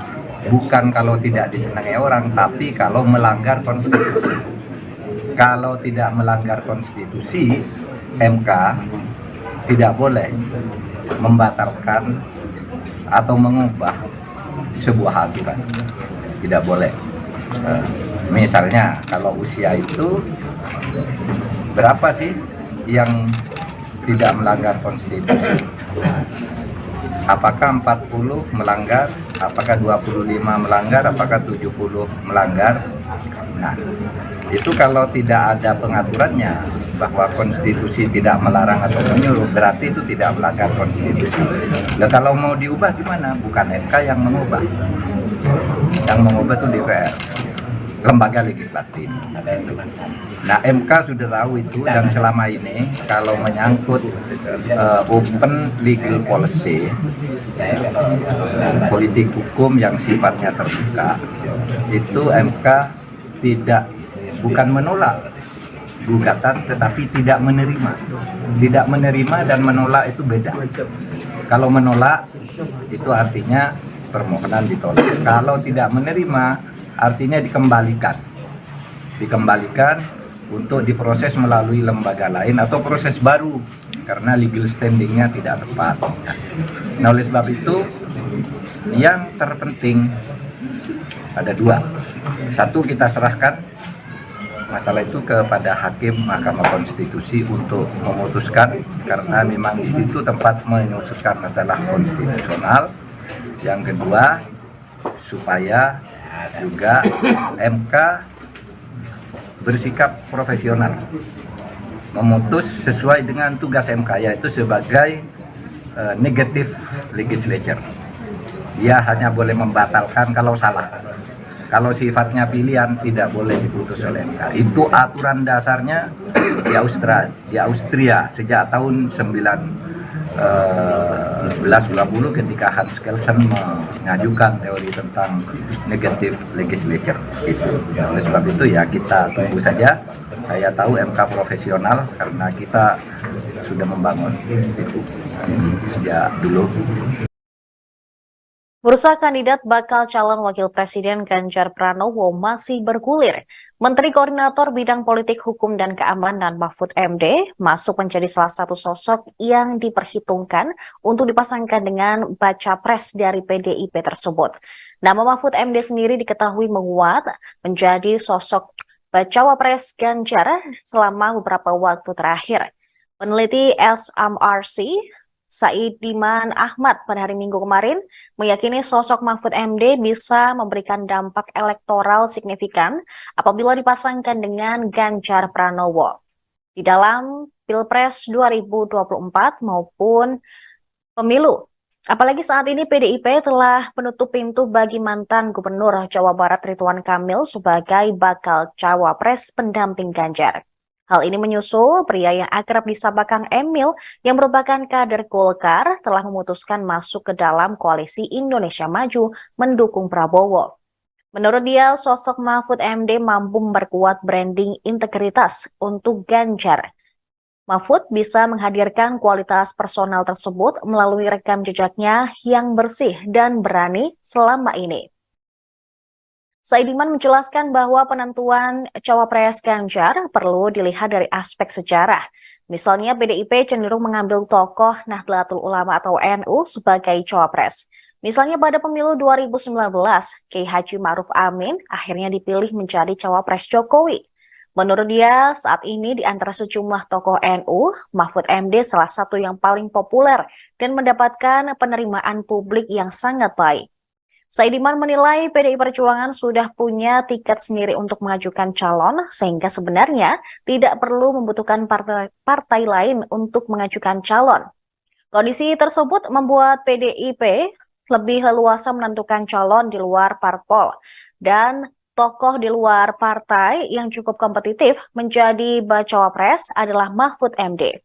bukan kalau tidak disenangi orang, tapi kalau melanggar konstitusi. Kalau tidak melanggar konstitusi, MK tidak boleh membatalkan atau mengubah sebuah aturan. Tidak boleh. Misalnya kalau usia itu berapa sih yang tidak melanggar konstitusi? Apakah 40 melanggar, apakah 25 melanggar, apakah 70 melanggar? Nah, itu kalau tidak ada pengaturannya bahwa konstitusi tidak melarang atau menyuruh, berarti itu tidak melanggar konstitusi. Nah, kalau mau diubah gimana? Bukan MK yang mengubah. Yang mengubah itu DPR, lembaga legislatif. Nah, MK sudah tahu itu, dan selama ini kalau menyangkut open legal policy, politik hukum yang sifatnya terbuka, itu MK bukan menolak gugatan, tetapi tidak menerima. Tidak menerima dan menolak itu beda. Kalau menolak itu artinya permohonan ditolak. Kalau tidak menerima artinya dikembalikan untuk diproses melalui lembaga lain atau proses baru karena legal standingnya tidak tepat. Nah, oleh sebab itu yang terpenting ada dua. Satu, kita serahkan masalah itu kepada hakim Mahkamah Konstitusi untuk memutuskan, karena memang di situ tempat memutuskan masalah konstitusional. Yang kedua, supaya juga MK bersikap profesional, memutus sesuai dengan tugas MK, yaitu sebagai negative legislature. Dia hanya boleh membatalkan kalau salah. Kalau sifatnya pilihan tidak boleh diputus oleh MK. Itu aturan dasarnya di Austria sejak tahun 1920 ketika Hans Kelsen mengajukan teori tentang negative legislature. Oleh sebab itu ya kita tunggu saja. Saya tahu MK profesional karena kita sudah membangun itu sejak dulu. Bursa kandidat bakal calon wakil presiden Ganjar Pranowo masih bergulir. Menteri Koordinator Bidang Politik Hukum dan Keamanan Mahfud MD masuk menjadi salah satu sosok yang diperhitungkan untuk dipasangkan dengan baca pres dari PDIP tersebut. Nama Mahfud MD sendiri diketahui menguat menjadi sosok bacawa pres Ganjar selama beberapa waktu terakhir. Peneliti SMRC Saidiman Ahmad pada hari Minggu kemarin meyakini sosok Mahfud MD bisa memberikan dampak elektoral signifikan apabila dipasangkan dengan Ganjar Pranowo di dalam Pilpres 2024 maupun pemilu. Apalagi saat ini PDIP telah menutup pintu bagi mantan Gubernur Jawa Barat Ridwan Kamil sebagai bakal cawapres pendamping Ganjar. Hal ini menyusul pria yang akrab disapa Kang Emil yang merupakan kader Golkar telah memutuskan masuk ke dalam koalisi Indonesia Maju mendukung Prabowo. Menurut dia, sosok Mahfud MD mampu memperkuat branding integritas untuk Ganjar. Mahfud bisa menghadirkan kualitas personal tersebut melalui rekam jejaknya yang bersih dan berani selama ini. Saidiman menjelaskan bahwa penentuan cawapres Ganjar perlu dilihat dari aspek sejarah. Misalnya PDIP cenderung mengambil tokoh Nahdlatul Ulama atau NU sebagai cawapres. Misalnya pada pemilu 2019, Kiai Haji Ma'ruf Amin akhirnya dipilih menjadi cawapres Jokowi. Menurut dia, saat ini di antara sejumlah tokoh NU, Mahfud MD salah satu yang paling populer dan mendapatkan penerimaan publik yang sangat baik. Saidiman menilai PDI Perjuangan sudah punya tiket sendiri untuk mengajukan calon, sehingga sebenarnya tidak perlu membutuhkan partai lain untuk mengajukan calon. Kondisi tersebut membuat PDIP lebih leluasa menentukan calon di luar parpol, dan tokoh di luar partai yang cukup kompetitif menjadi bacawa pres adalah Mahfud MD.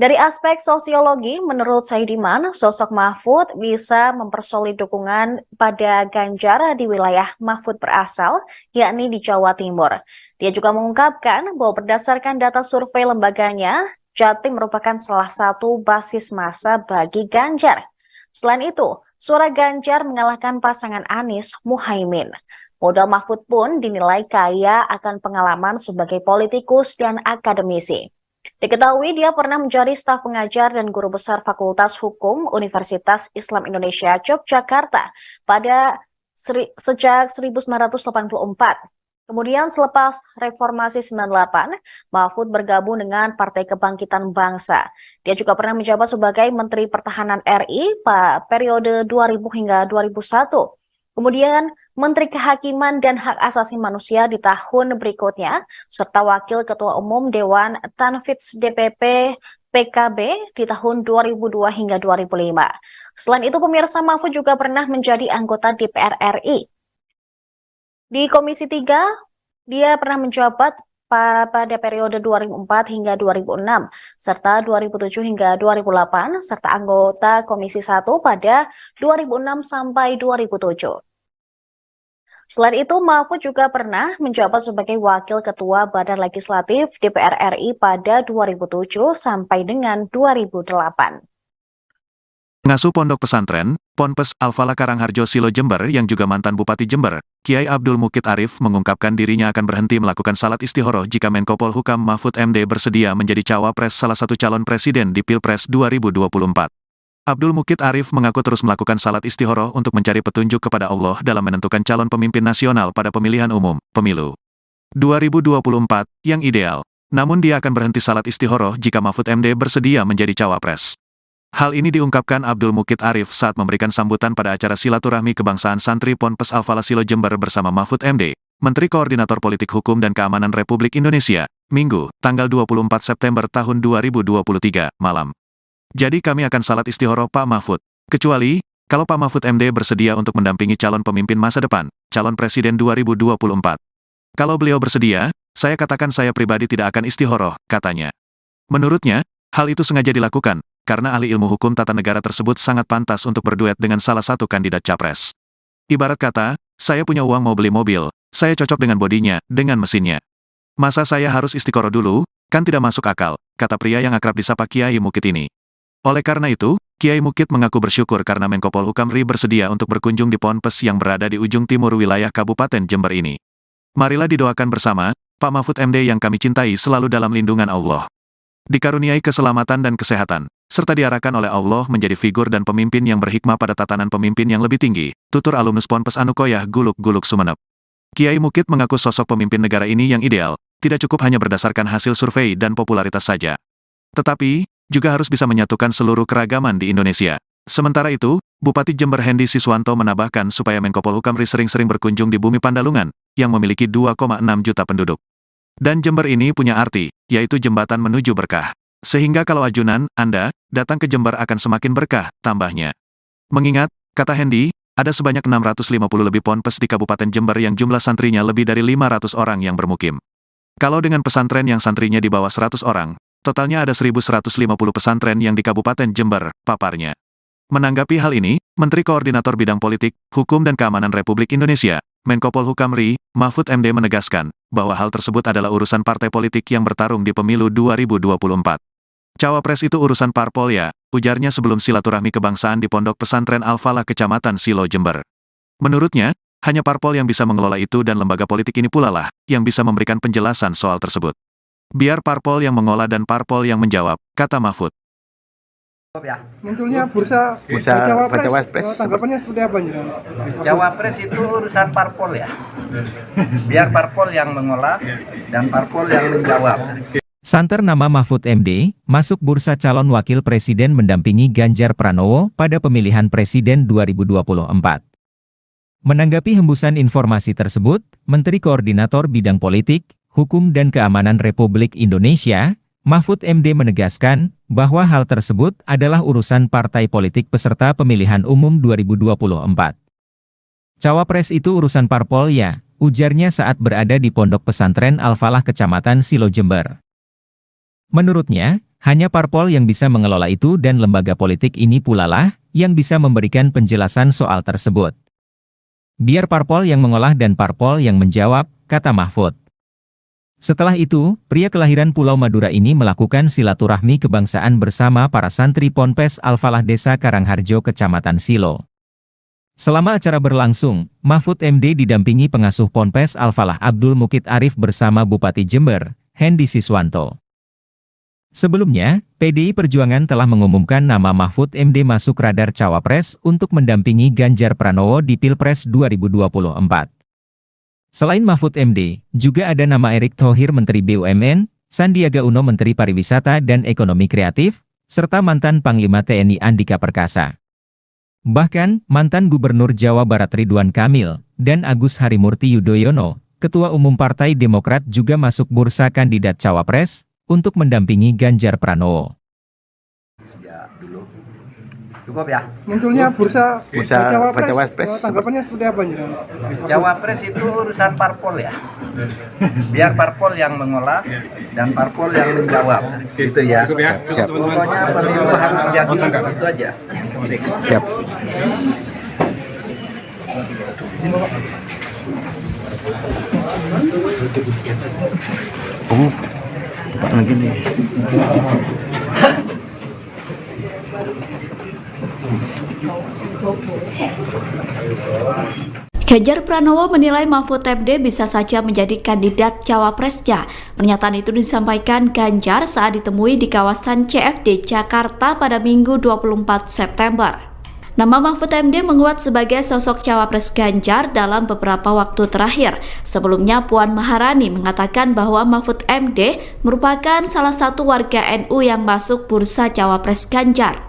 Dari aspek sosiologi, menurut Saidiman, sosok Mahfud bisa mempersolid dukungan pada Ganjar di wilayah Mahfud berasal, yakni di Jawa Timur. Dia juga mengungkapkan bahwa berdasarkan data survei lembaganya, Jatim merupakan salah satu basis massa bagi Ganjar. Selain itu, suara Ganjar mengalahkan pasangan Anies Muhaimin. Modal Mahfud pun dinilai kaya akan pengalaman sebagai politikus dan akademisi. Diketahui dia pernah menjadi staf pengajar dan guru besar Fakultas Hukum Universitas Islam Indonesia Yogyakarta sejak 1984. Kemudian selepas Reformasi 98, Mahfud bergabung dengan Partai Kebangkitan Bangsa. Dia juga pernah menjabat sebagai Menteri Pertahanan RI pada periode 2000 hingga 2001. Kemudian Menteri Kehakiman dan Hak Asasi Manusia di tahun berikutnya, serta Wakil Ketua Umum Dewan Tanfidz DPP PKB di tahun 2002 hingga 2005. Selain itu, pemirsa, Mahfud juga pernah menjadi anggota DPR RI. Di Komisi 3, dia pernah menjabat pada periode 2004 hingga 2006, serta 2007 hingga 2008, serta anggota Komisi 1 pada 2006 sampai 2007. Selain itu, Mahfud juga pernah menjabat sebagai Wakil Ketua Badan Legislatif DPR RI pada 2007 sampai dengan 2008. Pengasuh Pondok Pesantren, Ponpes Al-Falah Karangharjo Silo Jember yang juga mantan Bupati Jember, Kiai Abdul Mukid Arif mengungkapkan dirinya akan berhenti melakukan salat istihoroh jika Menko Polhukam Mahfud MD bersedia menjadi cawapres salah satu calon presiden di Pilpres 2024. Abdul Mukid Arif mengaku terus melakukan salat istihoroh untuk mencari petunjuk kepada Allah dalam menentukan calon pemimpin nasional pada pemilihan umum, pemilu 2024, yang ideal. Namun dia akan berhenti salat istihoroh jika Mahfud MD bersedia menjadi cawapres. Hal ini diungkapkan Abdul Mukid Arif saat memberikan sambutan pada acara silaturahmi kebangsaan santri Ponpes Al-Falah Silo Jember bersama Mahfud MD, Menteri Koordinator Politik Hukum dan Keamanan Republik Indonesia, Minggu, tanggal 24 September tahun 2023, malam. Jadi kami akan salat istihoroh Pak Mahfud. Kecuali, kalau Pak Mahfud MD bersedia untuk mendampingi calon pemimpin masa depan, calon presiden 2024. Kalau beliau bersedia, saya katakan saya pribadi tidak akan istihoroh, katanya. Menurutnya, hal itu sengaja dilakukan, karena ahli ilmu hukum tata negara tersebut sangat pantas untuk berduet dengan salah satu kandidat capres. Ibarat kata, saya punya uang mau beli mobil, saya cocok dengan bodinya, dengan mesinnya. Masa saya harus istiqoroh dulu, kan tidak masuk akal, kata pria yang akrab disapa Kiai Mukid ini. Oleh karena itu, Kiai Mukit mengaku bersyukur karena Menko Polhukam RI bersedia untuk berkunjung di Ponpes yang berada di ujung timur wilayah Kabupaten Jember ini. Marilah didoakan bersama, Pak Mahfud MD yang kami cintai selalu dalam lindungan Allah. Dikaruniai keselamatan dan kesehatan, serta diarahkan oleh Allah menjadi figur dan pemimpin yang berhikmah pada tatanan pemimpin yang lebih tinggi, tutur alumnus Ponpes Anukoyah Guluk-Guluk Sumeneb. Kiai Mukit mengaku sosok pemimpin negara ini yang ideal, tidak cukup hanya berdasarkan hasil survei dan popularitas saja. Tetapi, juga harus bisa menyatukan seluruh keragaman di Indonesia. Sementara itu, Bupati Jember Hendy Siswanto menambahkan supaya Menko Polhukam RI sering-sering berkunjung di bumi Pandalungan, yang memiliki 2,6 juta penduduk. Dan Jember ini punya arti, yaitu jembatan menuju berkah. Sehingga kalau ajunan, Anda, datang ke Jember akan semakin berkah, tambahnya. Mengingat, kata Hendy, ada sebanyak 650 lebih ponpes di Kabupaten Jember yang jumlah santrinya lebih dari 500 orang yang bermukim. Kalau dengan pesantren yang santrinya di bawah 100 orang, totalnya ada 1.150 pesantren yang di Kabupaten Jember, paparnya. Menanggapi hal ini, Menteri Koordinator Bidang Politik, Hukum dan Keamanan Republik Indonesia, Menko Polhukam RI, Mahfud MD menegaskan, bahwa hal tersebut adalah urusan partai politik yang bertarung di pemilu 2024. Cawapres itu urusan parpol ya, ujarnya sebelum silaturahmi kebangsaan di Pondok Pesantren Al-Falah Kecamatan Silo Jember. Menurutnya, hanya parpol yang bisa mengelola itu dan lembaga politik ini pula lah, yang bisa memberikan penjelasan soal tersebut. Biar parpol yang mengolah dan parpol yang menjawab, kata Mahfud. Munculnya bursa Cawapres, tanggapannya seperti apa nih? Cawapres itu urusan parpol ya. Biar parpol yang mengolah dan parpol yang menjawab. Santer nama Mahfud MD, masuk bursa calon wakil presiden mendampingi Ganjar Pranowo pada pemilihan presiden 2024. Menanggapi hembusan informasi tersebut, Menteri Koordinator Bidang Politik, Hukum dan Keamanan Republik Indonesia, Mahfud MD menegaskan bahwa hal tersebut adalah urusan partai politik peserta pemilihan umum 2024. Cawapres itu urusan parpol ya, ujarnya saat berada di Pondok Pesantren Al-Falah Kecamatan Silo Jember. Menurutnya, hanya parpol yang bisa mengelola itu dan lembaga politik ini pula lah yang bisa memberikan penjelasan soal tersebut. Biar parpol yang mengolah dan parpol yang menjawab, kata Mahfud. Setelah itu, pria kelahiran Pulau Madura ini melakukan silaturahmi kebangsaan bersama para santri Ponpes Al-Falah Desa Karangharjo Kecamatan Silo. Selama acara berlangsung, Mahfud MD didampingi pengasuh Ponpes Al-Falah Abdul Mukit Arif bersama Bupati Jember, Hendy Siswanto. Sebelumnya, PDI Perjuangan telah mengumumkan nama Mahfud MD masuk radar Cawapres untuk mendampingi Ganjar Pranowo di Pilpres 2024. Selain Mahfud MD, juga ada nama Erick Thohir Menteri BUMN, Sandiaga Uno Menteri Pariwisata dan Ekonomi Kreatif, serta mantan Panglima TNI Andika Perkasa. Bahkan, mantan Gubernur Jawa Barat Ridwan Kamil, dan Agus Harimurti Yudhoyono, Ketua Umum Partai Demokrat juga masuk bursa kandidat Cawapres, untuk mendampingi Ganjar Pranowo. Cukup ya. Munculnya bursa Cawapres, tanggapannya seperti apa nih? Cawapres itu urusan parpol ya. Biar parpol yang mengolah dan parpol yang menjawab. Gitu ya. Siap. Pokoknya pemilu harus jadi itu aja. Siap. Oh, Pak lagi nih. Ganjar Pranowo menilai Mahfud MD bisa saja menjadi kandidat cawapresnya. Pernyataan itu disampaikan Ganjar saat ditemui di kawasan CFD Jakarta pada Minggu 24 September. Nama Mahfud MD menguat sebagai sosok cawapres Ganjar dalam beberapa waktu terakhir. Sebelumnya Puan Maharani mengatakan bahwa Mahfud MD merupakan salah satu warga NU yang masuk bursa cawapres Ganjar.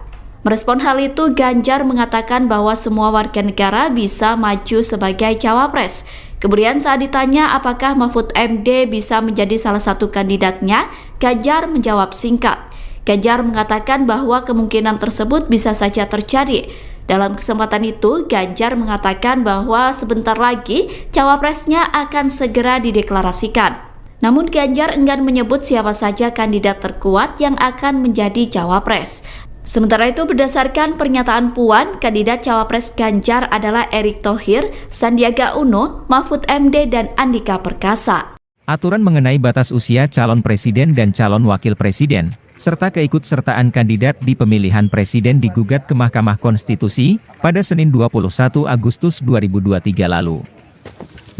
Merespon hal itu, Ganjar mengatakan bahwa semua warga negara bisa maju sebagai cawapres. Kemudian saat ditanya apakah Mahfud MD bisa menjadi salah satu kandidatnya, Ganjar menjawab singkat. Ganjar mengatakan bahwa kemungkinan tersebut bisa saja terjadi. Dalam kesempatan itu, Ganjar mengatakan bahwa sebentar lagi cawapresnya akan segera dideklarasikan. Namun Ganjar enggan menyebut siapa saja kandidat terkuat yang akan menjadi cawapres. Sementara itu, berdasarkan pernyataan Puan, kandidat cawapres Ganjar adalah Erick Thohir, Sandiaga Uno, Mahfud MD, dan Andika Perkasa. Aturan mengenai batas usia calon presiden dan calon wakil presiden serta keikutsertaan kandidat di pemilihan presiden digugat ke Mahkamah Konstitusi pada Senin 21 Agustus 2023 lalu.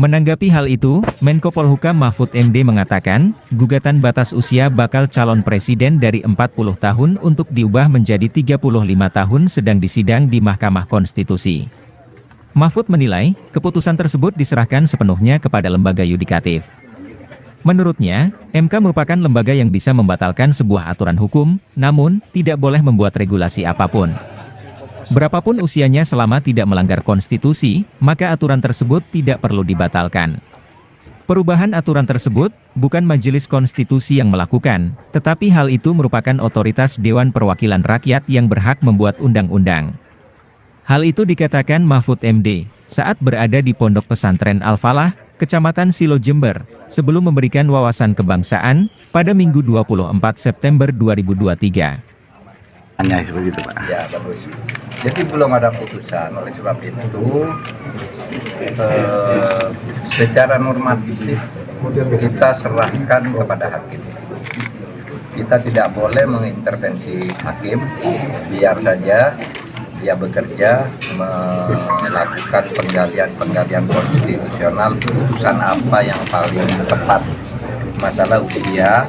Menanggapi hal itu, Menko Polhukam Mahfud MD mengatakan, gugatan batas usia bakal calon presiden dari 40 tahun untuk diubah menjadi 35 tahun sedang disidang di Mahkamah Konstitusi. Mahfud menilai, keputusan tersebut diserahkan sepenuhnya kepada lembaga yudikatif. Menurutnya, MK merupakan lembaga yang bisa membatalkan sebuah aturan hukum, namun tidak boleh membuat regulasi apapun. Berapapun usianya selama tidak melanggar konstitusi, maka aturan tersebut tidak perlu dibatalkan. Perubahan aturan tersebut bukan Majelis Konstitusi yang melakukan, tetapi hal itu merupakan otoritas Dewan Perwakilan Rakyat yang berhak membuat undang-undang. Hal itu dikatakan Mahfud MD saat berada di Pondok Pesantren Al-Falah, Kecamatan Silo Jember, sebelum memberikan wawasan kebangsaan pada Minggu 24 September 2023. Hanya seperti itu, Pak. Ya, bagus. Jadi belum ada putusan, oleh sebab itu secara normatif kita serahkan kepada hakim. Kita tidak boleh mengintervensi hakim, biar saja dia bekerja melakukan penggalian konstitusional, putusan apa yang paling tepat. Masalah usia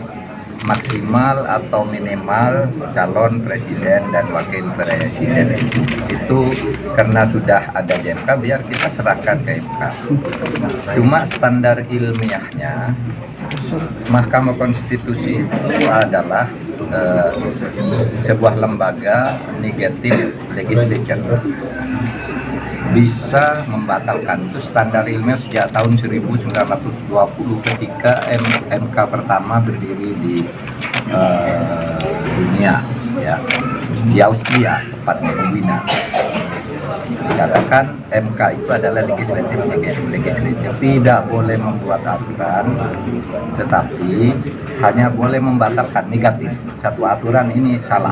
maksimal atau minimal calon presiden dan wakil presiden itu karena sudah ada di MK, biar kita serahkan ke MK. Cuma standar ilmiahnya Mahkamah Konstitusi itu adalah sebuah lembaga negatif legislature, bisa membatalkan. Itu standar ilmiah sejak tahun 1920 ketika MK pertama berdiri di dunia, ya, di Austria, tepatnya di Wina. Dikatakan MK itu adalah legislatif, tidak boleh membuat aturan, tetapi hanya boleh membatalkan negatif. Satu aturan ini salah.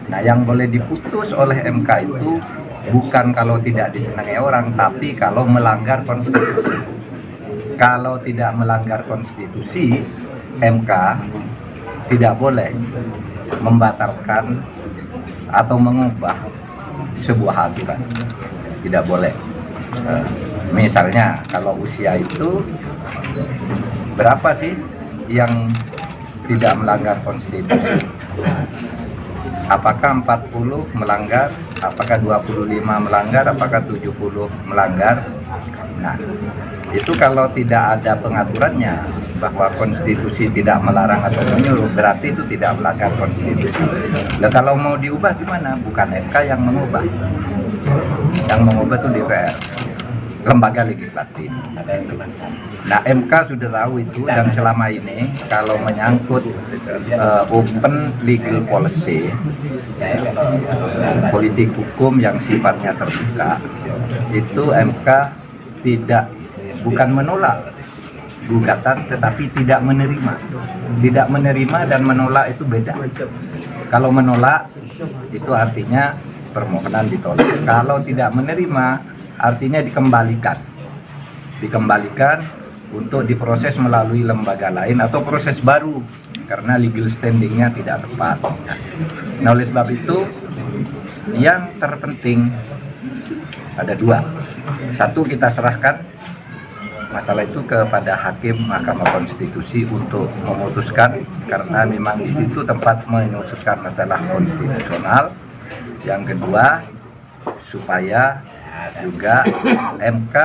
Nah, yang boleh diputus oleh MK itu bukan kalau tidak disenangi orang, tapi kalau melanggar konstitusi. Kalau tidak melanggar konstitusi, MK tidak boleh membatalkan atau mengubah sebuah aturan. Tidak boleh. Misalnya kalau usia itu berapa sih yang tidak melanggar konstitusi? Apakah 40 melanggar? Apakah 25 melanggar? Apakah 70 melanggar? Nah, itu kalau tidak ada pengaturannya bahwa konstitusi tidak melarang atau menyuruh, berarti itu tidak melanggar konstitusi. Nah, kalau mau diubah gimana? Bukan MK yang mengubah. Yang mengubah itu DPR, lembaga legislatif. Nah, MK sudah tahu itu, dan selama ini kalau menyangkut open legal policy, politik hukum yang sifatnya terbuka, itu MK bukan menolak gugatan, tetapi tidak menerima. Tidak menerima dan menolak itu beda. Kalau menolak itu artinya permohonan ditolak. Kalau tidak menerima artinya dikembalikan untuk diproses melalui lembaga lain atau proses baru karena legal standingnya tidak tepat. Nah, oleh sebab itu yang terpenting ada dua. Satu, kita serahkan masalah itu kepada hakim Mahkamah Konstitusi untuk memutuskan, karena memang di situ tempat menyelesaikan masalah konstitusional. Yang kedua, supaya juga MK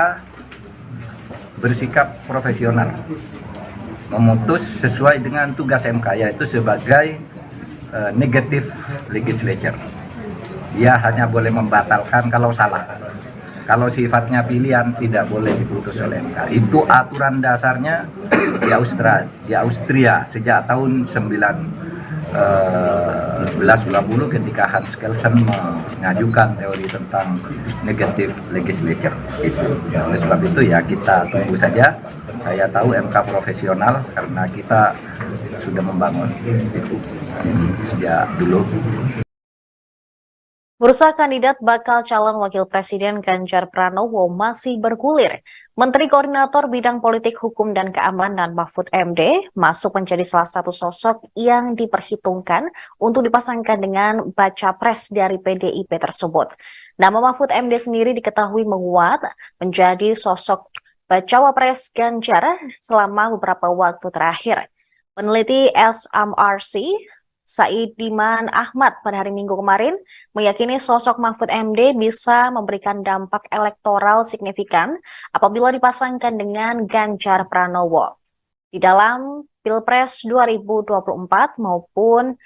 bersikap profesional, memutus sesuai dengan tugas MK, yaitu sebagai negative legislature. Dia hanya boleh membatalkan kalau salah. Kalau sifatnya pilihan tidak boleh diputus oleh MK. Itu aturan dasarnya di Austria sejak tahun 1920 ketika Hans Kelsen mengajukan teori tentang negative legislature itu. Oleh sebab itu ya kita tunggu saja. Saya tahu MK profesional karena kita sudah membangun itu sejak dulu. Bursa kandidat bakal calon wakil presiden Ganjar Pranowo masih bergulir. Menteri Koordinator Bidang Politik Hukum dan Keamanan Mahfud MD masuk menjadi salah satu sosok yang diperhitungkan untuk dipasangkan dengan baca pres dari PDIP tersebut. Nama Mahfud MD sendiri diketahui menguat menjadi sosok bacawa pres Ganjar selama beberapa waktu terakhir. Peneliti SMRC Saidiman Ahmad pada hari Minggu kemarin meyakini sosok Mahfud MD bisa memberikan dampak elektoral signifikan apabila dipasangkan dengan Ganjar Pranowo di dalam Pilpres 2024 maupun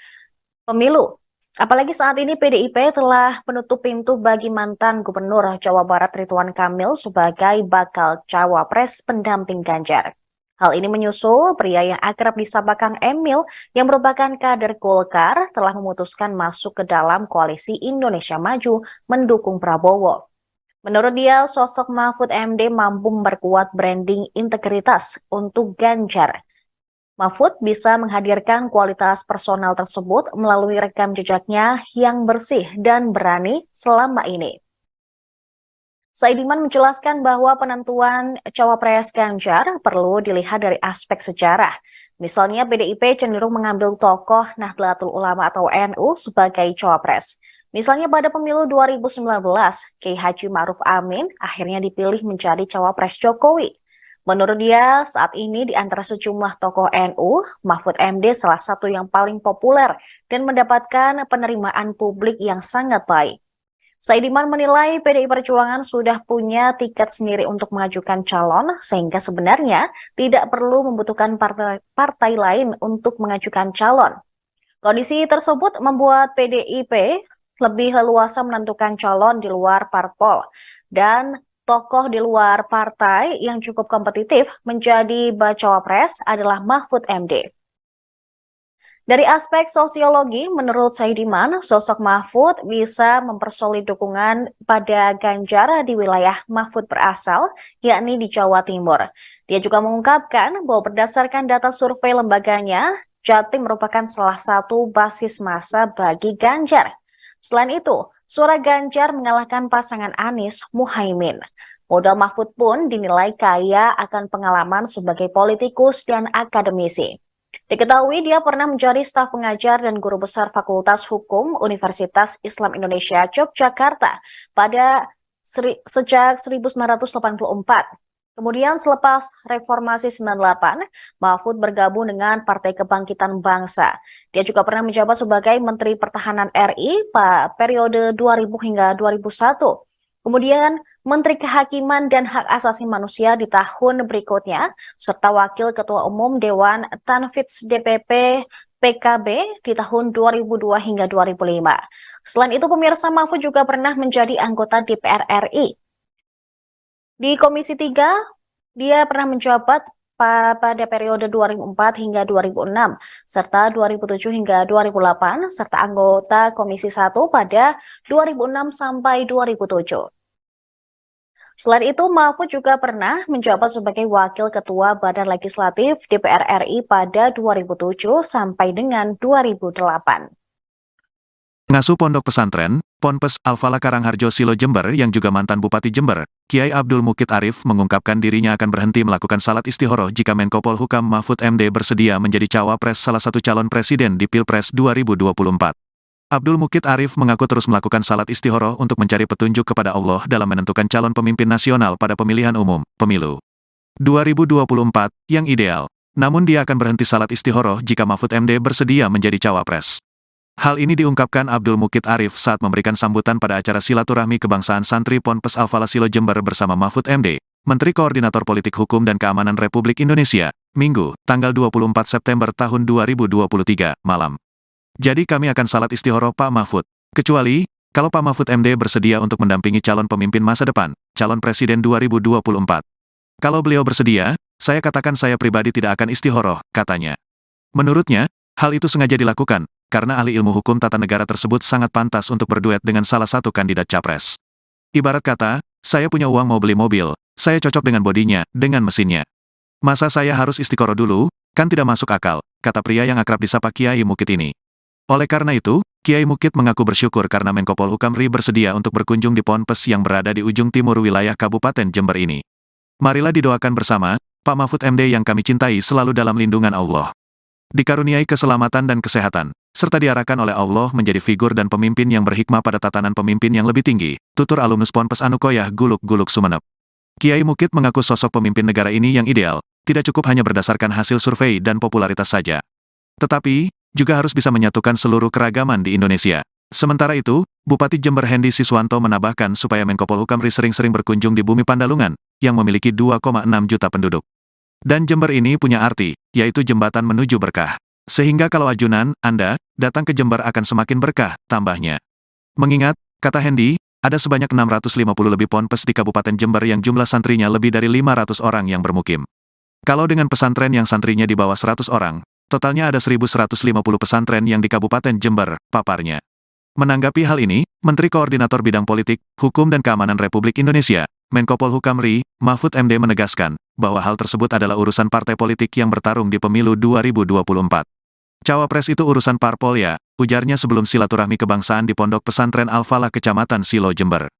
pemilu. Apalagi saat ini PDIP telah menutup pintu bagi mantan Gubernur Jawa Barat Ridwan Kamil sebagai bakal cawapres pendamping Ganjar. Hal ini menyusul pria yang akrab disapa Kang Emil yang merupakan kader Golkar telah memutuskan masuk ke dalam koalisi Indonesia Maju mendukung Prabowo. Menurut dia, sosok Mahfud MD mampu memperkuat branding integritas untuk Ganjar. Mahfud bisa menghadirkan kualitas personal tersebut melalui rekam jejaknya yang bersih dan berani selama ini. Saidiman menjelaskan bahwa penentuan cawapres Ganjar perlu dilihat dari aspek sejarah. Misalnya PDIP cenderung mengambil tokoh Nahdlatul Ulama atau NU sebagai cawapres. Misalnya pada pemilu 2019, Kiai Haji Ma'ruf Amin akhirnya dipilih menjadi cawapres Jokowi. Menurut dia, saat ini di antara sejumlah tokoh NU, Mahfud MD salah satu yang paling populer dan mendapatkan penerimaan publik yang sangat baik. Saidiman menilai PDI Perjuangan sudah punya tiket sendiri untuk mengajukan calon, sehingga sebenarnya tidak perlu membutuhkan partai lain untuk mengajukan calon. Kondisi tersebut membuat PDIP lebih leluasa menentukan calon di luar parpol, dan tokoh di luar partai yang cukup kompetitif menjadi bacawa pres adalah Mahfud MD. Dari aspek sosiologi, menurut Saidiman, sosok Mahfud bisa mempersolid dukungan pada Ganjar di wilayah Mahfud berasal, yakni di Jawa Timur. Dia juga mengungkapkan bahwa berdasarkan data survei lembaganya, Jatim merupakan salah satu basis massa bagi Ganjar. Selain itu, suara Ganjar mengalahkan pasangan Anies Muhaimin. Modal Mahfud pun dinilai kaya akan pengalaman sebagai politikus dan akademisi. Diketahui dia pernah menjadi staf pengajar dan guru besar Fakultas Hukum Universitas Islam Indonesia Yogyakarta sejak 1984. Kemudian selepas Reformasi 98, Mahfud bergabung dengan Partai Kebangkitan Bangsa. Dia juga pernah menjabat sebagai Menteri Pertahanan RI pada periode 2000 hingga 2001. Kemudian Menteri Kehakiman dan Hak Asasi Manusia di tahun berikutnya, serta Wakil Ketua Umum Dewan Tanfidz DPP PKB di tahun 2002 hingga 2005. Selain itu, pemirsa, Mahfud juga pernah menjadi anggota DPR RI. Di Komisi 3, dia pernah menjabat pada periode 2004 hingga 2006, serta 2007 hingga 2008, serta anggota Komisi 1 pada 2006 sampai 2007. Selain itu, Mahfud juga pernah menjabat sebagai Wakil Ketua Badan Legislatif DPR RI pada 2007 sampai dengan 2008. Pengasuh Pondok Pesantren, Ponpes Al-Falah Karangharjo Silo Jember yang juga mantan Bupati Jember, Kiai Abdul Mukid Arif mengungkapkan dirinya akan berhenti melakukan salat istihoroh jika Menko Polhukam Mahfud MD bersedia menjadi cawapres salah satu calon presiden di Pilpres 2024. Abdul Mukid Arif mengaku terus melakukan salat istihoroh untuk mencari petunjuk kepada Allah dalam menentukan calon pemimpin nasional pada pemilihan umum, pemilu 2024, yang ideal. Namun dia akan berhenti salat istihoroh jika Mahfud MD bersedia menjadi cawapres. Hal ini diungkapkan Abdul Mukid Arif saat memberikan sambutan pada acara silaturahmi kebangsaan santri Ponpes Al-Falah Silo Jember bersama Mahfud MD, Menteri Koordinator Politik Hukum dan Keamanan Republik Indonesia, Minggu, tanggal 24 September tahun 2023, malam. Jadi kami akan salat istihoroh Pak Mahfud. Kecuali, kalau Pak Mahfud MD bersedia untuk mendampingi calon pemimpin masa depan, calon presiden 2024. Kalau beliau bersedia, saya katakan saya pribadi tidak akan istihoroh, katanya. Menurutnya, hal itu sengaja dilakukan, karena ahli ilmu hukum tata negara tersebut sangat pantas untuk berduet dengan salah satu kandidat capres. Ibarat kata, saya punya uang mau beli mobil, saya cocok dengan bodinya, dengan mesinnya. Masa saya harus istiqoroh dulu, kan tidak masuk akal, kata pria yang akrab disapa Kiai Mukid ini. Oleh karena itu, Kiai Mukit mengaku bersyukur karena Menko Polhukam RI bersedia untuk berkunjung di Ponpes yang berada di ujung timur wilayah Kabupaten Jember ini. Marilah didoakan bersama, Pak Mahfud MD yang kami cintai selalu dalam lindungan Allah. Dikaruniai keselamatan dan kesehatan, serta diarahkan oleh Allah menjadi figur dan pemimpin yang berhikmah pada tatanan pemimpin yang lebih tinggi, tutur alumnus Ponpes Anukoyah Guluk-Guluk Sumeneb. Kiai Mukit mengaku sosok pemimpin negara ini yang ideal, tidak cukup hanya berdasarkan hasil survei dan popularitas saja. Tetapi, juga harus bisa menyatukan seluruh keragaman di Indonesia. Sementara itu, Bupati Jember Hendy Siswanto menambahkan supaya Menko Polhukam RI sering-sering berkunjung di bumi Pandalungan, yang memiliki 2,6 juta penduduk. Dan Jember ini punya arti, yaitu jembatan menuju berkah. Sehingga kalau ajunan, Anda, datang ke Jember akan semakin berkah, tambahnya. Mengingat, kata Hendy, ada sebanyak 650 lebih ponpes di Kabupaten Jember yang jumlah santrinya lebih dari 500 orang yang bermukim. Kalau dengan pesantren yang santrinya di bawah 100 orang, totalnya ada 1.150 pesantren yang di Kabupaten Jember, paparnya. Menanggapi hal ini, Menteri Koordinator Bidang Politik, Hukum dan Keamanan Republik Indonesia, Menko Polhukam RI, Mahfud MD menegaskan, bahwa hal tersebut adalah urusan partai politik yang bertarung di pemilu 2024. Cawapres itu urusan parpol ya, ujarnya sebelum silaturahmi kebangsaan di Pondok Pesantren Al-Falah Kecamatan Silo Jember.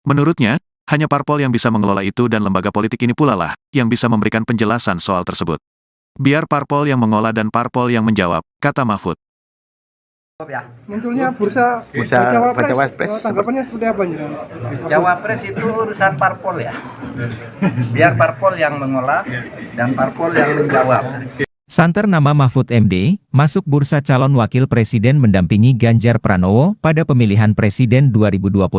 Menurutnya, hanya parpol yang bisa mengelola itu dan lembaga politik ini pula lah, yang bisa memberikan penjelasan soal tersebut. Biar parpol yang mengolah dan parpol yang menjawab, kata Mahfud. Munculnya bursa Cawapres, tanggapannya seperti apa nih? Cawapres itu urusan parpol ya. Biar parpol yang mengolah dan parpol yang menjawab. Santer nama Mahfud MD, masuk bursa calon wakil presiden mendampingi Ganjar Pranowo pada pemilihan presiden 2024.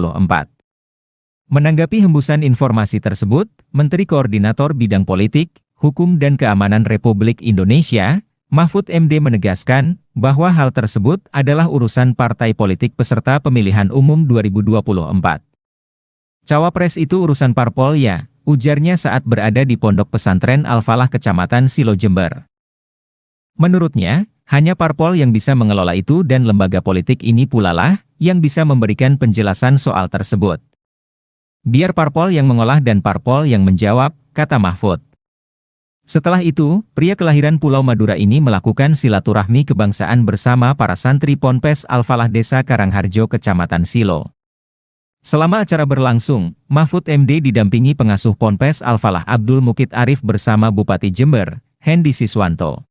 Menanggapi hembusan informasi tersebut, Menteri Koordinator Bidang Politik, Hukum dan Keamanan Republik Indonesia, Mahfud MD menegaskan bahwa hal tersebut adalah urusan partai politik peserta pemilihan umum 2024. Cawapres itu urusan parpol ya, ujarnya saat berada di Pondok Pesantren Al-Falah Kecamatan Silo Jember. Menurutnya, hanya parpol yang bisa mengelola itu dan lembaga politik ini pula lah yang bisa memberikan penjelasan soal tersebut. Biar parpol yang mengolah dan parpol yang menjawab, kata Mahfud. Setelah itu, pria kelahiran Pulau Madura ini melakukan silaturahmi kebangsaan bersama para santri Ponpes Al-Falah Desa Karangharjo Kecamatan Silo. Selama acara berlangsung, Mahfud MD didampingi pengasuh Ponpes Al-Falah Abdul Mukit Arif bersama Bupati Jember, Hendy Siswanto.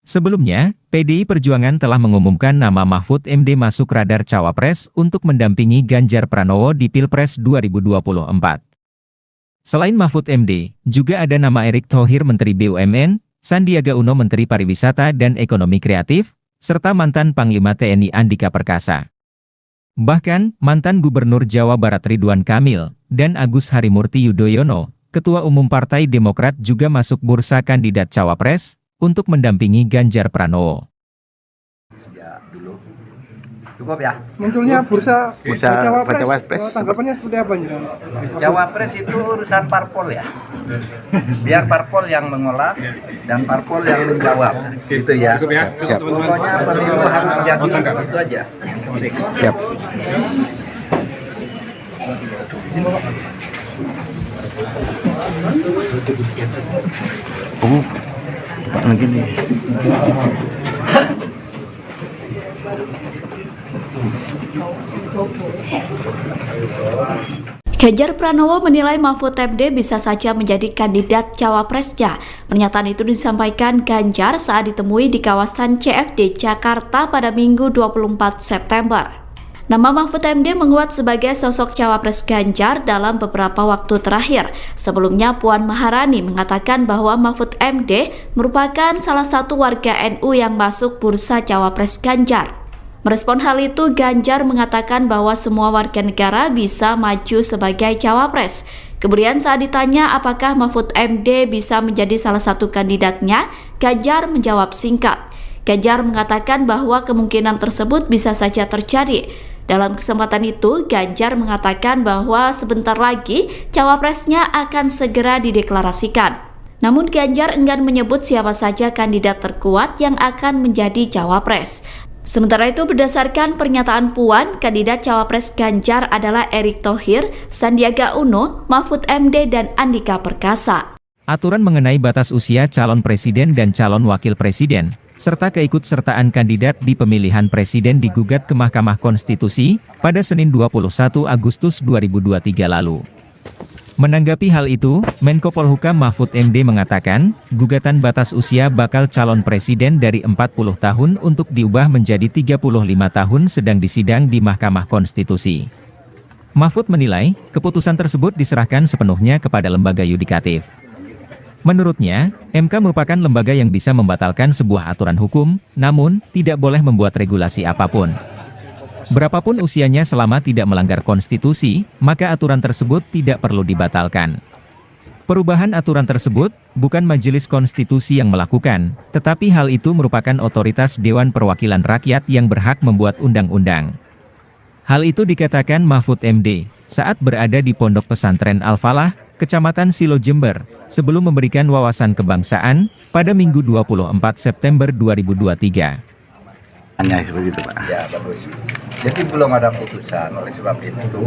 Sebelumnya, PDI Perjuangan telah mengumumkan nama Mahfud MD masuk radar Cawapres untuk mendampingi Ganjar Pranowo di Pilpres 2024. Selain Mahfud MD, juga ada nama Erick Thohir Menteri BUMN, Sandiaga Uno Menteri Pariwisata dan Ekonomi Kreatif, serta mantan Panglima TNI Andika Perkasa. Bahkan, mantan Gubernur Jawa Barat Ridwan Kamil, dan Agus Harimurti Yudhoyono, Ketua Umum Partai Demokrat juga masuk bursa kandidat Cawapres, untuk mendampingi Ganjar Pranowo. Ya, dulu. Cukup ya? Munculnya bursa Cawapres, tanggapannya seperti apa nih? Cawapres itu urusan parpol ya. Biar parpol yang mengolah dan parpol yang menjawab. Gitu ya. Siap. Pokoknya pemilu harus jadi itu aja. Siap. Pak begini. Ganjar Pranowo menilai Mahfud MD bisa saja menjadi kandidat cawapresnya. Pernyataan itu disampaikan Ganjar saat ditemui di kawasan CFD Jakarta pada Minggu 24 September. Nama Mahfud MD menguat sebagai sosok cawapres Ganjar dalam beberapa waktu terakhir. Sebelumnya Puan Maharani mengatakan bahwa Mahfud MD merupakan salah satu warga NU yang masuk bursa cawapres Ganjar. Merespon hal itu, Ganjar mengatakan bahwa semua warga negara bisa maju sebagai cawapres. Kemudian saat ditanya apakah Mahfud MD bisa menjadi salah satu kandidatnya, Ganjar menjawab singkat. Ganjar mengatakan bahwa kemungkinan tersebut bisa saja terjadi. Dalam kesempatan itu, Ganjar mengatakan bahwa sebentar lagi cawapresnya akan segera dideklarasikan. Namun Ganjar enggan menyebut siapa saja kandidat terkuat yang akan menjadi cawapres. Sementara itu, berdasarkan pernyataan Puan, kandidat cawapres Ganjar adalah Erick Thohir, Sandiaga Uno, Mahfud MD, dan Andika Perkasa. Aturan mengenai batas usia calon presiden dan calon wakil presiden, serta keikutsertaan kandidat di pemilihan presiden digugat ke Mahkamah Konstitusi pada Senin 21 Agustus 2023 lalu. Menanggapi hal itu, Menko Polhukam Mahfud MD mengatakan, gugatan batas usia bakal calon presiden dari 40 tahun untuk diubah menjadi 35 tahun sedang disidang di Mahkamah Konstitusi. Mahfud menilai, keputusan tersebut diserahkan sepenuhnya kepada lembaga yudikatif. Menurutnya, MK merupakan lembaga yang bisa membatalkan sebuah aturan hukum, namun tidak boleh membuat regulasi apapun. Berapapun usianya selama tidak melanggar konstitusi, maka aturan tersebut tidak perlu dibatalkan. Perubahan aturan tersebut bukan Majelis Konstitusi yang melakukan, tetapi hal itu merupakan otoritas Dewan Perwakilan Rakyat yang berhak membuat undang-undang. Hal itu dikatakan Mahfud MD saat berada di Pondok Pesantren Al-Falah, Kecamatan Silo Jember, sebelum memberikan wawasan kebangsaan pada Minggu 24 September 2023. Hanya seperti itu, Pak. Ya, bagus. Jadi belum ada putusan, oleh sebab itu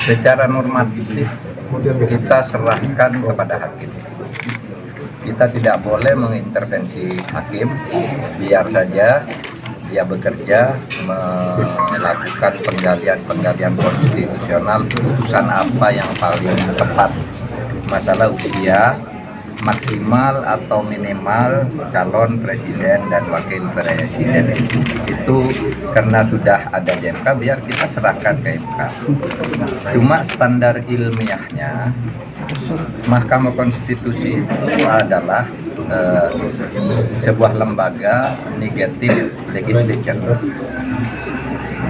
secara normatif kita serahkan kepada hakim. Kita tidak boleh mengintervensi hakim, biar saja dia bekerja melakukan penggalian konstitusional, putusan apa yang paling tepat. Masalah usia maksimal atau minimal calon presiden dan wakil presiden itu karena sudah ada di MK, biar kita serahkan ke MK. Cuma standar ilmiahnya Mahkamah Konstitusi itu adalah sebuah lembaga negatif legislature,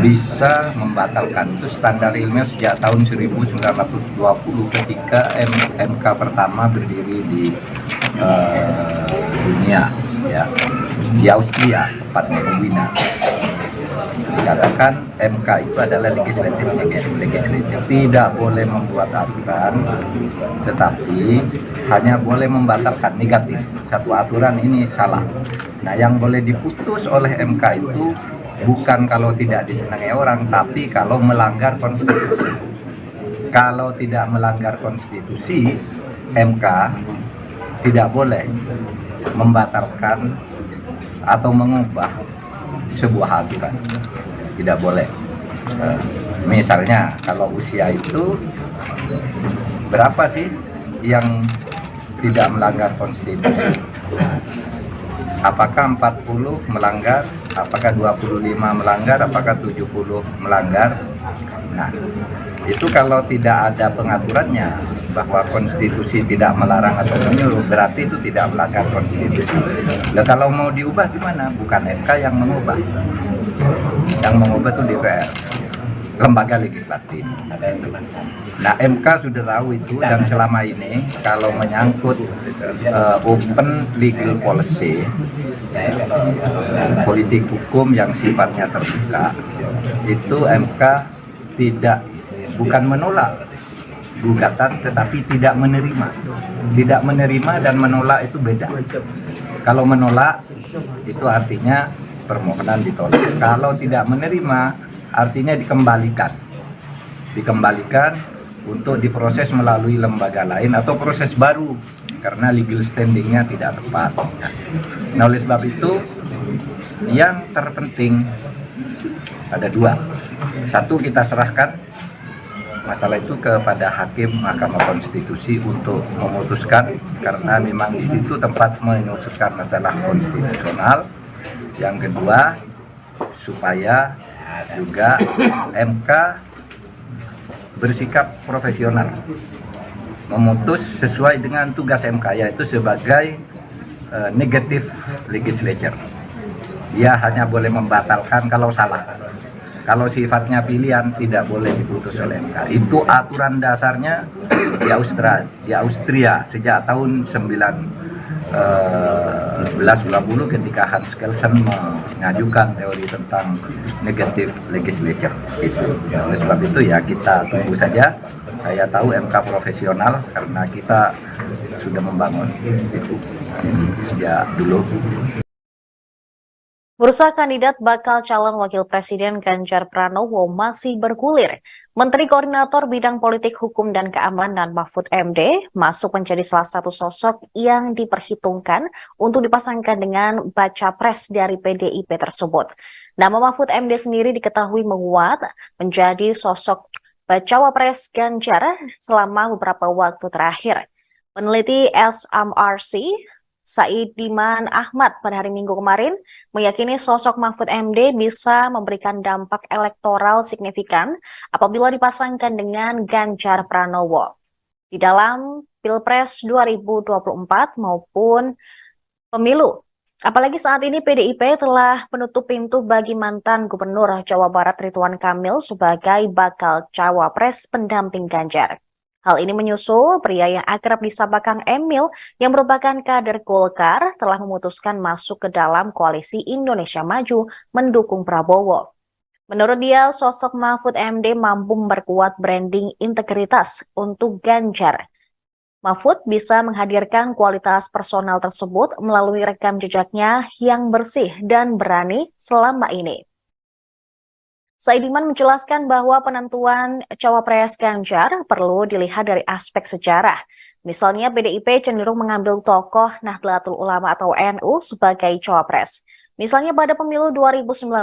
bisa membatalkan. Itu standar ilmiah sejak tahun 1920 ketika MK pertama berdiri di dunia, ya, di Austria, tepatnya di Wina. Dikatakan MK itu adalah legislatif, tidak boleh membuat aturan, tetapi hanya boleh membatalkan negatif. Satu aturan ini salah. Nah, yang boleh diputus oleh MK itu bukan kalau tidak disenangi orang, tapi kalau melanggar konstitusi. Kalau tidak melanggar konstitusi, MK tidak boleh membatalkan atau mengubah sebuah aturan. Tidak boleh. Misalnya, kalau usia itu berapa sih yang tidak melanggar konstitusi? Apakah 40 melanggar? Apakah 25 melanggar? Apakah 70 melanggar? Nah, itu kalau tidak ada pengaturannya bahwa konstitusi tidak melarang atau menyuruh, berarti itu tidak melanggar konstitusi. Nah, kalau mau diubah gimana? Bukan MK yang mengubah. Yang mengubah itu DPR, lembaga legislatif. Nah, MK sudah tahu itu, dan selama ini kalau menyangkut open legal policy, politik hukum yang sifatnya terbuka, itu MK bukan menolak gugatan, tetapi tidak menerima. Tidak menerima dan menolak itu beda. Kalau menolak itu artinya permohonan ditolak. Kalau tidak menerima artinya dikembalikan untuk diproses melalui lembaga lain atau proses baru karena legal standingnya tidak tepat. Nah, oleh sebab itu yang terpenting ada dua. Satu, kita serahkan masalah itu kepada hakim Mahkamah Konstitusi untuk memutuskan, karena memang di situ tempat menyelesaikan masalah konstitusional. Yang kedua, supaya juga MK bersikap profesional, memutus sesuai dengan tugas MK, yaitu sebagai negative legislature. Dia hanya boleh membatalkan kalau salah. Kalau sifatnya pilihan tidak boleh diputus oleh MK. Itu aturan dasarnya di Austria sejak tahun 1920 ketika Hans Kelsen mengajukan teori tentang negative legislature itu. Oleh sebab itu ya kita tunggu saja. Saya tahu MK profesional karena kita sudah membangun itu sejak dulu. Bursa kandidat bakal calon wakil presiden Ganjar Pranowo masih bergulir. Menteri Koordinator Bidang Politik Hukum dan Keamanan Mahfud MD masuk menjadi salah satu sosok yang diperhitungkan untuk dipasangkan dengan baca pres dari PDIP tersebut. Nama Mahfud MD sendiri diketahui menguat menjadi sosok bacawa pres Ganjar selama beberapa waktu terakhir. Peneliti SMRC Saidiman Ahmad pada hari Minggu kemarin meyakini sosok Mahfud MD bisa memberikan dampak elektoral signifikan apabila dipasangkan dengan Ganjar Pranowo di dalam Pilpres 2024 maupun pemilu. Apalagi saat ini PDIP telah menutup pintu bagi mantan Gubernur Jawa Barat Ridwan Kamil sebagai bakal cawapres pendamping Ganjar. Hal ini menyusul pria yang akrab disapa Kang Emil yang merupakan kader Golkar telah memutuskan masuk ke dalam koalisi Indonesia Maju mendukung Prabowo. Menurut dia, sosok Mahfud MD mampu memperkuat branding integritas untuk Ganjar. Mahfud bisa menghadirkan kualitas personal tersebut melalui rekam jejaknya yang bersih dan berani selama ini. Saidiman menjelaskan bahwa penentuan cawapres Ganjar perlu dilihat dari aspek sejarah. Misalnya PDIP cenderung mengambil tokoh Nahdlatul Ulama atau NU sebagai cawapres. Misalnya pada pemilu 2019,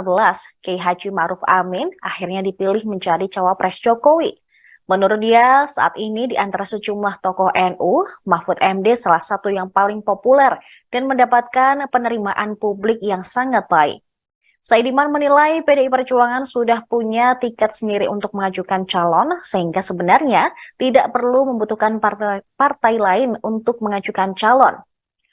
Kiai Haji Ma'ruf Amin akhirnya dipilih menjadi cawapres Jokowi. Menurut dia, saat ini di antara sejumlah tokoh NU, Mahfud MD salah satu yang paling populer dan mendapatkan penerimaan publik yang sangat baik. Saidiman menilai PDI Perjuangan sudah punya tiket sendiri untuk mengajukan calon, sehingga sebenarnya tidak perlu membutuhkan partai lain untuk mengajukan calon.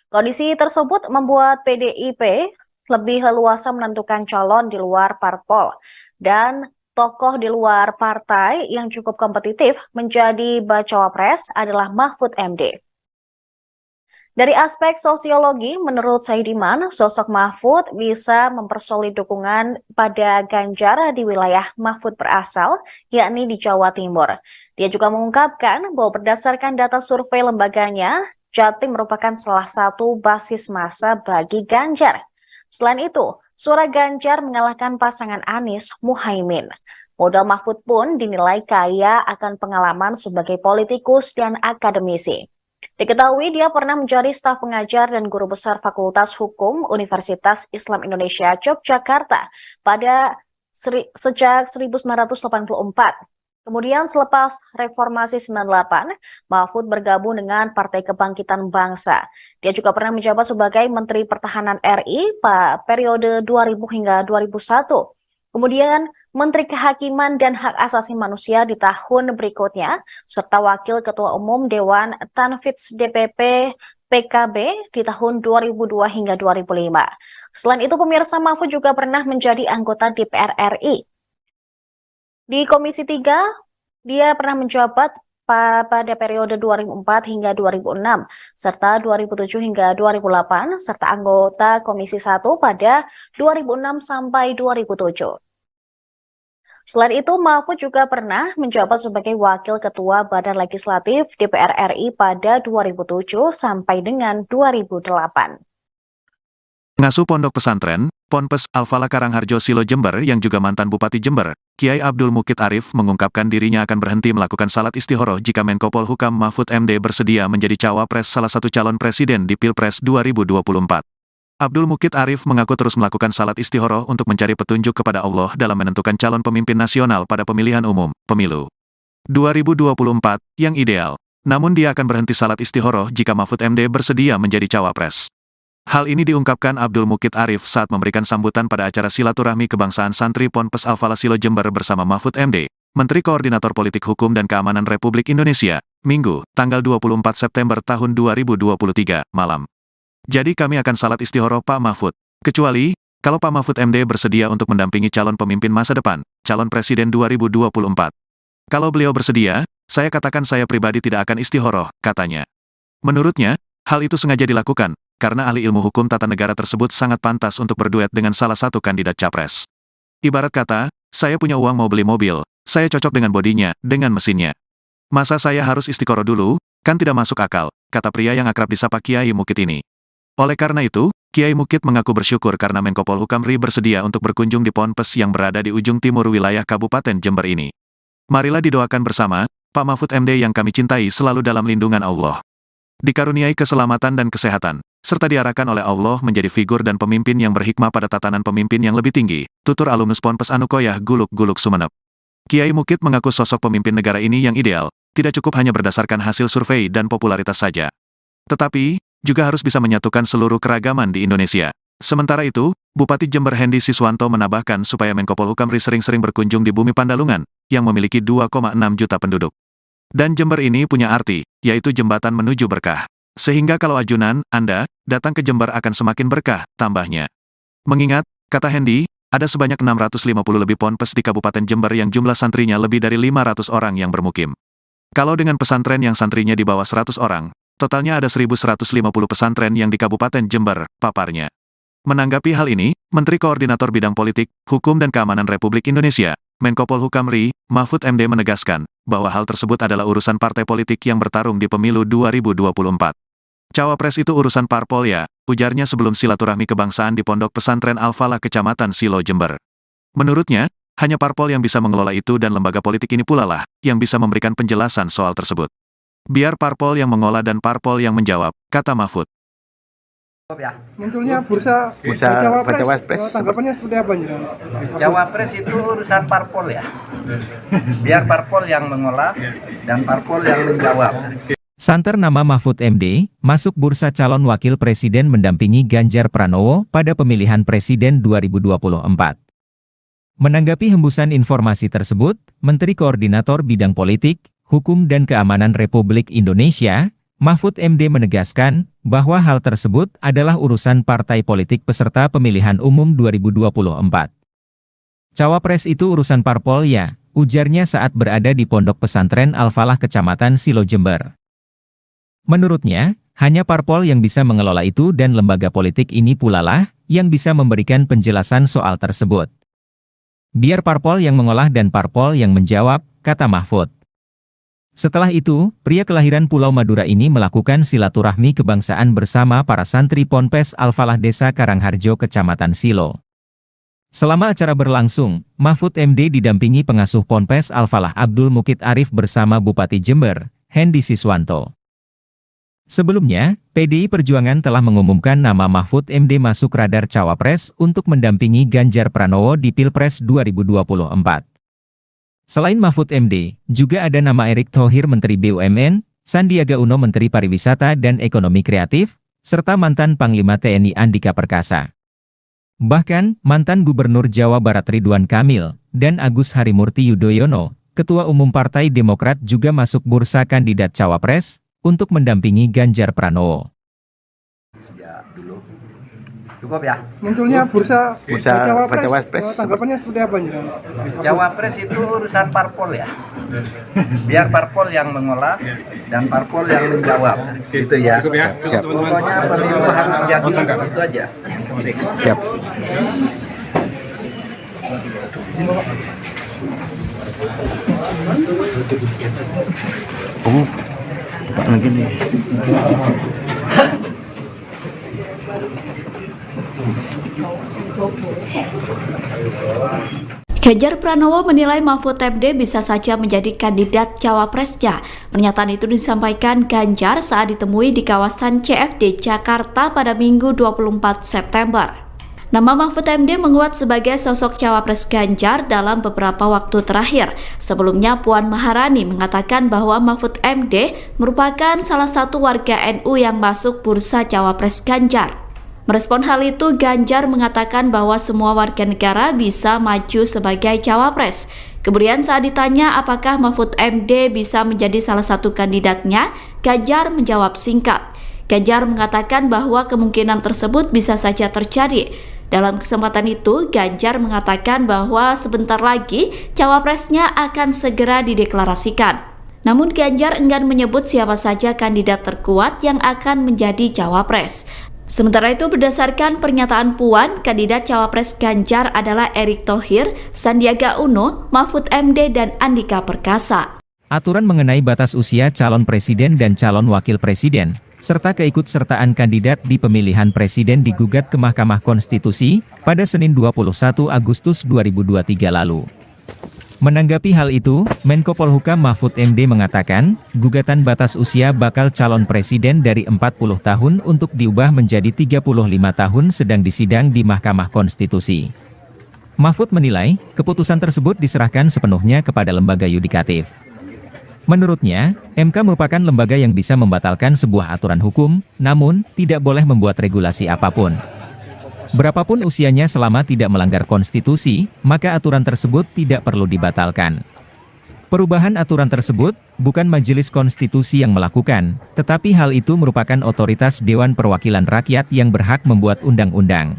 Kondisi tersebut membuat PDIP lebih leluasa menentukan calon di luar parpol, dan tokoh di luar partai yang cukup kompetitif menjadi bacawa pres adalah Mahfud MD. Dari aspek sosiologi, menurut Saidiman, sosok Mahfud bisa mempersolid dukungan pada Ganjar di wilayah Mahfud berasal, yakni di Jawa Timur. Dia juga mengungkapkan bahwa berdasarkan data survei lembaganya, Jatim merupakan salah satu basis massa bagi Ganjar. Selain itu, suara Ganjar mengalahkan pasangan Anies Muhaimin. Modal Mahfud pun dinilai kaya akan pengalaman sebagai politikus dan akademisi. Diketahui dia pernah menjadi staf pengajar dan guru besar Fakultas Hukum Universitas Islam Indonesia Yogyakarta sejak 1984. Kemudian selepas Reformasi 98, Mahfud bergabung dengan Partai Kebangkitan Bangsa. Dia juga pernah menjabat sebagai Menteri Pertahanan RI pada periode 2000 hingga 2001. Kemudian Menteri Kehakiman dan Hak Asasi Manusia di tahun berikutnya, serta Wakil Ketua Umum Dewan Tanfidz DPP PKB di tahun 2002 hingga 2005. Selain itu, pemirsa, Mahfud juga pernah menjadi anggota DPR RI. Di Komisi 3, dia pernah menjabat pada periode 2004 hingga 2006, serta 2007 hingga 2008, serta anggota Komisi 1 pada 2006 sampai 2007. Selain itu, Mahfud juga pernah menjabat sebagai Wakil Ketua Badan Legislatif DPR RI pada 2007 sampai dengan 2008. Ngasuh Pondok Pesantren, Ponpes Al-Falah Karangharjo Silo Jember yang juga mantan Bupati Jember, Kiai Abdul Mukid Arif mengungkapkan dirinya akan berhenti melakukan salat istihoroh jika Menko Polhukam Mahfud MD bersedia menjadi cawapres salah satu calon presiden di Pilpres 2024. Abdul Mukid Arif mengaku terus melakukan salat istihoroh untuk mencari petunjuk kepada Allah dalam menentukan calon pemimpin nasional pada pemilihan umum, pemilu 2024, yang ideal. Namun dia akan berhenti salat istihoroh jika Mahfud MD bersedia menjadi cawapres. Hal ini diungkapkan Abdul Mukid Arif saat memberikan sambutan pada acara silaturahmi kebangsaan santri Ponpes Al-Falah Silo Jember bersama Mahfud MD, Menteri Koordinator Politik Hukum dan Keamanan Republik Indonesia, Minggu, tanggal 24 September tahun 2023, malam. Jadi kami akan salat istihoroh Pak Mahfud. Kecuali, kalau Pak Mahfud MD bersedia untuk mendampingi calon pemimpin masa depan, calon presiden 2024. Kalau beliau bersedia, saya katakan saya pribadi tidak akan istihoroh, katanya. Menurutnya, hal itu sengaja dilakukan, karena ahli ilmu hukum tata negara tersebut sangat pantas untuk berduet dengan salah satu kandidat capres. Ibarat kata, saya punya uang mau beli mobil, saya cocok dengan bodinya, dengan mesinnya. Masa saya harus istiqoroh dulu, kan tidak masuk akal, kata pria yang akrab disapa Kiai Mukid ini. Oleh karena itu, Kiai Mukit mengaku bersyukur karena Menko Polhukam RI bersedia untuk berkunjung di Ponpes yang berada di ujung timur wilayah Kabupaten Jember ini. Marilah didoakan bersama, Pak Mahfud MD yang kami cintai selalu dalam lindungan Allah. Dikaruniai keselamatan dan kesehatan, serta diarahkan oleh Allah menjadi figur dan pemimpin yang berhikmah pada tatanan pemimpin yang lebih tinggi, tutur alumnus Ponpes Anukoyah Guluk-Guluk Sumeneb. Kiai Mukit mengaku sosok pemimpin negara ini yang ideal, tidak cukup hanya berdasarkan hasil survei dan popularitas saja. Tetapi, juga harus bisa menyatukan seluruh keragaman di Indonesia. Sementara itu, Bupati Jember Hendy Siswanto menambahkan supaya Menko Polhukam RI sering-sering berkunjung di bumi Pandalungan, yang memiliki 2,6 juta penduduk. Dan Jember ini punya arti, yaitu jembatan menuju berkah. Sehingga kalau ajunan, Anda, datang ke Jember akan semakin berkah, tambahnya. Mengingat, kata Hendy, ada sebanyak 650 lebih ponpes di Kabupaten Jember yang jumlah santrinya lebih dari 500 orang yang bermukim. Kalau dengan pesantren yang santrinya di bawah 100 orang, totalnya ada 1.150 pesantren yang di Kabupaten Jember, paparnya. Menanggapi hal ini, Menteri Koordinator Bidang Politik, Hukum dan Keamanan Republik Indonesia, Menko Polhukam RI, Mahfud MD menegaskan, bahwa hal tersebut adalah urusan partai politik yang bertarung di pemilu 2024. Cawapres itu urusan parpol ya, ujarnya sebelum silaturahmi kebangsaan di Pondok Pesantren Al-Falah Kecamatan Silo Jember. Menurutnya, hanya parpol yang bisa mengelola itu dan lembaga politik ini pula lah, yang bisa memberikan penjelasan soal tersebut. Biar parpol yang mengolah dan parpol yang menjawab, kata Mahfud. Munculnya bursa Cawapres, tanggapannya seperti apa nih? Cawapres itu urusan parpol ya. Biar parpol yang mengolah dan parpol yang menjawab. Santer nama Mahfud MD, masuk bursa calon wakil presiden mendampingi Ganjar Pranowo pada pemilihan presiden 2024. Menanggapi hembusan informasi tersebut, Menteri Koordinator Bidang Politik, Hukum dan Keamanan Republik Indonesia, Mahfud MD menegaskan bahwa hal tersebut adalah urusan partai politik peserta pemilihan umum 2024. Cawapres itu urusan parpol ya, ujarnya saat berada di Pondok Pesantren Al-Falah Kecamatan Silo Jember. Menurutnya, hanya parpol yang bisa mengelola itu dan lembaga politik ini pula lah yang bisa memberikan penjelasan soal tersebut. Biar parpol yang mengolah dan parpol yang menjawab, kata Mahfud. Setelah itu, pria kelahiran Pulau Madura ini melakukan silaturahmi kebangsaan bersama para santri Ponpes Al-Falah Desa Karangharjo Kecamatan Silo. Selama acara berlangsung, Mahfud MD didampingi pengasuh Ponpes Al-Falah Abdul Mukit Arif bersama Bupati Jember, Hendy Siswanto. Sebelumnya, PDI Perjuangan telah mengumumkan nama Mahfud MD masuk radar Cawapres untuk mendampingi Ganjar Pranowo di Pilpres 2024. Selain Mahfud MD, juga ada nama Erick Thohir Menteri BUMN, Sandiaga Uno Menteri Pariwisata dan Ekonomi Kreatif, serta mantan Panglima TNI Andika Perkasa. Bahkan, mantan Gubernur Jawa Barat Ridwan Kamil, dan Agus Harimurti Yudhoyono, Ketua Umum Partai Demokrat juga masuk bursa kandidat Cawapres, untuk mendampingi Ganjar Pranowo. Cukup ya. Munculnya bursa Cawapres, tanggapannya seperti apa nih? Cawapres itu urusan parpol ya. Biar parpol yang mengolah dan parpol yang menjawab. Gitu ya. Siap. Pokoknya pemilu harus jadi itu aja. Siap. Oh, Pak mungkin nih. Ganjar Pranowo menilai Mahfud MD bisa saja menjadi kandidat cawapresnya. Pernyataan itu disampaikan Ganjar saat ditemui di kawasan CFD Jakarta pada Minggu 24 September. Nama Mahfud MD menguat sebagai sosok cawapres Ganjar dalam beberapa waktu terakhir. Sebelumnya Puan Maharani mengatakan bahwa Mahfud MD merupakan salah satu warga NU yang masuk bursa cawapres Ganjar. Merespon hal itu, Ganjar mengatakan bahwa semua warga negara bisa maju sebagai cawapres. Kemudian saat ditanya apakah Mahfud MD bisa menjadi salah satu kandidatnya, Ganjar menjawab singkat. Ganjar mengatakan bahwa kemungkinan tersebut bisa saja terjadi. Dalam kesempatan itu, Ganjar mengatakan bahwa sebentar lagi cawapresnya akan segera dideklarasikan. Namun Ganjar enggan menyebut siapa saja kandidat terkuat yang akan menjadi cawapres. Sementara itu, berdasarkan pernyataan Puan, kandidat cawapres Ganjar adalah Erick Thohir, Sandiaga Uno, Mahfud MD, dan Andika Perkasa. Aturan mengenai batas usia calon presiden dan calon wakil presiden serta keikutsertaan kandidat di pemilihan presiden digugat ke Mahkamah Konstitusi pada Senin 21 Agustus 2023 lalu. Menanggapi hal itu, Menko Polhukam Mahfud MD mengatakan, gugatan batas usia bakal calon presiden dari 40 tahun untuk diubah menjadi 35 tahun sedang disidang di Mahkamah Konstitusi. Mahfud menilai, keputusan tersebut diserahkan sepenuhnya kepada lembaga yudikatif. Menurutnya, MK merupakan lembaga yang bisa membatalkan sebuah aturan hukum, namun tidak boleh membuat regulasi apapun. Berapapun usianya selama tidak melanggar konstitusi, maka aturan tersebut tidak perlu dibatalkan. Perubahan aturan tersebut bukan Majelis Konstitusi yang melakukan, tetapi hal itu merupakan otoritas Dewan Perwakilan Rakyat yang berhak membuat undang-undang.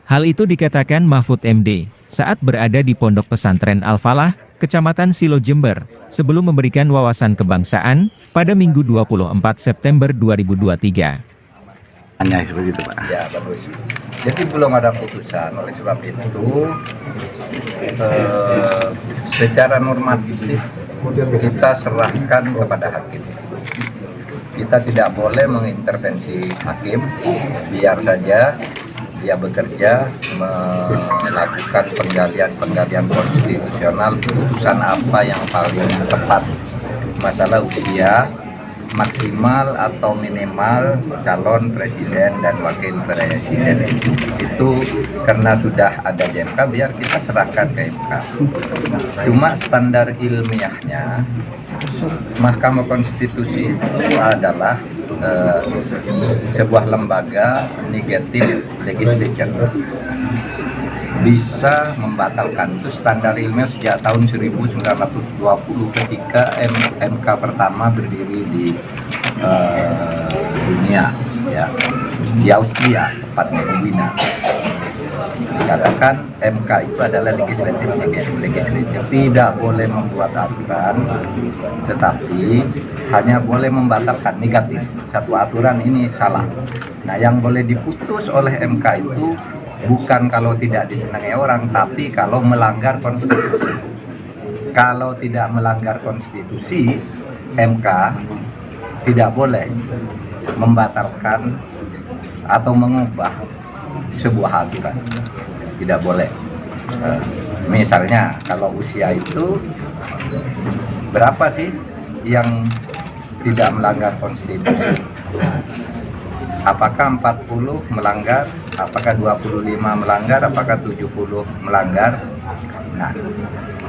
Hal itu dikatakan Mahfud MD saat berada di Pondok Pesantren Al-Falah, Kecamatan Silo Jember, sebelum memberikan wawasan kebangsaan pada Minggu 24 September 2023. Hanya seperti itu, Pak. Ya, bagus. Jadi belum ada putusan, oleh sebab itu secara normatif kita serahkan kepada hakim. Kita tidak boleh mengintervensi hakim, biar saja dia bekerja melakukan penggalian konstitusional, putusan apa yang paling tepat. Masalah usia maksimal atau minimal calon presiden dan wakil presiden itu karena sudah ada di MK, biar kita serahkan ke MK. Cuma standar ilmiahnya Mahkamah Konstitusi itu adalah sebuah lembaga negatif legislature, bisa membatalkan. Itu standar ilmiah sejak tahun 1920 ketika MK pertama berdiri di dunia, ya, di Austria, tepatnya di Wina. Dikatakan MK itu adalah legislatif, tidak boleh membuat aturan, tetapi hanya boleh membatalkan negatif. Satu aturan ini salah. Nah, yang boleh diputus oleh MK itu bukan kalau tidak disenangi orang, tapi kalau melanggar konstitusi. Kalau tidak melanggar konstitusi, MK tidak boleh membatalkan atau mengubah sebuah aturan. Tidak boleh. Misalnya kalau usia itu berapa sih yang tidak melanggar konstitusi? Apakah 40 melanggar? Apakah 25 melanggar? Apakah 70 melanggar? Nah,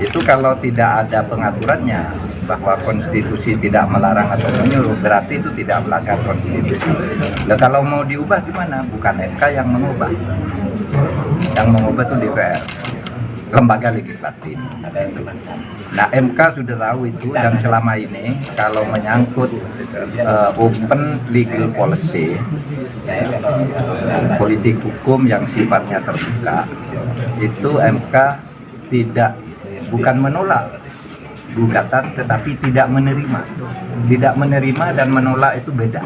itu kalau tidak ada pengaturannya bahwa konstitusi tidak melarang atau menyuruh, berarti itu tidak melanggar konstitusi. Nah, kalau mau diubah gimana? Bukan MK yang mengubah. Yang mengubah itu DPR, lembaga legislatif. Nah, MK sudah tahu itu, dan selama ini kalau menyangkut open legal policy, politik hukum yang sifatnya terbuka, itu MK bukan menolak gugatan, tetapi tidak menerima. Tidak menerima dan menolak itu beda.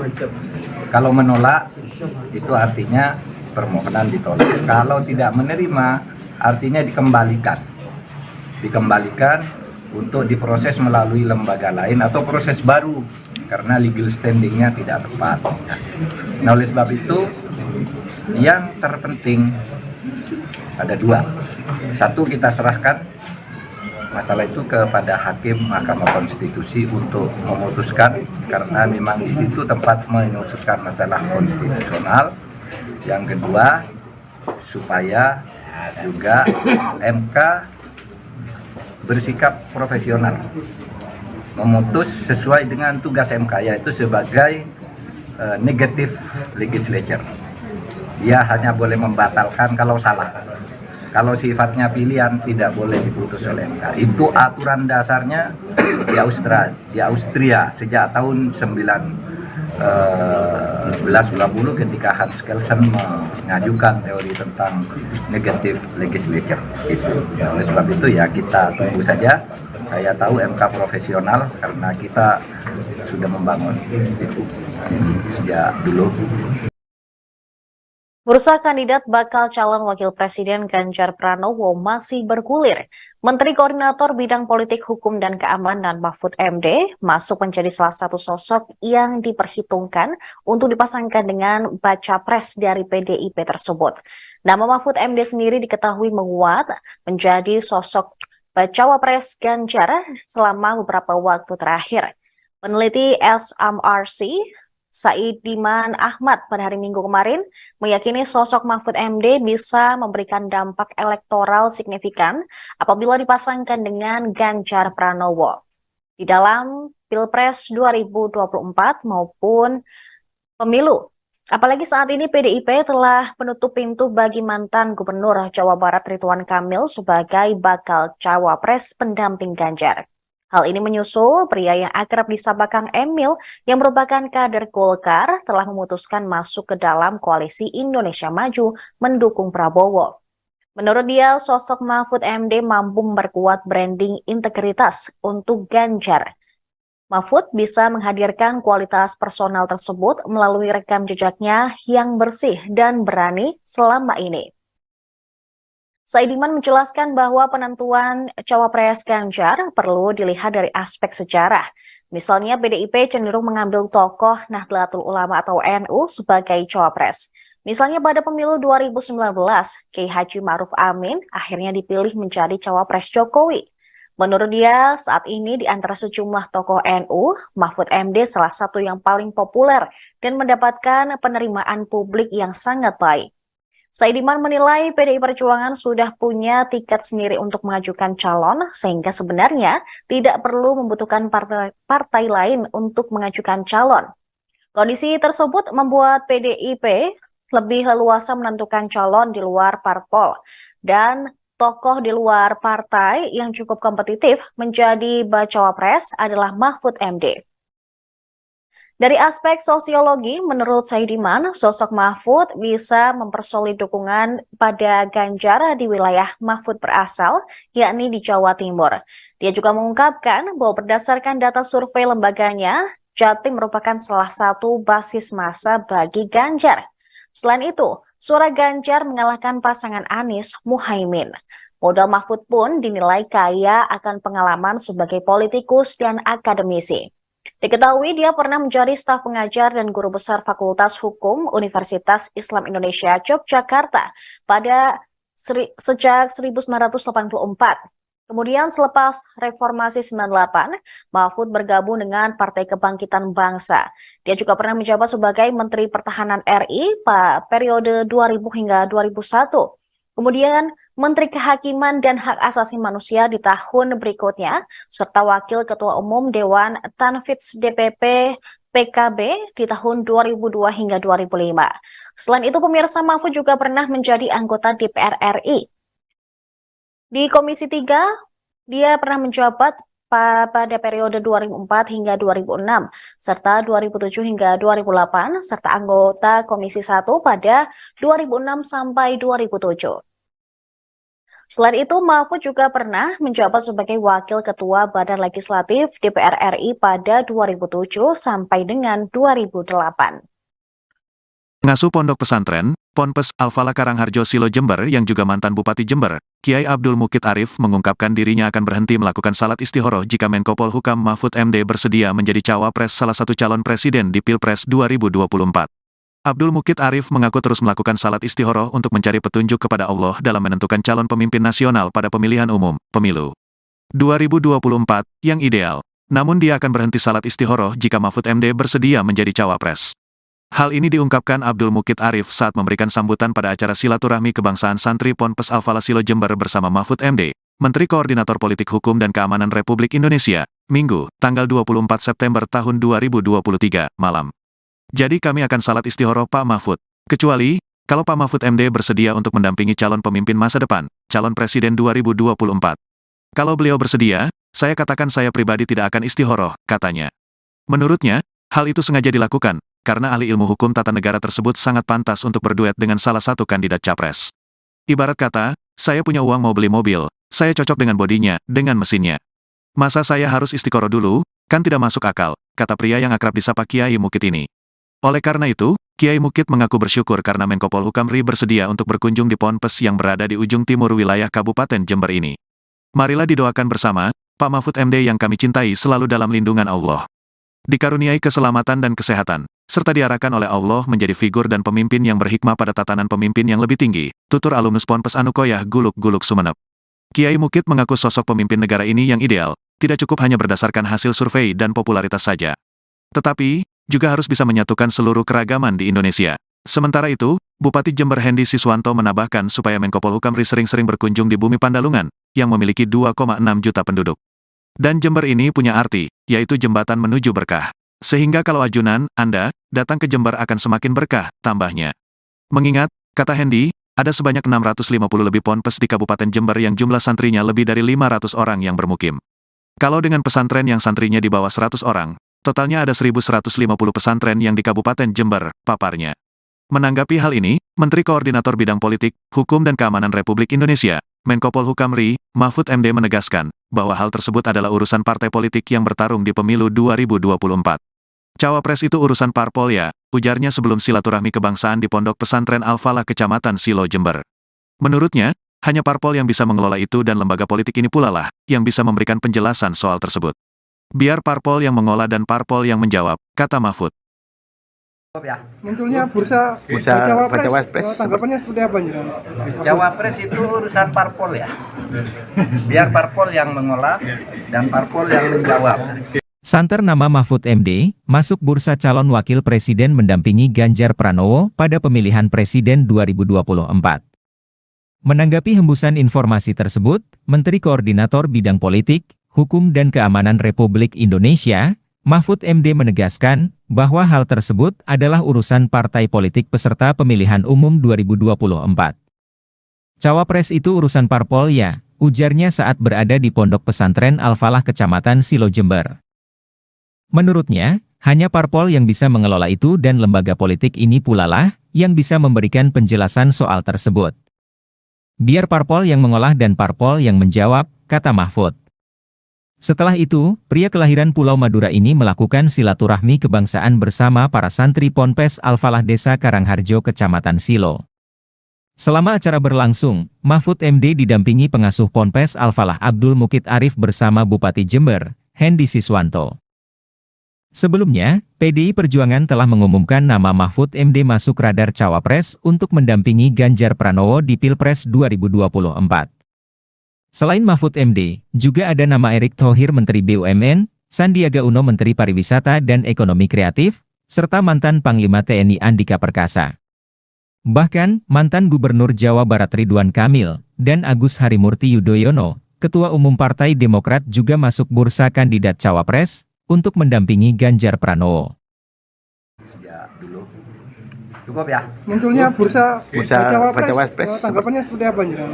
Kalau menolak itu artinya permohonan ditolak. Kalau tidak menerima artinya dikembalikan untuk diproses melalui lembaga lain atau proses baru karena legal standingnya tidak tepat. Nah, oleh sebab itu yang terpenting ada dua. Satu, kita serahkan masalah itu kepada hakim Mahkamah Konstitusi untuk memutuskan, karena memang di situ tempat memutuskan masalah konstitusional. Yang kedua, supaya juga MK bersikap profesional, memutus sesuai dengan tugas MK, yaitu sebagai negative legislature. Dia hanya boleh membatalkan kalau salah. Kalau sifatnya pilihan tidak boleh diputus oleh MK. Itu aturan dasarnya di Austria sejak tahun 1920 ketika Hans Kelsen mengajukan teori tentang negative legislature itu. Oleh sebab itu ya kita tunggu saja. Saya tahu MK profesional karena kita sudah membangun itu sejak dulu. Bursa kandidat bakal calon wakil presiden Ganjar Pranowo masih bergulir. Menteri Koordinator Bidang Politik Hukum dan Keamanan Mahfud MD masuk menjadi salah satu sosok yang diperhitungkan untuk dipasangkan dengan baca pres dari PDIP tersebut. Nama Mahfud MD sendiri diketahui menguat menjadi sosok bacawa pres Ganjar selama beberapa waktu terakhir. Peneliti SMRC Saidiman Ahmad pada hari Minggu kemarin meyakini sosok Mahfud MD bisa memberikan dampak elektoral signifikan apabila dipasangkan dengan Ganjar Pranowo di dalam Pilpres 2024 maupun pemilu. Apalagi saat ini PDIP telah menutup pintu bagi mantan Gubernur Jawa Barat Ridwan Kamil sebagai bakal cawapres pendamping Ganjar. Hal ini menyusul pria yang akrab disapa Kang Emil yang merupakan kader Golkar telah memutuskan masuk ke dalam koalisi Indonesia Maju mendukung Prabowo. Menurut dia, sosok Mahfud MD mampu memperkuat branding integritas untuk Ganjar. Mahfud bisa menghadirkan kualitas personal tersebut melalui rekam jejaknya yang bersih dan berani selama ini. Saidiman menjelaskan bahwa penentuan cawapres Ganjar perlu dilihat dari aspek sejarah. Misalnya PDIP cenderung mengambil tokoh Nahdlatul Ulama atau NU sebagai cawapres. Misalnya pada pemilu 2019, Kiai Haji Ma'ruf Amin akhirnya dipilih menjadi cawapres Jokowi. Menurut dia, saat ini di antara sejumlah tokoh NU, Mahfud MD salah satu yang paling populer dan mendapatkan penerimaan publik yang sangat baik. Saidiman menilai PDI Perjuangan sudah punya tiket sendiri untuk mengajukan calon, sehingga sebenarnya tidak perlu membutuhkan partai lain untuk mengajukan calon. Kondisi tersebut membuat PDIP lebih leluasa menentukan calon di luar parpol, dan tokoh di luar partai yang cukup kompetitif menjadi bacawa pres adalah Mahfud MD. Dari aspek sosiologi, menurut Saidiman, sosok Mahfud bisa mempersolid dukungan pada Ganjar di wilayah Mahfud berasal, yakni di Jawa Timur. Dia juga mengungkapkan bahwa berdasarkan data survei lembaganya, Jatim merupakan salah satu basis massa bagi Ganjar. Selain itu, suara Ganjar mengalahkan pasangan Anies Muhaimin. Modal Mahfud pun dinilai kaya akan pengalaman sebagai politikus dan akademisi. Diketahui dia pernah menjadi staf pengajar dan guru besar Fakultas Hukum Universitas Islam Indonesia Yogyakarta sejak 1984. Kemudian selepas Reformasi 98, Mahfud bergabung dengan Partai Kebangkitan Bangsa. Dia juga pernah menjabat sebagai Menteri Pertahanan RI pada periode 2000 hingga 2001. Kemudian Menteri Kehakiman dan Hak Asasi Manusia di tahun berikutnya, serta Wakil Ketua Umum Dewan Tanfidz DPP PKB di tahun 2002 hingga 2005. Selain itu, pemirsa, Mahfud juga pernah menjadi anggota DPR RI. Di Komisi 3, dia pernah menjabat pada periode 2004 hingga 2006, serta 2007 hingga 2008, serta anggota Komisi 1 pada 2006 sampai 2007. Selain itu, Mahfud juga pernah menjabat sebagai Wakil Ketua Badan Legislatif DPR RI pada 2007 sampai dengan 2008. Pengasuh Pondok Pesantren, Ponpes Al-Falah Karangharjo Silo Jember yang juga mantan Bupati Jember, Kiai Abdul Mukid Arif mengungkapkan dirinya akan berhenti melakukan salat istihoroh jika Menko Polhukam Mahfud MD bersedia menjadi cawapres salah satu calon presiden di Pilpres 2024. Abdul Mukid Arif mengaku terus melakukan salat istihoroh untuk mencari petunjuk kepada Allah dalam menentukan calon pemimpin nasional pada pemilihan umum, pemilu 2024, yang ideal. Namun dia akan berhenti salat istihoroh jika Mahfud MD bersedia menjadi cawapres. Hal ini diungkapkan Abdul Mukid Arif saat memberikan sambutan pada acara silaturahmi kebangsaan santri Ponpes Al-Falah Silo Jember bersama Mahfud MD, Menteri Koordinator Politik Hukum dan Keamanan Republik Indonesia, Minggu, tanggal 24 September tahun 2023, malam. Jadi kami akan salat istihoroh Pak Mahfud. Kecuali, kalau Pak Mahfud MD bersedia untuk mendampingi calon pemimpin masa depan, calon presiden 2024. Kalau beliau bersedia, saya katakan saya pribadi tidak akan istihoroh, katanya. Menurutnya, hal itu sengaja dilakukan, karena ahli ilmu hukum tata negara tersebut sangat pantas untuk berduet dengan salah satu kandidat capres. Ibarat kata, saya punya uang mau beli mobil, saya cocok dengan bodinya, dengan mesinnya. Masa saya harus istiqoroh dulu, kan tidak masuk akal, kata pria yang akrab disapa Kiai Mukid ini. Oleh karena itu, Kiai Mukit mengaku bersyukur karena Menko Polhukam RI bersedia untuk berkunjung di Ponpes yang berada di ujung timur wilayah Kabupaten Jember ini. Marilah didoakan bersama, Pak Mahfud MD yang kami cintai selalu dalam lindungan Allah. Dikaruniai keselamatan dan kesehatan, serta diarahkan oleh Allah menjadi figur dan pemimpin yang berhikmah pada tatanan pemimpin yang lebih tinggi, tutur alumnus Ponpes Anukoyah Guluk-Guluk Sumeneb. Kiai Mukit mengaku sosok pemimpin negara ini yang ideal, tidak cukup hanya berdasarkan hasil survei dan popularitas saja. Tetapi, juga harus bisa menyatukan seluruh keragaman di Indonesia. Sementara itu, Bupati Jember Hendy Siswanto menambahkan supaya Menko Polhukam RI sering-sering berkunjung di bumi Pandalungan, yang memiliki 2,6 juta penduduk. Dan Jember ini punya arti, yaitu jembatan menuju berkah. Sehingga kalau ajunan, Anda, datang ke Jember akan semakin berkah, tambahnya. Mengingat, kata Hendy, ada sebanyak 650 lebih ponpes di Kabupaten Jember yang jumlah santrinya lebih dari 500 orang yang bermukim. Kalau dengan pesantren yang santrinya di bawah 100 orang, totalnya ada 1.150 pesantren yang di Kabupaten Jember, paparnya. Menanggapi hal ini, Menteri Koordinator Bidang Politik, Hukum dan Keamanan Republik Indonesia, Menko Polhukam RI, Mahfud MD menegaskan, bahwa hal tersebut adalah urusan partai politik yang bertarung di pemilu 2024. Cawapres itu urusan parpol ya, ujarnya sebelum silaturahmi kebangsaan di Pondok Pesantren Al-Falah Kecamatan Silo Jember. Menurutnya, hanya parpol yang bisa mengelola itu dan lembaga politik ini pula lah, yang bisa memberikan penjelasan soal tersebut. Biar parpol yang mengolah dan parpol yang menjawab, kata Mahfud. Munculnya bursa Cawapres, tanggapannya seperti apa nih? Cawapres itu urusan parpol ya. Biar parpol yang mengolah dan parpol yang menjawab. Santer nama Mahfud MD, masuk bursa calon wakil presiden mendampingi Ganjar Pranowo pada pemilihan presiden 2024. Menanggapi hembusan informasi tersebut, Menteri Koordinator Bidang Politik, Hukum dan Keamanan Republik Indonesia, Mahfud MD menegaskan bahwa hal tersebut adalah urusan partai politik peserta pemilihan umum 2024. Cawapres itu urusan parpol ya, ujarnya saat berada di Pondok Pesantren Al-Falah Kecamatan Silo Jember. Menurutnya, hanya parpol yang bisa mengelola itu dan lembaga politik ini pula lah yang bisa memberikan penjelasan soal tersebut. Biar parpol yang mengolah dan parpol yang menjawab, kata Mahfud. Setelah itu, pria kelahiran Pulau Madura ini melakukan silaturahmi kebangsaan bersama para santri Ponpes Al-Falah Desa Karangharjo Kecamatan Silo. Selama acara berlangsung, Mahfud MD didampingi pengasuh Ponpes Al-Falah Abdul Mukit Arif bersama Bupati Jember, Hendy Siswanto. Sebelumnya, PDI Perjuangan telah mengumumkan nama Mahfud MD masuk radar Cawapres untuk mendampingi Ganjar Pranowo di Pilpres 2024. Selain Mahfud MD, juga ada nama Erick Thohir Menteri BUMN, Sandiaga Uno Menteri Pariwisata dan Ekonomi Kreatif, serta mantan Panglima TNI Andika Perkasa. Bahkan, mantan Gubernur Jawa Barat Ridwan Kamil, dan Agus Harimurti Yudhoyono, Ketua Umum Partai Demokrat juga masuk bursa kandidat Cawapres, untuk mendampingi Ganjar Pranowo. Cukup ya. Munculnya bursa Cawapres, tanggapannya seperti apa nih?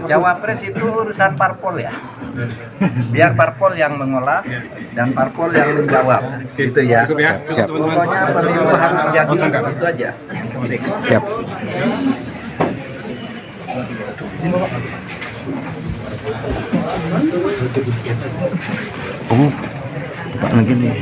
Cawapres itu urusan parpol ya. Biar parpol yang mengolah dan parpol yang menjawab. Gitu ya. Siap. Pokoknya pemilu harus jadi itu aja. Siap. Pak mungkin nih.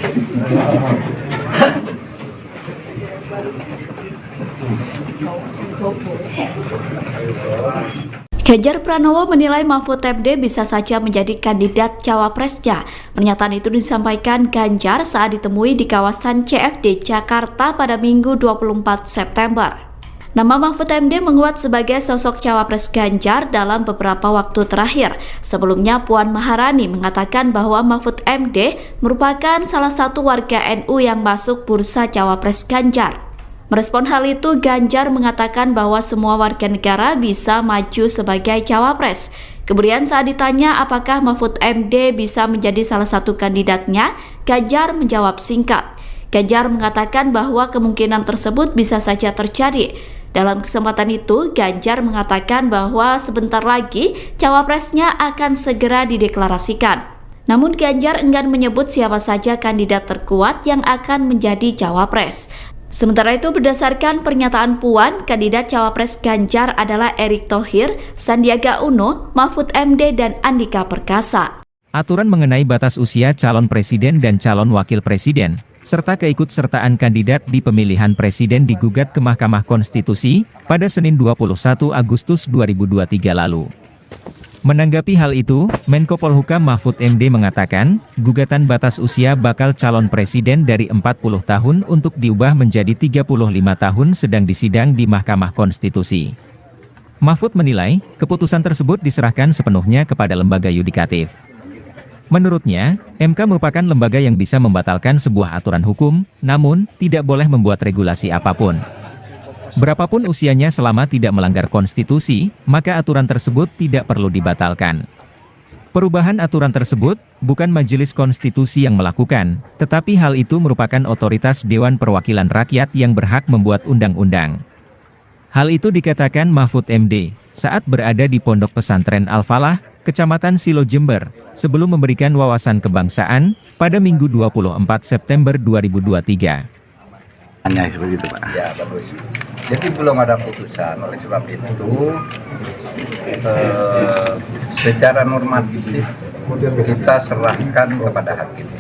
Ganjar Pranowo menilai Mahfud MD bisa saja menjadi kandidat cawapresnya. Pernyataan itu disampaikan Ganjar saat ditemui di kawasan CFD Jakarta pada Minggu 24 September. Nama Mahfud MD menguat sebagai sosok cawapres Ganjar dalam beberapa waktu terakhir. Sebelumnya Puan Maharani mengatakan bahwa Mahfud MD merupakan salah satu warga NU yang masuk bursa cawapres Ganjar. Merespon hal itu, Ganjar mengatakan bahwa semua warga negara bisa maju sebagai cawapres. Kemudian saat ditanya apakah Mahfud MD bisa menjadi salah satu kandidatnya, Ganjar menjawab singkat. Ganjar mengatakan bahwa kemungkinan tersebut bisa saja terjadi. Dalam kesempatan itu, Ganjar mengatakan bahwa sebentar lagi cawapresnya akan segera dideklarasikan. Namun Ganjar enggan menyebut siapa saja kandidat terkuat yang akan menjadi cawapres. Sementara itu, berdasarkan pernyataan Puan, kandidat cawapres Ganjar adalah Erick Thohir, Sandiaga Uno, Mahfud MD, dan Andika Perkasa. Aturan mengenai batas usia calon presiden dan calon wakil presiden, serta keikutsertaan kandidat di pemilihan presiden digugat ke Mahkamah Konstitusi pada Senin 21 Agustus 2023 lalu. Menanggapi hal itu, Menko Polhukam Mahfud MD mengatakan, gugatan batas usia bakal calon presiden dari 40 tahun untuk diubah menjadi 35 tahun sedang disidang di Mahkamah Konstitusi. Mahfud menilai, keputusan tersebut diserahkan sepenuhnya kepada lembaga yudikatif. Menurutnya, MK merupakan lembaga yang bisa membatalkan sebuah aturan hukum, namun tidak boleh membuat regulasi apapun. Berapapun usianya selama tidak melanggar konstitusi, maka aturan tersebut tidak perlu dibatalkan. Perubahan aturan tersebut bukan Majelis Konstitusi yang melakukan, tetapi hal itu merupakan otoritas Dewan Perwakilan Rakyat yang berhak membuat undang-undang. Hal itu dikatakan Mahfud MD saat berada di Pondok Pesantren Al-Falah, Kecamatan Silo Jember, sebelum memberikan wawasan kebangsaan pada Minggu 24 September 2023. Hanya seperti itu, Pak. Ya, bagus. Jadi belum ada putusan, oleh sebab itu secara normatif kita serahkan kepada hakim.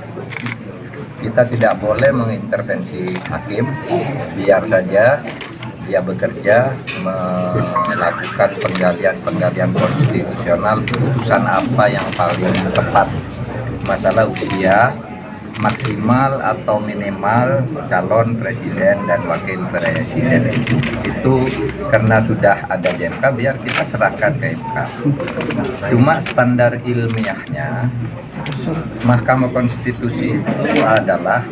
Kita tidak boleh mengintervensi hakim, biar saja dia bekerja melakukan penggalian konstitusional, keputusan apa yang paling tepat. Masalah usia maksimal atau minimal calon presiden dan wakil presiden itu karena sudah ada di MK, biar kita serahkan ke MK. Cuma standar ilmiahnya Mahkamah Konstitusi itu adalah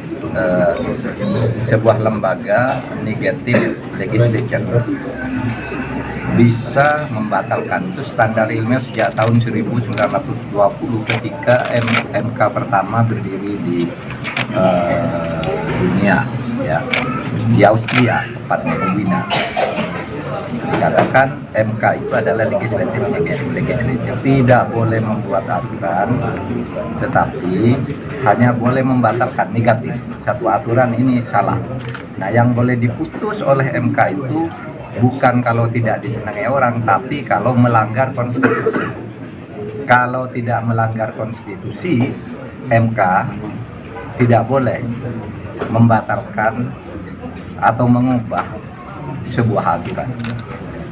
sebuah lembaga negatif legislature, bisa membatalkan. Itu standar ilmiah sejak tahun 1920 ketika MK pertama berdiri di dunia, ya, di Austria, tepatnya di Wina. Dikatakan MK itu adalah legislatif, tidak boleh membuat aturan, tetapi hanya boleh membatalkan negatif. Satu aturan ini salah. Nah, yang boleh diputus oleh MK itu bukan kalau tidak disenangi orang, tapi kalau melanggar konstitusi. Kalau tidak melanggar konstitusi, MK tidak boleh membatalkan atau mengubah sebuah aturan.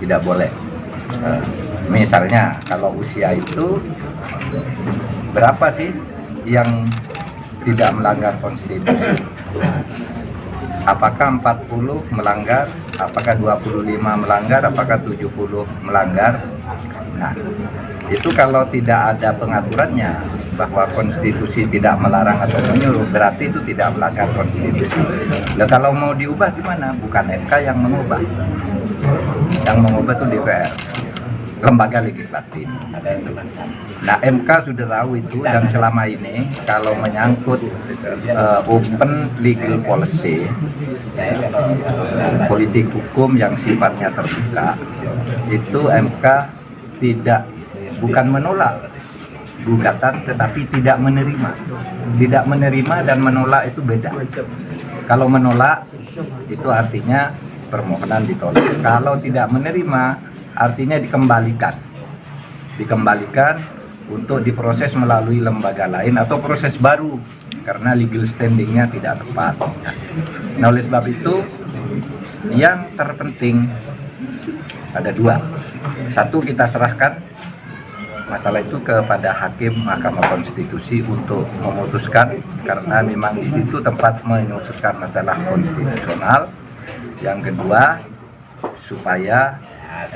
Tidak boleh. Misalnya kalau usia itu berapa sih yang tidak melanggar konstitusi? Apakah 40 melanggar? Apakah 25 melanggar? Apakah 70 melanggar? Nah, itu kalau tidak ada pengaturannya bahwa konstitusi tidak melarang atau menyuruh, berarti itu tidak melanggar konstitusi. Nah, kalau mau diubah gimana? Bukan MK yang mengubah. Yang mengubah itu DPR, lembaga legislatif. Nah, MK sudah tahu itu, dan selama ini kalau menyangkut open legal policy, politik hukum yang sifatnya terbuka, itu MK bukan menolak gugatan, tetapi tidak menerima. Tidak menerima dan menolak itu beda. Kalau menolak itu artinya permohonan ditolak. Kalau tidak menerima artinya dikembalikan untuk diproses melalui lembaga lain atau proses baru karena legal standingnya tidak tepat. Nah, oleh sebab itu yang terpenting ada dua. Satu, kita serahkan masalah itu kepada hakim Mahkamah Konstitusi untuk memutuskan, karena memang di situ tempat memutuskan masalah konstitusional. Yang kedua, supaya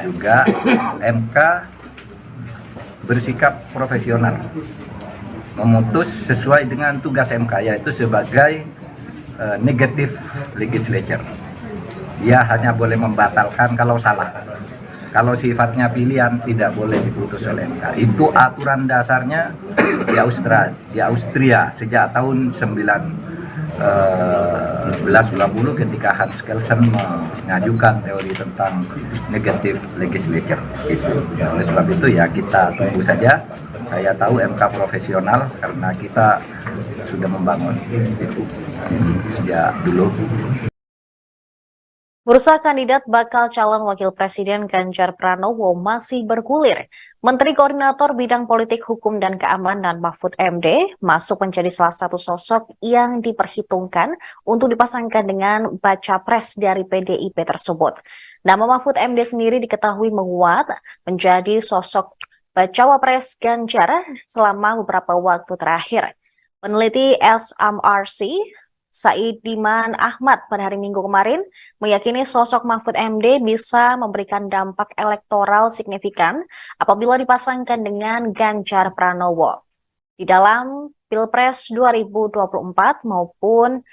juga MK bersikap profesional, memutus sesuai dengan tugas MK, yaitu sebagai negative legislature. Dia hanya boleh membatalkan kalau salah. Kalau sifatnya pilihan tidak boleh diputus oleh MK. Itu aturan dasarnya di Austria sejak tahun 1920 ketika Hans Kelsen mengajukan teori tentang negative legislature. Oleh sebab itu ya kita tunggu saja. Saya tahu MK profesional karena kita sudah membangun itu sejak dulu. Bursa kandidat bakal calon wakil presiden Ganjar Pranowo masih bergulir. Menteri Koordinator Bidang Politik Hukum dan Keamanan Mahfud MD masuk menjadi salah satu sosok yang diperhitungkan untuk dipasangkan dengan baca pres dari PDIP tersebut. Nama Mahfud MD sendiri diketahui menguat menjadi sosok bacawa pres Ganjar selama beberapa waktu terakhir. Peneliti SMRC Saidiman Ahmad pada hari Minggu kemarin meyakini sosok Mahfud MD bisa memberikan dampak elektoral signifikan apabila dipasangkan dengan Ganjar Pranowo di dalam Pilpres 2024 maupun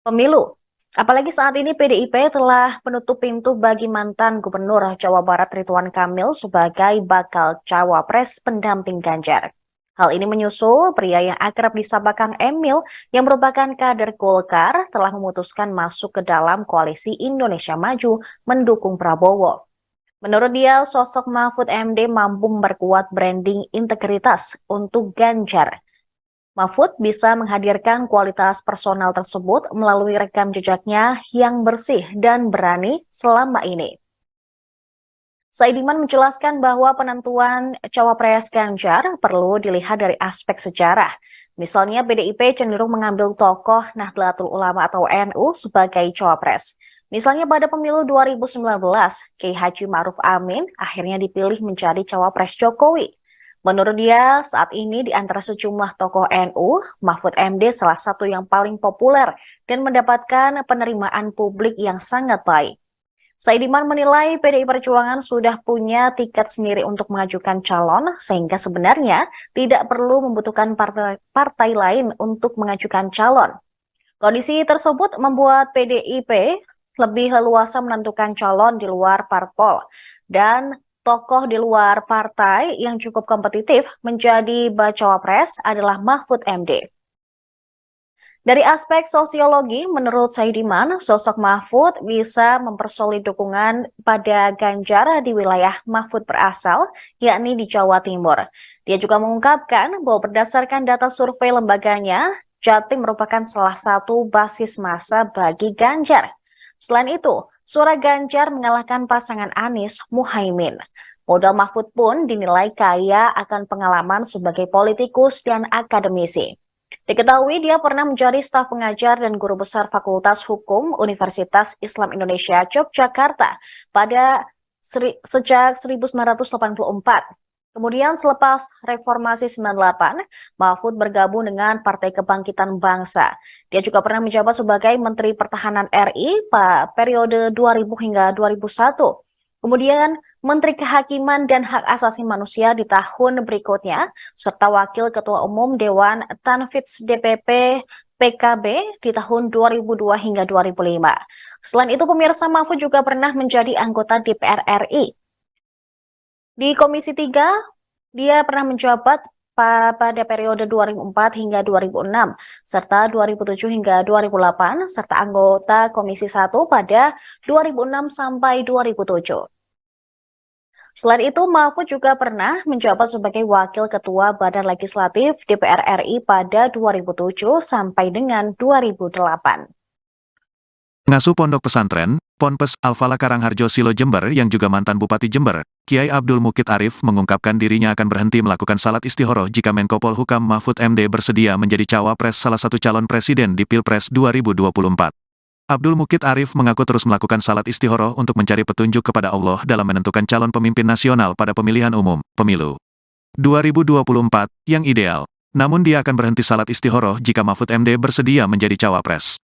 pemilu. Apalagi saat ini PDIP telah menutup pintu bagi mantan Gubernur Jawa Barat Ridwan Kamil sebagai bakal cawapres pendamping Ganjar. Hal ini menyusul pria yang akrab disapa Kang Emil yang merupakan kader Golkar telah memutuskan masuk ke dalam koalisi Indonesia Maju mendukung Prabowo. Menurut dia, sosok Mahfud MD mampu memperkuat branding integritas untuk Ganjar. Mahfud bisa menghadirkan kualitas personal tersebut melalui rekam jejaknya yang bersih dan berani selama ini. Saidiman menjelaskan bahwa penentuan cawapres Ganjar perlu dilihat dari aspek sejarah. Misalnya PDIP cenderung mengambil tokoh Nahdlatul Ulama atau NU sebagai cawapres. Misalnya pada pemilu 2019, Kiai Haji Ma'ruf Amin akhirnya dipilih menjadi cawapres Jokowi. Menurut dia, saat ini di antara sejumlah tokoh NU, Mahfud MD salah satu yang paling populer dan mendapatkan penerimaan publik yang sangat baik. Saidiman menilai PDI Perjuangan sudah punya tiket sendiri untuk mengajukan calon, sehingga sebenarnya tidak perlu membutuhkan partai lain untuk mengajukan calon. Kondisi tersebut membuat PDIP lebih leluasa menentukan calon di luar parpol, dan tokoh di luar partai yang cukup kompetitif menjadi bacawa pres adalah Mahfud MD. Dari aspek sosiologi, menurut Saidiman, sosok Mahfud bisa mempersolid dukungan pada Ganjar di wilayah Mahfud berasal, yakni di Jawa Timur. Dia juga mengungkapkan bahwa berdasarkan data survei lembaganya, Jatim merupakan salah satu basis massa bagi Ganjar. Selain itu, suara Ganjar mengalahkan pasangan Anies Muhaimin. Modal Mahfud pun dinilai kaya akan pengalaman sebagai politikus dan akademisi. Diketahui dia pernah menjadi staf pengajar dan guru besar Fakultas Hukum Universitas Islam Indonesia Yogyakarta sejak 1984. Kemudian selepas Reformasi 98, Mahfud bergabung dengan Partai Kebangkitan Bangsa. Dia juga pernah menjabat sebagai Menteri Pertahanan RI pada periode 2000 hingga 2001. Kemudian Menteri Kehakiman dan Hak Asasi Manusia di tahun berikutnya, serta Wakil Ketua Umum Dewan Tanfidz DPP PKB di tahun 2002 hingga 2005. Selain itu, pemirsa, Mahfud juga pernah menjadi anggota DPR RI. Di Komisi 3, dia pernah menjabat pada periode 2004 hingga 2006, serta 2007 hingga 2008, serta anggota Komisi 1 pada 2006 sampai 2007. Selain itu, Mahfud juga pernah menjabat sebagai Wakil Ketua Badan Legislatif DPR RI pada 2007 sampai dengan 2008. Pengasuh Pondok Pesantren, Ponpes Al-Falah Karangharjo Silo Jember yang juga mantan Bupati Jember, Kiai Abdul Mukid Arif mengungkapkan dirinya akan berhenti melakukan salat istihoroh jika Menko Polhukam Mahfud MD bersedia menjadi cawapres salah satu calon presiden di Pilpres 2024. Abdul Mukid Arif mengaku terus melakukan salat istihoroh untuk mencari petunjuk kepada Allah dalam menentukan calon pemimpin nasional pada pemilihan umum, pemilu 2024, yang ideal. Namun dia akan berhenti salat istihoroh jika Mahfud MD bersedia menjadi cawapres.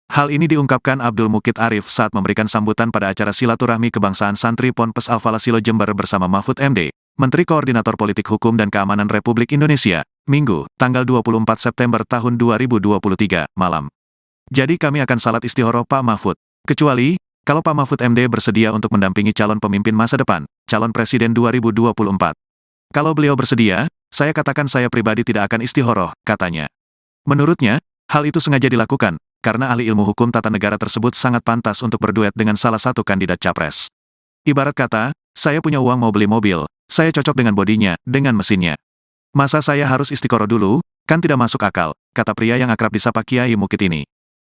Hal ini diungkapkan Abdul Mukid Arif saat memberikan sambutan pada acara silaturahmi kebangsaan santri Ponpes Al-Falah Silo Jember bersama Mahfud MD, Menteri Koordinator Politik Hukum dan Keamanan Republik Indonesia, Minggu, tanggal 24 September tahun 2023, malam. Jadi kami akan salat istihoroh Pak Mahfud. Kecuali, kalau Pak Mahfud MD bersedia untuk mendampingi calon pemimpin masa depan, calon presiden 2024. Kalau beliau bersedia, saya katakan saya pribadi tidak akan istihoroh, katanya. Menurutnya, hal itu sengaja dilakukan, karena ahli ilmu hukum tata negara tersebut sangat pantas untuk berduet dengan salah satu kandidat capres. Ibarat kata, saya punya uang mau beli mobil, saya cocok dengan bodinya, dengan mesinnya. Masa saya harus istiqoroh dulu, kan tidak masuk akal, kata pria yang akrab disapa Kiai Mukid ini.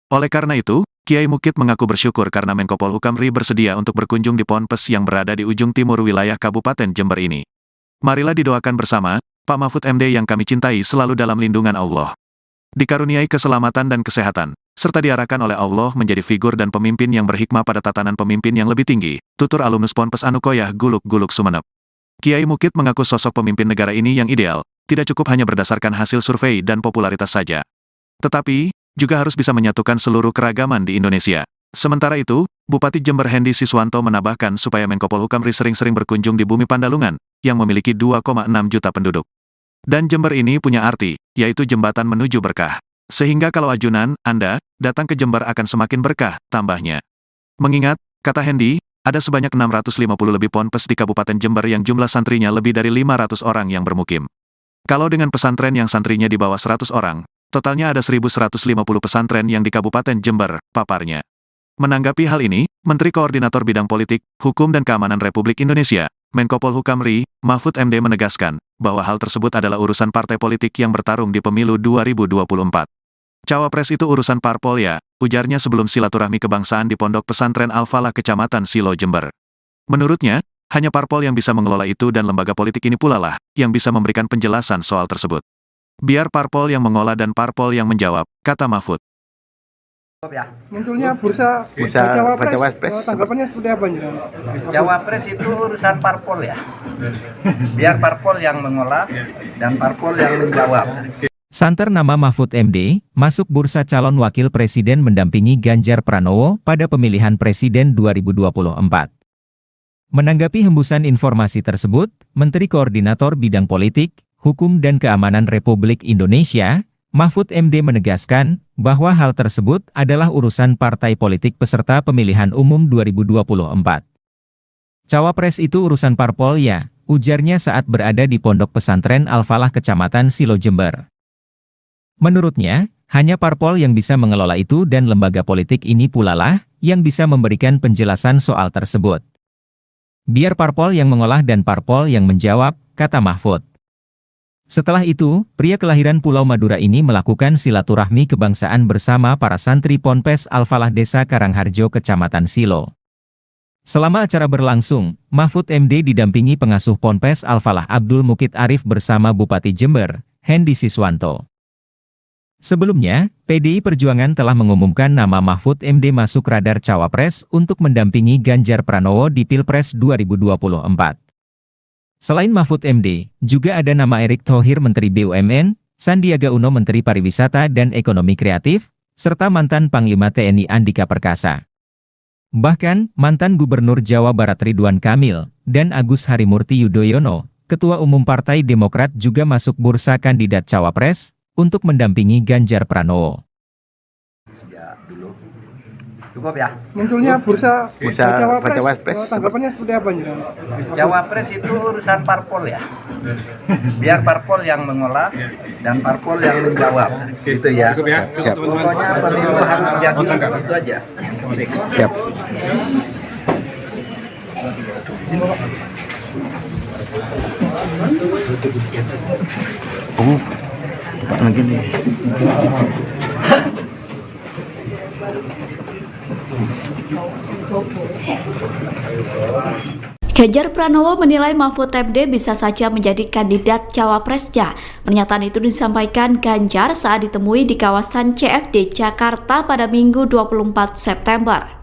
Oleh karena itu, Kiai Mukit mengaku bersyukur karena Menko Polhukam RI bersedia untuk berkunjung di Ponpes yang berada di ujung timur wilayah Kabupaten Jember ini. Marilah didoakan bersama, Pak Mahfud MD yang kami cintai selalu dalam lindungan Allah. Dikaruniai keselamatan dan kesehatan, serta diarahkan oleh Allah menjadi figur dan pemimpin yang berhikmah pada tatanan pemimpin yang lebih tinggi, tutur alumnus Ponpes Anukoyah Guluk-Guluk Sumeneb. Kiai Mukit mengaku sosok pemimpin negara ini yang ideal, tidak cukup hanya berdasarkan hasil survei dan popularitas saja. Tetapi, juga harus bisa menyatukan seluruh keragaman di Indonesia. Sementara itu, Bupati Jember Hendy Siswanto menambahkan supaya Menko Polhukam RI sering-sering berkunjung di bumi Pandalungan, yang memiliki 2,6 juta penduduk. Dan Jember ini punya arti, yaitu jembatan menuju berkah. Sehingga kalau ajunan, Anda, datang ke Jember akan semakin berkah, tambahnya. Mengingat, kata Hendy, ada sebanyak 650 lebih ponpes di Kabupaten Jember yang jumlah santrinya lebih dari 500 orang yang bermukim. Kalau dengan pesantren yang santrinya di bawah 100 orang, totalnya ada 1.150 pesantren yang di Kabupaten Jember, paparnya. Menanggapi hal ini, Menteri Koordinator Bidang Politik, Hukum dan Keamanan Republik Indonesia, Menko Polhukam RI, Mahfud MD menegaskan, bahwa hal tersebut adalah urusan partai politik yang bertarung di pemilu 2024. Cawapres itu urusan parpol ya, ujarnya sebelum silaturahmi kebangsaan di Pondok Pesantren Al-Falah Kecamatan Silo Jember. Menurutnya, hanya parpol yang bisa mengelola itu dan lembaga politik ini pula lah, yang bisa memberikan penjelasan soal tersebut. Biar parpol yang mengolah dan parpol yang menjawab, kata Mahfud. Munculnya bursa Cawapres, tanggapannya seperti apa nih? Cawapres itu urusan parpol ya. Biar parpol yang mengolah dan parpol yang menjawab. Santer nama Mahfud MD, masuk bursa calon wakil presiden mendampingi Ganjar Pranowo pada pemilihan presiden 2024. Menanggapi hembusan informasi tersebut, Menteri Koordinator Bidang Politik, Hukum dan Keamanan Republik Indonesia, Mahfud MD menegaskan bahwa hal tersebut adalah urusan partai politik peserta pemilihan umum 2024. Cawapres itu urusan parpol ya, ujarnya saat berada di Pondok Pesantren Al-Falah Kecamatan Silo Jember. Menurutnya, hanya parpol yang bisa mengelola itu dan lembaga politik ini pula lah yang bisa memberikan penjelasan soal tersebut. Biar parpol yang mengolah dan parpol yang menjawab, kata Mahfud. Setelah itu, pria kelahiran Pulau Madura ini melakukan silaturahmi kebangsaan bersama para santri Ponpes Al-Falah Desa Karangharjo Kecamatan Silo. Selama acara berlangsung, Mahfud MD didampingi pengasuh Ponpes Al-Falah Abdul Mukit Arif bersama Bupati Jember, Hendy Siswanto. Sebelumnya, PDI Perjuangan telah mengumumkan nama Mahfud MD masuk radar Cawapres untuk mendampingi Ganjar Pranowo di Pilpres 2024. Selain Mahfud MD, juga ada nama Erick Thohir Menteri BUMN, Sandiaga Uno Menteri Pariwisata dan Ekonomi Kreatif, serta mantan Panglima TNI Andika Perkasa. Bahkan, mantan Gubernur Jawa Barat Ridwan Kamil, dan Agus Harimurti Yudhoyono, Ketua Umum Partai Demokrat juga masuk bursa kandidat Cawapres, untuk mendampingi Ganjar Pranowo. Cukup ya. Munculnya bursa Cawapres, tanggapannya seperti apa nih? Cawapres itu urusan parpol ya. Biar parpol yang mengolah dan parpol yang menjawab. Gitu ya. Siap. Pokoknya pemilu harus jadi itu aja. Siap. Pak mungkin nih. Ganjar Pranowo menilai Mahfud MD bisa saja menjadi kandidat Cawapresnya. Pernyataan itu disampaikan Ganjar saat ditemui di kawasan CFD Jakarta pada Minggu 24 September.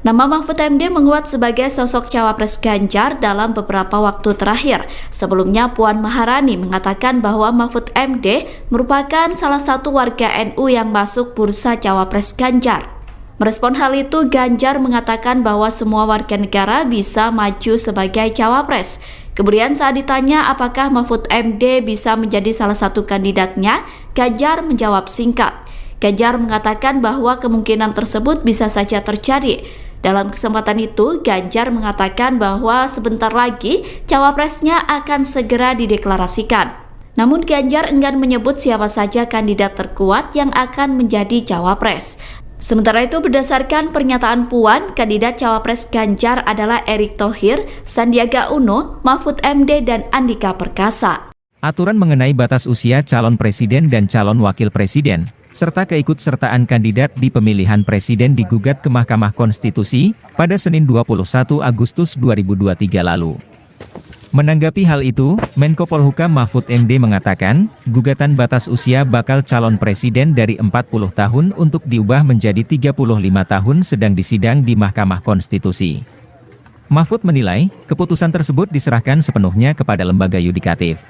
Nama Mahfud MD menguat sebagai sosok Cawapres Ganjar dalam beberapa waktu terakhir. Sebelumnya Puan Maharani mengatakan bahwa Mahfud MD merupakan salah satu warga NU yang masuk bursa Cawapres Ganjar. Merespon hal itu, Ganjar mengatakan bahwa semua warga negara bisa maju sebagai Cawapres. Kemudian saat ditanya apakah Mahfud MD bisa menjadi salah satu kandidatnya, Ganjar menjawab singkat. Ganjar mengatakan bahwa kemungkinan tersebut bisa saja terjadi. Dalam kesempatan itu, Ganjar mengatakan bahwa sebentar lagi Cawapresnya akan segera dideklarasikan. Namun Ganjar enggan menyebut siapa saja kandidat terkuat yang akan menjadi Cawapres. Sementara itu, berdasarkan pernyataan Puan, kandidat Cawapres Ganjar adalah Erick Thohir, Sandiaga Uno, Mahfud MD, dan Andika Perkasa. Aturan mengenai batas usia calon presiden dan calon wakil presiden, serta keikutsertaan kandidat di pemilihan presiden digugat ke Mahkamah Konstitusi pada Senin 21 Agustus 2023 lalu. Menanggapi hal itu, Menko Polhukam Mahfud MD mengatakan, gugatan batas usia bakal calon presiden dari 40 tahun untuk diubah menjadi 35 tahun sedang disidang di Mahkamah Konstitusi. Mahfud menilai, keputusan tersebut diserahkan sepenuhnya kepada lembaga yudikatif.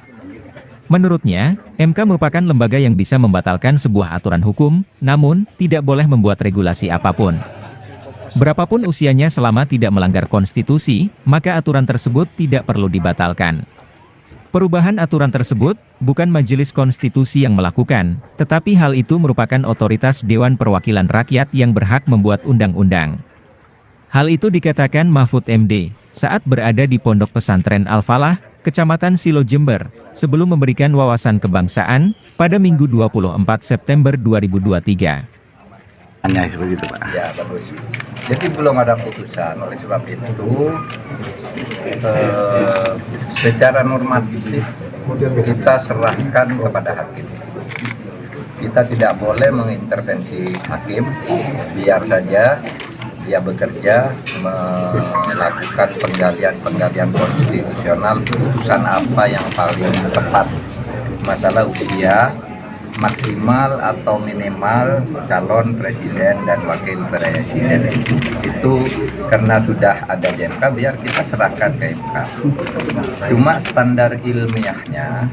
Menurutnya, MK merupakan lembaga yang bisa membatalkan sebuah aturan hukum, namun tidak boleh membuat regulasi apapun. Berapapun usianya selama tidak melanggar konstitusi, maka aturan tersebut tidak perlu dibatalkan. Perubahan aturan tersebut bukan Majelis Konstitusi yang melakukan, tetapi hal itu merupakan otoritas Dewan Perwakilan Rakyat yang berhak membuat undang-undang. Hal itu dikatakan Mahfud MD saat berada di Pondok Pesantren Al-Falah, Kecamatan Silo Jember, sebelum memberikan wawasan kebangsaan pada Minggu 24 September 2023. Hanya seperti itu, Pak. Ya, bagus. Jadi belum ada putusan, oleh sebab itu secara normatif kita serahkan kepada hakim. Kita tidak boleh mengintervensi hakim, biar saja dia bekerja melakukan penggalian konstitusional, putusan apa yang paling tepat. Masalah usia maksimal atau minimal calon presiden dan wakil presiden itu karena sudah ada di MK, biar kita serahkan ke MK. Cuma standar ilmiahnya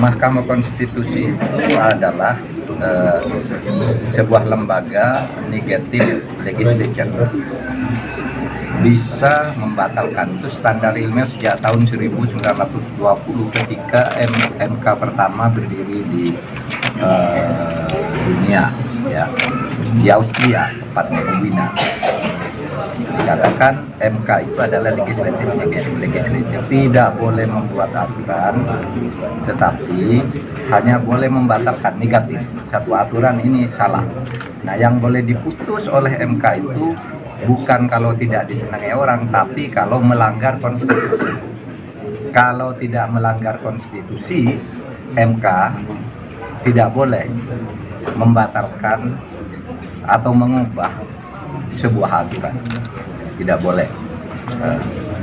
Mahkamah Konstitusi itu adalah sebuah lembaga negatif legislature, bisa membatalkan. Itu standar ilmiah sejak tahun 1920 ketika MK pertama berdiri di dunia, ya, di Austria, tepatnya di Wina. Dikatakan MK itu adalah legislatif, tidak boleh membuat aturan, tetapi hanya boleh membatalkan negatif. Satu aturan ini salah. Nah, yang boleh diputus oleh MK itu bukan kalau tidak disenangi orang, tapi kalau melanggar konstitusi. Kalau tidak melanggar konstitusi, MK tidak boleh membatalkan atau mengubah sebuah aturan. Tidak boleh.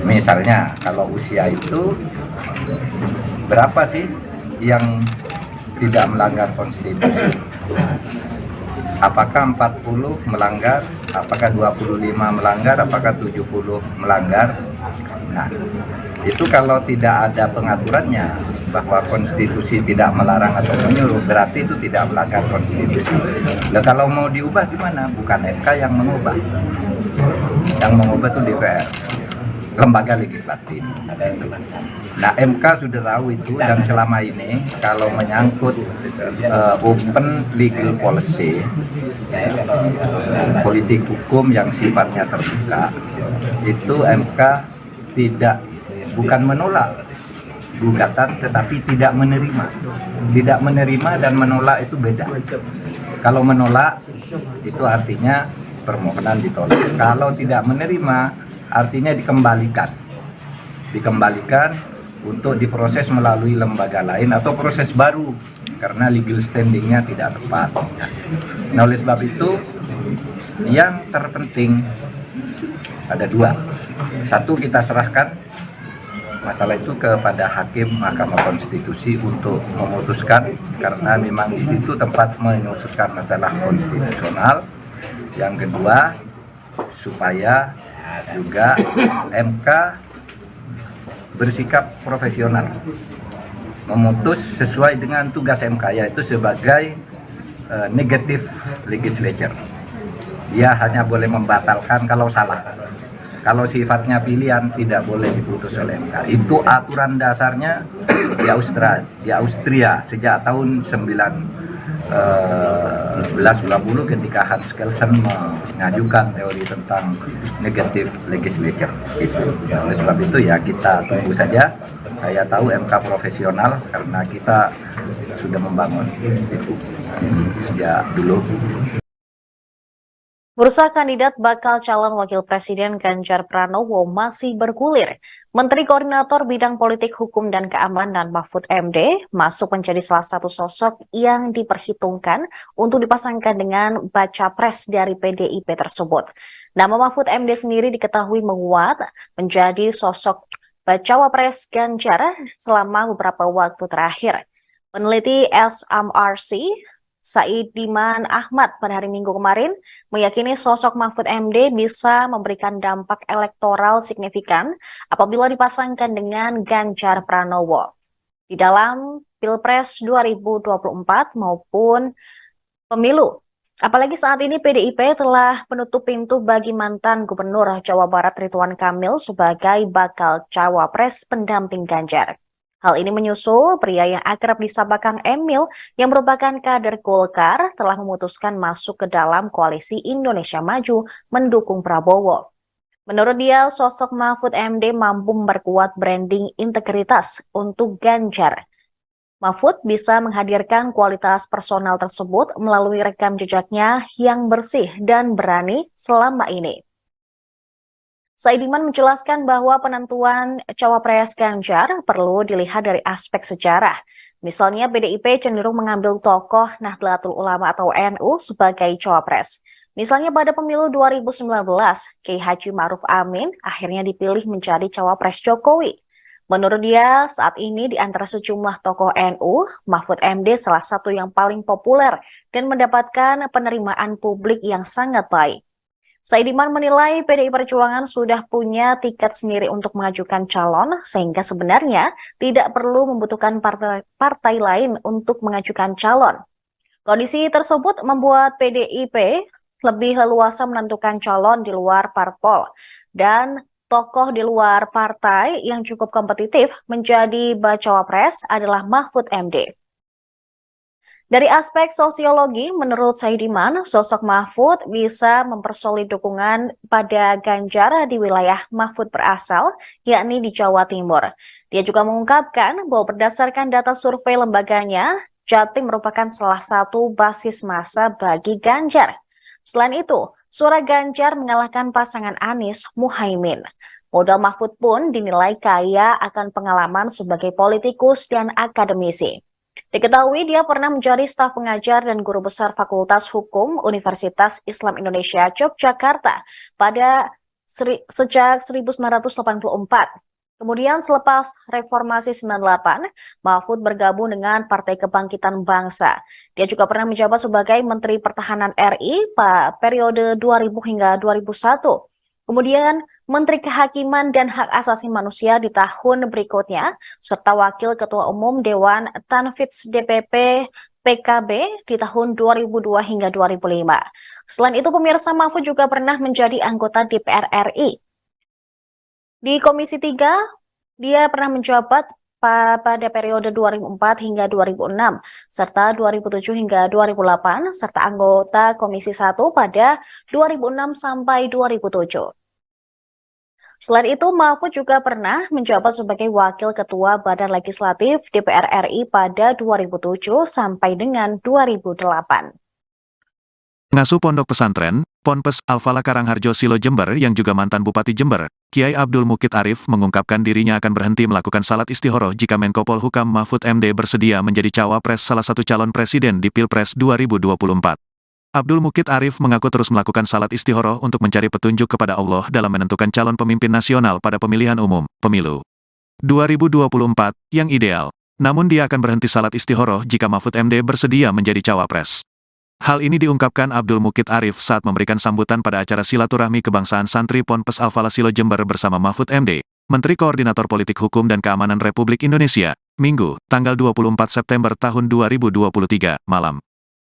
Misalnya kalau usia itu berapa sih yang tidak melanggar konstitusi? Apakah 40 melanggar? Apakah 25 melanggar? Apakah 70 melanggar? Nah, itu kalau tidak ada pengaturannya bahwa konstitusi tidak melarang atau menyuruh, berarti itu tidak melanggar konstitusi. Nah, kalau mau diubah gimana? Bukan MK yang mengubah. Yang mengubah itu DPR, lembaga legislatif. Nah, MK sudah tahu itu, dan selama ini kalau menyangkut open legal policy, politik hukum yang sifatnya terbuka, itu MK bukan menolak gugatan, tetapi tidak menerima. Tidak menerima dan menolak itu beda. Kalau menolak itu artinya permohonan ditolak. Kalau tidak menerima artinya dikembalikan untuk diproses melalui lembaga lain atau proses baru karena legal standingnya tidak tepat. Nah, oleh sebab itu yang terpenting ada dua. Satu, kita serahkan masalah itu kepada hakim Mahkamah Konstitusi untuk memutuskan, karena memang di situ tempat memutuskan masalah konstitusional. Yang kedua, supaya juga MK bersikap profesional, memutus sesuai dengan tugas MK, yaitu sebagai negative legislature. Dia hanya boleh membatalkan kalau salah. Kalau sifatnya pilihan tidak boleh diputus oleh MK. Itu aturan dasarnya di Austria sejak tahun 1920 ketika Hans Kelsen mengajukan teori tentang negative legislature. Oleh sebab itu ya kita tunggu saja. Saya tahu MK profesional karena kita sudah membangun itu sejak dulu. Bursa kandidat bakal calon wakil presiden Ganjar Pranowo masih bergulir. Menteri Koordinator Bidang Politik Hukum dan Keamanan Mahfud MD masuk menjadi salah satu sosok yang diperhitungkan untuk dipasangkan dengan baca pres dari PDIP tersebut. Nama Mahfud MD sendiri diketahui menguat menjadi sosok bacawa pres Ganjar selama beberapa waktu terakhir. Peneliti SMRC Saidiman Ahmad pada hari Minggu kemarin meyakini sosok Mahfud MD bisa memberikan dampak elektoral signifikan apabila dipasangkan dengan Ganjar Pranowo di dalam Pilpres 2024 maupun pemilu. Apalagi saat ini PDIP telah menutup pintu bagi mantan Gubernur Jawa Barat Ridwan Kamil sebagai bakal cawapres pendamping Ganjar. Hal ini menyusul pria yang akrab disapa Kang Emil yang merupakan kader Golkar telah memutuskan masuk ke dalam koalisi Indonesia Maju mendukung Prabowo. Menurut dia, sosok Mahfud MD mampu memperkuat branding integritas untuk Ganjar. Mahfud bisa menghadirkan kualitas personal tersebut melalui rekam jejaknya yang bersih dan berani selama ini. Saidiman menjelaskan bahwa penentuan cawapres Ganjar perlu dilihat dari aspek sejarah. Misalnya PDIP cenderung mengambil tokoh Nahdlatul Ulama atau NU sebagai cawapres. Misalnya pada pemilu 2019, Kiai Haji Ma'ruf Amin akhirnya dipilih menjadi cawapres Jokowi. Menurut dia, saat ini di antara sejumlah tokoh NU, Mahfud MD salah satu yang paling populer dan mendapatkan penerimaan publik yang sangat baik. Saidiman menilai PDI Perjuangan sudah punya tiket sendiri untuk mengajukan calon, sehingga sebenarnya tidak perlu membutuhkan partai lain untuk mengajukan calon. Kondisi tersebut membuat PDIP lebih leluasa menentukan calon di luar parpol, dan tokoh di luar partai yang cukup kompetitif menjadi bacawa pres adalah Mahfud MD. Dari aspek sosiologi, menurut Saidiman, sosok Mahfud bisa mempersolid dukungan pada Ganjar di wilayah Mahfud berasal, yakni di Jawa Timur. Dia juga mengungkapkan bahwa berdasarkan data survei lembaganya, Jatim merupakan salah satu basis massa bagi Ganjar. Selain itu, suara Ganjar mengalahkan pasangan Anies Muhaimin. Modal Mahfud pun dinilai kaya akan pengalaman sebagai politikus dan akademisi. Diketahui dia pernah menjadi staf pengajar dan guru besar Fakultas Hukum Universitas Islam Indonesia Yogyakarta sejak 1984. Kemudian selepas Reformasi 98, Mahfud bergabung dengan Partai Kebangkitan Bangsa. Dia juga pernah menjabat sebagai Menteri Pertahanan RI pada periode 2000 hingga 2001. Kemudian Menteri Kehakiman dan Hak Asasi Manusia di tahun berikutnya, serta Wakil Ketua Umum Dewan Tanfidz DPP PKB di tahun 2002 hingga 2005. Selain itu, pemirsa, Mahfud juga pernah menjadi anggota DPR RI. Di Komisi 3, dia pernah menjabat pada periode 2004 hingga 2006, serta 2007 hingga 2008, serta anggota Komisi 1 pada 2006 sampai 2007. Selain itu, Mahfud juga pernah menjabat sebagai Wakil Ketua Badan Legislatif DPR RI pada 2007 sampai dengan 2008. Pengasuh Pondok Pesantren, Ponpes Al-Falah Karangharjo Silo Jember yang juga mantan Bupati Jember, Kiai Abdul Mukid Arif mengungkapkan dirinya akan berhenti melakukan salat istihoroh jika Menko Polhukam Mahfud MD bersedia menjadi cawapres salah satu calon presiden di Pilpres 2024. Abdul Mukid Arif mengaku terus melakukan salat istihoroh untuk mencari petunjuk kepada Allah dalam menentukan calon pemimpin nasional pada pemilihan umum, pemilu 2024, yang ideal. Namun dia akan berhenti salat istihoroh jika Mahfud MD bersedia menjadi cawapres. Hal ini diungkapkan Abdul Mukid Arif saat memberikan sambutan pada acara silaturahmi kebangsaan santri Ponpes Al-Falah Silo Jember bersama Mahfud MD, Menteri Koordinator Politik Hukum dan Keamanan Republik Indonesia, Minggu, tanggal 24 September tahun 2023, malam.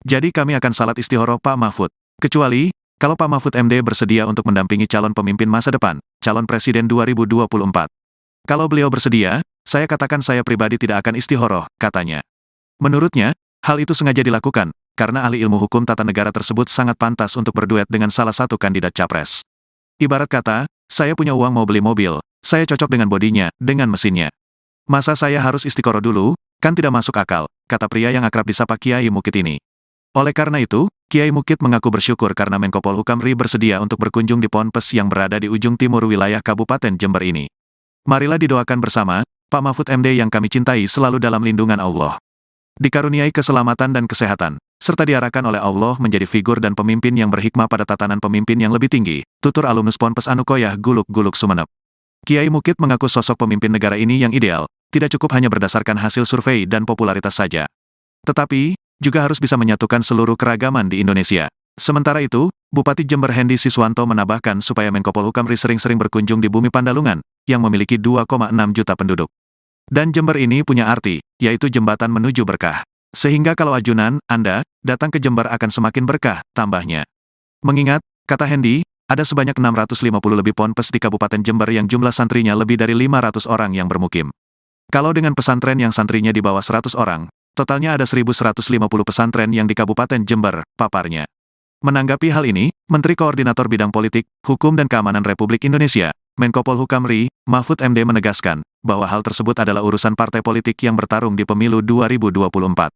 Jadi kami akan salat istihoroh Pak Mahfud. Kecuali, kalau Pak Mahfud MD bersedia untuk mendampingi calon pemimpin masa depan, calon presiden 2024. Kalau beliau bersedia, saya katakan saya pribadi tidak akan istihoroh, katanya. Menurutnya, hal itu sengaja dilakukan, karena ahli ilmu hukum tata negara tersebut sangat pantas untuk berduet dengan salah satu kandidat capres. Ibarat kata, saya punya uang mau beli mobil, saya cocok dengan bodinya, dengan mesinnya. Masa saya harus istiqoroh dulu, kan tidak masuk akal, kata pria yang akrab disapa Kiai Mukid ini. Oleh karena itu, Kiai Mukid mengaku bersyukur karena Menko Polhukam RI bersedia untuk berkunjung di Ponpes yang berada di ujung timur wilayah Kabupaten Jember ini. Marilah didoakan bersama, Pak Mahfud MD yang kami cintai selalu dalam lindungan Allah. Dikaruniai keselamatan dan kesehatan, serta diarahkan oleh Allah menjadi figur dan pemimpin yang berhikmah pada tatanan pemimpin yang lebih tinggi, tutur alumnus Ponpes Anukoyah Guluk-Guluk Sumeneb. Kiai Mukid mengaku sosok pemimpin negara ini yang ideal, tidak cukup hanya berdasarkan hasil survei dan popularitas saja. Tetapi, juga harus bisa menyatukan seluruh keragaman di Indonesia. Sementara itu, Bupati Jember Hendy Siswanto menambahkan supaya Menko Polhukam RI sering-sering berkunjung di bumi Pandalungan, yang memiliki 2,6 juta penduduk. Dan Jember ini punya arti, yaitu jembatan menuju berkah. Sehingga kalau ajunan, Anda, datang ke Jember akan semakin berkah, tambahnya. Mengingat, kata Hendy, ada sebanyak 650 lebih ponpes di Kabupaten Jember yang jumlah santrinya lebih dari 500 orang yang bermukim. Kalau dengan pesantren yang santrinya di bawah 100 orang, totalnya ada 1.150 pesantren yang di Kabupaten Jember, paparnya. Menanggapi hal ini, Menteri Koordinator Bidang Politik, Hukum dan Keamanan Republik Indonesia, Menko Polhukam RI, Mahfud MD menegaskan, bahwa hal tersebut adalah urusan partai politik yang bertarung di pemilu 2024.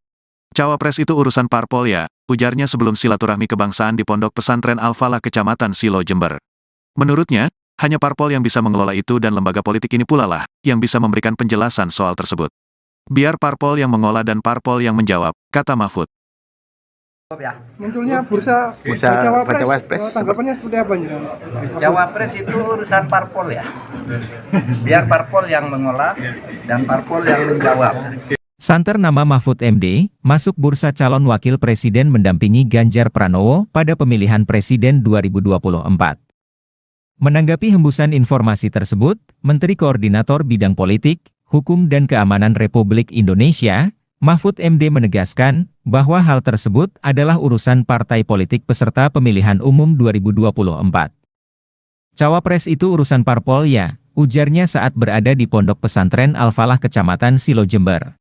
Cawapres itu urusan parpol ya, ujarnya sebelum silaturahmi kebangsaan di Pondok Pesantren Al-Falah Kecamatan Silo Jember. Menurutnya, hanya parpol yang bisa mengelola itu dan lembaga politik ini pula lah, yang bisa memberikan penjelasan soal tersebut. Biar parpol yang mengolah dan parpol yang menjawab, kata Mahfud. Munculnya bursa Cawapres, tanggapannya seperti apa nih? Cawapres itu urusan parpol ya. Biar parpol yang mengolah dan parpol yang menjawab. Santer nama Mahfud MD, masuk bursa calon wakil presiden mendampingi Ganjar Pranowo pada pemilihan presiden 2024. Menanggapi hembusan informasi tersebut, Menteri Koordinator Bidang Politik, Hukum dan Keamanan Republik Indonesia, Mahfud MD menegaskan bahwa hal tersebut adalah urusan partai politik peserta pemilihan umum 2024. Cawapres itu urusan parpol ya, ujarnya saat berada di Pondok Pesantren Al-Falah Kecamatan Silo Jember.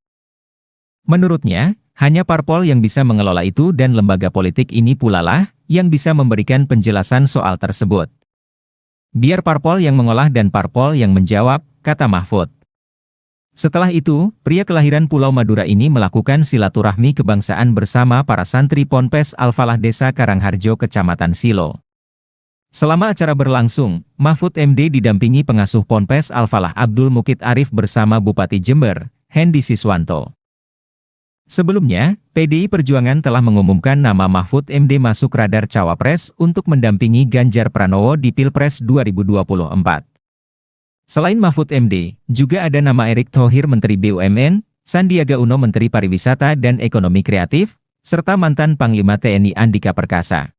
Menurutnya, hanya parpol yang bisa mengelola itu dan lembaga politik ini pula lah yang bisa memberikan penjelasan soal tersebut. Biar parpol yang mengolah dan parpol yang menjawab, kata Mahfud. Setelah itu, pria kelahiran Pulau Madura ini melakukan silaturahmi kebangsaan bersama para santri Ponpes Al-Falah Desa Karangharjo Kecamatan Silo. Selama acara berlangsung, Mahfud MD didampingi pengasuh Ponpes Al-Falah Abdul Mukid Arif bersama Bupati Jember, Hendy Siswanto. Sebelumnya, PDI Perjuangan telah mengumumkan nama Mahfud MD masuk radar Cawapres untuk mendampingi Ganjar Pranowo di Pilpres 2024. Selain Mahfud MD, juga ada nama Erick Thohir Menteri BUMN, Sandiaga Uno Menteri Pariwisata dan Ekonomi Kreatif, serta mantan Panglima TNI Andika Perkasa.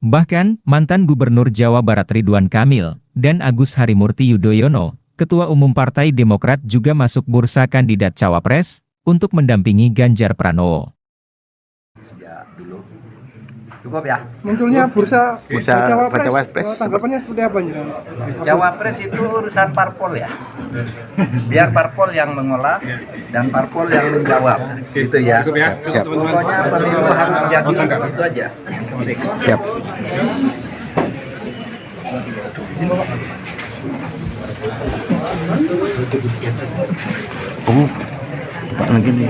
Bahkan, mantan Gubernur Jawa Barat Ridwan Kamil, dan Agus Harimurti Yudhoyono, Ketua Umum Partai Demokrat juga masuk bursa kandidat Cawapres, untuk mendampingi Ganjar Pranowo. Cukup ya. Munculnya bursa Cawapres, tanggapannya seperti apa nih? Cawapres itu urusan parpol ya. Biar parpol yang mengolah dan parpol yang menjawab. Gitu ya. Siap. Pokoknya pemilu harus jadi itu aja. Siap. Pak begini.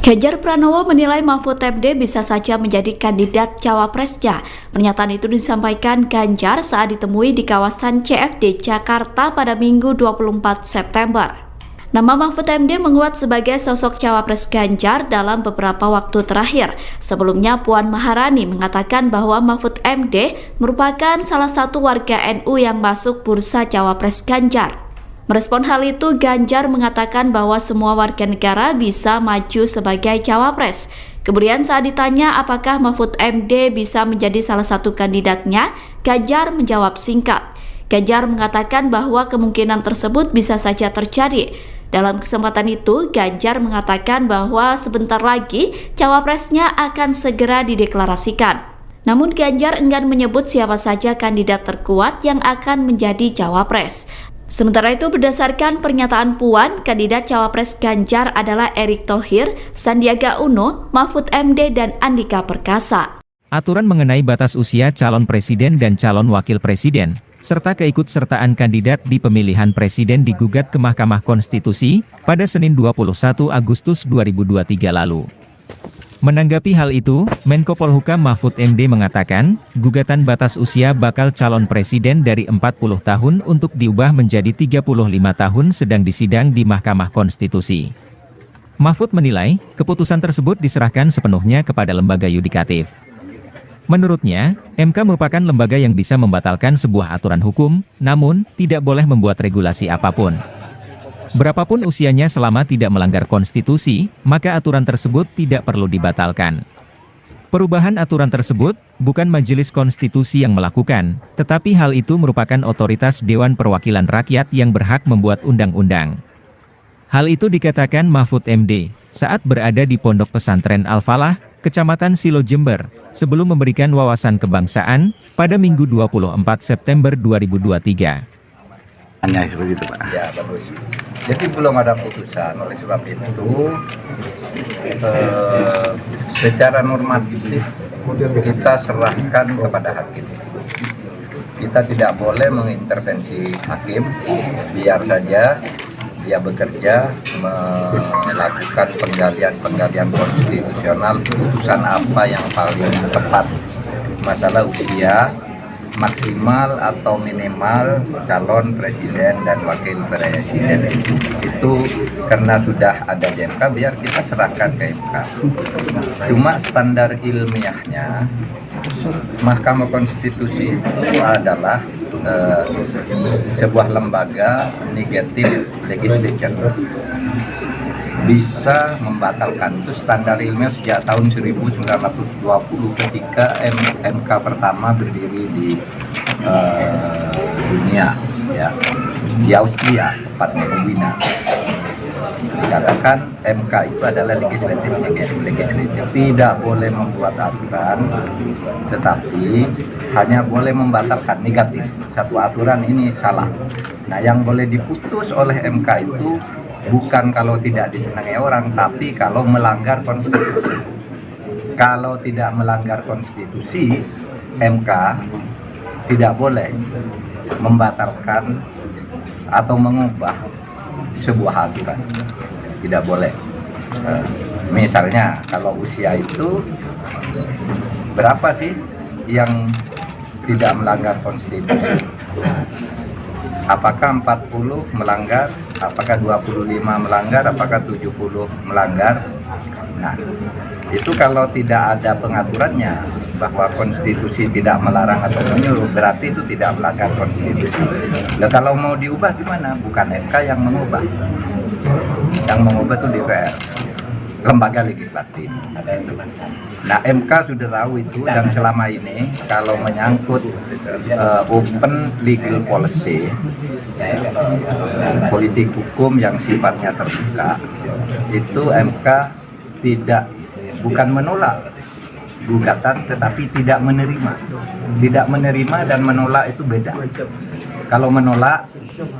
Ganjar Pranowo menilai Mahfud MD bisa saja menjadi kandidat cawapresnya. Pernyataan itu disampaikan Ganjar saat ditemui di kawasan CFD Jakarta pada Minggu 24 September. Nama Mahfud MD menguat sebagai sosok cawapres Ganjar dalam beberapa waktu terakhir. Sebelumnya Puan Maharani mengatakan bahwa Mahfud MD merupakan salah satu warga NU yang masuk bursa cawapres Ganjar. Merespon hal itu, Ganjar mengatakan bahwa semua warga negara bisa maju sebagai cawapres. Kemudian saat ditanya apakah Mahfud MD bisa menjadi salah satu kandidatnya, Ganjar menjawab singkat. Ganjar mengatakan bahwa kemungkinan tersebut bisa saja terjadi. Dalam kesempatan itu, Ganjar mengatakan bahwa sebentar lagi cawapresnya akan segera dideklarasikan. Namun Ganjar enggan menyebut siapa saja kandidat terkuat yang akan menjadi cawapres. Sementara itu, berdasarkan pernyataan Puan, kandidat cawapres Ganjar adalah Erick Thohir, Sandiaga Uno, Mahfud MD, dan Andika Perkasa. Aturan mengenai batas usia calon presiden dan calon wakil presiden serta keikutsertaan kandidat di pemilihan presiden digugat ke Mahkamah Konstitusi pada Senin 21 Agustus 2023 lalu. Menanggapi hal itu, Menko Polhukam Mahfud MD mengatakan, gugatan batas usia bakal calon presiden dari 40 tahun untuk diubah menjadi 35 tahun sedang disidang di Mahkamah Konstitusi. Mahfud menilai, keputusan tersebut diserahkan sepenuhnya kepada lembaga yudikatif. Menurutnya, MK merupakan lembaga yang bisa membatalkan sebuah aturan hukum, namun tidak boleh membuat regulasi apapun. Berapapun usianya selama tidak melanggar konstitusi, maka aturan tersebut tidak perlu dibatalkan. Perubahan aturan tersebut bukan Majelis Konstitusi yang melakukan, tetapi hal itu merupakan otoritas Dewan Perwakilan Rakyat yang berhak membuat undang-undang. Hal itu dikatakan Mahfud MD saat berada di Pondok Pesantren Al-Falah, Kecamatan Silo Jember, sebelum memberikan wawasan kebangsaan pada Minggu 24 September 2023. Hanya seperti itu, Pak. Ya, bagus. Jadi belum ada putusan, oleh sebab itu secara normatif kita serahkan kepada hakim. Kita tidak boleh mengintervensi hakim, biar saja dia bekerja melakukan penggalian konstitusional, keputusan apa yang paling tepat. Masalah usia maksimal atau minimal calon presiden dan wakil presiden itu karena sudah ada di MK, biar kita serahkan ke MK. Cuma standar ilmiahnya Mahkamah Konstitusi itu adalah sebuah lembaga negatif legislature, bisa membatalkan. Itu standar ilmiah sejak tahun 1920 ketika MK pertama berdiri di dunia, ya, di Austria, tepatnya di Wina. Dikatakan MK itu adalah legislatif, tidak boleh membuat aturan, tetapi hanya boleh membatalkan negatif. Satu aturan ini salah. Nah, yang boleh diputus oleh MK itu bukan kalau tidak disenangi orang, tapi kalau melanggar konstitusi. Kalau tidak melanggar konstitusi, MK tidak boleh membatalkan atau mengubah sebuah aturan. Tidak boleh. Misalnya kalau usia itu berapa sih yang tidak melanggar konstitusi? Apakah 40 melanggar? Apakah 25 melanggar? Apakah 70 melanggar? Nah, itu kalau tidak ada pengaturannya bahwa konstitusi tidak melarang atau menyuruh, berarti itu tidak melanggar konstitusi. Nah, kalau mau diubah gimana? Bukan MK yang mengubah. Yang mengubah itu DPR, lembaga legislatif. Nah, MK sudah tahu itu, dan selama ini kalau menyangkut open legal policy, politik hukum yang sifatnya terbuka, itu MK bukan menolak gugatan, tetapi tidak menerima. Tidak menerima dan menolak itu beda. Kalau menolak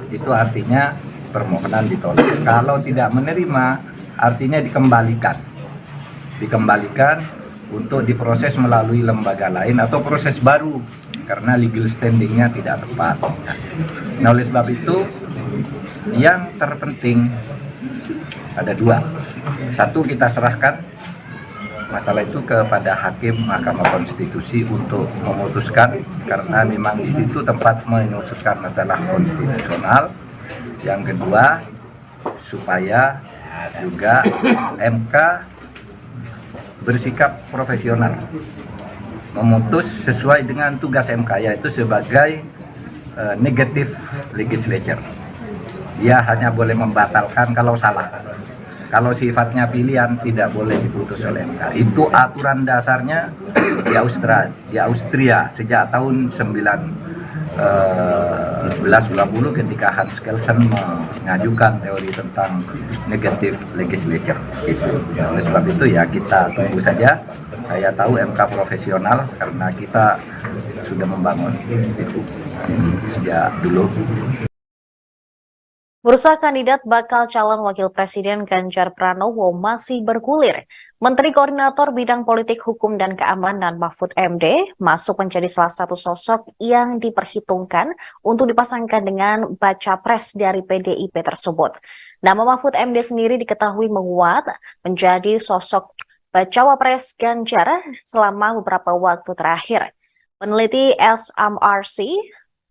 itu artinya permohonan ditolak. Kalau tidak menerima artinya dikembalikan untuk diproses melalui lembaga lain atau proses baru karena legal standingnya tidak tepat. Nah, oleh sebab itu yang terpenting ada dua. Satu, kita serahkan masalah itu kepada hakim Mahkamah Konstitusi untuk memutuskan, karena memang di situ tempat memutuskan masalah konstitusional. Yang kedua, supaya juga MK bersikap profesional, memutus sesuai dengan tugas MK, yaitu sebagai negative legislature. Dia hanya boleh membatalkan kalau salah. Kalau sifatnya pilihan tidak boleh diputus oleh MK. Itu aturan dasarnya di Austria sejak tahun 1920 ketika Hans Kelsen mengajukan teori tentang negative legislature. Oleh sebab itu ya kita tunggu saja. Saya tahu MK profesional karena kita sudah membangun itu sejak dulu. Bursa kandidat bakal calon wakil presiden Ganjar Pranowo masih bergulir. Menteri Koordinator Bidang Politik Hukum dan Keamanan Mahfud MD masuk menjadi salah satu sosok yang diperhitungkan untuk dipasangkan dengan baca pres dari PDIP tersebut. Nama Mahfud MD sendiri diketahui menguat menjadi sosok bacawa pres Ganjar selama beberapa waktu terakhir. Peneliti SMRC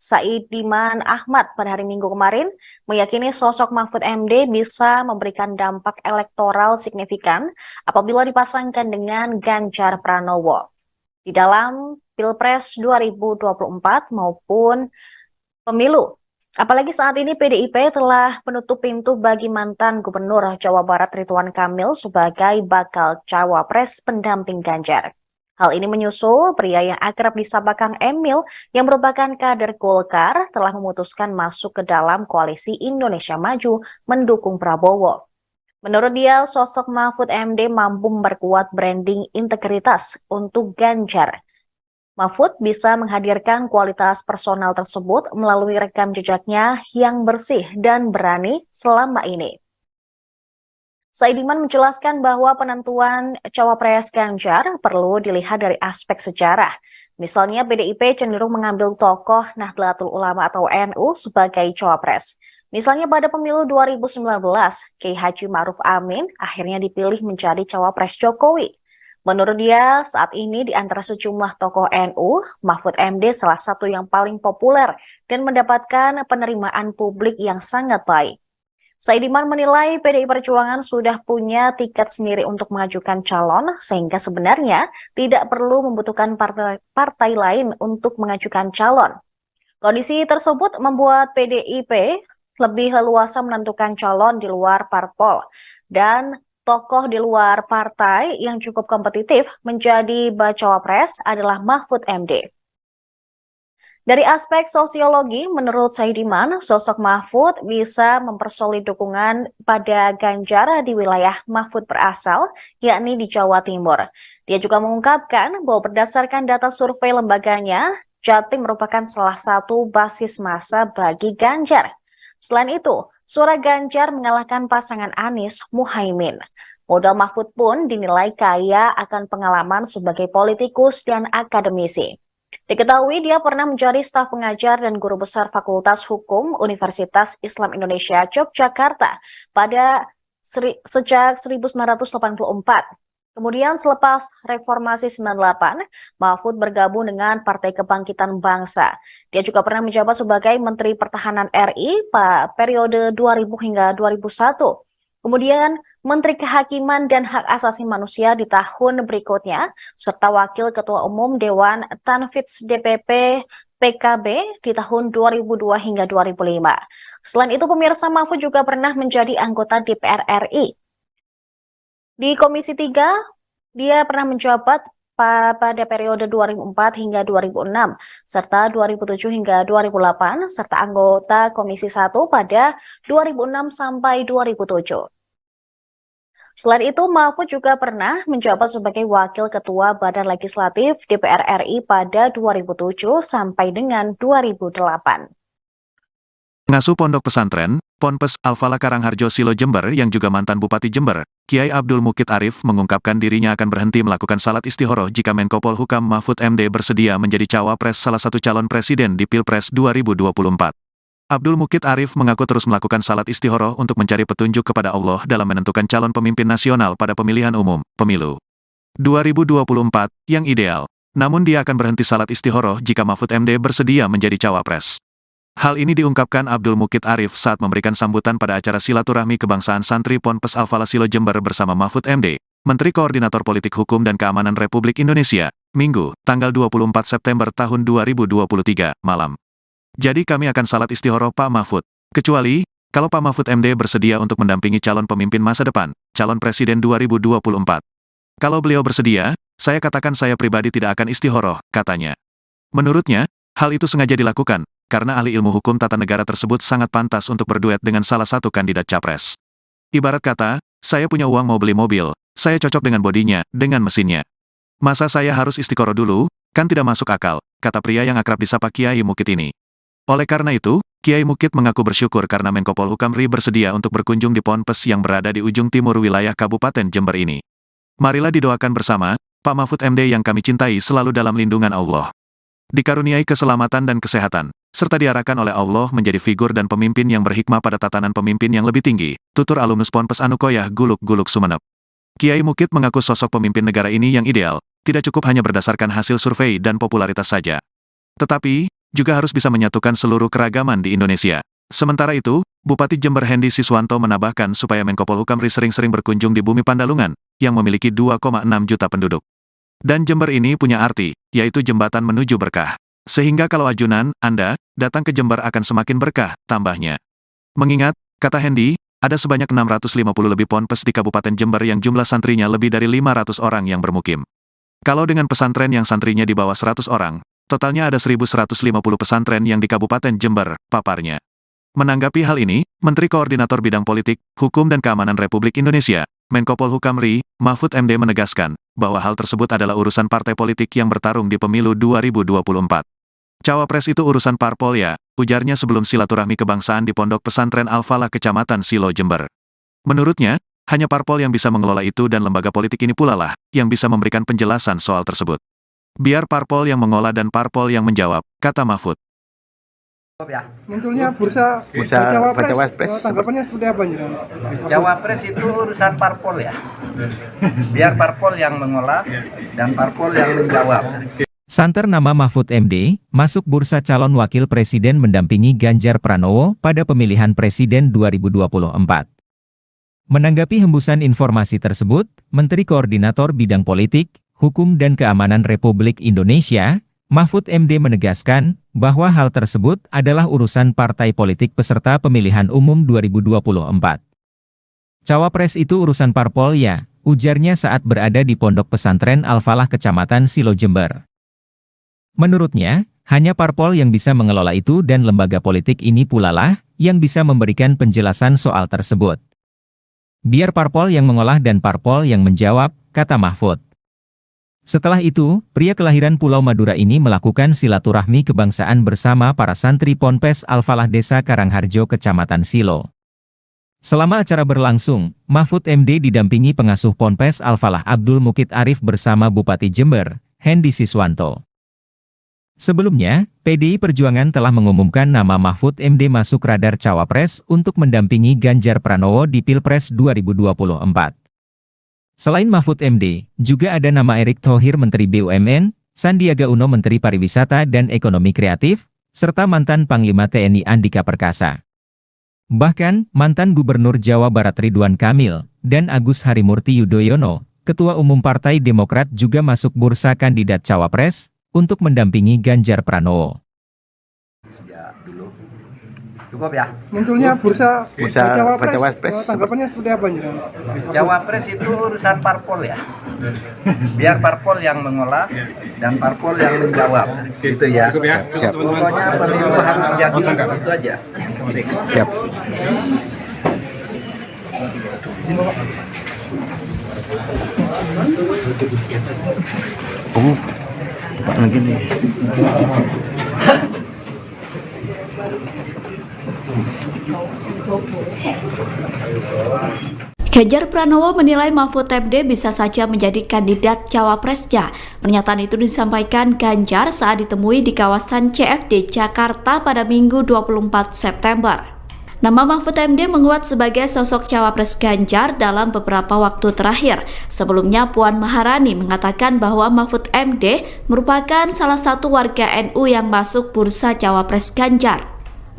Saidiman Ahmad pada hari Minggu kemarin meyakini sosok Mahfud MD bisa memberikan dampak elektoral signifikan apabila dipasangkan dengan Ganjar Pranowo di dalam Pilpres 2024 maupun pemilu. Apalagi saat ini PDIP telah menutup pintu bagi mantan Gubernur Jawa Barat Ridwan Kamil sebagai bakal cawapres pendamping Ganjar. Hal ini menyusul pria yang akrab disapa Kang Emil yang merupakan kader Golkar telah memutuskan masuk ke dalam koalisi Indonesia Maju mendukung Prabowo. Menurut dia, sosok Mahfud MD mampu memperkuat branding integritas untuk Ganjar. Mahfud bisa menghadirkan kualitas personal tersebut melalui rekam jejaknya yang bersih dan berani selama ini. Saidiman menjelaskan bahwa penentuan cawapres Ganjar perlu dilihat dari aspek sejarah. Misalnya PDIP cenderung mengambil tokoh Nahdlatul Ulama atau NU sebagai cawapres. Misalnya pada pemilu 2019, Kiai Haji Ma'ruf Amin akhirnya dipilih menjadi cawapres Jokowi. Menurut dia, saat ini di antara sejumlah tokoh NU, Mahfud MD salah satu yang paling populer dan mendapatkan penerimaan publik yang sangat baik. Saidiman menilai PDI Perjuangan sudah punya tiket sendiri untuk mengajukan calon, sehingga sebenarnya tidak perlu membutuhkan partai lain untuk mengajukan calon. Kondisi tersebut membuat PDIP lebih leluasa menentukan calon di luar parpol, dan tokoh di luar partai yang cukup kompetitif menjadi bacawa pres adalah Mahfud MD. Dari aspek sosiologi, menurut Saidiman, sosok Mahfud bisa mempersolid dukungan pada Ganjar di wilayah Mahfud berasal, yakni di Jawa Timur. Dia juga mengungkapkan bahwa berdasarkan data survei lembaganya, Jatim merupakan salah satu basis massa bagi Ganjar. Selain itu, suara Ganjar mengalahkan pasangan Anies Muhaimin. Modal Mahfud pun dinilai kaya akan pengalaman sebagai politikus dan akademisi. Diketahui dia pernah menjadi staf pengajar dan guru besar Fakultas Hukum Universitas Islam Indonesia Yogyakarta sejak 1984. Kemudian selepas Reformasi 98, Mahfud bergabung dengan Partai Kebangkitan Bangsa. Dia juga pernah menjabat sebagai Menteri Pertahanan RI pada periode 2000 hingga 2001. Kemudian Menteri Kehakiman dan Hak Asasi Manusia di tahun berikutnya, serta Wakil Ketua Umum Dewan Tanfidz DPP PKB di tahun 2002 hingga 2005. Selain itu, pemirsa, Mahfud juga pernah menjadi anggota DPR RI. Di Komisi 3, dia pernah menjabat pada periode 2004 hingga 2006, serta 2007 hingga 2008, serta anggota Komisi 1 pada 2006 sampai 2007. Selain itu, Mahfud juga pernah menjabat sebagai Wakil Ketua Badan Legislatif DPR RI pada 2007 sampai dengan 2008. Pengasuh Pondok Pesantren, Ponpes Al-Falah Karangharjo Silo Jember yang juga mantan Bupati Jember, Kiai Abdul Mukid Arif mengungkapkan dirinya akan berhenti melakukan salat istihoroh jika Menko Polhukam Mahfud MD bersedia menjadi cawapres salah satu calon presiden di Pilpres 2024. Abdul Mukid Arif mengaku terus melakukan salat istihoroh untuk mencari petunjuk kepada Allah dalam menentukan calon pemimpin nasional pada pemilihan umum, pemilu 2024, yang ideal. Namun dia akan berhenti salat istihoroh jika Mahfud MD bersedia menjadi cawapres. Hal ini diungkapkan Abdul Mukid Arif saat memberikan sambutan pada acara silaturahmi kebangsaan santri Ponpes Al-Falah Silo Jember bersama Mahfud MD, Menteri Koordinator Politik Hukum dan Keamanan Republik Indonesia, Minggu, tanggal 24 September tahun 2023, malam. Jadi kami akan salat istihoroh Pak Mahfud. Kecuali, kalau Pak Mahfud MD bersedia untuk mendampingi calon pemimpin masa depan, calon presiden 2024. Kalau beliau bersedia, saya katakan saya pribadi tidak akan istihoroh, katanya. Menurutnya, hal itu sengaja dilakukan, karena ahli ilmu hukum tata negara tersebut sangat pantas untuk berduet dengan salah satu kandidat capres. Ibarat kata, saya punya uang mau beli mobil, saya cocok dengan bodinya, dengan mesinnya. Masa saya harus istiqoroh dulu, kan tidak masuk akal, kata pria yang akrab disapa Kiai Mukid ini. Oleh karena itu, Kiai Mukit mengaku bersyukur karena Menko Polhukam RI bersedia untuk berkunjung di Ponpes yang berada di ujung timur wilayah Kabupaten Jember ini. Marilah didoakan bersama, Pak Mahfud MD yang kami cintai selalu dalam lindungan Allah. Dikaruniai keselamatan dan kesehatan, serta diarahkan oleh Allah menjadi figur dan pemimpin yang berhikmah pada tatanan pemimpin yang lebih tinggi, tutur alumnus Ponpes Anukoyah Guluk-Guluk Sumeneb. Kiai Mukit mengaku sosok pemimpin negara ini yang ideal, tidak cukup hanya berdasarkan hasil survei dan popularitas saja. Tetapi, juga harus bisa menyatukan seluruh keragaman di Indonesia. Sementara itu, Bupati Jember Hendy Siswanto menambahkan supaya Menko Polhukam RI sering-sering berkunjung di bumi Pandalungan, yang memiliki 2,6 juta penduduk. Dan Jember ini punya arti, yaitu jembatan menuju berkah. Sehingga kalau ajunan, Anda, datang ke Jember akan semakin berkah, tambahnya. Mengingat, kata Hendy, ada sebanyak 650 lebih ponpes di Kabupaten Jember yang jumlah santrinya lebih dari 500 orang yang bermukim. Kalau dengan pesantren yang santrinya di bawah 100 orang, totalnya ada 1.150 pesantren yang di Kabupaten Jember, paparnya. Menanggapi hal ini, Menteri Koordinator Bidang Politik, Hukum dan Keamanan Republik Indonesia, Menko Polhukam RI, Mahfud MD menegaskan, bahwa hal tersebut adalah urusan partai politik yang bertarung di pemilu 2024. Cawapres itu urusan parpol ya, ujarnya sebelum silaturahmi kebangsaan di Pondok Pesantren Al-Falah Kecamatan Silo Jember. Menurutnya, hanya parpol yang bisa mengelola itu dan lembaga politik ini pula lah, yang bisa memberikan penjelasan soal tersebut. Biar parpol yang mengolah dan parpol yang menjawab, kata Mahfud. Munculnya bursa Cawapres, tanggapannya seperti apa nih? Cawapres itu urusan parpol ya. Biar parpol yang mengolah dan parpol yang menjawab. Santer nama Mahfud MD, masuk bursa calon wakil presiden mendampingi Ganjar Pranowo pada pemilihan presiden 2024. Menanggapi hembusan informasi tersebut, Menteri Koordinator Bidang Politik, Hukum dan Keamanan Republik Indonesia, Mahfud MD menegaskan bahwa hal tersebut adalah urusan partai politik peserta pemilihan umum 2024. Cawapres itu urusan parpol ya, ujarnya saat berada di Pondok Pesantren Al-Falah Kecamatan Silo Jember. Menurutnya, hanya parpol yang bisa mengelola itu dan lembaga politik ini pula lah yang bisa memberikan penjelasan soal tersebut. Biar parpol yang mengolah dan parpol yang menjawab, kata Mahfud. Setelah itu, pria kelahiran Pulau Madura ini melakukan silaturahmi kebangsaan bersama para santri Ponpes Al-Falah Desa Karangharjo Kecamatan Silo. Selama acara berlangsung, Mahfud MD didampingi pengasuh Ponpes Al-Falah Abdul Mukit Arif bersama Bupati Jember, Hendy Siswanto. Sebelumnya, PDI Perjuangan telah mengumumkan nama Mahfud MD masuk radar Cawapres untuk mendampingi Ganjar Pranowo di Pilpres 2024. Selain Mahfud MD, juga ada nama Erick Thohir Menteri BUMN, Sandiaga Uno Menteri Pariwisata dan Ekonomi Kreatif, serta mantan Panglima TNI Andika Perkasa. Bahkan, mantan Gubernur Jawa Barat Ridwan Kamil, dan Agus Harimurti Yudhoyono, Ketua Umum Partai Demokrat juga masuk bursa kandidat Cawapres, untuk mendampingi Ganjar Pranowo. Cukup ya. Munculnya bursa Cawapres, tanggapannya seperti apa nih? Cawapres itu urusan parpol ya. Biar parpol yang mengolah dan parpol yang menjawab. Gitu ya. Siap. Pokoknya pemilu harus jadi itu aja. Siap. Pak begini. Ganjar Pranowo menilai Mahfud MD bisa saja menjadi kandidat cawapresnya. Pernyataan itu disampaikan Ganjar saat ditemui di kawasan CFD Jakarta pada Minggu 24 September. Nama Mahfud MD menguat sebagai sosok cawapres Ganjar dalam beberapa waktu terakhir. Sebelumnya Puan Maharani mengatakan bahwa Mahfud MD merupakan salah satu warga NU yang masuk bursa cawapres Ganjar.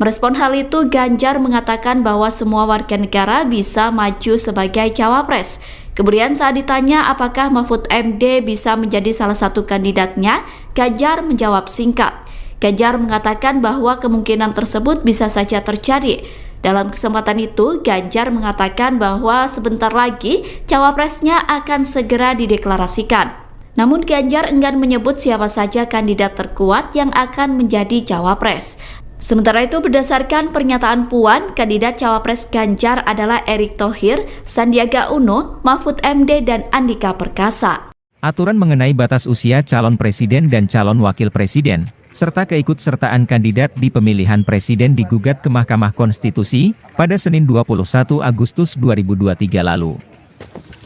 Merespon hal itu, Ganjar mengatakan bahwa semua warga negara bisa maju sebagai cawapres. Kemudian saat ditanya apakah Mahfud MD bisa menjadi salah satu kandidatnya, Ganjar menjawab singkat. Ganjar mengatakan bahwa kemungkinan tersebut bisa saja terjadi. Dalam kesempatan itu, Ganjar mengatakan bahwa sebentar lagi cawapresnya akan segera dideklarasikan. Namun Ganjar enggan menyebut siapa saja kandidat terkuat yang akan menjadi cawapres. Sementara itu, berdasarkan pernyataan Puan, kandidat cawapres Ganjar adalah Erick Thohir, Sandiaga Uno, Mahfud MD, dan Andika Perkasa. Aturan mengenai batas usia calon presiden dan calon wakil presiden serta keikutsertaan kandidat di pemilihan presiden digugat ke Mahkamah Konstitusi pada Senin 21 Agustus 2023 lalu.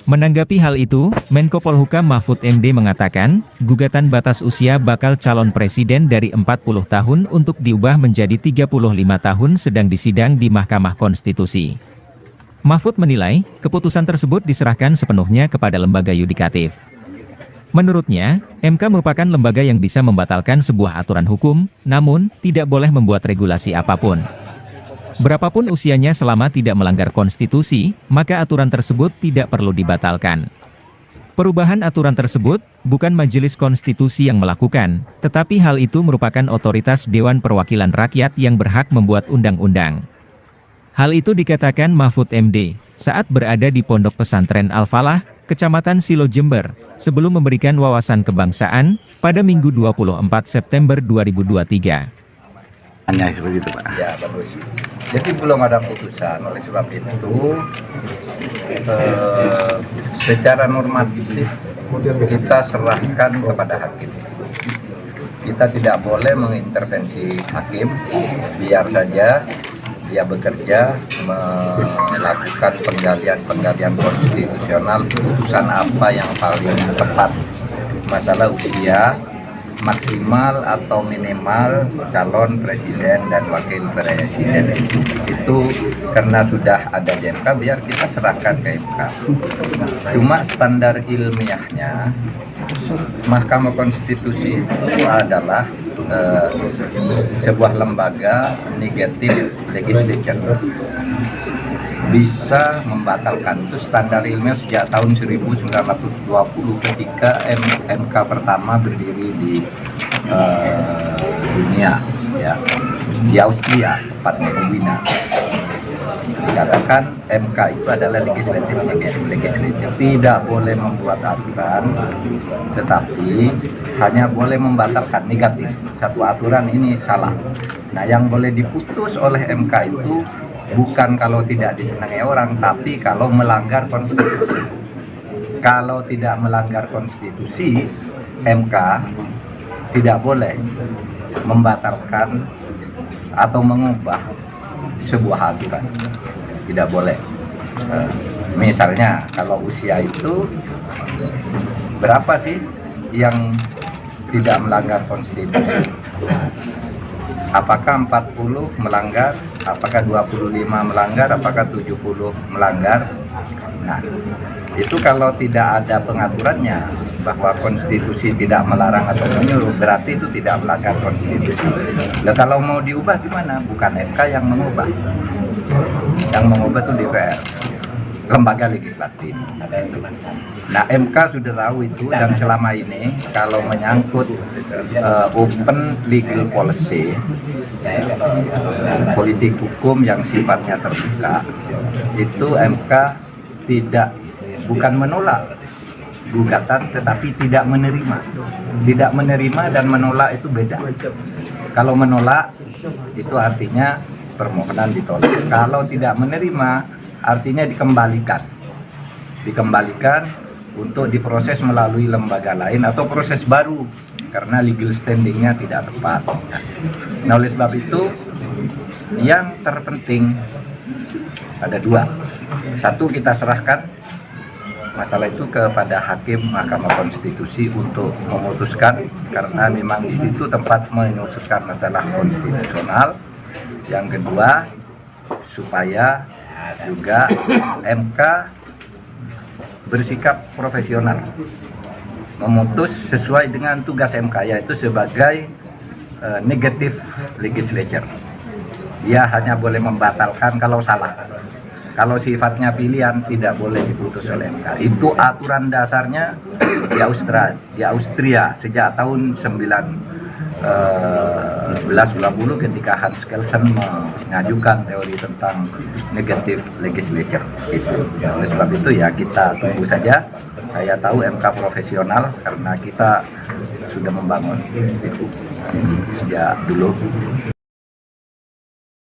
Menanggapi hal itu, Menko Polhukam Mahfud MD mengatakan, gugatan batas usia bakal calon presiden dari 40 tahun untuk diubah menjadi 35 tahun sedang disidang di Mahkamah Konstitusi. Mahfud menilai, keputusan tersebut diserahkan sepenuhnya kepada lembaga yudikatif. Menurutnya, MK merupakan lembaga yang bisa membatalkan sebuah aturan hukum, namun tidak boleh membuat regulasi apapun. Berapapun usianya selama tidak melanggar konstitusi, maka aturan tersebut tidak perlu dibatalkan. Perubahan aturan tersebut bukan Majelis Konstitusi yang melakukan, tetapi hal itu merupakan otoritas Dewan Perwakilan Rakyat yang berhak membuat undang-undang. Hal itu dikatakan Mahfud MD saat berada di Pondok Pesantren Al-Falah, Kecamatan Silo Jember, sebelum memberikan wawasan kebangsaan pada Minggu 24 September 2023. Hanya seperti itu, Pak. Ya, bagus. Jadi belum ada putusan, oleh sebab itu secara normatif kita serahkan kepada hakim. Kita tidak boleh mengintervensi hakim, biar saja dia bekerja melakukan penggalian konstitusional, putusan apa yang paling tepat. Masalah usia maksimal atau minimal calon presiden dan wakil presiden itu karena sudah ada di MK, biar kita serahkan ke MK. Cuma standar ilmiahnya Mahkamah Konstitusi itu adalah sebuah lembaga negatif legislature, bisa membatalkan. Itu standar ilmiah sejak tahun 1920 ketika MK pertama berdiri di dunia, ya, di Austria, tepatnya di Wina. Dikatakan MK itu adalah legislatif, tidak boleh membuat aturan, tetapi hanya boleh membatalkan negatif. Satu aturan ini salah. Nah, yang boleh diputus oleh MK itu bukan kalau tidak disenangi orang, tapi kalau melanggar konstitusi. Kalau tidak melanggar konstitusi, MK tidak boleh membatalkan atau mengubah sebuah aturan. Tidak boleh. Misalnya kalau usia itu berapa sih yang tidak melanggar konstitusi? Apakah 40 melanggar? Apakah 25 melanggar? Apakah 70 melanggar? Nah, itu kalau tidak ada pengaturannya bahwa konstitusi tidak melarang atau menyuruh, berarti itu tidak melanggar konstitusi. Nah, kalau mau diubah gimana? Bukan MK yang mengubah. Yang mengubah itu DPR, lembaga legislatif. Nah, MK sudah tahu itu, dan selama ini kalau menyangkut open legal policy, politik hukum yang sifatnya terbuka, itu MK bukan menolak gugatan, tetapi tidak menerima. Tidak menerima dan menolak itu beda. Kalau menolak itu artinya permohonan ditolak. Kalau tidak menerima artinya dikembalikan untuk diproses melalui lembaga lain atau proses baru karena legal standingnya tidak tepat. Nah, oleh sebab itu yang terpenting ada dua. Satu, kita serahkan masalah itu kepada hakim Mahkamah Konstitusi untuk memutuskan, karena memang di situ tempat memutuskan masalah konstitusional. Yang kedua, supaya juga MK bersikap profesional, memutus sesuai dengan tugas MK, yaitu sebagai negative legislature. Dia hanya boleh membatalkan kalau salah. Kalau sifatnya pilihan tidak boleh diputus oleh MK. Itu aturan dasarnya di Austria sejak tahun 1920 ketika Hans Kelsen mengajukan teori tentang negative legislature. Oleh sebab itu ya kita tunggu saja. Saya tahu MK profesional karena kita sudah membangun itu sejak dulu.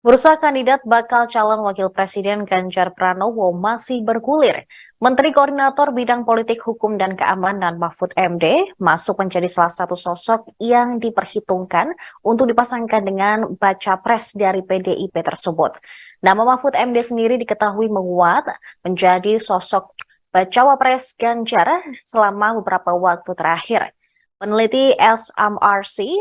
Bursa kandidat bakal calon wakil presiden Ganjar Pranowo masih bergulir. Menteri Koordinator Bidang Politik Hukum dan Keamanan Mahfud MD masuk menjadi salah satu sosok yang diperhitungkan untuk dipasangkan dengan baca pres dari PDIP tersebut. Nama Mahfud MD sendiri diketahui menguat menjadi sosok bacawa pres Ganjar selama beberapa waktu terakhir. Peneliti SMRC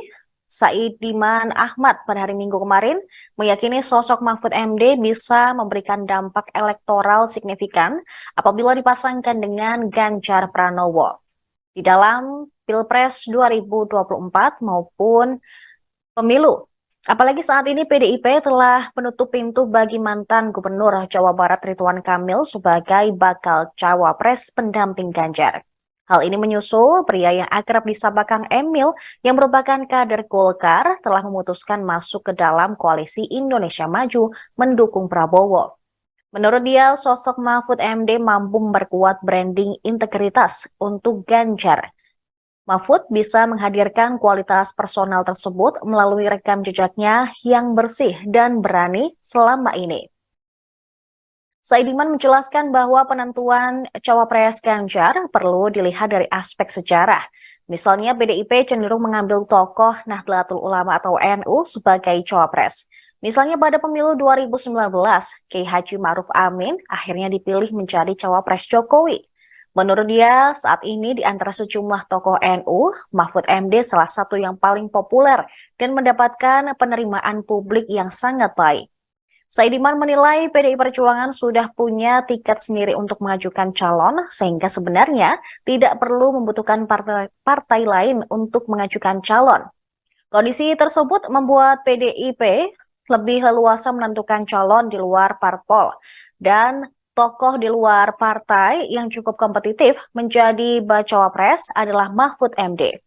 Saidiman Ahmad pada hari Minggu kemarin meyakini sosok Mahfud MD bisa memberikan dampak elektoral signifikan apabila dipasangkan dengan Ganjar Pranowo di dalam Pilpres 2024 maupun pemilu. Apalagi saat ini PDIP telah menutup pintu bagi mantan Gubernur Jawa Barat Ridwan Kamil sebagai bakal cawapres pendamping Ganjar. Hal ini menyusul pria yang akrab disapa Kang Emil yang merupakan kader Golkar telah memutuskan masuk ke dalam koalisi Indonesia Maju mendukung Prabowo. Menurut dia, sosok Mahfud MD mampu memperkuat branding integritas untuk Ganjar. Mahfud bisa menghadirkan kualitas personal tersebut melalui rekam jejaknya yang bersih dan berani selama ini. Saidiman menjelaskan bahwa penentuan cawapres Ganjar perlu dilihat dari aspek sejarah. Misalnya PDIP cenderung mengambil tokoh Nahdlatul Ulama atau NU sebagai cawapres. Misalnya pada pemilu 2019, Kiai Haji Ma'ruf Amin akhirnya dipilih menjadi cawapres Jokowi. Menurut dia, saat ini di antara sejumlah tokoh NU, Mahfud MD salah satu yang paling populer dan mendapatkan penerimaan publik yang sangat baik. Saidiman menilai PDI Perjuangan sudah punya tiket sendiri untuk mengajukan calon, sehingga sebenarnya tidak perlu membutuhkan partai lain untuk mengajukan calon. Kondisi tersebut membuat PDIP lebih leluasa menentukan calon di luar parpol, dan tokoh di luar partai yang cukup kompetitif menjadi bacawa pres adalah Mahfud MD.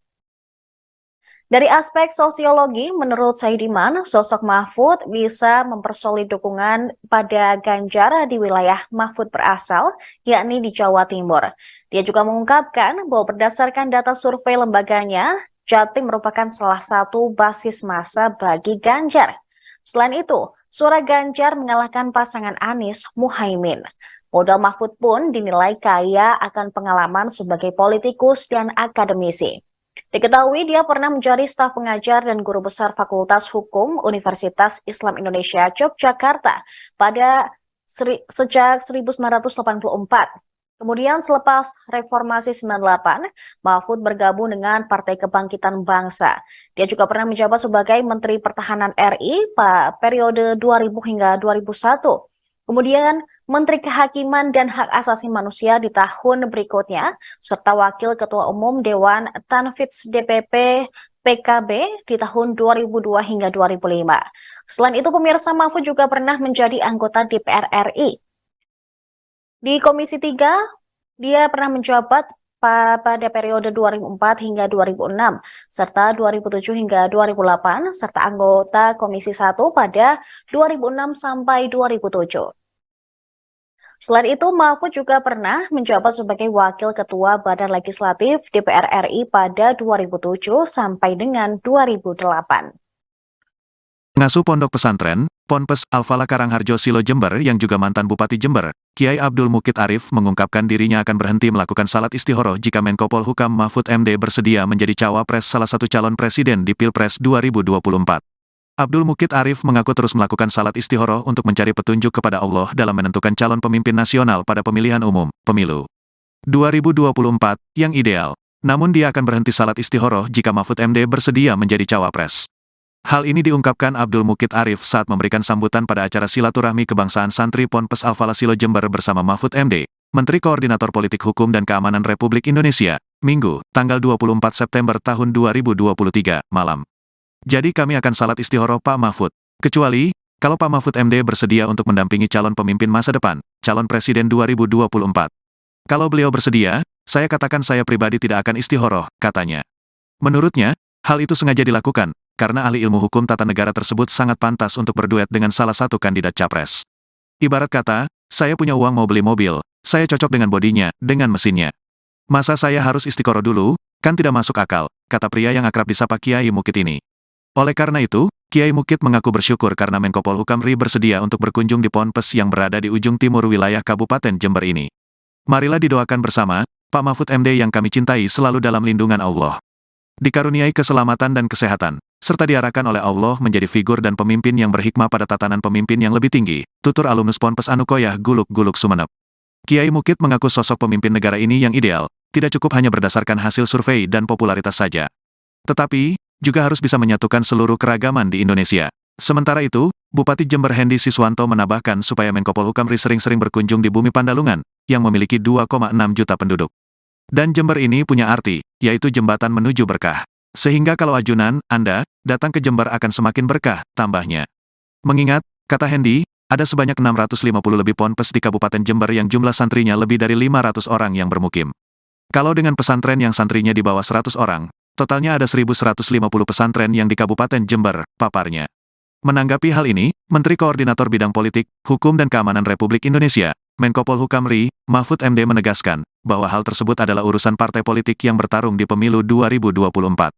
Dari aspek sosiologi, menurut Saidiman, sosok Mahfud bisa mempersolid dukungan pada Ganjar di wilayah Mahfud berasal, yakni di Jawa Timur. Dia juga mengungkapkan bahwa berdasarkan data survei lembaganya, Jatim merupakan salah satu basis massa bagi Ganjar. Selain itu, suara Ganjar mengalahkan pasangan Anies Muhaimin. Modal Mahfud pun dinilai kaya akan pengalaman sebagai politikus dan akademisi. Diketahui dia pernah menjadi staf pengajar dan guru besar Fakultas Hukum Universitas Islam Indonesia Yogyakarta sejak 1984. Kemudian selepas Reformasi 98, Mahfud bergabung dengan Partai Kebangkitan Bangsa. Dia juga pernah menjabat sebagai Menteri Pertahanan RI pada periode 2000 hingga 2001. Kemudian Menteri Kehakiman dan Hak Asasi Manusia di tahun berikutnya, serta Wakil Ketua Umum Dewan Tanfidz DPP PKB di tahun 2002 hingga 2005. Selain itu, pemirsa, Mahfud juga pernah menjadi anggota DPR RI. Di Komisi 3, dia pernah menjabat pada periode 2004 hingga 2006, serta 2007 hingga 2008, serta anggota Komisi 1 pada 2006 sampai 2007. Selain itu, Mahfud juga pernah menjabat sebagai Wakil Ketua Badan Legislatif DPR RI pada 2007 sampai dengan 2008. Pengasuh Pondok Pesantren, Ponpes Al-Falah Karangharjo Silo Jember yang juga mantan Bupati Jember, Kiai Abdul Mukid Arif mengungkapkan dirinya akan berhenti melakukan salat istihoroh jika Menko Polhukam Mahfud MD bersedia menjadi cawapres salah satu calon presiden di Pilpres 2024. Abdul Mukid Arif mengaku terus melakukan salat istihoroh untuk mencari petunjuk kepada Allah dalam menentukan calon pemimpin nasional pada pemilihan umum, pemilu 2024, yang ideal. Namun dia akan berhenti salat istihoroh jika Mahfud MD bersedia menjadi cawapres. Hal ini diungkapkan Abdul Mukid Arif saat memberikan sambutan pada acara silaturahmi kebangsaan santri Ponpes Al-Falah Silo Jember bersama Mahfud MD, Menteri Koordinator Politik Hukum dan Keamanan Republik Indonesia, Minggu, tanggal 24 September tahun 2023, malam. Jadi kami akan salat istihoroh Pak Mahfud. Kecuali, kalau Pak Mahfud MD bersedia untuk mendampingi calon pemimpin masa depan, calon presiden 2024. Kalau beliau bersedia, saya katakan saya pribadi tidak akan istihoroh, katanya. Menurutnya, hal itu sengaja dilakukan, karena ahli ilmu hukum tata negara tersebut sangat pantas untuk berduet dengan salah satu kandidat capres. Ibarat kata, saya punya uang mau beli mobil, saya cocok dengan bodinya, dengan mesinnya. Masa saya harus istiqoroh dulu, kan tidak masuk akal, kata pria yang akrab disapa Kiai Mukid ini. Oleh karena itu, Kiai Mukit mengaku bersyukur karena Menko Polhukam RI bersedia untuk berkunjung di Ponpes yang berada di ujung timur wilayah Kabupaten Jember ini. Marilah didoakan bersama, Pak Mahfud MD yang kami cintai selalu dalam lindungan Allah. Dikaruniai keselamatan dan kesehatan, serta diarahkan oleh Allah menjadi figur dan pemimpin yang berhikmah pada tatanan pemimpin yang lebih tinggi, tutur alumnus Ponpes Anukoyah Guluk-Guluk Sumeneb. Kiai Mukit mengaku sosok pemimpin negara ini yang ideal, tidak cukup hanya berdasarkan hasil survei dan popularitas saja. Tetapi, juga harus bisa menyatukan seluruh keragaman di Indonesia. Sementara itu, Bupati Jember Hendy Siswanto menambahkan supaya Menko Polhukam RI sering-sering berkunjung di Bumi Pandalungan, yang memiliki 2,6 juta penduduk. Dan Jember ini punya arti, yaitu jembatan menuju berkah. Sehingga kalau ajunan, Anda, datang ke Jember akan semakin berkah, tambahnya. Mengingat, kata Hendy, ada sebanyak 650 lebih ponpes di Kabupaten Jember yang jumlah santrinya lebih dari 500 orang yang bermukim. Kalau dengan pesantren yang santrinya di bawah 100 orang, totalnya ada 1.150 pesantren yang di Kabupaten Jember, paparnya. Menanggapi hal ini, Menteri Koordinator Bidang Politik, Hukum dan Keamanan Republik Indonesia, Menko Polhukam RI, Mahfud MD menegaskan, bahwa hal tersebut adalah urusan partai politik yang bertarung di pemilu 2024.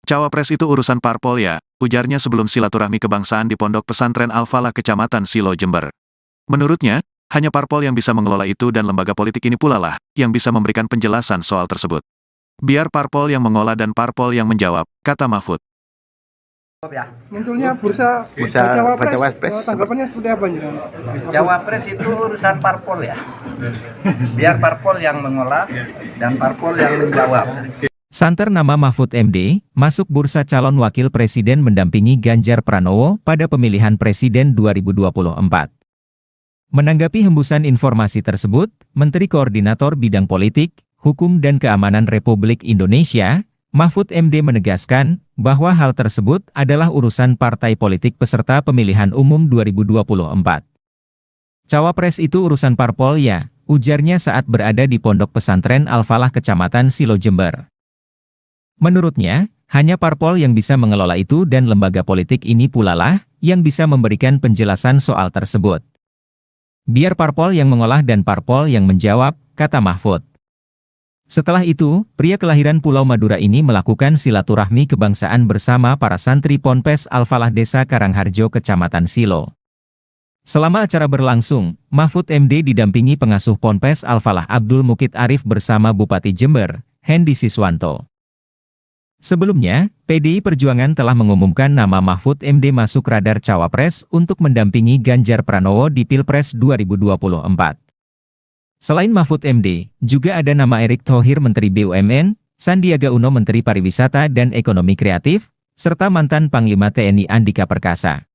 Cawapres itu urusan parpol ya, ujarnya sebelum silaturahmi kebangsaan di Pondok Pesantren Al-Falah Kecamatan Silo Jember. Menurutnya, hanya parpol yang bisa mengelola itu dan lembaga politik ini pula lah, yang bisa memberikan penjelasan soal tersebut. Biar parpol yang mengolah dan parpol yang menjawab, kata Mahfud. Munculnya bursa Cawapres, tanggapannya seperti apa nih? Cawapres itu urusan parpol ya. Biar parpol yang mengolah dan parpol yang menjawab. Santer nama Mahfud MD, masuk bursa calon wakil presiden mendampingi Ganjar Pranowo pada pemilihan presiden 2024. Menanggapi hembusan informasi tersebut, Menteri Koordinator Bidang Politik, Hukum dan Keamanan Republik Indonesia, Mahfud MD menegaskan bahwa hal tersebut adalah urusan partai politik peserta pemilihan umum 2024. Cawapres itu urusan parpol ya, ujarnya saat berada di Pondok Pesantren Al-Falah Kecamatan Silo Jember. Menurutnya, hanya parpol yang bisa mengelola itu dan lembaga politik ini pula lah yang bisa memberikan penjelasan soal tersebut. Biar parpol yang mengolah dan parpol yang menjawab, kata Mahfud. Setelah itu, pria kelahiran Pulau Madura ini melakukan silaturahmi kebangsaan bersama para santri Ponpes Al-Falah Desa Karangharjo Kecamatan Silo. Selama acara berlangsung, Mahfud MD didampingi pengasuh Ponpes Al-Falah Abdul Mukit Arif bersama Bupati Jember, Hendy Siswanto. Sebelumnya, PDI Perjuangan telah mengumumkan nama Mahfud MD masuk radar Cawapres untuk mendampingi Ganjar Pranowo di Pilpres 2024. Selain Mahfud MD, juga ada nama Erick Thohir Menteri BUMN, Sandiaga Uno Menteri Pariwisata dan Ekonomi Kreatif, serta mantan Panglima TNI Andika Perkasa.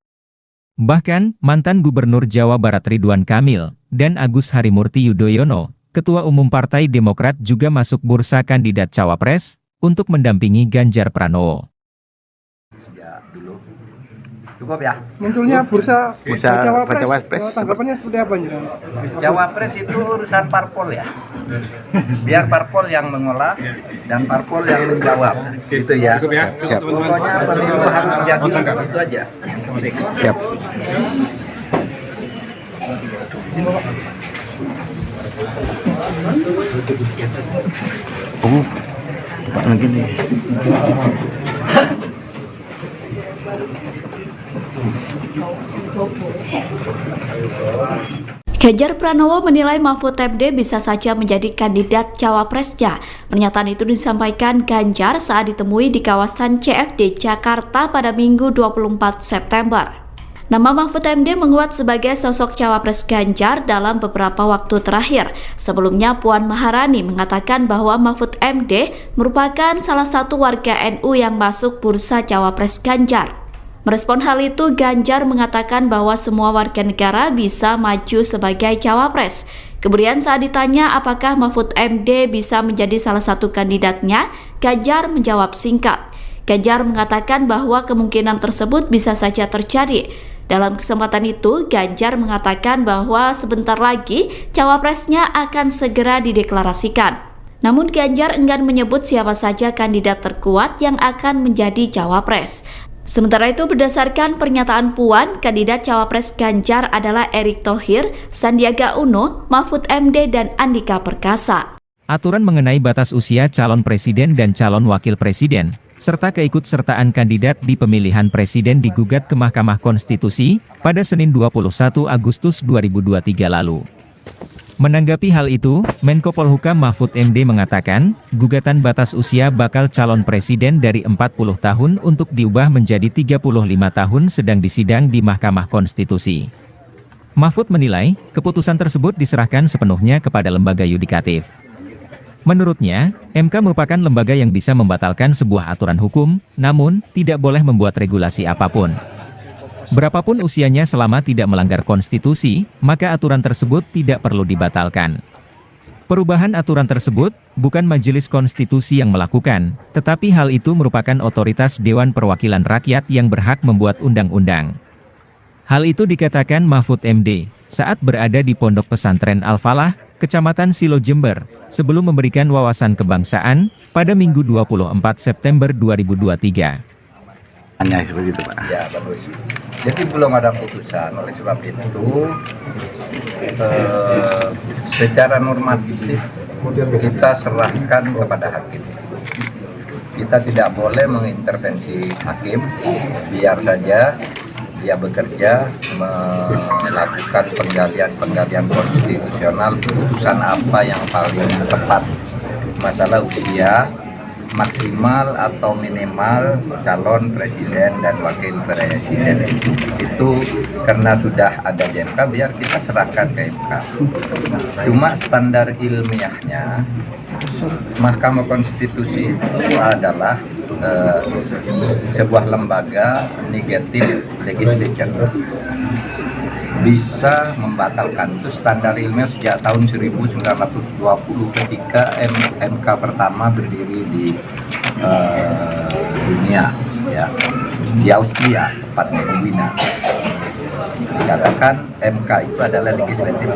Bahkan, mantan Gubernur Jawa Barat Ridwan Kamil, dan Agus Harimurti Yudhoyono, Ketua Umum Partai Demokrat juga masuk bursa kandidat Cawapres, untuk mendampingi Ganjar Pranowo. Cukup ya. Munculnya bursa Cawapres, tanggapannya seperti apa nih? Cawapres itu urusan parpol ya. Biar parpol yang mengolah dan parpol yang menjawab. Gitu ya. Siap. Pokoknya pemilu harus jadi itu aja. Siap. Pak lagi nih. Ganjar Pranowo menilai Mahfud MD bisa saja menjadi kandidat cawapresnya. Pernyataan itu disampaikan Ganjar saat ditemui di kawasan CFD Jakarta pada Minggu 24 September. Nama Mahfud MD menguat sebagai sosok cawapres Ganjar dalam beberapa waktu terakhir. Sebelumnya Puan Maharani mengatakan bahwa Mahfud MD merupakan salah satu warga NU yang masuk bursa cawapres Ganjar. Merespon hal itu, Ganjar mengatakan bahwa semua warga negara bisa maju sebagai cawapres. Kemudian saat ditanya apakah Mahfud MD bisa menjadi salah satu kandidatnya, Ganjar menjawab singkat. Ganjar mengatakan bahwa kemungkinan tersebut bisa saja terjadi. Dalam kesempatan itu, Ganjar mengatakan bahwa sebentar lagi cawapresnya akan segera dideklarasikan. Namun Ganjar enggan menyebut siapa saja kandidat terkuat yang akan menjadi cawapres. Sementara itu, berdasarkan pernyataan Puan, kandidat cawapres Ganjar adalah Erick Thohir, Sandiaga Uno, Mahfud MD, dan Andika Perkasa. Aturan mengenai batas usia calon presiden dan calon wakil presiden, serta keikutsertaan kandidat di pemilihan presiden digugat ke Mahkamah Konstitusi pada Senin 21 Agustus 2023 lalu. Menanggapi hal itu, Menko Polhukam Mahfud MD mengatakan, gugatan batas usia bakal calon presiden dari 40 tahun untuk diubah menjadi 35 tahun sedang disidang di Mahkamah Konstitusi. Mahfud menilai, keputusan tersebut diserahkan sepenuhnya kepada lembaga yudikatif. Menurutnya, MK merupakan lembaga yang bisa membatalkan sebuah aturan hukum, namun tidak boleh membuat regulasi apapun. Berapapun usianya selama tidak melanggar konstitusi, maka aturan tersebut tidak perlu dibatalkan. Perubahan aturan tersebut bukan Majelis Konstitusi yang melakukan, tetapi hal itu merupakan otoritas Dewan Perwakilan Rakyat yang berhak membuat undang-undang. Hal itu dikatakan Mahfud MD saat berada di Pondok Pesantren Al-Falah, Kecamatan Silo Jember, sebelum memberikan wawasan kebangsaan pada Minggu 24 September 2023. Hanya seperti itu, Pak. Ya, bagus. Jadi belum ada putusan, oleh sebab itu secara normatif kita serahkan kepada hakim. Kita tidak boleh mengintervensi hakim, biar saja dia bekerja melakukan penggalian konstitusional, putusan apa yang paling tepat. Masalah usia maksimal atau minimal calon presiden dan wakil presiden itu karena sudah ada di MK, biar kita serahkan ke MK. Cuma standar ilmiahnya Mahkamah Konstitusi itu adalah sebuah lembaga negatif legislature, bisa membatalkan. Itu standar ilmiah sejak tahun 1920 ketika MK pertama berdiri di dunia, ya, di Austria, tepatnya di Wina. Dikatakan MK itu adalah legislatif,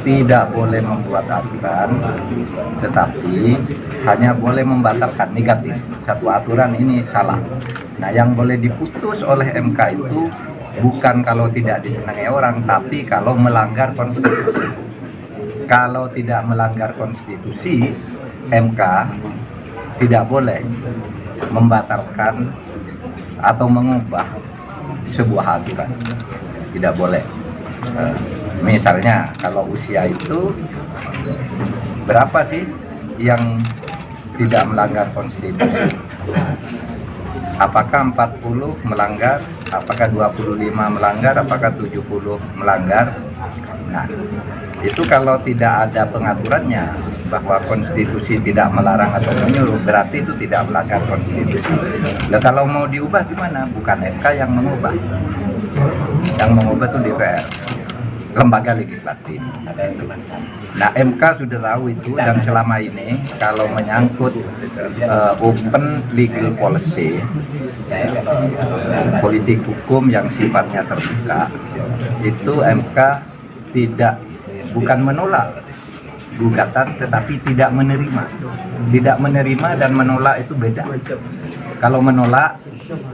tidak boleh membuat aturan, tetapi hanya boleh membatalkan negatif. Satu aturan ini salah. Nah, yang boleh diputus oleh MK itu bukan kalau tidak disenangi orang, tapi kalau melanggar konstitusi. Kalau tidak melanggar konstitusi, MK tidak boleh membatalkan atau mengubah sebuah aturan. Tidak boleh. Misalnya kalau usia itu berapa sih yang tidak melanggar konstitusi? Apakah 40 melanggar? Apakah 25 melanggar? Apakah 70 melanggar? Nah, itu kalau tidak ada pengaturannya bahwa konstitusi tidak melarang atau menyuruh, berarti itu tidak melanggar konstitusi. Nah, kalau mau diubah gimana? Bukan MK yang mengubah. Yang mengubah itu DPR, lembaga legislatif. Nah, MK sudah tahu itu, dan selama ini kalau menyangkut open legal policy, politik hukum yang sifatnya terbuka, itu MK bukan menolak gugatan, tetapi tidak menerima. Tidak menerima dan menolak itu beda. Kalau menolak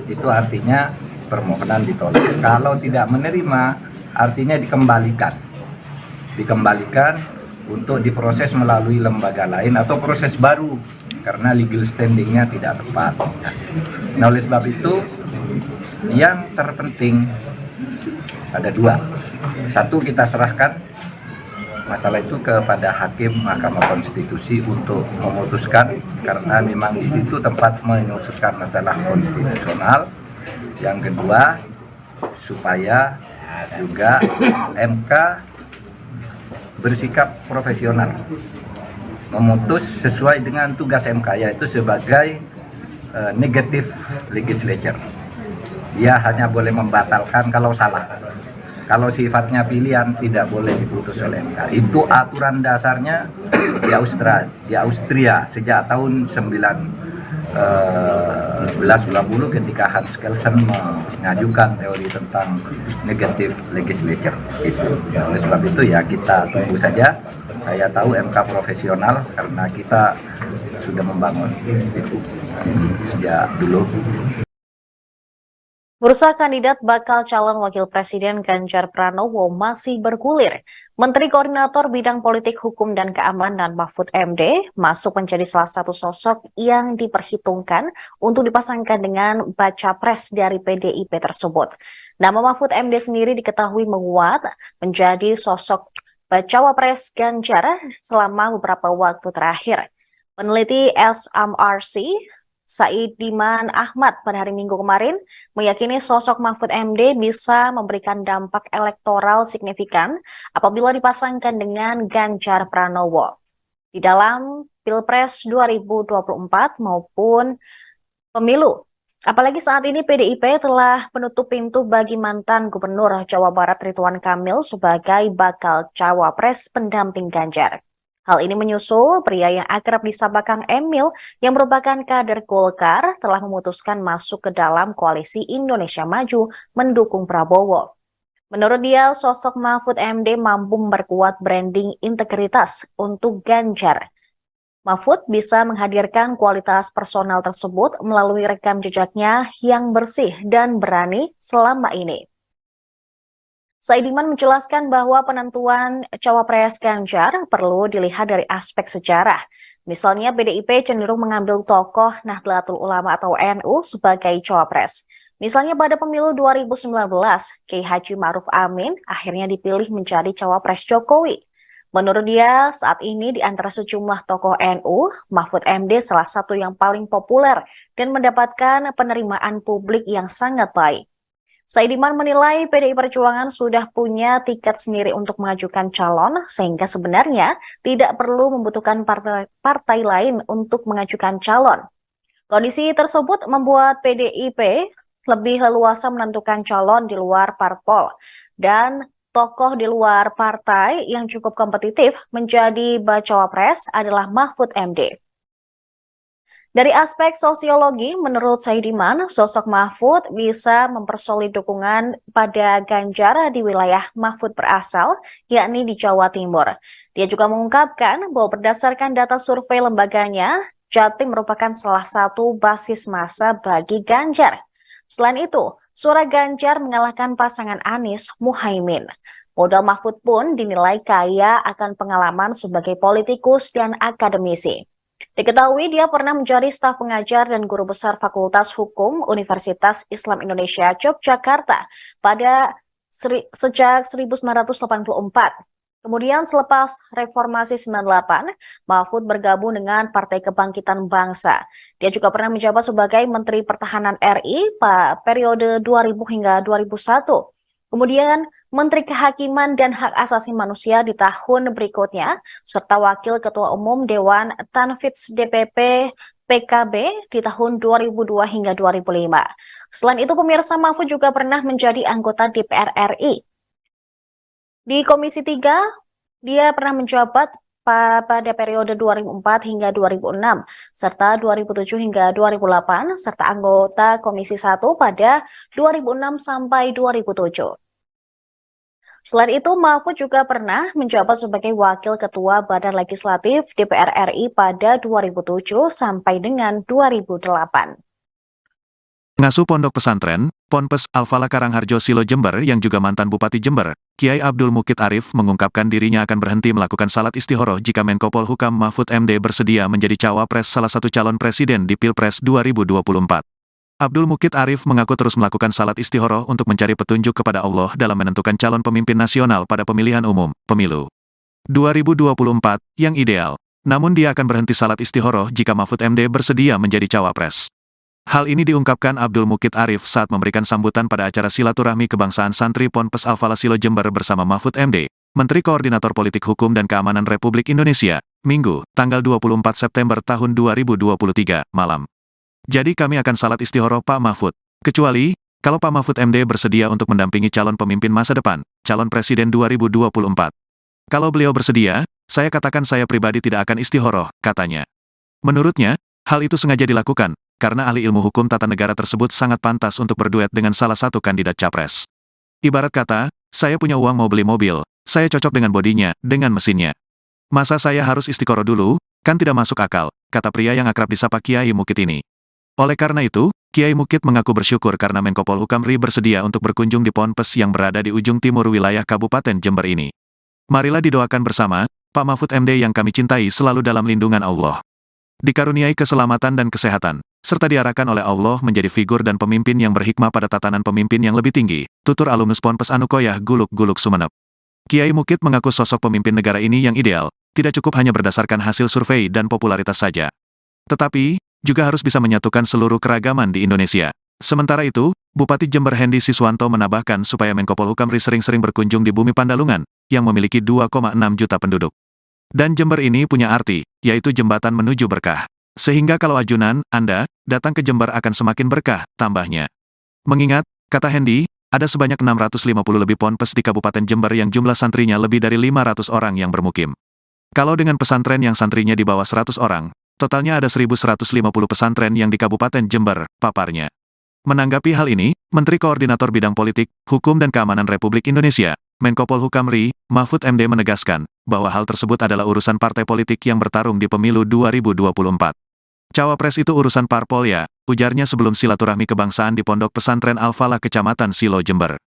itu artinya permohonan ditolak. Kalau tidak menerima artinya dikembalikan untuk diproses melalui lembaga lain atau proses baru karena legal standingnya tidak tepat. Nah, oleh sebab itu yang terpenting ada dua. Satu, kita serahkan masalah itu kepada hakim Mahkamah Konstitusi untuk memutuskan, karena memang di situ tempat menyusun masalah konstitusional. Yang kedua, supaya juga MK bersikap profesional, memutus sesuai dengan tugas MK, yaitu sebagai negative legislature. Dia hanya boleh membatalkan kalau salah. Kalau sifatnya pilihan tidak boleh diputus oleh MK. Itu aturan dasarnya di Austria sejak tahun 1920 ketika Hans Kelsen mengajukan teori tentang negative legislature itu. Oleh sebab itu ya kita tunggu saja. Saya tahu MK profesional karena kita sudah membangun itu sejak dulu. Bursa kandidat bakal calon wakil presiden Ganjar Pranowo masih bergulir. Menteri Koordinator Bidang Politik Hukum dan Keamanan Mahfud MD masuk menjadi salah satu sosok yang diperhitungkan untuk dipasangkan dengan baca pres dari PDIP tersebut. Nama Mahfud MD sendiri diketahui menguat menjadi sosok bacawa pres Ganjar selama beberapa waktu terakhir. Peneliti SMRC Saidiman Ahmad pada hari Minggu kemarin meyakini sosok Mahfud MD bisa memberikan dampak elektoral signifikan apabila dipasangkan dengan Ganjar Pranowo di dalam Pilpres 2024 maupun pemilu. Apalagi saat ini PDIP telah menutup pintu bagi mantan Gubernur Jawa Barat Ridwan Kamil sebagai bakal cawapres pendamping Ganjar. Hal ini menyusul pria yang akrab disapa Kang Emil yang merupakan kader Golkar telah memutuskan masuk ke dalam koalisi Indonesia Maju mendukung Prabowo. Menurut dia, sosok Mahfud MD mampu memperkuat branding integritas untuk Ganjar. Mahfud bisa menghadirkan kualitas personal tersebut melalui rekam jejaknya yang bersih dan berani selama ini. Saidiman menjelaskan bahwa penentuan cawapres Ganjar perlu dilihat dari aspek sejarah. Misalnya PDIP cenderung mengambil tokoh Nahdlatul Ulama atau NU sebagai cawapres. Misalnya pada pemilu 2019, Kiai Haji Ma'ruf Amin akhirnya dipilih menjadi cawapres Jokowi. Menurut dia, saat ini di antara sejumlah tokoh NU, Mahfud MD salah satu yang paling populer dan mendapatkan penerimaan publik yang sangat baik. Saidiman menilai PDI Perjuangan sudah punya tiket sendiri untuk mengajukan calon, sehingga sebenarnya tidak perlu membutuhkan partai lain untuk mengajukan calon. Kondisi tersebut membuat PDIP lebih leluasa menentukan calon di luar parpol, dan tokoh di luar partai yang cukup kompetitif menjadi bacawa pres adalah Mahfud MD. Dari aspek sosiologi, menurut Saidiman, sosok Mahfud bisa mempersolid dukungan pada Ganjar di wilayah Mahfud berasal, yakni di Jawa Timur. Dia juga mengungkapkan bahwa berdasarkan data survei lembaganya, Jatim merupakan salah satu basis massa bagi Ganjar. Selain itu, suara Ganjar mengalahkan pasangan Anies Muhaimin. Modal Mahfud pun dinilai kaya akan pengalaman sebagai politikus dan akademisi. Diketahui dia pernah menjadi staf pengajar dan guru besar Fakultas Hukum Universitas Islam Indonesia Yogyakarta sejak 1984. Kemudian selepas Reformasi 98, Mahfud bergabung dengan Partai Kebangkitan Bangsa. Dia juga pernah menjabat sebagai Menteri Pertahanan RI pada periode 2000 hingga 2001. Kemudian Menteri Kehakiman dan Hak Asasi Manusia di tahun berikutnya, serta Wakil Ketua Umum Dewan Tanfidz DPP PKB di tahun 2002 hingga 2005. Selain itu, pemirsa, Mahfud juga pernah menjadi anggota DPR RI. Di Komisi 3, dia pernah menjabat pada periode 2004 hingga 2006, serta 2007 hingga 2008, serta anggota Komisi 1 pada 2006 sampai 2007. Selain itu, Mahfud juga pernah menjabat sebagai Wakil Ketua Badan Legislatif DPR RI pada 2007 sampai dengan 2008. Ngasuh Pondok Pesantren, Ponpes Al-Falah Karangharjo Silo Jember yang juga mantan Bupati Jember, Kiai Abdul Mukid Arif mengungkapkan dirinya akan berhenti melakukan salat istihoroh jika Menko Polhukam Mahfud MD bersedia menjadi cawapres salah satu calon presiden di Pilpres 2024. Abdul Mukid Arif mengaku terus melakukan salat istihoroh untuk mencari petunjuk kepada Allah dalam menentukan calon pemimpin nasional pada pemilihan umum, pemilu 2024, yang ideal. Namun dia akan berhenti salat istihoroh jika Mahfud MD bersedia menjadi cawapres. Hal ini diungkapkan Abdul Mukid Arif saat memberikan sambutan pada acara silaturahmi kebangsaan santri Ponpes Al-Falah Silo Jember bersama Mahfud MD, Menteri Koordinator Politik Hukum dan Keamanan Republik Indonesia, Minggu, tanggal 24 September tahun 2023, malam. Jadi kami akan salat istihoroh Pak Mahfud. Kecuali, kalau Pak Mahfud MD bersedia untuk mendampingi calon pemimpin masa depan, calon presiden 2024. Kalau beliau bersedia, saya katakan saya pribadi tidak akan istihoroh, katanya. Menurutnya, hal itu sengaja dilakukan, karena ahli ilmu hukum tata negara tersebut sangat pantas untuk berduet dengan salah satu kandidat capres. Ibarat kata, saya punya uang mau beli mobil, saya cocok dengan bodinya, dengan mesinnya. Masa saya harus istiqoroh dulu, kan tidak masuk akal, kata pria yang akrab disapa Kiai Mukid ini. Oleh karena itu, Kiai Mukit mengaku bersyukur karena Menko Polhukam RI bersedia untuk berkunjung di Ponpes yang berada di ujung timur wilayah Kabupaten Jember ini. Marilah didoakan bersama, Pak Mahfud MD yang kami cintai selalu dalam lindungan Allah. Dikaruniai keselamatan dan kesehatan, serta diarahkan oleh Allah menjadi figur dan pemimpin yang berhikmah pada tatanan pemimpin yang lebih tinggi, tutur alumnus Ponpes Anukoyah Guluk-Guluk Sumeneb. Kiai Mukit mengaku sosok pemimpin negara ini yang ideal, tidak cukup hanya berdasarkan hasil survei dan popularitas saja. Tetapi, juga harus bisa menyatukan seluruh keragaman di Indonesia. Sementara itu, Bupati Jember Hendy Siswanto menambahkan supaya Menko Polhukam RI sering-sering berkunjung di Bumi Pandalungan, yang memiliki 2,6 juta penduduk. Dan Jember ini punya arti, yaitu jembatan menuju berkah. Sehingga kalau ajunan, Anda, datang ke Jember akan semakin berkah, tambahnya. Mengingat, kata Hendy, ada sebanyak 650 lebih ponpes di Kabupaten Jember yang jumlah santrinya lebih dari 500 orang yang bermukim. Kalau dengan pesantren yang santrinya di bawah 100 orang, totalnya ada 1.150 pesantren yang di Kabupaten Jember, paparnya. Menanggapi hal ini, Menteri Koordinator Bidang Politik, Hukum dan Keamanan Republik Indonesia, Menko Polhukam RI, Mahfud MD menegaskan, bahwa hal tersebut adalah urusan partai politik yang bertarung di pemilu 2024. Cawapres itu urusan parpol ya, ujarnya sebelum silaturahmi kebangsaan di Pondok Pesantren Al-Falah Kecamatan Silo Jember.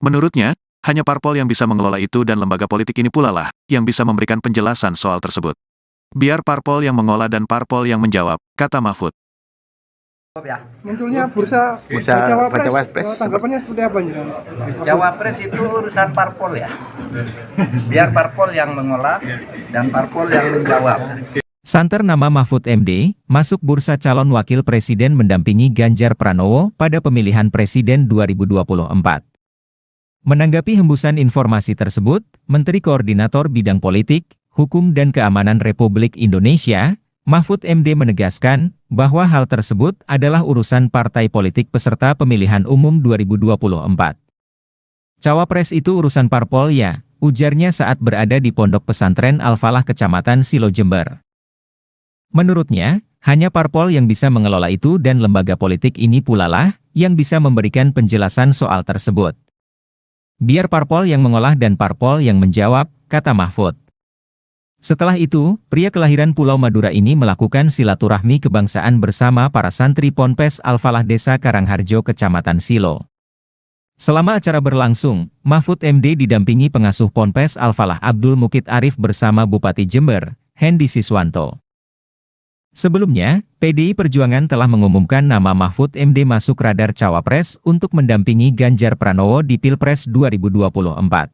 Menurutnya, hanya parpol yang bisa mengelola itu dan lembaga politik ini pula lah, yang bisa memberikan penjelasan soal tersebut. Biar parpol yang mengolah dan parpol yang menjawab, kata Mahfud. Munculnya bursa Cawapres, tanggapannya seperti apa nih? Cawapres itu urusan parpol ya. Biar parpol yang mengolah dan parpol yang menjawab. Santer nama Mahfud MD, masuk bursa calon wakil presiden mendampingi Ganjar Pranowo pada pemilihan presiden 2024. Menanggapi hembusan informasi tersebut, Menteri Koordinator Bidang Politik, Hukum dan Keamanan Republik Indonesia, Mahfud MD menegaskan bahwa hal tersebut adalah urusan partai politik peserta pemilihan umum 2024. Cawapres itu urusan parpol ya, ujarnya saat berada di Pondok Pesantren Al-Falah Kecamatan Silo Jember. Menurutnya, hanya parpol yang bisa mengelola itu dan lembaga politik ini pula lah yang bisa memberikan penjelasan soal tersebut. Biar parpol yang mengolah dan parpol yang menjawab, kata Mahfud. Setelah itu, pria kelahiran Pulau Madura ini melakukan silaturahmi kebangsaan bersama para santri Ponpes Al-Falah Desa Karangharjo Kecamatan Silo. Selama acara berlangsung, Mahfud MD didampingi pengasuh Ponpes Al-Falah Abdul Mukit Arif bersama Bupati Jember, Hendy Siswanto. Sebelumnya, PDI Perjuangan telah mengumumkan nama Mahfud MD masuk radar Cawapres untuk mendampingi Ganjar Pranowo di Pilpres 2024.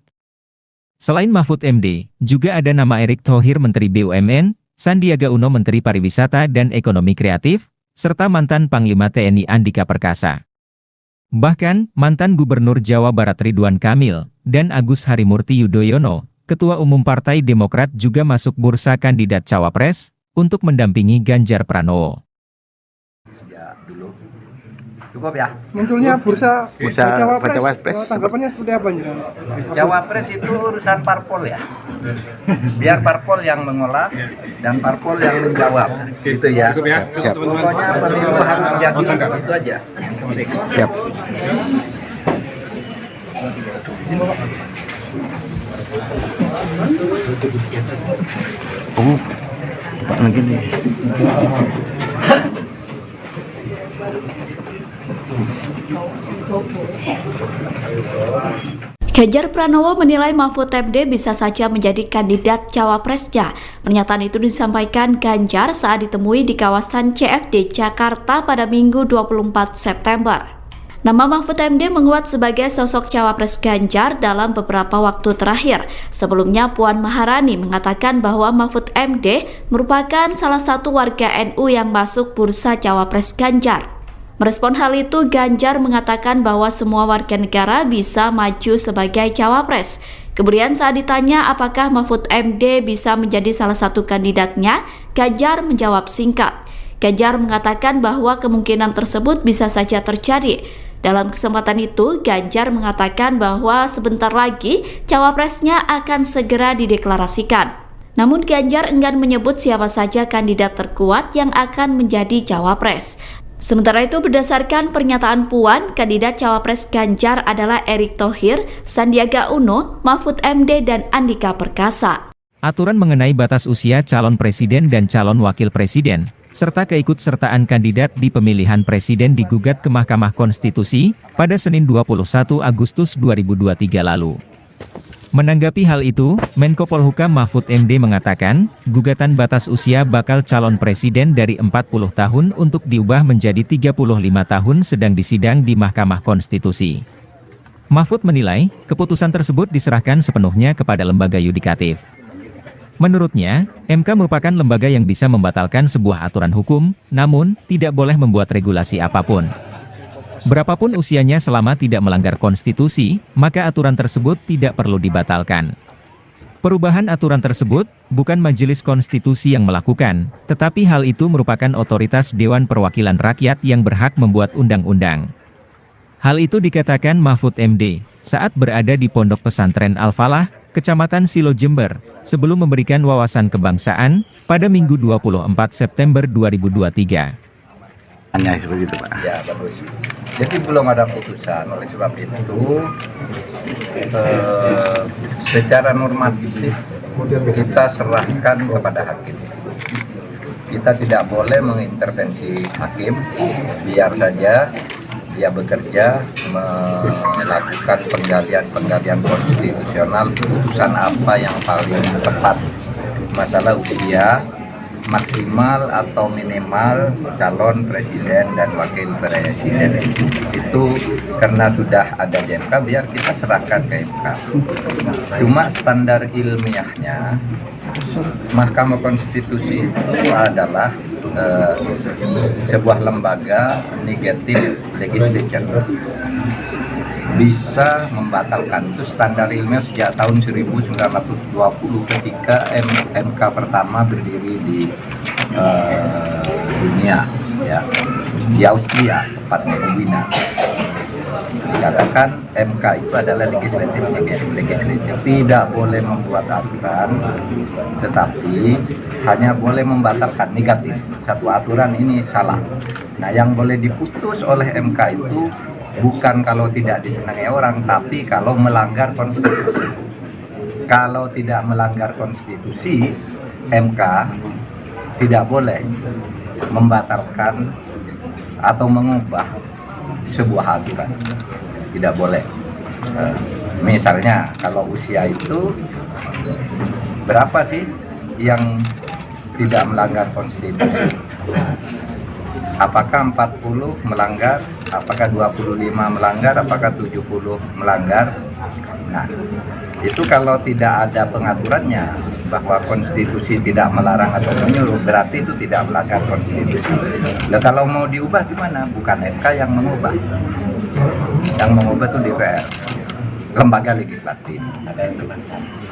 Selain Mahfud MD, juga ada nama Erick Thohir Menteri BUMN, Sandiaga Uno Menteri Pariwisata dan Ekonomi Kreatif, serta mantan Panglima TNI Andika Perkasa. Bahkan, mantan Gubernur Jawa Barat Ridwan Kamil, dan Agus Harimurti Yudhoyono, Ketua Umum Partai Demokrat juga masuk bursa kandidat Cawapres, untuk mendampingi Ganjar Pranowo. Cukup ya. Munculnya bursa Cawapres, tanggapannya seperti apa nih? Cawapres itu urusan parpol ya. Biar parpol yang mengolah dan parpol yang menjawab. Gitu ya. Siap. Pokoknya pemilu harus jadi itu aja. Siap. Oh, Pak lagi nih. Ganjar Pranowo menilai Mahfud MD bisa saja menjadi kandidat cawapresnya. Pernyataan itu disampaikan Ganjar saat ditemui di kawasan CFD Jakarta pada Minggu 24 September. Nama Mahfud MD menguat sebagai sosok cawapres Ganjar dalam beberapa waktu terakhir. Sebelumnya Puan Maharani mengatakan bahwa Mahfud MD merupakan salah satu warga NU yang masuk bursa cawapres Ganjar. Merespon hal itu, Ganjar mengatakan bahwa semua warga negara bisa maju sebagai cawapres. Kemudian saat ditanya apakah Mahfud MD bisa menjadi salah satu kandidatnya, Ganjar menjawab singkat. Ganjar mengatakan bahwa kemungkinan tersebut bisa saja terjadi. Dalam kesempatan itu, Ganjar mengatakan bahwa sebentar lagi cawapresnya akan segera dideklarasikan. Namun Ganjar enggan menyebut siapa saja kandidat terkuat yang akan menjadi cawapres. Sementara itu, berdasarkan pernyataan Puan, kandidat cawapres Ganjar adalah Erick Thohir, Sandiaga Uno, Mahfud MD, dan Andika Perkasa. Aturan mengenai batas usia calon presiden dan calon wakil presiden serta keikutsertaan kandidat di pemilihan presiden digugat ke Mahkamah Konstitusi pada Senin 21 Agustus 2023 lalu. Menanggapi hal itu, Menko Polhukam Mahfud MD mengatakan, gugatan batas usia bakal calon presiden dari 40 tahun untuk diubah menjadi 35 tahun sedang disidang di Mahkamah Konstitusi. Mahfud menilai, keputusan tersebut diserahkan sepenuhnya kepada lembaga yudikatif. Menurutnya, MK merupakan lembaga yang bisa membatalkan sebuah aturan hukum, namun tidak boleh membuat regulasi apapun. Berapapun usianya selama tidak melanggar konstitusi, maka aturan tersebut tidak perlu dibatalkan. Perubahan aturan tersebut bukan Majelis Konstitusi yang melakukan, tetapi hal itu merupakan otoritas Dewan Perwakilan Rakyat yang berhak membuat undang-undang. Hal itu dikatakan Mahfud MD saat berada di Pondok Pesantren Al-Falah, Kecamatan Silo Jember, sebelum memberikan wawasan kebangsaan pada Minggu 24 September 2023. Hanya seperti itu, Pak. Ya, bagus. Jadi belum ada putusan, oleh sebab itu secara normatif kita serahkan kepada hakim. Kita tidak boleh mengintervensi hakim, biar saja dia bekerja melakukan penggalian konstitusional, putusan apa yang paling tepat. Masalah usia maksimal atau minimal calon presiden dan wakil presiden itu karena sudah ada di MK, biar kita serahkan ke MK. Cuma standar ilmiahnya Mahkamah Konstitusi itu adalah sebuah lembaga negatif legislature, bisa membatalkan. Itu standar ilmiah sejak tahun 1920 ketika MK pertama berdiri di dunia, ya, di Austria, tepatnya di Wina. Dikatakan MK itu adalah legislatif, tidak boleh membuat aturan, tetapi hanya boleh membatalkan negatif. Satu aturan ini salah. Nah, yang boleh diputus oleh MK itu bukan kalau tidak disenangi orang, tapi kalau melanggar konstitusi. Kalau tidak melanggar konstitusi, MK tidak boleh membatalkan atau mengubah sebuah aturan. Tidak boleh. Misalnya kalau usia itu berapa sih yang tidak melanggar konstitusi? Apakah 40 melanggar, apakah 25 melanggar, apakah 70 melanggar? Nah, itu kalau tidak ada pengaturannya bahwa konstitusi tidak melarang atau menyuruh, berarti itu tidak melanggar konstitusi. Nah, kalau mau diubah gimana? Bukan MK yang mengubah. Yang mengubah itu DPR, lembaga legislatif.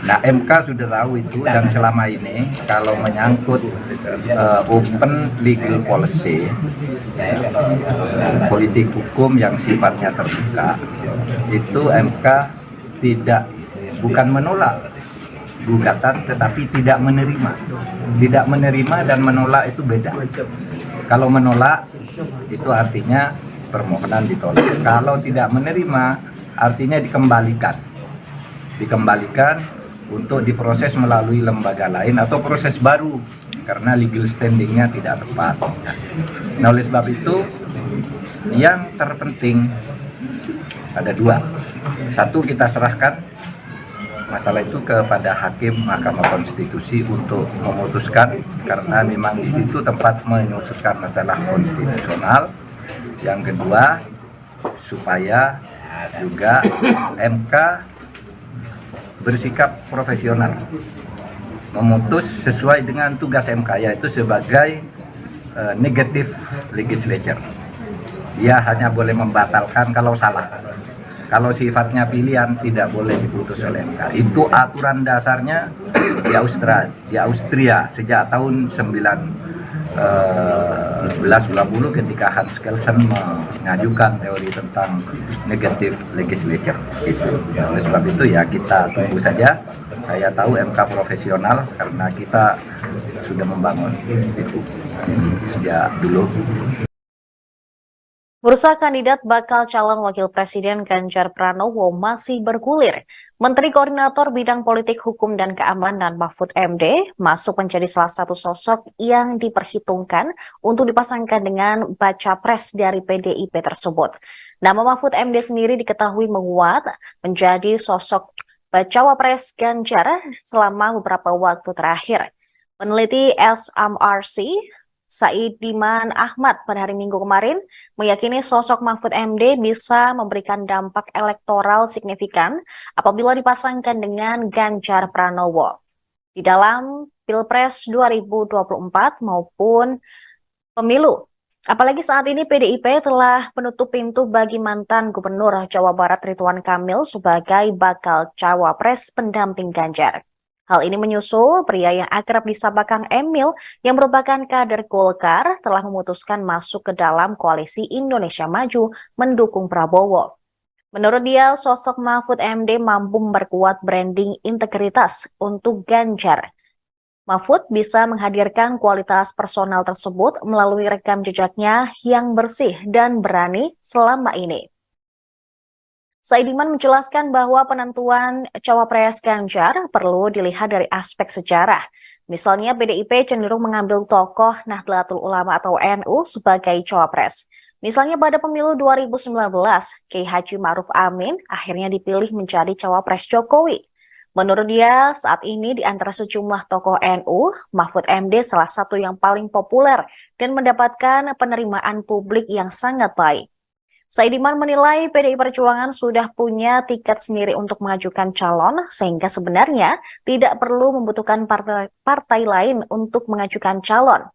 Nah, MK sudah tahu itu, dan selama ini kalau menyangkut open legal policy, politik hukum yang sifatnya terbuka, itu MK bukan menolak gugatan, tetapi tidak menerima. Tidak menerima dan menolak itu beda. Kalau menolak itu artinya permohonan ditolak. Kalau tidak menerima artinya dikembalikan untuk diproses melalui lembaga lain atau proses baru karena legal standingnya tidak tepat. Nah, oleh sebab itu yang terpenting ada dua. Satu, kita serahkan masalah itu kepada hakim Mahkamah Konstitusi untuk memutuskan, karena memang di situ tempat memutuskan masalah konstitusional. Yang kedua, supaya juga MK bersikap profesional, memutus sesuai dengan tugas MK, yaitu sebagai negative legislature. Dia hanya boleh membatalkan kalau salah. Kalau sifatnya pilihan tidak boleh diputus oleh MK. Itu aturan dasarnya di Austria sejak tahun 1920 ketika Hans Kelsen mengajukan teori tentang negative legislature itu. Oleh sebab itu ya kita tunggu saja. Saya tahu MK profesional karena kita sudah membangun itu sejak dulu. Bursa kandidat bakal calon wakil presiden Ganjar Pranowo masih bergulir. Menteri Koordinator Bidang Politik Hukum dan Keamanan Mahfud MD masuk menjadi salah satu sosok yang diperhitungkan untuk dipasangkan dengan baca pres dari PDIP tersebut. Nama Mahfud MD sendiri diketahui menguat menjadi sosok bacawa pres Ganjar selama beberapa waktu terakhir. Peneliti SMRC Saidiman Ahmad pada hari Minggu kemarin meyakini sosok Mahfud MD bisa memberikan dampak elektoral signifikan apabila dipasangkan dengan Ganjar Pranowo di dalam Pilpres 2024 maupun pemilu. Apalagi saat ini PDIP telah menutup pintu bagi mantan Gubernur Jawa Barat Ridwan Kamil sebagai bakal cawapres pendamping Ganjar. Hal ini menyusul pria yang akrab disapa Kang Emil yang merupakan kader Golkar telah memutuskan masuk ke dalam koalisi Indonesia Maju mendukung Prabowo. Menurut dia, sosok Mahfud MD mampu memperkuat branding integritas untuk Ganjar. Mahfud bisa menghadirkan kualitas personal tersebut melalui rekam jejaknya yang bersih dan berani selama ini. Saidiman menjelaskan bahwa penentuan cawapres Ganjar perlu dilihat dari aspek sejarah. Misalnya PDIP cenderung mengambil tokoh Nahdlatul Ulama atau NU sebagai cawapres. Misalnya pada pemilu 2019, Kiai Haji Ma'ruf Amin akhirnya dipilih menjadi cawapres Jokowi. Menurut dia, saat ini di antara sejumlah tokoh NU, Mahfud MD salah satu yang paling populer dan mendapatkan penerimaan publik yang sangat baik. Saidiman menilai PDI Perjuangan sudah punya tiket sendiri untuk mengajukan calon, sehingga sebenarnya tidak perlu membutuhkan partai lain untuk mengajukan calon.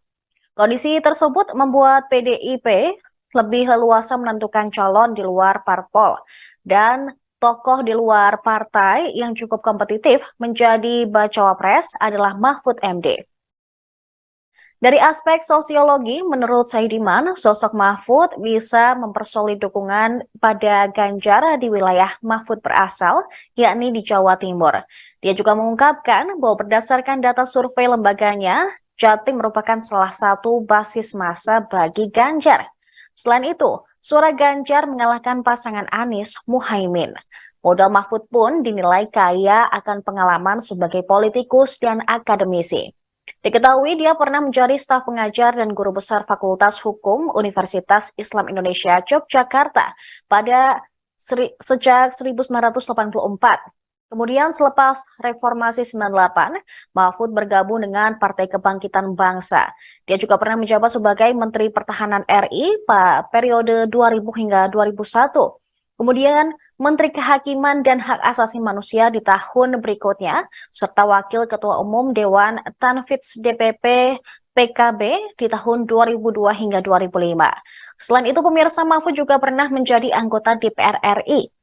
Kondisi tersebut membuat PDIP lebih leluasa menentukan calon di luar parpol, dan tokoh di luar partai yang cukup kompetitif menjadi bacawa pres adalah Mahfud MD. Dari aspek sosiologi, menurut Saidiman, sosok Mahfud bisa mempersolid dukungan pada Ganjar di wilayah Mahfud berasal, yakni di Jawa Timur. Dia juga mengungkapkan bahwa berdasarkan data survei lembaganya, Jatim merupakan salah satu basis massa bagi Ganjar. Selain itu, suara Ganjar mengalahkan pasangan Anies Muhaimin. Modal Mahfud pun dinilai kaya akan pengalaman sebagai politikus dan akademisi. Diketahui dia pernah menjadi staf pengajar dan guru besar Fakultas Hukum Universitas Islam Indonesia Yogyakarta sejak 1984. Kemudian selepas Reformasi 98, Mahfud bergabung dengan Partai Kebangkitan Bangsa. Dia juga pernah menjabat sebagai Menteri Pertahanan RI pada periode 2000 hingga 2001. Kemudian Menteri Kehakiman dan Hak Asasi Manusia di tahun berikutnya, serta Wakil Ketua Umum Dewan Tanfidz DPP PKB di tahun 2002 hingga 2005. Selain itu, pemirsa, Mahfud juga pernah menjadi anggota DPR RI.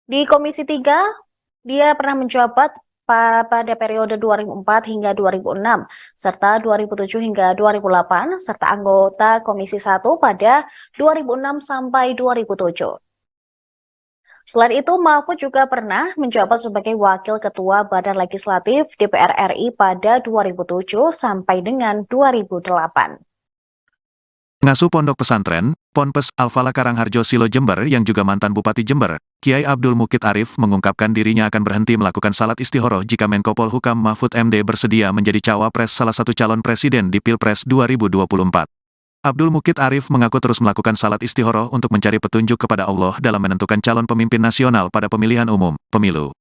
Di Komisi 3, dia pernah menjabat pada periode 2004 hingga 2006, serta 2007 hingga 2008, serta anggota Komisi 1 pada 2006 sampai 2007. Selain itu, Mahfud juga pernah menjabat sebagai Wakil Ketua Badan Legislatif DPR RI pada 2007 sampai dengan 2008. Pengasuh Pondok Pesantren, Ponpes Al-Falah Karangharjo Silo Jember yang juga mantan Bupati Jember, Kiai Abdul Mukid Arif mengungkapkan dirinya akan berhenti melakukan salat istihoroh jika Menko Polhukam Mahfud MD bersedia menjadi cawapres salah satu calon presiden di Pilpres 2024. Abdul Mukid Arif mengaku terus melakukan salat istihoroh untuk mencari petunjuk kepada Allah dalam menentukan calon pemimpin nasional pada pemilihan umum, pemilu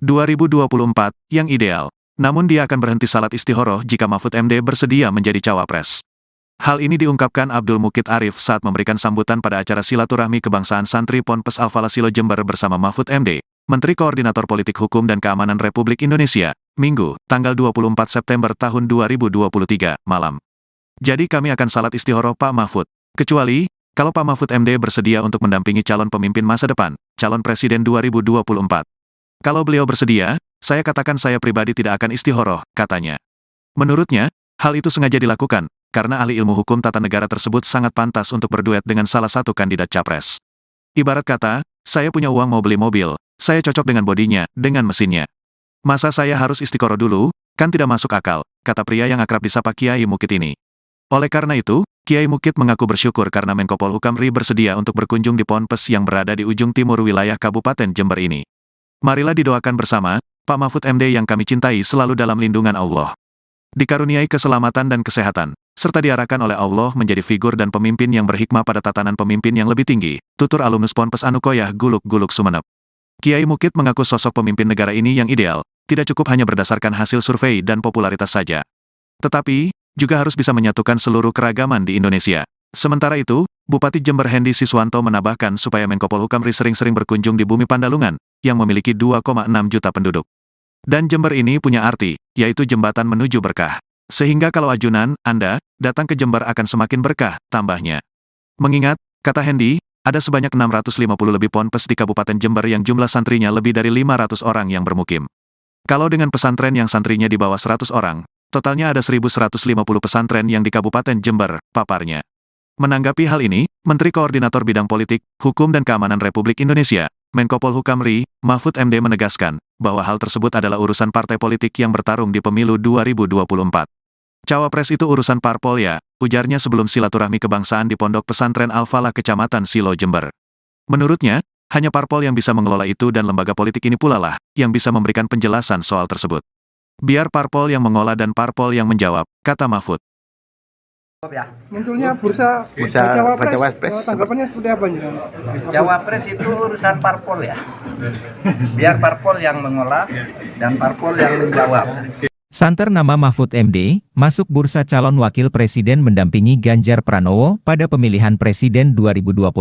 2024, yang ideal. Namun dia akan berhenti salat istihoroh jika Mahfud MD bersedia menjadi cawapres. Hal ini diungkapkan Abdul Mukid Arif saat memberikan sambutan pada acara silaturahmi kebangsaan santri Ponpes Al-Falah Silo Jember bersama Mahfud MD, Menteri Koordinator Politik Hukum dan Keamanan Republik Indonesia, Minggu, tanggal 24 September tahun 2023, malam. Jadi kami akan salat istihoroh Pak Mahfud. Kecuali, kalau Pak Mahfud MD bersedia untuk mendampingi calon pemimpin masa depan, calon presiden 2024. Kalau beliau bersedia, saya katakan saya pribadi tidak akan istihoroh, katanya. Menurutnya, hal itu sengaja dilakukan, karena ahli ilmu hukum tata negara tersebut sangat pantas untuk berduet dengan salah satu kandidat capres. Ibarat kata, saya punya uang mau beli mobil, saya cocok dengan bodinya, dengan mesinnya. Masa saya harus istiqoroh dulu, kan tidak masuk akal, kata pria yang akrab disapa Kiai Mukid ini. Oleh karena itu, Kiai Mukit mengaku bersyukur karena Menko Polhukam RI bersedia untuk berkunjung di Ponpes yang berada di ujung timur wilayah Kabupaten Jember ini. Marilah didoakan bersama, Pak Mahfud MD yang kami cintai selalu dalam lindungan Allah. Dikaruniai keselamatan dan kesehatan, serta diarahkan oleh Allah menjadi figur dan pemimpin yang berhikmah pada tatanan pemimpin yang lebih tinggi, tutur alumnus Ponpes Anukoyah Guluk-Guluk Sumeneb. Kiai Mukit mengaku sosok pemimpin negara ini yang ideal, tidak cukup hanya berdasarkan hasil survei dan popularitas saja. Tetapi, juga harus bisa menyatukan seluruh keragaman di Indonesia. Sementara itu, Bupati Jember Hendy Siswanto menambahkan supaya Menko Polhukam RI sering-sering berkunjung di bumi Pandalungan, yang memiliki 2,6 juta penduduk. Dan Jember ini punya arti, yaitu jembatan menuju berkah. Sehingga kalau ajunan, Anda, datang ke Jember akan semakin berkah, tambahnya. Mengingat, kata Hendy, ada sebanyak 650 lebih ponpes di Kabupaten Jember yang jumlah santrinya lebih dari 500 orang yang bermukim. Kalau dengan pesantren yang santrinya di bawah 100 orang, totalnya ada 1.150 pesantren yang di Kabupaten Jember, paparnya. Menanggapi hal ini, Menteri Koordinator Bidang Politik, Hukum dan Keamanan Republik Indonesia, Menko Polhukam RI, Mahfud MD menegaskan, bahwa hal tersebut adalah urusan partai politik yang bertarung di pemilu 2024. Cawapres itu urusan parpol ya, ujarnya sebelum silaturahmi kebangsaan di Pondok Pesantren Al-Falah Kecamatan Silo Jember. Menurutnya, hanya parpol yang bisa mengelola itu dan lembaga politik ini pula lah, yang bisa memberikan penjelasan soal tersebut. Biar parpol yang mengolah dan parpol yang menjawab, kata Mahfud. Munculnya bursa Cawapres, tanggapannya seperti apa nih? Cawapres itu urusan parpol ya. Biar parpol yang mengolah dan parpol yang menjawab. Santer nama Mahfud MD, masuk bursa calon wakil presiden mendampingi Ganjar Pranowo pada pemilihan presiden 2024.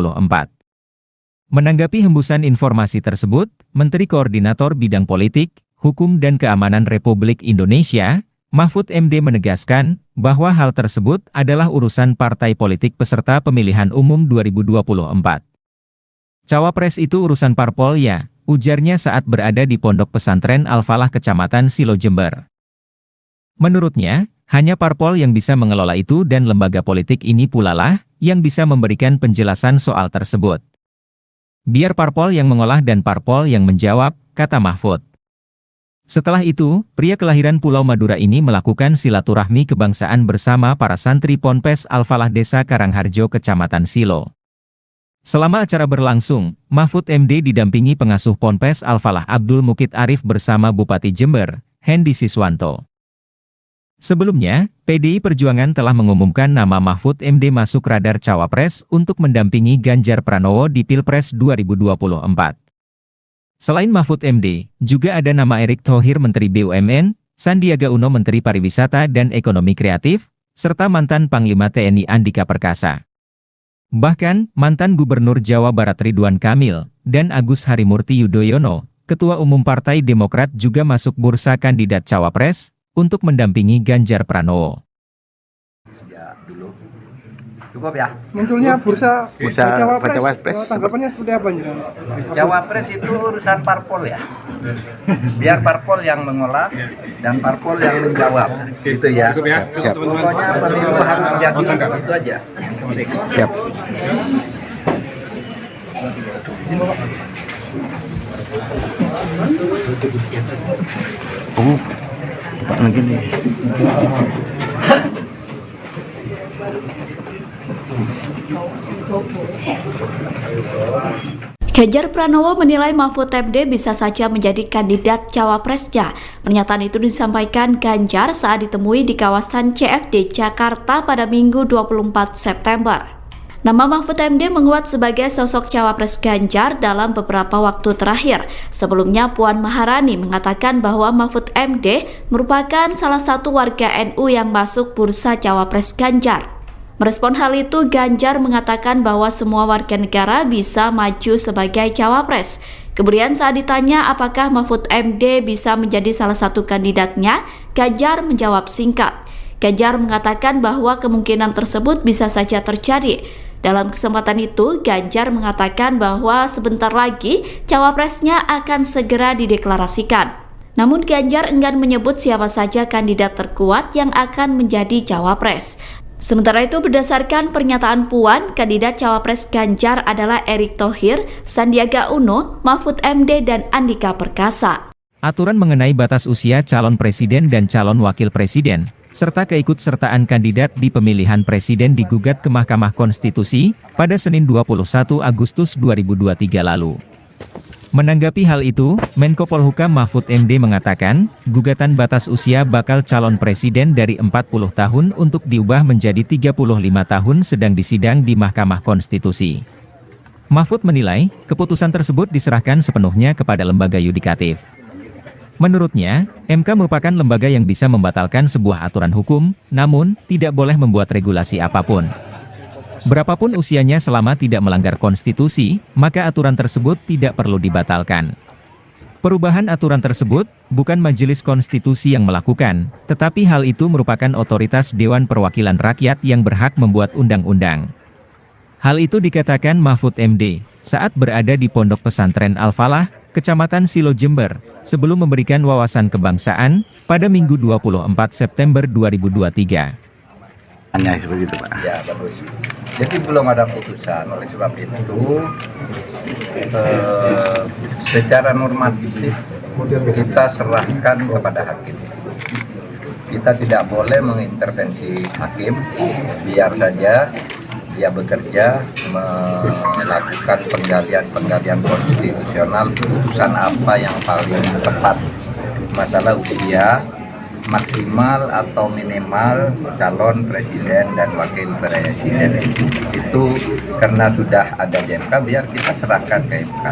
Menanggapi hembusan informasi tersebut, Menteri Koordinator Bidang Politik, Hukum dan Keamanan Republik Indonesia, Mahfud MD menegaskan bahwa hal tersebut adalah urusan partai politik peserta pemilihan umum 2024. Cawapres itu urusan parpol ya, ujarnya saat berada di Pondok Pesantren Al-Falah Kecamatan Silo Jember. Menurutnya, hanya parpol yang bisa mengelola itu dan lembaga politik ini pula lah yang bisa memberikan penjelasan soal tersebut. Biar parpol yang mengolah dan parpol yang menjawab, kata Mahfud. Setelah itu, pria kelahiran Pulau Madura ini melakukan silaturahmi kebangsaan bersama para santri Ponpes Al-Falah Desa Karangharjo Kecamatan Silo. Selama acara berlangsung, Mahfud MD didampingi pengasuh Ponpes Al-Falah Abdul Mukit Arif bersama Bupati Jember, Hendy Siswanto. Sebelumnya, PDI Perjuangan telah mengumumkan nama Mahfud MD masuk radar Cawapres untuk mendampingi Ganjar Pranowo di Pilpres 2024. Selain Mahfud MD, juga ada nama Erick Thohir Menteri BUMN, Sandiaga Uno Menteri Pariwisata dan Ekonomi Kreatif, serta mantan Panglima TNI Andika Perkasa. Bahkan, mantan Gubernur Jawa Barat Ridwan Kamil, dan Agus Harimurti Yudhoyono, Ketua Umum Partai Demokrat juga masuk bursa kandidat Cawapres, untuk mendampingi Ganjar Pranowo. Cukup ya. Munculnya bursa Cawapres, tanggapannya seperti apa nih? Cawapres itu urusan parpol ya. Biar parpol yang mengolah dan parpol yang menjawab. Gitu ya. Siap. Pokoknya pemilu harus jadi itu aja. Siap. Pak mungkin nih. Ganjar Pranowo menilai Mahfud MD bisa saja menjadi kandidat cawapresnya. Pernyataan itu disampaikan Ganjar saat ditemui di kawasan CFD Jakarta pada Minggu 24 September. Nama Mahfud MD menguat sebagai sosok cawapres Ganjar dalam beberapa waktu terakhir. Sebelumnya Puan Maharani mengatakan bahwa Mahfud MD merupakan salah satu warga NU yang masuk bursa cawapres Ganjar. Merespon hal itu, Ganjar mengatakan bahwa semua warga negara bisa maju sebagai cawapres. Kemudian saat ditanya apakah Mahfud MD bisa menjadi salah satu kandidatnya, Ganjar menjawab singkat. Ganjar mengatakan bahwa kemungkinan tersebut bisa saja terjadi. Dalam kesempatan itu, Ganjar mengatakan bahwa sebentar lagi cawapresnya akan segera dideklarasikan. Namun Ganjar enggan menyebut siapa saja kandidat terkuat yang akan menjadi cawapres. Sementara itu, berdasarkan pernyataan Puan, kandidat cawapres Ganjar adalah Erick Thohir, Sandiaga Uno, Mahfud MD, dan Andika Perkasa. Aturan mengenai batas usia calon presiden dan calon wakil presiden serta keikutsertaan kandidat di pemilihan presiden digugat ke Mahkamah Konstitusi pada Senin 21 Agustus 2023 lalu. Menanggapi hal itu, Menko Polhukam Mahfud MD mengatakan, gugatan batas usia bakal calon presiden dari 40 tahun untuk diubah menjadi 35 tahun sedang disidang di Mahkamah Konstitusi. Mahfud menilai, keputusan tersebut diserahkan sepenuhnya kepada lembaga yudikatif. Menurutnya, MK merupakan lembaga yang bisa membatalkan sebuah aturan hukum, namun tidak boleh membuat regulasi apapun. Berapapun usianya selama tidak melanggar konstitusi, maka aturan tersebut tidak perlu dibatalkan. Perubahan aturan tersebut bukan Majelis Konstitusi yang melakukan, tetapi hal itu merupakan otoritas Dewan Perwakilan Rakyat yang berhak membuat undang-undang. Hal itu dikatakan Mahfud MD saat berada di Pondok Pesantren Al-Falah, Kecamatan Silo Jember, sebelum memberikan wawasan kebangsaan pada Minggu 24 September 2023. Hanya seperti itu, Pak. Ya, bagus. Jadi belum ada putusan, oleh sebab itu secara normatif kita serahkan kepada hakim. Kita tidak boleh mengintervensi hakim, biar saja dia bekerja melakukan penggalian konstitusional, keputusan apa yang paling tepat. Masalah usia maksimal atau minimal calon presiden dan wakil presiden itu karena sudah ada di MK, biar kita serahkan ke MK.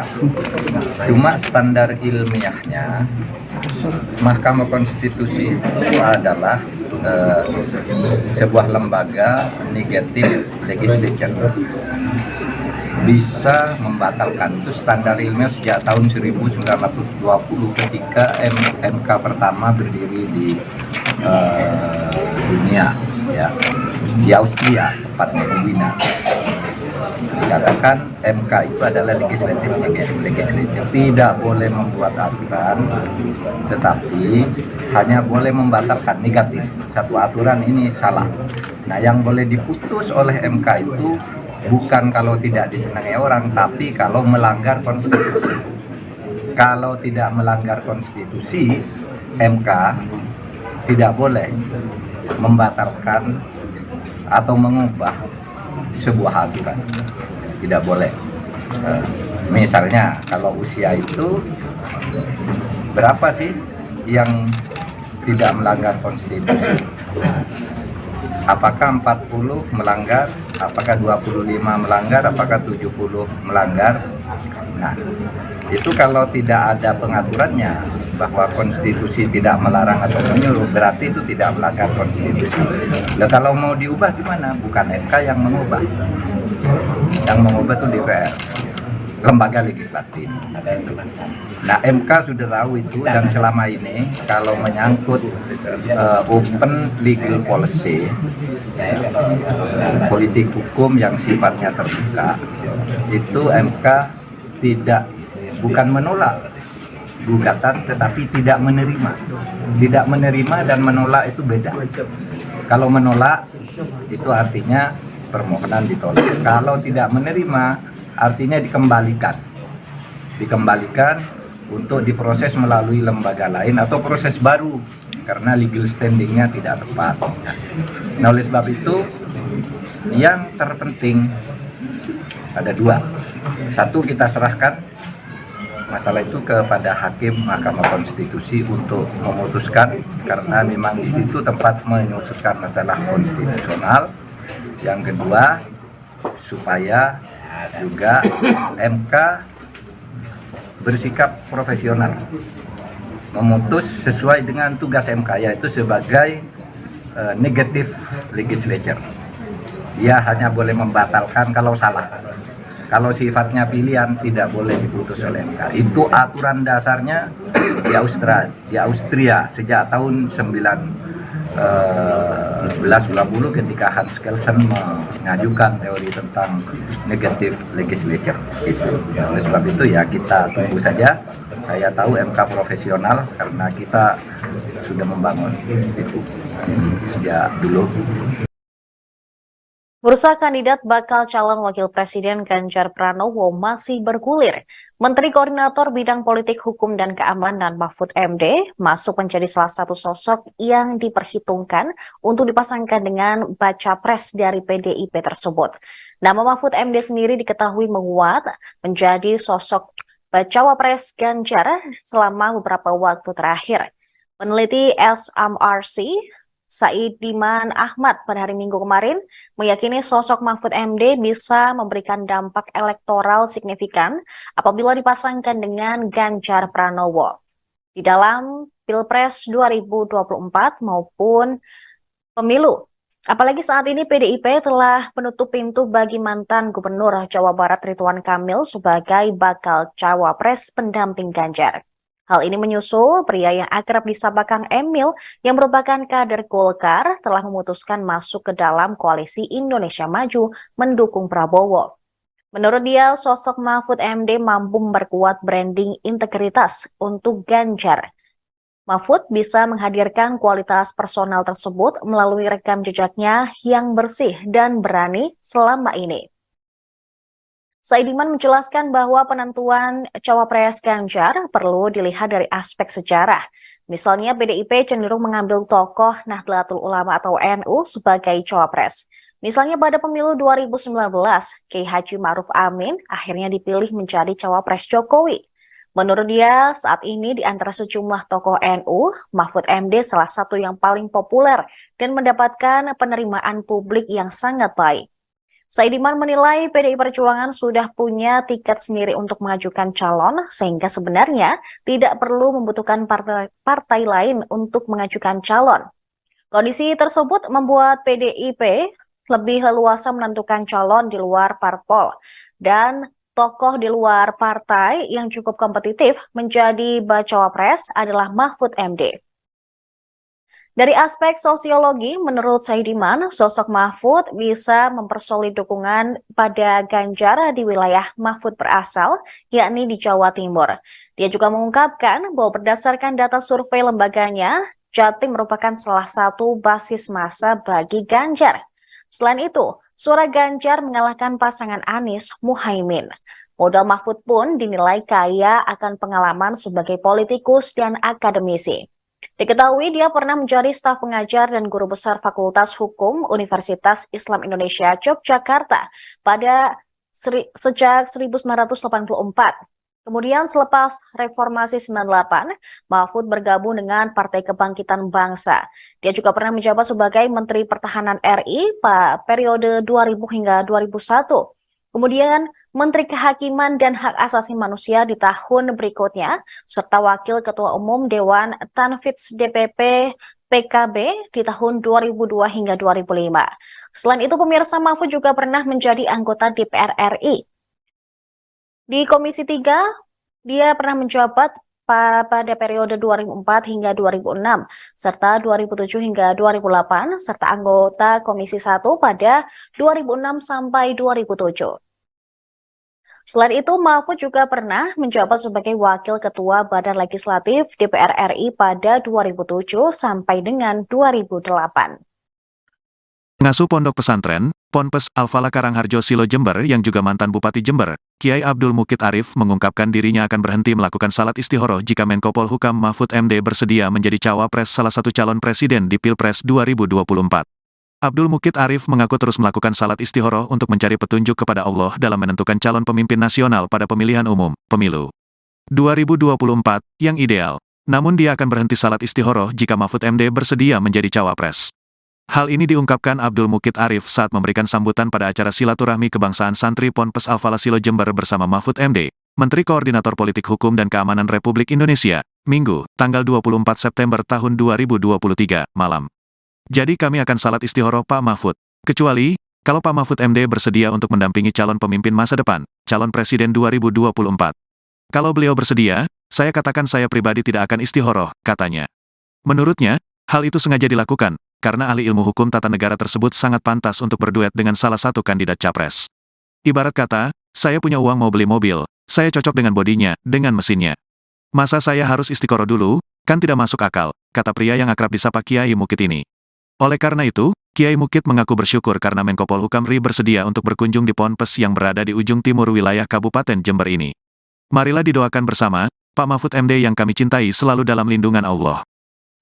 Cuma standar ilmiahnya Mahkamah Konstitusi itu adalah sebuah lembaga negatif legislature, bisa membatalkan. Itu standar ilmiah sejak tahun 1920 ketika MK pertama berdiri di dunia, ya, di Austria, tepatnya di Wina. Dikatakan MK itu adalah legislatif, tidak boleh membuat aturan, tetapi hanya boleh membatalkan negatif. Satu aturan ini salah. Nah, yang boleh diputus oleh MK itu bukan kalau tidak disenangi orang, tapi kalau melanggar konstitusi. Kalau tidak melanggar konstitusi, MK tidak boleh membatalkan atau mengubah sebuah aturan. Tidak boleh. Misalnya kalau usia itu berapa sih yang tidak melanggar konstitusi? Apakah 40 melanggar? Apakah 25 melanggar? Apakah 70 melanggar? Nah, itu kalau tidak ada pengaturannya bahwa konstitusi tidak melarang atau menyuruh, berarti itu tidak melanggar konstitusi. Nah, kalau mau diubah gimana? Bukan MK yang mengubah. Yang mengubah itu DPR, lembaga legislatif. Nah, MK sudah tahu itu, dan selama ini kalau menyangkut open legal policy, politik hukum yang sifatnya terbuka, itu MK bukan menolak gugatan, tetapi tidak menerima. Tidak menerima dan menolak itu beda. Kalau menolak itu artinya permohonan ditolak. Kalau tidak menerima artinya dikembalikan untuk diproses melalui lembaga lain atau proses baru karena legal standingnya tidak tepat. Nah, oleh sebab itu yang terpenting ada dua. Satu, kita serahkan masalah itu kepada hakim Mahkamah Konstitusi untuk memutuskan, karena memang di situ tempat menyusun masalah konstitusional. Yang kedua, supaya juga MK bersikap profesional, memutus sesuai dengan tugas MK, yaitu sebagai negative legislature. Dia hanya boleh membatalkan kalau salah. Kalau sifatnya pilihan tidak boleh diputus oleh MK. Itu aturan dasarnya di Austria sejak tahun 1920 ketika Hans Kelsen mengajukan teori tentang negative legislature. Oleh sebab itu ya kita tunggu saja. Saya tahu MK profesional karena kita sudah membangun itu sejak dulu. Bursa kandidat bakal calon wakil presiden Ganjar Pranowo masih bergulir. Menteri Koordinator Bidang Politik Hukum dan Keamanan Mahfud MD masuk menjadi salah satu sosok yang diperhitungkan untuk dipasangkan dengan baca pres dari PDIP tersebut. Nama Mahfud MD sendiri diketahui menguat menjadi sosok bacawa pres Ganjar selama beberapa waktu terakhir. Peneliti SMRC Saidiman Ahmad pada hari Minggu kemarin meyakini sosok Mahfud MD bisa memberikan dampak elektoral signifikan apabila dipasangkan dengan Ganjar Pranowo di dalam Pilpres 2024 maupun pemilu. Apalagi saat ini PDIP telah menutup pintu bagi mantan Gubernur Jawa Barat Ridwan Kamil sebagai bakal cawapres pendamping Ganjar. Hal ini menyusul pria yang akrab disapa Kang Emil yang merupakan kader Golkar telah memutuskan masuk ke dalam koalisi Indonesia Maju mendukung Prabowo. Menurut dia, sosok Mahfud MD mampu memperkuat branding integritas untuk Ganjar. Mahfud bisa menghadirkan kualitas personal tersebut melalui rekam jejaknya yang bersih dan berani selama ini. Saidiman menjelaskan bahwa penentuan cawapres Ganjar perlu dilihat dari aspek sejarah. Misalnya PDIP cenderung mengambil tokoh Nahdlatul Ulama atau NU sebagai cawapres. Misalnya pada pemilu 2019, Kiai Haji Ma'ruf Amin akhirnya dipilih menjadi cawapres Jokowi. Menurut dia, saat ini di antara sejumlah tokoh NU, Mahfud MD salah satu yang paling populer dan mendapatkan penerimaan publik yang sangat baik. Saidiman menilai PDI Perjuangan sudah punya tiket sendiri untuk mengajukan calon, sehingga sebenarnya tidak perlu membutuhkan partai lain untuk mengajukan calon. Kondisi tersebut membuat PDIP lebih leluasa menentukan calon di luar parpol, dan tokoh di luar partai yang cukup kompetitif menjadi bacawa pres adalah Mahfud MD. Dari aspek sosiologi, menurut Saidiman, sosok Mahfud bisa mempersolid dukungan pada Ganjar di wilayah Mahfud berasal, yakni di Jawa Timur. Dia juga mengungkapkan bahwa berdasarkan data survei lembaganya, Jatim merupakan salah satu basis massa bagi Ganjar. Selain itu, suara Ganjar mengalahkan pasangan Anies Muhaimin. Modal Mahfud pun dinilai kaya akan pengalaman sebagai politikus dan akademisi. Diketahui dia pernah menjadi staf pengajar dan guru besar Fakultas Hukum Universitas Islam Indonesia Yogyakarta sejak 1984. Kemudian selepas Reformasi 98, Mahfud bergabung dengan Partai Kebangkitan Bangsa. Dia juga pernah menjabat sebagai Menteri Pertahanan RI pada periode 2000 hingga 2001. Kemudian Menteri Kehakiman dan Hak Asasi Manusia di tahun berikutnya, serta Wakil Ketua Umum Dewan Tanfidz DPP PKB di tahun 2002 hingga 2005. Selain itu, pemirsa, Mahfud juga pernah menjadi anggota DPR RI. Di Komisi 3, dia pernah menjabat pada periode 2004 hingga 2006, serta 2007 hingga 2008, serta anggota Komisi 1 pada 2006 sampai 2007. Selain itu, Mahfud juga pernah menjabat sebagai Wakil Ketua Badan Legislatif DPR RI pada 2007 sampai dengan 2008. Pengasuh Pondok Pesantren, Ponpes Al-Falah Karangharjo Silo Jember yang juga mantan Bupati Jember, Kiai Abdul Mukid Arif mengungkapkan dirinya akan berhenti melakukan salat istihoroh jika Menko Polhukam Mahfud MD bersedia menjadi cawapres salah satu calon presiden di Pilpres 2024. Abdul Mukid Arif mengaku terus melakukan salat istihoroh untuk mencari petunjuk kepada Allah dalam menentukan calon pemimpin nasional pada pemilihan umum, pemilu 2024, yang ideal. Namun dia akan berhenti salat istihoroh jika Mahfud MD bersedia menjadi cawapres. Hal ini diungkapkan Abdul Mukid Arif saat memberikan sambutan pada acara silaturahmi kebangsaan santri Ponpes Al-Falah Silo Jember bersama Mahfud MD, Menteri Koordinator Politik Hukum dan Keamanan Republik Indonesia, Minggu, tanggal 24 September tahun 2023, malam. Jadi kami akan salat istihoroh Pak Mahfud. Kecuali, kalau Pak Mahfud MD bersedia untuk mendampingi calon pemimpin masa depan, calon presiden 2024. Kalau beliau bersedia, saya katakan saya pribadi tidak akan istihoroh, katanya. Menurutnya, hal itu sengaja dilakukan, karena ahli ilmu hukum tata negara tersebut sangat pantas untuk berduet dengan salah satu kandidat capres. Ibarat kata, saya punya uang mau beli mobil, saya cocok dengan bodinya, dengan mesinnya. Masa saya harus istikoroh dulu, kan tidak masuk akal, kata pria yang akrab disapa Kiai Mukid ini. Oleh karena itu, Kiai Mukid mengaku bersyukur karena Menko Polhukam RI bersedia untuk berkunjung di Ponpes yang berada di ujung timur wilayah Kabupaten Jember ini. Marilah didoakan bersama, Pak Mahfud MD yang kami cintai selalu dalam lindungan Allah.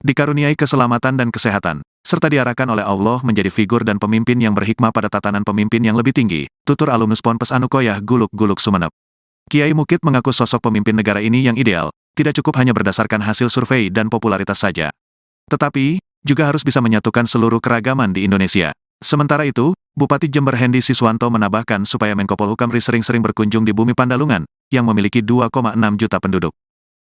Dikaruniai keselamatan dan kesehatan, serta diarahkan oleh Allah menjadi figur dan pemimpin yang berhikmah pada tatanan pemimpin yang lebih tinggi, tutur alumnus Ponpes Anukoyah Guluk-Guluk Sumeneb. Kiai Mukid mengaku sosok pemimpin negara ini yang ideal, tidak cukup hanya berdasarkan hasil survei dan popularitas saja. Tetapi, juga harus bisa menyatukan seluruh keragaman di Indonesia. Sementara itu, Bupati Jember Hendy Siswanto menambahkan supaya Menko Polhukam RI sering-sering berkunjung di bumi Pandalungan, yang memiliki 2,6 juta penduduk.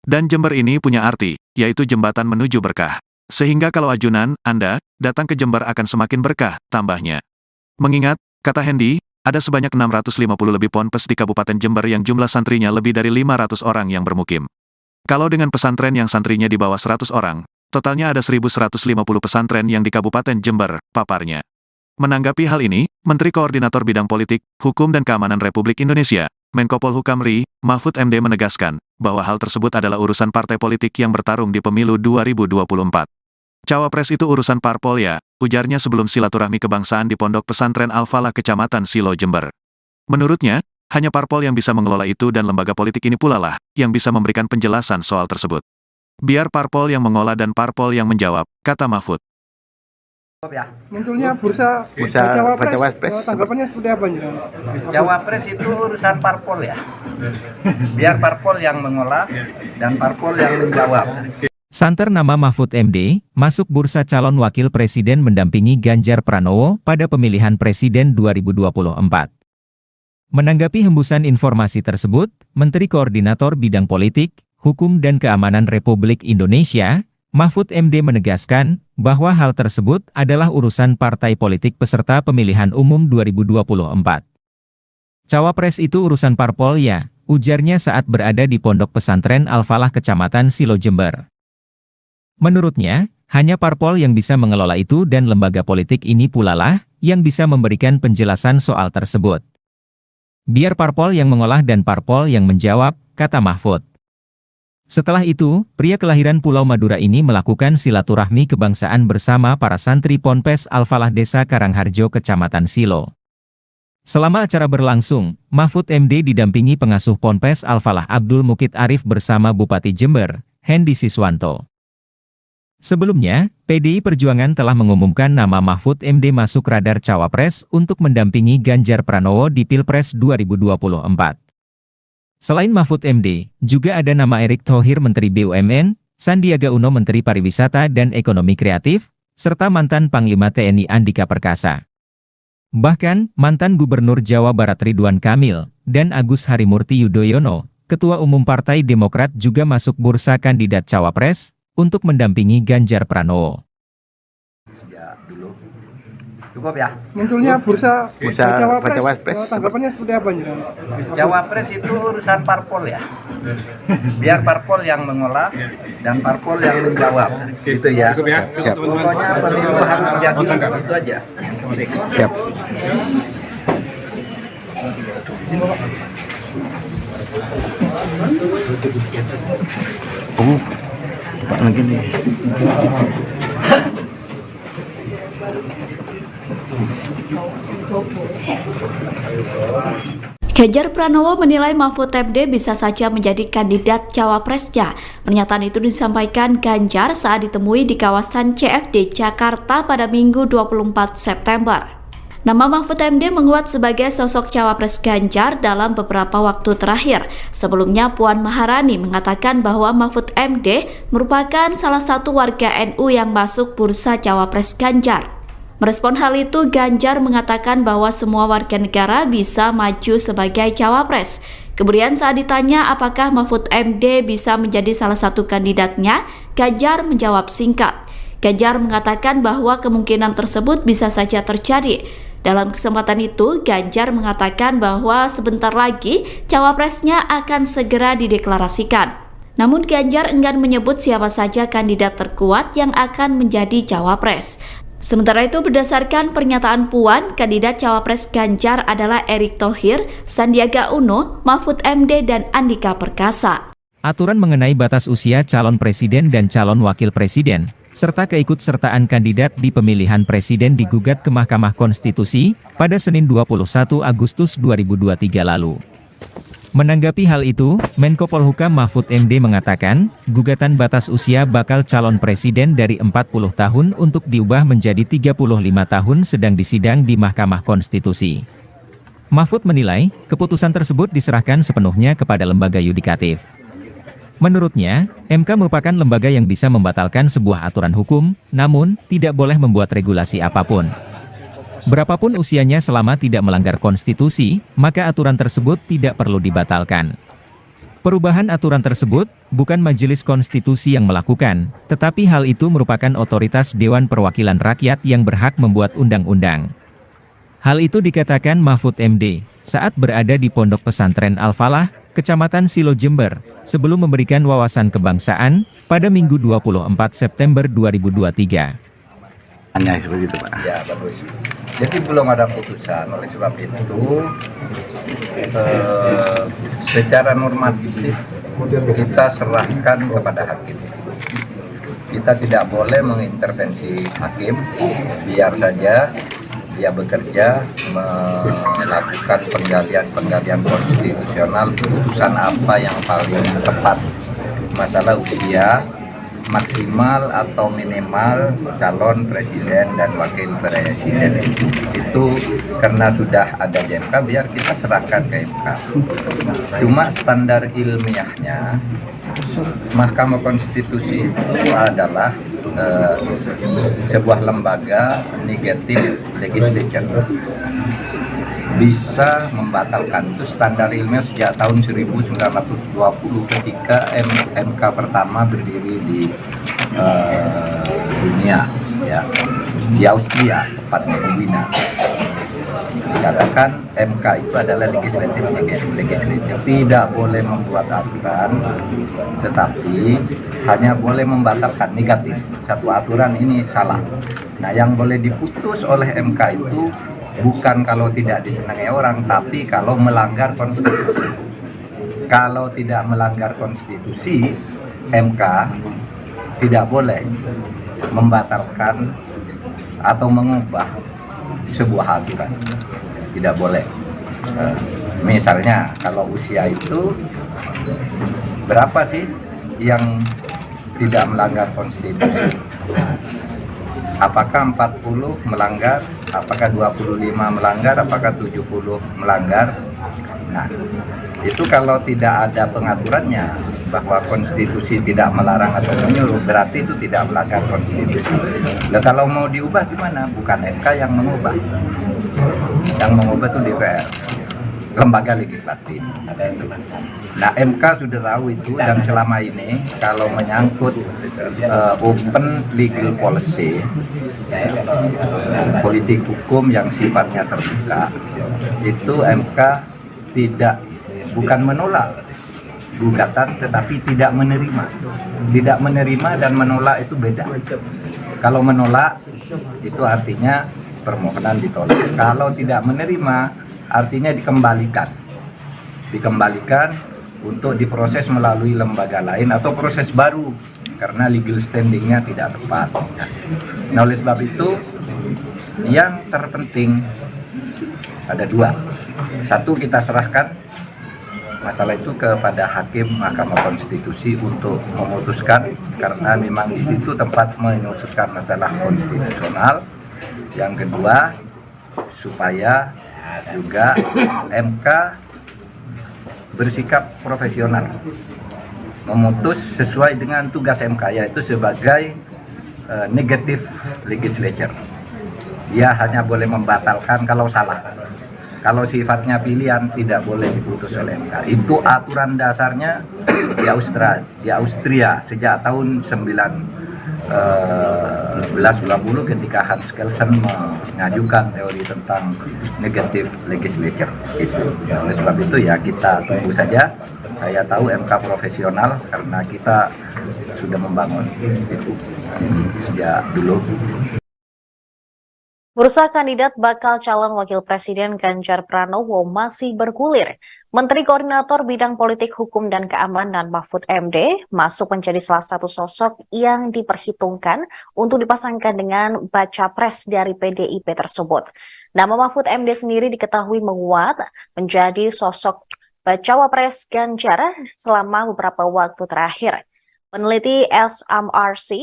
Dan Jember ini punya arti, yaitu jembatan menuju berkah. Sehingga kalau ajunan, Anda, datang ke Jember akan semakin berkah, tambahnya. Mengingat, kata Hendy, ada sebanyak 650 lebih ponpes di Kabupaten Jember yang jumlah santrinya lebih dari 500 orang yang bermukim. Kalau dengan pesantren yang santrinya di bawah 100 orang, totalnya ada 1.150 pesantren yang di Kabupaten Jember, paparnya. Menanggapi hal ini, Menteri Koordinator Bidang Politik, Hukum dan Keamanan Republik Indonesia, Menko Polhukam RI, Mahfud MD menegaskan, bahwa hal tersebut adalah urusan partai politik yang bertarung di pemilu 2024. Cawapres itu urusan parpol ya, ujarnya sebelum silaturahmi kebangsaan di Pondok Pesantren Al-Falah Kecamatan Silo Jember. Menurutnya, hanya parpol yang bisa mengelola itu dan lembaga politik ini pula lah, yang bisa memberikan penjelasan soal tersebut. Biar parpol yang mengolah dan parpol yang menjawab, kata Mahfud. Munculnya bursa Cawapres, tanggapannya seperti apa nih? Cawapres itu urusan parpol ya. Biar parpol yang mengolah dan parpol yang menjawab. Santer nama Mahfud MD, masuk bursa calon wakil presiden mendampingi Ganjar Pranowo pada pemilihan presiden 2024. Menanggapi hembusan informasi tersebut, Menteri Koordinator Bidang Politik, Hukum dan Keamanan Republik Indonesia, Mahfud MD menegaskan bahwa hal tersebut adalah urusan partai politik peserta pemilihan umum 2024. Cawapres itu urusan parpol ya, ujarnya saat berada di Pondok Pesantren Al-Falah Kecamatan Silo Jember. Menurutnya, hanya parpol yang bisa mengelola itu dan lembaga politik ini pula lah yang bisa memberikan penjelasan soal tersebut. Biar parpol yang mengolah dan parpol yang menjawab, kata Mahfud. Setelah itu, pria kelahiran Pulau Madura ini melakukan silaturahmi kebangsaan bersama para santri Ponpes Al-Falah Desa Karangharjo Kecamatan Silo. Selama acara berlangsung, Mahfud MD didampingi pengasuh Ponpes Al-Falah Abdul Mukid Arif bersama Bupati Jember, Hendy Siswanto. Sebelumnya, PDI Perjuangan telah mengumumkan nama Mahfud MD masuk radar Cawapres untuk mendampingi Ganjar Pranowo di Pilpres 2024. Selain Mahfud MD, juga ada nama Erick Thohir Menteri BUMN, Sandiaga Uno Menteri Pariwisata dan Ekonomi Kreatif, serta mantan Panglima TNI Andika Perkasa. Bahkan, mantan Gubernur Jawa Barat Ridwan Kamil, dan Agus Harimurti Yudhoyono, Ketua Umum Partai Demokrat juga masuk bursa kandidat Cawapres, untuk mendampingi Ganjar Pranowo. Cukup ya? Munculnya bursa Cawapres, tanggapannya seperti apa nih? Cawapres itu urusan parpol ya. Biar parpol yang mengolah dan parpol yang menjawab. Gitu ya. Siap. Pokoknya pemilu harus jadi itu aja. Siap. Pak lagi nih. Ganjar Pranowo menilai Mahfud MD bisa saja menjadi kandidat cawapresnya. Pernyataan itu disampaikan Ganjar saat ditemui di kawasan CFD Jakarta pada Minggu 24 September. Nama Mahfud MD menguat sebagai sosok cawapres Ganjar dalam beberapa waktu terakhir. Sebelumnya Puan Maharani mengatakan bahwa Mahfud MD merupakan salah satu warga NU yang masuk bursa cawapres Ganjar. Merespon hal itu, Ganjar mengatakan bahwa semua warga negara bisa maju sebagai cawapres. Kemudian saat ditanya apakah Mahfud MD bisa menjadi salah satu kandidatnya, Ganjar menjawab singkat. Ganjar mengatakan bahwa kemungkinan tersebut bisa saja terjadi. Dalam kesempatan itu, Ganjar mengatakan bahwa sebentar lagi cawapresnya akan segera dideklarasikan. Namun Ganjar enggan menyebut siapa saja kandidat terkuat yang akan menjadi cawapres. Sementara itu, berdasarkan pernyataan Puan, kandidat cawapres Ganjar adalah Erick Thohir, Sandiaga Uno, Mahfud MD, dan Andika Perkasa. Aturan mengenai batas usia calon presiden dan calon wakil presiden serta keikutsertaan kandidat di pemilihan presiden digugat ke Mahkamah Konstitusi pada Senin 21 Agustus 2023 lalu. Menanggapi hal itu, Menko Polhukam Mahfud MD mengatakan, gugatan batas usia bakal calon presiden dari 40 tahun untuk diubah menjadi 35 tahun sedang disidang di Mahkamah Konstitusi. Mahfud menilai, keputusan tersebut diserahkan sepenuhnya kepada lembaga yudikatif. Menurutnya, MK merupakan lembaga yang bisa membatalkan sebuah aturan hukum, namun tidak boleh membuat regulasi apapun. Berapapun usianya selama tidak melanggar konstitusi, maka aturan tersebut tidak perlu dibatalkan. Perubahan aturan tersebut bukan Majelis Konstitusi yang melakukan, tetapi hal itu merupakan otoritas Dewan Perwakilan Rakyat yang berhak membuat undang-undang. Hal itu dikatakan Mahfud MD saat berada di Pondok Pesantren Al-Falah, Kecamatan Silo Jember, sebelum memberikan wawasan kebangsaan pada Minggu 24 September 2023. Hanya seperti itu, Pak. Ya, bagus. Jadi belum ada putusan, oleh sebab itu secara normatif kita serahkan kepada hakim. Kita tidak boleh mengintervensi hakim, biar saja dia bekerja melakukan penggalian konstitusional, putusan apa yang paling tepat. Masalah usia maksimal atau minimal calon presiden dan wakil presiden itu karena sudah ada di MK, biar kita serahkan ke MK. Cuma standar ilmiahnya Mahkamah Konstitusi itu adalah sebuah lembaga negatif legislature, bisa membatalkan. Itu standar ilmiah sejak tahun 1920 ketika MK pertama berdiri di dunia, ya, di Austria, tepatnya di Wina. Dikatakan MK itu adalah legislatif, tidak boleh membuat aturan, tetapi hanya boleh membatalkan negatif. Satu aturan ini salah. Nah, yang boleh diputus oleh MK itu bukan kalau tidak disenangi orang, tapi kalau melanggar konstitusi. Kalau tidak melanggar konstitusi, MK tidak boleh membatalkan atau mengubah sebuah aturan. Tidak boleh. Misalnya, kalau usia itu berapa sih yang tidak melanggar konstitusi? Apakah 40 melanggar? Apakah 25 melanggar? Apakah 70 melanggar? Nah, itu kalau tidak ada pengaturannya bahwa konstitusi tidak melarang atau menyuruh, berarti itu tidak melanggar konstitusi. Nah, kalau mau diubah gimana? Bukan MK yang mengubah. Yang mengubah itu DPR, lembaga legislatif. Nah, MK sudah tahu itu, dan selama ini kalau menyangkut open legal policy, politik hukum yang sifatnya terbuka, itu MK bukan menolak gugatan, tetapi tidak menerima. Tidak menerima dan menolak itu beda. Kalau menolak itu artinya permohonan ditolak. Kalau tidak menerima artinya dikembalikan untuk diproses melalui lembaga lain atau proses baru karena legal standingnya tidak tepat. Nah, oleh sebab itu yang terpenting ada dua. Satu, kita serahkan masalah itu kepada hakim Mahkamah Konstitusi untuk memutuskan, karena memang di situ tempat memutuskan masalah konstitusional. Yang kedua, supaya juga MK bersikap profesional, memutus sesuai dengan tugas MK, yaitu sebagai negative legislature. Dia hanya boleh membatalkan kalau salah. Kalau sifatnya pilihan tidak boleh diputus oleh MK. Itu aturan dasarnya di Austria sejak tahun 1990 ketika Hans Kelsen mengajukan teori tentang negative legislature. Oleh sebab itu ya kita tunggu saja. Saya tahu MK profesional karena kita sudah membangun itu sejak dulu. Bursa kandidat bakal calon wakil presiden Ganjar Pranowo masih bergulir. Menteri Koordinator Bidang Politik Hukum dan Keamanan Mahfud MD masuk menjadi salah satu sosok yang diperhitungkan untuk dipasangkan dengan baca pres dari PDIP tersebut. Nama Mahfud MD sendiri diketahui menguat menjadi sosok bacawa pres Ganjar selama beberapa waktu terakhir. Peneliti SMRC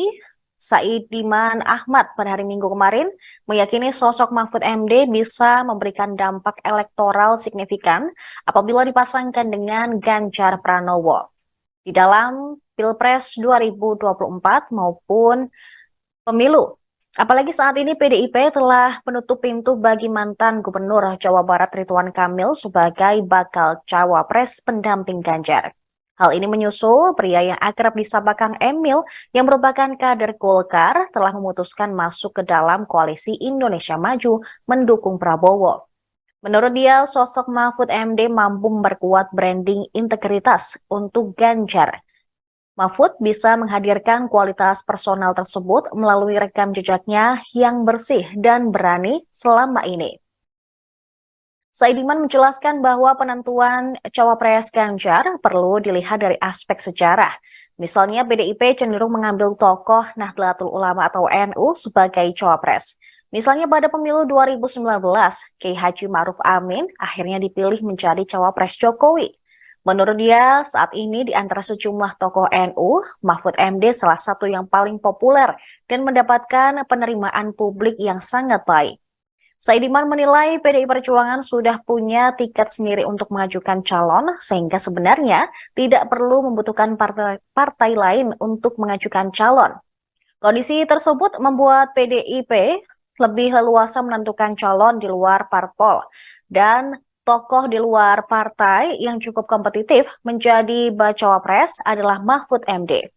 Saidiman Ahmad pada hari Minggu kemarin meyakini sosok Mahfud MD bisa memberikan dampak elektoral signifikan apabila dipasangkan dengan Ganjar Pranowo di dalam Pilpres 2024 maupun pemilu. Apalagi saat ini PDIP telah menutup pintu bagi mantan Gubernur Jawa Barat Ridwan Kamil sebagai bakal cawapres pendamping Ganjar. Hal ini menyusul pria yang akrab disapa Kang Emil yang merupakan kader Golkar telah memutuskan masuk ke dalam koalisi Indonesia Maju mendukung Prabowo. Menurut dia, sosok Mahfud MD mampu memperkuat branding integritas untuk Ganjar. Mahfud bisa menghadirkan kualitas personal tersebut melalui rekam jejaknya yang bersih dan berani selama ini. Saidiman menjelaskan bahwa penentuan cawapres Ganjar perlu dilihat dari aspek sejarah. Misalnya PDIP cenderung mengambil tokoh Nahdlatul Ulama atau NU sebagai cawapres. Misalnya pada pemilu 2019, Kiai Haji Ma'ruf Amin akhirnya dipilih menjadi cawapres Jokowi. Menurut dia, saat ini di antara sejumlah tokoh NU, Mahfud MD salah satu yang paling populer dan mendapatkan penerimaan publik yang sangat baik. Saidiman menilai PDI Perjuangan sudah punya tiket sendiri untuk mengajukan calon, sehingga sebenarnya tidak perlu membutuhkan partai lain untuk mengajukan calon. Kondisi tersebut membuat PDIP lebih leluasa menentukan calon di luar parpol, dan tokoh di luar partai yang cukup kompetitif menjadi bacawa pres adalah Mahfud MD.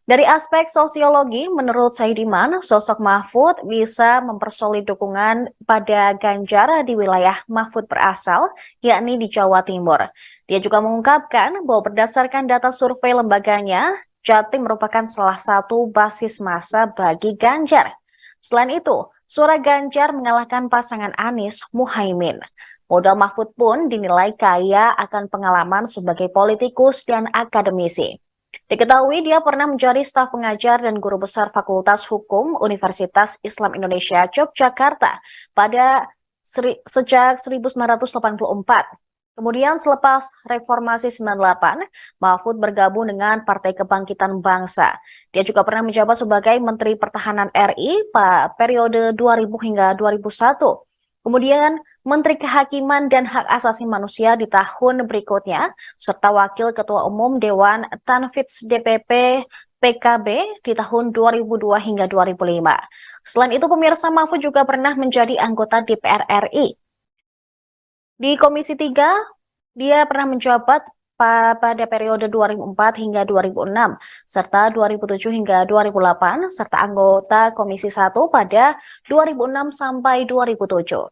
Dari aspek sosiologi, menurut Saidiman, sosok Mahfud bisa mempersolid dukungan pada Ganjar di wilayah Mahfud berasal, yakni di Jawa Timur. Dia juga mengungkapkan bahwa berdasarkan data survei lembaganya, Jatim merupakan salah satu basis massa bagi Ganjar. Selain itu, suara Ganjar mengalahkan pasangan Anies Muhaimin. Modal Mahfud pun dinilai kaya akan pengalaman sebagai politikus dan akademisi. Diketahui dia pernah menjadi staf pengajar dan guru besar Fakultas Hukum Universitas Islam Indonesia Yogyakarta sejak 1984. Kemudian selepas Reformasi 98, Mahfud bergabung dengan Partai Kebangkitan Bangsa. Dia juga pernah menjabat sebagai Menteri Pertahanan RI pada periode 2000 hingga 2001. Kemudian Menteri Kehakiman dan Hak Asasi Manusia di tahun berikutnya, serta Wakil Ketua Umum Dewan Tanfidz DPP PKB di tahun 2002 hingga 2005. Selain itu, pemirsa, Mahfud juga pernah menjadi anggota DPR RI. Di Komisi 3, dia pernah menjabat pada periode 2004 hingga 2006, serta 2007 hingga 2008, serta anggota Komisi 1 pada 2006 sampai 2007.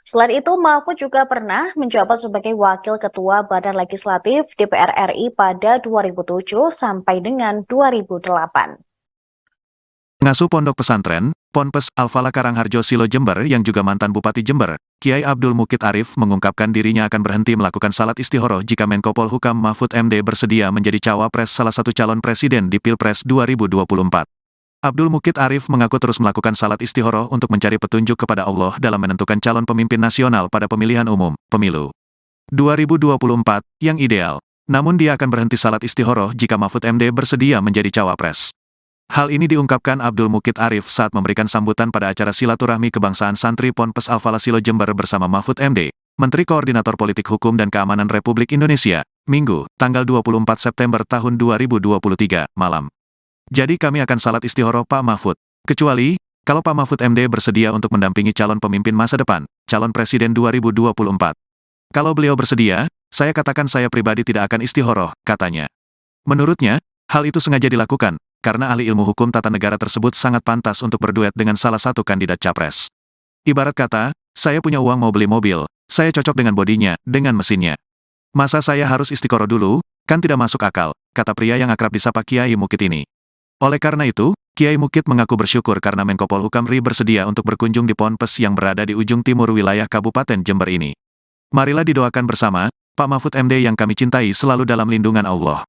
Selain itu, Mahfud juga pernah menjabat sebagai Wakil Ketua Badan Legislatif DPR RI pada 2007 sampai dengan 2008. Pengasuh Pondok Pesantren, Ponpes Al-Falah Karangharjo Silo Jember yang juga mantan Bupati Jember, Kiai Abdul Mukid Arif mengungkapkan dirinya akan berhenti melakukan salat istihoroh jika Menko Polhukam Mahfud MD bersedia menjadi cawapres salah satu calon presiden di Pilpres 2024. Abdul Mukid Arif mengaku terus melakukan salat istihoroh untuk mencari petunjuk kepada Allah dalam menentukan calon pemimpin nasional pada pemilihan umum, pemilu 2024, yang ideal. Namun dia akan berhenti salat istihoroh jika Mahfud MD bersedia menjadi cawapres. Hal ini diungkapkan Abdul Mukid Arif saat memberikan sambutan pada acara silaturahmi kebangsaan santri Ponpes Al-Falah Silo Jember bersama Mahfud MD, Menteri Koordinator Politik Hukum dan Keamanan Republik Indonesia, Minggu, tanggal 24 September tahun 2023, malam. Jadi kami akan salat istihoroh Pak Mahfud. Kecuali, kalau Pak Mahfud MD bersedia untuk mendampingi calon pemimpin masa depan, calon presiden 2024. Kalau beliau bersedia, saya katakan saya pribadi tidak akan istihoroh, katanya. Menurutnya, hal itu sengaja dilakukan, karena ahli ilmu hukum tata negara tersebut sangat pantas untuk berduet dengan salah satu kandidat capres. Ibarat kata, saya punya uang mau beli mobil, saya cocok dengan bodinya, dengan mesinnya. Masa saya harus istiqoroh dulu, kan tidak masuk akal, kata pria yang akrab disapa Kiai Mukid ini. Oleh karena itu, Kiai Mukit mengaku bersyukur karena Menko Polhukam RI bersedia untuk berkunjung di Ponpes yang berada di ujung timur wilayah Kabupaten Jember ini. Marilah didoakan bersama, Pak Mahfud MD yang kami cintai selalu dalam lindungan Allah.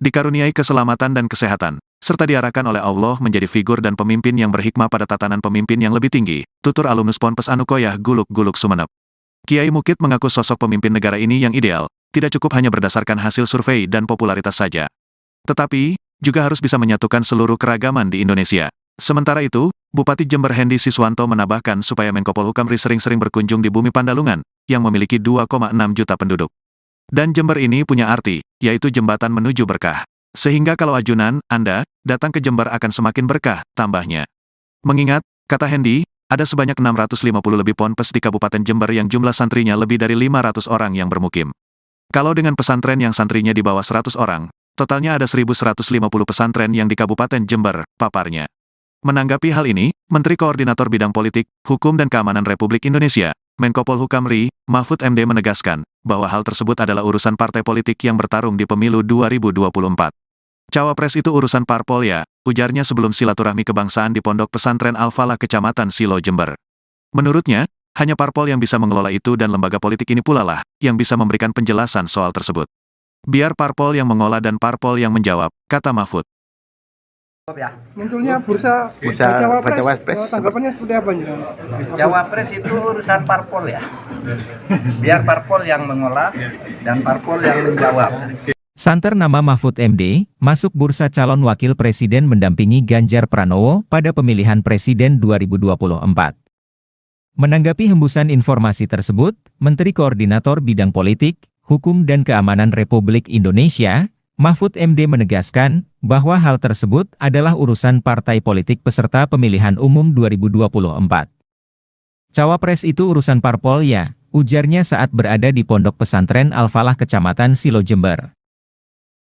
Dikaruniai keselamatan dan kesehatan, serta diarahkan oleh Allah menjadi figur dan pemimpin yang berhikmah pada tatanan pemimpin yang lebih tinggi, tutur alumnus Ponpes Anukoyah Guluk-Guluk Sumeneb. Kiai Mukit mengaku sosok pemimpin negara ini yang ideal, tidak cukup hanya berdasarkan hasil survei dan popularitas saja. Tetapi, juga harus bisa menyatukan seluruh keragaman di Indonesia. Sementara itu, Bupati Jember Hendy Siswanto menambahkan supaya Menko Polhukam RI sering-sering berkunjung di Bumi Pandalungan, yang memiliki 2,6 juta penduduk. Dan Jember ini punya arti, yaitu jembatan menuju berkah. Sehingga kalau ajunan, Anda, datang ke Jember akan semakin berkah, tambahnya. Mengingat, kata Hendy, ada sebanyak 650 lebih ponpes di Kabupaten Jember yang jumlah santrinya lebih dari 500 orang yang bermukim. Kalau dengan pesantren yang santrinya di bawah 100 orang, totalnya ada 1.150 pesantren yang di Kabupaten Jember, paparnya. Menanggapi hal ini, Menteri Koordinator Bidang Politik, Hukum dan Keamanan Republik Indonesia, Menko Polhukam RI, Mahfud MD menegaskan, bahwa hal tersebut adalah urusan partai politik yang bertarung di pemilu 2024. Cawapres itu urusan parpol ya, ujarnya sebelum silaturahmi kebangsaan di Pondok Pesantren Al-Falah Kecamatan Silo Jember. Menurutnya, hanya parpol yang bisa mengelola itu dan lembaga politik ini pula lah, yang bisa memberikan penjelasan soal tersebut. Biar parpol yang mengolah dan parpol yang menjawab, kata Mahfud. Munculnya bursa Cawapres, tanggapannya seperti apa nih? Cawapres itu urusan parpol ya. Biar parpol yang mengolah dan parpol yang menjawab. Santer nama Mahfud MD, masuk bursa calon wakil presiden mendampingi Ganjar Pranowo pada pemilihan presiden 2024. Menanggapi hembusan informasi tersebut, Menteri Koordinator Bidang Politik, Hukum dan Keamanan Republik Indonesia, Mahfud MD menegaskan bahwa hal tersebut adalah urusan partai politik peserta pemilihan umum 2024. Cawapres itu urusan parpol ya, ujarnya saat berada di Pondok Pesantren Al-Falah Kecamatan Silo Jember.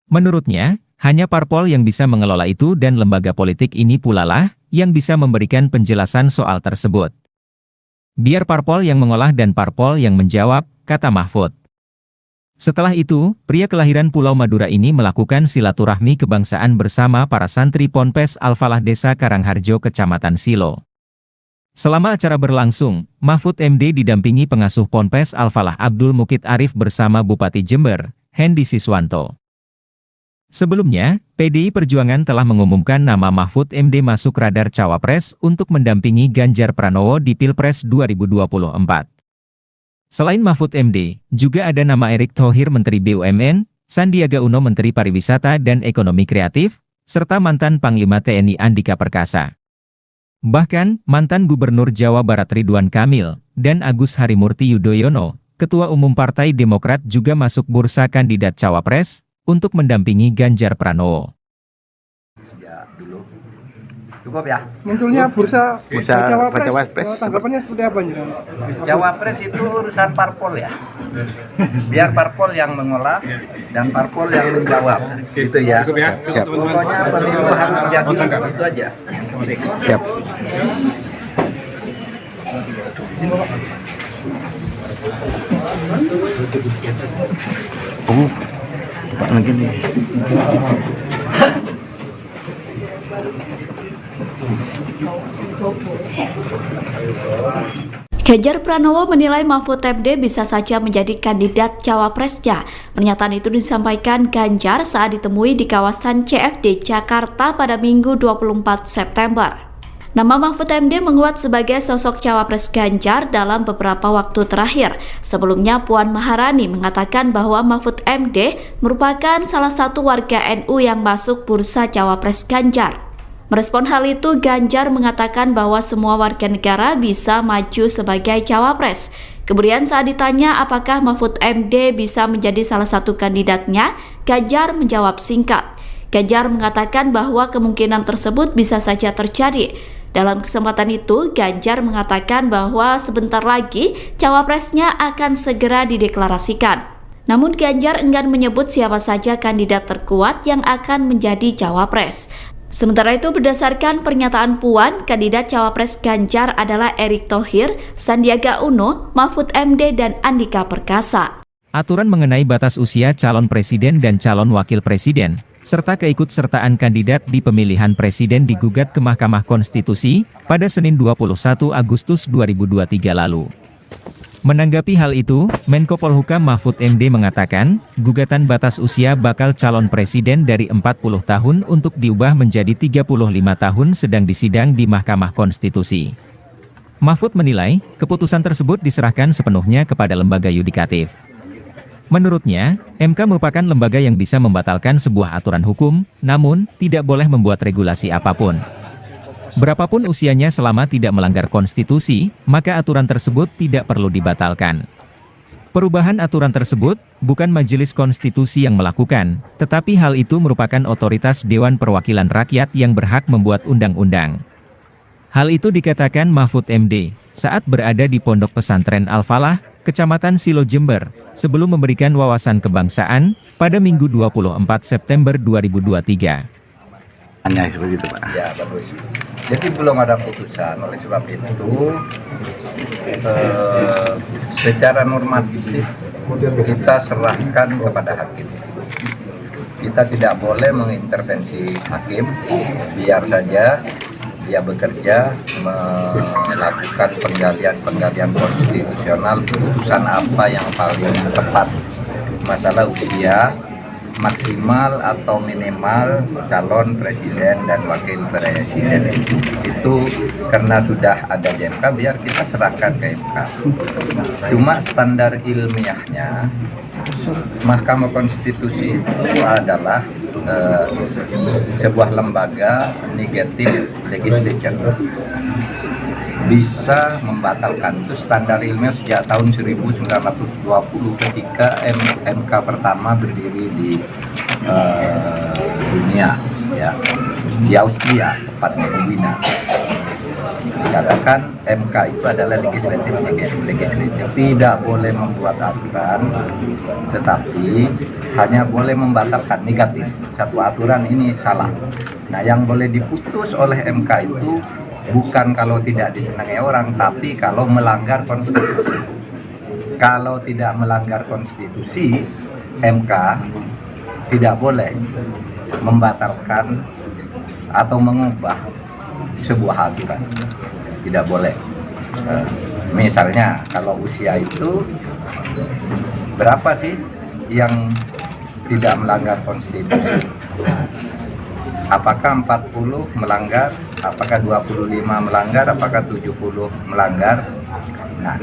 Menurutnya, hanya parpol yang bisa mengelola itu dan lembaga politik ini pula lah yang bisa memberikan penjelasan soal tersebut. Biar parpol yang mengolah dan parpol yang menjawab, kata Mahfud. Setelah itu, pria kelahiran Pulau Madura ini melakukan silaturahmi kebangsaan bersama para santri Ponpes Al-Falah Desa Karangharjo Kecamatan Silo. Selama acara berlangsung, Mahfud MD didampingi pengasuh Ponpes Al-Falah Abdul Mukit Arif bersama Bupati Jember, Hendy Siswanto. Sebelumnya, PDI Perjuangan telah mengumumkan nama Mahfud MD masuk radar Cawapres untuk mendampingi Ganjar Pranowo di Pilpres 2024. Selain Mahfud MD, juga ada nama Erick Thohir Menteri BUMN, Sandiaga Uno Menteri Pariwisata dan Ekonomi Kreatif, serta mantan Panglima TNI Andika Perkasa. Bahkan, mantan Gubernur Jawa Barat Ridwan Kamil, dan Agus Harimurti Yudhoyono, Ketua Umum Partai Demokrat juga masuk bursa kandidat Cawapres, untuk mendampingi Ganjar Pranowo. Ya, dulu. Cukup ya? Munculnya bursa Cawapres, tanggapannya seperti apa nih? Cawapres itu urusan parpol ya. Biar parpol yang mengolah dan parpol yang menjawab. Gitu ya. Siap. Pokoknya pemilu harus jadi itu aja. Siap. Pak lagi nih. Ganjar Pranowo menilai Mahfud MD bisa saja menjadi kandidat cawapresnya. Pernyataan itu disampaikan Ganjar saat ditemui di kawasan CFD Jakarta pada Minggu 24 September. Nama Mahfud MD menguat sebagai sosok cawapres Ganjar dalam beberapa waktu terakhir. Sebelumnya Puan Maharani mengatakan bahwa Mahfud MD merupakan salah satu warga NU yang masuk bursa cawapres Ganjar. Merespon hal itu, Ganjar mengatakan bahwa semua warga negara bisa maju sebagai cawapres. Kemudian saat ditanya apakah Mahfud MD bisa menjadi salah satu kandidatnya, Ganjar menjawab singkat. Ganjar mengatakan bahwa kemungkinan tersebut bisa saja terjadi. Dalam kesempatan itu, Ganjar mengatakan bahwa sebentar lagi cawapresnya akan segera dideklarasikan. Namun Ganjar enggan menyebut siapa saja kandidat terkuat yang akan menjadi cawapres. Sementara itu, berdasarkan pernyataan Puan, kandidat cawapres Ganjar adalah Erick Thohir, Sandiaga Uno, Mahfud MD, dan Andika Perkasa. Aturan mengenai batas usia calon presiden dan calon wakil presiden serta keikutsertaan kandidat di pemilihan presiden digugat ke Mahkamah Konstitusi pada Senin 21 Agustus 2023 lalu. Menanggapi hal itu, Menko Polhukam Mahfud MD mengatakan, gugatan batas usia bakal calon presiden dari 40 tahun untuk diubah menjadi 35 tahun sedang disidang di Mahkamah Konstitusi. Mahfud menilai, keputusan tersebut diserahkan sepenuhnya kepada lembaga yudikatif. Menurutnya, MK merupakan lembaga yang bisa membatalkan sebuah aturan hukum, namun tidak boleh membuat regulasi apapun. Berapapun usianya selama tidak melanggar konstitusi, maka aturan tersebut tidak perlu dibatalkan. Perubahan aturan tersebut bukan Majelis Konstitusi yang melakukan, tetapi hal itu merupakan otoritas Dewan Perwakilan Rakyat yang berhak membuat undang-undang. Hal itu dikatakan Mahfud MD saat berada di Pondok Pesantren Al-Falah, Kecamatan Silo Jember, sebelum memberikan wawasan kebangsaan pada Minggu 24 September 2023. Hanya seperti itu, Pak. Ya, bagus. Jadi belum ada putusan, oleh sebab itu secara normatif kita serahkan kepada hakim. Kita tidak boleh mengintervensi hakim, biar saja dia bekerja melakukan penggalian konstitusional, putusan apa yang paling tepat. Masalah usia maksimal atau minimal calon presiden dan wakil presiden itu karena sudah ada di MK, biar kita serahkan ke MK. Cuma standar ilmiahnya Mahkamah Konstitusi itu adalah sebuah lembaga negatif legislature, bisa membatalkan. Itu standar ilmiah sejak tahun 1920 ketika MK pertama berdiri di dunia, ya, di Austria, tepatnya di Wina. Dikatakan MK itu adalah legislatif, tidak boleh membuat aturan, tetapi hanya boleh membatalkan negatif. Satu aturan ini salah. Nah, yang boleh diputus oleh MK itu bukan kalau tidak disenangi orang, tapi kalau melanggar konstitusi. Kalau tidak melanggar konstitusi, MK tidak boleh membatalkan atau mengubah sebuah aturan. Tidak boleh. Misalnya kalau usia itu berapa sih yang tidak melanggar konstitusi? Apakah 40 melanggar? Apakah 25 melanggar? Apakah 70 melanggar? Nah,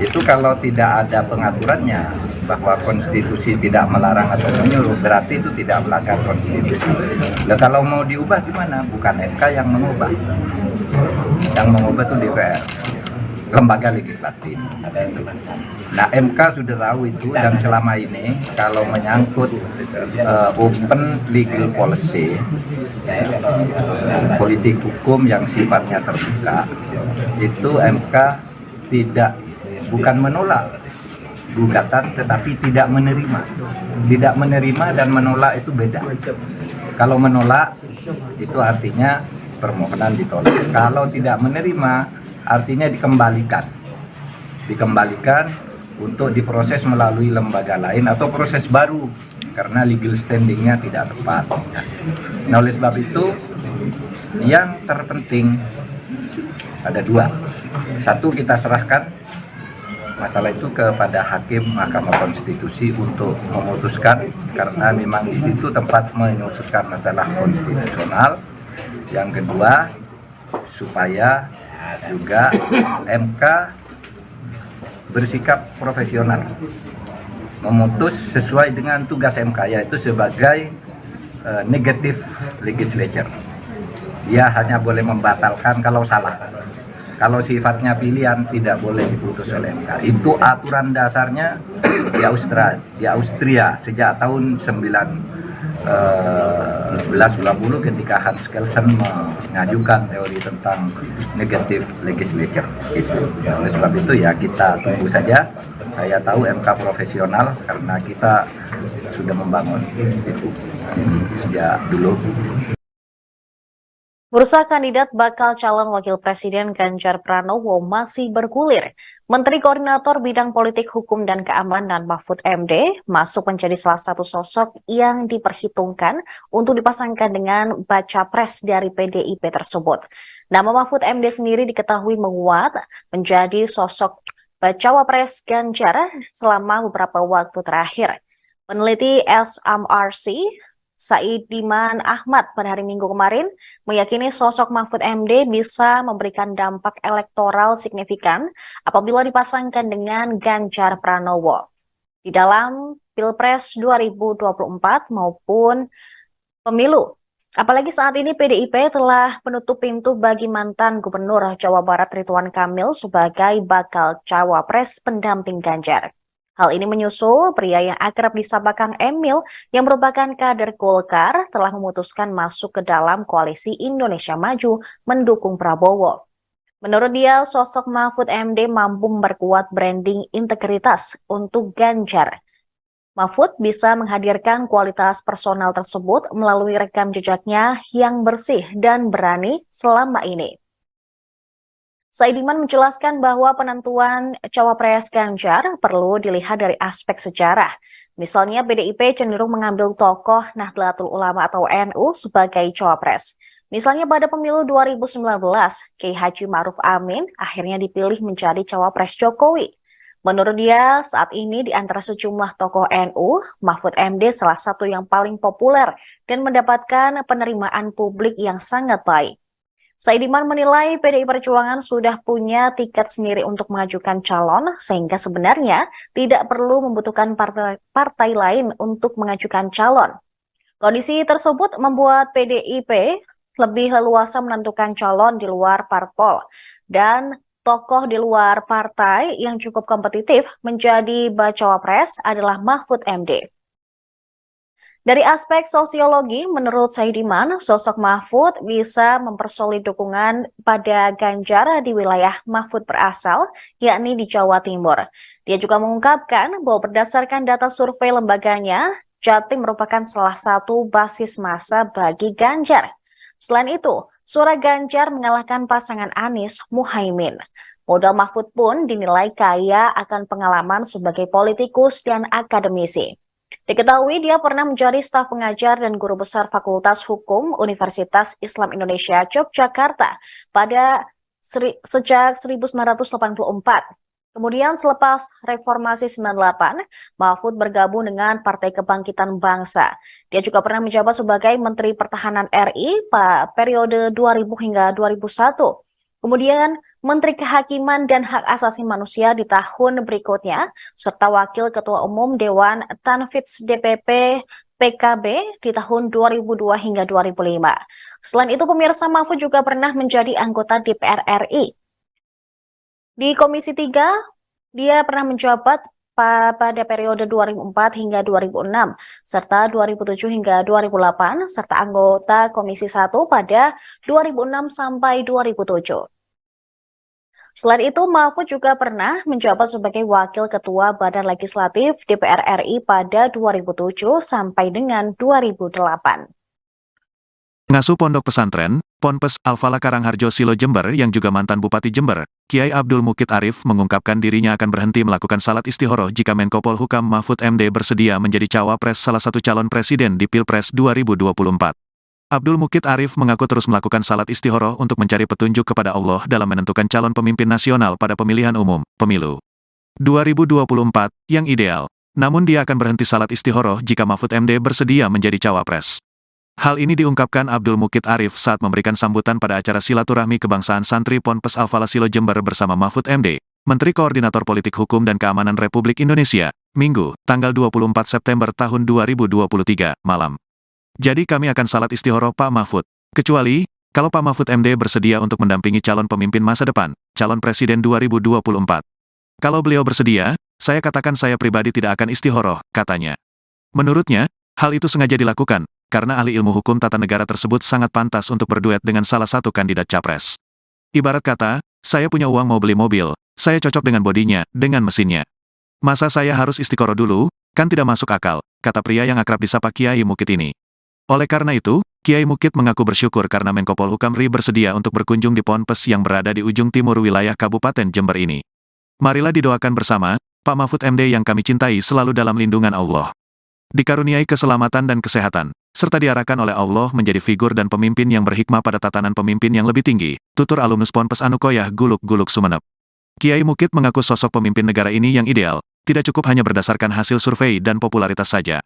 itu kalau tidak ada pengaturannya bahwa konstitusi tidak melarang atau menyuruh, berarti itu tidak melanggar konstitusi. Nah, kalau mau diubah gimana? Bukan MK yang mengubah. Yang mengubah itu DPR, lembaga legislatif. Nah, MK sudah tahu itu, dan selama ini kalau menyangkut open legal policy, politik hukum yang sifatnya terbuka, itu MK bukan menolak gugatan, tetapi tidak menerima. Tidak menerima dan menolak itu beda. Kalau menolak itu artinya permohonan ditolak. Kalau tidak menerima artinya dikembalikan untuk diproses melalui lembaga lain atau proses baru karena legal standingnya tidak tepat. Nah, oleh sebab itu yang terpenting ada dua. Satu, kita serahkan masalah itu kepada hakim Mahkamah Konstitusi untuk memutuskan, karena memang di situ tempat memutuskan masalah konstitusional. Yang kedua, supaya juga MK bersikap profesional, memutus sesuai dengan tugas MK, yaitu sebagai negative legislature. Dia hanya boleh membatalkan kalau salah. Kalau sifatnya pilihan tidak boleh diputus oleh MK. Itu aturan dasarnya di Austria sejak tahun 1920 ketika Hans Kelsen mengajukan teori tentang negative legislature itu. Oleh sebab itu ya kita tunggu saja. Saya tahu MK profesional karena kita sudah membangun itu sejak dulu. Bursa kandidat bakal calon wakil presiden Ganjar Pranowo masih bergulir. Menteri Koordinator Bidang Politik Hukum dan Keamanan Mahfud MD masuk menjadi salah satu sosok yang diperhitungkan untuk dipasangkan dengan baca pres dari PDIP tersebut. Nama Mahfud MD sendiri diketahui menguat menjadi sosok bacawa pres Ganjar selama beberapa waktu terakhir. Peneliti SMRC Saidiman Ahmad pada hari Minggu kemarin meyakini sosok Mahfud MD bisa memberikan dampak elektoral signifikan apabila dipasangkan dengan Ganjar Pranowo di dalam Pilpres 2024 maupun pemilu. Apalagi saat ini PDIP telah menutup pintu bagi mantan Gubernur Jawa Barat Ridwan Kamil sebagai bakal cawapres pendamping Ganjar. Hal ini menyusul pria yang akrab disapa Kang Emil yang merupakan kader Golkar telah memutuskan masuk ke dalam koalisi Indonesia Maju mendukung Prabowo. Menurut dia, sosok Mahfud MD mampu memperkuat branding integritas untuk Ganjar. Mahfud bisa menghadirkan kualitas personal tersebut melalui rekam jejaknya yang bersih dan berani selama ini. Saidiman menjelaskan bahwa penentuan cawapres Ganjar perlu dilihat dari aspek sejarah. Misalnya PDIP cenderung mengambil tokoh Nahdlatul Ulama atau NU sebagai cawapres. Misalnya pada pemilu 2019, Kiai Haji Ma'ruf Amin akhirnya dipilih menjadi cawapres Jokowi. Menurut dia, saat ini di antara sejumlah tokoh NU, Mahfud MD salah satu yang paling populer dan mendapatkan penerimaan publik yang sangat baik. Saidiman menilai PDI Perjuangan sudah punya tiket sendiri untuk mengajukan calon, sehingga sebenarnya tidak perlu membutuhkan partai lain untuk mengajukan calon. Kondisi tersebut membuat PDIP lebih leluasa menentukan calon di luar parpol, dan tokoh di luar partai yang cukup kompetitif menjadi bacawa pres adalah Mahfud MD. Dari aspek sosiologi, menurut Saidiman, sosok Mahfud bisa mempersolid dukungan pada Ganjar di wilayah Mahfud berasal, yakni di Jawa Timur. Dia juga mengungkapkan bahwa berdasarkan data survei lembaganya, Jatim merupakan salah satu basis massa bagi Ganjar. Selain itu, suara Ganjar mengalahkan pasangan Anies Muhaimin. Modal Mahfud pun dinilai kaya akan pengalaman sebagai politikus dan akademisi. Diketahui dia pernah menjadi staf pengajar dan guru besar Fakultas Hukum Universitas Islam Indonesia Yogyakarta sejak 1984. Kemudian selepas Reformasi 98, Mahfud bergabung dengan Partai Kebangkitan Bangsa. Dia juga pernah menjabat sebagai Menteri Pertahanan RI pada periode 2000 hingga 2001. Kemudian Menteri Kehakiman dan Hak Asasi Manusia di tahun berikutnya, serta Wakil Ketua Umum Dewan Tanfidz DPP PKB di tahun 2002 hingga 2005. Selain itu, pemirsa, Mahfud juga pernah menjadi anggota DPR RI. Di Komisi 3, dia pernah menjabat pada periode 2004 hingga 2006, serta 2007 hingga 2008, serta anggota Komisi 1 pada 2006 sampai 2007. Selain itu, Mahfud juga pernah menjabat sebagai Wakil Ketua Badan Legislatif DPR RI pada 2007 sampai dengan 2008. Ngasuh Pondok Pesantren, Ponpes Al-Falah Karangharjo Silo Jember yang juga mantan Bupati Jember, Kiai Abdul Mukid Arif mengungkapkan dirinya akan berhenti melakukan salat istihoroh jika Menko Polhukam Mahfud MD bersedia menjadi cawapres salah satu calon presiden di Pilpres 2024. Abdul Mukid Arif mengaku terus melakukan salat istihoroh untuk mencari petunjuk kepada Allah dalam menentukan calon pemimpin nasional pada pemilihan umum, pemilu 2024, yang ideal. Namun dia akan berhenti salat istihoroh jika Mahfud MD bersedia menjadi cawapres. Hal ini diungkapkan Abdul Mukid Arif saat memberikan sambutan pada acara silaturahmi kebangsaan santri Ponpes Al-Falah Silo Jember bersama Mahfud MD, Menteri Koordinator Politik Hukum dan Keamanan Republik Indonesia, Minggu, tanggal 24 September tahun 2023, malam. Jadi kami akan salat istihoroh Pak Mahfud. Kecuali, kalau Pak Mahfud MD bersedia untuk mendampingi calon pemimpin masa depan, calon presiden 2024. Kalau beliau bersedia, saya katakan saya pribadi tidak akan istihoroh, katanya. Menurutnya, hal itu sengaja dilakukan, karena ahli ilmu hukum tata negara tersebut sangat pantas untuk berduet dengan salah satu kandidat capres. Ibarat kata, saya punya uang mau beli mobil, saya cocok dengan bodinya, dengan mesinnya. Masa saya harus istiqoroh dulu, kan tidak masuk akal, kata pria yang akrab disapa Kiai Mukid ini. Oleh karena itu, Kiai Mukit mengaku bersyukur karena Menko Polhukam RI bersedia untuk berkunjung di Ponpes yang berada di ujung timur wilayah Kabupaten Jember ini. Marilah didoakan bersama, Pak Mahfud MD yang kami cintai selalu dalam lindungan Allah. Dikaruniai keselamatan dan kesehatan, serta diarahkan oleh Allah menjadi figur dan pemimpin yang berhikmah pada tatanan pemimpin yang lebih tinggi, tutur alumnus Ponpes Anukoyah Guluk-Guluk Sumeneb. Kiai Mukit mengaku sosok pemimpin negara ini yang ideal, tidak cukup hanya berdasarkan hasil survei dan popularitas saja.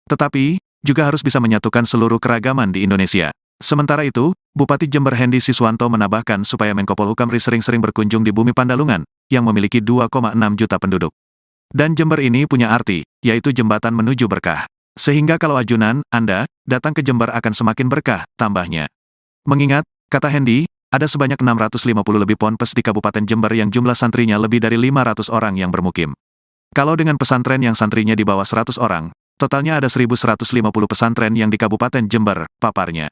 Tetapi, juga harus bisa menyatukan seluruh keragaman di Indonesia. Sementara itu, Bupati Jember Hendy Siswanto menambahkan supaya Menko Polhukam RI sering-sering berkunjung di bumi Pandalungan, yang memiliki 2,6 juta penduduk. Dan Jember ini punya arti, yaitu jembatan menuju berkah. Sehingga kalau ajunan, Anda, datang ke Jember akan semakin berkah, tambahnya. Mengingat, kata Hendy, ada sebanyak 650 lebih ponpes di Kabupaten Jember yang jumlah santrinya lebih dari 500 orang yang bermukim. Kalau dengan pesantren yang santrinya di bawah 100 orang, totalnya ada 1.150 pesantren yang di Kabupaten Jember, paparnya.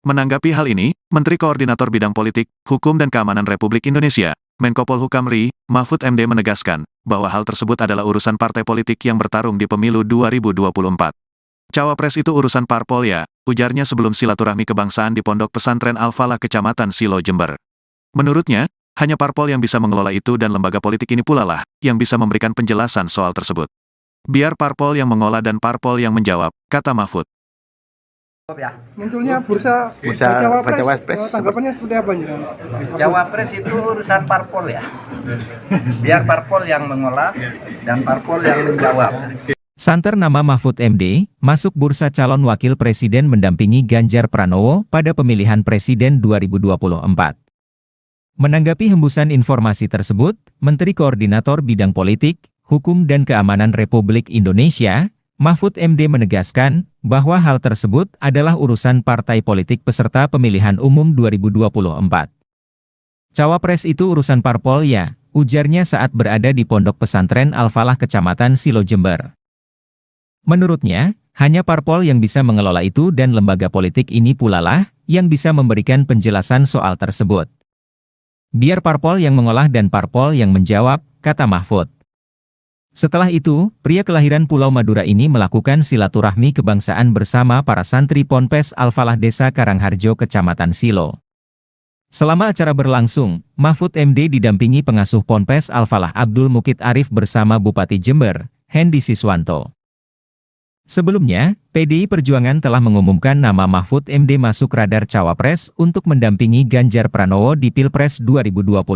Menanggapi hal ini, Menteri Koordinator Bidang Politik, Hukum dan Keamanan Republik Indonesia, Menko Polhukam RI, Mahfud MD menegaskan, bahwa hal tersebut adalah urusan partai politik yang bertarung di pemilu 2024. Cawapres itu urusan parpol ya, ujarnya sebelum silaturahmi kebangsaan di Pondok Pesantren Al-Falah Kecamatan Silo Jember. Menurutnya, hanya parpol yang bisa mengelola itu dan lembaga politik ini pula lah, yang bisa memberikan penjelasan soal tersebut. Biar parpol yang mengolah dan parpol yang menjawab, kata Mahfud. Munculnya bursa Cawapres, tanggapannya seperti apa Jenderal? Cawapres itu urusan parpol ya. Biar parpol yang mengolah dan parpol yang menjawab. Santer nama Mahfud MD, masuk bursa calon wakil presiden mendampingi Ganjar Pranowo pada pemilihan presiden 2024. Menanggapi hembusan informasi tersebut, Menteri Koordinator Bidang Politik, Hukum dan Keamanan Republik Indonesia, Mahfud MD menegaskan bahwa hal tersebut adalah urusan partai politik peserta pemilihan umum 2024. Cawapres itu urusan parpol ya, ujarnya saat berada di Pondok Pesantren Al-Falah Kecamatan Silo Jember. Menurutnya, hanya parpol yang bisa mengelola itu dan lembaga politik ini pula lah yang bisa memberikan penjelasan soal tersebut. Biar parpol yang mengolah dan parpol yang menjawab, kata Mahfud. Setelah itu, pria kelahiran Pulau Madura ini melakukan silaturahmi kebangsaan bersama para santri Ponpes Al-Falah Desa Karangharjo Kecamatan Silo. Selama acara berlangsung, Mahfud MD didampingi pengasuh Ponpes Al-Falah Abdul Mukit Arif bersama Bupati Jember, Hendy Siswanto. Sebelumnya, PDI Perjuangan telah mengumumkan nama Mahfud MD masuk radar Cawapres untuk mendampingi Ganjar Pranowo di Pilpres 2024.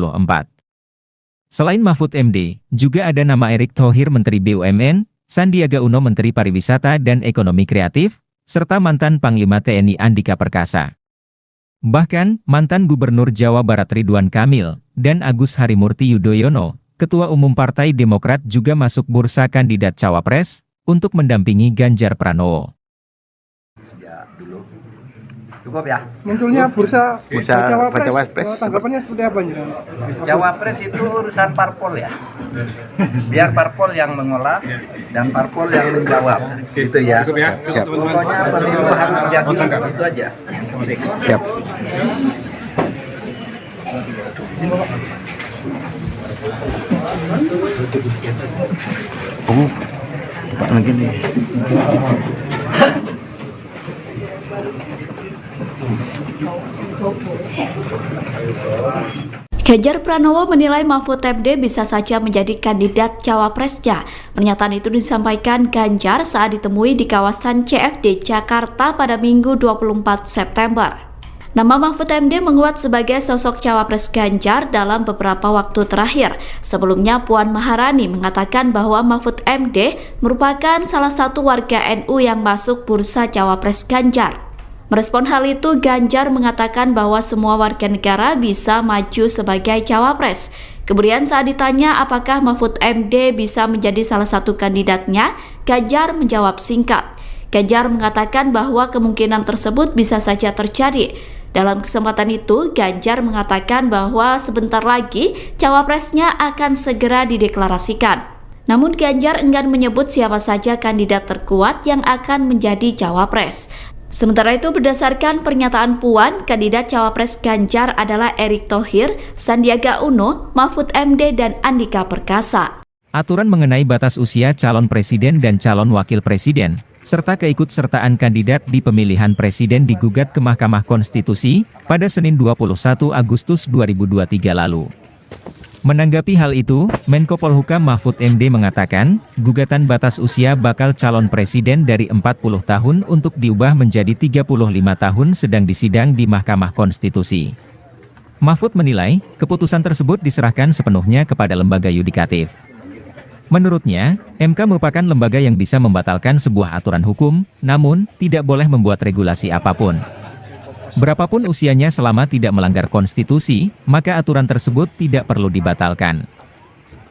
Selain Mahfud MD, juga ada nama Erick Thohir Menteri BUMN, Sandiaga Uno Menteri Pariwisata dan Ekonomi Kreatif, serta mantan Panglima TNI Andika Perkasa. Bahkan, mantan Gubernur Jawa Barat Ridwan Kamil, dan Agus Harimurti Yudhoyono, Ketua Umum Partai Demokrat juga masuk bursa kandidat Cawapres, untuk mendampingi Ganjar Pranowo. Cukup ya. Munculnya bursa Cawapres, tanggapannya seperti apa Jenderal? Cawapres itu urusan parpol ya. Biar parpol yang mengolah dan parpol yang menjawab. Gitu ya. Siap. Pokoknya pemilu harus jadi itu aja. Siap. Oh, Pak lagi nih. Ganjar Pranowo menilai Mahfud MD bisa saja menjadi kandidat cawapresnya. Pernyataan itu disampaikan Ganjar saat ditemui di kawasan CFD Jakarta pada Minggu 24 September. Nama Mahfud MD menguat sebagai sosok cawapres Ganjar dalam beberapa waktu terakhir. Sebelumnya Puan Maharani mengatakan bahwa Mahfud MD merupakan salah satu warga NU yang masuk bursa cawapres Ganjar. Merespon hal itu, Ganjar mengatakan bahwa semua warga negara bisa maju sebagai cawapres. Kemudian saat ditanya apakah Mahfud MD bisa menjadi salah satu kandidatnya, Ganjar menjawab singkat. Ganjar mengatakan bahwa kemungkinan tersebut bisa saja terjadi. Dalam kesempatan itu, Ganjar mengatakan bahwa sebentar lagi cawapresnya akan segera dideklarasikan. Namun Ganjar enggan menyebut siapa saja kandidat terkuat yang akan menjadi cawapres. Sementara itu, berdasarkan pernyataan Puan, kandidat cawapres Ganjar adalah Erick Thohir, Sandiaga Uno, Mahfud MD, dan Andika Perkasa. Aturan mengenai batas usia calon presiden dan calon wakil presiden serta keikutsertaan kandidat di pemilihan presiden digugat ke Mahkamah Konstitusi pada Senin 21 Agustus 2023 lalu. Menanggapi hal itu, Menko Polhukam Mahfud MD mengatakan, gugatan batas usia bakal calon presiden dari 40 tahun untuk diubah menjadi 35 tahun sedang disidang di Mahkamah Konstitusi. Mahfud menilai, keputusan tersebut diserahkan sepenuhnya kepada lembaga yudikatif. Menurutnya, MK merupakan lembaga yang bisa membatalkan sebuah aturan hukum, namun tidak boleh membuat regulasi apapun. Berapapun usianya selama tidak melanggar konstitusi, maka aturan tersebut tidak perlu dibatalkan.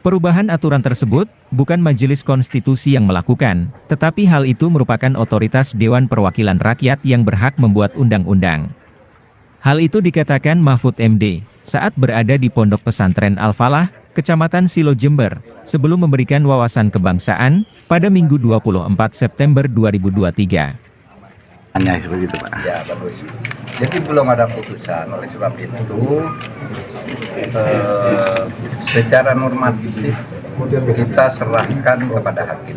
Perubahan aturan tersebut bukan Majelis Konstitusi yang melakukan, tetapi hal itu merupakan otoritas Dewan Perwakilan Rakyat yang berhak membuat undang-undang. Hal itu dikatakan Mahfud MD saat berada di Pondok Pesantren Al-Falah, Kecamatan Silo Jember, sebelum memberikan wawasan kebangsaan pada Minggu 24 September 2023. Hanya seperti itu, Pak. Ya, bagus. Jadi belum ada putusan, oleh sebab itu secara normatif kita serahkan kepada hakim.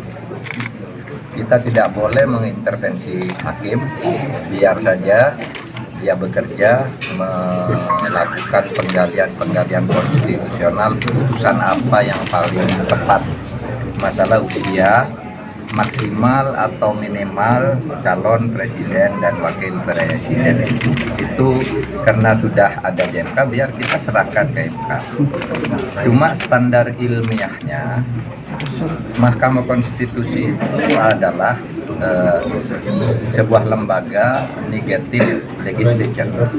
Kita tidak boleh mengintervensi hakim, biar saja dia bekerja melakukan penggalian konstitusional, putusan apa yang paling tepat. Masalah usia maksimal atau minimal calon presiden dan wakil presiden itu karena sudah ada di MK, biar kita serahkan ke MK. Cuma standar ilmiahnya Mahkamah Konstitusi itu adalah sebuah lembaga negatif legislature,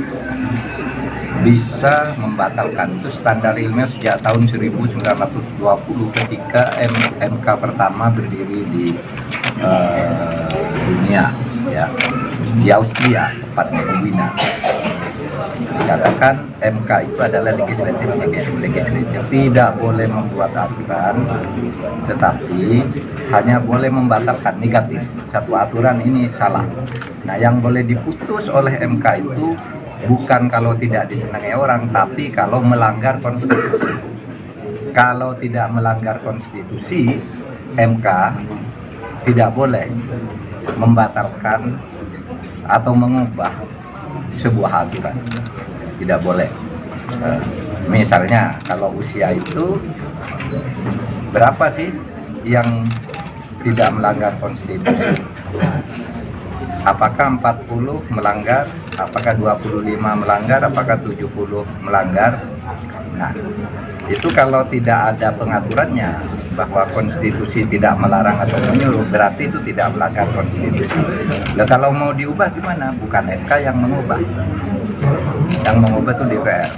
bisa membatalkan. Itu standar ilmiah sejak tahun 1920 ketika MK pertama berdiri di dunia, ya, di Austria, tepatnya di Wina. Dikatakan MK itu adalah legislatif, tidak boleh membuat aturan, tetapi hanya boleh membatalkan negatif. Satu aturan ini salah. Nah, yang boleh diputus oleh MK itu bukan kalau tidak disenangi orang, tapi kalau melanggar konstitusi. Kalau tidak melanggar konstitusi, MK tidak boleh membatalkan atau mengubah sebuah aturan. Tidak boleh. Misalnya kalau usia itu berapa sih yang tidak melanggar konstitusi? Apakah 40 melanggar? Apakah 25 melanggar? Apakah 70 melanggar? Nah, itu kalau tidak ada pengaturannya bahwa konstitusi tidak melarang atau menyuruh, berarti itu tidak melanggar konstitusi. Nah, kalau mau diubah gimana? Bukan MK yang mengubah. Yang mengubah itu DPR,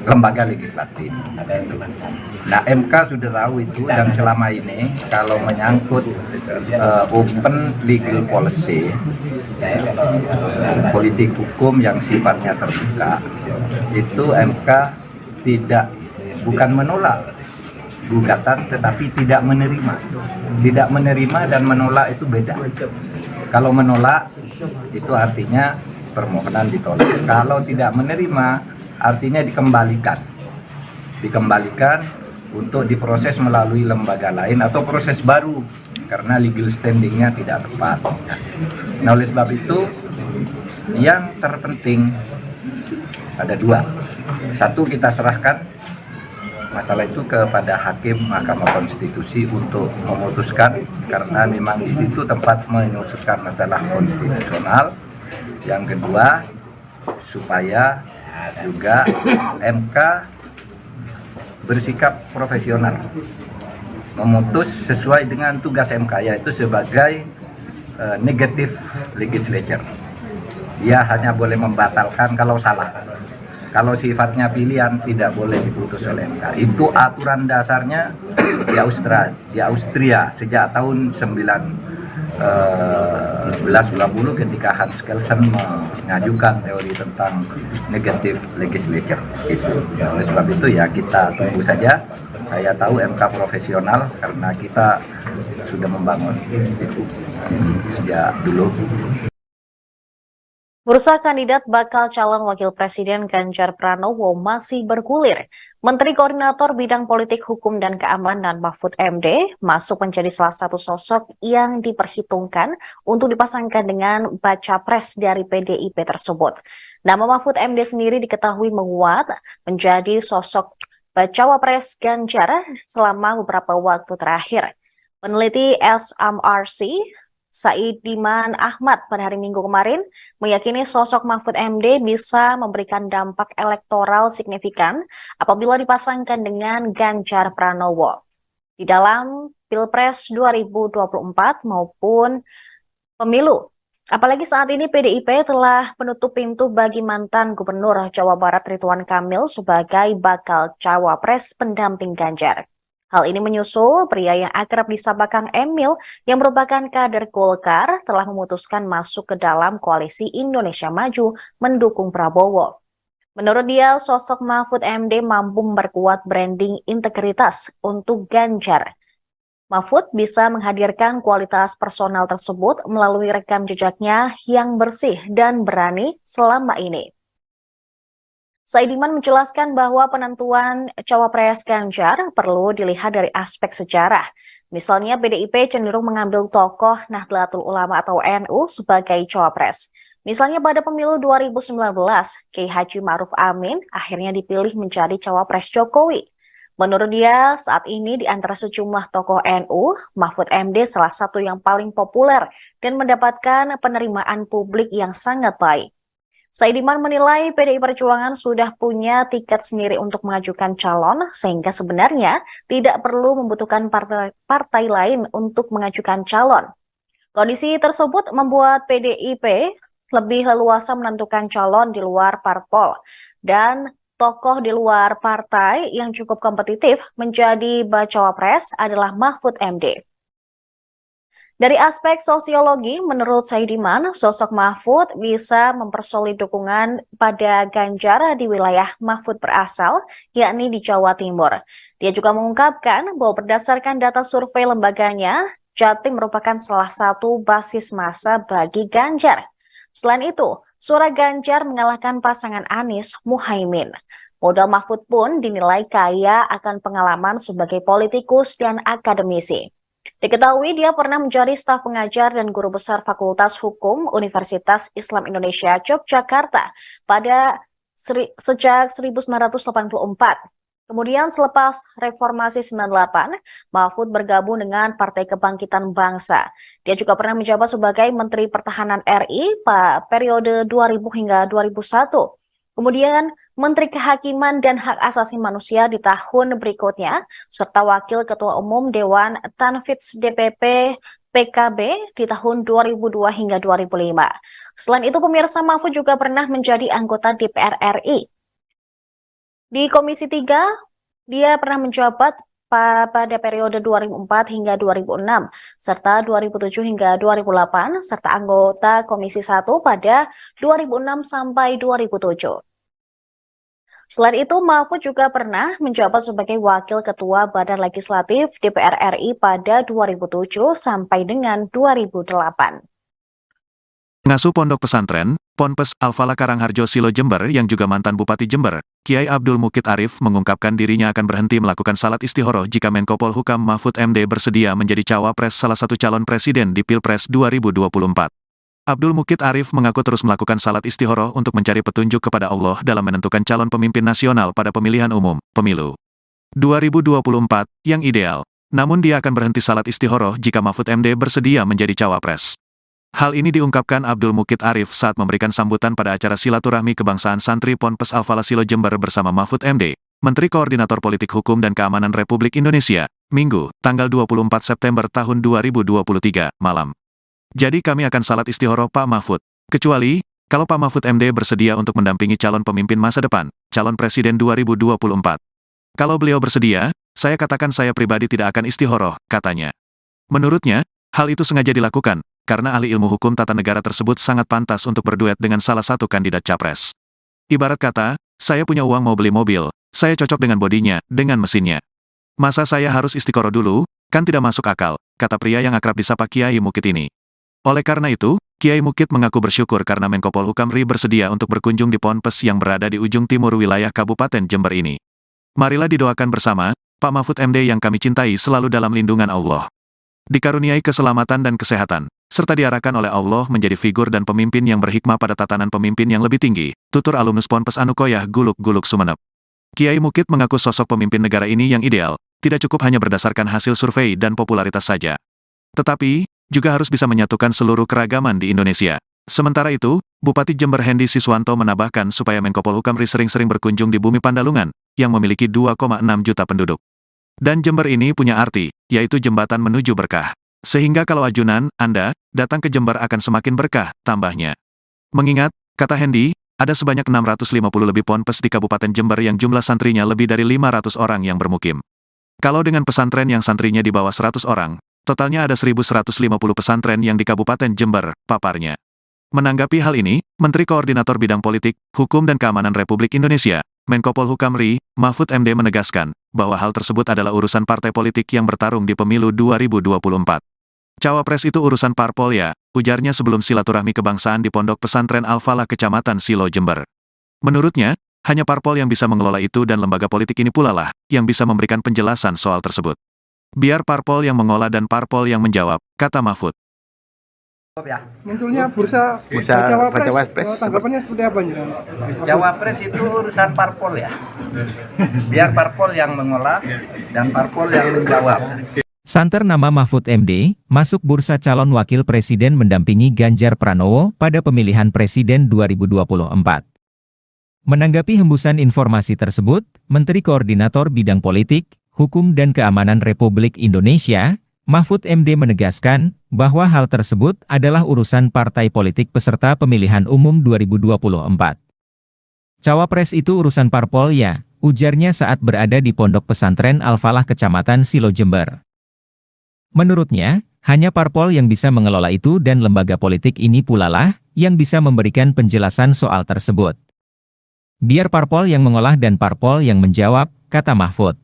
lembaga legislatif. Nah, MK sudah tahu itu, dan selama ini kalau menyangkut open legal policy, politik hukum yang sifatnya terbuka, itu MK bukan menolak gugatan, tetapi tidak menerima. Tidak menerima dan menolak itu beda. Kalau menolak itu artinya permohonan ditolak. Kalau tidak menerima artinya dikembalikan untuk diproses melalui lembaga lain atau proses baru karena legal standingnya tidak tepat. Nah, oleh sebab itu yang terpenting ada dua. Satu, kita serahkan masalah itu kepada hakim Mahkamah Konstitusi untuk memutuskan, karena memang di situ tempat menyelesaikan masalah konstitusional. Yang kedua, supaya juga MK bersikap profesional, memutus sesuai dengan tugas MK, yaitu sebagai negative legislature. Dia hanya boleh membatalkan kalau salah. Kalau sifatnya pilihan tidak boleh diputus oleh MK. Itu aturan dasarnya di Austria sejak tahun 1920 ketika Hans Kelsen mengajukan teori tentang negative legislature itu. Oleh sebab itu ya kita tunggu saja. Saya tahu MK profesional karena kita sudah membangun itu sejak dulu. Bursa kandidat bakal calon wakil presiden Ganjar Pranowo masih bergulir. Menteri Koordinator Bidang Politik Hukum dan Keamanan Mahfud MD masuk menjadi salah satu sosok yang diperhitungkan untuk dipasangkan dengan baca pres dari PDIP tersebut. Nama Mahfud MD sendiri diketahui menguat menjadi sosok bacawa pres Ganjar selama beberapa waktu terakhir. Peneliti SMRC Saidiman Ahmad pada hari Minggu kemarin meyakini sosok Mahfud MD bisa memberikan dampak elektoral signifikan apabila dipasangkan dengan Ganjar Pranowo di dalam Pilpres 2024 maupun pemilu. Apalagi saat ini PDIP telah menutup pintu bagi mantan Gubernur Jawa Barat Ridwan Kamil sebagai bakal cawapres pendamping Ganjar. Hal ini menyusul pria yang akrab disapa Kang Emil yang merupakan kader Golkar telah memutuskan masuk ke dalam koalisi Indonesia Maju mendukung Prabowo. Menurut dia, sosok Mahfud MD mampu memperkuat branding integritas untuk Ganjar. Mahfud bisa menghadirkan kualitas personal tersebut melalui rekam jejaknya yang bersih dan berani selama ini. Saidiman menjelaskan bahwa penentuan cawapres Ganjar perlu dilihat dari aspek sejarah. Misalnya PDIP cenderung mengambil tokoh Nahdlatul Ulama atau NU sebagai cawapres. Misalnya pada pemilu 2019, Kiai Haji Ma'ruf Amin akhirnya dipilih menjadi cawapres Jokowi. Menurut dia, saat ini di antara sejumlah tokoh NU, Mahfud MD salah satu yang paling populer dan mendapatkan penerimaan publik yang sangat baik. Saidiman menilai PDI Perjuangan sudah punya tiket sendiri untuk mengajukan calon, sehingga sebenarnya tidak perlu membutuhkan partai lain untuk mengajukan calon. Kondisi tersebut membuat PDIP lebih leluasa menentukan calon di luar parpol, dan tokoh di luar partai yang cukup kompetitif menjadi bacawa pres adalah Mahfud MD. Dari aspek sosiologi, menurut Saidiman, sosok Mahfud bisa mempersolid dukungan pada Ganjar di wilayah Mahfud berasal, yakni di Jawa Timur. Dia juga mengungkapkan bahwa berdasarkan data survei lembaganya, Jatim merupakan salah satu basis massa bagi Ganjar. Selain itu, suara Ganjar mengalahkan pasangan Anies Muhaimin. Modal Mahfud pun dinilai kaya akan pengalaman sebagai politikus dan akademisi. Diketahui dia pernah menjadi staf pengajar dan guru besar Fakultas Hukum Universitas Islam Indonesia Yogyakarta sejak 1984. Kemudian selepas Reformasi 98, Mahfud bergabung dengan Partai Kebangkitan Bangsa. Dia juga pernah menjabat sebagai Menteri Pertahanan RI pada periode 2000 hingga 2001. Kemudian Menteri Kehakiman dan Hak Asasi Manusia di tahun berikutnya, serta Wakil Ketua Umum Dewan Tanfidz DPP PKB di tahun 2002 hingga 2005. Selain itu, pemirsa, Mahfud juga pernah menjadi anggota DPR RI. Di Komisi 3, dia pernah menjabat pada periode 2004 hingga 2006, serta 2007 hingga 2008, serta anggota Komisi 1 pada 2006 sampai 2007. Selain itu, Mahfud juga pernah menjabat sebagai Wakil Ketua Badan Legislatif DPR RI pada 2007 sampai dengan 2008. Pengasuh Pondok Pesantren, Ponpes Al-Falah Karangharjo Silo Jember yang juga mantan Bupati Jember, Kiai Abdul Mukid Arif mengungkapkan dirinya akan berhenti melakukan salat istihoroh jika Menko Polhukam Mahfud MD bersedia menjadi cawapres salah satu calon presiden di Pilpres 2024. Abdul Mukid Arif mengaku terus melakukan salat istihoroh untuk mencari petunjuk kepada Allah dalam menentukan calon pemimpin nasional pada pemilihan umum, pemilu 2024, yang ideal. Namun dia akan berhenti salat istihoroh jika Mahfud MD bersedia menjadi cawapres. Hal ini diungkapkan Abdul Mukid Arif saat memberikan sambutan pada acara silaturahmi kebangsaan santri Ponpes Al-Falah Silo Jember bersama Mahfud MD, Menteri Koordinator Politik Hukum dan Keamanan Republik Indonesia, Minggu, tanggal 24 September tahun 2023, malam. Jadi kami akan salat istihoroh Pak Mahfud. Kecuali, kalau Pak Mahfud MD bersedia untuk mendampingi calon pemimpin masa depan, calon presiden 2024. Kalau beliau bersedia, saya katakan saya pribadi tidak akan istihoroh, katanya. Menurutnya, hal itu sengaja dilakukan, karena ahli ilmu hukum tata negara tersebut sangat pantas untuk berduet dengan salah satu kandidat capres. Ibarat kata, saya punya uang mau beli mobil, saya cocok dengan bodinya, dengan mesinnya. Masa saya harus istikoroh dulu? Kan tidak masuk akal, kata pria yang akrab disapa Kiai Mukid ini. Oleh karena itu, Kiai Mukid mengaku bersyukur karena Menko Polhukam RI bersedia untuk berkunjung di Ponpes yang berada di ujung timur wilayah Kabupaten Jember ini. Marilah didoakan bersama, Pak Mahfud MD yang kami cintai selalu dalam lindungan Allah. Dikaruniai keselamatan dan kesehatan, serta diarahkan oleh Allah menjadi figur dan pemimpin yang berhikmah pada tatanan pemimpin yang lebih tinggi, tutur alumnus Ponpes Anukoyah Guluk-Guluk Sumeneb. Kiai Mukid mengaku sosok pemimpin negara ini yang ideal, tidak cukup hanya berdasarkan hasil survei dan popularitas saja. Tetapi, juga harus bisa menyatukan seluruh keragaman di Indonesia. Sementara itu, Bupati Jember Hendy Siswanto menambahkan supaya Menko Polhukam RI sering-sering berkunjung di bumi Pandalungan, yang memiliki 2,6 juta penduduk. Dan Jember ini punya arti, yaitu jembatan menuju berkah. Sehingga kalau ajunan, Anda, datang ke Jember akan semakin berkah, tambahnya. Mengingat, kata Hendy, ada sebanyak 650 lebih ponpes di Kabupaten Jember yang jumlah santrinya lebih dari 500 orang yang bermukim. Kalau dengan pesantren yang santrinya di bawah 100 orang, totalnya ada 1.150 pesantren yang di Kabupaten Jember, paparnya. Menanggapi hal ini, Menteri Koordinator Bidang Politik, Hukum dan Keamanan Republik Indonesia, Menko Polhukam RI, Mahfud MD menegaskan, bahwa hal tersebut adalah urusan partai politik yang bertarung di pemilu 2024. Cawapres itu urusan parpol ya, ujarnya sebelum silaturahmi kebangsaan di Pondok Pesantren Al-Falah Kecamatan Silo Jember. Menurutnya, hanya parpol yang bisa mengelola itu dan lembaga politik ini pula lah, yang bisa memberikan penjelasan soal tersebut. Biar parpol yang mengolah dan parpol yang menjawab, kata Mahfud. Munculnya bursa Cawapres, tanggapannya seperti apa nih? Cawapres itu urusan parpol ya. Biar parpol yang mengolah dan parpol yang menjawab. Santer nama Mahfud MD, masuk bursa calon wakil presiden mendampingi Ganjar Pranowo pada pemilihan presiden 2024. Menanggapi hembusan informasi tersebut, Menteri Koordinator Bidang Politik, Hukum dan Keamanan Republik Indonesia, Mahfud MD menegaskan bahwa hal tersebut adalah urusan partai politik peserta pemilihan umum 2024. Cawapres itu urusan parpol ya, ujarnya saat berada di Pondok Pesantren Al-Falah Kecamatan Silo Jember. Menurutnya, hanya parpol yang bisa mengelola itu dan lembaga politik ini pula lah yang bisa memberikan penjelasan soal tersebut. Biar parpol yang mengolah dan parpol yang menjawab, kata Mahfud.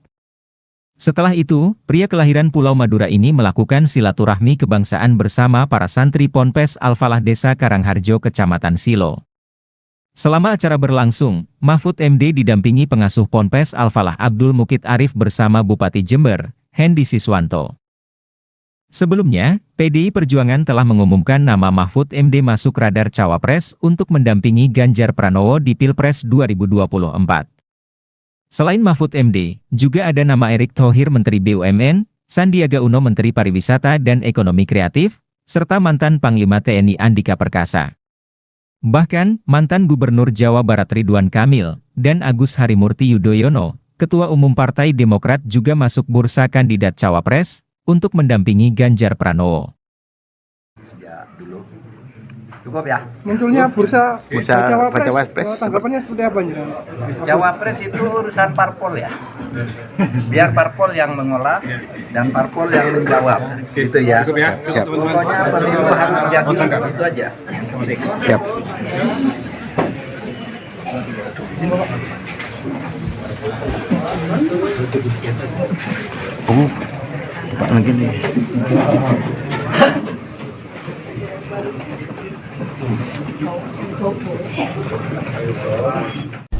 Setelah itu, pria kelahiran Pulau Madura ini melakukan silaturahmi kebangsaan bersama para santri Ponpes Al-Falah Desa Karangharjo Kecamatan Silo. Selama acara berlangsung, Mahfud MD didampingi pengasuh Ponpes Al-Falah Abdul Mukid Arif bersama Bupati Jember, Hendy Siswanto. Sebelumnya, PDI Perjuangan telah mengumumkan nama Mahfud MD masuk radar Cawapres untuk mendampingi Ganjar Pranowo di Pilpres 2024. Selain Mahfud MD, juga ada nama Erick Thohir Menteri BUMN, Sandiaga Uno Menteri Pariwisata dan Ekonomi Kreatif, serta mantan Panglima TNI Andika Perkasa. Bahkan, mantan Gubernur Jawa Barat Ridwan Kamil, dan Agus Harimurti Yudhoyono, Ketua Umum Partai Demokrat juga masuk bursa kandidat Cawapres, untuk mendampingi Ganjar Pranowo. Cukup ya? Munculnya bursa Cawapres, tanggapannya seperti apa nih? Cawapres itu urusan parpol ya. Biar parpol yang mengolah dan parpol yang menjawab. Gitu ya. Siap. Pokoknya pemilu harus jadi itu aja. Siap. Pak lagi nih.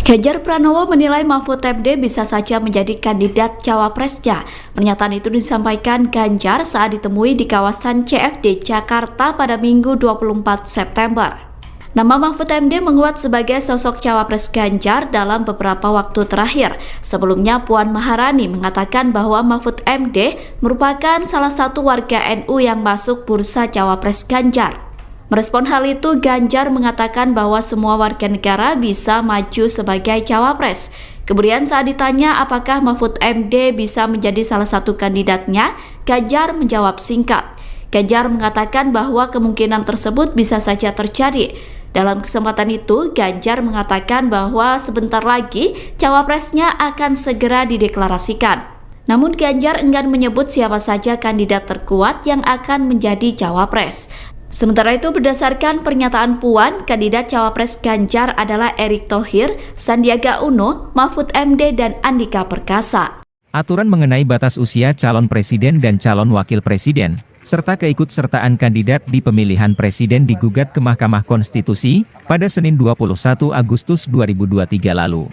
Ganjar Pranowo menilai Mahfud MD bisa saja menjadi kandidat cawapresnya. Pernyataan itu disampaikan Ganjar saat ditemui di kawasan CFD Jakarta pada Minggu 24 September. Nama Mahfud MD menguat sebagai sosok cawapres Ganjar dalam beberapa waktu terakhir. Sebelumnya Puan Maharani mengatakan bahwa Mahfud MD merupakan salah satu warga NU yang masuk bursa cawapres Ganjar. Merespon hal itu, Ganjar mengatakan bahwa semua warga negara bisa maju sebagai cawapres. Kemudian saat ditanya apakah Mahfud MD bisa menjadi salah satu kandidatnya, Ganjar menjawab singkat. Ganjar mengatakan bahwa kemungkinan tersebut bisa saja terjadi. Dalam kesempatan itu, Ganjar mengatakan bahwa sebentar lagi cawapresnya akan segera dideklarasikan. Namun Ganjar enggan menyebut siapa saja kandidat terkuat yang akan menjadi cawapres. Sementara itu, berdasarkan pernyataan Puan, kandidat cawapres Ganjar adalah Erick Thohir, Sandiaga Uno, Mahfud MD, dan Andika Perkasa. Aturan mengenai batas usia calon presiden dan calon wakil presiden serta keikutsertaan kandidat di pemilihan presiden digugat ke Mahkamah Konstitusi pada Senin 21 Agustus 2023 lalu.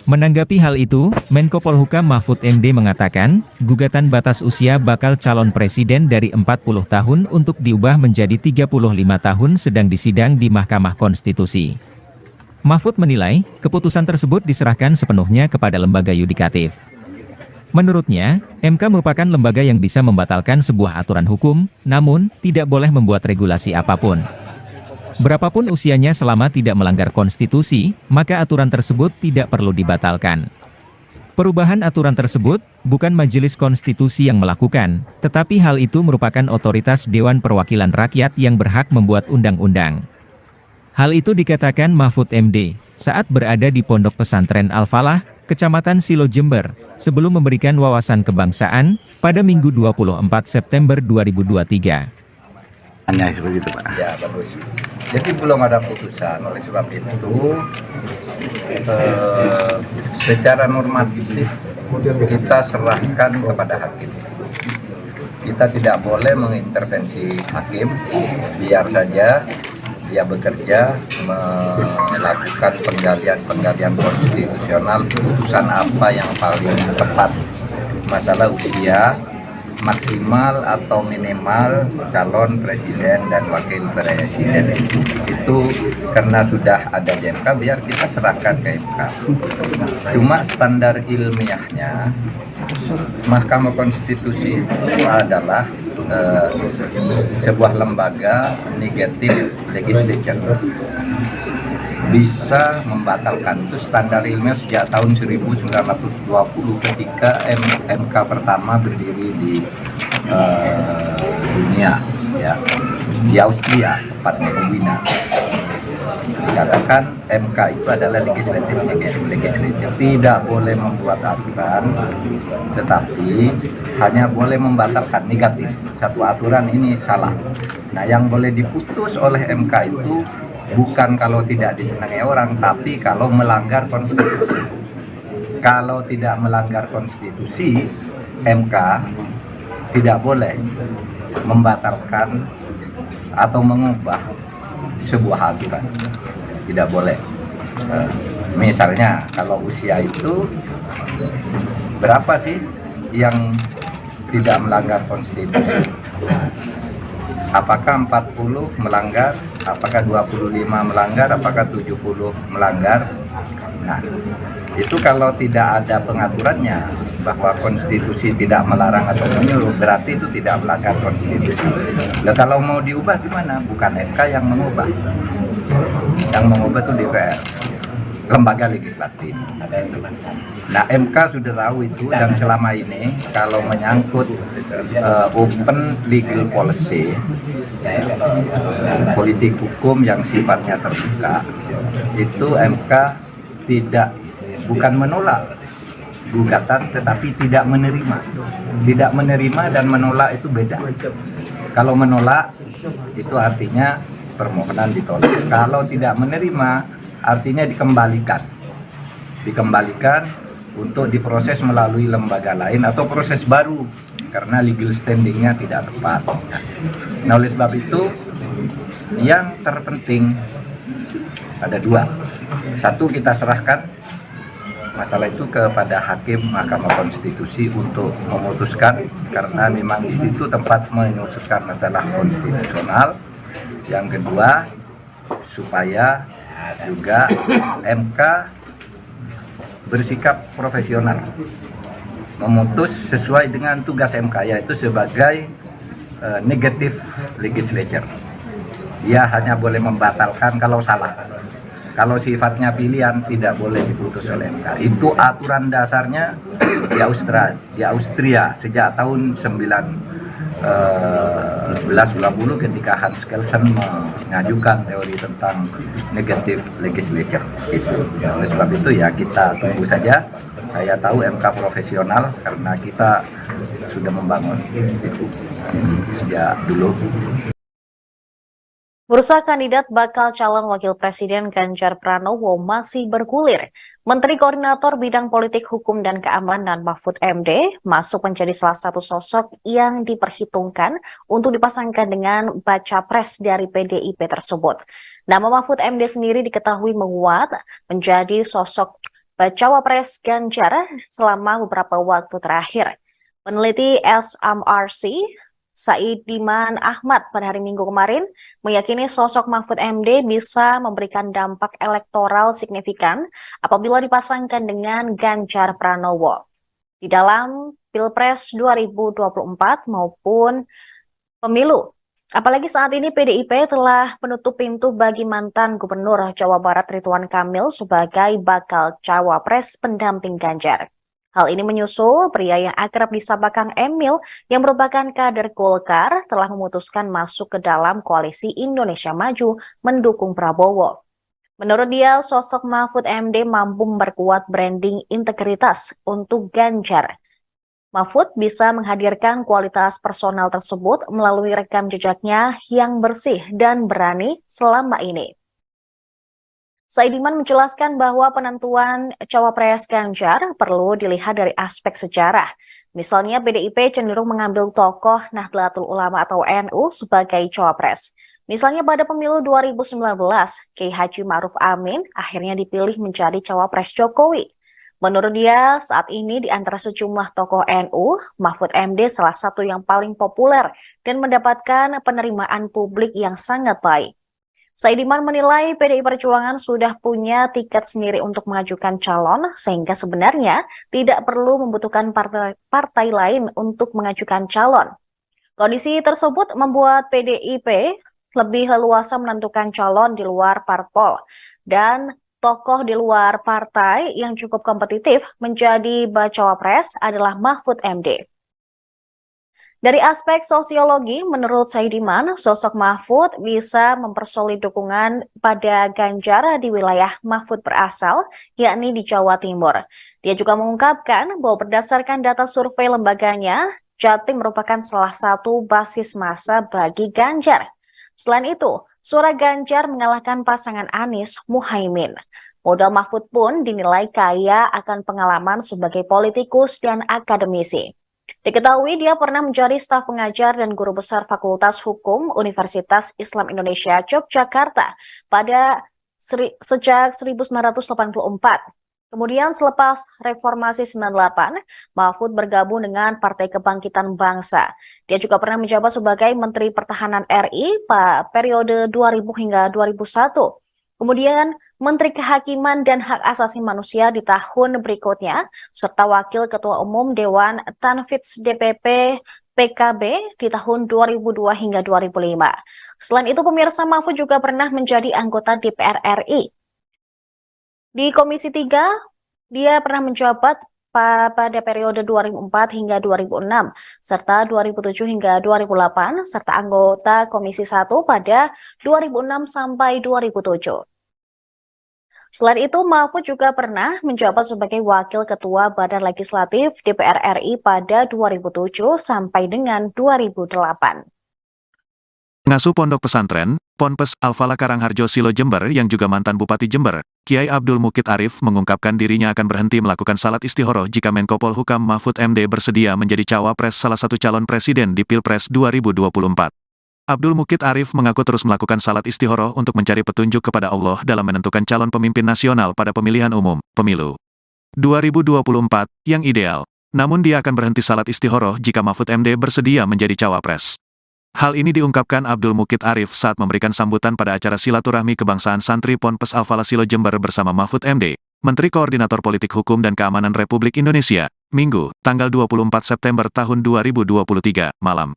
Menanggapi hal itu, Menko Polhukam Mahfud MD mengatakan, gugatan batas usia bakal calon presiden dari 40 tahun untuk diubah menjadi 35 tahun sedang disidang di Mahkamah Konstitusi. Mahfud menilai, keputusan tersebut diserahkan sepenuhnya kepada lembaga yudikatif. Menurutnya, MK merupakan lembaga yang bisa membatalkan sebuah aturan hukum, namun, tidak boleh membuat regulasi apapun. Berapapun usianya selama tidak melanggar konstitusi, maka aturan tersebut tidak perlu dibatalkan. Perubahan aturan tersebut, bukan Majelis Konstitusi yang melakukan, tetapi hal itu merupakan otoritas Dewan Perwakilan Rakyat yang berhak membuat undang-undang. Hal itu dikatakan Mahfud MD, saat berada di Pondok Pesantren Al-Falah, Kecamatan Silo Jember, sebelum memberikan wawasan kebangsaan, pada Minggu 24 September 2023. Hanya seperti itu, Pak. Ya, bagus. Jadi belum ada putusan, oleh sebab itu secara normatif kita serahkan kepada hakim. Kita tidak boleh mengintervensi hakim, biar saja dia bekerja melakukan penggalian konstitusional, putusan apa yang paling tepat. Masalah usia maksimal atau minimal calon presiden dan wakil presiden itu karena sudah ada di MK, biar kita serahkan ke MK. Cuma standar ilmiahnya Mahkamah Konstitusi itu adalah sebuah lembaga negatif legislature, bisa membatalkan. Itu standar ilmiah sejak tahun 1920 ketika MK pertama berdiri di dunia, ya, di Austria, tepatnya di Wina. Dikatakan MK itu adalah legislatif, tidak boleh membuat aturan, tetapi hanya boleh membatalkan negatif. Satu aturan ini salah. Nah, yang boleh diputus oleh MK itu bukan kalau tidak disenangi orang, tapi kalau melanggar konstitusi. Kalau tidak melanggar konstitusi, MK tidak boleh membatalkan atau mengubah sebuah aturan. Tidak boleh. Misalnya, kalau usia itu berapa sih yang tidak melanggar konstitusi? Apakah 40 melanggar? Apakah 25 melanggar? Apakah 70 melanggar? Nah, itu kalau tidak ada pengaturannya bahwa konstitusi tidak melarang atau menyuruh, berarti itu tidak melanggar konstitusi. Nah, kalau mau diubah gimana? Bukan MK yang mengubah. Yang mengubah itu DPR, lembaga legislatif. Nah, MK sudah tahu itu, dan selama ini kalau menyangkut open legal policy, politik hukum yang sifatnya terbuka, itu MK bukan menolak gugatan, tetapi tidak menerima. Tidak menerima dan menolak itu beda. Kalau menolak itu artinya permohonan ditolak. Kalau tidak menerima artinya dikembalikan untuk diproses melalui lembaga lain atau proses baru karena legal standingnya tidak tepat. Nah, oleh sebab itu yang terpenting ada dua. Satu, kita serahkan masalah itu kepada hakim Mahkamah Konstitusi untuk memutuskan, karena memang di situ tempat memutuskan masalah konstitusional. Yang kedua, supaya juga MK bersikap profesional, memutus sesuai dengan tugas MK, yaitu sebagai negative legislature. Dia hanya boleh membatalkan kalau salah. Kalau sifatnya pilihan tidak boleh diputus oleh MK. Itu aturan dasarnya di Austria sejak tahun 1990 ketika Hans Kelsen mengajukan teori tentang negative legislature. Oleh sebab itu ya kita tunggu saja. Saya tahu MK profesional karena kita sudah membangun itu sejak dulu. Bursa kandidat bakal calon wakil presiden Ganjar Pranowo masih bergulir. Menteri Koordinator Bidang Politik Hukum dan Keamanan Mahfud MD masuk menjadi salah satu sosok yang diperhitungkan untuk dipasangkan dengan baca pres dari PDIP tersebut. Nama Mahfud MD sendiri diketahui menguat menjadi sosok bacawa pres Ganjar selama beberapa waktu terakhir. Peneliti SMRC Saidiman Ahmad pada hari Minggu kemarin meyakini sosok Mahfud MD bisa memberikan dampak elektoral signifikan apabila dipasangkan dengan Ganjar Pranowo di dalam Pilpres 2024 maupun pemilu. Apalagi saat ini PDIP telah menutup pintu bagi mantan Gubernur Jawa Barat Ridwan Kamil sebagai bakal cawapres pendamping Ganjar. Hal ini menyusul pria yang akrab disapa Kang Emil yang merupakan kader Golkar telah memutuskan masuk ke dalam koalisi Indonesia Maju mendukung Prabowo. Menurut dia, sosok Mahfud MD mampu memperkuat branding integritas untuk Ganjar. Mahfud bisa menghadirkan kualitas personal tersebut melalui rekam jejaknya yang bersih dan berani selama ini. Saidiman menjelaskan bahwa penentuan cawapres Ganjar perlu dilihat dari aspek sejarah. Misalnya PDIP cenderung mengambil tokoh Nahdlatul Ulama atau NU sebagai cawapres. Misalnya pada pemilu 2019, Kiai Haji Ma'ruf Amin akhirnya dipilih menjadi cawapres Jokowi. Menurut dia, saat ini di antara sejumlah tokoh NU, Mahfud MD salah satu yang paling populer dan mendapatkan penerimaan publik yang sangat baik. Saidiman menilai PDI Perjuangan sudah punya tiket sendiri untuk mengajukan calon, sehingga sebenarnya tidak perlu membutuhkan partai lain untuk mengajukan calon. Kondisi tersebut membuat PDIP lebih leluasa menentukan calon di luar parpol, dan tokoh di luar partai yang cukup kompetitif menjadi bacawa pres adalah Mahfud MD. Dari aspek sosiologi, menurut Saidiman, sosok Mahfud bisa mempersolid dukungan pada Ganjar di wilayah Mahfud berasal, yakni di Jawa Timur. Dia juga mengungkapkan bahwa berdasarkan data survei lembaganya, Jatim merupakan salah satu basis massa bagi Ganjar. Selain itu, suara Ganjar mengalahkan pasangan Anies Muhaimin. Modal Mahfud pun dinilai kaya akan pengalaman sebagai politikus dan akademisi. Diketahui dia pernah menjadi staf pengajar dan guru besar Fakultas Hukum Universitas Islam Indonesia Yogyakarta sejak 1984. Kemudian selepas Reformasi 98, Mahfud bergabung dengan Partai Kebangkitan Bangsa. Dia juga pernah menjabat sebagai Menteri Pertahanan RI pada periode 2000 hingga 2001. Kemudian Menteri Kehakiman dan Hak Asasi Manusia di tahun berikutnya, serta Wakil Ketua Umum Dewan Tanfidz DPP PKB di tahun 2002 hingga 2005. Selain itu, pemirsa, Mahfud juga pernah menjadi anggota DPR RI. Di Komisi 3, dia pernah menjabat pada periode 2004 hingga 2006, serta 2007 hingga 2008, serta anggota Komisi 1 pada 2006 sampai 2007. Selain itu, Mahfud juga pernah menjabat sebagai Wakil Ketua Badan Legislatif DPR RI pada 2007 sampai dengan 2008. Pengasuh Pondok Pesantren, Ponpes Al-Falah Karangharjo Silo Jember yang juga mantan Bupati Jember, Kiai Abdul Mukid Arif mengungkapkan dirinya akan berhenti melakukan salat istihoroh jika Menko Polhukam Mahfud MD bersedia menjadi cawapres salah satu calon presiden di Pilpres 2024. Abdul Mukid Arif mengaku terus melakukan salat istihoroh untuk mencari petunjuk kepada Allah dalam menentukan calon pemimpin nasional pada pemilihan umum, pemilu 2024, yang ideal. Namun dia akan berhenti salat istihoroh jika Mahfud MD bersedia menjadi cawapres. Hal ini diungkapkan Abdul Mukid Arif saat memberikan sambutan pada acara silaturahmi kebangsaan santri Ponpes Al-Falah Silo Jember bersama Mahfud MD, Menteri Koordinator Politik Hukum dan Keamanan Republik Indonesia, Minggu, tanggal 24 September tahun 2023, malam.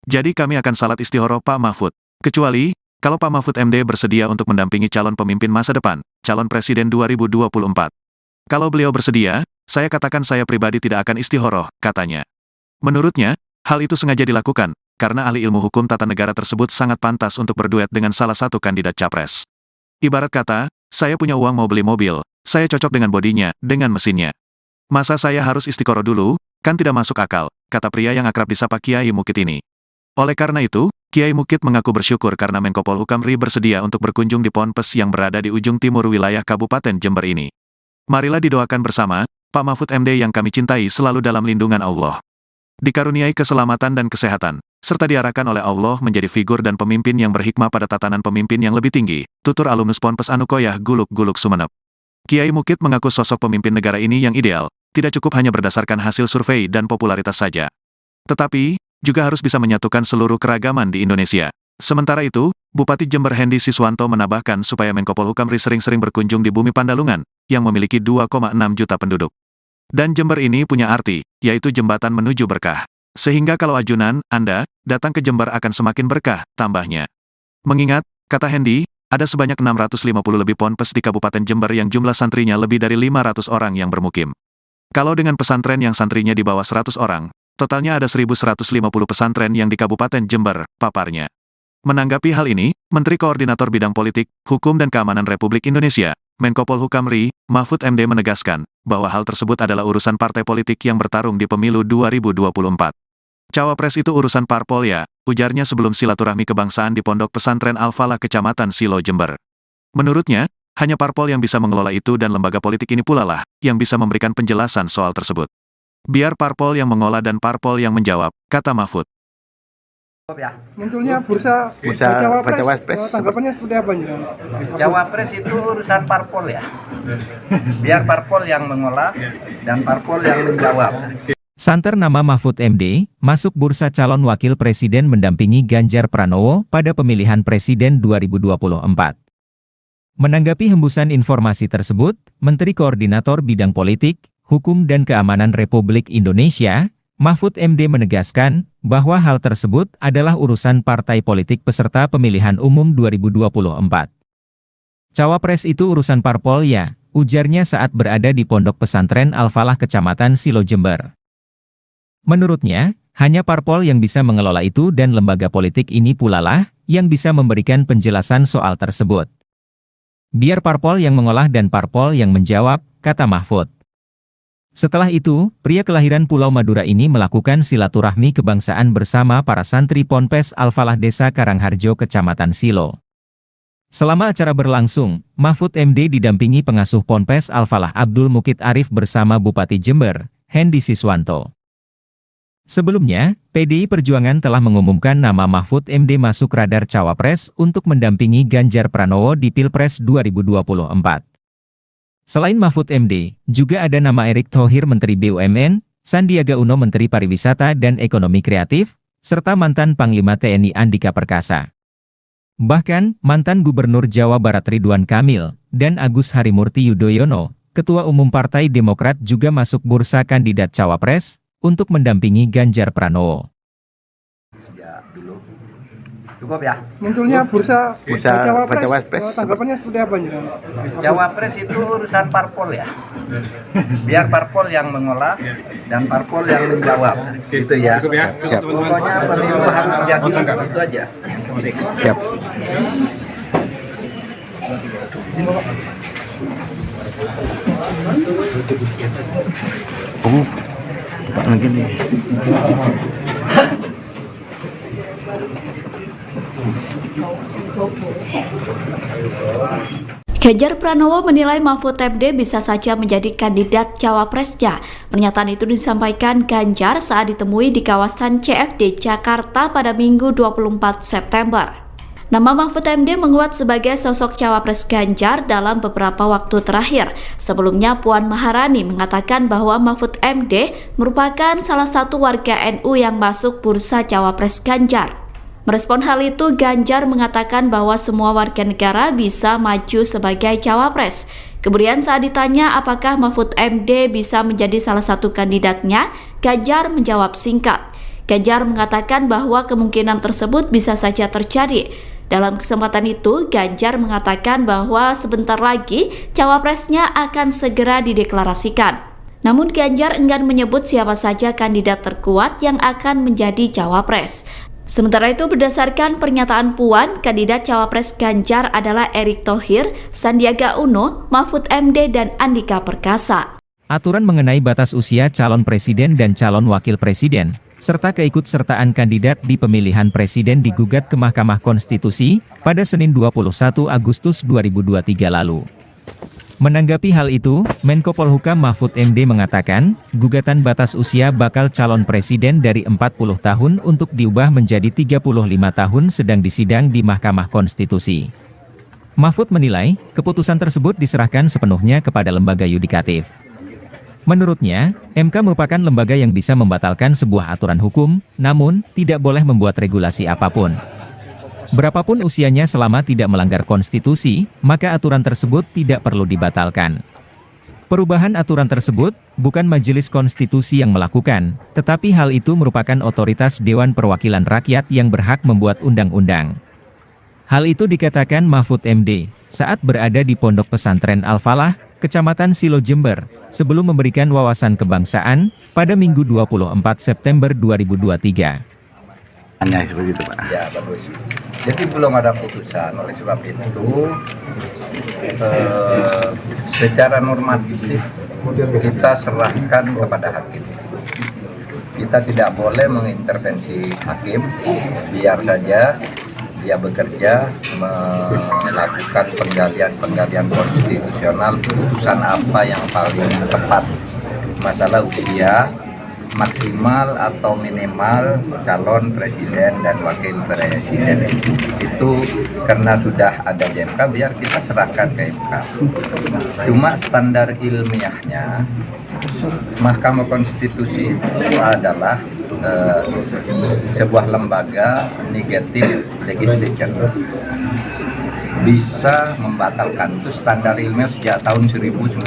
Jadi kami akan salat istihoroh Pak Mahfud. Kecuali, kalau Pak Mahfud MD bersedia untuk mendampingi calon pemimpin masa depan, calon presiden 2024. Kalau beliau bersedia, saya katakan saya pribadi tidak akan istihoroh, katanya. Menurutnya, hal itu sengaja dilakukan, karena ahli ilmu hukum tata negara tersebut sangat pantas untuk berduet dengan salah satu kandidat capres. Ibarat kata, saya punya uang mau beli mobil, saya cocok dengan bodinya, dengan mesinnya. Masa saya harus istiqoroh dulu, kan tidak masuk akal, kata pria yang akrab disapa Kiai Mukid ini. Oleh karena itu, Kiai Mukit mengaku bersyukur karena Menko Polhukam RI bersedia untuk berkunjung di Ponpes yang berada di ujung timur wilayah Kabupaten Jember ini. Marilah didoakan bersama, Pak Mahfud MD yang kami cintai selalu dalam lindungan Allah. Dikaruniai keselamatan dan kesehatan, serta diarahkan oleh Allah menjadi figur dan pemimpin yang berhikmah pada tatanan pemimpin yang lebih tinggi, tutur alumnus Ponpes Anukoyah Guluk-Guluk Sumeneb. Kiai Mukit mengaku sosok pemimpin negara ini yang ideal, tidak cukup hanya berdasarkan hasil survei dan popularitas saja. Tetapi, juga harus bisa menyatukan seluruh keragaman di Indonesia. Sementara itu, Bupati Jember Hendy Siswanto menambahkan supaya Menko Polhukam RI sering-sering berkunjung di Bumi Pandalungan, yang memiliki 2,6 juta penduduk. Dan Jember ini punya arti, yaitu jembatan menuju berkah. Sehingga kalau ajunan, Anda, datang ke Jember akan semakin berkah, tambahnya. Mengingat, kata Hendy, ada sebanyak 650 lebih ponpes di Kabupaten Jember yang jumlah santrinya lebih dari 500 orang yang bermukim. Kalau dengan pesantren yang santrinya di bawah 100 orang, totalnya ada 1.150 pesantren yang di Kabupaten Jember, paparnya. Menanggapi hal ini, Menteri Koordinator Bidang Politik, Hukum dan Keamanan Republik Indonesia, Menko Polhukam RI, Mahfud MD menegaskan, bahwa hal tersebut adalah urusan partai politik yang bertarung di pemilu 2024. Cawapres itu urusan parpol ya, ujarnya sebelum silaturahmi kebangsaan di Pondok Pesantren Al-Falah Kecamatan Silo Jember. Menurutnya, hanya parpol yang bisa mengelola itu dan lembaga politik ini pula lah, yang bisa memberikan penjelasan soal tersebut. Biar parpol yang mengolah dan parpol yang menjawab, kata Mahfud. Munculnya bursa Cawapres, tanggapannya seperti apa nih? Cawapres itu urusan parpol ya. Biar parpol yang mengolah dan parpol yang menjawab. Santer nama Mahfud MD, masuk bursa calon wakil presiden mendampingi Ganjar Pranowo pada pemilihan presiden 2024. Menanggapi hembusan informasi tersebut, Menteri Koordinator Bidang Politik, Hukum dan Keamanan Republik Indonesia, Mahfud MD menegaskan bahwa hal tersebut adalah urusan partai politik peserta pemilihan umum 2024. Cawapres itu urusan parpol ya, ujarnya saat berada di Pondok Pesantren Al-Falah Kecamatan Silo Jember. Menurutnya, hanya parpol yang bisa mengelola itu dan lembaga politik ini pula lah yang bisa memberikan penjelasan soal tersebut. Biar parpol yang mengolah dan parpol yang menjawab, kata Mahfud. Setelah itu, pria kelahiran Pulau Madura ini melakukan silaturahmi kebangsaan bersama para santri Ponpes Al-Falah Desa Karangharjo Kecamatan Silo. Selama acara berlangsung, Mahfud MD didampingi pengasuh Ponpes Al-Falah Abdul Mukit Arif bersama Bupati Jember, Hendy Siswanto. Sebelumnya, PDI Perjuangan telah mengumumkan nama Mahfud MD masuk radar Cawapres untuk mendampingi Ganjar Pranowo di Pilpres 2024. Selain Mahfud MD, juga ada nama Erick Thohir Menteri BUMN, Sandiaga Uno Menteri Pariwisata dan Ekonomi Kreatif, serta mantan Panglima TNI Andika Perkasa. Bahkan, mantan Gubernur Jawa Barat Ridwan Kamil, dan Agus Harimurti Yudhoyono, Ketua Umum Partai Demokrat juga masuk bursa kandidat Cawapres, untuk mendampingi Ganjar Pranowo. Cukup ya. Munculnya bursa Cawapres, tanggapannya seperti apa nih? Cawapres itu urusan parpol ya. Biar parpol yang mengolah dan parpol yang menjawab. Gitu ya. Siap. Pokoknya pemilu harus jadi itu aja. Siap. Pak lagi nih. Ganjar Pranowo menilai Mahfud MD bisa saja menjadi kandidat cawapresnya. Pernyataan itu disampaikan Ganjar saat ditemui di kawasan CFD Jakarta pada Minggu 24 September. Nama Mahfud MD menguat sebagai sosok cawapres Ganjar dalam beberapa waktu terakhir. Sebelumnya Puan Maharani mengatakan bahwa Mahfud MD merupakan salah satu warga NU yang masuk bursa cawapres Ganjar. Merespon hal itu, Ganjar mengatakan bahwa semua warga negara bisa maju sebagai cawapres. Kemudian saat ditanya apakah Mahfud MD bisa menjadi salah satu kandidatnya, Ganjar menjawab singkat. Ganjar mengatakan bahwa kemungkinan tersebut bisa saja terjadi. Dalam kesempatan itu, Ganjar mengatakan bahwa sebentar lagi cawapresnya akan segera dideklarasikan. Namun Ganjar enggan menyebut siapa saja kandidat terkuat yang akan menjadi cawapres. Sementara itu, berdasarkan pernyataan Puan, kandidat cawapres Ganjar adalah Erick Thohir, Sandiaga Uno, Mahfud MD, dan Andika Perkasa. Aturan mengenai batas usia calon presiden dan calon wakil presiden, serta keikutsertaan kandidat di pemilihan presiden digugat ke Mahkamah Konstitusi pada Senin 21 Agustus 2023 lalu. Menanggapi hal itu, Menko Polhukam Mahfud MD mengatakan, gugatan batas usia bakal calon presiden dari 40 tahun untuk diubah menjadi 35 tahun sedang disidang di Mahkamah Konstitusi. Mahfud menilai, keputusan tersebut diserahkan sepenuhnya kepada lembaga yudikatif. Menurutnya, MK merupakan lembaga yang bisa membatalkan sebuah aturan hukum, namun tidak boleh membuat regulasi apapun. Berapapun usianya selama tidak melanggar konstitusi, maka aturan tersebut tidak perlu dibatalkan. Perubahan aturan tersebut bukan Majelis Konstitusi yang melakukan, tetapi hal itu merupakan otoritas Dewan Perwakilan Rakyat yang berhak membuat undang-undang. Hal itu dikatakan Mahfud MD saat berada di Pondok Pesantren Al-Falah, Kecamatan Silo Jember, sebelum memberikan wawasan kebangsaan pada Minggu 24 September 2023. Hanya seperti itu, Pak. Ya, bagus. Jadi belum ada putusan, oleh sebab itu secara normatif kita serahkan kepada hakim. Kita tidak boleh mengintervensi hakim, biar saja dia bekerja melakukan penggalian konstitusional, putusan apa yang paling tepat, masalah usia maksimal atau minimal calon presiden dan wakil presiden itu karena sudah ada di MK, biar kita serahkan ke MK. Cuma standar ilmiahnya Mahkamah Konstitusi itu adalah sebuah lembaga negatif legislature, bisa membatalkan. Itu standar ilmiah sejak tahun 1920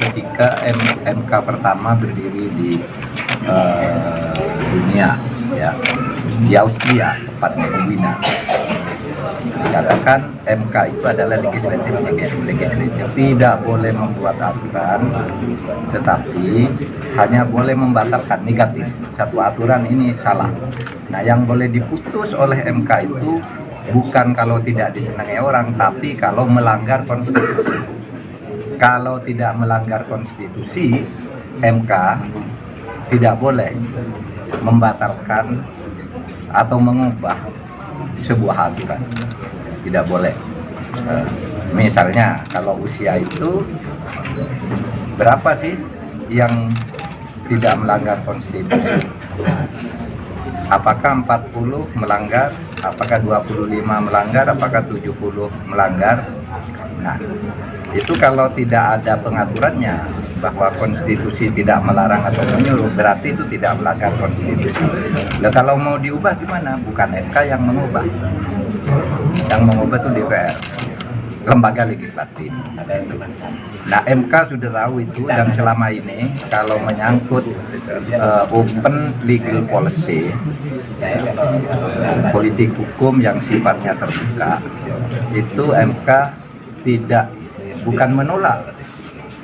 ketika MK pertama berdiri di dunia, ya, di Austria, tepatnya di Wina. Dikatakan MK itu adalah legislatif, tidak boleh membuat aturan, tetapi hanya boleh membatalkan negatif. Satu aturan ini salah. Nah, yang boleh diputus oleh MK itu bukan kalau tidak disenangi orang, tapi kalau melanggar konstitusi. Kalau tidak melanggar konstitusi, MK tidak boleh membatalkan atau mengubah sebuah aturan. Tidak boleh. Misalnya kalau usia itu berapa sih yang tidak melanggar konstitusi? Apakah 40 melanggar? Apakah 25 melanggar? Apakah 70 melanggar? Nah, itu kalau tidak ada pengaturannya bahwa konstitusi tidak melarang atau menyuruh, berarti itu tidak melanggar konstitusi. Nah, kalau mau diubah gimana? Bukan MK yang mengubah. Yang mengubah itu DPR, lembaga legislatif. Nah, MK sudah tahu itu, dan selama ini kalau menyangkut open legal policy, politik hukum yang sifatnya terbuka, itu MK bukan menolak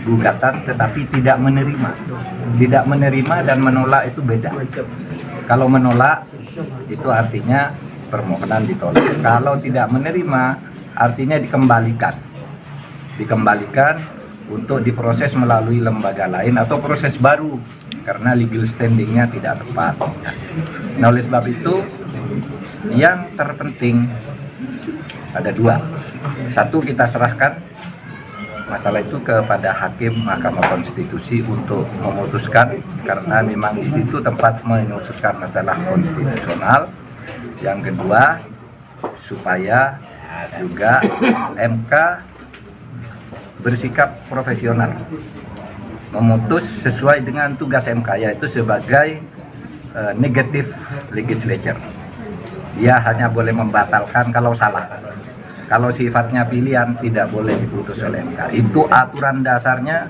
gugatan, tetapi tidak menerima. Tidak menerima dan menolak itu beda. Kalau menolak itu artinya permohonan ditolak. Kalau tidak menerima artinya dikembalikan untuk diproses melalui lembaga lain atau proses baru karena legal standingnya tidak tepat. Nah, oleh sebab itu yang terpenting ada dua. Satu, kita serahkan masalah itu kepada hakim Mahkamah Konstitusi untuk memutuskan, karena memang di situ tempat memutuskan masalah konstitusional. Yang kedua, supaya juga MK bersikap profesional, memutus sesuai dengan tugas MK, yaitu sebagai negative legislature. Dia hanya boleh membatalkan kalau salah. Kalau sifatnya pilihan tidak boleh diputus oleh MK. Itu aturan dasarnya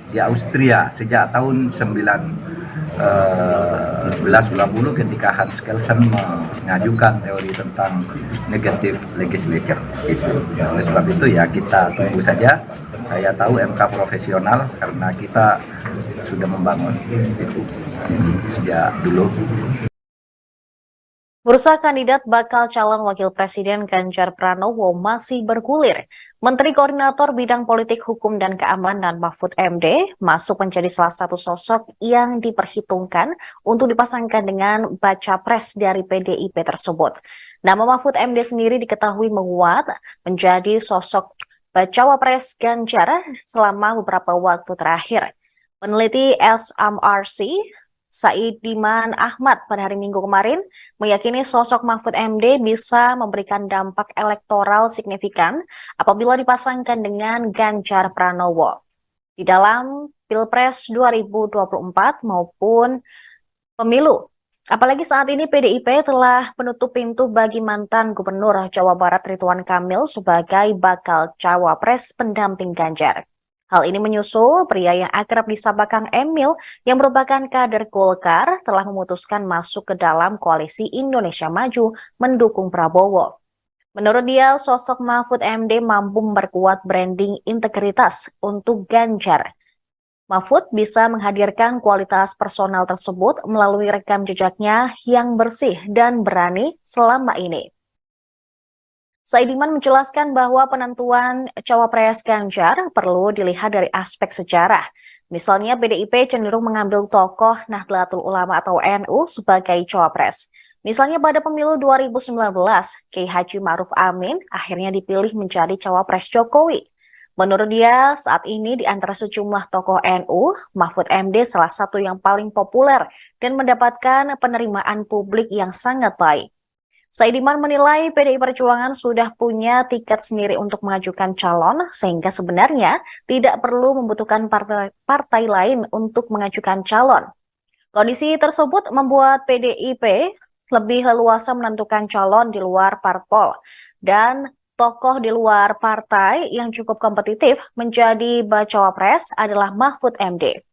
di Austria sejak tahun 1920 ketika Hans Kelsen mengajukan teori tentang negative legislature. Oleh sebab itu ya kita tunggu saja. Saya tahu MK profesional karena kita sudah membangun itu sejak dulu. Bursa kandidat bakal calon wakil presiden Ganjar Pranowo masih bergulir. Menteri Koordinator Bidang Politik Hukum dan Keamanan Mahfud MD masuk menjadi salah satu sosok yang diperhitungkan untuk dipasangkan dengan baca pres dari PDIP tersebut. Nama Mahfud MD sendiri diketahui menguat menjadi sosok bacawa pres Ganjar selama beberapa waktu terakhir. Peneliti SMRC Saidiman Ahmad pada hari Minggu kemarin meyakini sosok Mahfud MD bisa memberikan dampak elektoral signifikan apabila dipasangkan dengan Ganjar Pranowo di dalam Pilpres 2024 maupun pemilu. Apalagi saat ini PDIP telah menutup pintu bagi mantan Gubernur Jawa Barat Ridwan Kamil sebagai bakal cawapres pendamping Ganjar. Hal ini menyusul pria yang akrab disapa Kang Emil yang merupakan kader Golkar telah memutuskan masuk ke dalam koalisi Indonesia Maju mendukung Prabowo. Menurut dia, sosok Mahfud MD mampu memperkuat branding integritas untuk Ganjar. Mahfud bisa menghadirkan kualitas personal tersebut melalui rekam jejaknya yang bersih dan berani selama ini. Saidiman menjelaskan bahwa penentuan cawapres Ganjar perlu dilihat dari aspek sejarah. Misalnya PDIP cenderung mengambil tokoh Nahdlatul Ulama atau NU sebagai cawapres. Misalnya pada pemilu 2019, Kiai Haji Ma'ruf Amin akhirnya dipilih menjadi cawapres Jokowi. Menurut dia, saat ini di antara sejumlah tokoh NU, Mahfud MD salah satu yang paling populer dan mendapatkan penerimaan publik yang sangat baik. Saidiman menilai PDI Perjuangan sudah punya tiket sendiri untuk mengajukan calon, sehingga sebenarnya tidak perlu membutuhkan partai lain untuk mengajukan calon. Kondisi tersebut membuat PDIP lebih leluasa menentukan calon di luar parpol, dan tokoh di luar partai yang cukup kompetitif menjadi bacawa pres adalah Mahfud MD.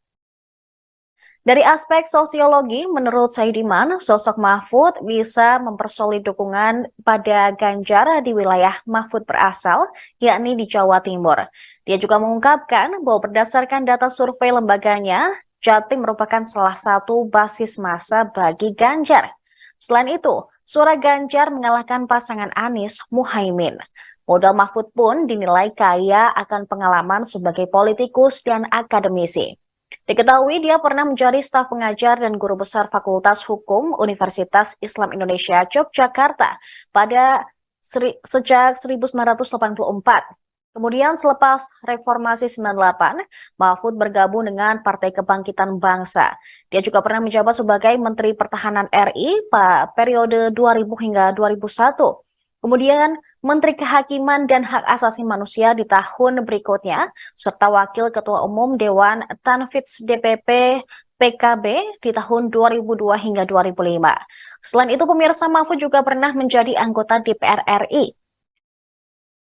Dari aspek sosiologi, menurut Saidiman, sosok Mahfud bisa mempersolid dukungan pada Ganjar di wilayah Mahfud berasal, yakni di Jawa Timur. Dia juga mengungkapkan bahwa berdasarkan data survei lembaganya, Jatim merupakan salah satu basis massa bagi Ganjar. Selain itu, suara Ganjar mengalahkan pasangan Anies Muhaimin. Modal Mahfud pun dinilai kaya akan pengalaman sebagai politikus dan akademisi. Diketahui dia pernah menjadi staf pengajar dan guru besar Fakultas Hukum Universitas Islam Indonesia Yogyakarta sejak 1984. Kemudian selepas Reformasi 98, Mahfud bergabung dengan Partai Kebangkitan Bangsa. Dia juga pernah menjabat sebagai Menteri Pertahanan RI pada periode 2000 hingga 2001. Kemudian Menteri Kehakiman dan Hak Asasi Manusia di tahun berikutnya, serta Wakil Ketua Umum Dewan Tanfidz DPP PKB di tahun 2002 hingga 2005. Selain itu, pemirsa, Mahfud juga pernah menjadi anggota DPR RI.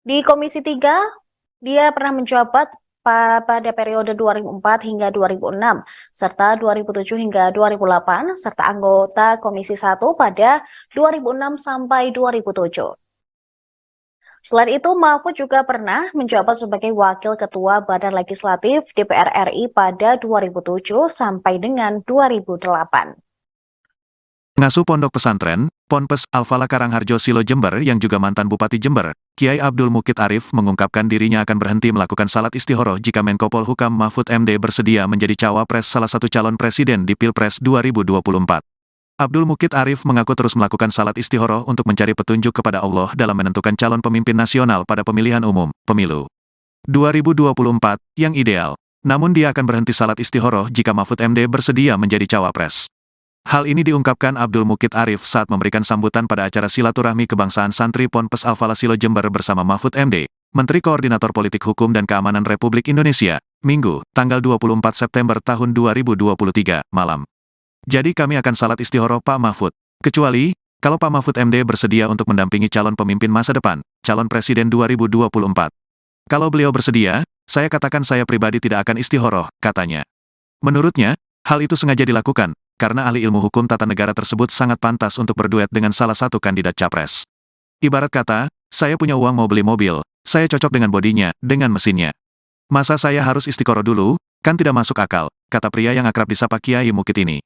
Di Komisi 3, dia pernah menjabat pada periode 2004 hingga 2006, serta 2007 hingga 2008, serta anggota Komisi 1 pada 2006 sampai 2007. Selain itu, Mahfud juga pernah menjabat sebagai Wakil Ketua Badan Legislatif DPR RI pada 2007 sampai dengan 2008. Pengasuh Pondok Pesantren, Ponpes Al-Falah Karangharjo Silo Jember yang juga mantan Bupati Jember, Kiai Abdul Mukid Arif mengungkapkan dirinya akan berhenti melakukan salat istihoroh jika Menko Polhukam Mahfud MD bersedia menjadi cawapres salah satu calon presiden di Pilpres 2024. Abdul Mukid Arif mengaku terus melakukan salat istihoroh untuk mencari petunjuk kepada Allah dalam menentukan calon pemimpin nasional pada pemilihan umum, pemilu 2024, yang ideal. Namun dia akan berhenti salat istihoroh jika Mahfud MD bersedia menjadi cawapres. Hal ini diungkapkan Abdul Mukid Arif saat memberikan sambutan pada acara silaturahmi kebangsaan santri Ponpes Al-Falah Silo Jember bersama Mahfud MD, Menteri Koordinator Politik Hukum dan Keamanan Republik Indonesia, Minggu, tanggal 24 September tahun 2023, malam. Jadi kami akan salat istihoroh Pak Mahfud. Kecuali, kalau Pak Mahfud MD bersedia untuk mendampingi calon pemimpin masa depan, calon presiden 2024. Kalau beliau bersedia, saya katakan saya pribadi tidak akan istihoroh, katanya. Menurutnya, hal itu sengaja dilakukan, karena ahli ilmu hukum tata negara tersebut sangat pantas untuk berduet dengan salah satu kandidat capres. Ibarat kata, saya punya uang mau beli mobil, saya cocok dengan bodinya, dengan mesinnya. Masa saya harus istiqoroh dulu, kan tidak masuk akal, kata pria yang akrab disapa Kiai Mukid ini.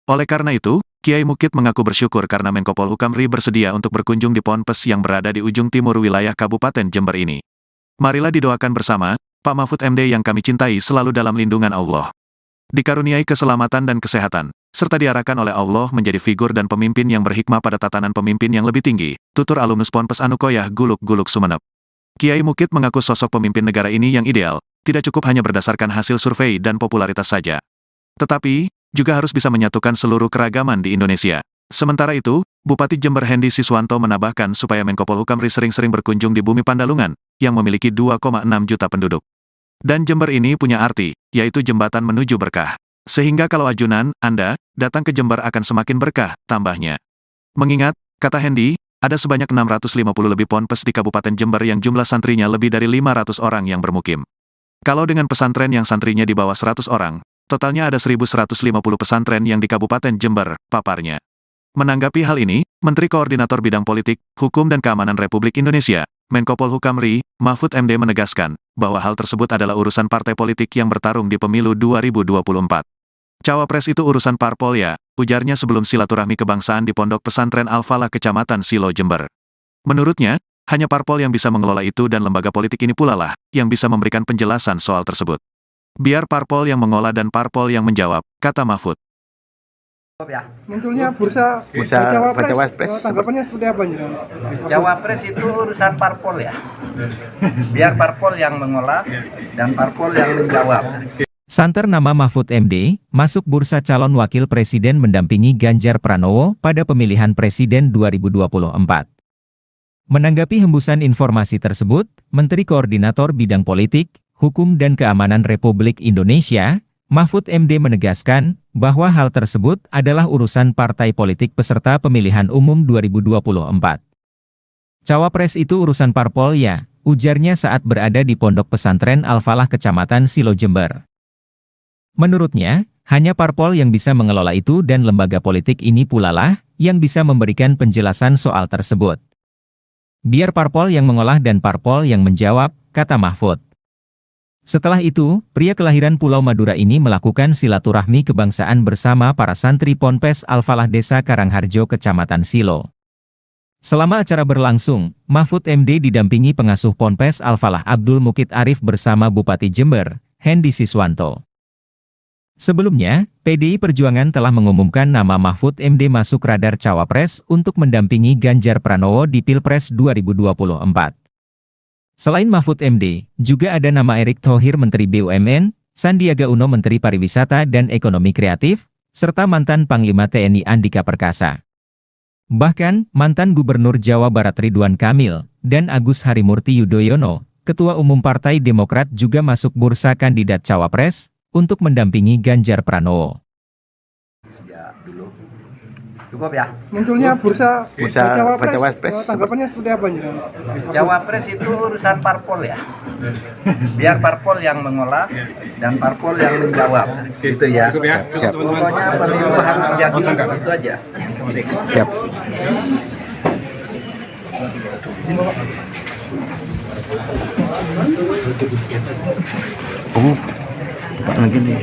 Oleh karena itu, Kiai Mukit mengaku bersyukur karena Menko Polhukam RI bersedia untuk berkunjung di Ponpes yang berada di ujung timur wilayah Kabupaten Jember ini. Marilah didoakan bersama, Pak Mahfud MD yang kami cintai selalu dalam lindungan Allah. Dikaruniai keselamatan dan kesehatan, serta diarahkan oleh Allah menjadi figur dan pemimpin yang berhikmah pada tatanan pemimpin yang lebih tinggi, tutur alumnus Ponpes Anukoyah Guluk-Guluk Sumeneb. Kiai Mukit mengaku sosok pemimpin negara ini yang ideal, tidak cukup hanya berdasarkan hasil survei dan popularitas saja. Tetapi, juga harus bisa menyatukan seluruh keragaman di Indonesia. Sementara itu, Bupati Jember Hendy Siswanto menambahkan supaya Menko Polhukam RI sering-sering berkunjung di bumi Pandalungan, yang memiliki 2,6 juta penduduk. Dan Jember ini punya arti, yaitu jembatan menuju berkah. Sehingga kalau ajunan, Anda, datang ke Jember akan semakin berkah, tambahnya. Mengingat, kata Hendy, ada sebanyak 650 lebih ponpes di Kabupaten Jember yang jumlah santrinya lebih dari 500 orang yang bermukim. Kalau dengan pesantren yang santrinya di bawah 100 orang, totalnya ada 1.150 pesantren yang di Kabupaten Jember, paparnya. Menanggapi hal ini, Menteri Koordinator Bidang Politik, Hukum dan Keamanan Republik Indonesia, Menko Polhukam RI, Mahfud MD menegaskan, bahwa hal tersebut adalah urusan partai politik yang bertarung di pemilu 2024. Cawapres itu urusan parpol ya, ujarnya sebelum silaturahmi kebangsaan di Pondok Pesantren Al-Falah Kecamatan Silo Jember. Menurutnya, hanya parpol yang bisa mengelola itu dan lembaga politik ini pula lah, yang bisa memberikan penjelasan soal tersebut. Biar parpol yang mengolah dan parpol yang menjawab, kata Mahfud. Munculnya bursa Cawapres, tanggapannya seperti apa nih? Cawapres itu urusan parpol ya. Biar parpol yang mengolah dan parpol yang menjawab. Santer nama Mahfud MD, masuk bursa calon wakil presiden mendampingi Ganjar Pranowo pada pemilihan presiden 2024. Menanggapi hembusan informasi tersebut, Menteri Koordinator Bidang Politik, Hukum dan Keamanan Republik Indonesia, Mahfud MD menegaskan bahwa hal tersebut adalah urusan partai politik peserta pemilihan umum 2024. Cawapres itu urusan parpol ya, ujarnya saat berada di Pondok Pesantren Al-Falah Kecamatan Silo Jember. Menurutnya, hanya parpol yang bisa mengelola itu dan lembaga politik ini pula lah yang bisa memberikan penjelasan soal tersebut. Biar parpol yang mengolah dan parpol yang menjawab, kata Mahfud. Setelah itu, pria kelahiran Pulau Madura ini melakukan silaturahmi kebangsaan bersama para santri Ponpes Al-Falah Desa Karangharjo Kecamatan Silo. Selama acara berlangsung, Mahfud MD didampingi pengasuh Ponpes Al-Falah Abdul Mukit Arif bersama Bupati Jember, Hendy Siswanto. Sebelumnya, PDI Perjuangan telah mengumumkan nama Mahfud MD masuk radar Cawapres untuk mendampingi Ganjar Pranowo di Pilpres 2024. Selain Mahfud MD, juga ada nama Erick Thohir Menteri BUMN, Sandiaga Uno Menteri Pariwisata dan Ekonomi Kreatif, serta mantan Panglima TNI Andika Perkasa. Bahkan, mantan Gubernur Jawa Barat Ridwan Kamil, dan Agus Harimurti Yudhoyono, Ketua Umum Partai Demokrat juga masuk bursa kandidat Cawapres, untuk mendampingi Ganjar Pranowo. Ya, dulu. Cukup ya? Munculnya bursa Cawapres, tanggapannya seperti apa nih? Cawapres itu urusan parpol ya. Biar parpol yang mengolah dan parpol yang menjawab. Gitu ya. Siap. Pokoknya pemilu harus jadi itu aja. Siap. Pak lagi nih.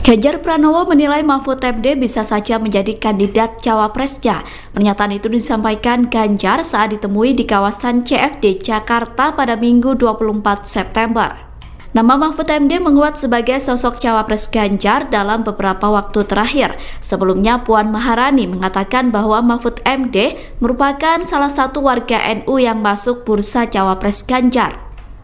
Ganjar Pranowo menilai Mahfud MD bisa saja menjadi kandidat cawapresnya. Pernyataan itu disampaikan Ganjar saat ditemui di kawasan CFD Jakarta pada Minggu 24 September. Nama Mahfud MD menguat sebagai sosok cawapres Ganjar dalam beberapa waktu terakhir. Sebelumnya Puan Maharani mengatakan bahwa Mahfud MD merupakan salah satu warga NU yang masuk bursa cawapres Ganjar.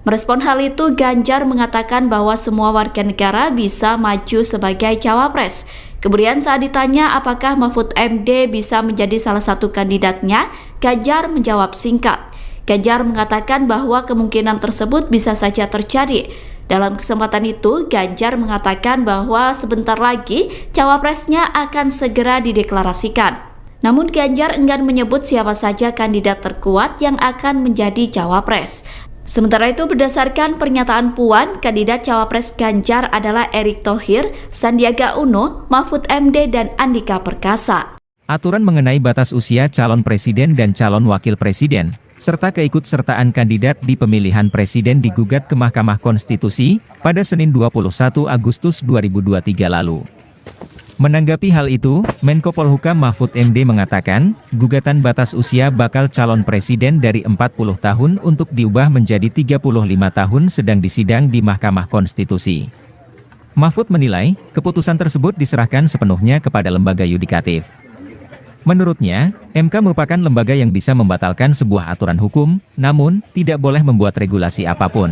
Merespon hal itu, Ganjar mengatakan bahwa semua warga negara bisa maju sebagai cawapres. Kemudian saat ditanya apakah Mahfud MD bisa menjadi salah satu kandidatnya, Ganjar menjawab singkat. Ganjar mengatakan bahwa kemungkinan tersebut bisa saja terjadi. Dalam kesempatan itu, Ganjar mengatakan bahwa sebentar lagi cawapresnya akan segera dideklarasikan. Namun Ganjar enggan menyebut siapa saja kandidat terkuat yang akan menjadi cawapres. Sementara itu, berdasarkan pernyataan Puan, kandidat cawapres Ganjar adalah Erick Thohir, Sandiaga Uno, Mahfud MD, dan Andika Perkasa. Aturan mengenai batas usia calon presiden dan calon wakil presiden serta keikutsertaan kandidat di pemilihan presiden digugat ke Mahkamah Konstitusi pada Senin 21 Agustus 2023 lalu. Menanggapi hal itu, Menko Polhukam Mahfud MD mengatakan, gugatan batas usia bakal calon presiden dari 40 tahun untuk diubah menjadi 35 tahun sedang disidang di Mahkamah Konstitusi. Mahfud menilai, keputusan tersebut diserahkan sepenuhnya kepada lembaga yudikatif. Menurutnya, MK merupakan lembaga yang bisa membatalkan sebuah aturan hukum, namun tidak boleh membuat regulasi apapun.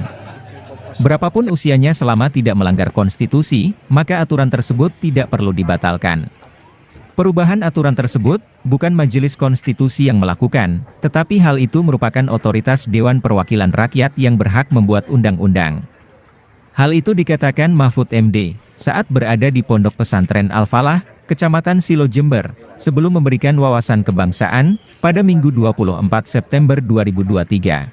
Berapapun usianya selama tidak melanggar konstitusi, maka aturan tersebut tidak perlu dibatalkan. Perubahan aturan tersebut bukan Majelis Konstitusi yang melakukan, tetapi hal itu merupakan otoritas Dewan Perwakilan Rakyat yang berhak membuat undang-undang. Hal itu dikatakan Mahfud MD saat berada di Pondok Pesantren Al-Falah, Kecamatan Silo Jember, sebelum memberikan wawasan kebangsaan pada Minggu 24 September 2023.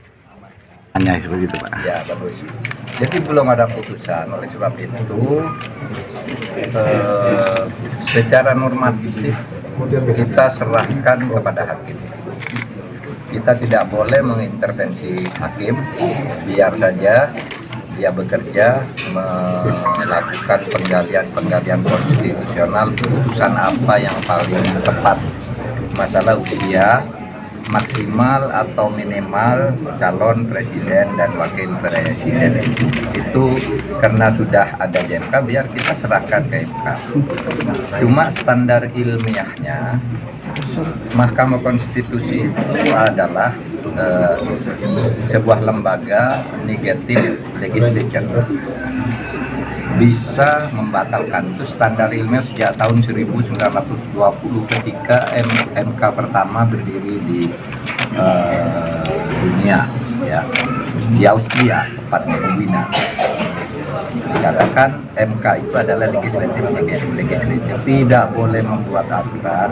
Hanya seperti itu, Pak. Ya, bagus. Jadi belum ada putusan, oleh sebab itu secara normatif kita serahkan kepada hakim. Kita tidak boleh mengintervensi hakim, biar saja dia bekerja melakukan penggalian konstitusional, putusan apa yang paling tepat. Masalah usia maksimal atau minimal calon presiden dan wakil presiden itu karena sudah ada di MK, biar kita serahkan ke MK. Cuma standar ilmiahnya Mahkamah Konstitusi itu adalah sebuah lembaga negatif legislature, bisa membatalkan. Itu standar ilmiah sejak tahun 1920 ketika MK pertama berdiri di dunia, ya, di Austria tepatnya di Wina. Dikatakan MK itu adalah legislatif, tidak boleh membuat aturan,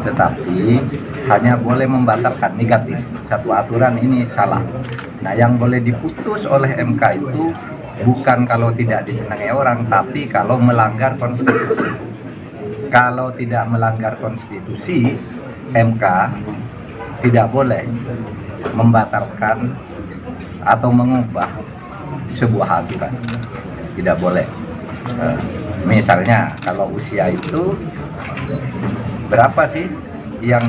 tetapi hanya boleh membatalkan negatif. Satu aturan ini salah. Nah, yang boleh diputus oleh MK itu bukan kalau tidak disenangi orang, tapi kalau melanggar konstitusi. Kalau tidak melanggar konstitusi, MK tidak boleh membatalkan atau mengubah sebuah aturan. Tidak boleh. Misalnya, kalau usia itu berapa sih yang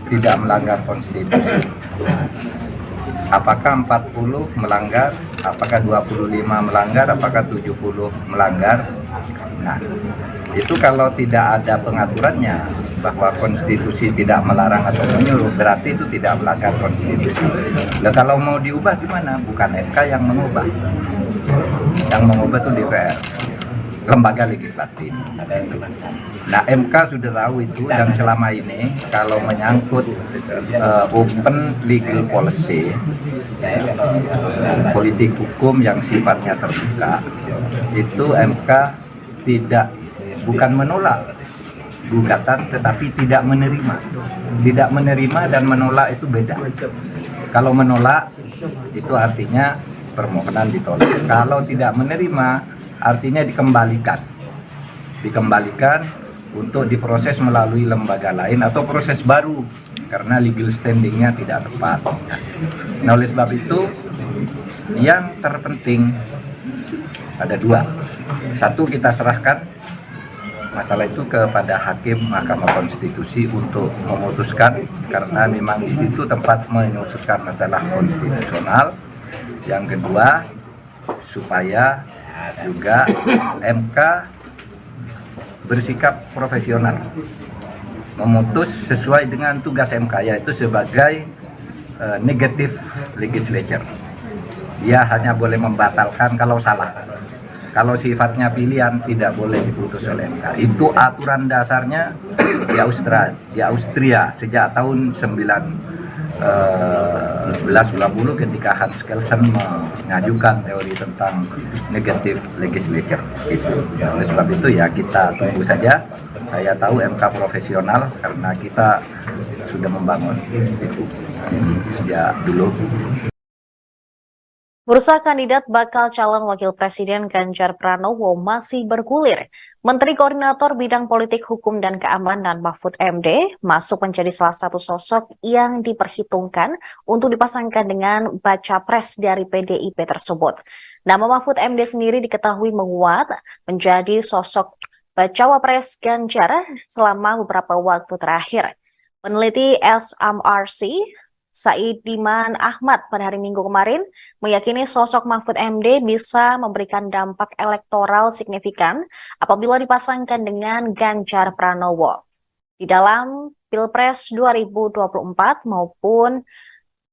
tidak melanggar konstitusi? Apakah 40 melanggar, apakah 25 melanggar, apakah 70 melanggar? Nah, itu kalau tidak ada pengaturannya bahwa konstitusi tidak melarang atau menyuruh, berarti itu tidak melanggar konstitusi. Nah, kalau mau diubah gimana? Bukan MK yang mengubah. Yang mengubah itu DPR, lembaga legislatif. Nah, MK sudah tahu itu, dan selama ini kalau menyangkut open legal policy, politik hukum yang sifatnya terbuka, itu MK bukan menolak gugatan, tetapi tidak menerima. Tidak menerima dan menolak itu beda. Kalau menolak itu artinya permohonan ditolak. Kalau tidak menerima artinya dikembalikan untuk diproses melalui lembaga lain atau proses baru karena legal standingnya tidak tepat. Nah, oleh sebab itu yang terpenting ada dua. Satu, kita serahkan masalah itu kepada hakim Mahkamah Konstitusi untuk memutuskan, karena memang di situ tempat memutuskan masalah konstitusional. Yang kedua, supaya juga MK bersikap profesional, memutus sesuai dengan tugas MK, yaitu sebagai negative legislature. Dia hanya boleh membatalkan kalau salah. Kalau sifatnya pilihan tidak boleh diputus oleh MK. Itu aturan dasarnya di Austria sejak tahun 1920 ketika Hans Kelsen mengajukan teori tentang negative legislature itu. Oleh sebab itu ya kita tunggu saja. Saya tahu MK profesional karena kita sudah membangun itu sejak dulu. Bursa kandidat bakal calon wakil presiden Ganjar Pranowo masih bergulir. Menteri Koordinator Bidang Politik Hukum dan Keamanan Mahfud MD masuk menjadi salah satu sosok yang diperhitungkan untuk dipasangkan dengan baca pres dari PDIP tersebut. Nama Mahfud MD sendiri diketahui menguat menjadi sosok bacawa pres Ganjar selama beberapa waktu terakhir. Peneliti SMRC Saidiman Ahmad pada hari Minggu kemarin meyakini sosok Mahfud MD bisa memberikan dampak elektoral signifikan apabila dipasangkan dengan Ganjar Pranowo di dalam Pilpres 2024 maupun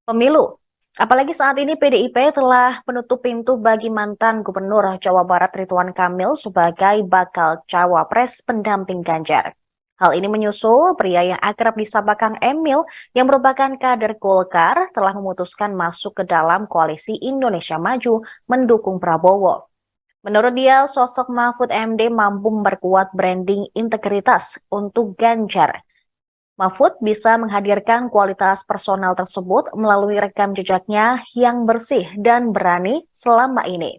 pemilu. Apalagi saat ini PDIP telah menutup pintu bagi mantan Gubernur Jawa Barat Ridwan Kamil sebagai bakal cawapres pendamping Ganjar. Hal ini menyusul pria yang akrab disapa Kang Emil yang merupakan kader Golkar telah memutuskan masuk ke dalam koalisi Indonesia Maju mendukung Prabowo. Menurut dia, sosok Mahfud MD mampu memperkuat branding integritas untuk Ganjar. Mahfud bisa menghadirkan kualitas personal tersebut melalui rekam jejaknya yang bersih dan berani selama ini.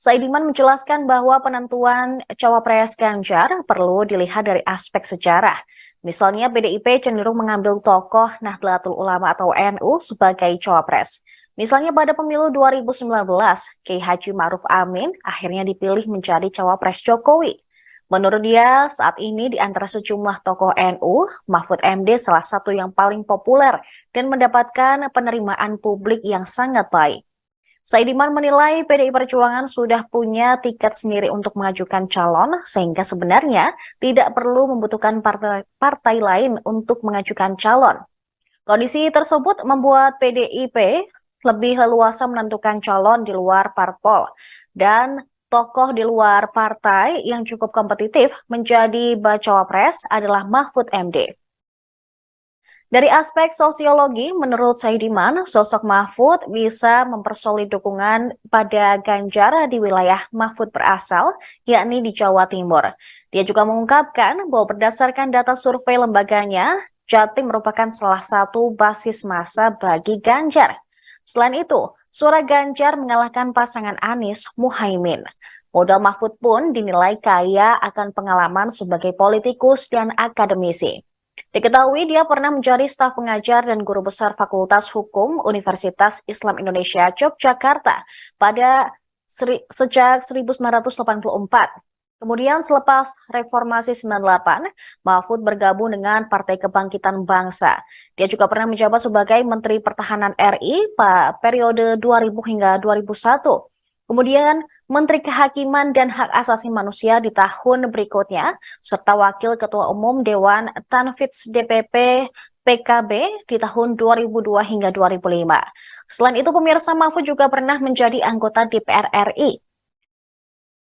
Saidiman menjelaskan bahwa penentuan cawapres Ganjar perlu dilihat dari aspek sejarah. Misalnya PDIP cenderung mengambil tokoh Nahdlatul Ulama atau NU sebagai cawapres. Misalnya pada pemilu 2019, Kiai Haji Ma'ruf Amin akhirnya dipilih menjadi cawapres Jokowi. Menurut dia, saat ini di antara sejumlah tokoh NU, Mahfud MD salah satu yang paling populer dan mendapatkan penerimaan publik yang sangat baik. Saidiman menilai PDI Perjuangan sudah punya tiket sendiri untuk mengajukan calon, sehingga sebenarnya tidak perlu membutuhkan partai lain untuk mengajukan calon. Kondisi tersebut membuat PDIP lebih leluasa menentukan calon di luar parpol, dan tokoh di luar partai yang cukup kompetitif menjadi bacawa pres adalah Mahfud MD. Dari aspek sosiologi, menurut Saidiman, sosok Mahfud bisa mempersolid dukungan pada Ganjar di wilayah Mahfud berasal, yakni di Jawa Timur. Dia juga mengungkapkan bahwa berdasarkan data survei lembaganya, Jatim merupakan salah satu basis massa bagi Ganjar. Selain itu, suara Ganjar mengalahkan pasangan Anies Muhaimin. Modal Mahfud pun dinilai kaya akan pengalaman sebagai politikus dan akademisi. Diketahui dia pernah menjadi staf pengajar dan guru besar Fakultas Hukum Universitas Islam Indonesia Yogyakarta sejak 1984. Kemudian selepas Reformasi 98, Mahfud bergabung dengan Partai Kebangkitan Bangsa. Dia juga pernah menjabat sebagai Menteri Pertahanan RI pada periode 2000 hingga 2001. Kemudian Menteri Kehakiman dan Hak Asasi Manusia di tahun berikutnya, serta Wakil Ketua Umum Dewan Tanfidz DPP PKB di tahun 2002 hingga 2005. Selain itu, pemirsa, Mahfud juga pernah menjadi anggota DPR RI.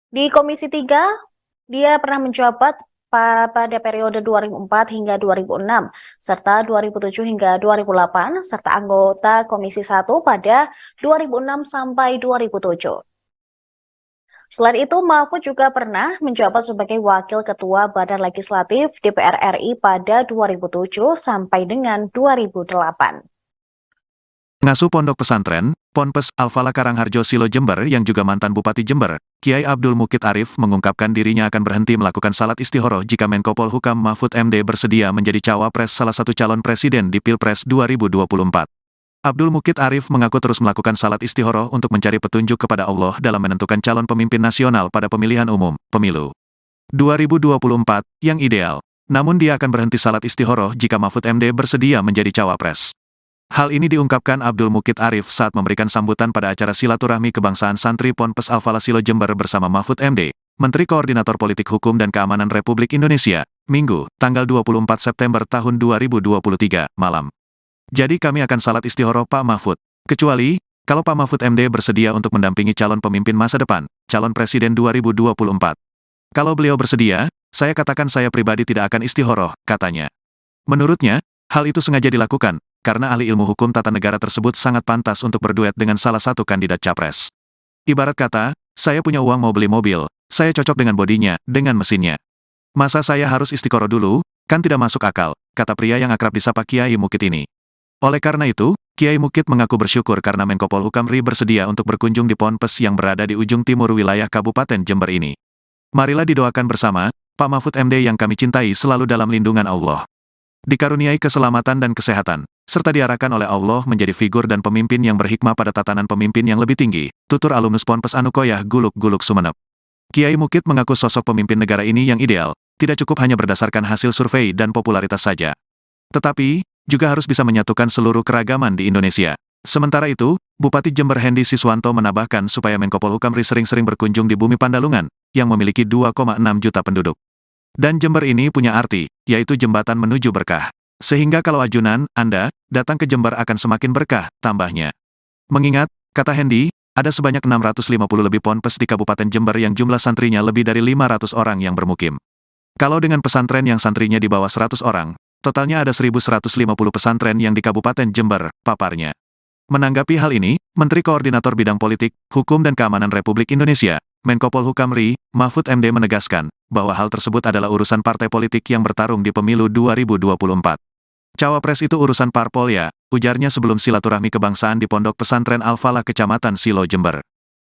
Di Komisi 3, dia pernah menjabat pada periode 2004 hingga 2006, serta 2007 hingga 2008, serta anggota Komisi 1 pada 2006 sampai 2007. Selain itu, Mahfud juga pernah menjabat sebagai Wakil Ketua Badan Legislatif DPR RI pada 2007 sampai dengan 2008. Ngasuh Pondok Pesantren, Ponpes Al-Falah Karangharjo Silo Jember yang juga mantan Bupati Jember, Kiai Abdul Mukid Arif mengungkapkan dirinya akan berhenti melakukan salat istihoroh jika Menko Polhukam Mahfud MD bersedia menjadi cawapres salah satu calon presiden di Pilpres 2024. Abdul Mukid Arif mengaku terus melakukan salat istihoroh untuk mencari petunjuk kepada Allah dalam menentukan calon pemimpin nasional pada pemilihan umum, pemilu 2024, yang ideal. Namun dia akan berhenti salat istihoroh jika Mahfud MD bersedia menjadi cawapres. Hal ini diungkapkan Abdul Mukid Arif saat memberikan sambutan pada acara silaturahmi kebangsaan santri Ponpes Al-Falah Silo Jember bersama Mahfud MD, Menteri Koordinator Politik Hukum dan Keamanan Republik Indonesia, Minggu, tanggal 24 September tahun 2023, malam. Jadi kami akan salat istihoroh Pak Mahfud. Kecuali, kalau Pak Mahfud MD bersedia untuk mendampingi calon pemimpin masa depan, calon presiden 2024. Kalau beliau bersedia, saya katakan saya pribadi tidak akan istihoroh, katanya. Menurutnya, hal itu sengaja dilakukan, karena ahli ilmu hukum tata negara tersebut sangat pantas untuk berduet dengan salah satu kandidat capres. Ibarat kata, saya punya uang mau beli mobil, saya cocok dengan bodinya, dengan mesinnya. Masa saya harus istiqoroh dulu, kan tidak masuk akal, kata pria yang akrab disapa Kiai Mukid ini. Oleh karena itu, Kiai Mukit mengaku bersyukur karena Menko Polhukam RI bersedia untuk berkunjung di Ponpes yang berada di ujung timur wilayah Kabupaten Jember ini. Marilah didoakan bersama, Pak Mahfud MD yang kami cintai selalu dalam lindungan Allah. Dikaruniai keselamatan dan kesehatan, serta diarahkan oleh Allah menjadi figur dan pemimpin yang berhikmah pada tatanan pemimpin yang lebih tinggi, tutur alumnus Ponpes Anukoyah Guluk-Guluk Sumeneb. Kiai Mukit mengaku sosok pemimpin negara ini yang ideal, tidak cukup hanya berdasarkan hasil survei dan popularitas saja. Tetapi, juga harus bisa menyatukan seluruh keragaman di Indonesia. Sementara itu, Bupati Jember Hendy Siswanto menambahkan supaya Menko Polhukam RI sering-sering berkunjung di Bumi Pandalungan, yang memiliki 2,6 juta penduduk. Dan Jember ini punya arti, yaitu jembatan menuju berkah. Sehingga kalau ajunan, Anda, datang ke Jember akan semakin berkah, tambahnya. Mengingat, kata Hendy, ada sebanyak 650 lebih ponpes di Kabupaten Jember yang jumlah santrinya lebih dari 500 orang yang bermukim. Kalau dengan pesantren yang santrinya di bawah 100 orang, totalnya ada 1.150 pesantren yang di Kabupaten Jember, paparnya. Menanggapi hal ini, Menteri Koordinator Bidang Politik, Hukum dan Keamanan Republik Indonesia, Menko Polhukam RI, Mahfud MD menegaskan, bahwa hal tersebut adalah urusan partai politik yang bertarung di pemilu 2024. Cawapres itu urusan parpol ya, ujarnya sebelum silaturahmi kebangsaan di Pondok Pesantren Al-Falah Kecamatan Silo Jember.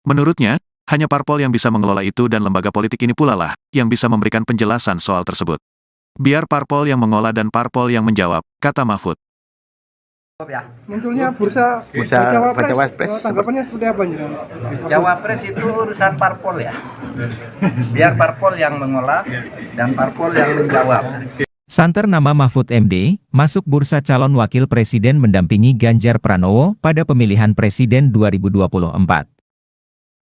Menurutnya, hanya parpol yang bisa mengelola itu dan lembaga politik ini pula lah, yang bisa memberikan penjelasan soal tersebut. Biar parpol yang mengolah dan parpol yang menjawab, kata Mahfud. Munculnya bursa Cawapres, tanggapannya seperti apa Jenderal? Cawapres itu urusan parpol ya. Biar parpol yang mengolah dan parpol yang menjawab. Santer nama Mahfud MD, masuk bursa calon wakil presiden mendampingi Ganjar Pranowo pada pemilihan presiden 2024.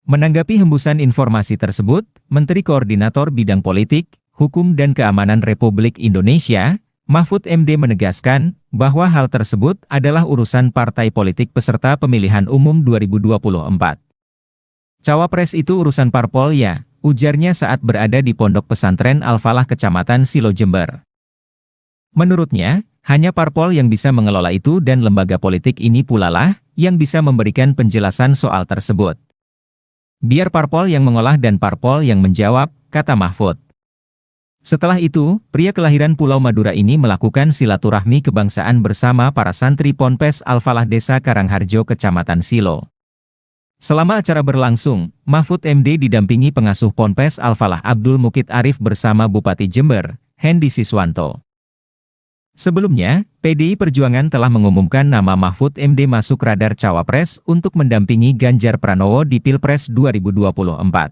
Menanggapi hembusan informasi tersebut, Menteri Koordinator Bidang Politik, Hukum dan Keamanan Republik Indonesia, Mahfud MD menegaskan bahwa hal tersebut adalah urusan partai politik peserta pemilihan umum 2024. Cawapres itu urusan parpol ya, ujarnya saat berada di Pondok Pesantren Al-Falah Kecamatan Silo Jember. Menurutnya, hanya parpol yang bisa mengelola itu dan lembaga politik ini pula lah yang bisa memberikan penjelasan soal tersebut. Biar parpol yang mengolah dan parpol yang menjawab, kata Mahfud. Setelah itu, pria kelahiran Pulau Madura ini melakukan silaturahmi kebangsaan bersama para santri Ponpes Al-Falah Desa Karangharjo Kecamatan Silo. Selama acara berlangsung, Mahfud MD didampingi pengasuh Ponpes Al-Falah Abdul Mukit Arif bersama Bupati Jember, Hendy Siswanto. Sebelumnya, PDI Perjuangan telah mengumumkan nama Mahfud MD masuk radar Cawapres untuk mendampingi Ganjar Pranowo di Pilpres 2024.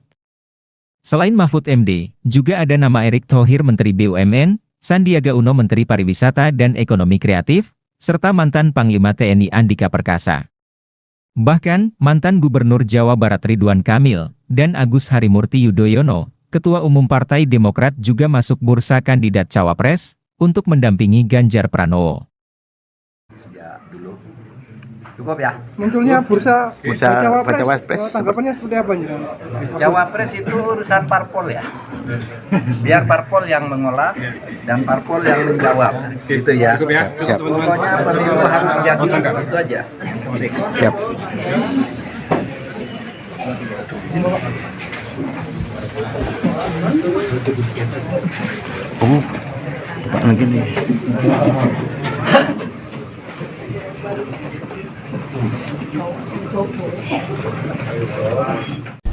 Selain Mahfud MD, juga ada nama Erick Thohir Menteri BUMN, Sandiaga Uno Menteri Pariwisata dan Ekonomi Kreatif, serta mantan Panglima TNI Andika Perkasa. Bahkan, mantan Gubernur Jawa Barat Ridwan Kamil, dan Agus Harimurti Yudhoyono, Ketua Umum Partai Demokrat juga masuk bursa kandidat Cawapres, untuk mendampingi Ganjar Pranowo. Cukup ya? Munculnya bursa Cawapres, tanggapannya seperti apa Jenderal? Cawapres itu urusan parpol ya. Biar parpol yang mengolah dan parpol yang menjawab. Gitu ya. Siap. Pokoknya pemilu harus jadi itu aja. Siap. Pak mungkin nih.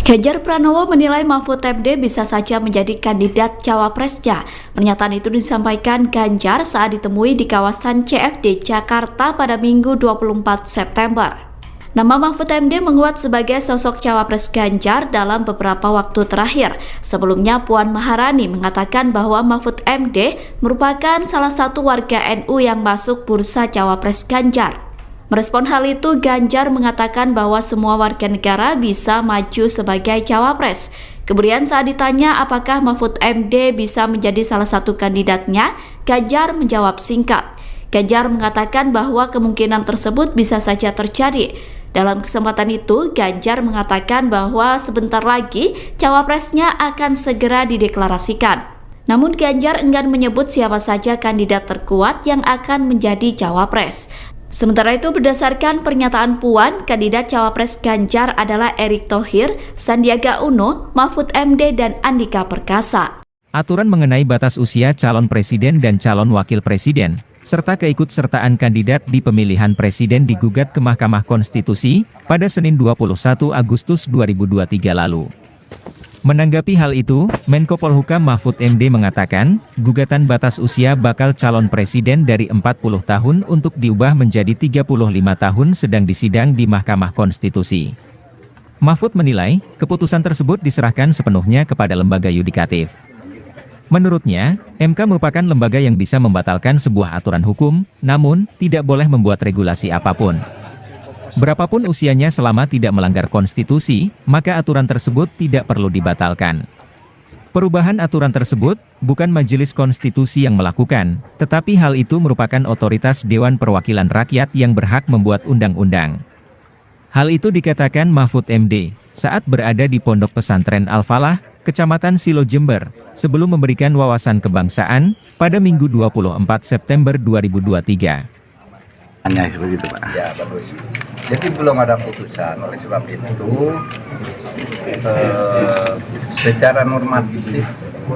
Ganjar Pranowo menilai Mahfud MD bisa saja menjadi kandidat cawapresnya. Pernyataan itu disampaikan Ganjar saat ditemui di kawasan CFD Jakarta pada Minggu 24 September. Nama Mahfud MD menguat sebagai sosok cawapres Ganjar dalam beberapa waktu terakhir. Sebelumnya Puan Maharani mengatakan bahwa Mahfud MD merupakan salah satu warga NU yang masuk bursa cawapres Ganjar. Merespon hal itu, Ganjar mengatakan bahwa semua warga negara bisa maju sebagai cawapres. Kemudian saat ditanya apakah Mahfud MD bisa menjadi salah satu kandidatnya, Ganjar menjawab singkat. Ganjar mengatakan bahwa kemungkinan tersebut bisa saja terjadi. Dalam kesempatan itu, Ganjar mengatakan bahwa sebentar lagi cawapresnya akan segera dideklarasikan. Namun Ganjar enggan menyebut siapa saja kandidat terkuat yang akan menjadi cawapres. Sementara itu, berdasarkan pernyataan Puan, kandidat cawapres Ganjar adalah Erick Thohir, Sandiaga Uno, Mahfud MD, dan Andika Perkasa. Aturan mengenai batas usia calon presiden dan calon wakil presiden, serta keikutsertaan kandidat di pemilihan presiden digugat ke Mahkamah Konstitusi pada Senin 21 Agustus 2023 lalu. Menanggapi hal itu, Menko Polhukam Mahfud MD mengatakan, gugatan batas usia bakal calon presiden dari 40 tahun untuk diubah menjadi 35 tahun sedang disidang di Mahkamah Konstitusi. Mahfud menilai, keputusan tersebut diserahkan sepenuhnya kepada lembaga yudikatif. Menurutnya, MK merupakan lembaga yang bisa membatalkan sebuah aturan hukum, namun tidak boleh membuat regulasi apapun. Berapapun usianya selama tidak melanggar konstitusi, maka aturan tersebut tidak perlu dibatalkan. Perubahan aturan tersebut bukan Majelis Konstitusi yang melakukan, tetapi hal itu merupakan otoritas Dewan Perwakilan Rakyat yang berhak membuat undang-undang. Hal itu dikatakan Mahfud MD saat berada di Pondok Pesantren Al-Falah, Kecamatan Silo Jember, sebelum memberikan wawasan kebangsaan pada Minggu 24 September 2023. Hanya seperti itu, Pak. Ya, bagus. Jadi belum ada putusan, oleh sebab itu secara normatif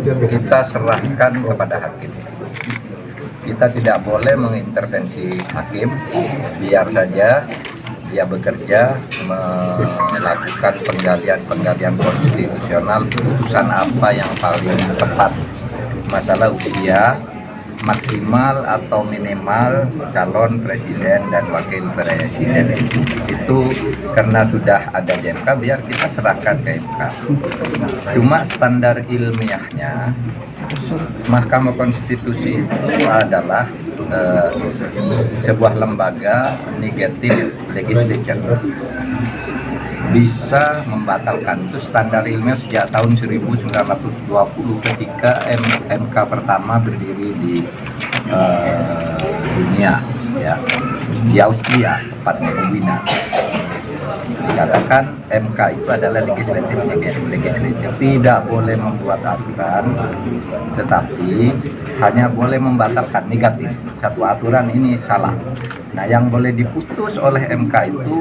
kita serahkan kepada hakim. Kita tidak boleh mengintervensi hakim, biar saja dia bekerja melakukan penggalian konstitusional, putusan apa yang paling tepat. Masalah usia maksimal atau minimal calon presiden dan wakil presiden itu karena sudah ada di MK, biar kita serahkan ke MK. Cuma standar ilmiahnya Mahkamah Konstitusi itu adalah sebuah lembaga negatif legislature, bisa membatalkan. Itu standar ilmiah sejak tahun 1920 ketika MK pertama berdiri di dunia, ya, di Austria, tepatnya di Wina. Dikatakan MK itu adalah legislatif, tidak boleh membuat aturan, tetapi hanya boleh membatalkan negatif. Satu aturan ini salah. Nah, yang boleh diputus oleh MK itu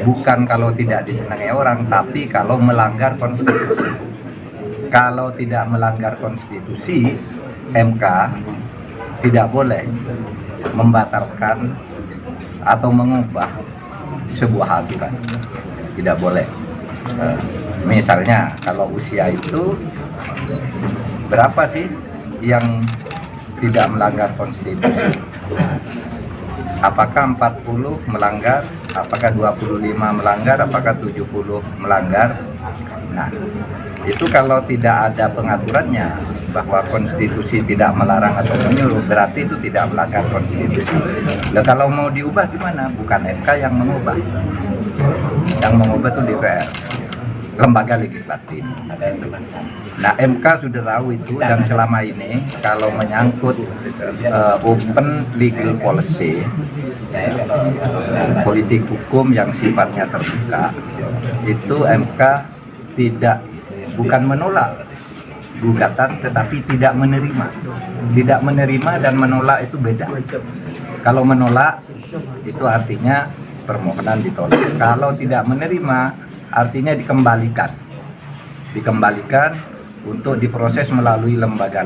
bukan kalau tidak disenangi orang, tapi kalau melanggar konstitusi. Kalau tidak melanggar konstitusi, MK tidak boleh membatalkan atau mengubah sebuah aturan. Tidak boleh. Misalnya kalau usia itu berapa sih yang tidak melanggar konstitusi? Apakah 40 melanggar? Apakah 25 melanggar? Apakah 70 melanggar? Nah, itu kalau tidak ada pengaturannya bahwa konstitusi tidak melarang atau menyuruh, berarti itu tidak melanggar konstitusi. Nah, kalau mau diubah gimana? Bukan MK yang mengubah. Yang mengubah itu DPR, lembaga legislatif. Nah, MK sudah tahu itu, dan selama ini kalau menyangkut open legal policy, politik hukum yang sifatnya terbuka, itu MK bukan menolak gugatan, tetapi tidak menerima. Tidak menerima dan menolak itu beda. Kalau menolak itu artinya permohonan ditolak. Kalau tidak menerima artinya dikembalikan untuk diproses melalui lembaga